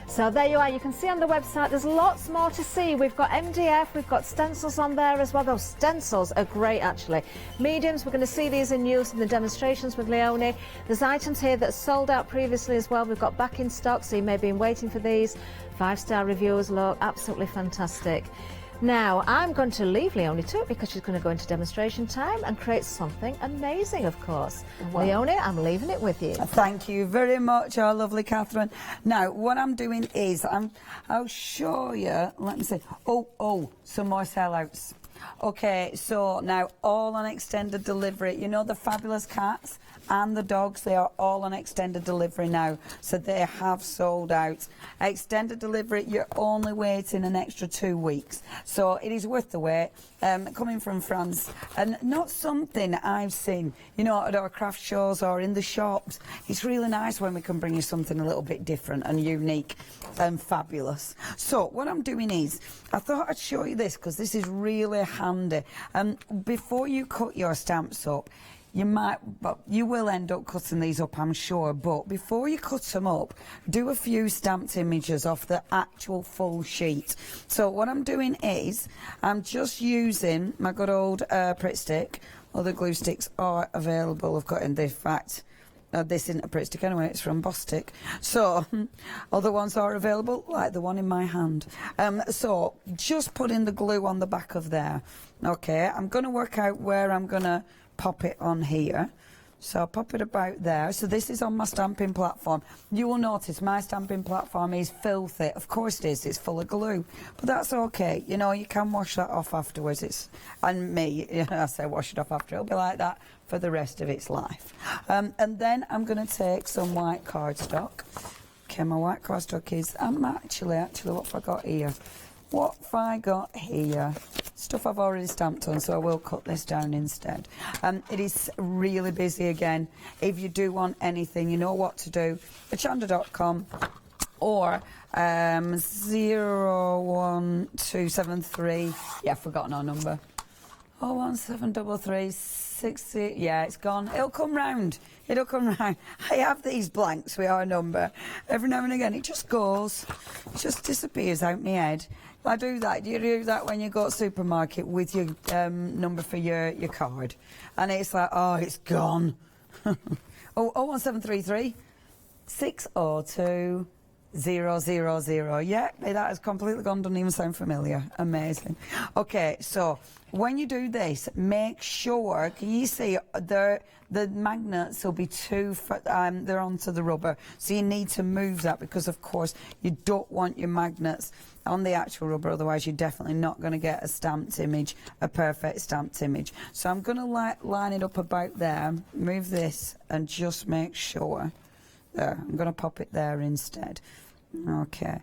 S17: So there you are, you can see on the website there's lots more to see. We've got MDF, we've got stencils on there as well. Those stencils are great actually. Mediums, we're going to see these in use in the demonstrations with Leonie. There's items here that sold out previously as well. We've got back in stock, so you may have been waiting for these. 5-star reviews, look, absolutely fantastic. Now, I'm going to leave Leonie to it because she's going to go into demonstration time and create something amazing, of course. Well, Leonie, I'm leaving it with you.
S19: Thank you very much, our lovely Catherine. Now, what I'm doing is, I'll show you, let me see. Oh, some more sellouts. Okay, so now all on extended delivery. You know the fabulous cats and the dogs, they are all on extended delivery now, so they have sold out. Extended delivery, you're only waiting an extra 2 weeks, so it is worth the wait. Coming from France, and not something I've seen, you know, at our craft shows or in the shops. It's really nice when we can bring you something a little bit different and unique and fabulous. So what I'm doing is, I thought I'd show you this because this is really handy. Before you cut your stamps up, you will end up cutting these up, I'm sure, but before you cut them up, do a few stamped images off the actual full sheet. So what I'm doing is, I'm just using my good old Pritt stick. Other glue sticks are available. I've got in the fact, this isn't a Pritt stick anyway, it's from Boss Stick. So, other ones are available, like the one in my hand. So, just putting the glue on the back of there. Okay, I'm going to work out where I'm going to pop it on here. So I'll pop it about there. So this is on my stamping platform. You will notice my stamping platform is filthy. Of course it is, it's full of glue. But that's okay. You know, you can wash that off afterwards. I say wash it off after. It'll be like that for the rest of its life. And then I'm going to take some white cardstock. Okay, my white cardstock is, actually, what have I got here? What have I got here? Stuff I've already stamped on, so I will cut this down instead. It is really busy again. If you do want anything, you know what to do. Hochanda.com or 01273. Yeah, I've forgotten our number. 0173360. Yeah, it's gone. It'll come round. It'll come round. I have these blanks with our number. Every now and again, it just goes. It just disappears out my head. I do that. You do that when you go to the supermarket with your number for your card. And it's like, oh, it's gone. 01733 602 000. Yeah, that has completely gone, doesn't even sound familiar. Amazing. Okay, so when you do this, make sure, can you see the magnets will be they're onto the rubber, so you need to move that because of course you don't want your magnets on the actual rubber, otherwise you're definitely not going to get a stamped image, a perfect stamped image. So I'm going to line it up about there, move this and just make sure. There, I'm going to pop it there instead. Okay.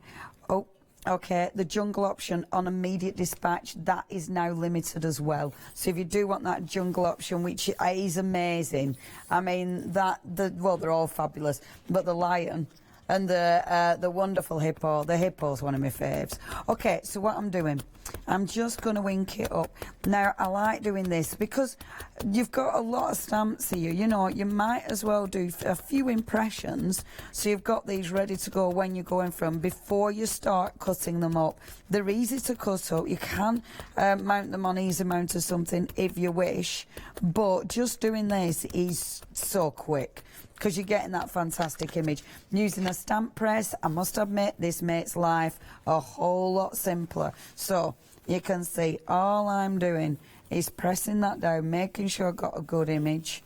S19: Oh, okay, the jungle option on immediate dispatch, that is now limited as well. So if you do want that jungle option, which is amazing, I mean, well, they're all fabulous, but the lion, and the wonderful hippo. The hippo's one of my faves. Okay, so what I'm doing, I'm just going to ink it up. Now, I like doing this because you've got a lot of stamps here. You know, you might as well do a few impressions so you've got these ready to go when you're going from before you start cutting them up. They're easy to cut up. You can mount them on easy mount or something if you wish, but just doing this is so quick, because you're getting that fantastic image. Using a stamp press, I must admit, this makes life a whole lot simpler. So you can see all I'm doing is pressing that down, making sure I've got a good image,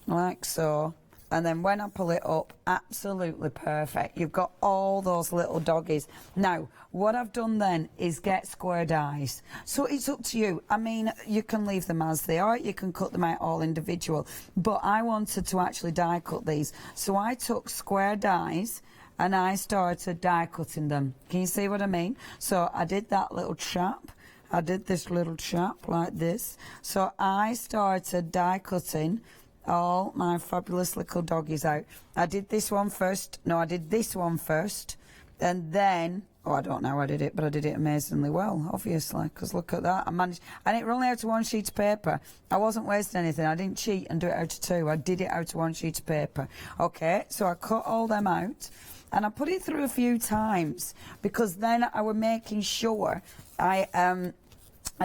S19: like so. And then when I pull it up, absolutely perfect. You've got all those little doggies. Now, what I've done then is get square dies. So it's up to you. I mean, you can leave them as they are. You can cut them out all individual. But I wanted to actually die cut these. So I took square dies and I started die cutting them. Can you see what I mean? So I did that little chap. I did this little chap like this. So I started die cutting all my fabulous little doggies out. I did this one first. No, I did this one first. And then, oh, I don't know how I did it, but I did it amazingly well, obviously, because look at that. I managed, and it ran out of one sheet of paper. I wasn't wasting anything. I didn't cheat and do it out of two. I did it out of one sheet of paper. Okay, so I cut all them out. And I put it through a few times because then I was making sure I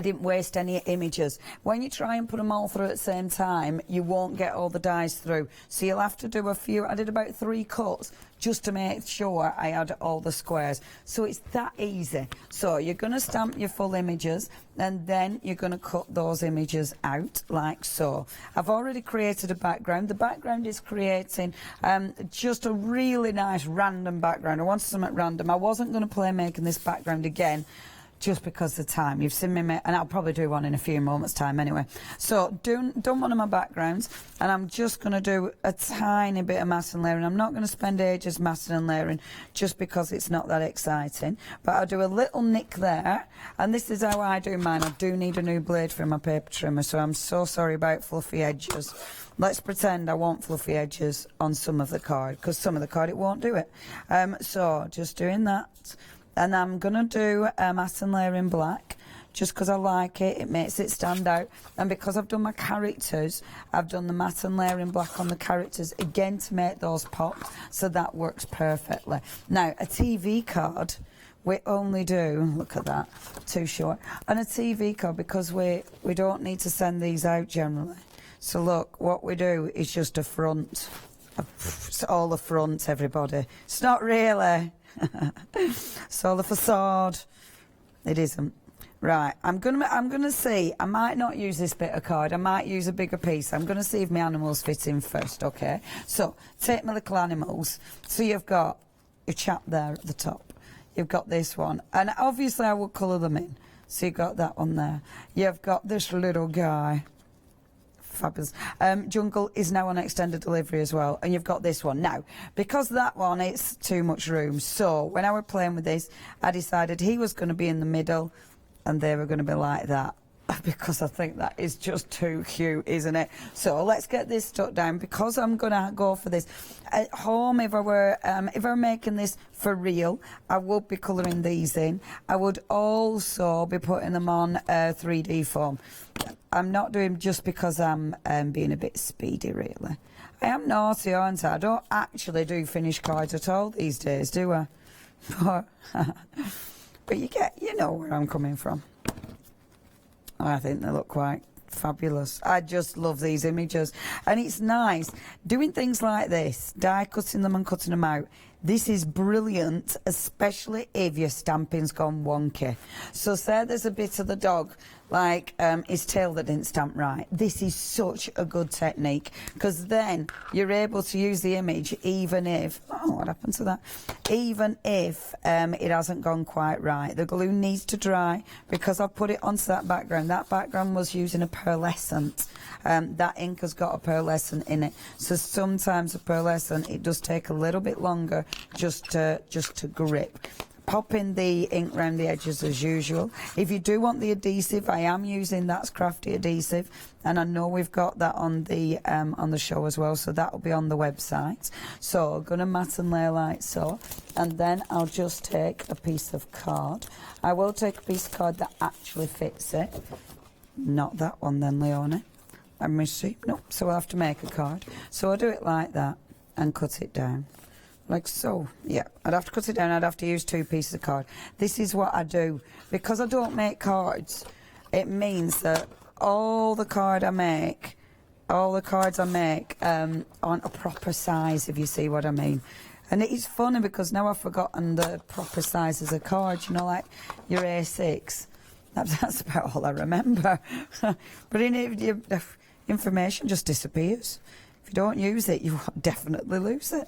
S19: didn't waste any images. When you try and put them all through at the same time, you won't get all the dies through. So you'll have to do a few. I did about 3 cuts just to make sure I had all the squares. So it's that easy. So you're going to stamp your full images and then you're going to cut those images out like so. I've already created a background. The background is creating just a really nice random background. I wanted something random. I wasn't going to play making this background again, just because of the time. You've seen me make, and I'll probably do one in a few moments' time anyway. So done one of my backgrounds, and I'm just going to do a tiny bit of masking and layering. I'm not going to spend ages masking and layering just because it's not that exciting, but I'll do a little nick there, and this is how I do mine. I do need a new blade for my paper trimmer, so I'm so sorry about fluffy edges. Let's pretend I want fluffy edges on some of the card, because some of the card it won't do it. So just doing that. And I'm going to do a matte and layer in black, just because I like it. It makes it stand out. And because I've done my characters, I've done the matte and layer in black on the characters, again, to make those pop. So that works perfectly. Now, a TV card, we only do, look at that, too short. And a TV card, because we don't need to send these out generally. So look, what we do is just a front. It's all the front, everybody. It's not really. It's all the facade. It isn't. Right, I'm gonna see. I might not use this bit of card. I might use a bigger piece. I'm gonna see if my animals fit in first. Okay. So take my little animals. So you've got your chap there at the top. You've got this one, and obviously I will colour them in. So you've got that one there. You've got this little guy. Fabulous. Jungle is now on extended delivery as well, and you've got this one. Now, because that one, it's too much room, so when I was playing with this, I decided he was going to be in the middle and they were going to be like that, because I think that is just too cute, isn't it? So let's get this stuck down, because I'm going to go for this. At home, if I were making this for real, I would be colouring these in. I would also be putting them on 3D foam. I'm not doing just because I'm being a bit speedy, really. I am naughty, aren't I? I don't actually do finished cards at all these days, do I? But you know where I'm coming from. I think they look quite fabulous. I just love these images. And it's nice doing things like this, die cutting them and cutting them out. This is brilliant, especially if your stamping's gone wonky. So say there's a bit of the dog, like his tail that didn't stamp right. This is such a good technique, because then you're able to use the image even if, oh, what happened to that? Even if it hasn't gone quite right. The glue needs to dry, because I've put it onto that background. That background was using a pearlescent. That ink has got a pearlescent in it. So sometimes a pearlescent, it does take a little bit longer just to grip. popping the ink around the edges as usual. If you do want the adhesive, I am using That's Crafty adhesive, and I know we've got that on the show as well, so that will be on the website. So I'm going to mat and lay like so, and then I'll just take a piece of card. I will take a piece of card that actually fits it. Not that one then, Leonie. Let me see. No, so we'll have to make a card. So I'll do it like that and cut it down. Like so. Yeah, I'd have to cut it down. I'd have to use 2 pieces of card. This is what I do. Because I don't make cards, it means that all the cards I make aren't a proper size, if you see what I mean. And it is funny because now I've forgotten the proper sizes of cards, you know, like your A6. That's about all I remember. But information just disappears. If you don't use it, you definitely lose it.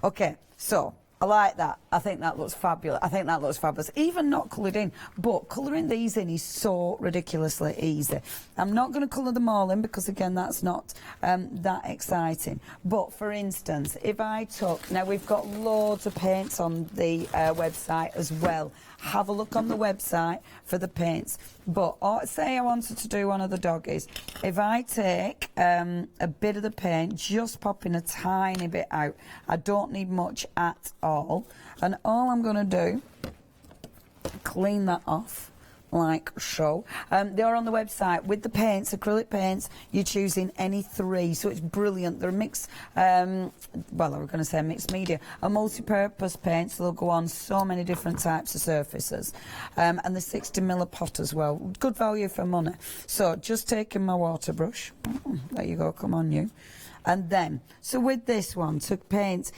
S19: Okay, so I like that. I think that looks fabulous. Even not coloured in, but colouring these in is so ridiculously easy. I'm not going to colour them all in because, again, that's not that exciting. But, for instance, if I took... Now, we've got loads of paints on the website as well. Have a look on the website for the paints. But say I wanted to do one of the doggies. If I take a bit of the paint, just popping a tiny bit out, I don't need much at all. And all I'm going to do, clean that off like so. They are on the website with the paints, acrylic paints. You're choosing any 3, so it's brilliant. They're mixed, well, I was going to say mixed media, a multi-purpose paint, so they'll go on so many different types of surfaces. And the 60mm pot as well. Good value for money. So just taking my water brush. There you go, come on you. And then, so with this one, to paint,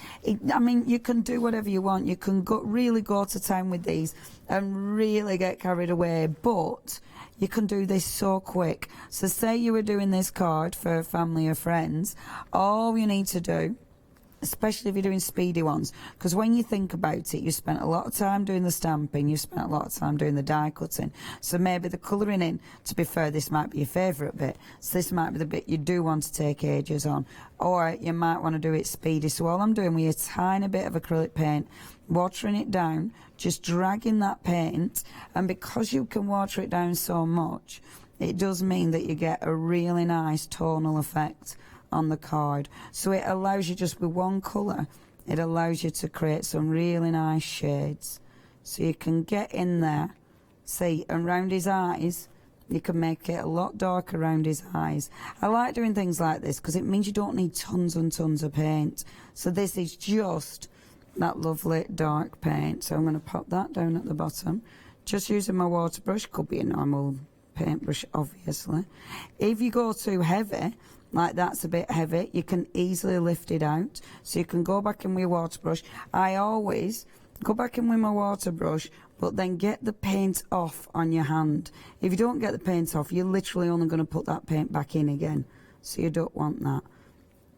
S19: I mean, you can do whatever you want. You can really go to town with these and really get carried away, but you can do this so quick. So say you were doing this card for family or friends, all you need to do, especially if you're doing speedy ones, because when you think about it, you spent a lot of time doing the stamping, you spent a lot of time doing the die cutting, so maybe the colouring in, to be fair, this might be your favourite bit, so this might be the bit you do want to take ages on, or you might want to do it speedy. So all I'm doing with a tiny bit of acrylic paint, watering it down, just dragging that paint, and because you can water it down so much, it does mean that you get a really nice tonal effect on the card. So it allows you, just with one colour, it allows you to create some really nice shades. So you can get in there, see, and round his eyes, you can make it a lot darker around his eyes. I like doing things like this because it means you don't need tons and tons of paint. So this is just that lovely dark paint. So I'm going to pop that down at the bottom. Just using my water brush, could be a normal paintbrush, obviously. If you go too heavy, like that's a bit heavy, you can easily lift it out. So you can go back in with your water brush. I always go back in with my water brush, but then get the paint off on your hand. If you don't get the paint off, you're literally only going to put that paint back in again. So you don't want that.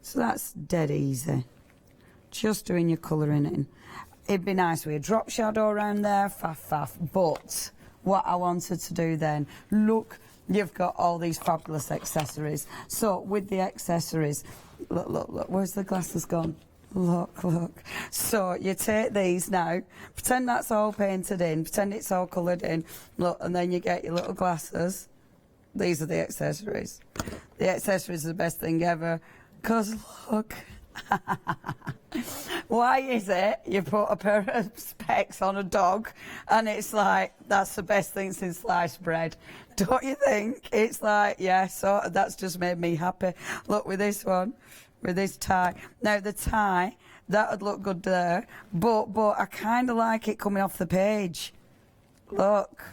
S19: So that's dead easy. Just doing your colouring in. It'd be nice with a drop shadow around there, faff. But what I wanted to do then, look, you've got all these fabulous accessories. So with the accessories, look, where's the glasses gone? Look. So you take these now, pretend that's all painted in, pretend it's all coloured in, look, and then you get your little glasses. These are the accessories. The accessories are the best thing ever, because look. Why is it you put a pair of specs on a dog and it's like, that's the best thing since sliced bread? Don't you think? It's like, yeah, so that's just made me happy. Look, with this one, with this tie. Now, the tie, that would look good there, but I kind of like it coming off the page. Look.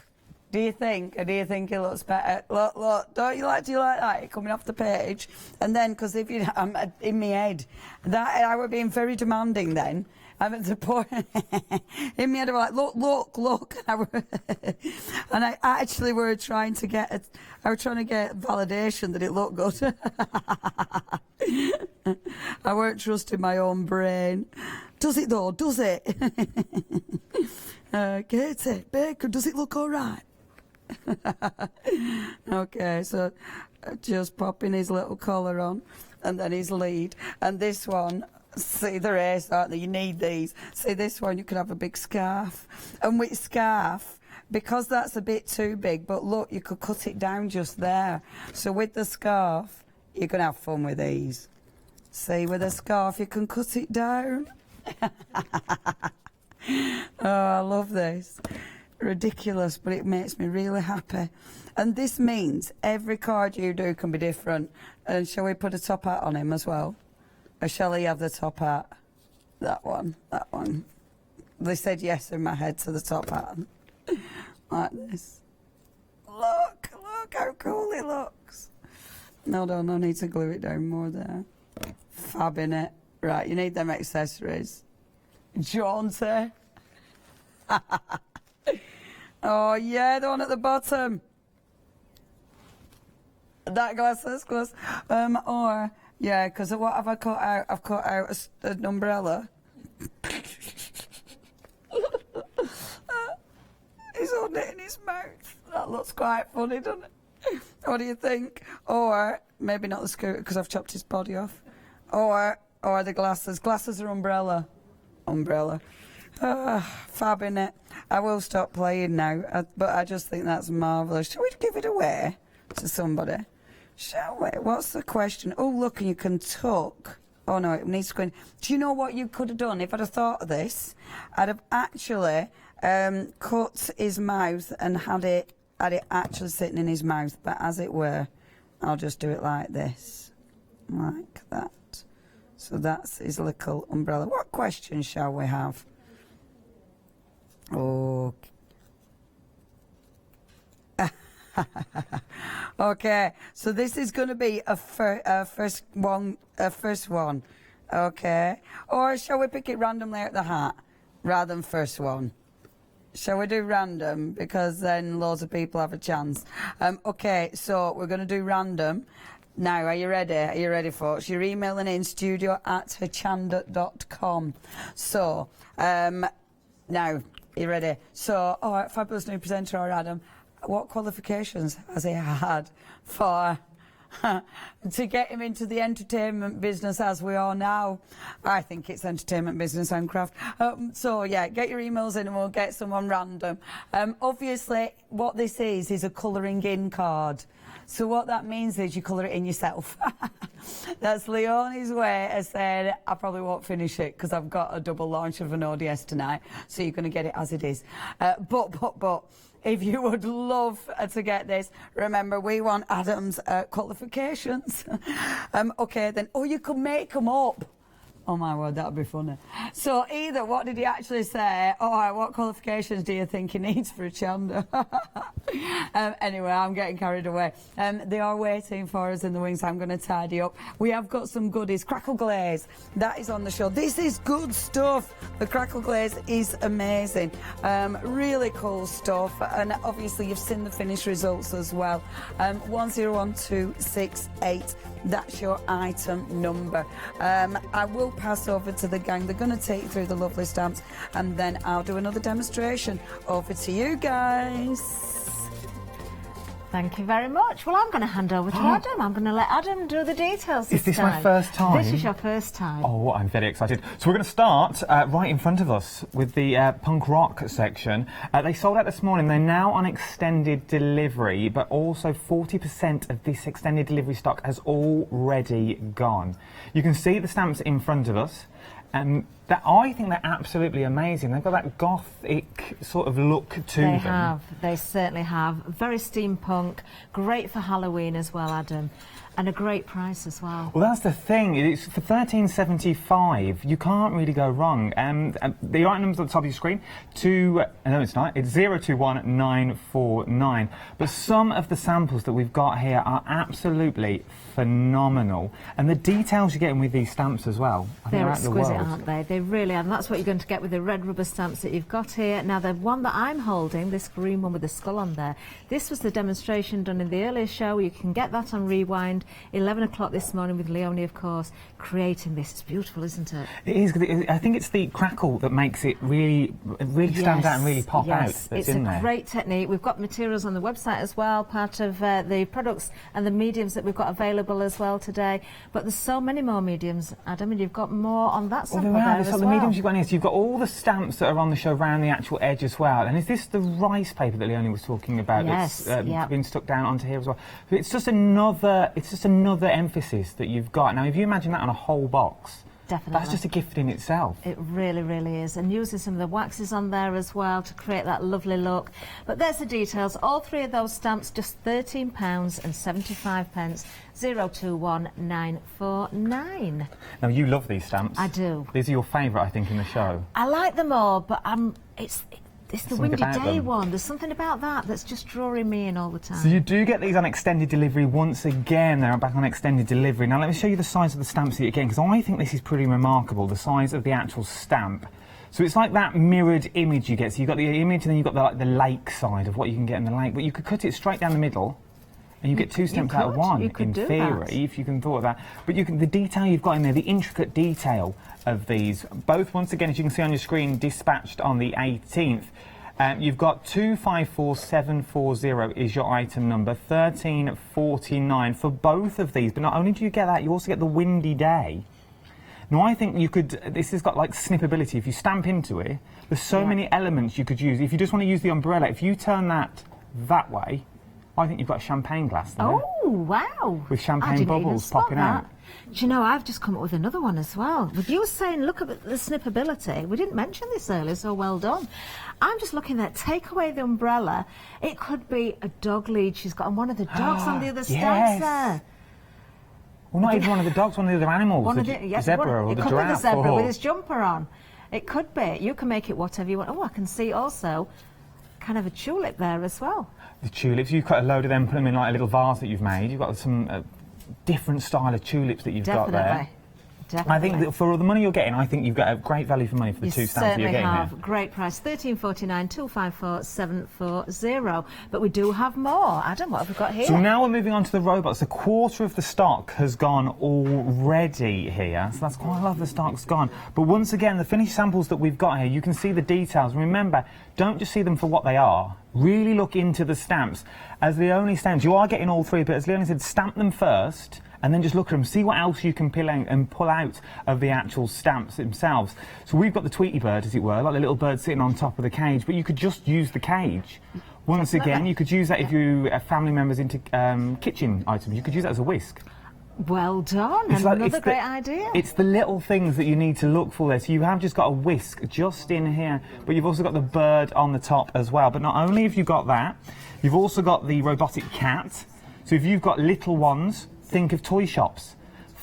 S19: Do you think? Or do you think it looks better? Look, do you like that? It coming off the page. And then, because if you, I'm in my head, that I were being very demanding then. Having to put in my head, I was like, look. And I actually were trying to get, validation that it looked good. I weren't trusting my own brain. Does it though? Does it? Katie, Baker, does it look all right? Okay, so just popping his little collar on and then his lead, and this one See, they're ace, aren't they? You need these. See, this one, you can have a big scarf. And with scarf, because that's a bit too big, but look, you could cut it down just there. So with the scarf, you can have fun with these. See, with a scarf, you can cut it down. Oh, I love this. Ridiculous, but it makes me really happy. And this means every card you do can be different. And shall we put a top hat on him as well? Or shall he have the top hat? That one, that one. They said yes in my head to the top hat. Like this. Look how cool it looks. No, I need to glue it down more there. Fab, innit? Right, you need them accessories. Jaunty. Oh, yeah, the one at the bottom. That glasses. Or, yeah, because what have I cut out? I've cut out an umbrella. He's holding it in his mouth. That looks quite funny, doesn't it? What do you think? Or, maybe not the scooter, because I've chopped his body off. Or the glasses. Glasses or umbrella? Umbrella. Fab, innit? I will stop playing now, but I just think that's marvellous. Shall we give it away to somebody? Shall we? What's the question? Oh, look, and you can tuck. Oh, no, it needs to go in. Do you know what you could have done? If I'd have thought of this, I'd have actually cut his mouth and had it actually sitting in his mouth. But as it were, I'll just do it like this. Like that. So that's his little umbrella. What question shall we have? Oh. Okay, so this is going to be a first one. Okay. Or shall we pick it randomly at the hat rather than first one? Shall we do random, because then loads of people have a chance? Okay, so we're going to do random. Now, are you ready? Are you ready, folks? You're emailing in studio@hochanda.com. So, now, you ready? So, all right, fabulous new presenter, or Adam, what qualifications has he had for to get him into the entertainment business as we are now? I think it's entertainment business and craft. So yeah, get your emails in and we'll get someone random. Obviously, what this is a colouring in card. So what that means is you colour it in yourself. That's Leonie's way of saying, I probably won't finish it because I've got a double launch of an ODS tonight, so you're going to get it as it is. But if you would love to get this, remember, we want Adam's qualifications. Okay, then, or you could make them up. Oh my word, that would be funny. So either, what did he actually say? Or what qualifications do you think he needs for a Hochanda? Anyway, I'm getting carried away. They are waiting for us in the wings. I'm going to tidy up. We have got some goodies. Crackle glaze, that is on the show. This is good stuff. The crackle glaze is amazing. Really cool stuff. And obviously, you've seen the finished results as well. 101268. That's your item number. I will pass over to the gang. They're going to take you through the lovely stamps, and then I'll do another demonstration. Over to you guys.
S17: Thank you very much. Well, I'm going to hand over to Adam. I'm going to let Adam do the details this time.
S18: Is this my first time?
S17: This is your first time.
S18: Oh, I'm very excited. So we're going to start right in front of us with the punk rock section. They sold out this morning. They're now on extended delivery, but also 40% of this extended delivery stock has already gone. You can see the stamps in front of us. I think they're absolutely amazing. They've got that gothic sort of look to them.
S17: They have. They certainly have. Very steampunk. Great for Halloween as well, Adam. And a great price as well.
S18: Well, that's the thing. It's for $13.75. You can't really go wrong. The item numbers at the top of your screen. No, it's not. It's 021949. But some of the samples that we've got here are absolutely phenomenal. And the details you're getting with these stamps as well.
S17: They're exquisite, aren't they? They really are. And that's what you're going to get with the red rubber stamps that you've got here. Now, the one that I'm holding, this green one with the skull on there, this was the demonstration done in the earlier show. You can get that on Rewind. 11 o'clock this morning with Leonie, of course, creating this. It's beautiful, isn't it?
S18: It is. I think it's the crackle that makes it really stands out and really pop out.
S17: It's a great technique. We've got materials on the website as well, part of the products and the mediums that we've got available as well today. But there's so many more mediums, Adam, and you've got more on that sample there as well.
S18: The mediums you've got in here, so you've got all the stamps that are on the show around the actual edge as well. And is this the rice paper that Leonie was talking about?
S17: Yes,
S18: that's been stuck down onto here as well. So it's just another emphasis that you've got. Now, if you imagine that on a whole box,
S17: definitely,
S18: that's just a gift in itself.
S17: It really, really is. And using some of the waxes on there as well to create that lovely look. But there's the details. All three of those stamps, just £13.75. 021949.
S18: Now, you love these stamps.
S17: I do.
S18: These are your favourite, I think, in the show.
S17: I like them all, but it's the windy day
S18: them.
S17: one. There's something about that's just drawing me in all the time.
S18: So you do get these on extended delivery once again. They're back on extended delivery. Now let me show you the size of the stamps that you get, because I think this is pretty remarkable, the size of the actual stamp. So it's like that mirrored image you get. So you've got the image and then you've got the lake side of what you can get in the lake. But you could cut it straight down the middle and you get two stamps out of one, in theory, if you can thought of that. But the detail you've got in there, the intricate detail of these, both, once again, as you can see on your screen, dispatched on the 18th. You've got 254740 is your item number, 1349 for both of these. But not only do you get that, you also get the windy day. Now, I think you could, this has got like snippability. If you stamp into it, there's so many elements you could use. If you just want to use the umbrella, if you turn that way, I think you've got a champagne glass there.
S17: Oh, wow.
S18: With champagne bubbles popping out.
S17: Do you know, I've just come up with another one as well. But you were saying, look at the snippability. We didn't mention this earlier, so well done. I'm just looking at, take away the umbrella. It could be a dog lead she's got, and one of the dogs on the other stamps there.
S18: Well, not even one of the dogs, one of the other animals, the zebra or the giraffe.
S17: It could be the zebra with his jumper on. It could be. You can make it whatever you want. Oh, I can see also kind of a tulip there as well.
S18: The tulips, you've got a load of them, put them in like a little vase that you've made. You've got some different style of tulips that you've got there.
S17: Definitely.
S18: I think that for all the money you're getting, I think you've got a great value for money for the two stamps that you're getting
S17: have.
S18: here.
S17: Great price, 1349 254 740. But we do have more. Adam, what have we got here?
S18: So now we're moving on to the robots. A quarter of the stock has gone already here, so that's quite a lot of the stock's gone. But once again, the finished samples that we've got here, you can see the details. Remember, don't just see them for what they are. Really look into the stamps. As the only stamps, you are getting all three, but as Leonie said, stamp them first, and then just look at them, see what else you can pull out of the actual stamps themselves. So we've got the Tweety bird, as it were, like the little bird sitting on top of the cage, but you could just use the cage. Once again, you could use that if you have family members into kitchen items. You could use that as a whisk.
S17: Well done, and another great idea.
S18: It's the little things that you need to look for there. So you have just got a whisk just in here, but you've also got the bird on the top as well. But not only have you got that, you've also got the robotic cat. So if you've got little ones, think of toy shops.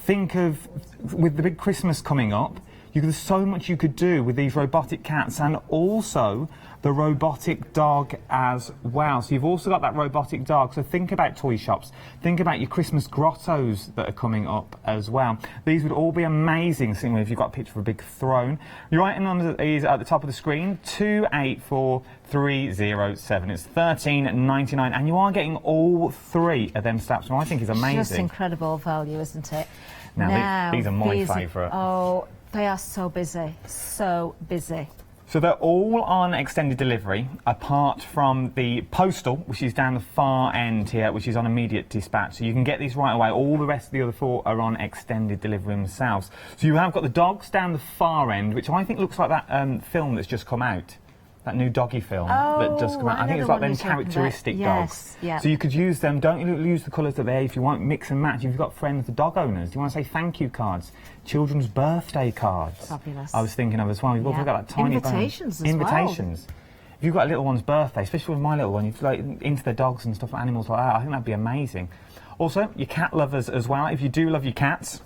S18: Think of, with the big Christmas coming up, there's so much you could do with these robotic cats, and also the robotic dog as well. So you've also got that robotic dog. So think about toy shops. Think about your Christmas grottos that are coming up as well. These would all be amazing, seeing if you've got a picture of a big throne. Your item number is at the top of the screen, 284307. It's $13.99, and you are getting all three of them stamps, which I think is amazing.
S17: Just incredible value, isn't it?
S18: Now these are my favourite.
S17: Oh, they are so busy, so busy.
S18: So they're all on extended delivery, apart from the postal, which is down the far end here, which is on immediate dispatch. So you can get these right away. All the rest of the other four are on extended delivery themselves. So you have got the dogs down the far end, which I think looks like that film that's just come out. That new doggy film that just come out. I think it's like them characteristic dogs.
S17: Yeah.
S18: So you could use them. Don't use the colours that they're. If you want, mix and match. If you've got friends, the dog owners, do you want to say thank you cards? Children's birthday cards.
S17: Fabulous.
S18: I was thinking of as well. You've also got that tiny
S17: invitations as
S18: invitations.
S17: well.
S18: If you've got a little one's birthday, especially with my little one, you've like into the dogs and stuff, animals like that. I think that'd be amazing. Also, your cat lovers as well. If you do love your cats,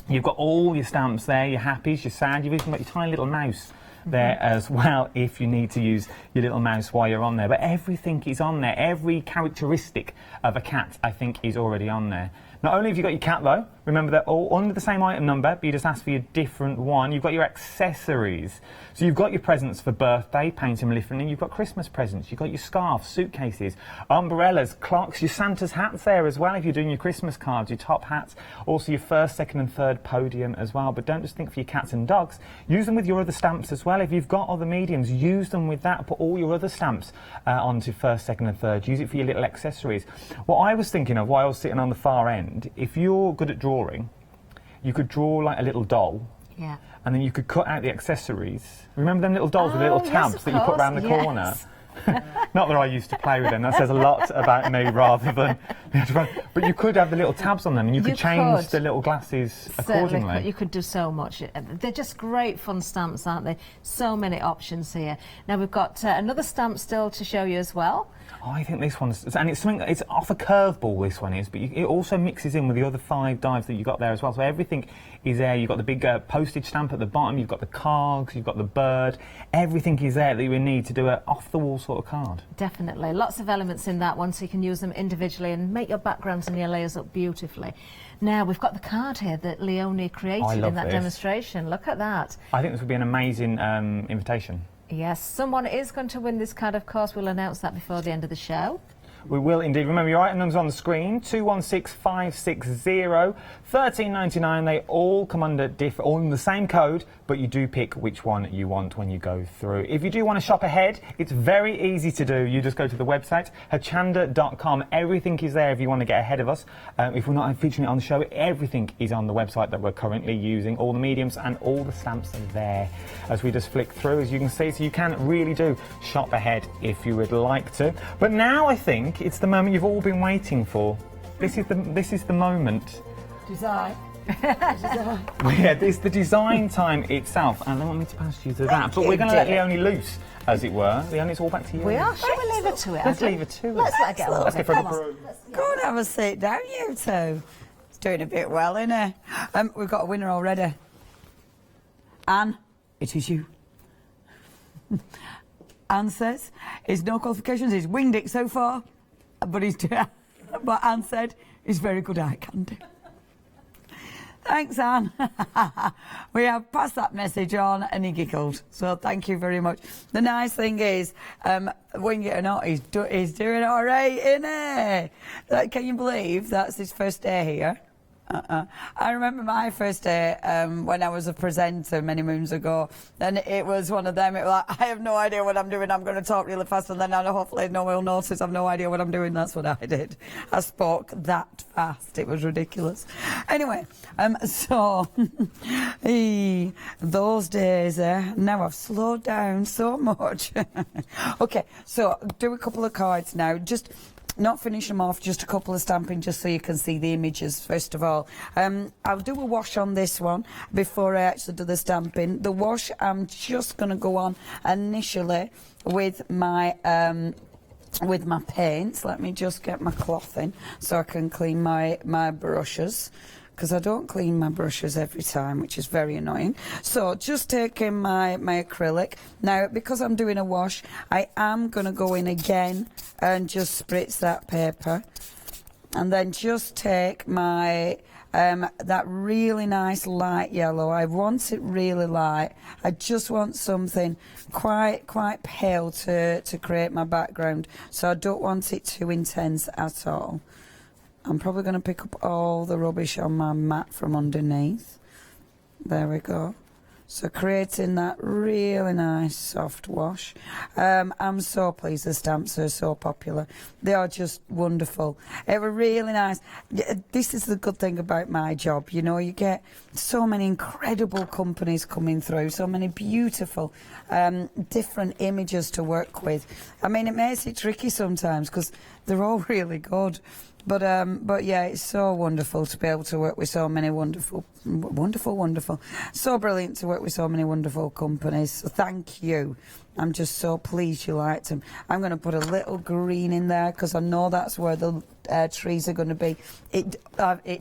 S18: you've got all your stamps there. Your happies, your sad. You've even got your tiny little mouse there as well, if you need to use your little mouse while you're on there. But everything is on there. Every characteristic of a cat, I think, is already on there. Not only have you got your cat though, remember they're all under the same item number, but you just ask for your different one. You've got your accessories. So you've got your presents for birthday, paint them differently. You've got Christmas presents. You've got your scarves, suitcases, umbrellas, clocks, your Santa's hats there as well if you're doing your Christmas cards, your top hats. Also your first, second and third podium as well. But don't just think for your cats and dogs. Use them with your other stamps as well. If you've got other mediums, use them with that. Put all your other stamps onto first, second and third. Use it for your little accessories. What I was thinking of while I was sitting on the far end, if you're good at drawing, you could draw like a little doll.
S17: Yeah.
S18: And then you could cut out the accessories. Remember them little dolls with little tabs that you put around the corner? Not that I used to play with them. That says a lot about me rather than... But you could have the little tabs on them and you could change the little glasses accordingly.
S17: You could do so much. They're just great fun stamps, aren't they? So many options here. Now we've got another stamp still to show you as well.
S18: Oh, I think this one's... And it's something... It's off a curveball, this one is, but it also mixes in with the other 5 dives that you got there as well. So everything is there. You've got the big postage stamp at the bottom. You've got the cogs. You've got the bird. Everything is there that you would need to do an off-the-wall sort of card.
S17: Definitely. Lots of elements in that one, so you can use them individually and make your backgrounds and your layers up beautifully. Now, we've got the card here that Leonie created in that demonstration. Look at that.
S18: I think this would be an amazing invitation.
S17: Yes, someone is going to win this card, of course. We'll announce that before the end of the show.
S18: We will indeed. Remember, your item numbers on the screen, 216560, $13.99. They all come under all in the same code, but you do pick which one you want when you go through. If you do want to shop ahead, it's very easy to do. You just go to the website, hochanda.com. Everything is there if you want to get ahead of us. If we're not featuring it on the show, everything is on the website that we're currently using. All the mediums and all the stamps are there as we just flick through, as you can see. So you can really do shop ahead if you would like to. But now I think it's the moment you've all been waiting for. This is the moment.
S17: Design.
S18: Yeah, it's the design time itself, and they want me to pass you to that. But we're going to let Leonie loose, as it were. Leonie, it's all back to you.
S17: We are. Shall we leave it to it?
S18: Let's leave it to it.
S17: Let's let her get on.
S18: Let's go for a brew.
S19: Go and have a sit down, you two. It's doing a bit well, isn't it? We've got a winner already. Anne, it is you. Anne says, it's no qualifications, he's winged it so far, but but Anne said, it's very good eye candy. Thanks, Anne. We have passed that message on and he giggled, so thank you very much. The nice thing is, wing it or not, he's doing all right, isn't he? Can you believe that's his first day here? I remember my first day when I was a presenter many moons ago, and it was one of them. It was like, I have no idea what I'm doing. I'm going to talk really fast, and then hopefully no one will notice I've no idea what I'm doing. That's what I did. I spoke that fast. It was ridiculous. Anyway, so those days. Now I've slowed down so much. Okay, so do a couple of cards now. Just. Not finish them off, just a couple of stamping, just so you can see the images, first of all. I'll do a wash on this one before I actually do the stamping. The wash, I'm just going to go on initially with my paints. Let me just get my cloth in so I can clean my brushes, because I don't clean my brushes every time, which is very annoying. So just taking my acrylic. Now, because I'm doing a wash, I am going to go in again and just spritz that paper. And then just take my, that really nice light yellow. I want it really light. I just want something quite pale to create my background. So I don't want it too intense at all. I'm probably going to pick up all the rubbish on my mat from underneath. There we go. So creating that really nice soft wash. I'm so pleased the stamps are so popular. They are just wonderful. They were really nice. This is the good thing about my job. You know, you get so many incredible companies coming through, so many beautiful different images to work with. I mean, it makes it tricky sometimes because they're all really good. But yeah, it's so wonderful to be able to work with so many wonderful, so brilliant to work with so many wonderful companies. So thank you. I'm just so pleased you liked them. I'm going to put a little green in there because I know that's where the trees are going to be. It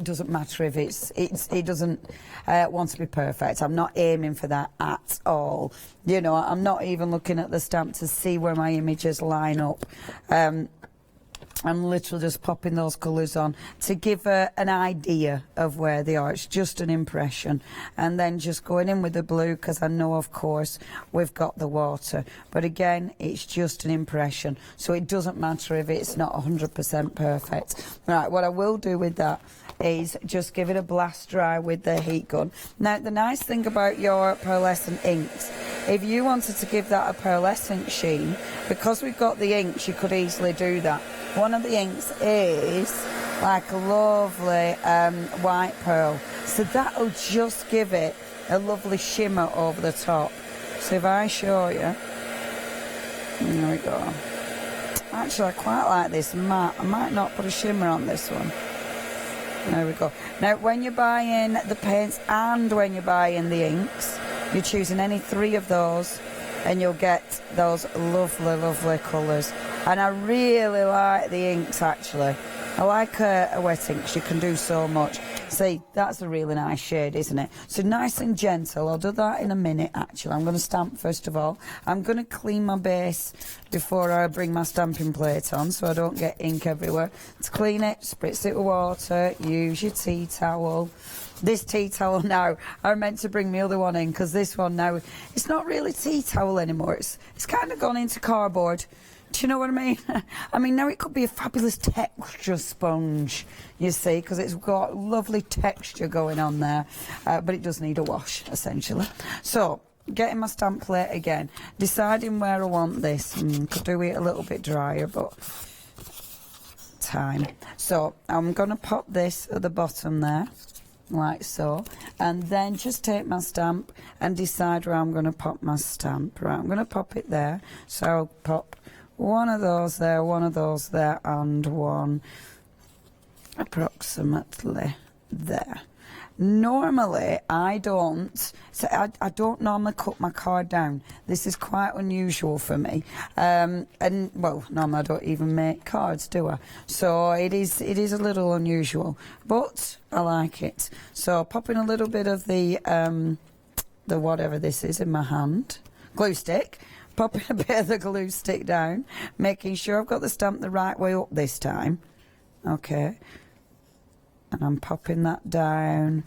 S19: doesn't matter if it doesn't want to be perfect. I'm not aiming for that at all. You know, I'm not even looking at the stamp to see where my images line up. I'm literally just popping those colours on to give her an idea of where they are. It's just an impression. And then just going in with the blue, because I know, of course, we've got the water. But again, it's just an impression. So it doesn't matter if it's not 100% perfect. Right, what I will do with that is just give it a blast dry with the heat gun. Now, the nice thing about your pearlescent inks, if you wanted to give that a pearlescent sheen, because we've got the inks, you could easily do that. One of the inks is like a lovely white pearl. So that'll just give it a lovely shimmer over the top. So if I show you, there we go. Actually, I quite like this matte. I might not put a shimmer on this one. There we go. Now, when you're buying the paints and when you're buying the inks, you're choosing any 3 of those and you'll get those lovely, lovely colours. And I really like the inks, actually. I like a wet ink, you can do so much. See, that's a really nice shade, isn't it? So nice and gentle. I'll do that in a minute, actually. I'm going to stamp first of all. I'm going to clean my base before I bring my stamping plate on so I don't get ink everywhere. To clean it, spritz it with water, use your tea towel. This tea towel now, I meant to bring my other one in because this one now, it's not really tea towel anymore. It's kind of gone into cardboard. Do you know what I mean? I mean, now it could be a fabulous texture sponge, you see, because it's got lovely texture going on there, but it does need a wash, essentially. So, getting my stamp plate again, deciding where I want this. Could do it a little bit drier, but time. So, I'm going to pop this at the bottom there, like so, and then just take my stamp and decide where I'm going to pop my stamp. Right, I'm going to pop it there, so I'll pop one of those there, and one approximately there. Normally, I don't normally cut my card down. This is quite unusual for me. And, well, normally I don't even make cards, do I? So it is a little unusual, but I like it. So popping a little bit of the whatever this is in my hand, glue stick, popping a bit of the glue stick down, making sure I've got the stamp the right way up this time. Okay. And I'm popping that down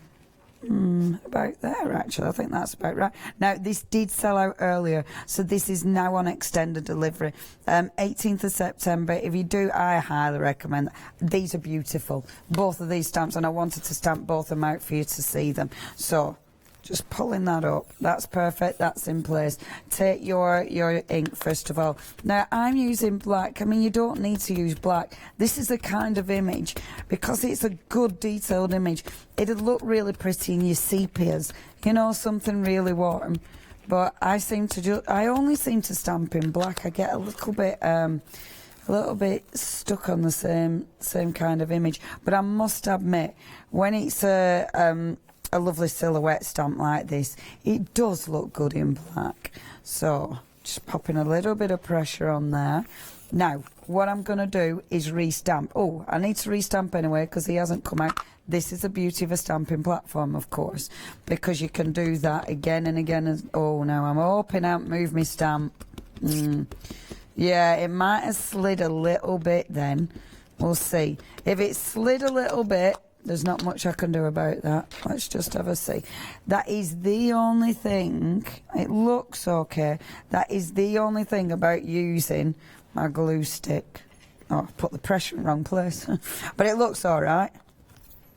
S19: about there, actually. I think that's about right. Now, this did sell out earlier, so this is now on extended delivery. 18th of September. If you do, I highly recommend that. These are beautiful, both of these stamps, and I wanted to stamp both of them out for you to see them. So, just pulling that up. That's perfect. That's in place. Take your ink first of all. Now, I'm using black. I mean, you don't need to use black. This is the kind of image, because it's a good detailed image, it'll look really pretty in your sepias. You know, something really warm. But I only seem to stamp in black. I get a little bit stuck on the same kind of image. But I must admit, when it's a lovely silhouette stamp like this, it does look good in black. So just popping a little bit of pressure on there. Now what I'm going to do is restamp. Oh, I need to restamp anyway because he hasn't come out. This is the beauty of a stamping platform, of course, because you can do that again and again. Oh, now I'm hoping I haven't moved my stamp. Yeah, it might have slid a little bit then. We'll see. If it slid a little bit, there's not much I can do about that. Let's just have a see. That is the only thing. It looks okay. That is the only thing about using my glue stick. Oh, I put the pressure in the wrong place. But it looks all right.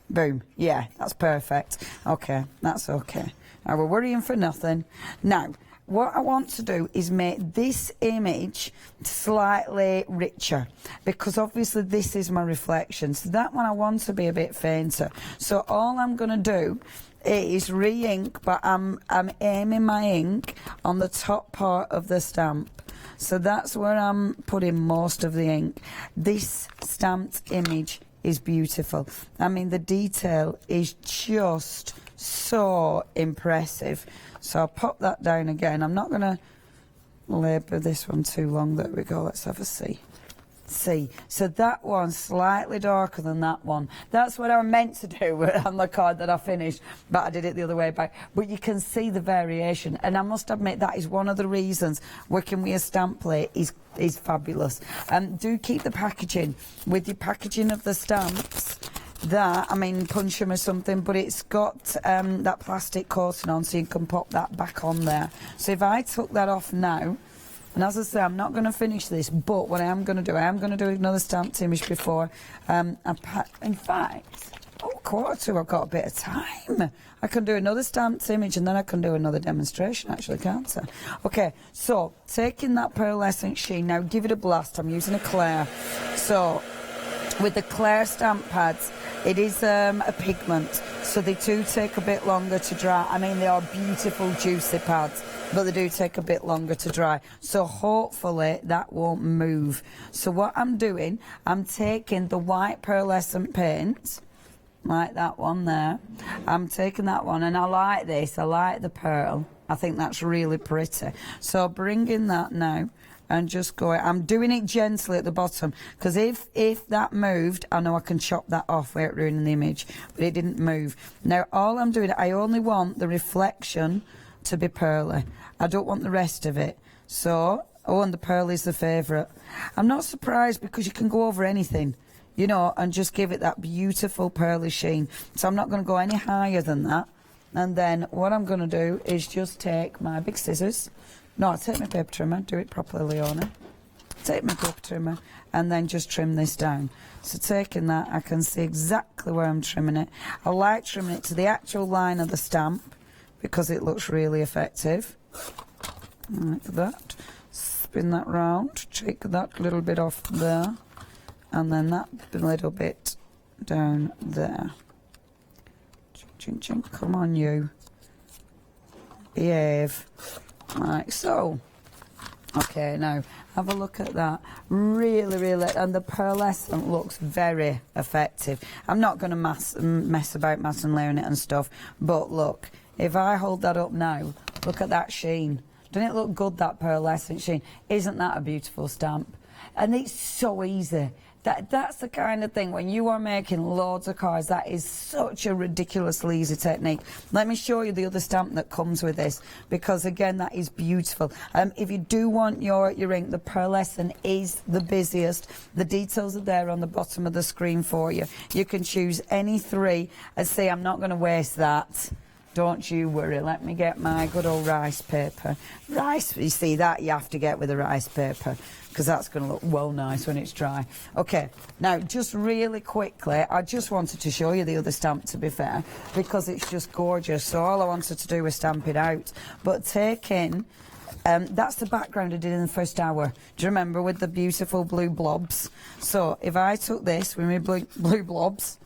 S19: Boom. Yeah, that's perfect. Okay, that's okay. Now, we're worrying for nothing. Now, what I want to do is make this image slightly richer, because obviously this is my reflection. So that one I want to be a bit fainter. So all I'm going to do is re-ink, but I'm aiming my ink on the top part of the stamp. So that's where I'm putting most of the ink. This stamped image is beautiful. I mean, the detail is just so impressive. So I'll pop that down again. I'm not going to labour this one too long. There we go. Let's have a see. See, so that one's slightly darker than that one. That's what I meant to do on the card that I finished, but I did it the other way back. But you can see the variation, and I must admit that is one of the reasons working with a stamp plate is fabulous. Do keep the packaging with your packaging of the stamps. That, I mean, punch them or something, but it's got that plastic coating on, so you can pop that back on there. So if I took that off now, and as I say, I'm not going to finish this, but what I am going to do, I am going to do another stamped image before. In fact, 1:15, I've got a bit of time. I can do another stamped image and then I can do another demonstration, actually, can't I? Okay, so taking that pearlescent sheen, now give it a blast. I'm using a Claire. So with the Claire stamp pads, it is a pigment, so they do take a bit longer to dry. I mean, they are beautiful, juicy pads, but they do take a bit longer to dry. So hopefully that won't move. So what I'm doing, I'm taking the white pearlescent paint, like that one there. I'm taking that one, and I like this. I like the pearl. I think that's really pretty. So bringing that now, and just go. I'm doing it gently at the bottom, because if that moved, I know I can chop that off without ruining the image, but it didn't move. Now all I'm doing, I only want the reflection to be pearly. I don't want the rest of it. So, and the pearl is the favourite. I'm not surprised, because you can go over anything, you know, and just give it that beautiful pearly sheen. So I'm not going to go any higher than that. And then what I'm going to do is just take my big scissors. No, I'll take my paper trimmer, do it properly, Leona. Take my paper trimmer and then just trim this down. So taking that, I can see exactly where I'm trimming it. I like trimming it to the actual line of the stamp because it looks really effective. Like that. Spin that round, take that little bit off there, and then that little bit down there. Ching, ching, come on you. Behave. Like so. Okay, now have a look at that. Really, really, and the pearlescent looks very effective. I'm not going to mess about mass and layering it and stuff, but look, if I hold that up now, look at that sheen. Doesn't it look good, that pearlescent sheen? Isn't that a beautiful stamp? And it's so easy. That's the kind of thing, when you are making loads of cards, that is such a ridiculously easy technique. Let me show you the other stamp that comes with this, because again, that is beautiful. If you do want your ink, the pearlescent is the busiest. The details are there on the bottom of the screen for you. You can choose any three. And see, I'm not going to waste that. Don't you worry. Let me get my good old rice paper. Rice, you see, that you have to get with a rice paper, because that's going to look well nice when it's dry. Okay, now just really quickly, I just wanted to show you the other stamp, to be fair, because it's just gorgeous. So all I wanted to do was stamp it out. But take in, that's the background I did in the first hour. Do you remember, with the beautiful blue blobs? So if I took this with my blue blobs,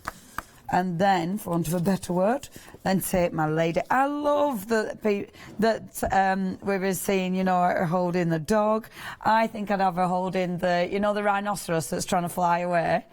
S19: and then, for want of a better word, then take my lady. I love that we were seeing, you know, her holding the dog. I think I'd have her holding the, you know, the rhinoceros that's trying to fly away.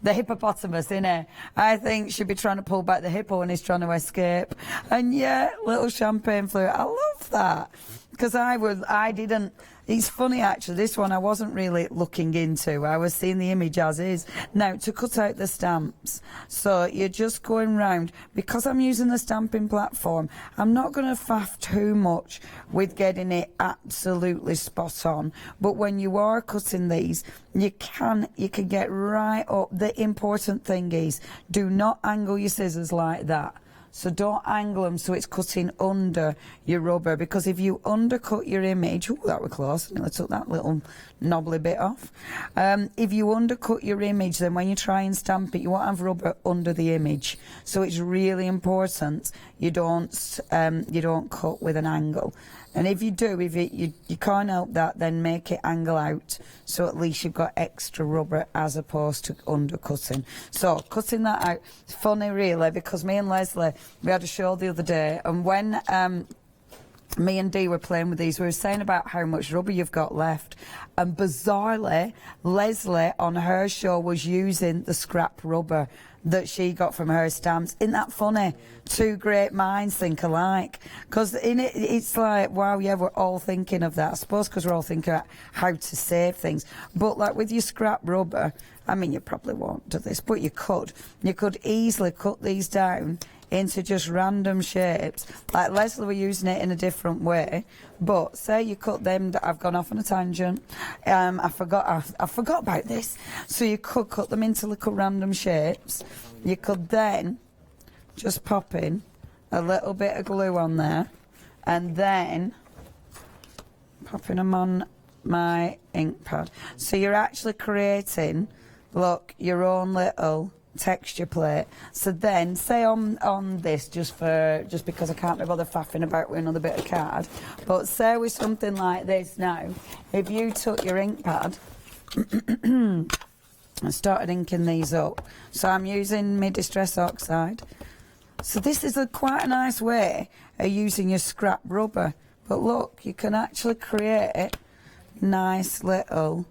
S19: The hippopotamus, innit? I think she'd be trying to pull back the hippo when he's trying to escape. And yeah, little champagne flute. I love that. Because I didn't. It's funny, actually, this one I wasn't really looking into. I was seeing the image as is. Now, to cut out the stamps, so you're just going round. Because I'm using the stamping platform, I'm not going to faff too much with getting it absolutely spot on. But when you are cutting these, you can get right up. The important thing is, do not angle your scissors like that. So don't angle them so it's cutting under your rubber, because if you undercut your image, oh, that was close, I took that little knobbly bit off. If you undercut your image, then when you try and stamp it, you won't have rubber under the image. So it's really important you don't cut with an angle. And if you do, you can't help that, then make it angle out, so at least you've got extra rubber as opposed to undercutting. So cutting that out, it's funny really, because me and Leslie, we had a show the other day, and when me and Dee were playing with these, we were saying about how much rubber you've got left, and bizarrely, Leslie on her show was using the scrap rubber. that she got from her stamps. Isn't that funny? Two great minds think alike. Because in it, it's like, wow, yeah, we're all thinking of that. I suppose because we're all thinking about how to save things. But like with your scrap rubber, I mean, you probably won't do this, but you could. You could easily cut these down into just random shapes. Like Leslie were using it in a different way, but say you cut them. I've gone off on a tangent. I forgot about this. So you could cut them into little random shapes. You could then just pop in a little bit of glue on there, and then popping them on my ink pad. So you're actually creating, look, your own little texture plate. So then, say on this, just because I can't be bothered faffing about with another bit of card, but say with something like this now, if you took your ink pad and started inking these up, so I'm using my Distress Oxide. So this is quite a nice way of using your scrap rubber, but look, you can actually create nice little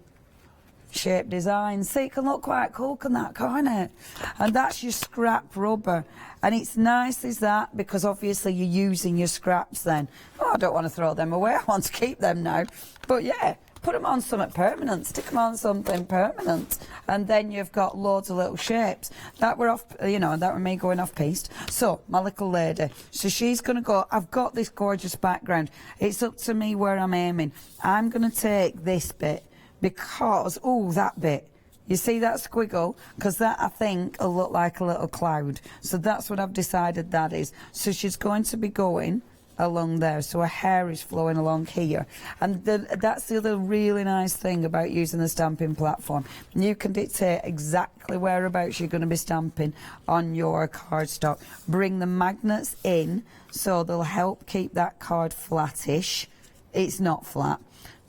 S19: shape designs. See, it can look quite cool, can't it? And that's your scrap rubber. And it's nice as that, because obviously you're using your scraps then. Oh, I don't want to throw them away, I want to keep them now. But yeah, put them on something permanent, stick them on something permanent, and then you've got loads of little shapes. That were off, you know, that were me going off piste. So, my little lady, so she's going to go, I've got this gorgeous background. It's up to me where I'm aiming. I'm going to take this bit, because, oh, that bit, you see that squiggle? Because that, I think, will look like a little cloud. So that's what I've decided that is. So she's going to be going along there, so her hair is flowing along here. And that's the other really nice thing about using the stamping platform. You can dictate exactly whereabouts you're going to be stamping on your cardstock. Bring the magnets in, so they'll help keep that card flattish. It's not flat.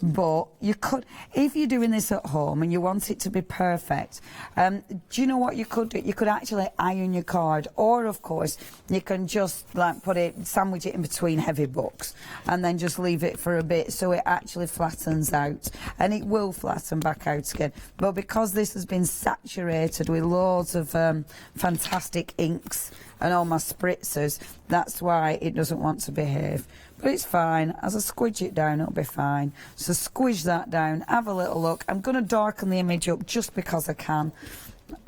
S19: But you could, if you're doing this at home and you want it to be perfect, do you know what you could do? You could actually iron your card, or of course you can just like sandwich it in between heavy books and then just leave it for a bit so it actually flattens out, and it will flatten back out again. But because this has been saturated with loads of fantastic inks and all my spritzers, that's why it doesn't want to behave. But it's fine. As I squidge it down, it'll be fine. So squidge that down, have a little look. I'm going to darken the image up just because I can,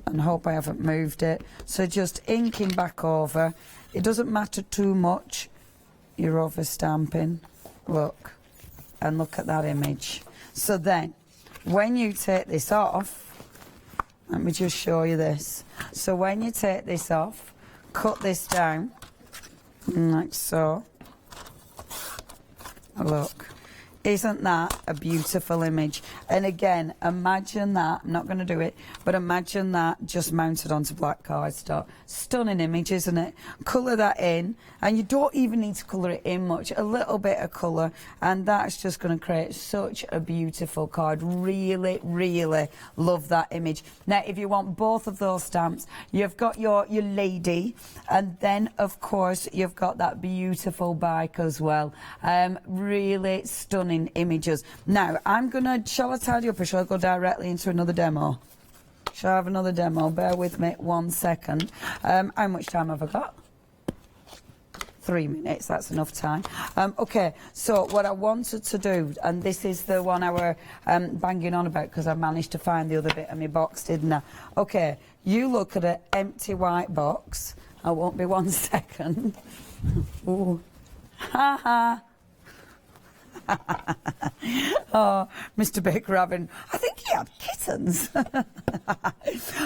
S19: and hope I haven't moved it. So just inking back over. It doesn't matter too much. You're over stamping. Look. And look at that image. So then, when you take this off, let me just show you this. So when you take this off, cut this down, like so. Look, isn't that a beautiful image? And again, imagine that, I'm not going to do it, but imagine that just mounted onto black cardstock. Stunning image, isn't it? Colour that in, and you don't even need to colour it in much, a little bit of colour, and that's just going to create such a beautiful card. Really, really love that image. Now, if you want both of those stamps, you've got your lady, and then, of course, you've got that beautiful bike as well. Really stunning images. Now, shall I tidy up or shall I go directly into another demo? Shall I have another demo? Bear with me 1 second. How much time have I got? 3 minutes, that's enough time. Okay, so what I wanted to do, and this is the one I were banging on about because I managed to find the other bit of my box, didn't I? Okay, you look at an empty white box. I won't be 1 second. Ooh. Ha ha. Oh, Mr. Baker having, I think he had kittens.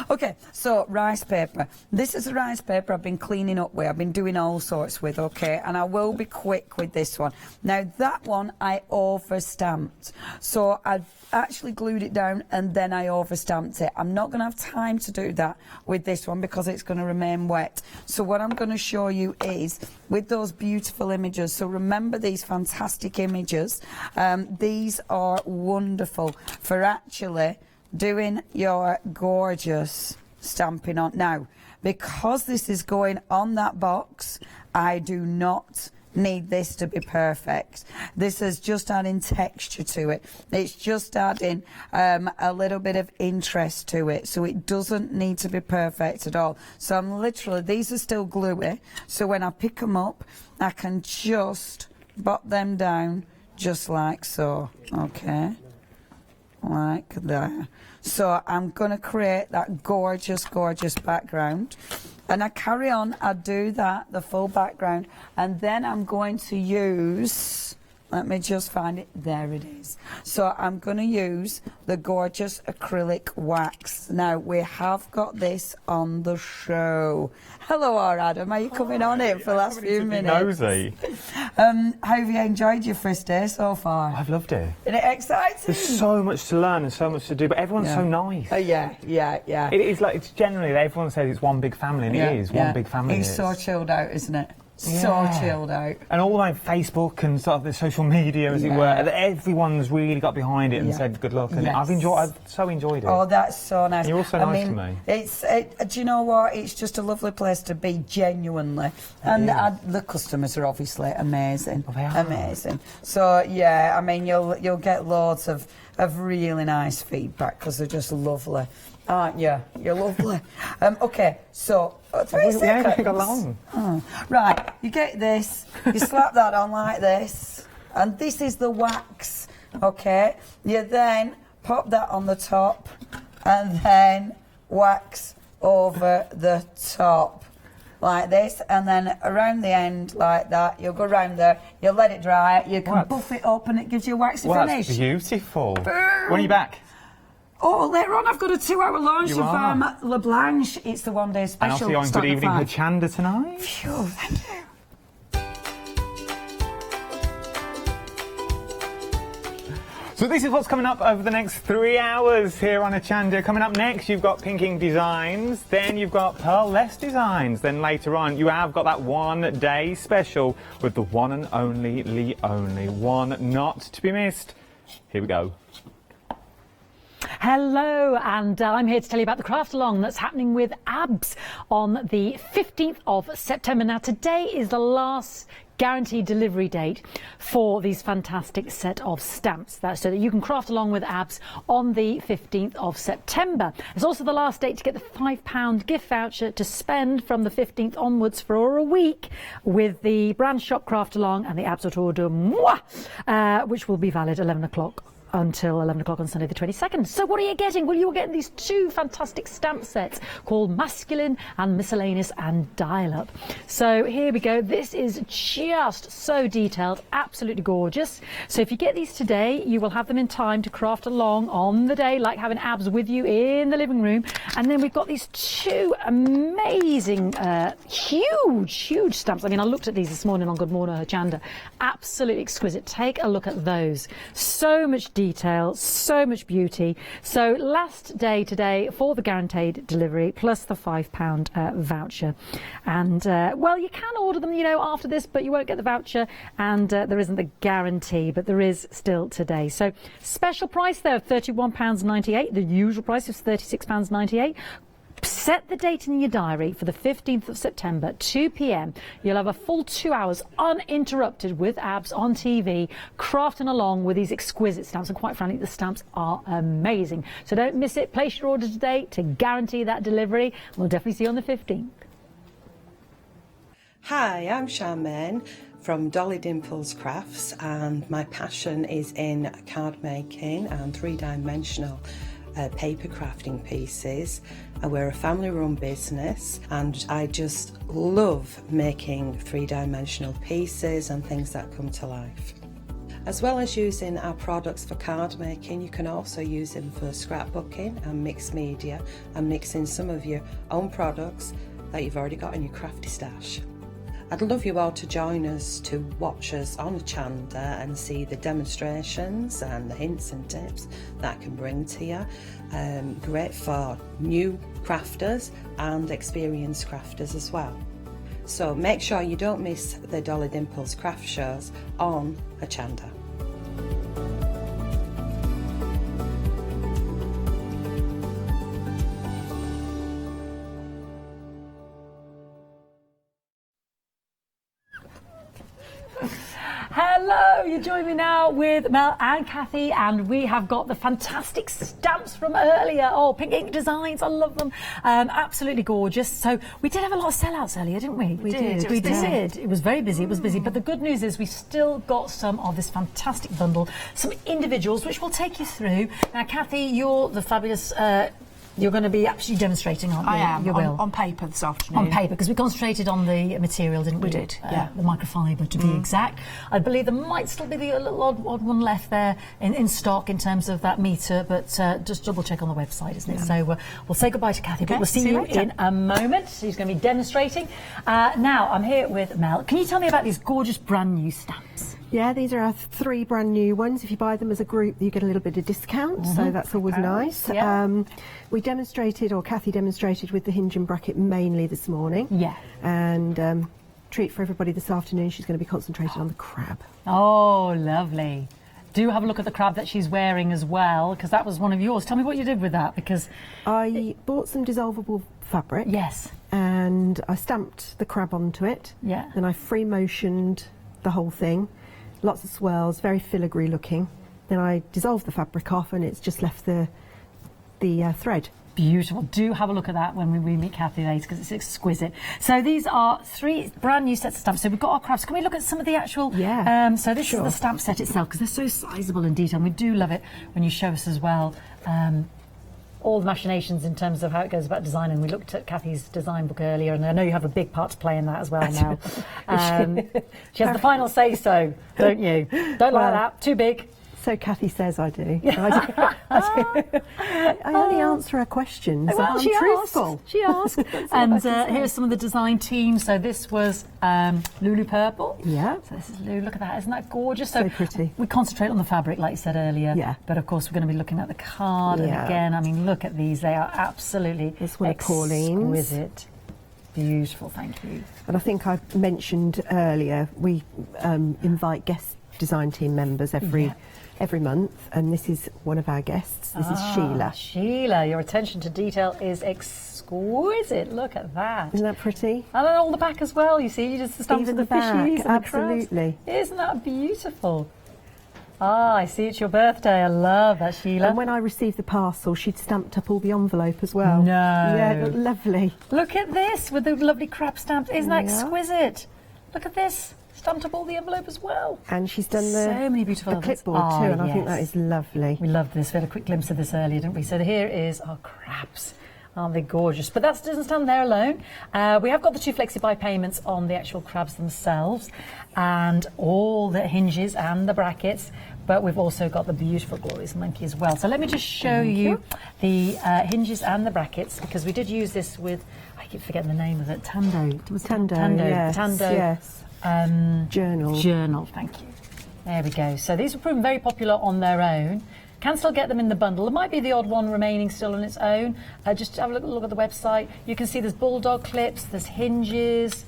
S19: Okay, so rice paper. This is a rice paper I've been cleaning up with. I've been doing all sorts with, okay, and I will be quick with this one. Now, that one I over-stamped. So I've actually glued it down and then I over-stamped it. I'm not going to have time to do that with this one because it's going to remain wet. So what I'm going to show you is with those beautiful images. So remember these fantastic images. These are wonderful for actually doing your gorgeous stamping on. Now, because this is going on that box, I do not need this to be perfect. This is just adding texture to it. It's just adding a little bit of interest to it, so it doesn't need to be perfect at all. So I'm literally, these are still gluey, so when I pick them up, I can just bop them down just like so, okay, like that. So I'm going to create that gorgeous, gorgeous background. And I carry on, I do that, the full background, and then I'm going to use, let me just find it, there it is. So I'm going to use the gorgeous acrylic wax. Now, we have got this on the show. Hello, Adam, are you coming on in for the last few minutes?
S18: Nosy.
S19: How have you enjoyed your first day so far?
S18: I've loved it.
S19: Isn't it exciting?
S18: There's so much to learn and so much to do, but everyone's so nice.
S19: Yeah.
S18: It is like, it's generally, everyone says it's one big family, and it is one big family.
S19: It's so chilled out, isn't it? So chilled out.
S18: And all like Facebook and sort of the social media, as it were, everyone's really got behind it and said good luck. And I've so enjoyed it.
S19: Oh, that's so nice.
S18: You're also nice to me.
S19: Do you know what? It's just a lovely place to be, genuinely. And the customers are obviously amazing.
S18: Oh, they are.
S19: Amazing. So yeah, I mean, you'll get loads of really nice feedback because they're just lovely. Aren't you? You're lovely. Okay, so 3 seconds.
S18: Along.
S19: Right, you get this, you slap that on like this, and this is the wax, okay? You then pop that on the top, and then wax over the top, like this, and then around the end, like that. You'll go round there, you'll let it dry, you can buff it up, and it gives you a waxy finish.
S18: That's beautiful. When are you back?
S19: Oh, later on I've got a 2-hour launch of La Blanche. It's the one-day special.
S18: And I'll see you on Good Evening Hochanda tonight.
S19: Phew, thank you.
S18: So this is what's coming up over the next 3 hours here on Hochanda. Coming up next, you've got Pinking Designs, then you've got Pearlized Designs, then later on you have got that one-day special with the one and only Leonie, one not to be missed. Here we go.
S1: Hello, and I'm here to tell you about the craft along that's happening with ABS on the 15th of September. Now, today is the last guaranteed delivery date for these fantastic set of stamps, so that you can craft along with ABS on the 15th of September. It's also the last date to get the £5 gift voucher to spend from the 15th onwards for a week with the brand shop craft along and the ABS Autour de Moi, which will be valid 11 o'clock. Until 11 o'clock on Sunday the 22nd. So what are you getting? Well, you're getting these 2 fantastic stamp sets called Masculine and Miscellaneous and Dial Up. So here we go. This is just so detailed, absolutely gorgeous. So if you get these today, you will have them in time to craft along on the day, like having ABS with you in the living room. And then we've got these 2 amazing, huge stamps. I mean, I looked at these this morning on Good Morning Hochanda. Absolutely exquisite. Take a look at those. So much detail, so much beauty. So last day today for the guaranteed delivery plus the £5 voucher. And well, you can order them, you know, after this, but you won't get the voucher, and there isn't the guarantee, but there is still today. So special price there of £31.98. The usual price is £36.98. Set the date in your diary for the 15th of September, 2 p.m. You'll have a full 2 hours uninterrupted with ABS on TV, crafting along with these exquisite stamps. And quite frankly, the stamps are amazing. So don't miss it. Place your order today to guarantee that delivery. We'll definitely see you on the 15th.
S14: Hi, I'm Charmaine from Dolly Dimples Crafts, and my passion is in card making and 3-dimensional paper crafting pieces. We're a family-run business, and I just love making 3-dimensional pieces and things that come to life. As well as using our products for card making, you can also use them for scrapbooking and mixed media, and mixing some of your own products that you've already got in your crafty stash. I'd love you all to join us to watch us on Hochanda and see the demonstrations and the hints and tips that I can bring to you. Great for new crafters and experienced crafters as well. So make sure you don't miss the Dolly Dimples craft shows on Hochanda.
S1: you join me now with Mel and Kathy, and we have got the fantastic stamps from earlier. Oh, pink ink designs, I love them. Absolutely gorgeous. So we did have a lot of sellouts earlier, didn't we?
S21: We did.
S1: It was very busy. It was busy. But the good news is we still got some of this fantastic bundle, some individuals, which we'll take you through. Now, Kathy, you're the fabulous. You're going to be actually demonstrating, aren't you?
S21: I am,
S1: you will.
S21: on paper this afternoon.
S1: On paper, because we concentrated on the material, didn't we?
S21: We did, yeah.
S1: The microfiber, to be exact. I believe there might still be a little odd one left there in stock in terms of that metre, but just double check on the website, isn't it? So we'll say goodbye to Kathy, but we'll see you in a moment. She's going to be demonstrating. Now, I'm here with Mel. Can you tell me about these gorgeous brand new stamps?
S15: Yeah, these are our 3 brand new ones. If you buy them as a group, you get a little bit of discount, so that's always nice.
S1: Yeah.
S15: We demonstrated, or Kathy demonstrated, with the hinge and bracket mainly this morning.
S1: Yeah.
S15: And treat for everybody this afternoon, she's going to be concentrating on the crab.
S1: Oh, lovely. Do have a look at the crab that she's wearing as well, because that was one of yours. Tell me what you did with that, because...
S15: I bought some dissolvable fabric.
S1: Yes.
S15: And I stamped the crab onto it.
S1: Yeah.
S15: Then I free motioned the whole thing. Lots of swirls, very filigree looking. Then I dissolved the fabric off, and it's just left the thread.
S1: Beautiful. Do have a look at that when we meet Kathy later, because it's exquisite. So these are 3 brand new sets of stamps. So we've got our crabs. Can we look at some of the actual...
S15: Yeah.
S1: So this is the stamp set itself, because they're so sizable and detailed. We do love it when you show us as well all the machinations in terms of how it goes about designing. We looked at Kathy's design book earlier, and I know you have a big part to play in that as well now. She has the final say-so, don't you? Don't like that. Too big.
S15: So Kathy says I do. I only answer her questions.
S1: Well,
S15: I'm truthful.
S1: She asked. And here's some of the design team. So this was Lulu Purple.
S15: Yeah.
S1: So this is Lulu. Look at that. Isn't that gorgeous?
S15: So pretty.
S1: We concentrate on the fabric, like you said earlier.
S15: Yeah.
S1: But of course, we're going to be looking at the card. And again, I mean, look at these. They are absolutely exquisite. Beautiful. Thank you.
S15: And I think I mentioned earlier, we invite guest design team members every month, and this is one of our guests. This is Sheila.
S1: Sheila, your attention to detail is exquisite. Look at that.
S15: Isn't that pretty?
S1: And then all the back as well, you see, you just stamp
S15: Even
S1: the
S15: the back,
S1: fishies and
S15: absolutely.
S1: The crabs. Isn't that beautiful? I see it's your birthday. I love that, Sheila.
S15: And when I received the parcel, she'd stamped up all the envelope as well.
S1: No.
S15: Yeah, it looked lovely.
S1: Look at this with the lovely crab stamps. Isn't that exquisite? Look at this. Stamped up all the envelope as well.
S15: And she's done
S1: so many beautiful
S15: clipboard too, and I think that is lovely.
S1: We loved this. We had a quick glimpse of this earlier, didn't we? So here is our crabs. Aren't they gorgeous? But that doesn't stand there alone. We have got the 2 flexi-buy payments on the actual crabs themselves, and all the hinges and the brackets. But we've also got the beautiful glorious monkey as well. So let me just show you the hinges and the brackets, because we did use this with, I keep forgetting the name of it, Tando.
S15: Yes.
S1: Journal, thank you. There we go. So these have proven very popular on their own. Can still get them in the bundle. There might be the odd one remaining still on its own. Just have a look at the website. You can see there's bulldog clips, there's hinges,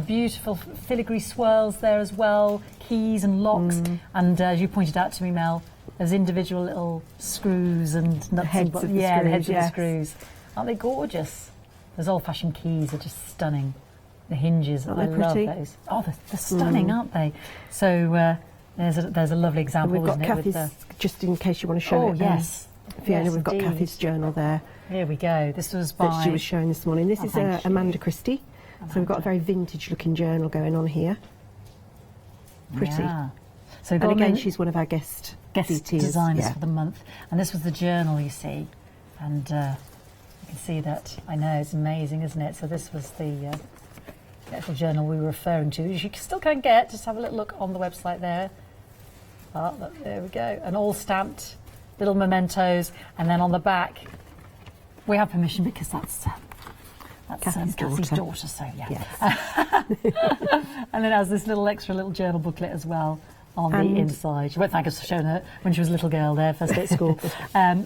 S1: beautiful filigree swirls there as well, keys and locks, and as you pointed out to me, Mel, there's individual little screws and nuts.
S15: The heads of the
S1: the heads
S15: screws,
S1: of the screws. Aren't they gorgeous? Those old-fashioned keys are just stunning. The hinges, I love those. Oh, they're stunning, aren't they? So there's a lovely example.
S15: And we've got
S1: isn't
S15: Kathy's, just in case you want to show it.
S1: Yes.
S15: Fiona,
S1: yes,
S15: we've got Kathy's journal there.
S1: Here we go. This was by...
S15: that she was showing this morning. This is Amanda Christie. So we've got a very vintage-looking journal going on here. Pretty.
S1: Yeah. So
S15: and again, she's one of our guest
S1: designers for the month. And this was the journal, you see. And you can see that. I know, it's amazing, isn't it? So this was the actual journal we were referring to. You still can get, just have a little look on the website there. There we go. And all stamped little mementos. And then on the back, we have permission because that's Kathy's daughter. So yeah.
S15: Yes.
S1: And then it has this little journal booklet as well on the inside. She won't thank us for showing her when she was a little girl there, first day at school.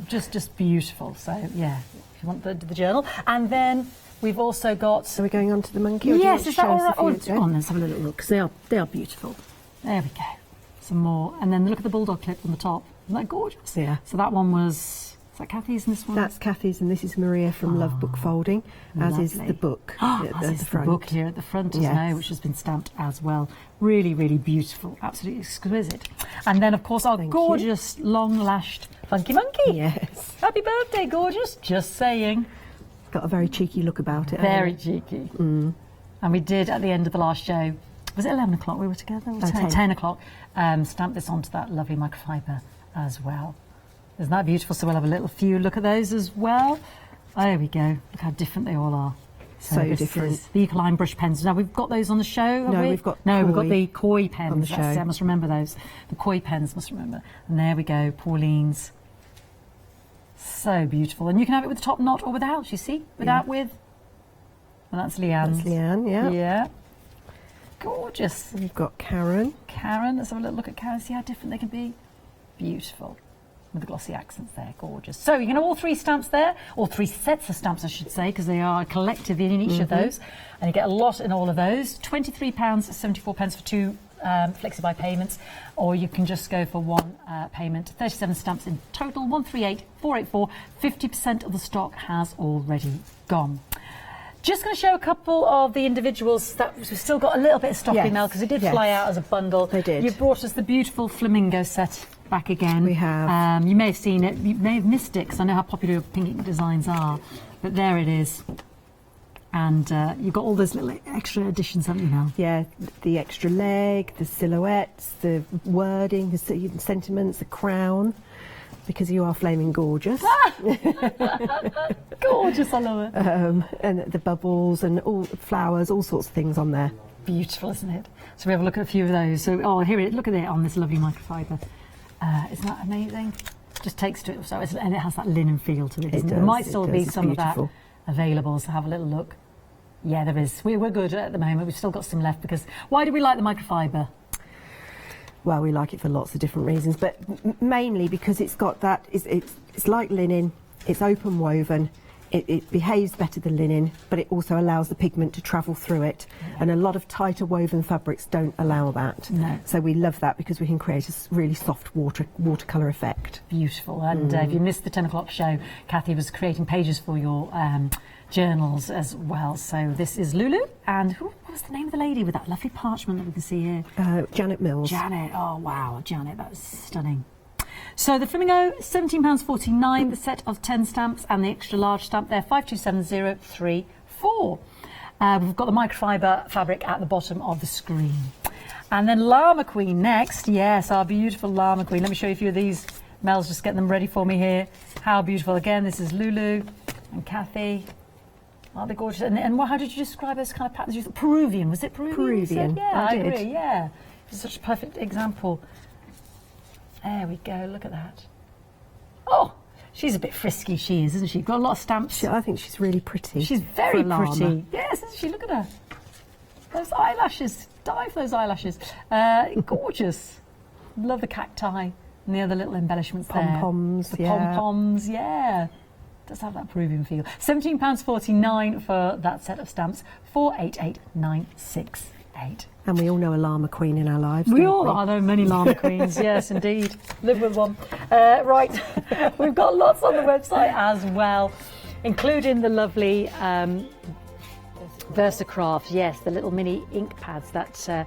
S1: Just beautiful. So yeah, if you want the journal. And then we've also got...
S15: So we're going on to the monkey?
S1: Yes, is that all right? Come on, let's have a little look, because they are beautiful. There we go. Some more. And then look at the bulldog clip on the top. Isn't that gorgeous?
S15: Yeah.
S1: So that one was Is that Kathy's and this one?
S15: That's Kathy's, and this is Maria from Love Book Folding, as is
S1: lovely.
S15: the book
S1: As
S15: at
S1: is
S15: the front.
S1: the book here at the front as well, which has been stamped as well. Really, really beautiful, absolutely exquisite. And then, of course, our gorgeous, long-lashed Funky Monkey.
S15: Yes.
S1: Happy birthday, gorgeous. Just saying.
S15: Got a very cheeky look about it.
S1: Very cheeky. And we did, at the end of the last show, was it 11 o'clock we were together? Or 10 o'clock. Stamp this onto that lovely microfiber as well. Isn't that beautiful? So we'll have a little few look at those as well. Oh, there we go. Look how different they all are.
S15: So
S1: this
S15: different.
S1: is the Ecoline brush pens. Now we've got those on the show.
S15: No,
S1: we?
S15: we've got
S1: we've got
S15: koi
S1: the koi pens
S15: on the show.
S1: That's it, I must remember those. The koi pens, must remember. And there we go, Pauline's. So beautiful. And you can have it with the top knot or without. You see, without, with. And that's Leanne's.
S15: That's Leanne. Yeah.
S1: Yeah. Gorgeous.
S15: We've got Karen.
S1: Karen. Let's have a little look at Karen. See how different they can be. Beautiful. With the glossy accents there, gorgeous. So you can have all 3 stamps there, or 3 sets of stamps I should say, because they are collective in each of those, and you get a lot in all of those. £23.74 for 2 flexi-buy payments, or you can just go for 1 payment. 37 stamps in total, 138,484. 50% of the stock has already gone. Just going to show a couple of the individuals that we've still got a little bit of stock in now, because it did fly out as a bundle.
S15: They did.
S1: You've brought us the beautiful flamingo set back again.
S15: We have.
S1: You may have seen it, you may have missed it, because I know how popular your pink ink designs are, but there it is. And you've got all those little extra additions, haven't you now?
S15: Yeah, the extra leg, the silhouettes, the wording, the sentiments, the crown, because you are flaming gorgeous.
S1: Gorgeous, I love it.
S15: And the bubbles and all flowers, all sorts of things on there.
S1: Beautiful, isn't it? So we have a look at a few of those. So, here it is. Look at it on this lovely microfiber. Isn't that amazing? Just takes to it. So and it has that linen feel to it. Doesn't it? There might still be some of that available. So have a little look. Yeah, there is. We're good at the moment. We've still got some left because why do we like the microfiber?
S15: Well, we like it for lots of different reasons, but mainly because it's got that. It's like linen. It's open woven. It behaves better than linen, but it also allows the pigment to travel through it. Yeah. And a lot of tighter woven fabrics don't allow that.
S1: No.
S15: So we love that because we can create a really soft watercolour effect.
S1: Beautiful. And if you missed the 10 o'clock show, Kathy was creating pages for your journals as well. So this is Lulu. And what was the name of the lady with that lovely parchment that we can see here?
S15: Janet Mills.
S1: Janet. Oh, wow. Janet, that was stunning. So the Flamingo, £17.49, the set of 10 stamps, and the extra large stamp there, 527034. We've got the microfiber fabric at the bottom of the screen. And then Llama Queen next. Yes, our beautiful Llama Queen. Let me show you a few of these. Mel's just getting them ready for me here. How beautiful. Again, this is Lulu and Kathy. Aren't they gorgeous? And how did you describe those kind of patterns? You thought Peruvian. Was it Peruvian?
S15: Peruvian.
S1: Yeah,
S15: I
S1: agree.
S15: did.
S1: Yeah. It's such a perfect example. There we go, look at that. Oh, she's a bit frisky, she is, isn't she? Got a lot of stamps.
S15: I think she's really pretty.
S1: She's very pretty. Yes, isn't she? Look at her. Those eyelashes. Dive for those eyelashes. Gorgeous. Love the cacti and the other little embellishments there.
S15: Pom-poms,
S1: the pom-poms, yeah. Does have that Peruvian feel. £17.49 for that set of stamps. 488968.
S15: And we all know a Llama Queen in our lives.
S1: We all are. There are many Llama Queens, yes, indeed. Live with one. Right, we've got lots on the website as well, including the lovely VersaCraft. Yes, the little mini ink pads that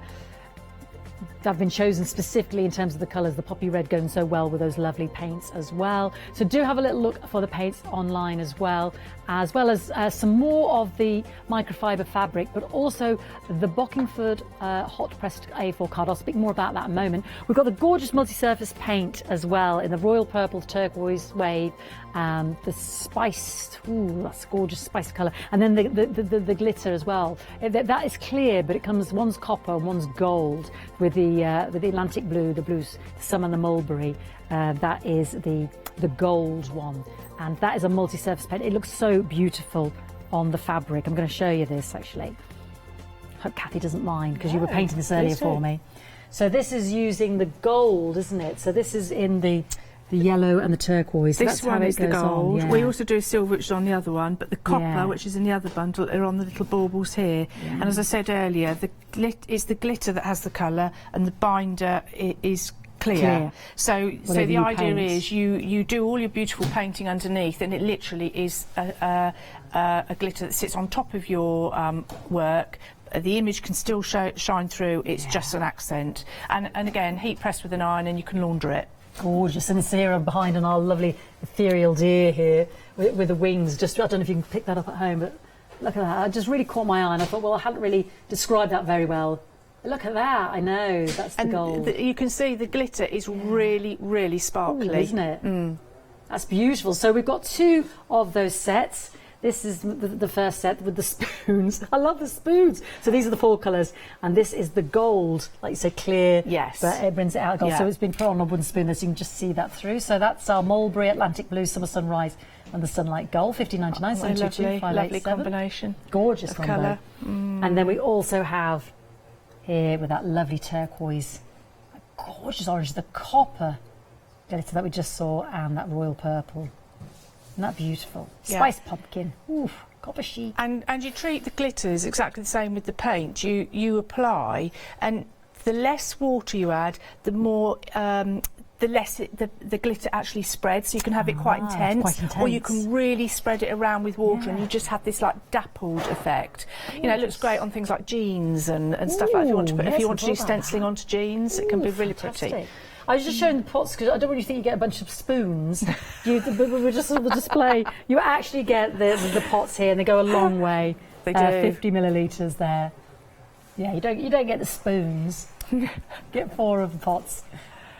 S1: have been chosen specifically in terms of the colours, the poppy red going so well with those lovely paints as well. So do have a little look for the paints online as well as some more of the microfiber fabric, but also the Bockingford hot pressed A4 card. I'll speak more about that in a moment. We've got the gorgeous multi-surface paint as well in the royal purple turquoise wave, the spiced, that's gorgeous spice colour, and then the glitter as well. That is clear, but it comes, one's copper, one's gold, with the Atlantic blue, the blues, some and the mulberry. That is the gold one, and that is a multi-surface paint. It looks so beautiful on the fabric. I'm going to show you this actually. Hope Kathy doesn't mind, because you were painting this earlier for me. So this is using the gold, isn't it? So this is in the yellow and the turquoise. So
S5: this one is the gold.
S1: Yeah.
S5: We also do silver, which is on the other one, but the copper, which is in the other bundle, are on the little baubles here. Yeah. And as I said earlier, it's the glitter that has the colour, and the binder is clear. So
S1: Whatever
S5: the
S1: you
S5: idea
S1: paint.
S5: is you do all your beautiful painting underneath, and it literally is a glitter that sits on top of your work. The image can still shine through. It's just an accent, and again, heat pressed with an iron, and you can launder it.
S1: Gorgeous, and it's here behind on our lovely ethereal deer here with the wings. Just I don't know if you can pick that up at home, but look at that. It just really caught my eye, and I thought, well, I hadn't really described that very well. Look at that. I know that's the gold.
S5: You can see the glitter is really, really sparkly,
S1: isn't it? That's beautiful. So we've got 2 of those sets. This is the first set with the spoons. I love the spoons. So these are the 4 colours, and this is the gold, like you say, clear.
S5: Yes.
S1: But it brings it out gold.
S5: Yeah.
S1: So it's been put on a wooden spoon there, so you can just see that through. So that's our Mulberry, Atlantic Blue, Summer Sunrise, and the Sunlight Gold, 15.99.
S5: Lovely combination.
S1: Gorgeous
S5: of
S1: combo.
S5: colour.
S1: And then we also have here with that lovely turquoise, gorgeous orange, the copper glitter that we just saw, and that royal purple. Isn't that beautiful?
S5: Yeah.
S1: Spice pumpkin. Oof, copper sheet.
S5: And you treat the glitters exactly the same with the paint. You apply, and the less water you add, the more the less the glitter actually spreads. So you can have it quite intense, or you can really spread it around with water, and you just have this like dappled effect. You know, it looks great on things like jeans and stuff like that. If you want to do stenciling onto jeans, it can be really pretty.
S1: I was just showing the pots because I don't really think you get a bunch of spoons. We're just on the display. You actually get the pots here, and they go a long way.
S5: They do.
S1: 50 millilitres there. Yeah, you don't get the spoons. Get 4 of the pots.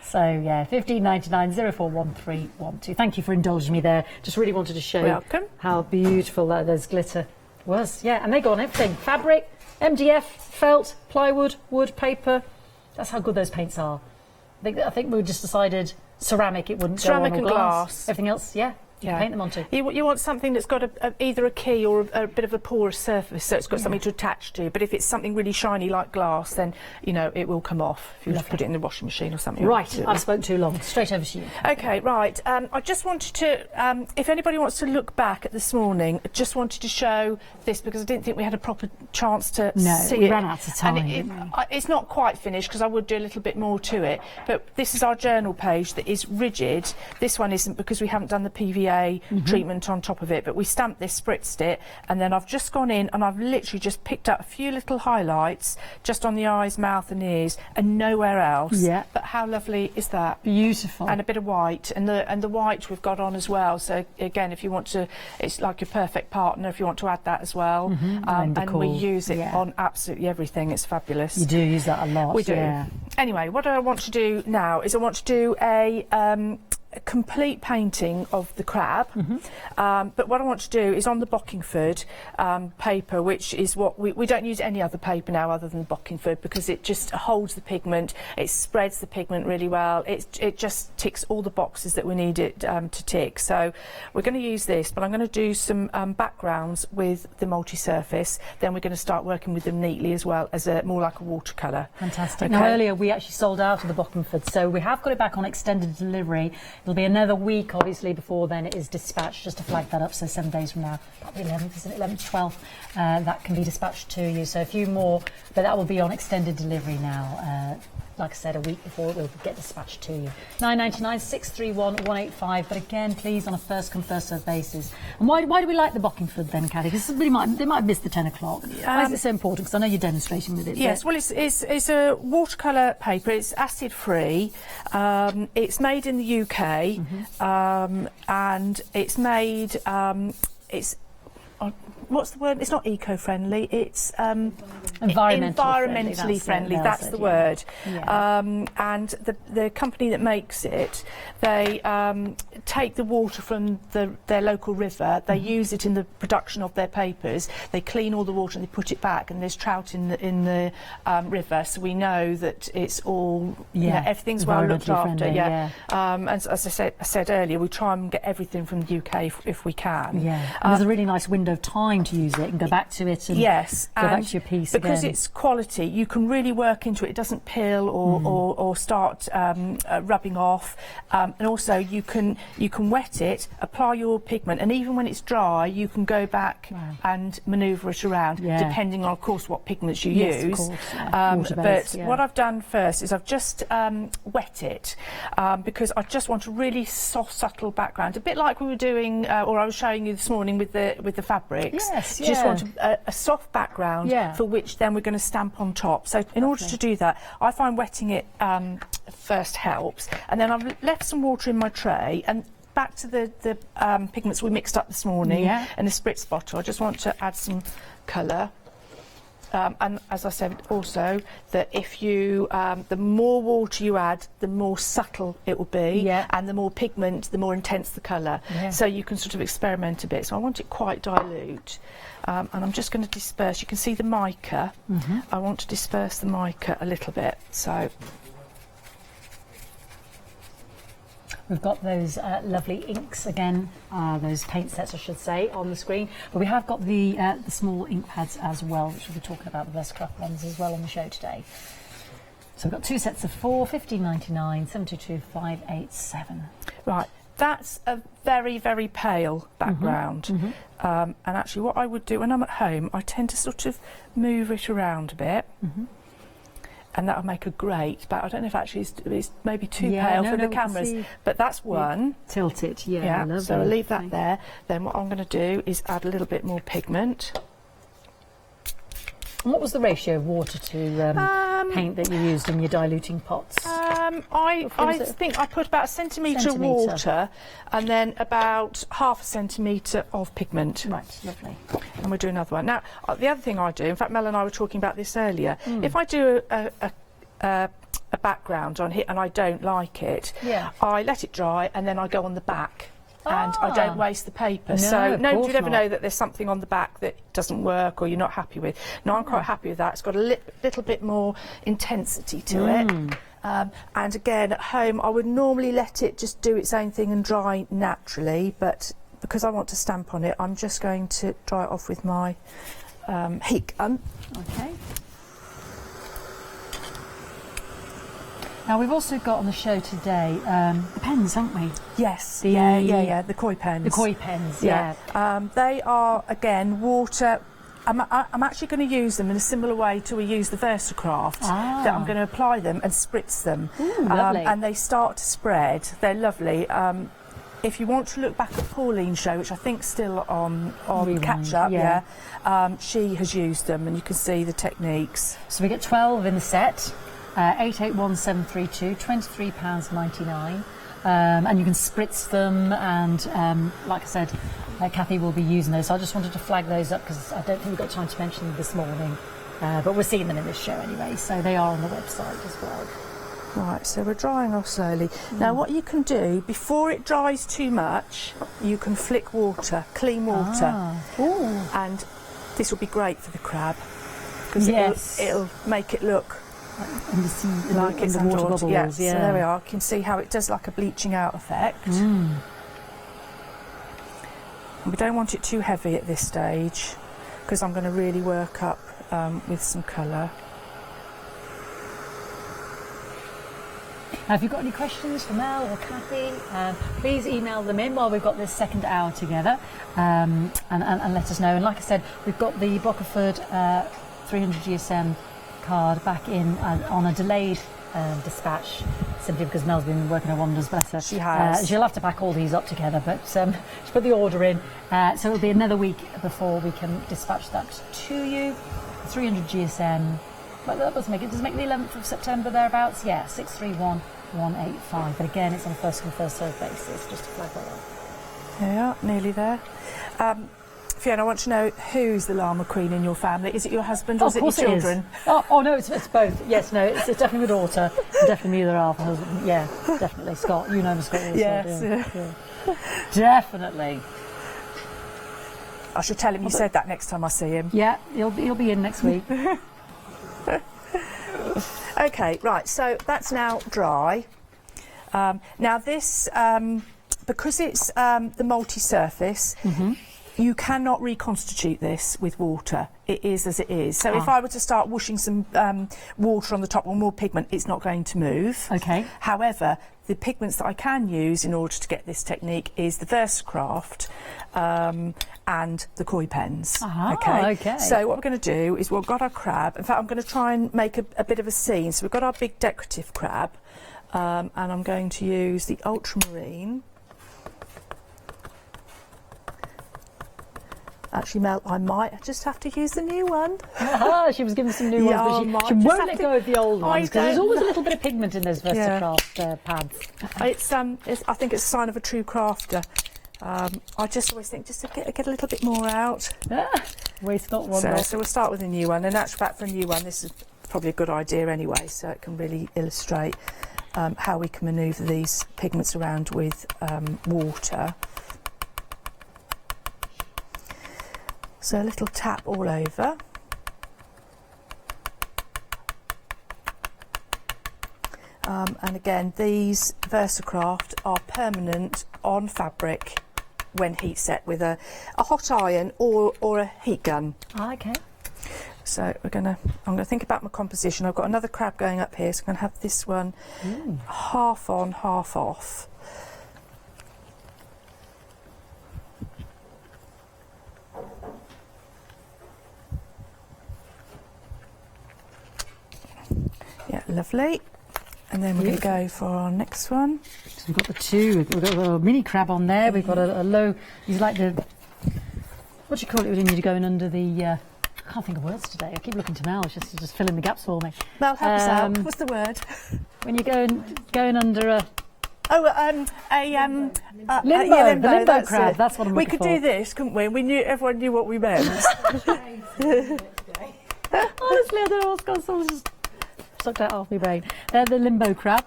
S1: So yeah, 15.99 041312. Thank you for indulging me there. Just really wanted to show how beautiful those glitter was. Yeah, and they go on everything: fabric, MDF, felt, plywood, wood, paper. That's how good those paints are. I think we just decided ceramic. It wouldn't
S5: ceramic
S1: go on,
S5: and
S1: or
S5: glass.
S1: Everything else, yeah. You can paint them onto.
S5: You want something that's got either a key or a bit of a porous surface, so it's got something to attach to. But if it's something really shiny like glass, then you know it will come off if you just put it in the washing machine or something.
S1: Right, I've spoken too long. Straight over to you.
S5: Okay, right. I just wanted to, if anybody wants to look back at this morning, I just wanted to show this because I didn't think we had a proper chance to see it.
S1: We ran out of time.
S5: And it's not quite finished because I would do a little bit more to it. But this is our journal page that is rigid. This one isn't because we haven't done the PVA treatment on top of it, but we stamped this, spritzed it, and then I've just gone in and I've literally just picked up a few little highlights just on the eyes, mouth and ears, and nowhere else.
S1: Yeah.
S5: But how lovely is that?
S1: Beautiful.
S5: And a bit of white, and the white we've got on as well. So again, if you want to, it's like your perfect partner. If you want to add that as well, and we use it on absolutely everything. It's fabulous.
S1: You do use that a lot.
S5: We do.
S1: Yeah.
S5: Anyway, what I want to do now is I want to do a complete painting of the crab, but what I want to do is on the Bockingford paper, which is what we don't use any other paper now other than the Bockingford because it just holds the pigment, it spreads the pigment really well, it just ticks all the boxes that we need it to tick. So we're going to use this, but I'm going to do some backgrounds with the multi-surface, then we're going to start working with them neatly as well as more like a watercolour.
S1: Fantastic.
S5: Okay.
S1: Now earlier we actually sold out of the Bockingford, so we have got it back on extended delivery. It'll be another week, obviously, before then it is dispatched, just to flag that up, so 7 days from now, probably 11th, isn't it? 11th, 12th, that can be dispatched to you. So a few more, but that will be on extended delivery now. Like I said, a week before it will get dispatched to you. 9.99, 631 185. But again, please, on a first come first served basis. And why do we like the Bockingford then, Cathy? Because they might have missed the 10 o'clock. Why is it so important? Because I know you're demonstrating with it.
S5: Yes, well, it's a watercolour paper. It's acid free. It's made in the UK, and it's made. What's the word? It's not eco-friendly. It's environmentally friendly. That's the word. Yeah. And the company that makes it, they take the water from their local river. They use it in the production of their papers. They clean all the water and they put it back. And there's trout in the river, so we know that it's all everything's well looked after. And as I said earlier, we try and get everything from the UK if we can.
S1: Yeah. And there's a really nice window of time time to use it and go back to it and
S5: yes,
S1: go back to your piece
S5: because
S1: again.
S5: it's quality, you can really work into it. It doesn't peel or start rubbing off, and also you can wet it, apply your pigment, and even when it's dry, you can go back and manoeuvre it around, depending on, of course, what pigments you use.
S1: Of course,
S5: But what I've done first is I've just wet it because I just want a really soft, subtle background, a bit like we were doing, or I was showing you this morning with the fabrics.
S1: Yes,
S5: Just want a soft background for which then we're going to stamp on top. So in order to do that, I find wetting it first helps, and then I've left some water in my tray, and back to the pigments we mixed up this morning in a spritz bottle. I just want to add some colour. And as I said also, that if you, the more water you add, the more subtle it will be, and the more pigment, the more intense the colour. So you can sort of experiment a bit. So I want it quite dilute. And I'm just going to disperse. You can see the mica. I want to disperse the mica a little bit. So
S1: we've got those lovely inks again, those paint sets I should say, on the screen. But we have got the small ink pads as well, which we'll be talking about, the Verscraft ones as well on the show today. So we've got 2 sets of 4, $15.99, 722,587.
S5: Right, that's a very, very pale background. And actually what I would do when I'm at home, I tend to sort of move it around a bit. And that'll make a great, but I don't know if actually it's maybe too pale for the cameras, but that's one.
S1: Tilt it,
S5: So I'll leave that there. Then what I'm going to do is add a little bit more pigment.
S1: And what was the ratio of water to paint that you used in your diluting pots?
S5: I think I put about a centimetre of water and then about half a centimetre of pigment.
S1: Right, lovely.
S5: And we'll do another one. Now, the other thing I do, in fact, Mel and I were talking about this earlier, if I do a background on here and I don't like it, I let it dry and then I go on the back. And I don't waste the paper.
S1: No,
S5: so you'd ever
S1: not.
S5: know that there's something on the back that doesn't work or you're not happy with. No, I'm quite happy with that. It's got a little bit more intensity to it. And again, at home, I would normally let it just do its own thing and dry naturally, but because I want to stamp on it, I'm just going to dry it off with my heat gun.
S1: Okay. Now we've also got on the show today the pens, haven't we?
S5: Yes.
S1: The
S5: the koi pens.
S1: The koi pens.
S5: They are again water. I'm actually going to use them in a similar way to we use the Verscraft. That I'm going to apply them and spritz them.
S1: Ooh, lovely.
S5: And they start to spread. They're lovely. If you want to look back at Pauline's show, which I think's still on Catch Up, she has used them, and you can see the techniques.
S1: So we get 12 in the set. 881732, £23.99, and you can spritz them, and like I said, Kathy will be using those, so I just wanted to flag those up because I don't think we've got time to mention them this morning, but we're seeing them in this show anyway, so they are on the website as well.
S5: Right, so we're drying off slowly. Now what you can do, before it dries too much, you can flick water, clean water, and this will be great for the crab, because it'll make it look like it's
S1: the water bubbles.
S5: So there we are. You can see how it does like a bleaching out effect. And we don't want it too heavy at this stage because I'm going to really work up with some colour.
S1: Now, if you've got any questions for Mel or Kathy, please email them in while we've got this second hour together, and let us know. And like I said, we've got the Brockford 300 GSM card back in on a delayed dispatch, simply because Mel's been working her wonders, bless her.
S5: She has.
S1: She'll have to pack all these up together, but she's put the order in, so it'll be another week before we can dispatch that to you. 300 GSM, but that doesn't make it. Does it make the 11th of September thereabouts? Yeah, 631185. But again, it's on a first come first served basis, just to flag that up.
S5: Yeah, nearly there. Fiona, I want to know who's the llama queen in your family. Is it your husband or is it your children?
S1: Oh no, it's both. Yes, no, it's definitely my daughter. Definitely the other half. Husband. Yeah, definitely Scott. You know him, Scott. Also,
S5: yes,
S1: yeah. Definitely.
S5: I should tell him you said that next time I see him.
S1: Yeah, he'll be in next week.
S5: Okay, right. So that's now dry. Now this, because it's the multi-surface. you cannot reconstitute this with water. It is as it is. So if I were to start whooshing some water on the top or more pigment, it's not going to move.
S1: Okay.
S5: However, the pigments that I can use in order to get this technique is the VersaCraft and the koi pens.
S1: Okay.
S5: So what we're going to do is we've got our crab. In fact, I'm going to try and make a bit of a scene. So we've got our big decorative crab, and I'm going to use the ultramarine. Actually, Mel, I might just have to use the new one.
S1: She was given some new ones, but she won't let go of the old ones because there's always a little bit of pigment in those VersaCraft pads.
S5: I think it's a sign of a true crafter. I just always think just to get a little bit more out.
S1: Waste not one.
S5: So we'll start with a new one. In actual fact, for a new one, this is probably a good idea anyway, so it can really illustrate how we can manoeuvre these pigments around with water. So a little tap all over. And again, these VersaCraft are permanent on fabric when heat set with a hot iron or a heat gun.
S1: Okay.
S5: So I'm gonna think about my composition. I've got another crab going up here, so I'm gonna have this one half on, half off. Yeah, lovely. And then we're going to go for our next one.
S1: So we've got the two. We've got a mini crab on there. We've got a low. He's like the. What do you call it when you're going under the? I can't think of words today. I keep looking to Mel. She's just filling the gaps for me.
S5: Mel, help us out. What's the word?
S1: When you're going under a.
S5: limbo.
S1: The limbo crab. That's what I'm
S5: We
S1: looking
S5: could
S1: for.
S5: do this, couldn't we? Everyone knew what we meant.
S1: Honestly, I don't know what's going on. Just sucked out half my brain. They're the limbo crab.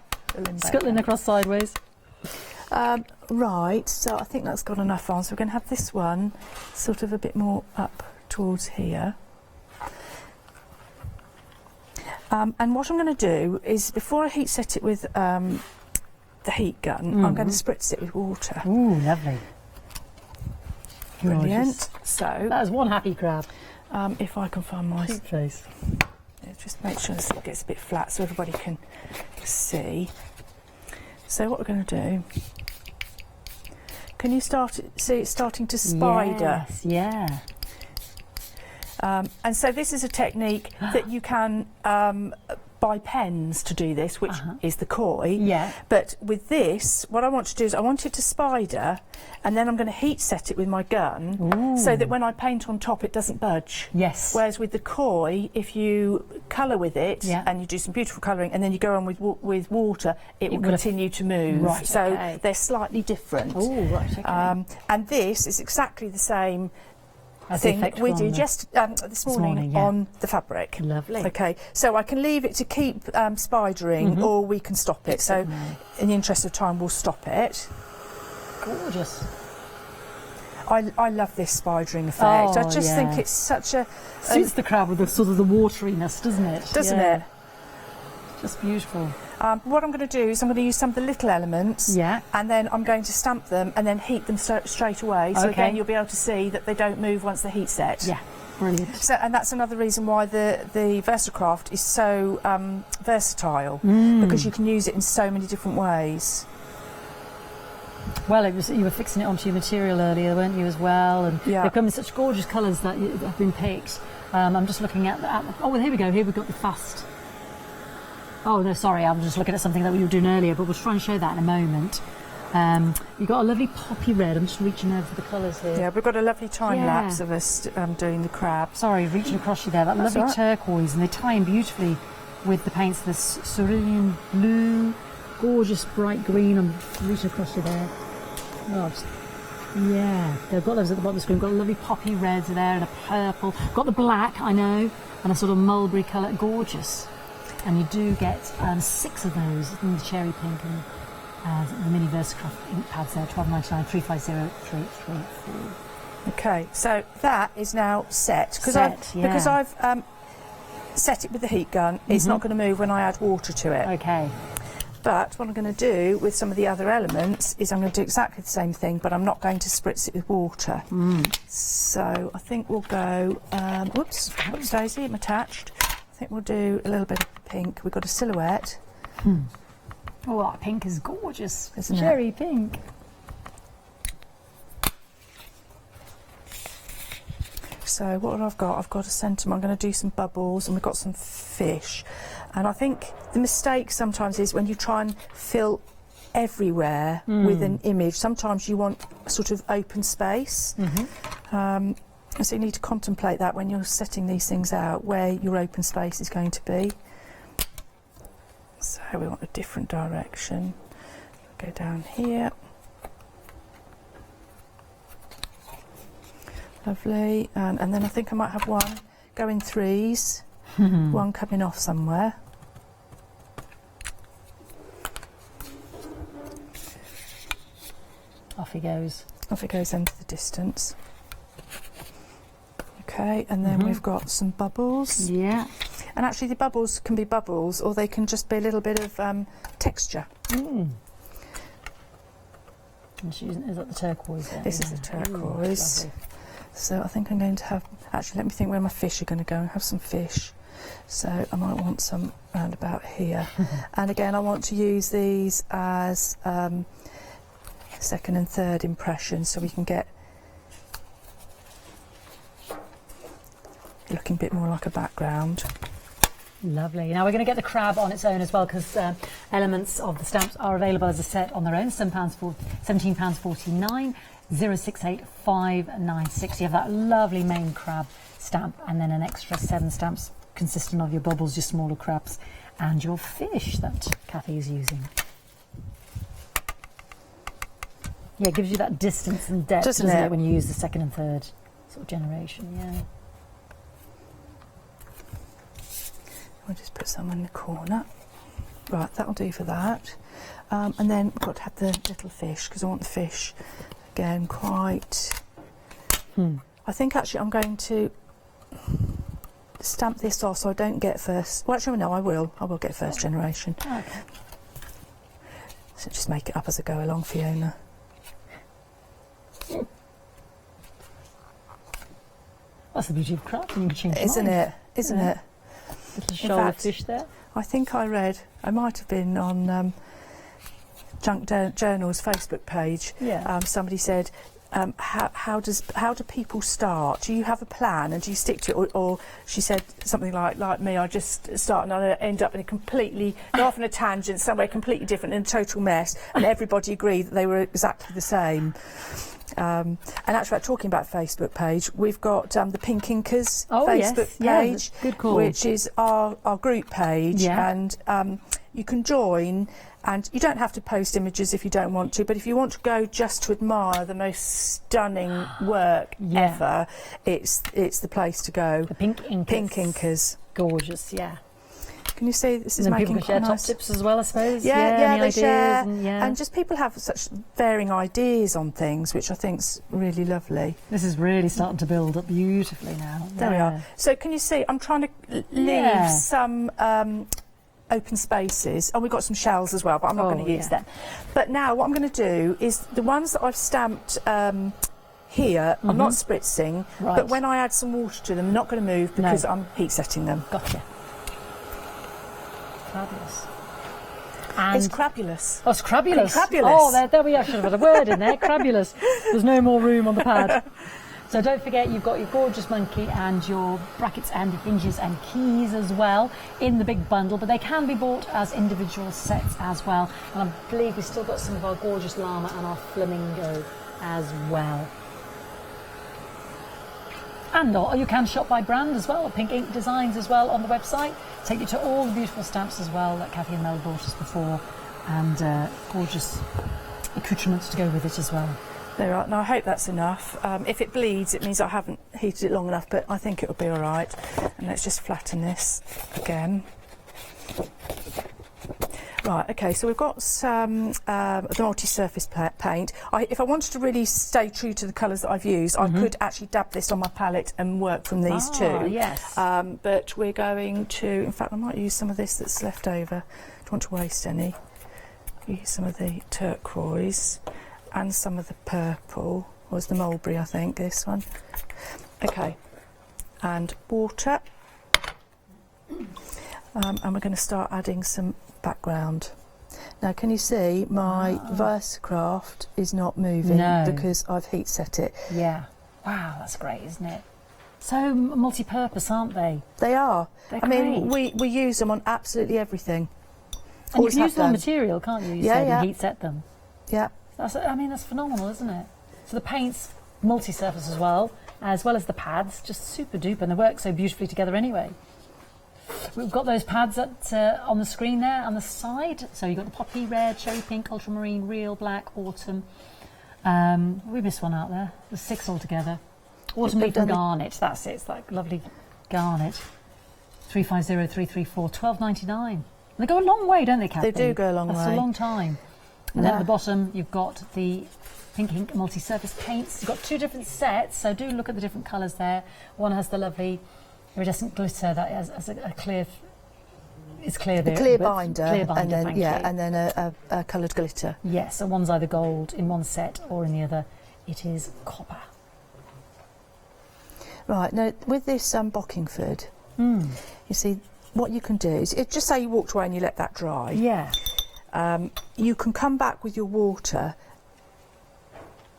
S1: Scuttling across sideways.
S5: Right, so I think that's got enough on. So we're going to have this one sort of a bit more up towards here. And what I'm going to do is, before I heat set it with the heat gun, I'm going to spritz it with water.
S1: Ooh, lovely.
S5: Brilliant.
S1: Gorgeous.
S5: So
S1: that is one happy crab.
S5: If I can find my
S1: face.
S5: Just make sure it gets a bit flat so everybody can see. So what we're going to do, can you see it's starting to spider?
S1: Yes, yeah.
S5: And so this is a technique that you can buy pens to do this, which is the koi.
S1: Yeah.
S5: But with this, what I want to do is I want it to spider, and then I'm going to heat set it with my gun so that when I paint on top it doesn't budge.
S1: Yes.
S5: Whereas with the koi, if you colour with it and you do some beautiful colouring and then you go on with water, it will continue to move.
S1: Right,
S5: so they're slightly different.
S1: Oh, right, okay.
S5: And this is exactly the same
S1: As
S5: thing
S1: the effect
S5: we
S1: from
S5: did
S1: the-
S5: just this morning on the fabric.
S1: Lovely.
S5: Okay, so I can leave it to keep spidering, or we can stop it. So, in the interest of time, we'll stop it.
S1: Gorgeous.
S5: I love this spidering effect. I just think it's such a
S1: suits the crab with the sort of the wateriness, doesn't it?
S5: Doesn't it?
S1: Just beautiful.
S5: What I'm going to do is I'm going to use some of the little elements, and then I'm going to stamp them and then heat them straight away. So again, you'll be able to see that they don't move once the heat's set.
S1: Yeah, brilliant.
S5: So, and that's another reason why the VersaCraft is so versatile, because you can use it in so many different ways.
S1: Well, you were fixing it onto your material earlier, weren't you, as well? And they come in such gorgeous colours that have been picked. I'm just looking at oh, well, here we go. Here we've got the fast. Oh, no, sorry, I'm just looking at something that we were doing earlier, but we'll try and show that in a moment. You've got a lovely poppy red. I'm just reaching over for the colours here.
S5: Yeah, we've got a lovely time lapse of us doing the crab.
S1: Sorry, reaching across you there. That
S5: That's
S1: lovely
S5: all right.
S1: turquoise, and they tie in beautifully with the paints. The cerulean blue, gorgeous bright green. I'm reaching across you there. Oh, they've got those at the bottom of the screen. Got a lovely poppy reds there and a purple. Got the black, I know, and a sort of mulberry colour. Gorgeous. And you do get 6 of those in the cherry pink and the mini VersaCraft ink pads there, $12.99, 350334.
S5: Okay, so that is now set because I've set it with the heat gun. It's not going to move when I add water to it.
S1: Okay.
S5: But what I'm going to do with some of the other elements is I'm going to do exactly the same thing, but I'm not going to spritz it with water. So I think we'll go, whoops, Daisy, I'm attached. I think we'll do a little bit of pink. We've got a silhouette.
S1: Oh, that pink is gorgeous.
S5: Isn't it?
S1: Cherry pink.
S5: So what have I got? I've got a sentiment. I'm going to do some bubbles, and we've got some fish. And I think the mistake sometimes is when you try and fill everywhere with an image, sometimes you want a sort of open space. So you need to contemplate that when you're setting these things out, where your open space is going to be. So we want a different direction. Go down here. Lovely. And then I think I might have one go in threes, one coming off somewhere.
S1: Off he goes.
S5: Off it goes into the distance. Okay, and then we've got some bubbles.
S1: Yeah.
S5: And actually the bubbles can be bubbles, or they can just be a little bit of texture.
S1: And is that the turquoise there?
S5: This is the turquoise. So I think I'm going to have, actually let me think where my fish are going to go. Have some fish. So I might want some round about here. And again, I want to use these as second and third impressions, so we can get looking a bit more like a background.
S1: Lovely. Now we're going to get the crab on its own as well, because elements of the stamps are available as a set on their own. £17.49, 068596. You have that lovely main crab stamp, and then an extra 7 stamps consisting of your bubbles, your smaller crabs, and your fish that Kathy is using. Yeah, it gives you that distance and depth, doesn't it, when you use the second and third sort of generation, yeah. We'll just put some in the corner. Right, that'll do for that. And then we've got to have the little fish, because I want the fish, again, quite... I think actually I'm going to stamp this off so I don't get first... Well, actually, no, I will get first generation. Okay. So just make it up as I go along, Fiona. That's the beauty of crafting, you can change
S5: Isn't it? Isn't it?
S1: Little shoal of fish there.
S5: I think I read, I might have been on Junk Journal's Facebook page. Yeah. Somebody said, how do people start? Do you have a plan and do you stick to it? Or she said something like me, I just start and I end up in a completely, go off on a tangent somewhere completely different, in a total mess, and everybody agreed that they were exactly the same. And actually, talking about Facebook page, we've got the Pink Inkers Facebook page,
S1: good call.
S5: Which is our group page, and you can join, and you don't have to post images if you don't want to, but if you want to go just to admire the most stunning work ever, it's the place to go.
S1: The Pink Inkers.
S5: Pink Inkers.
S1: Gorgeous, yeah.
S5: Can you see this is
S1: and
S5: making
S1: people share
S5: quite
S1: top
S5: nice
S1: tips as well, I suppose.
S5: Yeah, they share,
S1: and
S5: just people have such varying ideas on things, which I think's really lovely.
S1: This is really starting to build up beautifully now.
S5: There we are. So can you see? I'm trying to leave some open spaces. Oh, we've got some shells as well, but I'm not going to use them. But now what I'm going to do is the ones that I've stamped here, I'm not spritzing, but when I add some water to them, they're not going to move because I'm heat setting them.
S1: Gotcha. Fabulous.
S5: And it's crabulous.
S1: Oh, it's crabulous.
S5: Crabulous.
S1: Oh, there we are. Should have had a word in there. Crabulous. There's no more room on the pad. So don't forget, you've got your gorgeous monkey and your brackets and hinges and keys as well in the big bundle, but they can be bought as individual sets as well. And I believe we've still got some of our gorgeous llama and our flamingo as well. And you can shop by brand as well, Pink Ink Designs as well on the website. Take you to all the beautiful stamps as well that Kathy and Mel brought us before, and gorgeous accoutrements to go with it as well.
S5: There are. Now I hope that's enough. If it bleeds, it means I haven't heated it long enough, but I think it'll be all right. And let's just flatten this again. Right, okay, so we've got some the multi-surface paint. If I wanted to really stay true to the colours that I've used, I could actually dab this on my palette and work from these two.
S1: Yes.
S5: But we're going to, in fact, I might use some of this that's left over. Don't want to waste any. use some of the turquoise and some of the purple. Was the mulberry, I think, this one. Okay, and water. And we're going to start adding some background. Now, can you see my Versacraft is not moving because I've heat set it?
S1: Yeah. Wow, that's great, isn't it? So multi-purpose, aren't they?
S5: They are.
S1: They're
S5: I mean, we use them on absolutely everything.
S1: And you can use them on material, can't you? You said, and heat set them.
S5: Yeah.
S1: I mean, that's phenomenal, isn't it? So the paint's multi-surface as well as the pads, just super duper, and they work so beautifully together anyway. We've got those pads on the screen there on the side. So you've got the poppy red, cherry pink, ultramarine, real black, autumn. We missed one out there. There's 6 altogether. Autumn leaf and garnet, that's it. It's like lovely garnet. 350334, $12.99. They go a long way, don't they, Kathy?
S5: They do go a long way.
S1: That's a long time. And then at the bottom, you've got the Pink Ink multi-surface paints. You've got 2 different sets, so do look at the different colours there. One has the lovely iridescent glitter that has a clear. It's clear there.
S5: Clear binder,
S1: and then
S5: and then a coloured glitter.
S1: Yes, and one's either gold in one set or in the other. It is copper.
S5: Right, now with this Bockingford, you see what you can do is just say you walked away and you let that dry.
S1: Yeah.
S5: You can come back with your water,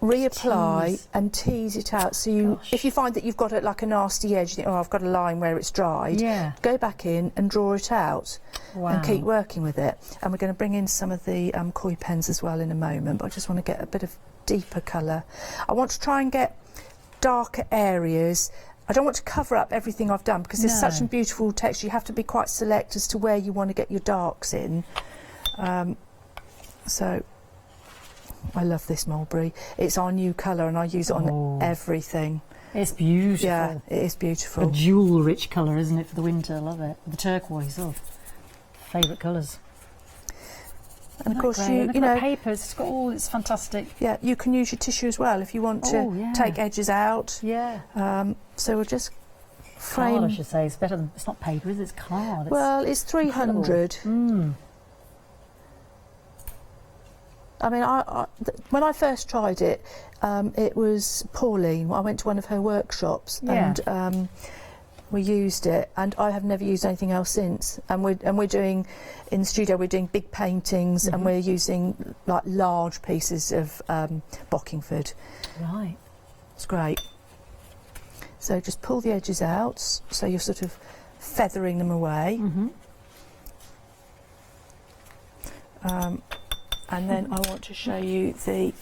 S5: reapply and tease it out. So you, if you find that you've got it like a nasty edge, you think, oh, I've got a line where it's dried.
S1: Yeah.
S5: Go back in and draw it out.
S1: Wow.
S5: And keep working with it. And we're going to bring in some of the koi pens as well in a moment. But I just want to get a bit of deeper colour. I want to try and get darker areas. I don't want to cover up everything I've done because there's such a beautiful texture. You have to be quite select as to where you want to get your darks in. So I love this mulberry. It's our new colour and I use it on everything.
S1: It's beautiful.
S5: Yeah, it is beautiful.
S1: A jewel-rich colour, isn't it, for the winter? I love it. The turquoise, favourite colours.
S5: And of course,
S1: you know, paper. It's got all. It's fantastic.
S5: Yeah, you can use your tissue as well if you want to take edges out.
S1: Yeah.
S5: So we'll just frame.
S1: Card, I should say. It's better than. It's not paper, is it? It's card.
S5: Well, it's 300. I mean, when I first tried it, it was Pauline. I went to one of her workshops and we used it, and I have never used anything else since. And we're doing in the studio. We're doing big paintings, and we're using like large pieces of Bockingford.
S1: Right.
S5: It's great. So just pull the edges out, so you're sort of feathering them away. And then I want to show you the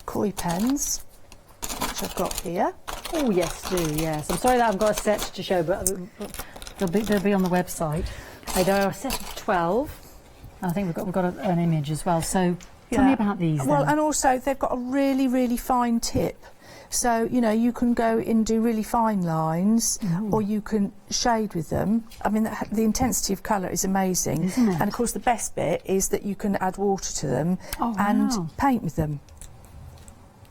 S5: koi pens, which I've got here.
S1: Oh yes, do yes. I'm sorry that I've got a set to show, but they'll be on the website. There are a set of 12. I think we've got an image as well. So tell me about these.
S5: Well,
S1: then.
S5: and also they've got a really, really fine tip. So, you know, you can go and do really fine lines, or you can shade with them. I mean, the intensity of colour is amazing.
S1: Isn't it?
S5: And, of course, the best bit is that you can add water to them and paint with them.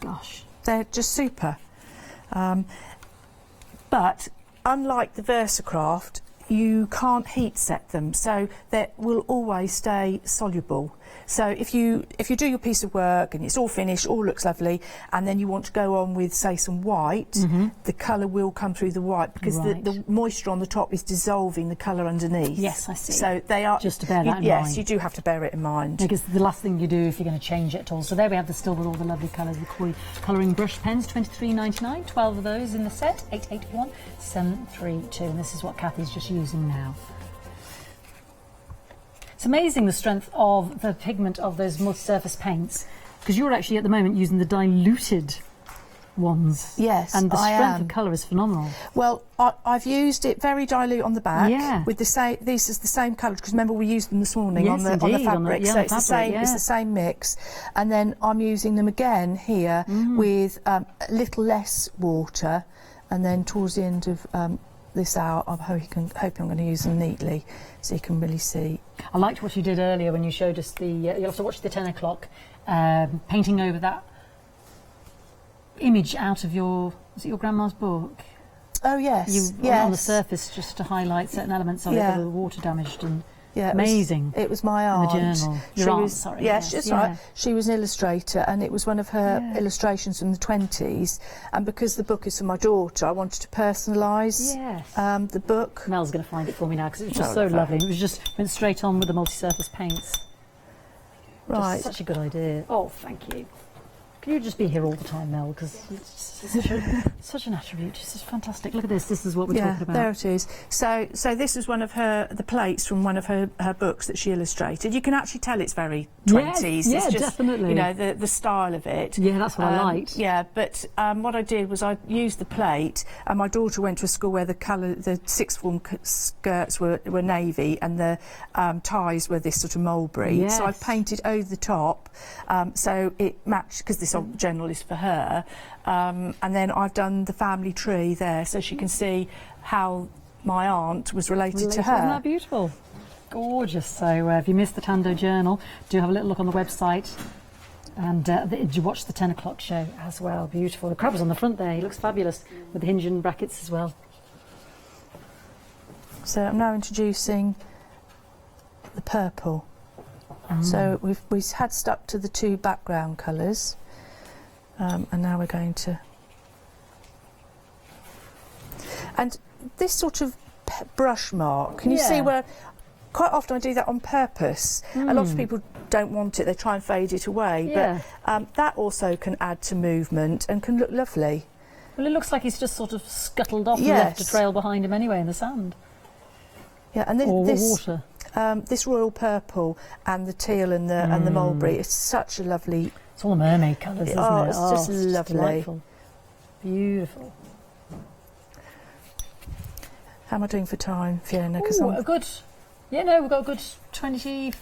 S1: Gosh.
S5: They're just super. But, unlike the Versacraft, you can't heat set them, so they will always stay soluble. So if you do your piece of work and it's all finished, all looks lovely, and then you want to go on with, say, some white, the colour will come through the white because the moisture on the top is dissolving the colour underneath.
S1: Yes, I see.
S5: So they are
S1: just to bear that in mind.
S5: Yes, you do have to bear it in mind.
S1: Because the last thing you do if you're going to change it at all. So there we have still with all the lovely colours, the koi colouring brush pens, $23.99, 12 of those in the set, 881732, and this is what Kathy's just using now. It's amazing the strength of the pigment of those multi-surface paints, because you're actually at the moment using the diluted ones.
S5: Yes,
S1: and the strength of colour is phenomenal.
S5: Well, I've used it very dilute on the back with the same. This is the same colour because remember we used them this morning on the fabric, so it's the same. It's the same mix, and then I'm using them again here with a little less water, and then towards the end of this hour, I'm hoping I'm going to use them neatly so you can really see.
S1: I liked what you did earlier when you showed us the. You'll have to watch the 10 o'clock painting over that image out of your. Was it your grandma's book?
S5: Oh yes,
S1: on the surface just to highlight certain elements of it that were water damaged and
S5: Yeah,
S1: Amazing.
S5: It was my
S1: In the
S5: aunt.
S1: journal.
S5: She
S1: Your aunt,
S5: was,
S1: sorry.
S5: yes,
S1: Yes,
S5: that's right. She was an illustrator, and it was one of her illustrations from the 20s. And because the book is for my daughter, I wanted to personalise the book.
S1: Mel's going to find it for me now because it was just so lovely. It was just went straight on with the multi-surface paints.
S5: Right.
S1: Just such a good idea. Oh, thank you. Can you just be here all the time, Mel? Because it's such an attribute. It's just fantastic. Look at this. This is what we're talking about.
S5: There it is. So this was one of the plates from one of her books that she illustrated. You can actually tell it's very 20s.
S1: Yeah,
S5: it's just,
S1: definitely.
S5: You know, the style of it.
S1: Yeah, that's what I liked.
S5: Yeah, but what I did was I used the plate, and my daughter went to a school where the sixth form skirts were navy, and the ties were this sort of mulberry.
S1: Yes.
S5: So I painted over the top, so it matched, because this journal is for her. And then I've done the family tree there, so she can see how my aunt was related to her.
S1: Isn't that beautiful? Gorgeous. So if you missed the Tando journal, do have a little look on the website. And did you watch the 10 o'clock show as well? Beautiful. The crab was on the front there. He looks fabulous with the hinge and brackets as well.
S5: So I'm now introducing the purple. So we've had stuck to the two background colours. And now we're going to... And this sort of brush mark, can you see where... Quite often I do that on purpose. A lot of people don't want it, they try and fade it away. But that also can add to movement and can look lovely.
S1: Well, it looks like he's just sort of scuttled off and left a trail behind him anyway in the sand.
S5: Yeah, and
S1: or
S5: this
S1: water.
S5: This royal purple and the teal and the mulberry, it's such a lovely...
S1: It's all the mermaid colours, isn't it?
S5: It's just lovely.
S1: Delightful. Beautiful.
S5: How am I doing for time, Fiona?
S1: Ooh, a good... Yeah, no, we've got a good 20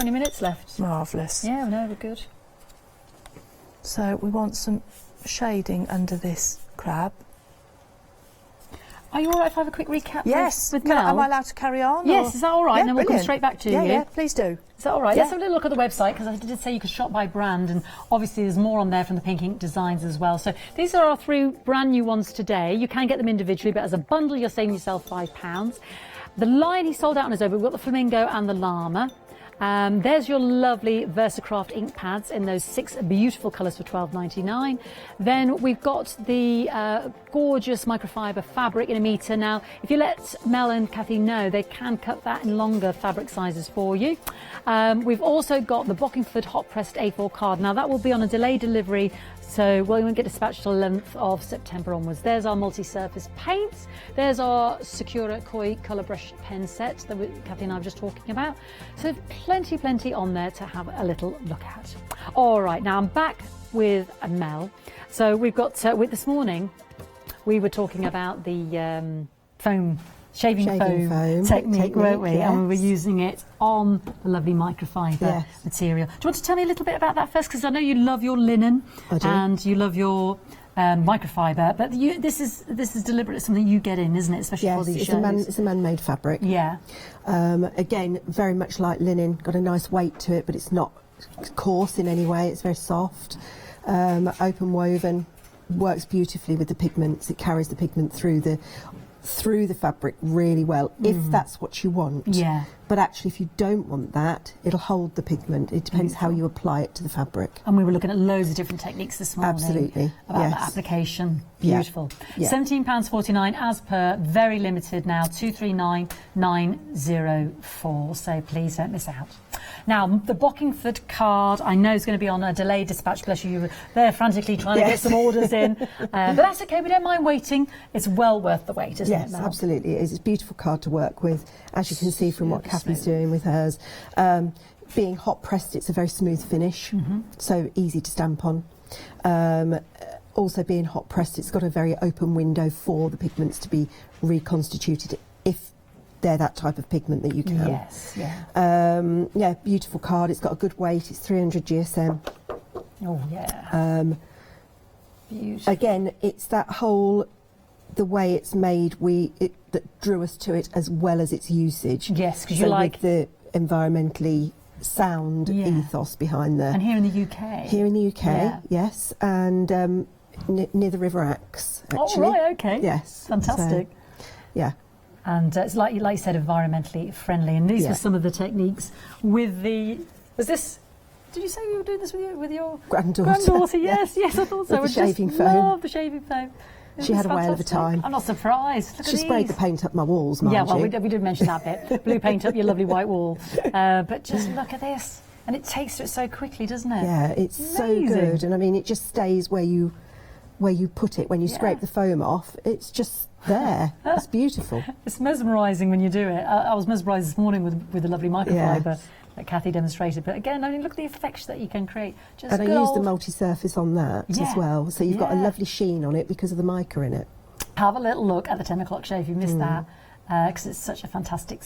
S1: minutes left.
S5: Marvellous.
S1: Yeah, no, we're good.
S5: So we want some shading under this crab.
S1: Are you all right if I have a quick recap?
S5: Yes.
S1: With Mel?
S5: Am I allowed to carry on?
S1: Yes, is that all right?
S5: Yeah,
S1: And then we'll come
S5: brilliant.
S1: straight back to you.
S5: Yeah, please do.
S1: Is that all right?
S5: Yeah.
S1: Let's have a little look at the website, because I did say you could shop by brand, and obviously there's more on there from the Pink Ink designs as well. So these are our 3 brand new ones today. You can get them individually, but as a bundle you're saving yourself £5. The line he sold out on is over. We've got the flamingo and the llama. There's your lovely VersaCraft ink pads in those 6 beautiful colours for $12.99. Then we've got the gorgeous microfiber fabric in a metre. Now, if you let Mel and Kathy know, they can cut that in longer fabric sizes for you. We've also got the Bockingford hot pressed A4 card. Now, that will be on a delayed delivery, so we won't get dispatched till 11th of September onwards. There's our multi-surface paints. There's our Sakura Koi colour brush pen set that Kathy and I were just talking about. So plenty on there to have a little look at. All right, now I'm back with Mel. So we've got, this morning, we were talking about the shaving foam technique, weren't we?
S15: Yes.
S1: And we were using it on the lovely microfiber material. Do you want to tell me a little bit about that first? Because I know you love your linen and you love your microfiber, but this is deliberate. It's something you get in, isn't it? Especially for these shows.
S15: It's a man-made fabric.
S1: Yeah.
S15: Again, very much like linen, got a nice weight to it, but it's not coarse in any way. It's very soft, open woven, works beautifully with the pigments. It carries the pigment through the fabric really well, if that's what you want.
S1: Yeah.
S15: But actually, if you don't want that, it'll hold the pigment. It depends how you apply it to the fabric.
S1: And we were looking at loads of different techniques this morning.
S15: Absolutely.
S1: About the application. Beautiful.
S15: Yeah.
S1: £17.49 as per, very limited now, 239904. So please don't miss out. Now, the Bockingford card, I know is going to be on a delayed dispatch. Bless you, you were there frantically trying to get some orders in. But that's okay, we don't mind waiting. It's well worth the wait, isn't it, Mel?
S15: Yes, absolutely. It is. It's a beautiful card to work with, as you can see from what Kathy's doing with hers. Being hot pressed, it's a very smooth finish, so easy to stamp on. Also being hot pressed, it's got a very open window for the pigments to be reconstituted if they're that type of pigment that you can.
S1: Yes, yeah.
S15: Yeah, beautiful card. It's got a good weight. It's 300 GSM.
S1: Oh, yeah. Beautiful.
S15: Again, it's that whole, the way it's made, that drew us to it, as well as its usage.
S1: Yes, because
S15: so
S1: you like
S15: the environmentally sound ethos behind there.
S1: And here in the UK.
S15: Here in the UK, yes, and near the River Axe, actually.
S1: Oh, right, okay.
S15: Yes.
S1: Fantastic.
S15: So, yeah.
S1: And it's like you said, environmentally friendly. And these were some of the techniques with the... Was this... Did you say you were doing this with your
S15: granddaughter?
S1: Yes, yes, I thought so.
S15: With the shaving foam.
S1: Love the shaving foam.
S15: She had a whale of a time.
S1: I'm not surprised. Look
S15: she sprayed the paint up my walls, mind
S1: you. Yeah, well, we
S15: you.
S1: did mention that bit. Blue paint up your lovely white wall. But just look at this. And it takes to it so quickly, doesn't it?
S15: Yeah, it's
S1: amazing.
S15: So good. And I mean, it just stays where you put it. When you scrape the foam off, it's just there. It's beautiful.
S1: It's mesmerising when you do it. I was mesmerised this morning with the lovely microfiber that Kathy demonstrated. But again, I mean, look at the effects that you can create. Just
S15: and I used the multi-surface on that as well. So you've got a lovely sheen on it because of the mica in it.
S1: Have a little look at the 10 o'clock show if you missed that, because it's such a fantastic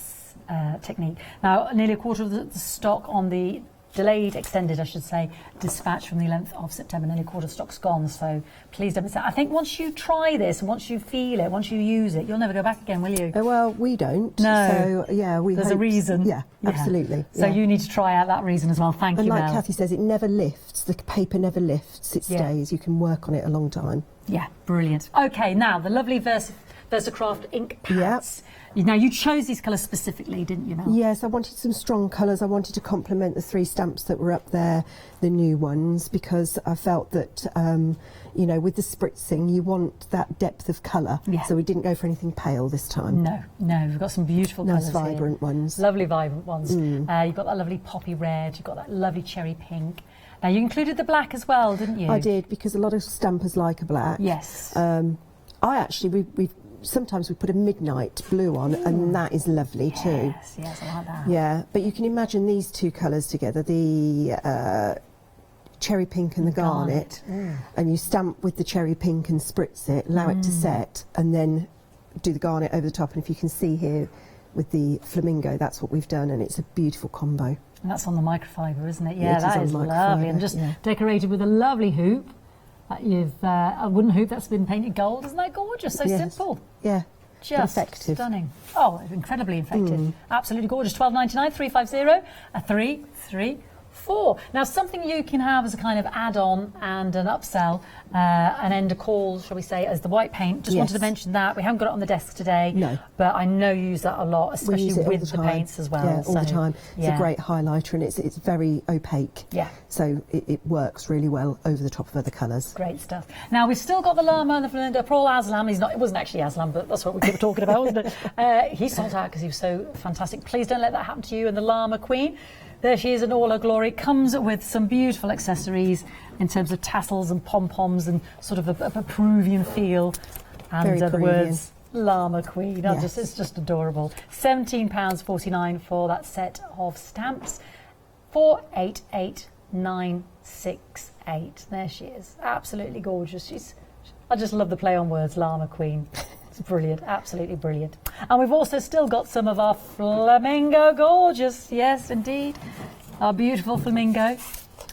S1: technique. Now, nearly a quarter of the stock on the delayed, extended, I should say, dispatch from the 11th of September, nearly a quarter of stock's gone, so please don't miss out. I think once you try this, and once you feel it, once you use it, you'll never go back again, will you?
S15: Well, we don't.
S1: No.
S15: So, yeah,
S1: There's a reason.
S15: Yeah, absolutely.
S1: So you need to try out that reason as well. Thank you,
S15: And like
S1: Mel.
S15: Kathy says, it never lifts. The paper never lifts. It stays. You can work on it a long time.
S1: Yeah, brilliant. Okay, now the lovely VersaCraft ink pads. Now, you chose these colours specifically, didn't you, Mel?
S15: Yes, I wanted some strong colours. I wanted to complement the 3 stamps that were up there, the new ones, because I felt that, you know, with the spritzing, you want that depth of colour.
S1: Yeah.
S15: So we didn't go for anything pale this time.
S1: No, we've got some beautiful
S15: nice
S1: colours
S15: vibrant
S1: here.
S15: ones.
S1: Lovely vibrant ones. You've got that lovely poppy red, you've got that lovely cherry pink. Now, you included the black as well, didn't you?
S15: I did, because a lot of stampers like a black.
S1: Yes.
S15: I actually, sometimes we put a midnight blue on, and that is lovely too.
S1: Yes, I like that.
S15: Yeah, but you can imagine these 2 colours together, the cherry pink and the garnet, and you stamp with the cherry pink and spritz it, allow it to set, and then do the garnet over the top. And if you can see here with the flamingo, that's what we've done, and it's a beautiful combo.
S1: And that's on the microfiber, isn't it? Yeah,
S15: it
S1: that is lovely. And just decorated with a lovely hoop. You've a wooden hoop that's been painted gold. Isn't that gorgeous? So simple.
S15: Yeah.
S1: Just
S15: effective.
S1: Stunning. Oh, incredibly effective. Absolutely gorgeous. $12.99, 350, 334. Now, something you can have as a kind of add-on and an upsell, an end of call, shall we say, as the white paint. Just wanted to mention that. We haven't got it on the desk today. No. But I know you use that a lot, especially with the paints as well.
S15: Yeah, all the time. It's a great highlighter, and it's very opaque.
S1: Yeah.
S15: So it works really well over the top of other colours.
S1: Great stuff. Now, we've still got the llama and the flamingo. Poor Aslam, it wasn't actually Aslam, but that's what we were talking about, wasn't it? He sold out because he was so fantastic. Please don't let that happen to you. And the llama queen, there she is in all her glory. Comes with some beautiful accessories in terms of tassels and pom-poms and sort of a Peruvian feel. And the words Llama Queen. It's just adorable. £17.49 for that set of stamps. 488968. There she is. Absolutely gorgeous. I just love the play on words, Llama Queen. It's brilliant, absolutely brilliant. And we've also still got some of our flamingo gorgeous. Yes, indeed. Our beautiful flamingo.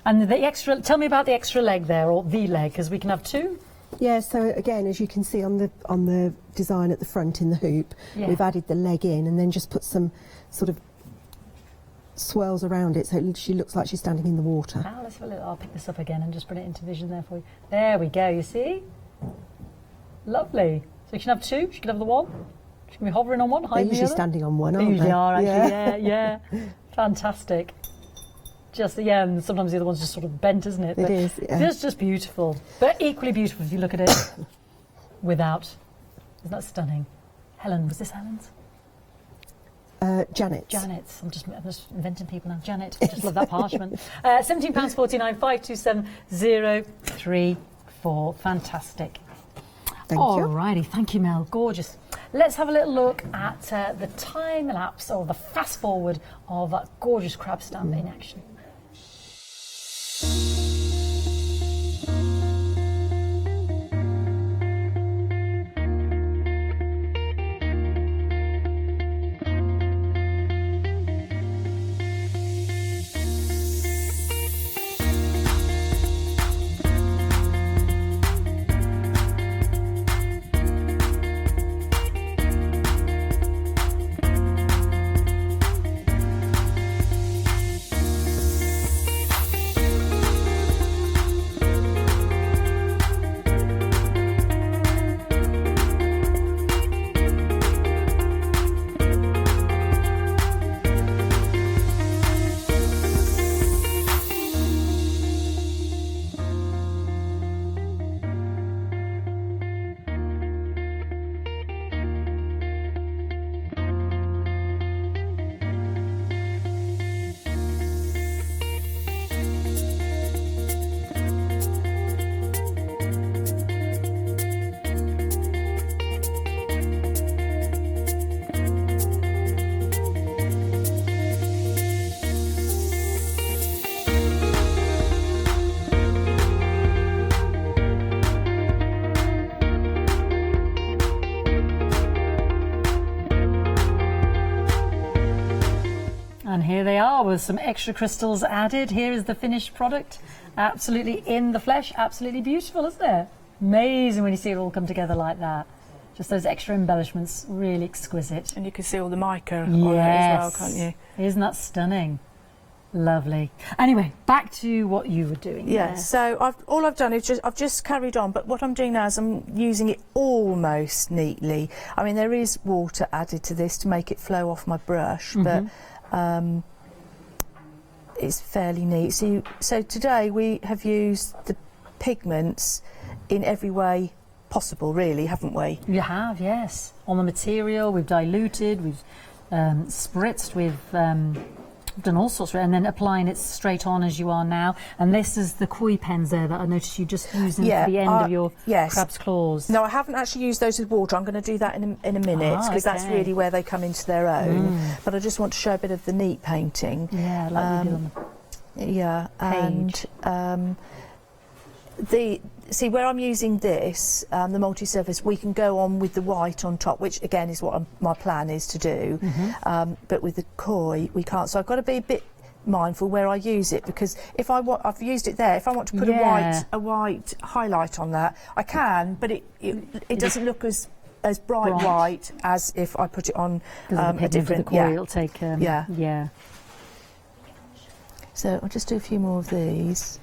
S1: And the extra, tell me about the extra leg there, or the leg, because we can have 2.
S15: Yeah, so again, as you can see on the design at the front in the hoop, we've added the leg in and then just put some sort of swirls around it, so she looks like she's standing in the water.
S1: Let's have a look. I'll pick this up again and just bring it into vision there for you. There we go, you see? Lovely. So you can have 2, she can have the 1. She can be hovering on one, hiding the other.
S15: They're usually standing on one, aren't
S1: they? Usually are,
S15: Yeah.
S1: actually, yeah. Fantastic. And sometimes the other one's just sort of bent, isn't it?
S15: It is, yeah.
S1: Just beautiful. But equally beautiful if you look at it without. Isn't that stunning? Helen, was this Helen's?
S15: Janet's.
S1: Janet's. I'm just inventing people now. Janet. I just love that parchment. £17.49, 527034. Fantastic.
S15: Thank you.
S1: Alrighty, thank you, Mel. Gorgeous. Let's have a little look at the time lapse or the fast forward of that gorgeous crab stamp in action. are with some extra crystals added. Here is the finished product. Absolutely in the flesh, absolutely beautiful, isn't it? Amazing when you see it all come together like that. Just those extra embellishments, really exquisite.
S5: And you can see all the mica on it as well, can't you?
S1: Isn't that stunning? Lovely. Anyway, back to what you were doing.
S5: Yeah,
S1: there.
S5: so all I've done is I've just carried on, but what I'm doing now is I'm using it almost neatly. I mean, there is water added to this to make it flow off my brush, but it's fairly neat. So today we have used the pigments in every way possible, really, haven't we?
S1: You have, yes. On the material, we've diluted, we've spritzed, we've done all sorts of, and then applying it straight on as you are now. And this is the koi pens there that I noticed you just using for the end of your crab's claws.
S5: No, I haven't actually used those with water. I'm going to do that in a minute, because that's really where they come into their own. But I just want to show a bit of the neat painting.
S1: Yeah, like we did on the page. See, where I'm using this, the multi-surface, we can go on with the white on top, which again is what my plan is to do. But with the koi, we can't. So I've got to be a bit mindful where I use it, because if I've used it there. If I want to put a white highlight on that, I can, but it doesn't look as bright white as if I put it on a different. The koi, it'll take. Yeah.
S5: So I'll just do a few more of these.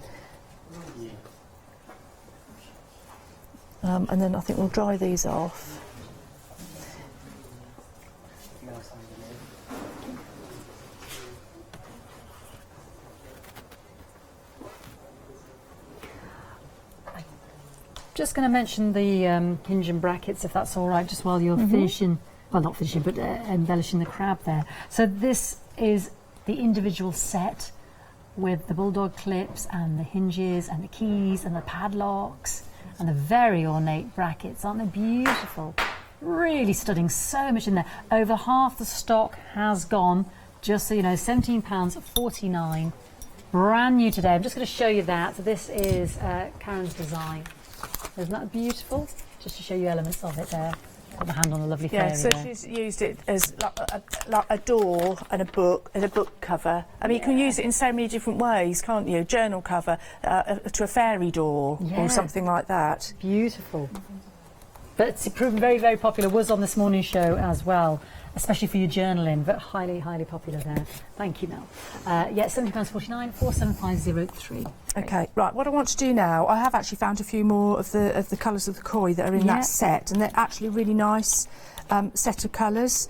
S5: And then I think we'll dry these off.
S1: Just going to mention the hinge and brackets, if that's all right, just while you're finishing, well, not finishing, but embellishing the crab there. So this is the individual set with the bulldog clips and the hinges and the keys and the padlocks and the very ornate brackets. Aren't they beautiful? Really studying so much in there. Over half the stock has gone, just so you know, £17.49. Brand new today. I'm just going to show you that. So this is Karen's design. Isn't that beautiful? Just to show you elements of it there. Put my hand on the lovely fairy
S5: so
S1: there.
S5: she's used it as like a door and a book cover. I mean, you can use it in so many different ways, can't you? Journal cover to a fairy door or something like that.
S1: Beautiful. But it's proven very, very popular. Was on this morning's show as well, especially for your journaling, but highly, highly popular there. Thank you, Mel. £70.49, 47503.
S5: Okay, right, what I want to do now, I have actually found a few more of the colours of the koi that are in that set, and they're actually really nice set of colours.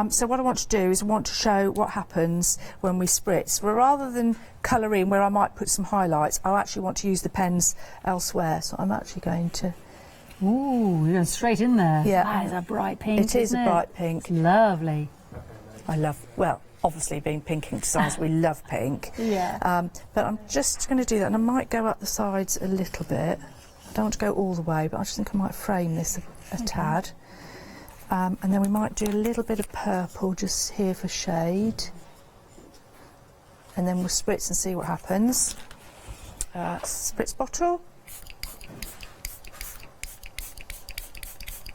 S5: So what I want to do is I want to show what happens when we spritz. Well, rather than colour in where I might put some highlights, I actually want to use the pens elsewhere. So I'm actually going to...
S1: Ooh, you're going straight in there.
S5: Yeah.
S1: That is a bright pink,
S5: It is a bright pink.
S1: It's lovely.
S5: I love, well, obviously being pink ink designers, we love pink.
S1: Yeah.
S5: But I'm just going to do that, and I might go up the sides a little bit. I don't want to go all the way, but I just think I might frame this a tad. And then we might do a little bit of purple just here for shade. And then we'll spritz and see what happens. Spritz bottle.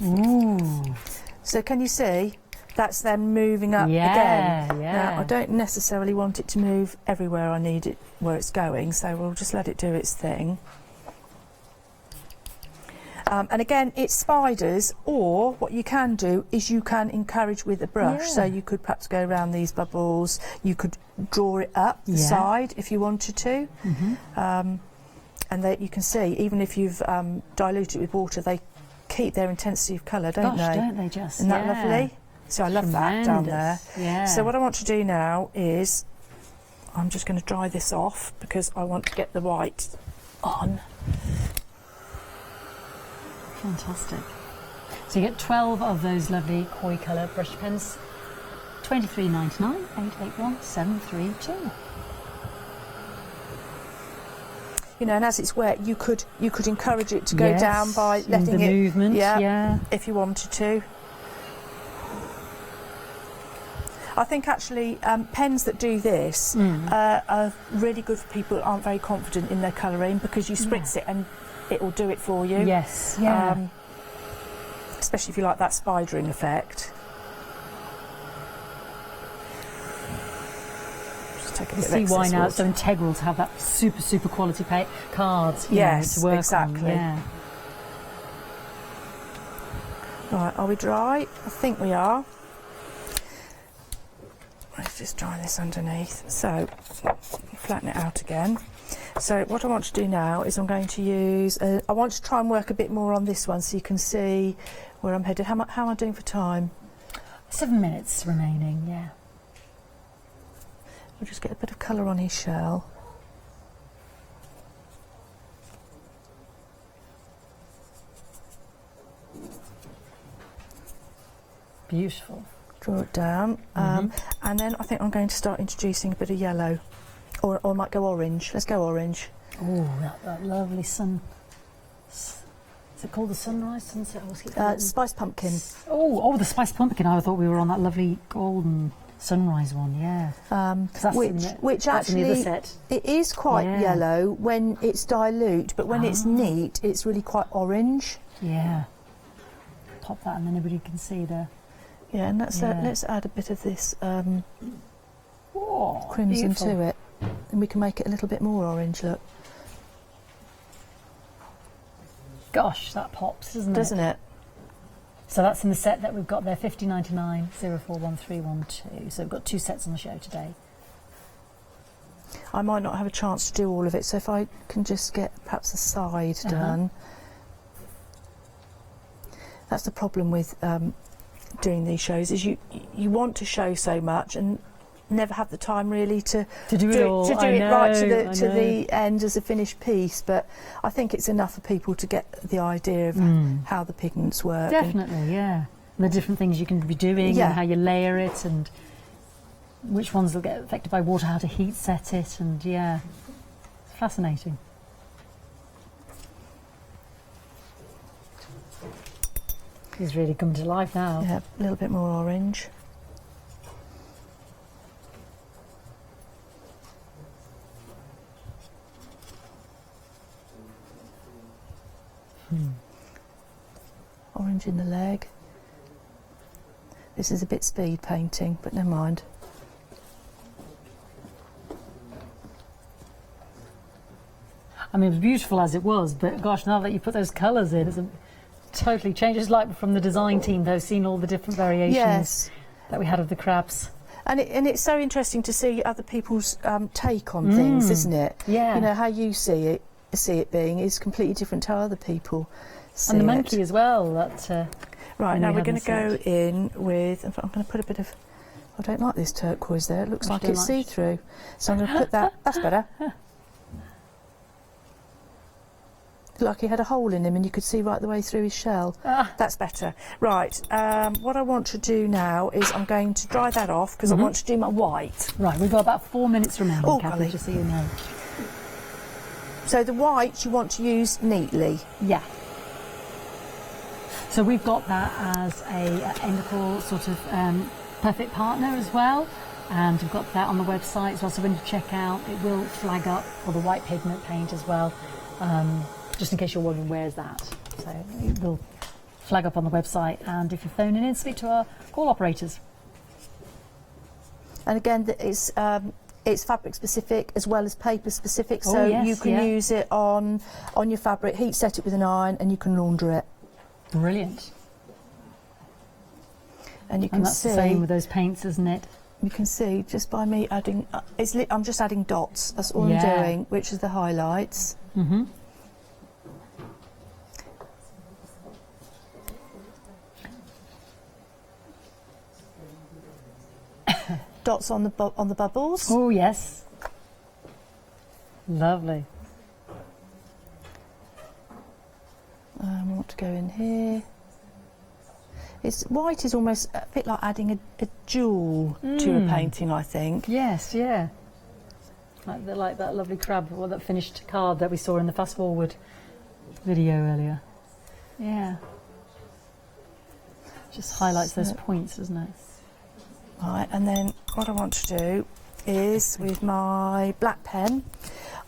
S1: Ooh.
S5: So can you see? That's then moving up again.
S1: Yeah.
S5: Now, I don't necessarily want it to move everywhere I need it, where it's going, so we'll just let it do its thing. And again, it's spiders, or what you can do is you can encourage with a brush. So you could perhaps go around these bubbles, you could draw it up the side if you wanted to. And you can see, even if you've diluted it with water, they keep their intensity of colour, don't they?
S1: Don't they just?
S5: Isn't that lovely? So I love that down there.
S1: Yeah.
S5: So what I want to do now is I'm just going to dry this off because I want to get the white on.
S1: Fantastic. So you get 12 of those lovely koi colour brush pens. $23.99, 881 732.
S5: You know, and as it's wet, you could encourage it to go down by letting
S1: the
S5: it
S1: movement,
S5: if you wanted to. I think actually pens that do this are really good for people who aren't very confident in their colouring, because you spritz it and it will do it for you.
S1: Yes,
S5: especially if you like that spidering effect. Just take a
S1: You
S5: bit
S1: see
S5: of
S1: why
S5: excess
S1: now it's so
S5: water.
S1: integral to have that super quality cards.
S5: Yes,
S1: to work
S5: exactly.
S1: On. Yeah.
S5: Right, are we dry? I think we are. Let's just dry this underneath. So, flatten it out again. So what I want to do now is I'm going to use, I want to try and work a bit more on this one so you can see where I'm headed. How am I doing for time?
S1: 7 minutes remaining, yeah.
S5: We'll just get a bit of colour on his shell.
S1: Beautiful.
S5: Draw it down. And then I think I'm going to start introducing a bit of yellow. Or I might go orange. Let's go orange.
S1: Oh, that lovely sun. Is it called the sunrise, sunset?
S5: Spice pumpkin.
S1: Oh, the spice pumpkin. I thought we were on that lovely golden sunrise one, yeah.
S5: Which
S1: that's in the other
S5: actually,
S1: set.
S5: it is quite yellow when it's dilute, but when it's neat, it's really quite orange.
S1: Yeah. Pop that and then everybody can see the...
S5: Yeah, and let's add a bit of this crimson
S1: beautiful.
S5: to it. And we can make it a little bit more orange, look.
S1: Gosh, that pops, doesn't
S5: it?
S1: So that's in the set that we've got there, 5099 041312. So we've got 2 sets on the show today.
S5: I might not have a chance to do all of it, so if I can just get perhaps a side done. That's the problem with doing these shows, is you want to show so much and never have the time really to
S1: do it all.
S5: To do it right to the end as a finished piece. But I think it's enough for people to get the idea of how the pigments work.
S1: Definitely, yeah. And the different things you can be doing and how you layer it and which ones will get affected by water, how to heat set it, and it's fascinating. He's really come to life now.
S5: Yeah, a little bit more orange. Orange in the leg. This is a bit speed painting, but never mind.
S1: I mean, it was beautiful as it was, but gosh, now that you put those colours in, it's totally changed. It's like from the design team, though, seeing all the different variations that we had of the crabs.
S5: And it's so interesting to see other people's take on things, isn't it?
S1: Yeah.
S5: You know, how you see it being is completely different to how other people see
S1: and the
S5: it.
S1: monkey as well. That
S5: right, now we're going to go in with... I'm going to put a bit of... I don't like this turquoise there. It looks like it's see-through. So I'm going to put that... That's better. Like he had a hole in him and you could see right the way through his shell. That's better. Right, what I want to do now is I'm going to dry that off because I want to do my white.
S1: Right, we've got about 4 minutes remaining,
S5: Oh,
S1: Kathy,
S5: golly.
S1: just so you know.
S5: So the white you want to use neatly.
S1: Yeah. So we've got that as a Endical sort of perfect partner as well. And we've got that on the website as well. So when you check out, it will flag up for the white pigment paint as well. Just in case you're wondering where's that. So it will flag up on the website, and if you're phoning in, speak to our call operators.
S5: And again, it's fabric specific as well as paper specific, so you can use it on your fabric, heat set it with an iron, and you can launder it.
S1: Brilliant.
S5: And you can
S1: that's
S5: see
S1: the same with those paints, isn't it?
S5: You can see just by me adding, I'm just adding dots. That's all I'm doing, which is the highlights. Dots on the bubbles.
S1: Oh yes, lovely.
S5: I want to go in here. White is almost a bit like adding a jewel to a painting, I think.
S1: Yes, yeah. Like that lovely crab, or that finished card that we saw in the fast forward video earlier. Yeah. Just highlights those points, doesn't it?
S5: Right, and then what I want to do is with my black pen,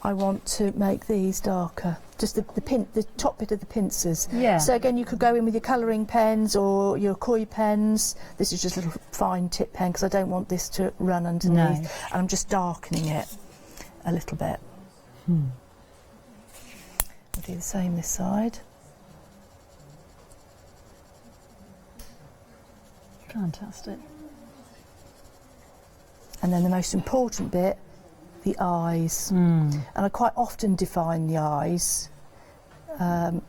S5: I want to make these darker. Just the top bit of the pincers.
S1: Yeah.
S5: So again, you could go in with your colouring pens or your koi pens. This is just a little fine tip pen because I don't want this to run underneath.
S1: No.
S5: And I'm just darkening it a little bit. I'll do the same this side.
S1: Fantastic.
S5: And then the most important bit, the eyes. And I quite often define the eyes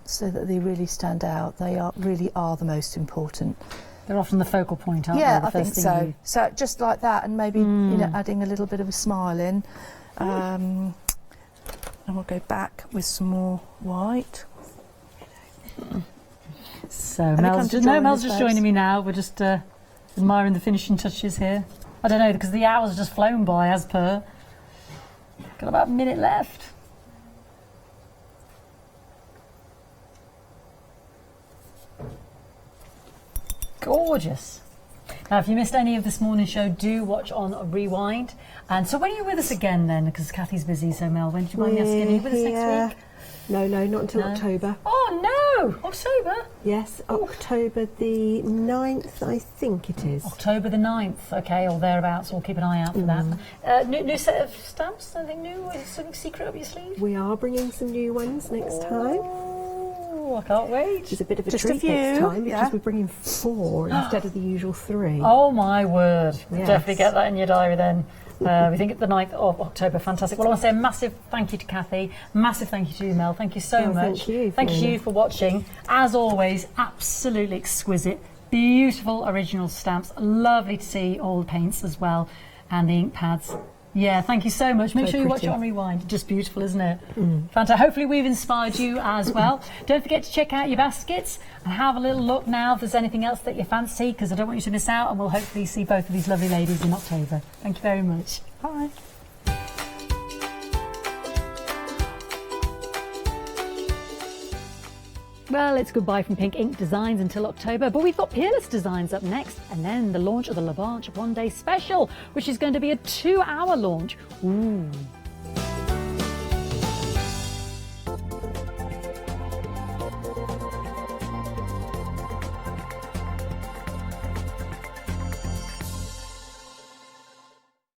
S5: so that they really stand out. They really are the most important.
S1: They're often the focal point, aren't
S5: Yeah,
S1: they?
S5: I think so. So just like that, and maybe adding a little bit of a smile in. And we'll go back with some more white.
S1: So Mel's just joining me now. We're just admiring the finishing touches here. I don't know, because the hours have just flown by as per. Got about a minute left. Gorgeous. Now, if you missed any of this morning's show, do watch on a rewind. And so when are you with us again then? Because Kathy's busy, so Mel, when do you mind me asking? Are you with us next week?
S15: No, not until October.
S1: Oh no! October?
S15: Yes, October the 9th, I think it is.
S1: October the 9th, okay, or thereabouts. We'll keep an eye out for that. New set of stamps? Something new? Something secret up your sleeve?
S15: We are bringing some new ones next time.
S1: Oh, I can't wait.
S15: It's a bit of a
S5: Just a
S15: treat
S5: few,
S15: next time because
S5: yeah.
S15: we're bringing 4 instead of the usual 3.
S1: Oh my word.
S15: Yes.
S1: Definitely get that in your diary then. We think it's the 9th of October. Fantastic. Well, I want to say a massive thank you to Kathy. Massive thank you to you, Mel. Thank you so much.
S15: Thank
S1: you for watching. As always, absolutely exquisite. Beautiful original stamps. Lovely to see all the paints as well. And the ink pads. Yeah, thank you so much. Make sure you watch it on Rewind. Just beautiful, isn't it? Fantastic. Hopefully we've inspired you as well. Don't forget to check out your baskets and have a little look now if there's anything else that you fancy, because I don't want you to miss out, and we'll hopefully see both of these lovely ladies in October. Thank you very much. Bye. Well, it's goodbye from Pink Ink Designs until October, but we've got Peerless Designs up next, and then the launch of the Lavanche One Day Special, which is going to be a 2-hour launch. Ooh.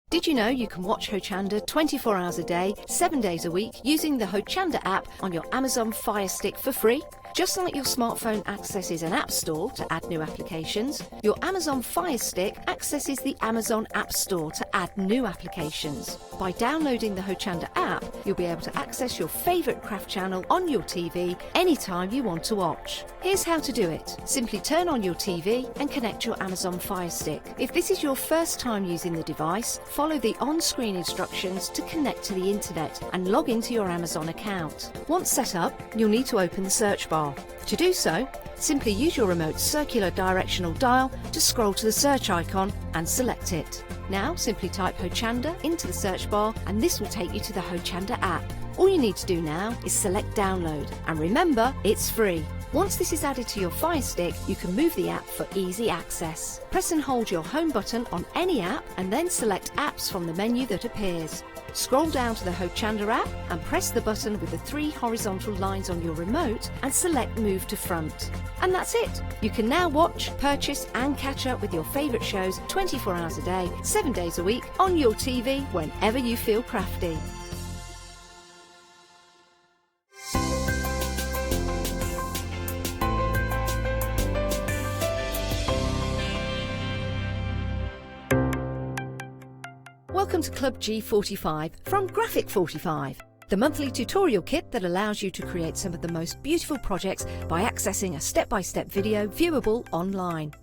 S22: Did you know you can watch Hochanda 24 hours a day, 7 days a week using the Hochanda app on your Amazon Fire Stick for free? Just like your smartphone accesses an app store to add new applications, your Amazon Fire Stick accesses the Amazon App Store to add new applications. By downloading the Hochanda app, you'll be able to access your favourite craft channel on your TV anytime you want to watch. Here's how to do it. Simply turn on your TV and connect your Amazon Fire Stick. If this is your first time using the device, follow the on-screen instructions to connect to the internet and log into your Amazon account. Once set up, you'll need to open the search bar. To do so, simply use your remote circular directional dial to scroll to the search icon and select it. Now simply type Hochanda into the search bar and this will take you to the Hochanda app. All you need to do now is select download, and remember, it's free. Once this is added to your Fire Stick, you can move the app for easy access. Press and hold your home button on any app and then select apps from the menu that appears. Scroll down to the Hochanda app and press the button with the 3 horizontal lines on your remote and select Move to Front. And that's it! You can now watch, purchase and catch up with your favourite shows 24 hours a day, 7 days a week on your TV whenever you feel crafty. Welcome to Club G45 from Graphic 45, the monthly tutorial kit that allows you to create some of the most beautiful projects by accessing a step-by-step video viewable online.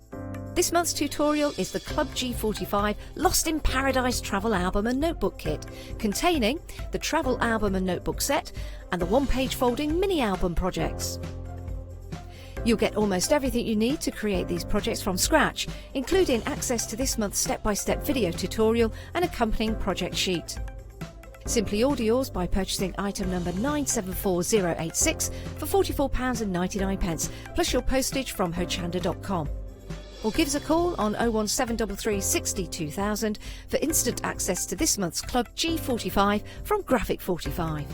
S22: This month's tutorial is the Club G45 Lost in Paradise Travel Album and Notebook Kit, containing the Travel Album and Notebook set and the one-page folding mini-album projects. You'll get almost everything you need to create these projects from scratch, including access to this month's step-by-step video tutorial and accompanying project sheet. Simply order yours by purchasing item number 974086 for £44.99, plus your postage from Hochanda.com. or give us a call on 01733 60 2000 for instant access to this month's Club G45 from Graphic 45.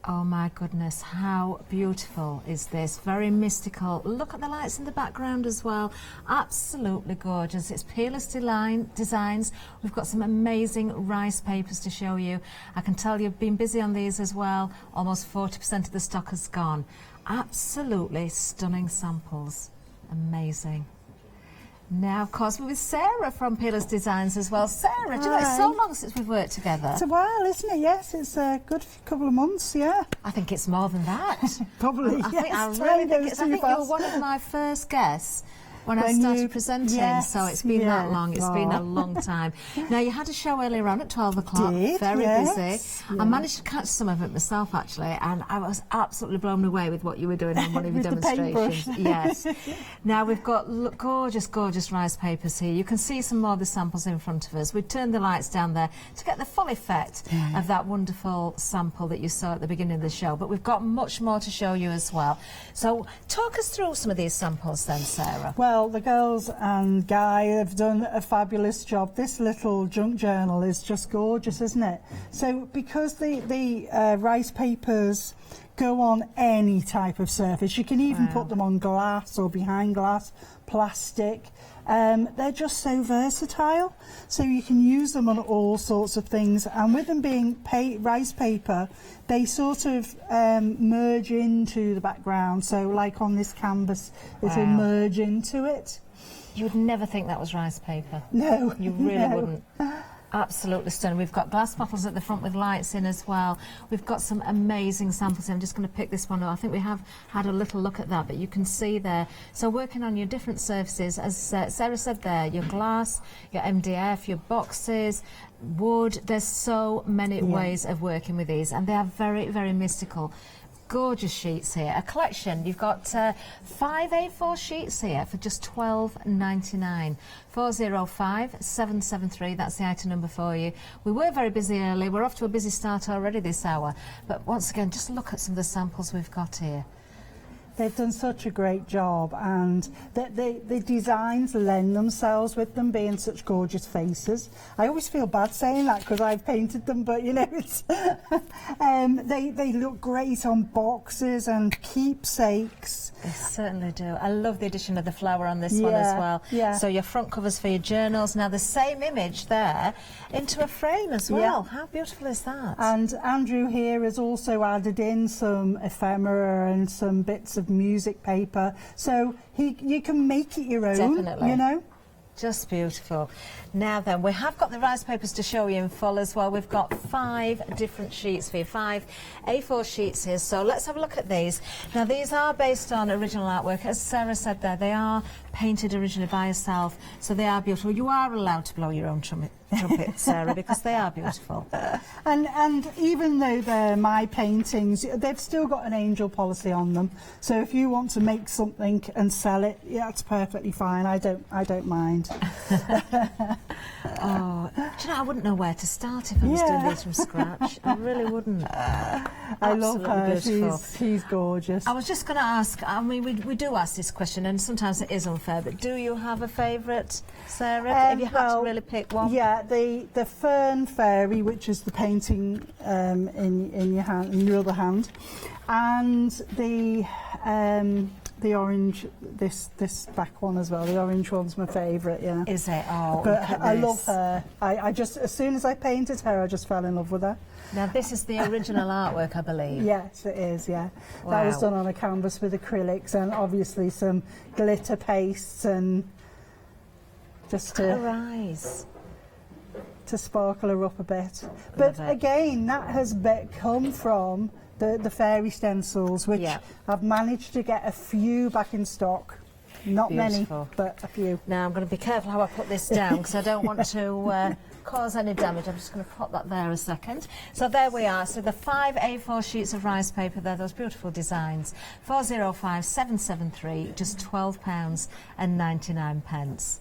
S17: Oh my goodness, how beautiful is this? Very mystical. Look at the lights in the background as well. Absolutely gorgeous. It's Peerless Designs. We've got some amazing rice papers to show you. I can tell you've been busy on these as well. Almost 40% of the stock has gone. Absolutely stunning samples. Amazing. Now, of course, we're with Sarah from Peerless Designs as well. Sarah, do you know, it's so long since we've worked together.
S20: It's a while, isn't it? Yes, it's a good couple of months, yeah.
S17: I think it's more than that.
S20: Probably,
S17: I think you were one of my first guests when I started presenting, so it's been that long. It's been a long time. Now, you had a show earlier on at 12 o'clock. Very busy. I managed to catch some of it myself, actually, and I was absolutely blown away with what you were doing on one of your demonstrations. Yes. Now, we've got gorgeous, gorgeous rice papers here. You can see some more of the samples in front of us. We've turned the lights down there to get the full effect of that wonderful sample that you saw at the beginning of the show, but we've got much more to show you as well. So, talk us through some of these samples then, Sarah.
S20: Well, the girls and Guy have done a fabulous job. This little junk journal is just gorgeous, isn't it? So because the rice papers go on any type of surface, you can even put them on glass or behind glass, plastic. They're just so versatile, so you can use them on all sorts of things, and with them being rice paper, they sort of merge into the background, so like on this canvas it'll merge into it.
S17: You would never think that was rice paper.
S20: No.
S17: You really wouldn't. Absolutely stunning. We've got glass bottles at the front with lights in as well. We've got some amazing samples. I'm just going to pick this one up. I think we have had a little look at that, but you can see there. So working on your different surfaces, as Sarah said there, your glass, your MDF, your boxes, wood. There's so many ways of working with these, and they are very, very mystical. Gorgeous sheets here. A collection. You've got 5 A4 sheets here for just $12.99. 405 773. That's the item number for you. We were very busy early. We're off to a busy start already this hour. But once again, just look at some of the samples we've got here.
S20: They've done such a great job, and the designs lend themselves with them being such gorgeous faces. I always feel bad saying that because I've painted them, but you know, it's they look great on boxes and keepsakes.
S17: They certainly do. I love the addition of the flower on this one as well.
S20: Yeah.
S17: So your front covers for your journals. Now the same image there into a frame as well. How beautiful is that?
S20: And Andrew here has also added in some ephemera and some bits of music paper, so you can make it your own.
S17: Definitely.
S20: You know.
S17: Just beautiful. Now then, we have got the rice papers to show you in full as well. We've got 5 different sheets for you, 5 A4 sheets here. So let's have a look at these. Now these are based on original artwork. As Sarah said there, they are painted originally by herself, so they are beautiful. You are allowed to blow your own trumpet, Sarah, because they are beautiful.
S20: And even though they're my paintings, they've still got an angel policy on them. So if you want to make something and sell it, yeah, that's perfectly fine. I don't mind.
S17: Oh, do you know, I wouldn't know where to start if I was doing these from scratch. I really wouldn't.
S20: I love her. She's gorgeous.
S17: I was just going to ask, I mean, we do ask this question, and sometimes it is unfair, but do you have a favourite, Sarah? If you had to really pick one?
S20: Yeah, the Fern Fairy, which is the painting in your hand, in your other hand, and the orange, this back one as well. The orange one's my favourite, yeah.
S17: Is it? Oh,
S20: but I love her. I just, as soon as I painted her, I just fell in love with her.
S17: Now this is the original artwork, I believe.
S20: Yes, it is, yeah.
S17: Wow.
S20: That was done on a canvas with acrylics and obviously some glitter pastes and just to sparkle her up a bit. But again, that has come from the fairy stencils, which I've managed to get a few back in stock. Not many, but a few.
S17: Now I'm going to be careful how I put this down because I don't want to cause any damage. I'm just going to pop that there a second. So there we are. So the 5 A4 sheets of rice paper there, those beautiful designs. 405 773, just £12.99.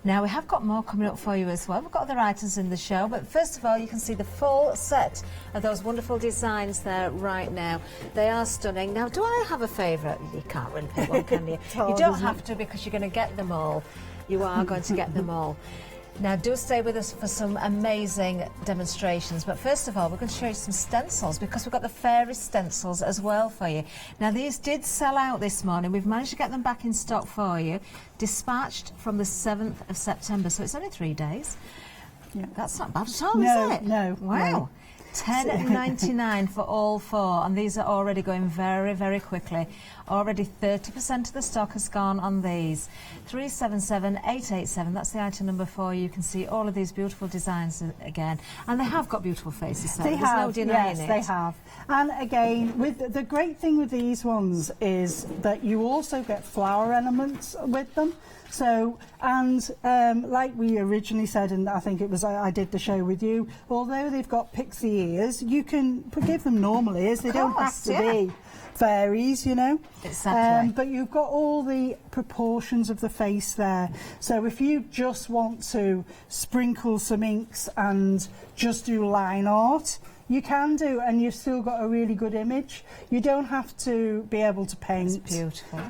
S17: Now, we have got more coming up for you as well. We've got other items in the show, but first of all, you can see the full set of those wonderful designs there right now. They are stunning. Now, do I have a favourite? You can't really pick one, can you? You don't have to, because you're going to get them all. You are going to get them all. Now, do stay with us for some amazing demonstrations. But first of all, we're going to show you some stencils, because we've got the fairy stencils as well for you. Now, these did sell out this morning. We've managed to get them back in stock for you. Dispatched from the 7th of September, so it's only 3 days. Yeah. That's not bad at all, is it?
S20: No.
S17: Wow. $10.99 for all 4, and these are already going very, very quickly. Already 30% of the stock has gone on these. 377887, that's the item number for you. You can see all of these beautiful designs again, and they have got beautiful faces. So
S20: they
S17: there's
S20: have,
S17: no denying it.
S20: they have. And again, with the great thing with these ones is that you also get flower elements with them. So, and like we originally said, and I think it was I did the show with you, although they've got pixie ears, you can give them normal ears. They don't have to be fairies, you know.
S17: Exactly.
S20: But you've got all the proportions of the face there. So if you just want to sprinkle some inks and just do line art, you can do, and you've still got a really good image. You don't have to be able to paint.
S17: It's beautiful.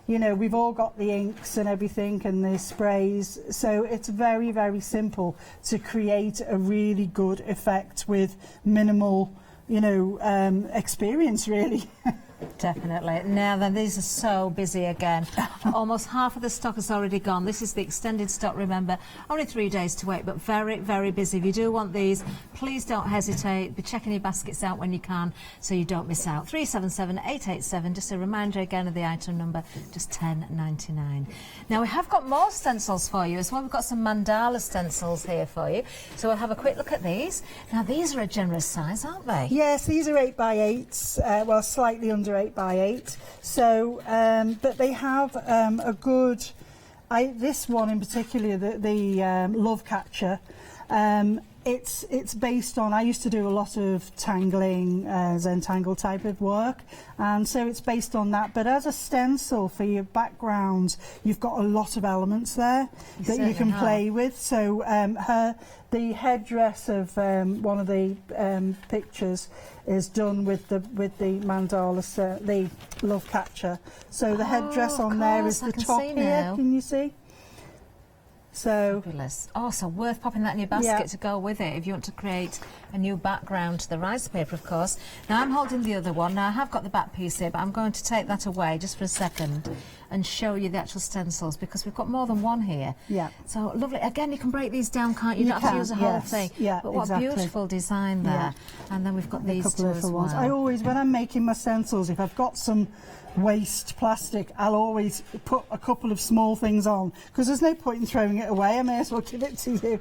S20: You know, we've all got the inks and everything and the sprays, so it's very, very simple to create a really good effect with minimal, you know, experience, really.
S17: Definitely. Now then, these are so busy again. Almost half of the stock has already gone. This is the extended stock, remember. Only 3 days to wait, but very, very busy. If you do want these, please don't hesitate. Be checking your baskets out when you can, so you don't miss out. 377887, just a reminder again of the item number, just $10.99. Now, we have got more stencils for you as well. We've got some mandala stencils here for you. So we'll have a quick look at these. Now, these are a generous size, aren't they?
S20: Yes, these are 8x8s, well, slightly under 8x8. So, but they have a good. This one in particular, the Love Catcher. It's based on. I used to do a lot of tangling, Zentangle type of work, and so it's based on that. But as a stencil for your background, you've got a lot of elements there that you can play with. So the headdress of one of the pictures is done with the mandala, the Love Catcher. So the headdress on there is the top here. Can you see? So
S17: fabulous. Oh, so worth popping that in your basket to go with it if you want to create a new background to the rice paper, of course. Now, I'm holding the other one. Now, I have got the back piece here, but I'm going to take that away just for a second and show you the actual stencils, because we've got more than one here.
S20: Yeah.
S17: So lovely. Again, you can break these down, can't you? You don't have to use the whole thing.
S20: Yeah,
S17: but what a beautiful design there.
S20: Yeah.
S17: And then we've got these
S20: couple
S17: two
S20: of
S17: as
S20: little
S17: well.
S20: ones. I always, when I'm making my stencils, if I've got some waste plastic, I'll always put a couple of small things on, because there's no point in throwing it away. I may as well give it to you.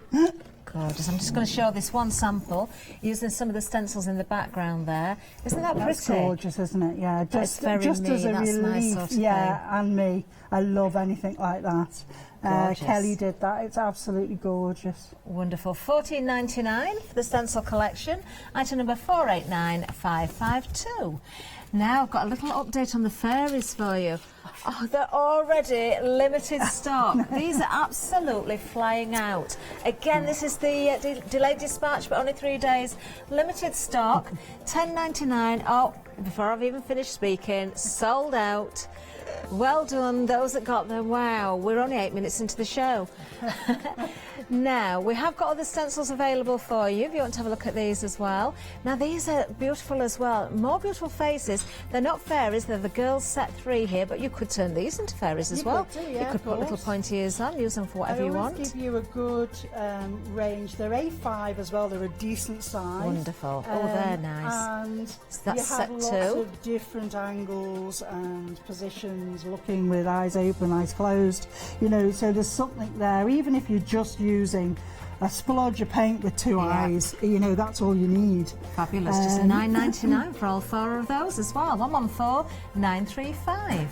S17: Gorgeous. I'm just going to show this one sample using some of the stencils in the background there. Isn't that
S20: That's
S17: pretty?
S20: Gorgeous, isn't it? Yeah, just
S17: as
S20: a relief.
S17: Sort of
S20: and me. I love anything like that. Kelly did that. It's absolutely gorgeous.
S17: Wonderful. $14.99 for the stencil collection. Item number 489552. Now I've got a little update on the fairies for you. Oh, they're already limited stock. These are absolutely flying out. Again, this is the delayed dispatch, but only 3 days. Limited stock, $10.99. Oh, before I've even finished speaking, sold out. Well done, those that got them. Wow, we're only 8 minutes into the show. Now, we have got other stencils available for you if you want to have a look at these as well. Now, these are beautiful as well. More beautiful faces. They're not fairies, they're the girls set 3 here, but you could turn these into fairies as well.
S20: Could do,
S17: you could put little pointy ears on, use them for whatever you want.
S20: I always give you a good range. They're A5 as well, they're a decent size.
S17: Wonderful. Oh, they're nice.
S20: And
S17: so that's
S20: you have
S17: set
S20: lots
S17: 2.
S20: of different angles and positions, looking with eyes open, eyes closed. You know, so there's something there. Even if you're just using a splodge of paint with 2 eyes, you know, that's all you need.
S17: Fabulous. Just $9.99 for all 4 of those as well. 114935.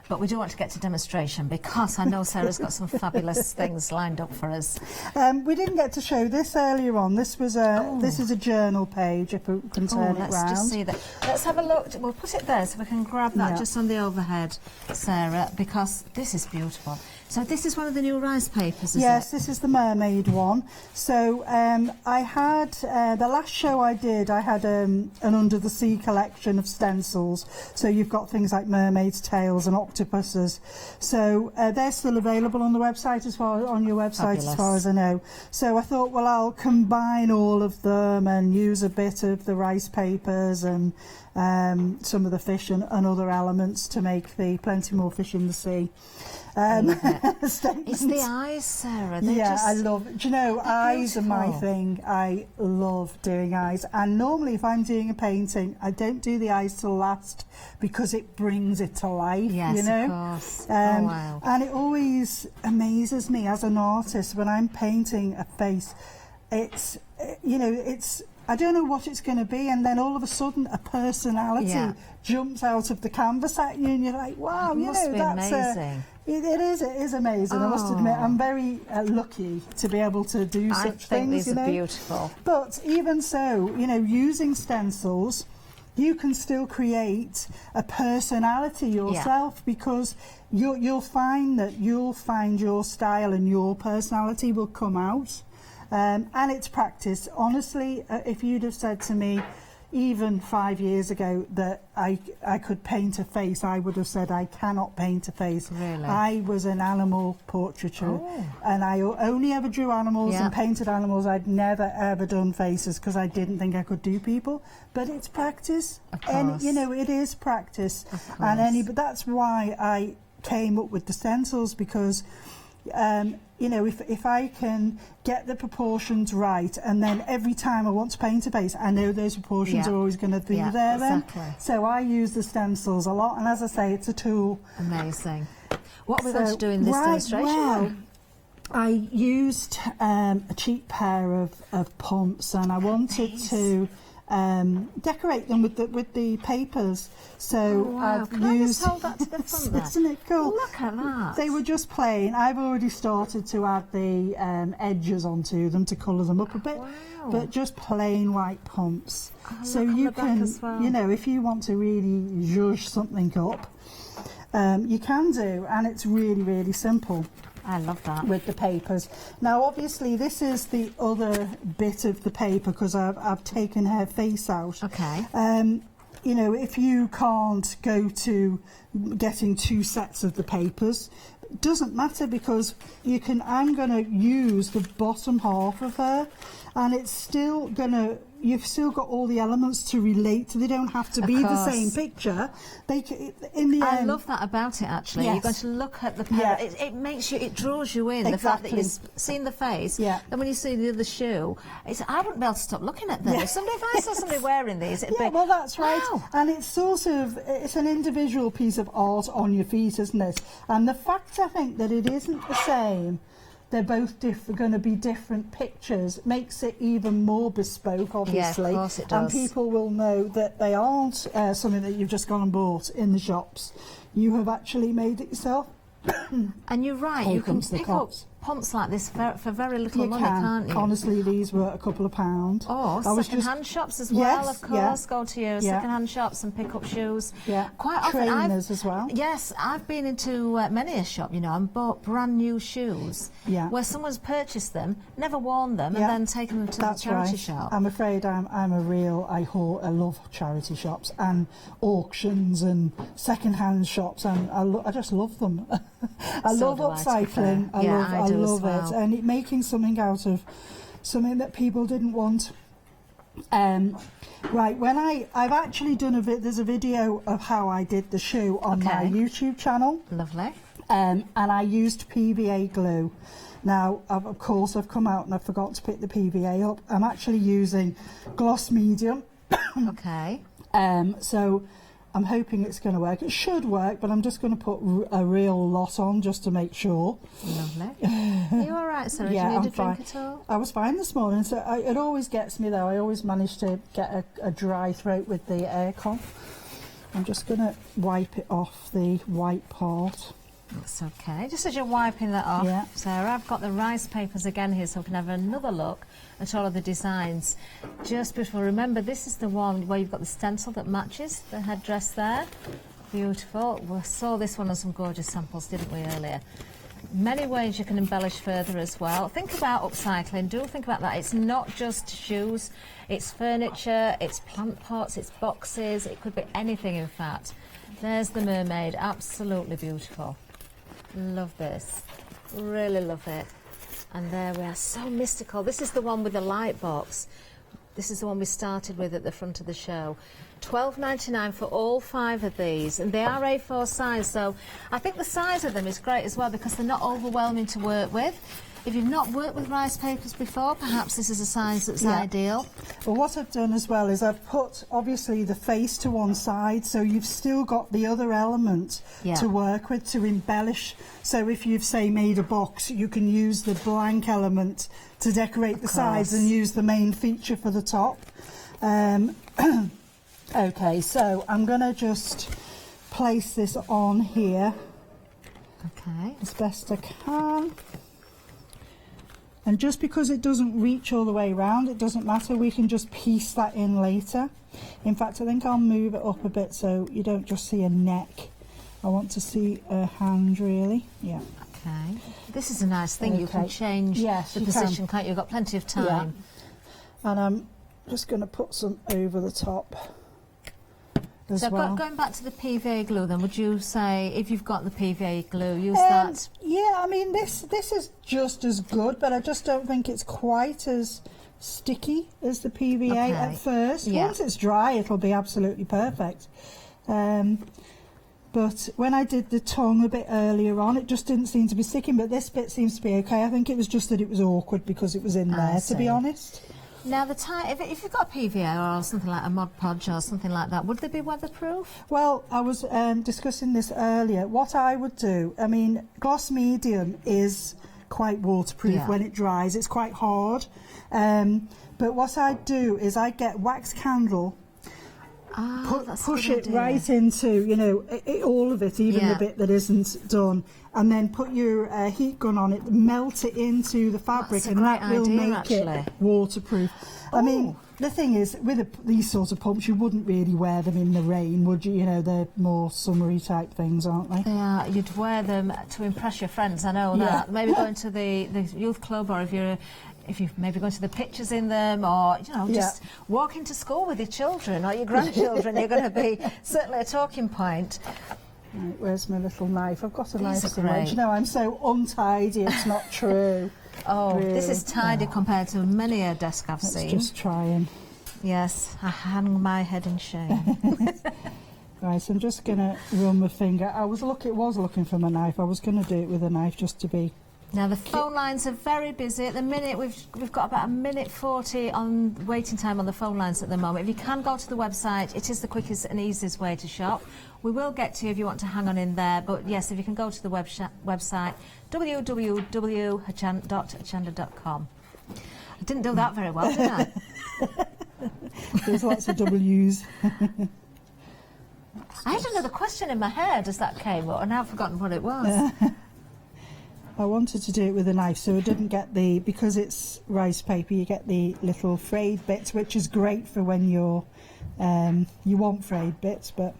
S17: But we do want to get to demonstration, because I know Sarah's got some fabulous things lined up for us.
S20: We didn't get to show this earlier on. This was this is a journal page, if we can turn it round.
S17: Let's just see that. Let's have a look. We'll put it there so we can grab that just on the overhead, Sarah, because this is beautiful. So this is one of the new rice papers, is
S20: Yes,
S17: it?
S20: this is the mermaid one. So I had, the last show I did, I had an under the sea collection of stencils. So you've got things like mermaids' tails and octopuses. So they're still available on the website on your website
S17: Fabulous.
S20: as far as I know. So I thought, well, I'll combine all of them and use a bit of the rice papers and some of the fish and other elements to make the Plenty More Fish in the Sea.
S17: It's the eyes, Sarah.
S20: I love it. Do you know, eyes are my thing. I love doing eyes. And normally if I'm doing a painting, I don't do the eyes till last because it brings it to life,
S17: Yes,
S20: you know?
S17: of course.
S20: Wow. And it always amazes me as an artist when I'm painting a face. It's, you know, I don't know what it's going to be, and then all of a sudden a personality jumps out of the canvas at you, and you're like, wow, you know, that's
S17: amazing.
S20: It is amazing. I must admit, I'm very lucky to be able to do such things.
S17: These
S20: you know?
S17: are beautiful.
S20: But even so, you know, using stencils, you can still create a personality yourself because you'll find that you'll find your style and your personality will come out. And it's practice. Honestly, if you'd have said to me even 5 years ago that I could paint a face, I would have said I cannot paint a face.
S17: Really?
S20: I was an animal portraiture and I only ever drew animals and painted animals. I'd never ever done faces because I didn't think I could do people. But it's practice. And you know, it is practice. But that's why I came up with the stencils because you know, if I can get the proportions right, and then every time I want to paint a face, I know those proportions are always going to be there then. So I use the stencils a lot, and as I say, it's a tool.
S17: Amazing. What are we going to do in this demonstration?
S20: Well, I used a cheap pair of pumps, and I wanted to decorate them with the papers. So I've
S17: Can I
S20: used.
S17: just hold that to the front there?
S20: Isn't it cool?
S17: Look at that.
S20: They were just plain. I've already started to add the edges onto them to colour them up a bit, but just plain white pumps. So you can, you know, if you want to really zhuzh something up, you can do, and it's really, really simple.
S17: I love that.
S20: With the papers. Now, obviously, this is the other bit of the paper because I've taken her face out.
S17: Okay.
S20: You know, if you can't go to getting 2 sets of the papers, it doesn't matter because you can. I'm going to use the bottom half of her, and it's still going to. You've still got all the elements to relate to. They don't have to be the same picture. They in the
S17: I
S20: end.
S17: love that about it. Actually, you're going to look at the pair. It makes you. It draws you in. The fact that you've seen the face. And when you see the other shoe, I wouldn't be able to stop looking at them. If I saw somebody wearing these, it'd be.
S20: Well, that's right. And it's sort of it's an individual piece of art on your feet, isn't it? And the fact I think that it isn't the same. They're both going to be different pictures. Makes it even more bespoke, obviously.
S17: Yeah, of course it does.
S20: And people will know that they aren't something that you've just gone and bought in the shops. You have actually made it yourself.
S17: And you're right. You can pick up pumps like this for very little money, can't you?
S20: Honestly, these were a couple of pounds.
S17: Oh, second-hand shops as well, of course. Go to your second-hand shops and pick up shoes.
S20: Yeah,
S17: quite often.
S20: Trainers as well.
S17: Yes, I've been into many a shop, you know, and bought brand new shoes where someone's purchased them, never worn them, and then taken them to the charity shop.
S20: I'm afraid I love charity shops and auctions and second-hand shops, and I just love them. I love upcycling. I love it, and making something out of something that people didn't want. Right, when I've actually done there's a video of how I did the shoe on my YouTube channel.
S17: Lovely.
S20: And I used PVA glue. Now, of course, I've come out and I forgot to pick the PVA up. I'm actually using gloss medium. So I'm hoping it's going to work. It should work, but I'm just going to put a real lot on just to make sure.
S17: Lovely. Are you all right, Sarah? Do you need a drink at all?
S20: I was fine this morning. So it always gets me, though. I always manage to get a dry throat with the aircon. I'm just going to wipe it off the white part.
S17: That's okay. Just as you're wiping that off, Sarah, I've got the rice papers again here so we can have another look at all of the designs. Just before, remember, this is the one where you've got the stencil that matches the headdress there. Beautiful. We saw this one on some gorgeous samples, didn't we, earlier? Many ways you can embellish further as well. Think about upcycling. Do think about that. It's not just shoes. It's furniture. It's plant pots. It's boxes. It could be anything, in fact. There's the mermaid. Absolutely beautiful. Love this. Really love it. And there we are. So mystical. This is the one with the light box. This is the one we started with at the front of the show. £12.99 for all 5 of these, and they are A4 size, so I think the size of them is great as well because they're not overwhelming to work with. If you've not worked with rice papers before, perhaps this is a size that's ideal.
S20: Well, what I've done as well is I've put obviously the face to one side, so you've still got the other element to work with to embellish. So if you've, say, made a box, you can use the blank element to decorate the sides and use the main feature for the top. Okay, so I'm going to just place this on here as best I can. And just because it doesn't reach all the way around, it doesn't matter, we can just piece that in later. In fact, I think I'll move it up a bit so you don't just see a neck. I want to see a hand, really. Yeah.
S17: Okay. This is a nice thing. You can change the position, can't you? You've got plenty of time.
S20: Yeah. And I'm just going to put some over the top.
S17: So going back to the PVA glue then, would you say if you've got the PVA glue, use that?
S20: Yeah, I mean this is just as good, but I just don't think it's quite as sticky as the PVA at first. Once it's dry, it'll be absolutely perfect. But when I did the tongue a bit earlier on, it just didn't seem to be sticking, but this bit seems to be okay. I think it was just that it was awkward because it was in there, to be honest.
S17: Now, if you've got PVA or something like a Mod Podge or something like that, would they be weatherproof?
S20: Well, I was discussing this earlier. What I would do, I mean, gloss medium is quite waterproof when it dries. It's quite hard. But what I do is I get wax candle, push it right into, you know, all of it, even the bit that isn't done, and then put your heat gun on it, melt it into the fabric, and that will make it waterproof. I mean, the thing is, with these sorts of pumps, you wouldn't really wear them in the rain, would you? You know, they're more summery type things, aren't they?
S17: They are. You'd wear them to impress your friends, I know that. Maybe going to the youth club, or if you're maybe going to the pictures in them, or, you know, just walking to school with your children or your grandchildren, you're going to be certainly a talking point.
S20: Right, where's my little knife? I've got a knife somewhere. You know, I'm so untidy, it's not true.
S17: Really. This is tidy compared to many a desk I've seen.
S20: Just trying.
S17: Yes, I hang my head in shame.
S20: Right, so I'm just going to run my finger. I was looking for my knife. I was going to do it with a knife just to be...
S17: Now the phone lines are very busy at the minute. We've got about 1:40 on waiting time on the phone lines at the moment. If you can go to the website, it is the quickest and easiest way to shop. We will get to you if you want to hang on in there. But yes, if you can go to the website www.hochanda.com. I didn't do that very well, did I?
S20: There's lots of W's.
S17: I had another question in my head as that came up, and I've forgotten what it was.
S20: I wanted to do it with a knife, so I didn't get because it's rice paper, you get the little frayed bits, which is great for when you want frayed bits, but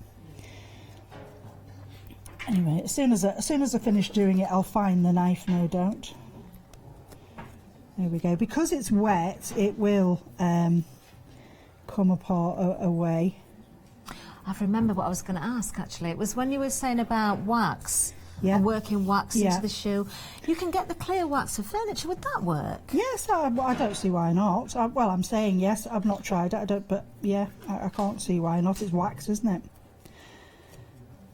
S20: anyway, as soon as I finish doing it, I'll find the knife, no doubt. There we go. Because it's wet, it will come apart away.
S17: I remember what I was going to ask, actually. It was when you were saying about wax. And working wax into the shoe. You can get the clear wax for furniture. Would that work?
S20: Yes, I don't see why not. Well, I'm saying yes. I've not tried it. But yeah, I can't see why not. It's wax, isn't it?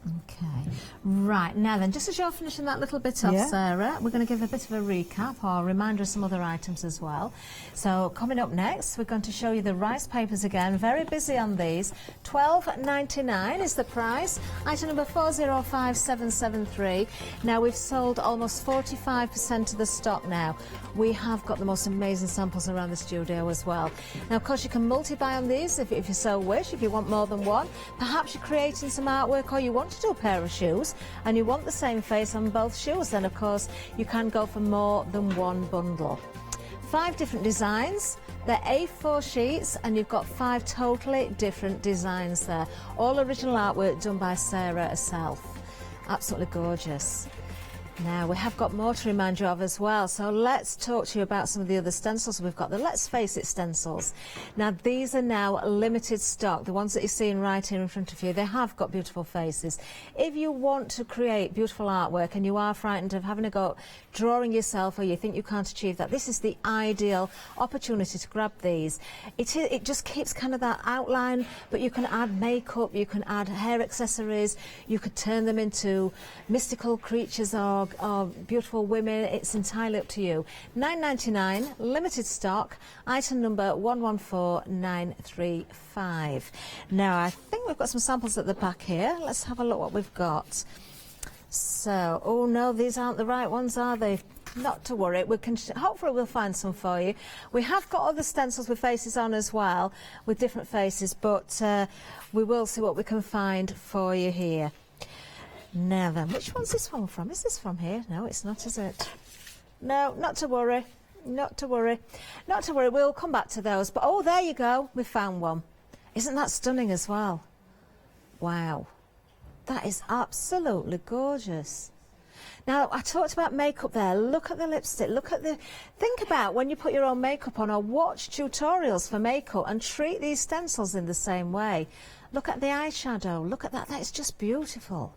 S17: Okay. Right, now then, just as you're finishing that little bit off, Sarah, we're going to give a bit of a recap or a reminder of some other items as well. So coming up next, we're going to show you the rice papers again. Very busy on these. £12.99 is the price. Item number 405773. Now, we've sold almost 45% of the stock now. We have got the most amazing samples around the studio as well. Now, of course, you can multi-buy on these if you so wish, if you want more than one. Perhaps you're creating some artwork or you want to do a pair of shoes and you want the same face on both shoes, then of course you can go for more than one bundle. 5 different designs. They're A4 sheets and you've got 5 totally different designs there. All original artwork done by Sarah herself. Absolutely gorgeous. Now, we have got more to remind you of as well, so let's talk to you about some of the other stencils we've got. The Let's Face It stencils. Now, these are now limited stock. The ones that you're seeing right here in front of you, they have got beautiful faces. If you want to create beautiful artwork and you are frightened of having a go drawing yourself, or you think you can't achieve that, this is the ideal opportunity to grab these. It just keeps kind of that outline, but you can add makeup, you can add hair accessories, you could turn them into mystical creatures or beautiful women. It's entirely up to you. £9.99, limited stock, item number 114935. Now, I think we've got some samples at the back here. Let's have a look what we've got. So, oh no, these aren't the right ones, are they? Not to worry, we can hopefully we'll find some for you. We have got other stencils with faces on as well, with different faces, but we will see what we can find for you here. Now then, which one's this one from? Is this from here? No, it's not, is it? No, not to worry. Not to worry. Not to worry, we'll come back to those. But oh, there you go, we found one. Isn't that stunning as well? Wow. That is absolutely gorgeous. Now, I talked about makeup there. Look at the lipstick. Look at the... Think about when you put your own makeup on, or watch tutorials for makeup and treat these stencils in the same way. Look at the eyeshadow. Look at that. That is just beautiful.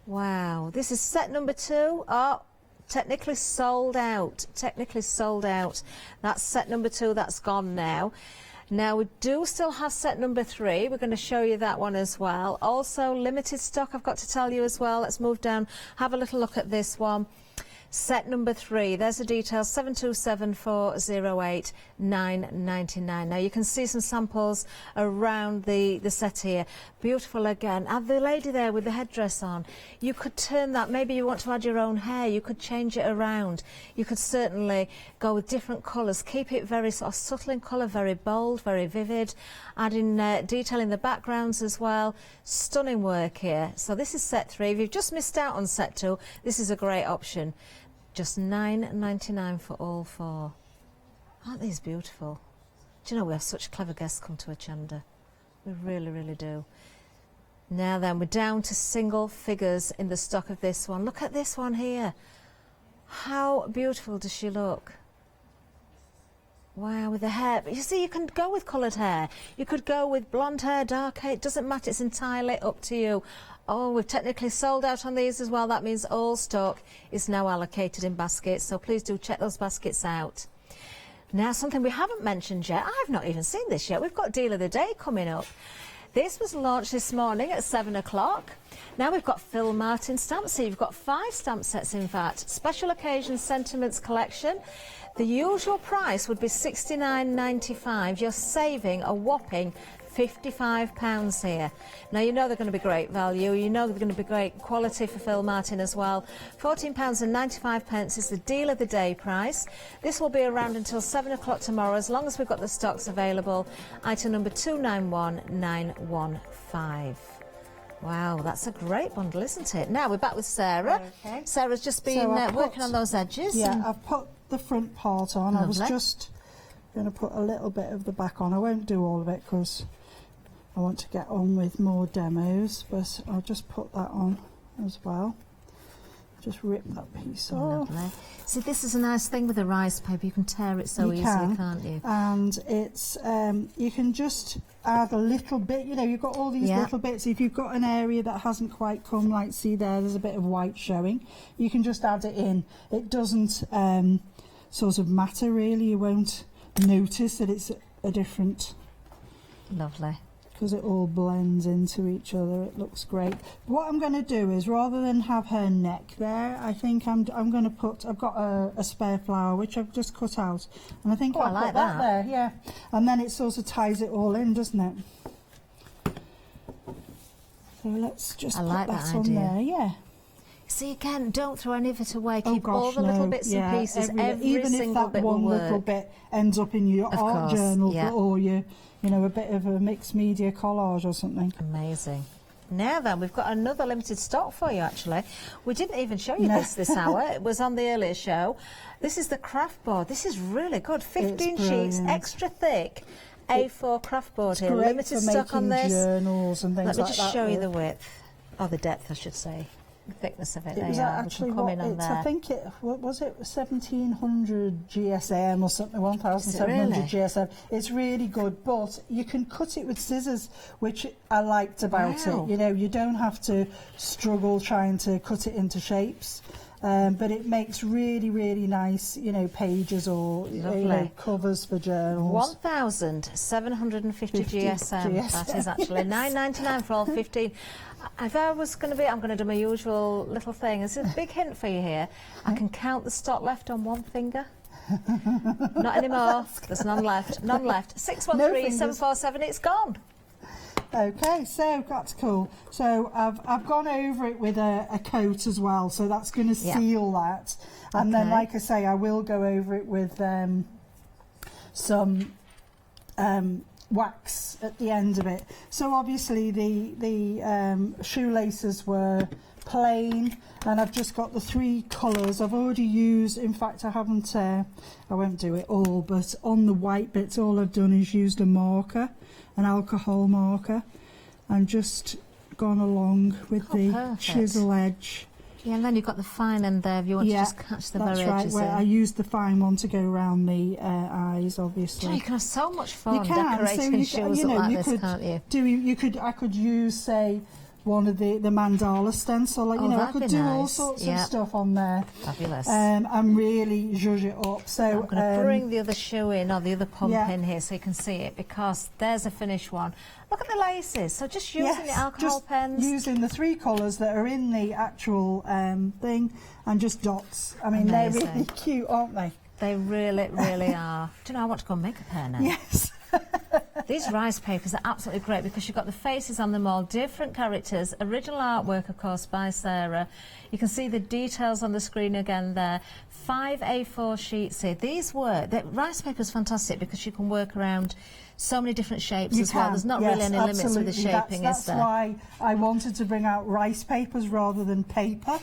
S17: Wow. This is set number 2. Oh, technically sold out. Technically sold out. That's set number 2. That's gone now. Now, we do still have set number 3. We're going to show you that one as well. Also, limited stock, I've got to tell you as well. Let's move down, have a little look at this one. Set number 3, there's the details, 727408 999. Now you can see some samples around the set here. Beautiful again. And the lady there with the headdress on, you could turn that, maybe you want to add your own hair, you could change it around. You could certainly go with different colours, keep it very sort of subtle in colour, very bold, very vivid, adding detail in the backgrounds as well. Stunning work here. So this is set 3. If you've just missed out on set 2, this is a great option. Just £9.99 for all 4. Aren't these beautiful? Do you know we have such clever guests come to Hochanda? We really, really do. Now then, we're down to single figures in the stock of this one. Look at this one here. How beautiful does she look? Wow, with the hair. But you see, you can go with coloured hair. You could go with blonde hair, dark hair. It doesn't matter. It's entirely up to you. Oh, we've technically sold out on these as well. That means all stock is now allocated in baskets. So please do check those baskets out. Now, something we haven't mentioned yet. I've not even seen this yet. We've got Deal of the Day coming up. This was launched this morning at 7 o'clock. Now we've got Phil Martin stamps. So you've got 5 stamp sets, in fact. Special Occasion Sentiments Collection. The usual price would be £69.95. You're saving a whopping £55 here. Now, you know they're going to be great value. You know they're going to be great quality for Phil Martin as well. £14.95 is the Deal of the Day price. This will be around until 7 o'clock tomorrow, as long as we've got the stocks available. Item number 291915. Wow, that's a great bundle, isn't it? Now we're back with Sarah. Okay. Sarah's just been working on those edges.
S20: Yeah, I've put the front part on.
S17: Lovely.
S20: I was just going to put a little bit of the back on. I won't do all of it because I want to get on with more demos, but I'll just put that on as well. Just rip that piece off.
S17: Lovely. See, this is a nice thing with the rice paper. You can tear it so easily, can't you?
S20: And it's you can just add a little bit. You know, you've got all these little bits. If you've got an area that hasn't quite come, like see there's a bit of white showing, you can just add it in. It doesn't sort of matter really. You won't notice that it's a different.
S17: Lovely.
S20: Because it all blends into each other. It looks great. What I'm going to do is, rather than have her neck there, I think I'm going to put, I've got a spare flower which I've just cut out, and I think I'll
S17: like
S20: put that there, yeah. And then it sort of ties it all in, doesn't it? So let's just put that on there, yeah.
S17: See, again, don't throw any of it away. Keep all the little bits and pieces.
S20: Even if that one little bit ends up in your art journal or your, you know, a bit of a mixed media collage or something.
S17: Amazing. Now then, we've got another limited stock for you, actually. We didn't even show you this hour. It was on the earlier show. This is the craft board. This is really good. 15 sheets, extra thick. A4 craft board here. Limited stock on this.
S20: Journals and things
S17: Let me
S20: like
S17: just show you the width. Or the depth, I should say. thickness of it.
S20: It was actually I think what was it 1700 GSM or something, 1700
S17: really?
S20: GSM. It's really good, but you can cut it with scissors, which I liked about it. You know, you don't have to struggle trying to cut it into shapes. But it makes really, really nice, you know, pages or you know, covers for journals.
S17: 1,750 GSM. That is actually $9.99 for all 15. If I was going to be, I'm going to do my usual little thing. This is a big hint for you here. I can count the stock left on one finger. Not anymore. There's none left. None left. 613-747. It's gone.
S20: Okay, so that's cool. So I've gone over it with a coat as well, so that's going to seal that. And then, like I say, I will go over it with some wax at the end of it. So obviously the shoelaces were plain, and I've just got the 3 colours. I've already used, in fact I haven't, I won't do it all, but on the white bits all I've done is used a marker, an alcohol marker, and just gone along with the chisel edge.
S17: Yeah, and then you've got the fine end there if you want to just catch the very edges.
S20: Where I used the fine one to go around the eyes, obviously.
S17: You can have so much fun decorating shoes like this, can't you?
S20: I could use, say, one of the mandala stencil, like, you know, I could do all sorts of stuff on there.
S17: Fabulous.
S20: And really zhuzh it up. So
S17: I'm going to bring the other shoe in, or the other pump in here, so you can see it, because there's a finished one. Look at the laces. So just using the alcohol pens.
S20: Using the 3 colours that are in the actual thing, and just dots. I mean, they're really cute, aren't they?
S17: They really, really are. Do you know, I want to go and make a pair now.
S20: Yes.
S17: These rice papers are absolutely great because you've got the faces on them all, different characters, original artwork, of course, by Sarah. You can see the details on the screen again there. 5 A4 sheets here. These work. The rice paper is fantastic because you can work around so many different shapes as well. There's not really any limits with the shaping, is there?
S20: That's why I wanted to bring out rice papers rather than paper.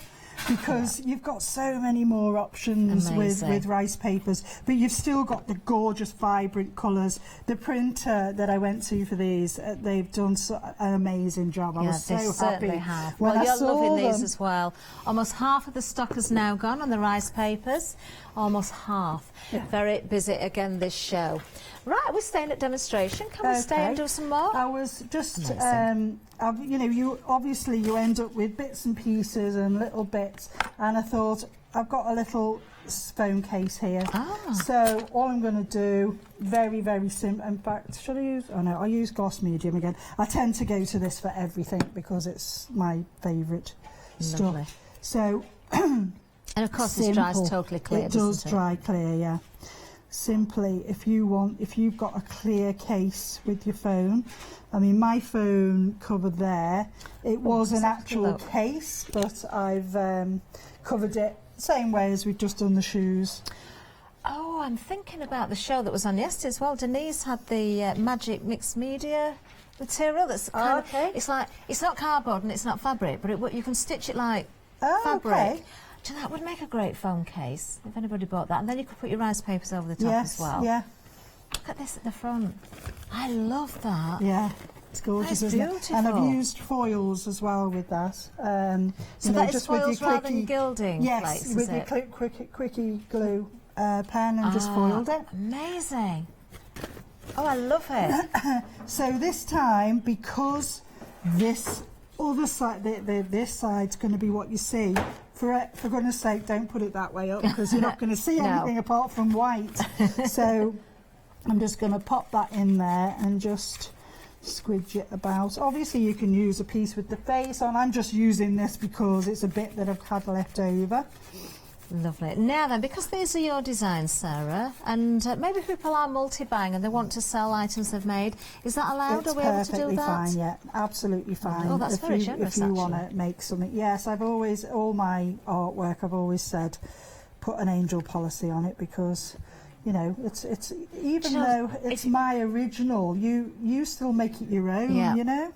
S20: Because you've got so many more options with rice papers, but you've still got the gorgeous, vibrant colours. The printer that I went to for these, they've done an amazing job. I was so happy.
S17: Certainly have. Well, you're loving these as well. Almost half of the stock has now gone on the rice papers. Almost half. Very busy again this show. Right, we're staying at demonstration. Can we stay and do some more?
S20: I was just, you know, you end up with bits and pieces and little bits, and I thought I've got a little phone case here. So all I'm going to do, very, very simple. In fact, should I use? Oh no, I'll use gloss medium again. I tend to go to this for everything because it's my favourite stuff. So,
S17: and of course, this dries totally clear.
S20: It does dry clear, yeah. Simply, if you've got a clear case with your phone, I mean, my phone cover there, it was an actual case, but I've covered it same way as we've just done the shoes.
S17: Oh, I'm thinking about the show that was on yesterday as well. Denise had the magic mixed media material that's kind of, it's like, it's not cardboard and it's not fabric, but you can stitch it like fabric. Do you know, that would make a great phone case if anybody bought that. And then you could put your rice papers over the top as well.
S20: Yeah.
S17: Look at this at the front. I love that.
S20: Yeah, it's gorgeous, isn't it? And I've used foils as well with that.
S17: So that is foils rather than gilding plates,
S20: with your quickie glue pen, and just foiled it.
S17: Amazing. Oh, I love it.
S20: So this time, because this other side, this side's going to be what you see. For goodness sake, don't put it that way up, because you're not going to see anything apart from white. So I'm just going to pop that in there and just squidge it about. Obviously you can use a piece with the face on. I'm just using this because it's a bit that I've had left over.
S17: Lovely. Now then, because these are your designs, Sarah, and maybe people are multi-buying and they want to sell items they've made, is that allowed? Are we able to do that?
S20: It's perfectly fine, yeah, absolutely fine.
S17: Oh, that's very generous,
S20: if you want to make something. Yes, I've always, all my artwork, I've always said, put an angel policy on it, because, you know, it's even though it's my original, you still make it your own, you know?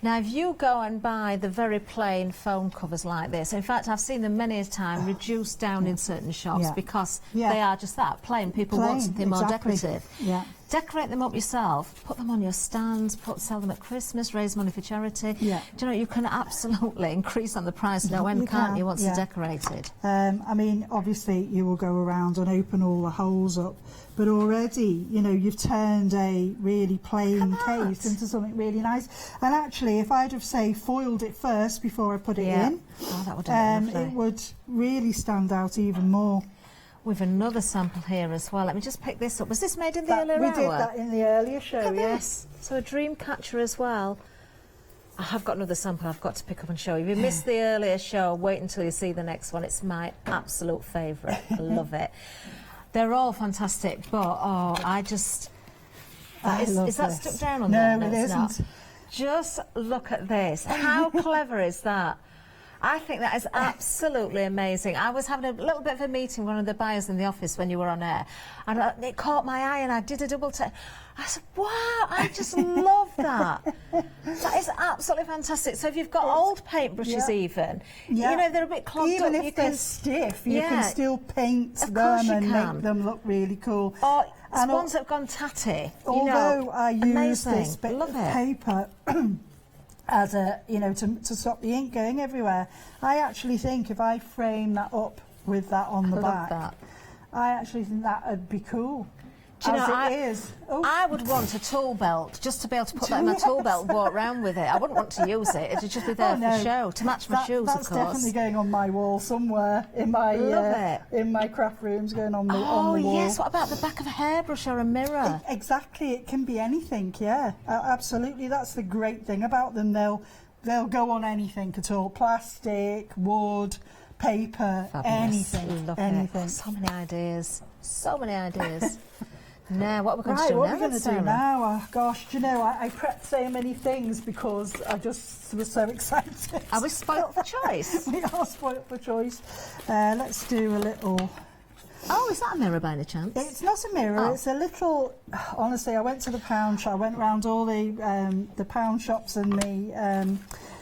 S17: Now, if you go and buy the very plain phone covers like this, in fact, I've seen them many a time reduced down in certain shops because they are just that, plain. People want something more decorative.
S20: Yeah.
S17: decorate them up yourself, put them on your stands, sell them at Christmas, raise money for charity.
S20: Yeah.
S17: Do you know, you can absolutely increase on the price no end, can't you, once they're decorated?
S20: I mean, obviously you will go around and open all the holes up, but already, you know, you've turned a really plain case into something really nice. And actually, if I'd have, say, foiled it first before I put it in,
S17: that would have been
S20: it would really stand out even more.
S17: We've another sample here as well. Let me just pick this up. Was this made in the earlier hour?
S20: We did that in the earlier show, yes.
S17: So a dream catcher as well. I have got another sample I've got to pick up and show you. If you missed the earlier show, wait until you see the next one. It's my absolute favourite. I love it. They're all fantastic, but I just... Is that stuck down on there?
S20: No, it isn't.
S17: Not. Just look at this. How clever is that? I think that is absolutely amazing. I was having a little bit of a meeting with one of the buyers in the office when you were on air, and it caught my eye, and I did a double take. I said, wow, I just love that. That is absolutely fantastic. So if you've got old paintbrushes even, you know, they're a bit clogged
S20: even
S17: up.
S20: If they're stiff, you can still paint them and make them look really cool.
S17: Or ones that have gone tatty.
S20: Although I use this bit
S17: Love
S20: of paper as a, you know, to stop the ink going everywhere, I actually think if I frame that up with that on the back, I actually think that would be cool.
S17: Do you know, I would want a tool belt just to be able to put that in my tool belt and walk around with it. I wouldn't want to use it. It'd just be there for show, to match my shoes, of course.
S20: That's definitely going on my wall somewhere in my craft rooms, going on the wall.
S17: Oh yes, what about the back of a hairbrush or a mirror?
S20: Exactly, it can be anything, yeah. Absolutely, that's the great thing about them. They'll go on anything at all. Plastic, wood, paper, anything.
S17: Love
S20: anything.
S17: It. So many ideas. So many ideas. Now, what we're going to do now?
S20: What are we going to do now? Oh, gosh, do you know, I prepped so many things because I just was so excited.
S17: Are we spoilt for choice?
S20: We are spoilt for choice. Let's do a little...
S17: Oh, is that a mirror by any chance?
S20: It's not a mirror, it's a little... Honestly, I went to the pound shop. I went around all the pound shops and the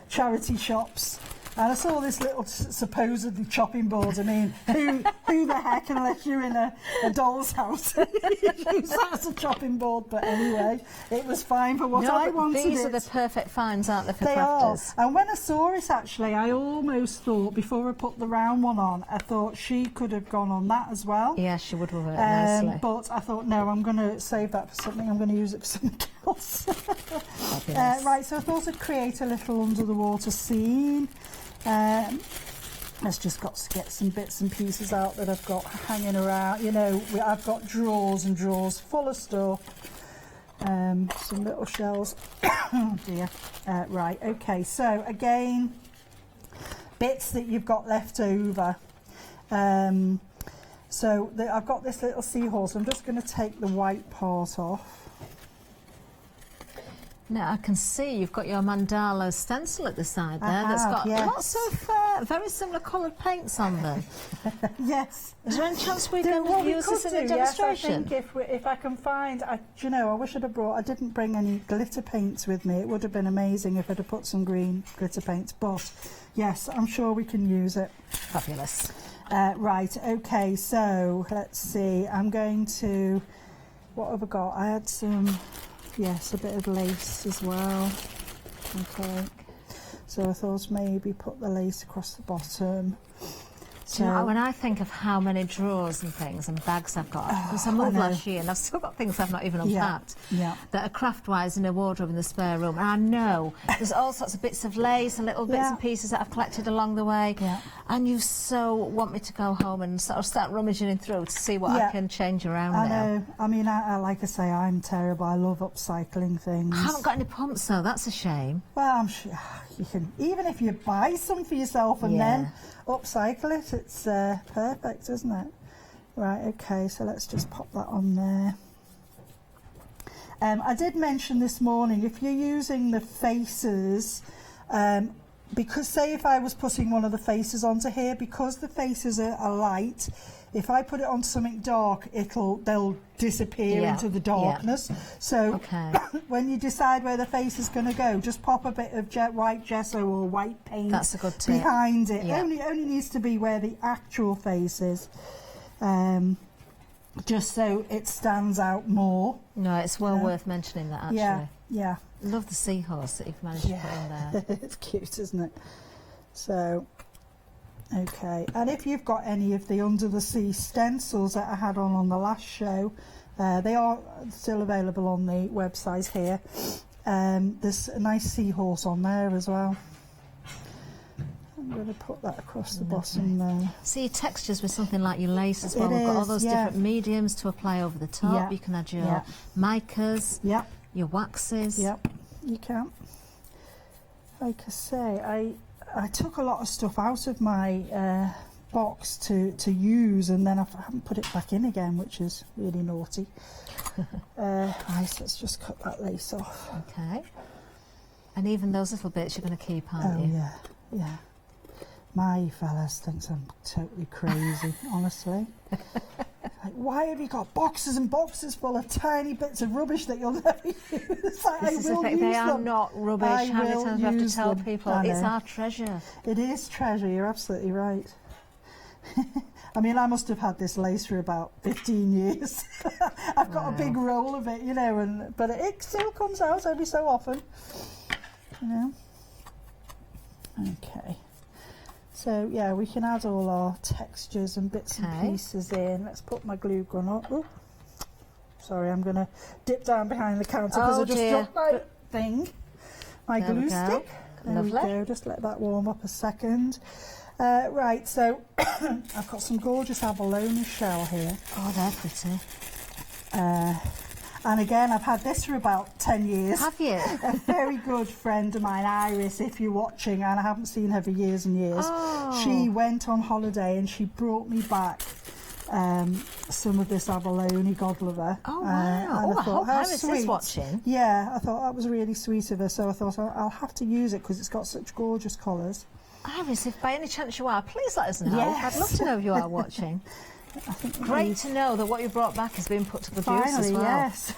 S20: charity shops. And I saw this little supposedly chopping board. I mean, who the heck, unless you're in a doll's house, use that as a chopping board? But anyway, it was fine for what I wanted.
S17: These are the perfect finds, aren't they, for
S20: crafters?
S17: They are.
S20: And when I saw it, actually, I almost thought, before I put the round one on, I thought she could have gone on that as well.
S17: Yeah, she would have worked nicely.
S20: But I thought, no, I'm going to save that for something. I'm going to use it for something else. Right, so I thought I'd create a little under the water scene. I've just got to get some bits and pieces out that I've got hanging around. You know, I've got drawers and drawers full of stuff. Some little shells. Oh dear. Right, okay, so again, bits that you've got left over. So I've got this little seahorse. I'm just going to take the white part off.
S17: Now I can see you've got your mandala stencil at the side there that's got lots of very similar coloured paints on them.
S20: Yes.
S17: Is there any chance we can use this in a demonstration?
S20: Yes, I think if I can find, do you know, I wish I'd have brought, I didn't bring any glitter paints with me. It would have been amazing if I'd have put some green glitter paints, but yes, I'm sure we can use it.
S17: Fabulous.
S20: Right, okay, so let's see. I'm going to, what have I got? I had some... Yes, a bit of lace as well. Okay. So I thought maybe put the lace across the bottom.
S17: Do you know, when I think of how many drawers and things and bags I've got, because I moved last year and I've still got things I've not even unpacked that are craft-wise in a wardrobe in the spare room. And I know there's all sorts of bits of lace and little bits and pieces that I've collected along the way. And you so want me to go home and sort of start rummaging in through to see what I can change around now.
S20: I know. I mean, like I say, I'm terrible. I love upcycling things.
S17: I haven't got any pumps though. That's a shame.
S20: Well, I'm sure you can, even if you buy some for yourself and then upcycle it, it's perfect, isn't it? Right, okay, so let's just pop that on there. I did mention this morning, if you're using the faces, because say if I was putting one of the faces onto here, because the faces are light, if I put it on something dark, they'll disappear into the darkness. So when you decide where the face is going to go, just pop a bit of white gesso or white paint behind it. Only needs to be where the actual face is. just so it stands out more.
S17: No, it's well worth mentioning that, actually.
S20: Yeah, yeah.
S17: Love the seahorse that you've managed to put in there.
S20: It's cute, isn't it? So, okay. And if you've got any of the under the sea stencils that I had on the last show, they are still available on the website here. There's a nice seahorse on there as well. I'm going to put that across the bottom there.
S17: See, textures with something like your lace as well. We've got all those different mediums to apply over the top.
S20: Yeah.
S17: You can add your micas,
S20: Yep.
S17: your waxes.
S20: Yep, you can. Like I say, I took a lot of stuff out of my box to use, and then I haven't put it back in again, which is really naughty. Right, let's just cut that lace off.
S17: Okay. And even those little bits you're going to keep, aren't you?
S20: Yeah, yeah. My fellas thinks I'm totally crazy, honestly. Like, why have you got boxes and boxes full of tiny bits of rubbish that you'll never use? Like,
S17: This is the thing, they are not rubbish. How many times do we have to tell people? It's our treasure.
S20: It is treasure, you're absolutely right. I mean, I must have had this lace for about 15 years. I've got a big roll of it, you know, but it still comes out every so often, you know. Okay. So, yeah, we can add all our textures and bits and pieces in. Let's put my glue gun up. Ooh. Sorry, I'm going to dip down behind the counter because I just dropped my thing. My glue stick. There we go. Just let that warm up a second. Right, so I've got some gorgeous abalone shell here.
S17: Oh, they're pretty.
S20: And again, I've had this for about 10 years.
S17: Have you?
S20: A very good friend of mine, Iris, if you're watching, and I haven't seen her for years and years.
S17: Oh.
S20: She went on holiday and she brought me back some of this abalone god liver.
S17: Oh, wow.
S20: And I thought, how
S17: Iris
S20: sweet.
S17: is watching.
S20: Yeah, I thought that was really sweet of her, so I thought I'll have to use it because it's got such gorgeous colours.
S17: Iris, if by any chance you are, please let us know.
S20: Yes.
S17: I'd love to know if you are watching. Great to know that what you brought back has been put to good use as well.
S20: Yes.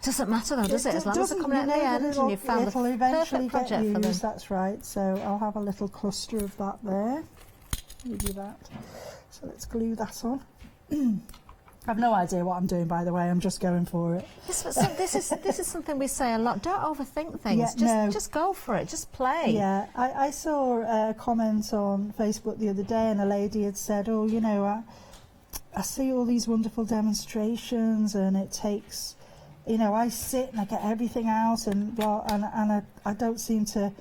S17: Doesn't matter though, does it? As long as they're coming at the end and you've found the perfect project for them.
S20: That's right. So I'll have a little cluster of that there. You do that. So let's glue that on. I've no idea what I'm doing, by the way. I'm just going for it.
S17: This is something we say a lot. Don't overthink things. Just go for it. Just play.
S20: Yeah, I saw a comment on Facebook the other day, and a lady had said, "Oh, you know, I see all these wonderful demonstrations, and it takes, you know, I sit and I get everything out, and blah, and I don't seem to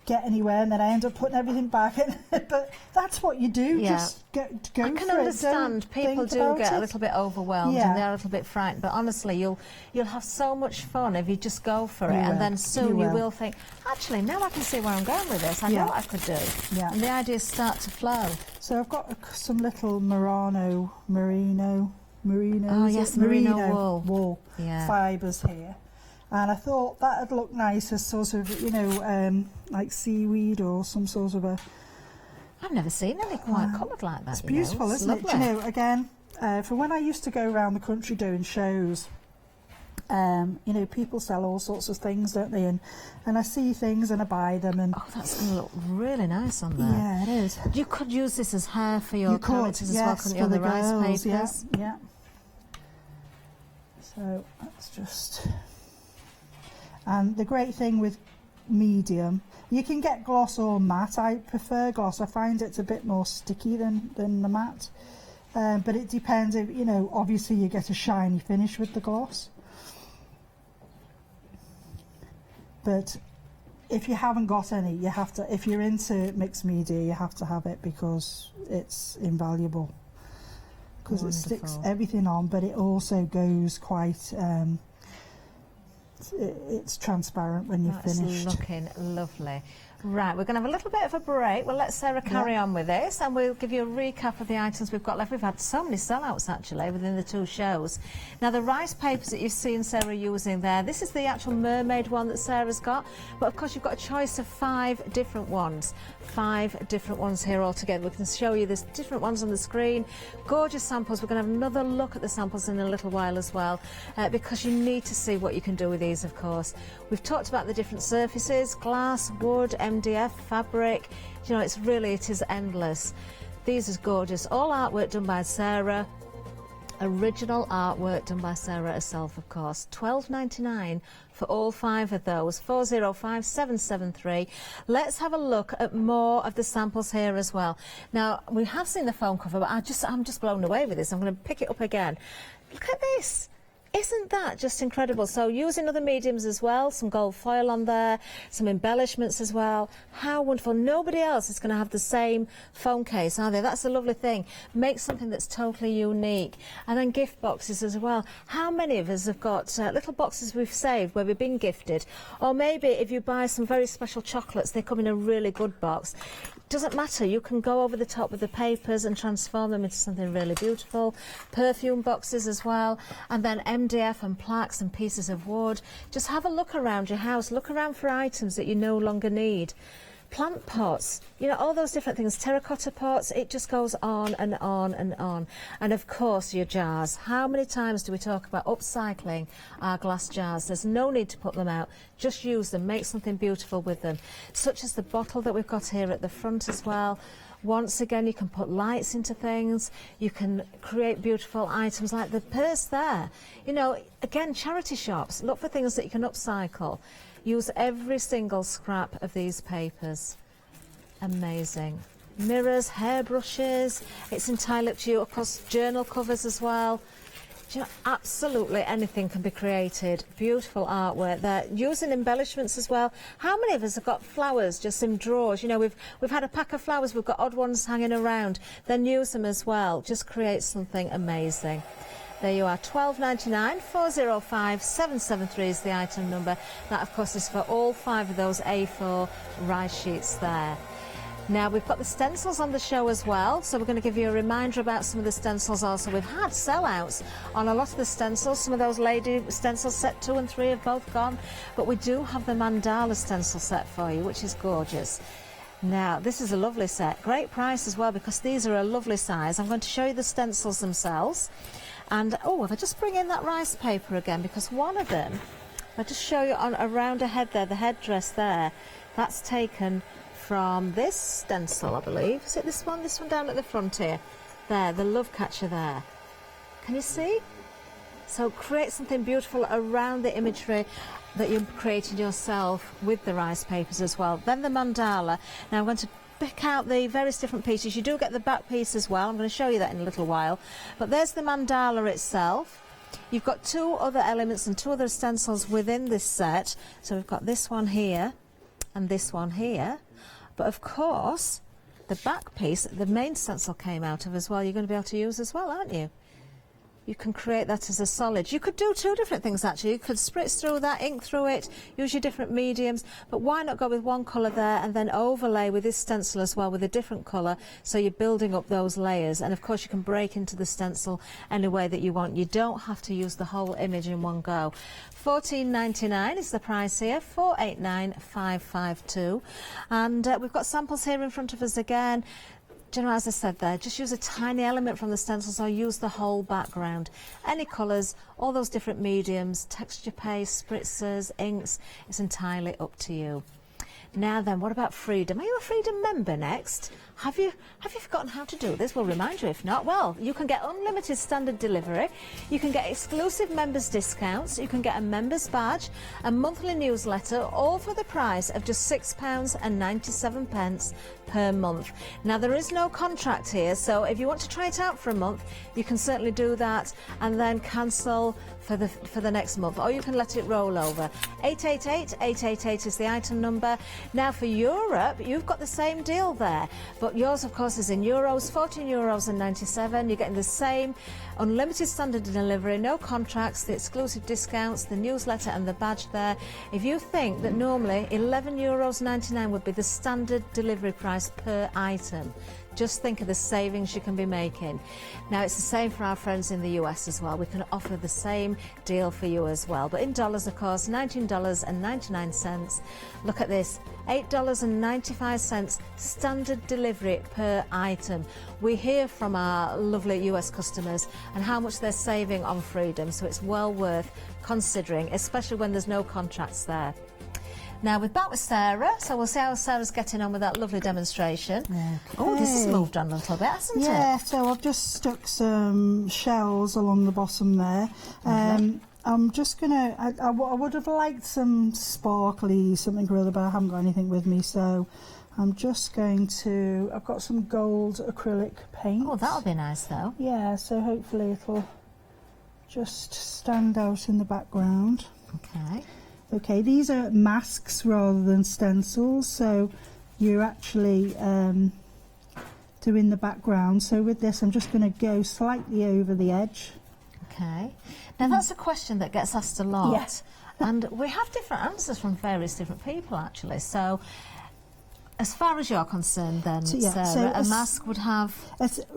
S20: get anywhere, and then I end up putting everything back." But that's what you do.
S17: Yeah.
S20: Just go
S17: I can understand people do get a little bit overwhelmed and they're a little bit frightened, but honestly, you'll have so much fun if you just go for it, and then soon you will think, actually, now I can see where I'm going with this. I know what I could do.
S20: Yeah.
S17: And the ideas start to flow.
S20: So I've got some little merino wool fibres here. And I thought that'd look nice as sort of, you know, like seaweed or some sort of a...
S17: I've never seen any quite coloured like that.
S20: It's beautiful, isn't it? You know, again, for when I used to go around the country doing shows, you know, people sell all sorts of things, don't they? And I see things and I buy them. And
S17: oh, that's going to look really nice on there.
S20: Yeah, it is.
S17: You could use this as hair for your characters as well, couldn't you, on the rice papers?
S20: Yeah. So that's just... And the great thing with medium, you can get gloss or matte. I prefer gloss. I find it's a bit more sticky than the matte. But it depends if, you know, obviously you get a shiny finish with the gloss. But if you haven't got any, you have to, if you're into mixed media, you have to have it because it's invaluable. Because it sticks everything on, but it also goes quite... it's transparent when you're finished.
S17: It's looking lovely. Right, we're going to have a little bit of a break. We'll let Sarah carry on with this, and we'll give you a recap of the items we've got left. We've had so many sellouts, actually, within the two shows. Now, the rice papers that you've seen Sarah using there, this is the actual mermaid one that Sarah's got, but of course you've got a choice of 5 different ones. 5 different ones here altogether. We can show you there's different ones on the screen. Gorgeous samples. We're going to have another look at the samples in a little while as well, because you need to see what you can do with these, of course. We've talked about the different surfaces, glass, wood, MDF, fabric. You know, it is endless. These are gorgeous. All artwork done by Sarah. Original artwork done by Sarah herself, of course. £12.99 for all 5 of those. 405773. Let's have a look at more of the samples here as well. Now, we have seen the foam cover, but I'm just blown away with this. I'm going to pick it up again. Look at this. Isn't that just incredible? So using other mediums as well, some gold foil on there, some embellishments as well. How wonderful. Nobody else is going to have the same phone case, are they? That's the lovely thing. Make something that's totally unique. And then gift boxes as well. How many of us have got little boxes we've saved where we've been gifted? Or maybe if you buy some very special chocolates, they come in a really good box. Doesn't matter, you can go over the top with the papers and transform them into something really beautiful. Perfume boxes as well, and then MDF and plaques and pieces of wood. Just have a look around your house, look around for items that you no longer need. Plant pots, you know, all those different things, terracotta pots, it just goes on and on and on. And of course your jars. How many times do we talk about upcycling our glass jars? There's no need to put them out, just use them, make something beautiful with them. Such as the bottle that we've got here at the front as well. Once again, you can put lights into things, you can create beautiful items like the purse there. You know, again, charity shops, look for things that you can upcycle. Use every single scrap of these papers. Amazing. Mirrors, hairbrushes, it's entirely up to you. Of course, journal covers as well. Do you know, absolutely anything can be created. Beautiful artwork there. Using embellishments as well. How many of us have got flowers just in drawers? You know, we've had a pack of flowers, we've got odd ones hanging around. Then use them as well. Just create something amazing. There you are, £12.99, 405773 is the item number. That, of course, is for all 5 of those A4 rise sheets there. Now, we've got the stencils on the show as well, so we're going to give you a reminder about some of the stencils also. We've had sellouts on a lot of the stencils. Some of those lady stencils, set 2 and 3, have both gone, but we do have the mandala stencil set for you, which is gorgeous. Now, this is a lovely set. Great price as well, because these are a lovely size. I'm going to show you the stencils themselves. And, oh, if I just bring in that rice paper again, because one of them, I'll just show you on around her head there, the headdress there, that's taken from this stencil, I believe. Is it this one? This one down at the front here. There, the love catcher there. Can you see? So create something beautiful around the imagery that you're creating yourself with the rice papers as well. Then the mandala. Now I'm going to pick out the various different pieces. You do get the back piece as well. I'm going to show you that in a little while. But there's the mandala itself. You've got 2 other elements and 2 other stencils within this set. So we've got this one here and this one here. But of course, the back piece, the main stencil came out of as well, you're going to be able to use as well, aren't you? You can create that as a solid. You could do 2 different things actually. You could spritz through that, ink through it, use your different mediums, but why not go with one colour there and then overlay with this stencil as well with a different colour, so you're building up those layers. And of course you can break into the stencil any way that you want. You don't have to use the whole image in one go. £14.99 is the price here, 489552. And we've got samples here in front of us again. You know, as I said there, just use a tiny element from the stencils or use the whole background. Any colours, all those different mediums, texture paste, spritzers, inks, it's entirely up to you. Now then, what about Freedom? Are you a Freedom member next? Have you forgotten how to do this? We'll remind you if not. Well, you can get unlimited standard delivery, you can get exclusive members discounts, you can get a members badge, a monthly newsletter, all for the price of just £6.97 per month. Now, there is no contract here, so if you want to try it out for a month, you can certainly do that and then cancel for the next month, or you can let it roll over. 888-888 is the item number. Now for Europe, you've got the same deal there, but yours of course is in euros, €14.97. You're getting the same unlimited standard delivery, no contracts, the exclusive discounts, the newsletter and the badge there. If you think that normally €11.99 would be the standard delivery price per item, just think of the savings you can be making. Now, it's the same for our friends in the US as well. We can offer the same deal for you as well. But in dollars, of course, $19.99. Look at this, $8.95 standard delivery per item. We hear from our lovely US customers and how much they're saving on Freedom, so it's well worth considering, especially when there's no contracts there. Now we're back with Sarah, so we'll see how Sarah's getting on with that lovely demonstration. Oh, this has moved on a little bit, hasn't it?
S20: Yeah, so I've just stuck some shells along the bottom there. I'm just gonna, I would have liked some sparkly something or other, but I haven't got anything with me, so I'm just going to, I've got some gold acrylic paint.
S17: Oh, that'll be nice though.
S20: Yeah, so hopefully it'll just stand out in the background.
S17: Okay.
S20: Okay, these are masks rather than stencils, so you're actually doing the background. So with this, I'm just going to go slightly over the edge.
S17: Okay. Now that's a question that gets asked a lot.
S20: Yes.
S17: And we have different answers from various different people, actually. So, as far as you're concerned, then, Sarah, a mask would have...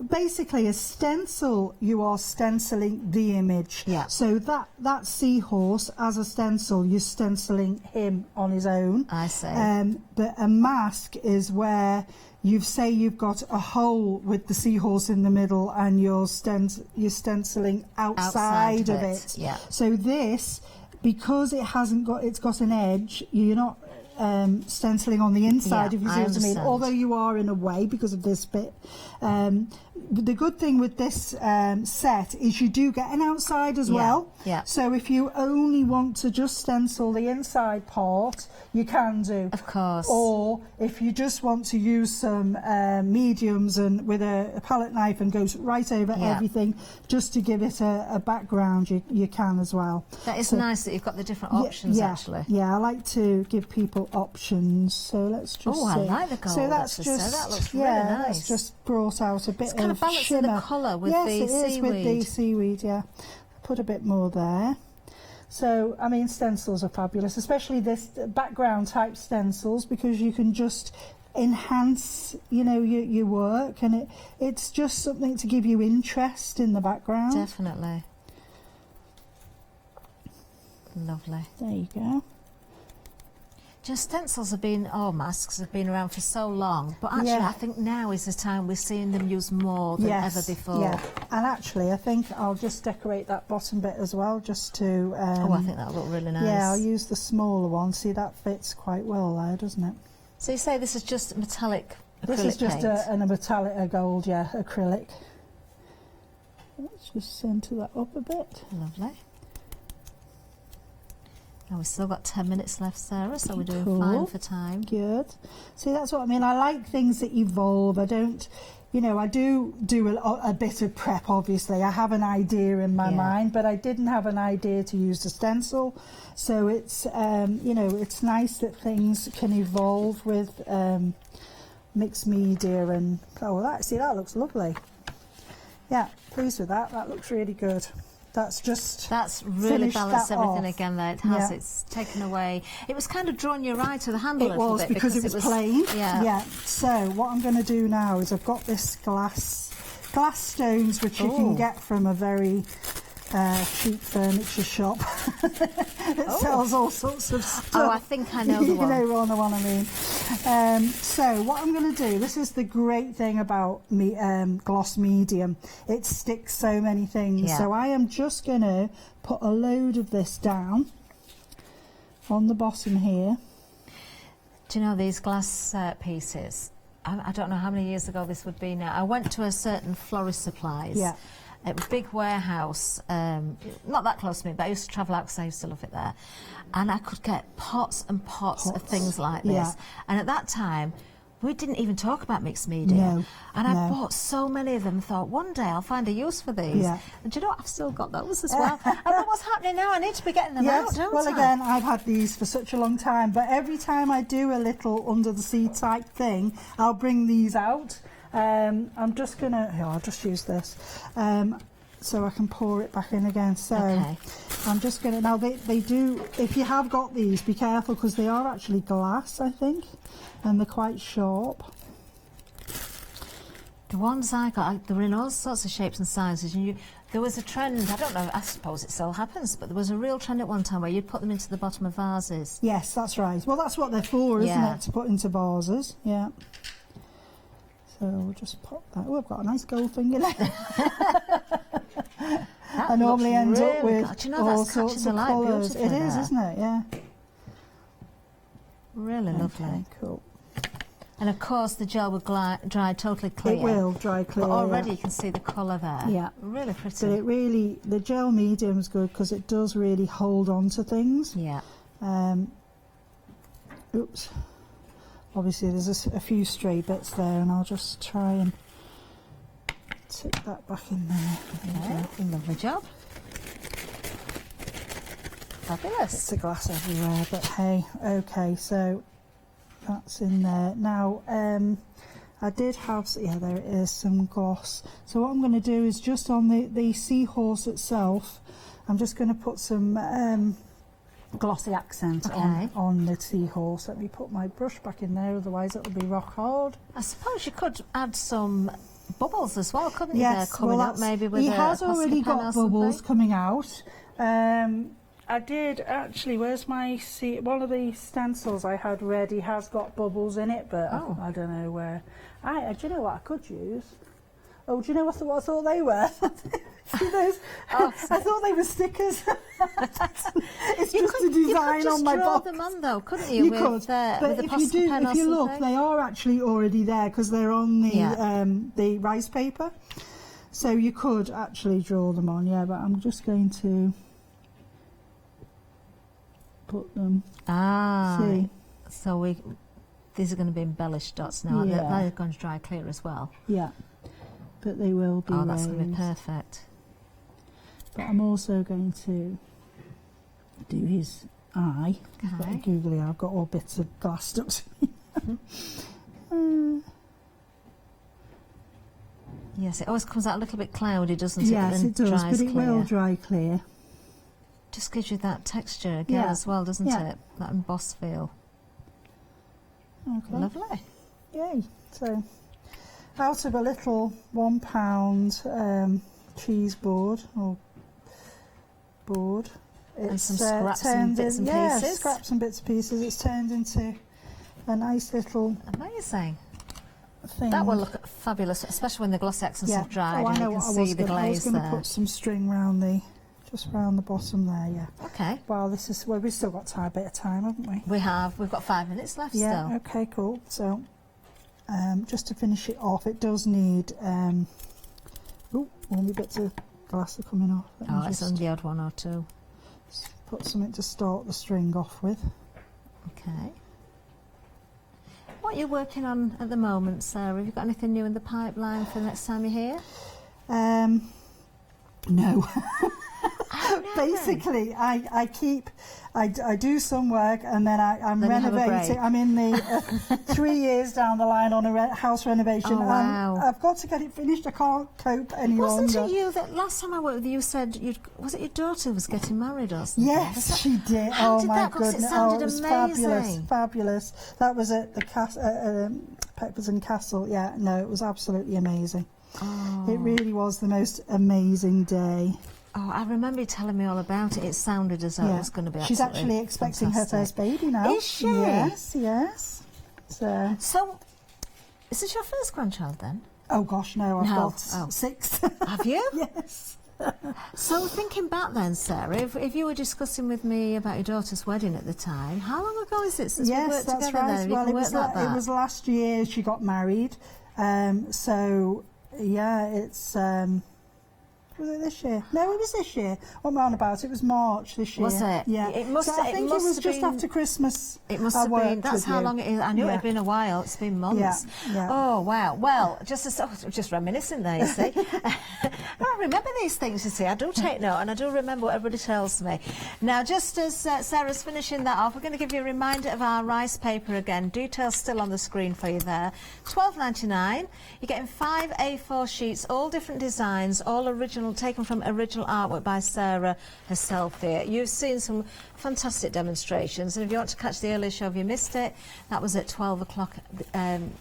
S20: Basically, a stencil, you are stenciling the image.
S17: Yeah.
S20: So that seahorse, as a stencil, you're stenciling him on his own.
S17: I see.
S20: But a mask is where you've got a hole with the seahorse in the middle, and you're stenciling outside of it.
S17: Yeah.
S20: So this, because it's got an edge, you're not stenciling on the inside, if you see what I mean, although you are in a way because of this bit. The good thing with this set is you do get an outside as well.
S17: Yeah.
S20: So if you only want to just stencil the inside part, you can do.
S17: Of course.
S20: Or if you just want to use some mediums and with a palette knife and goes right over everything just to give it a background, you can as well.
S17: That is nice that you've got the different options, actually.
S20: Yeah, I like to give people options. So let's just
S17: I
S20: see.
S17: like the gold.
S20: So that's just
S17: that looks really nice.
S20: That's just brought out a bit
S17: It's kind of balancing
S20: shimmer.
S17: the colour with
S20: the
S17: the
S20: seaweed. Yes, it is with the seaweed. Yeah, put a bit more there. So, I mean, stencils are fabulous, especially this background type stencils, because you can just enhance, your work, and it's just something to give you interest in the background.
S17: Definitely. Lovely.
S20: There you go.
S17: Just stencils masks have been around for so long, but actually I think now is the time we're seeing them used more than ever before.
S20: Yeah, and actually I think I'll just decorate that bottom bit as well, just to...
S17: I think that'll look really nice.
S20: Yeah, I'll use the smaller one. See, that fits quite well there, doesn't it?
S17: So you say this is just metallic acrylic
S20: This is just
S17: paint?
S20: a metallic, gold, acrylic. Let's just centre that up a bit.
S17: Lovely. Now we've still got 10 minutes left, Sarah, so we're doing fine for time.
S20: Good. See, that's what I mean. I like things that evolve. I don't, I do a bit of prep, obviously. I have an idea in my mind, but I didn't have an idea to use the stencil. So it's, it's nice that things can evolve with mixed media and, that looks lovely. Yeah, pleased with that. That looks really good. That's
S17: really balanced everything again there. It has.
S20: Yeah.
S17: It's taken away. It was kind of drawing your eye to the handle a little bit.
S20: Because it was plain.
S17: Yeah.
S20: So what I'm going to do now is I've got this glass stones, which you can get from a very cheap furniture shop that sells all sorts of stuff.
S17: Oh, I think I know the one.
S20: You know the one I mean. So what I'm going to do, this is the great thing about gloss medium. It sticks so many things.
S17: Yeah.
S20: So I am just going to put a load of this down on the bottom here.
S17: Do you know these glass pieces? I don't know how many years ago this would be now. I went to a certain florist supplies.
S20: Yeah.
S17: It was a big warehouse, not that close to me, but I used to travel out because I used to love it there. And I could get pots and pots of things like this.
S20: Yeah.
S17: And at that time, we didn't even talk about mixed media.
S20: No,
S17: and I bought so many of them and thought, one day I'll find a use for these.
S20: Yeah.
S17: And do you know what? I've still got those as well. I know what's happening now. I need to be getting them out, don't I?
S20: Again, I've had these for such a long time, but every time I do a little under the sea type thing, I'll bring these out. I'm just going to... I'll just use this. So I can pour it back in again. So I'm just going to... Now, they do... If you have got these, be careful, because they are actually glass, I think, and they're quite sharp.
S17: The ones I got, they were in all sorts of shapes and sizes. And there was a trend, I don't know, I suppose it still happens, but there was a real trend at one time where you'd put them into the bottom of vases.
S20: Yes, that's right. Well, that's what they're for, isn't it? To put into vases, yeah. So we'll just pop that. Oh, I've got a nice gold thing in it. I normally end up with all sorts of colours. It is, isn't it? Yeah.
S17: Really lovely.
S20: Cool.
S17: And of course the gel will dry totally clear.
S20: It will dry clear.
S17: But already you can see the colour there.
S20: Yeah.
S17: Really pretty.
S20: But it really, the gel medium's good because it does really hold on to things.
S17: Yeah.
S20: Oops. Obviously there's a few stray bits there, and I'll just try and stick that back in there.
S17: Okay. Lovely job. Fabulous.
S20: It's a glass everywhere, but hey, okay, so that's in there. Now, I did have, yeah, there it is, some gloss. So what I'm going to do is just on the seahorse itself, I'm just going to put some glossy accent on the seahorse. Let me put my brush back in there, otherwise it'll be rock hard.
S17: I suppose you could add some bubbles as well, couldn't you?
S20: Yes,
S17: there coming up maybe with
S20: he
S17: a
S20: has already got bubbles coming out. I did actually. Where's my one of the stencils I had ready has got bubbles in it, but I don't know where. Do you know what I could use? Oh, do you know what I thought they were? See those? I thought they were stickers. It's just a design on my box.
S17: You could just draw them on though, couldn't you?
S20: You
S17: with,
S20: could, but
S17: with
S20: if you look, they are actually already there because they're on the rice paper. So you could actually draw them on, yeah. But I'm just going to put them. See.
S17: So these are going to be embellished dots now.
S20: Yeah.
S17: They're going to dry clear as well.
S20: Yeah, but they will be.
S17: Oh, that's going to be perfect.
S20: But I'm also going to do his eye. Got a googly eye. I've got all bits of glass stuck to me.
S17: Yes, it always comes out a little bit cloudy, doesn't it?
S20: Yes, it does, but it will dry clear.
S17: Just gives you that texture again as well, doesn't it? That embossed feel.
S20: Okay.
S17: Lovely.
S20: Yay. So, out of a little £1 cheese board, or board,
S17: and some scraps and bits and pieces.
S20: Scraps and bits and pieces. It's turned into a nice little
S17: amazing
S20: thing.
S17: That will look fabulous, especially when the glossy accents have dried
S20: I
S17: and
S20: know
S17: you can
S20: what
S17: see the glaze
S20: I was going to
S17: there.
S20: put some string round just round the bottom there, yeah.
S17: Okay.
S20: Well, we've still got a bit of time, haven't we?
S17: We have. We've got 5 minutes left still.
S20: Yeah, okay, cool. So, just to finish it off, it does need, all the bits of glass are coming off.
S17: It's on the odd one or two.
S20: Put something to start the string off with.
S17: Okay. What are you working on at the moment, Sarah? Have you got anything new in the pipeline for the next time you're here?
S20: No. Basically, I do some work and then I'm renovating. I'm in the 3 years down the line on a house renovation.
S17: Oh, wow.
S20: I've got to get it finished. I can't cope any longer.
S17: Wasn't it you that last time I worked with you said was it your daughter was getting married or something?
S20: Yes, she did.
S17: How
S20: oh
S17: did
S20: my
S17: that go?
S20: goodness!
S17: It sounded
S20: it was
S17: amazing.
S20: Fabulous. That was at the Peppers and Castle. Yeah, no, it was absolutely amazing.
S17: Oh.
S20: It really was the most amazing day.
S17: Oh, I remember you telling me all about it. It sounded as though it was going to be
S20: She's actually expecting her first baby now.
S17: Is she?
S20: Yes, yes.
S17: So, is this your first grandchild then?
S20: Oh gosh, no, I've got 6.
S17: Have you?
S20: Yes.
S17: So thinking back then, Sarah, if you were discussing with me about your daughter's wedding at the time, how long ago is it since we worked
S20: that's
S17: together
S20: right.
S17: then?
S20: Well, it was last year she got married. So, yeah, it's... was it this year? No, it was this year. What am I on about? It was March this year.
S17: Was it?
S20: Yeah.
S17: It must.
S20: So I think it was just
S17: been,
S20: after Christmas.
S17: It must have been. That's how long it is. I knew it had been a while. It's been months.
S20: Yeah.
S17: Oh wow. Well, just reminiscing there. You see, I remember these things. You see, I do take note and I do remember what everybody tells me. Now, just as Sarah's finishing that off, we're going to give you a reminder of our rice paper again. Details still on the screen for you there. £12.99. You're getting 5 A4 sheets, all different designs, all original, taken from original artwork by Sarah herself here. You've seen some fantastic demonstrations, and if you want to catch the earlier show, if you missed it, that was at 12 o'clock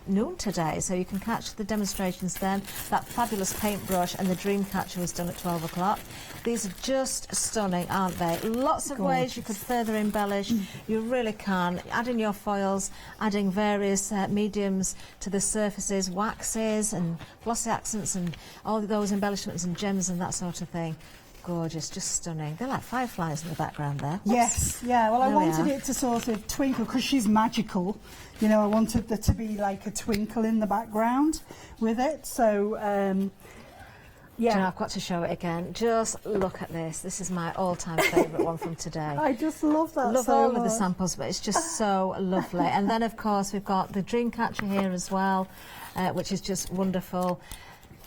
S17: noon today, so you can catch the demonstrations then. That fabulous paintbrush and the dream catcher was done at 12 o'clock. These are just stunning, aren't they? Lots of ways you could further embellish. You really can. Adding your foils, adding various mediums to the surfaces, waxes and glossy accents and all those embellishments and gems and that sort of thing. gorgeous, just stunning. They're like fireflies in the background there.
S20: Yes, yeah. Well, I
S17: There we
S20: wanted
S17: are.
S20: it to sort of twinkle because she's magical. You know, I wanted there to be like a twinkle in the background with it. So, yeah.
S17: Do you know, I've got to show it again. Just look at this. This is my all-time favourite one from today.
S20: I just love that.
S17: Love
S20: so
S17: all of the
S20: much.
S17: samples, but it's just so lovely. And then, of course, we've got the dream catcher here as well, which is just wonderful.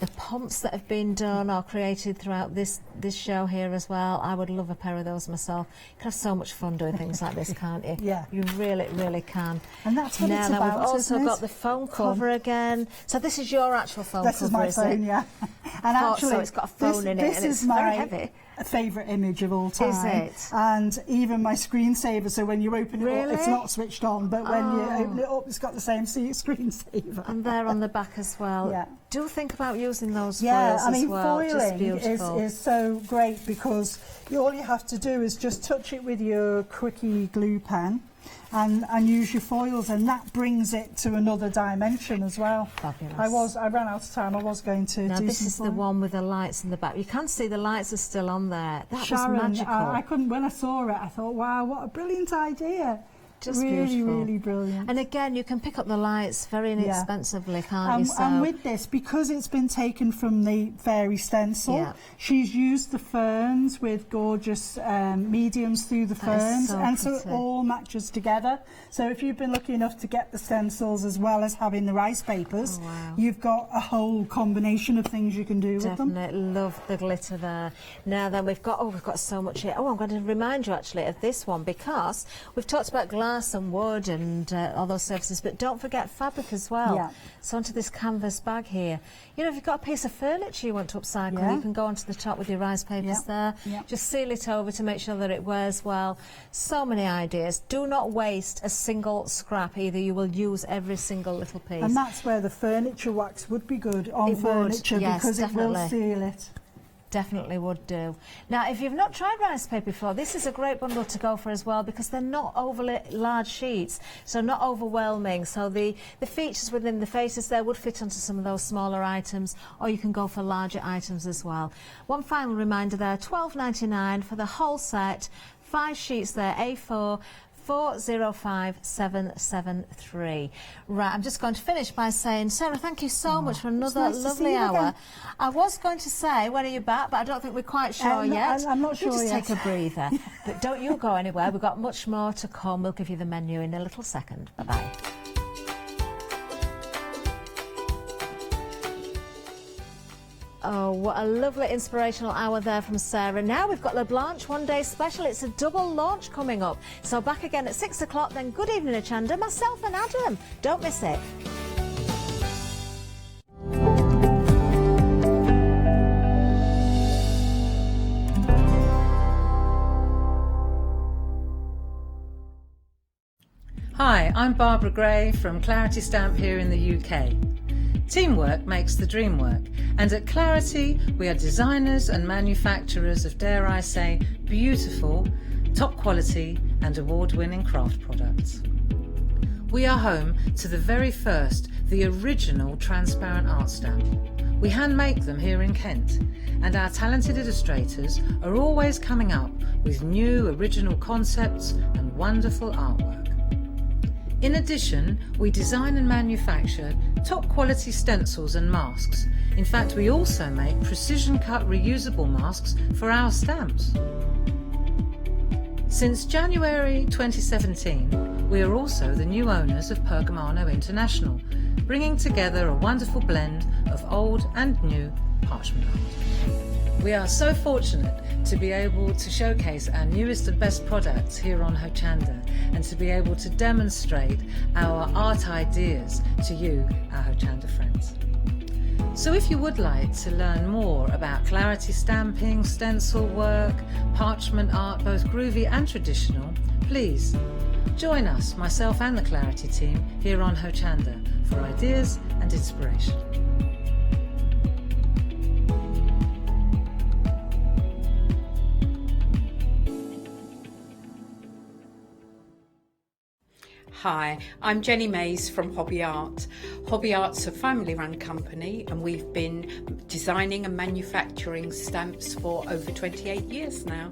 S17: The pumps that have been done or created throughout this show here as well. I would love a pair of those myself. You can have so much fun doing things like this, can't you?
S20: Yeah.
S17: You really, really can.
S20: And that's what
S17: now,
S20: it's
S17: then
S20: about,
S17: we've also
S20: isn't it?
S17: got the phone cover again. So this is your actual phone
S20: This
S17: cover,
S20: is my
S17: is
S20: phone,
S17: it?
S20: yeah. And actually,
S17: so it's got a phone in it,
S20: this
S17: and it's
S20: is my
S17: very heavy.
S20: favourite image of all time.
S17: Is it?
S20: And even my screensaver, so when you open it up, it's not switched on, but when you open it up, it's got the same screensaver.
S17: And they're on the back as well.
S20: Yeah.
S17: Do think about using those
S20: Yeah,
S17: foils
S20: I mean,
S17: as well. Just
S20: foiling
S17: beautiful.
S20: is so great because all you have to do is just touch it with your quickie glue pen and use your foils, and that brings it to another dimension as well.
S17: Fabulous.
S20: I ran out of time. I was going to
S17: Now
S20: do
S17: this
S20: some
S17: is the
S20: foil.
S17: one with the lights in the back. You can see the lights are still on there. That
S20: Sharon,
S17: was magical.
S20: I couldn't, when I saw it, I thought, wow, what a brilliant idea.
S17: Just
S20: really,
S17: beautiful.
S20: really brilliant.
S17: And again, you can pick up the lights very inexpensively, can't you? So
S20: And with this, because it's been taken from the fairy stencil,
S17: Yeah.
S20: she's used the ferns with gorgeous mediums through the
S17: That is
S20: ferns,
S17: so
S20: and so it
S17: pretty.
S20: all matches together. So if you've been lucky enough to get the stencils as well as having the rice papers, you've got a whole combination of things you can do with them.
S17: Definitely love the glitter there. Now then, we've got so much here. Oh, I'm going to remind you actually of this one because we've talked about glass and wood and all those surfaces, but don't forget fabric as well.
S20: Yeah.
S17: So onto this canvas bag here. You know, if you've got a piece of furniture you want to upcycle, you can go onto the top with your rice papers there.
S20: Yeah.
S17: Just seal it over to make sure that it wears well. So many ideas. Do not waste a single scrap either. You will use every single little piece.
S20: And that's where the furniture wax would be good on
S17: It would,
S20: furniture
S17: yes,
S20: because it will
S17: definitely.
S20: seal it.
S17: Definitely would do. Now, if you've not tried rice paper before, this is a great bundle to go for as well because they're not overly large sheets, so not overwhelming. So the features within the faces there would fit onto some of those smaller items, or you can go for larger items as well. One final reminder there, £12.99 for the whole set, 5 sheets there, A4, 405773. Right, I'm just going to finish by saying, Sarah, thank you so much for another
S20: nice to see
S17: lovely
S20: you
S17: hour.
S20: again.
S17: I was going to say, when are you back? But I don't think we're quite sure yet.
S20: I'm not sure
S17: We'll just
S20: yet.
S17: take a breather. But don't you go anywhere. We've got much more to come. We'll give you the menu in a little second. Bye-bye. Oh, what a lovely inspirational hour there from Sarah. Now we've got La Blanche One Day Special. It's a double launch coming up. So back again at 6 o'clock, then good evening, Hochanda, myself and Adam. Don't miss it.
S11: Hi, I'm Barbara Gray from Clarity Stamp here in the UK. Teamwork makes the dream work, and at Clarity we are designers and manufacturers of, dare I say, beautiful, top quality and award-winning craft products. We are home to the very first, the original transparent art stamp. We hand make them here in Kent, and our talented illustrators are always coming up with new original concepts and wonderful artwork. In addition, we design and manufacture top quality stencils and masks. In fact, we also make precision cut reusable masks for our stamps. Since January 2017, we are also the new owners of Pergamano International, bringing together a wonderful blend of old and new parchment art. We are so fortunate to be able to showcase our newest and best products here on Hochanda and to be able to demonstrate our art ideas to you, our Hochanda friends. So if you would like to learn more about Clarity stamping, stencil work, parchment art, both groovy and traditional, please join us, myself and the Clarity team, here on Hochanda for ideas and inspiration.
S6: Hi, I'm Jenny Mays from Hobby Art. Hobby Art's a family-run company and we've been designing and manufacturing stamps for over 28 years now.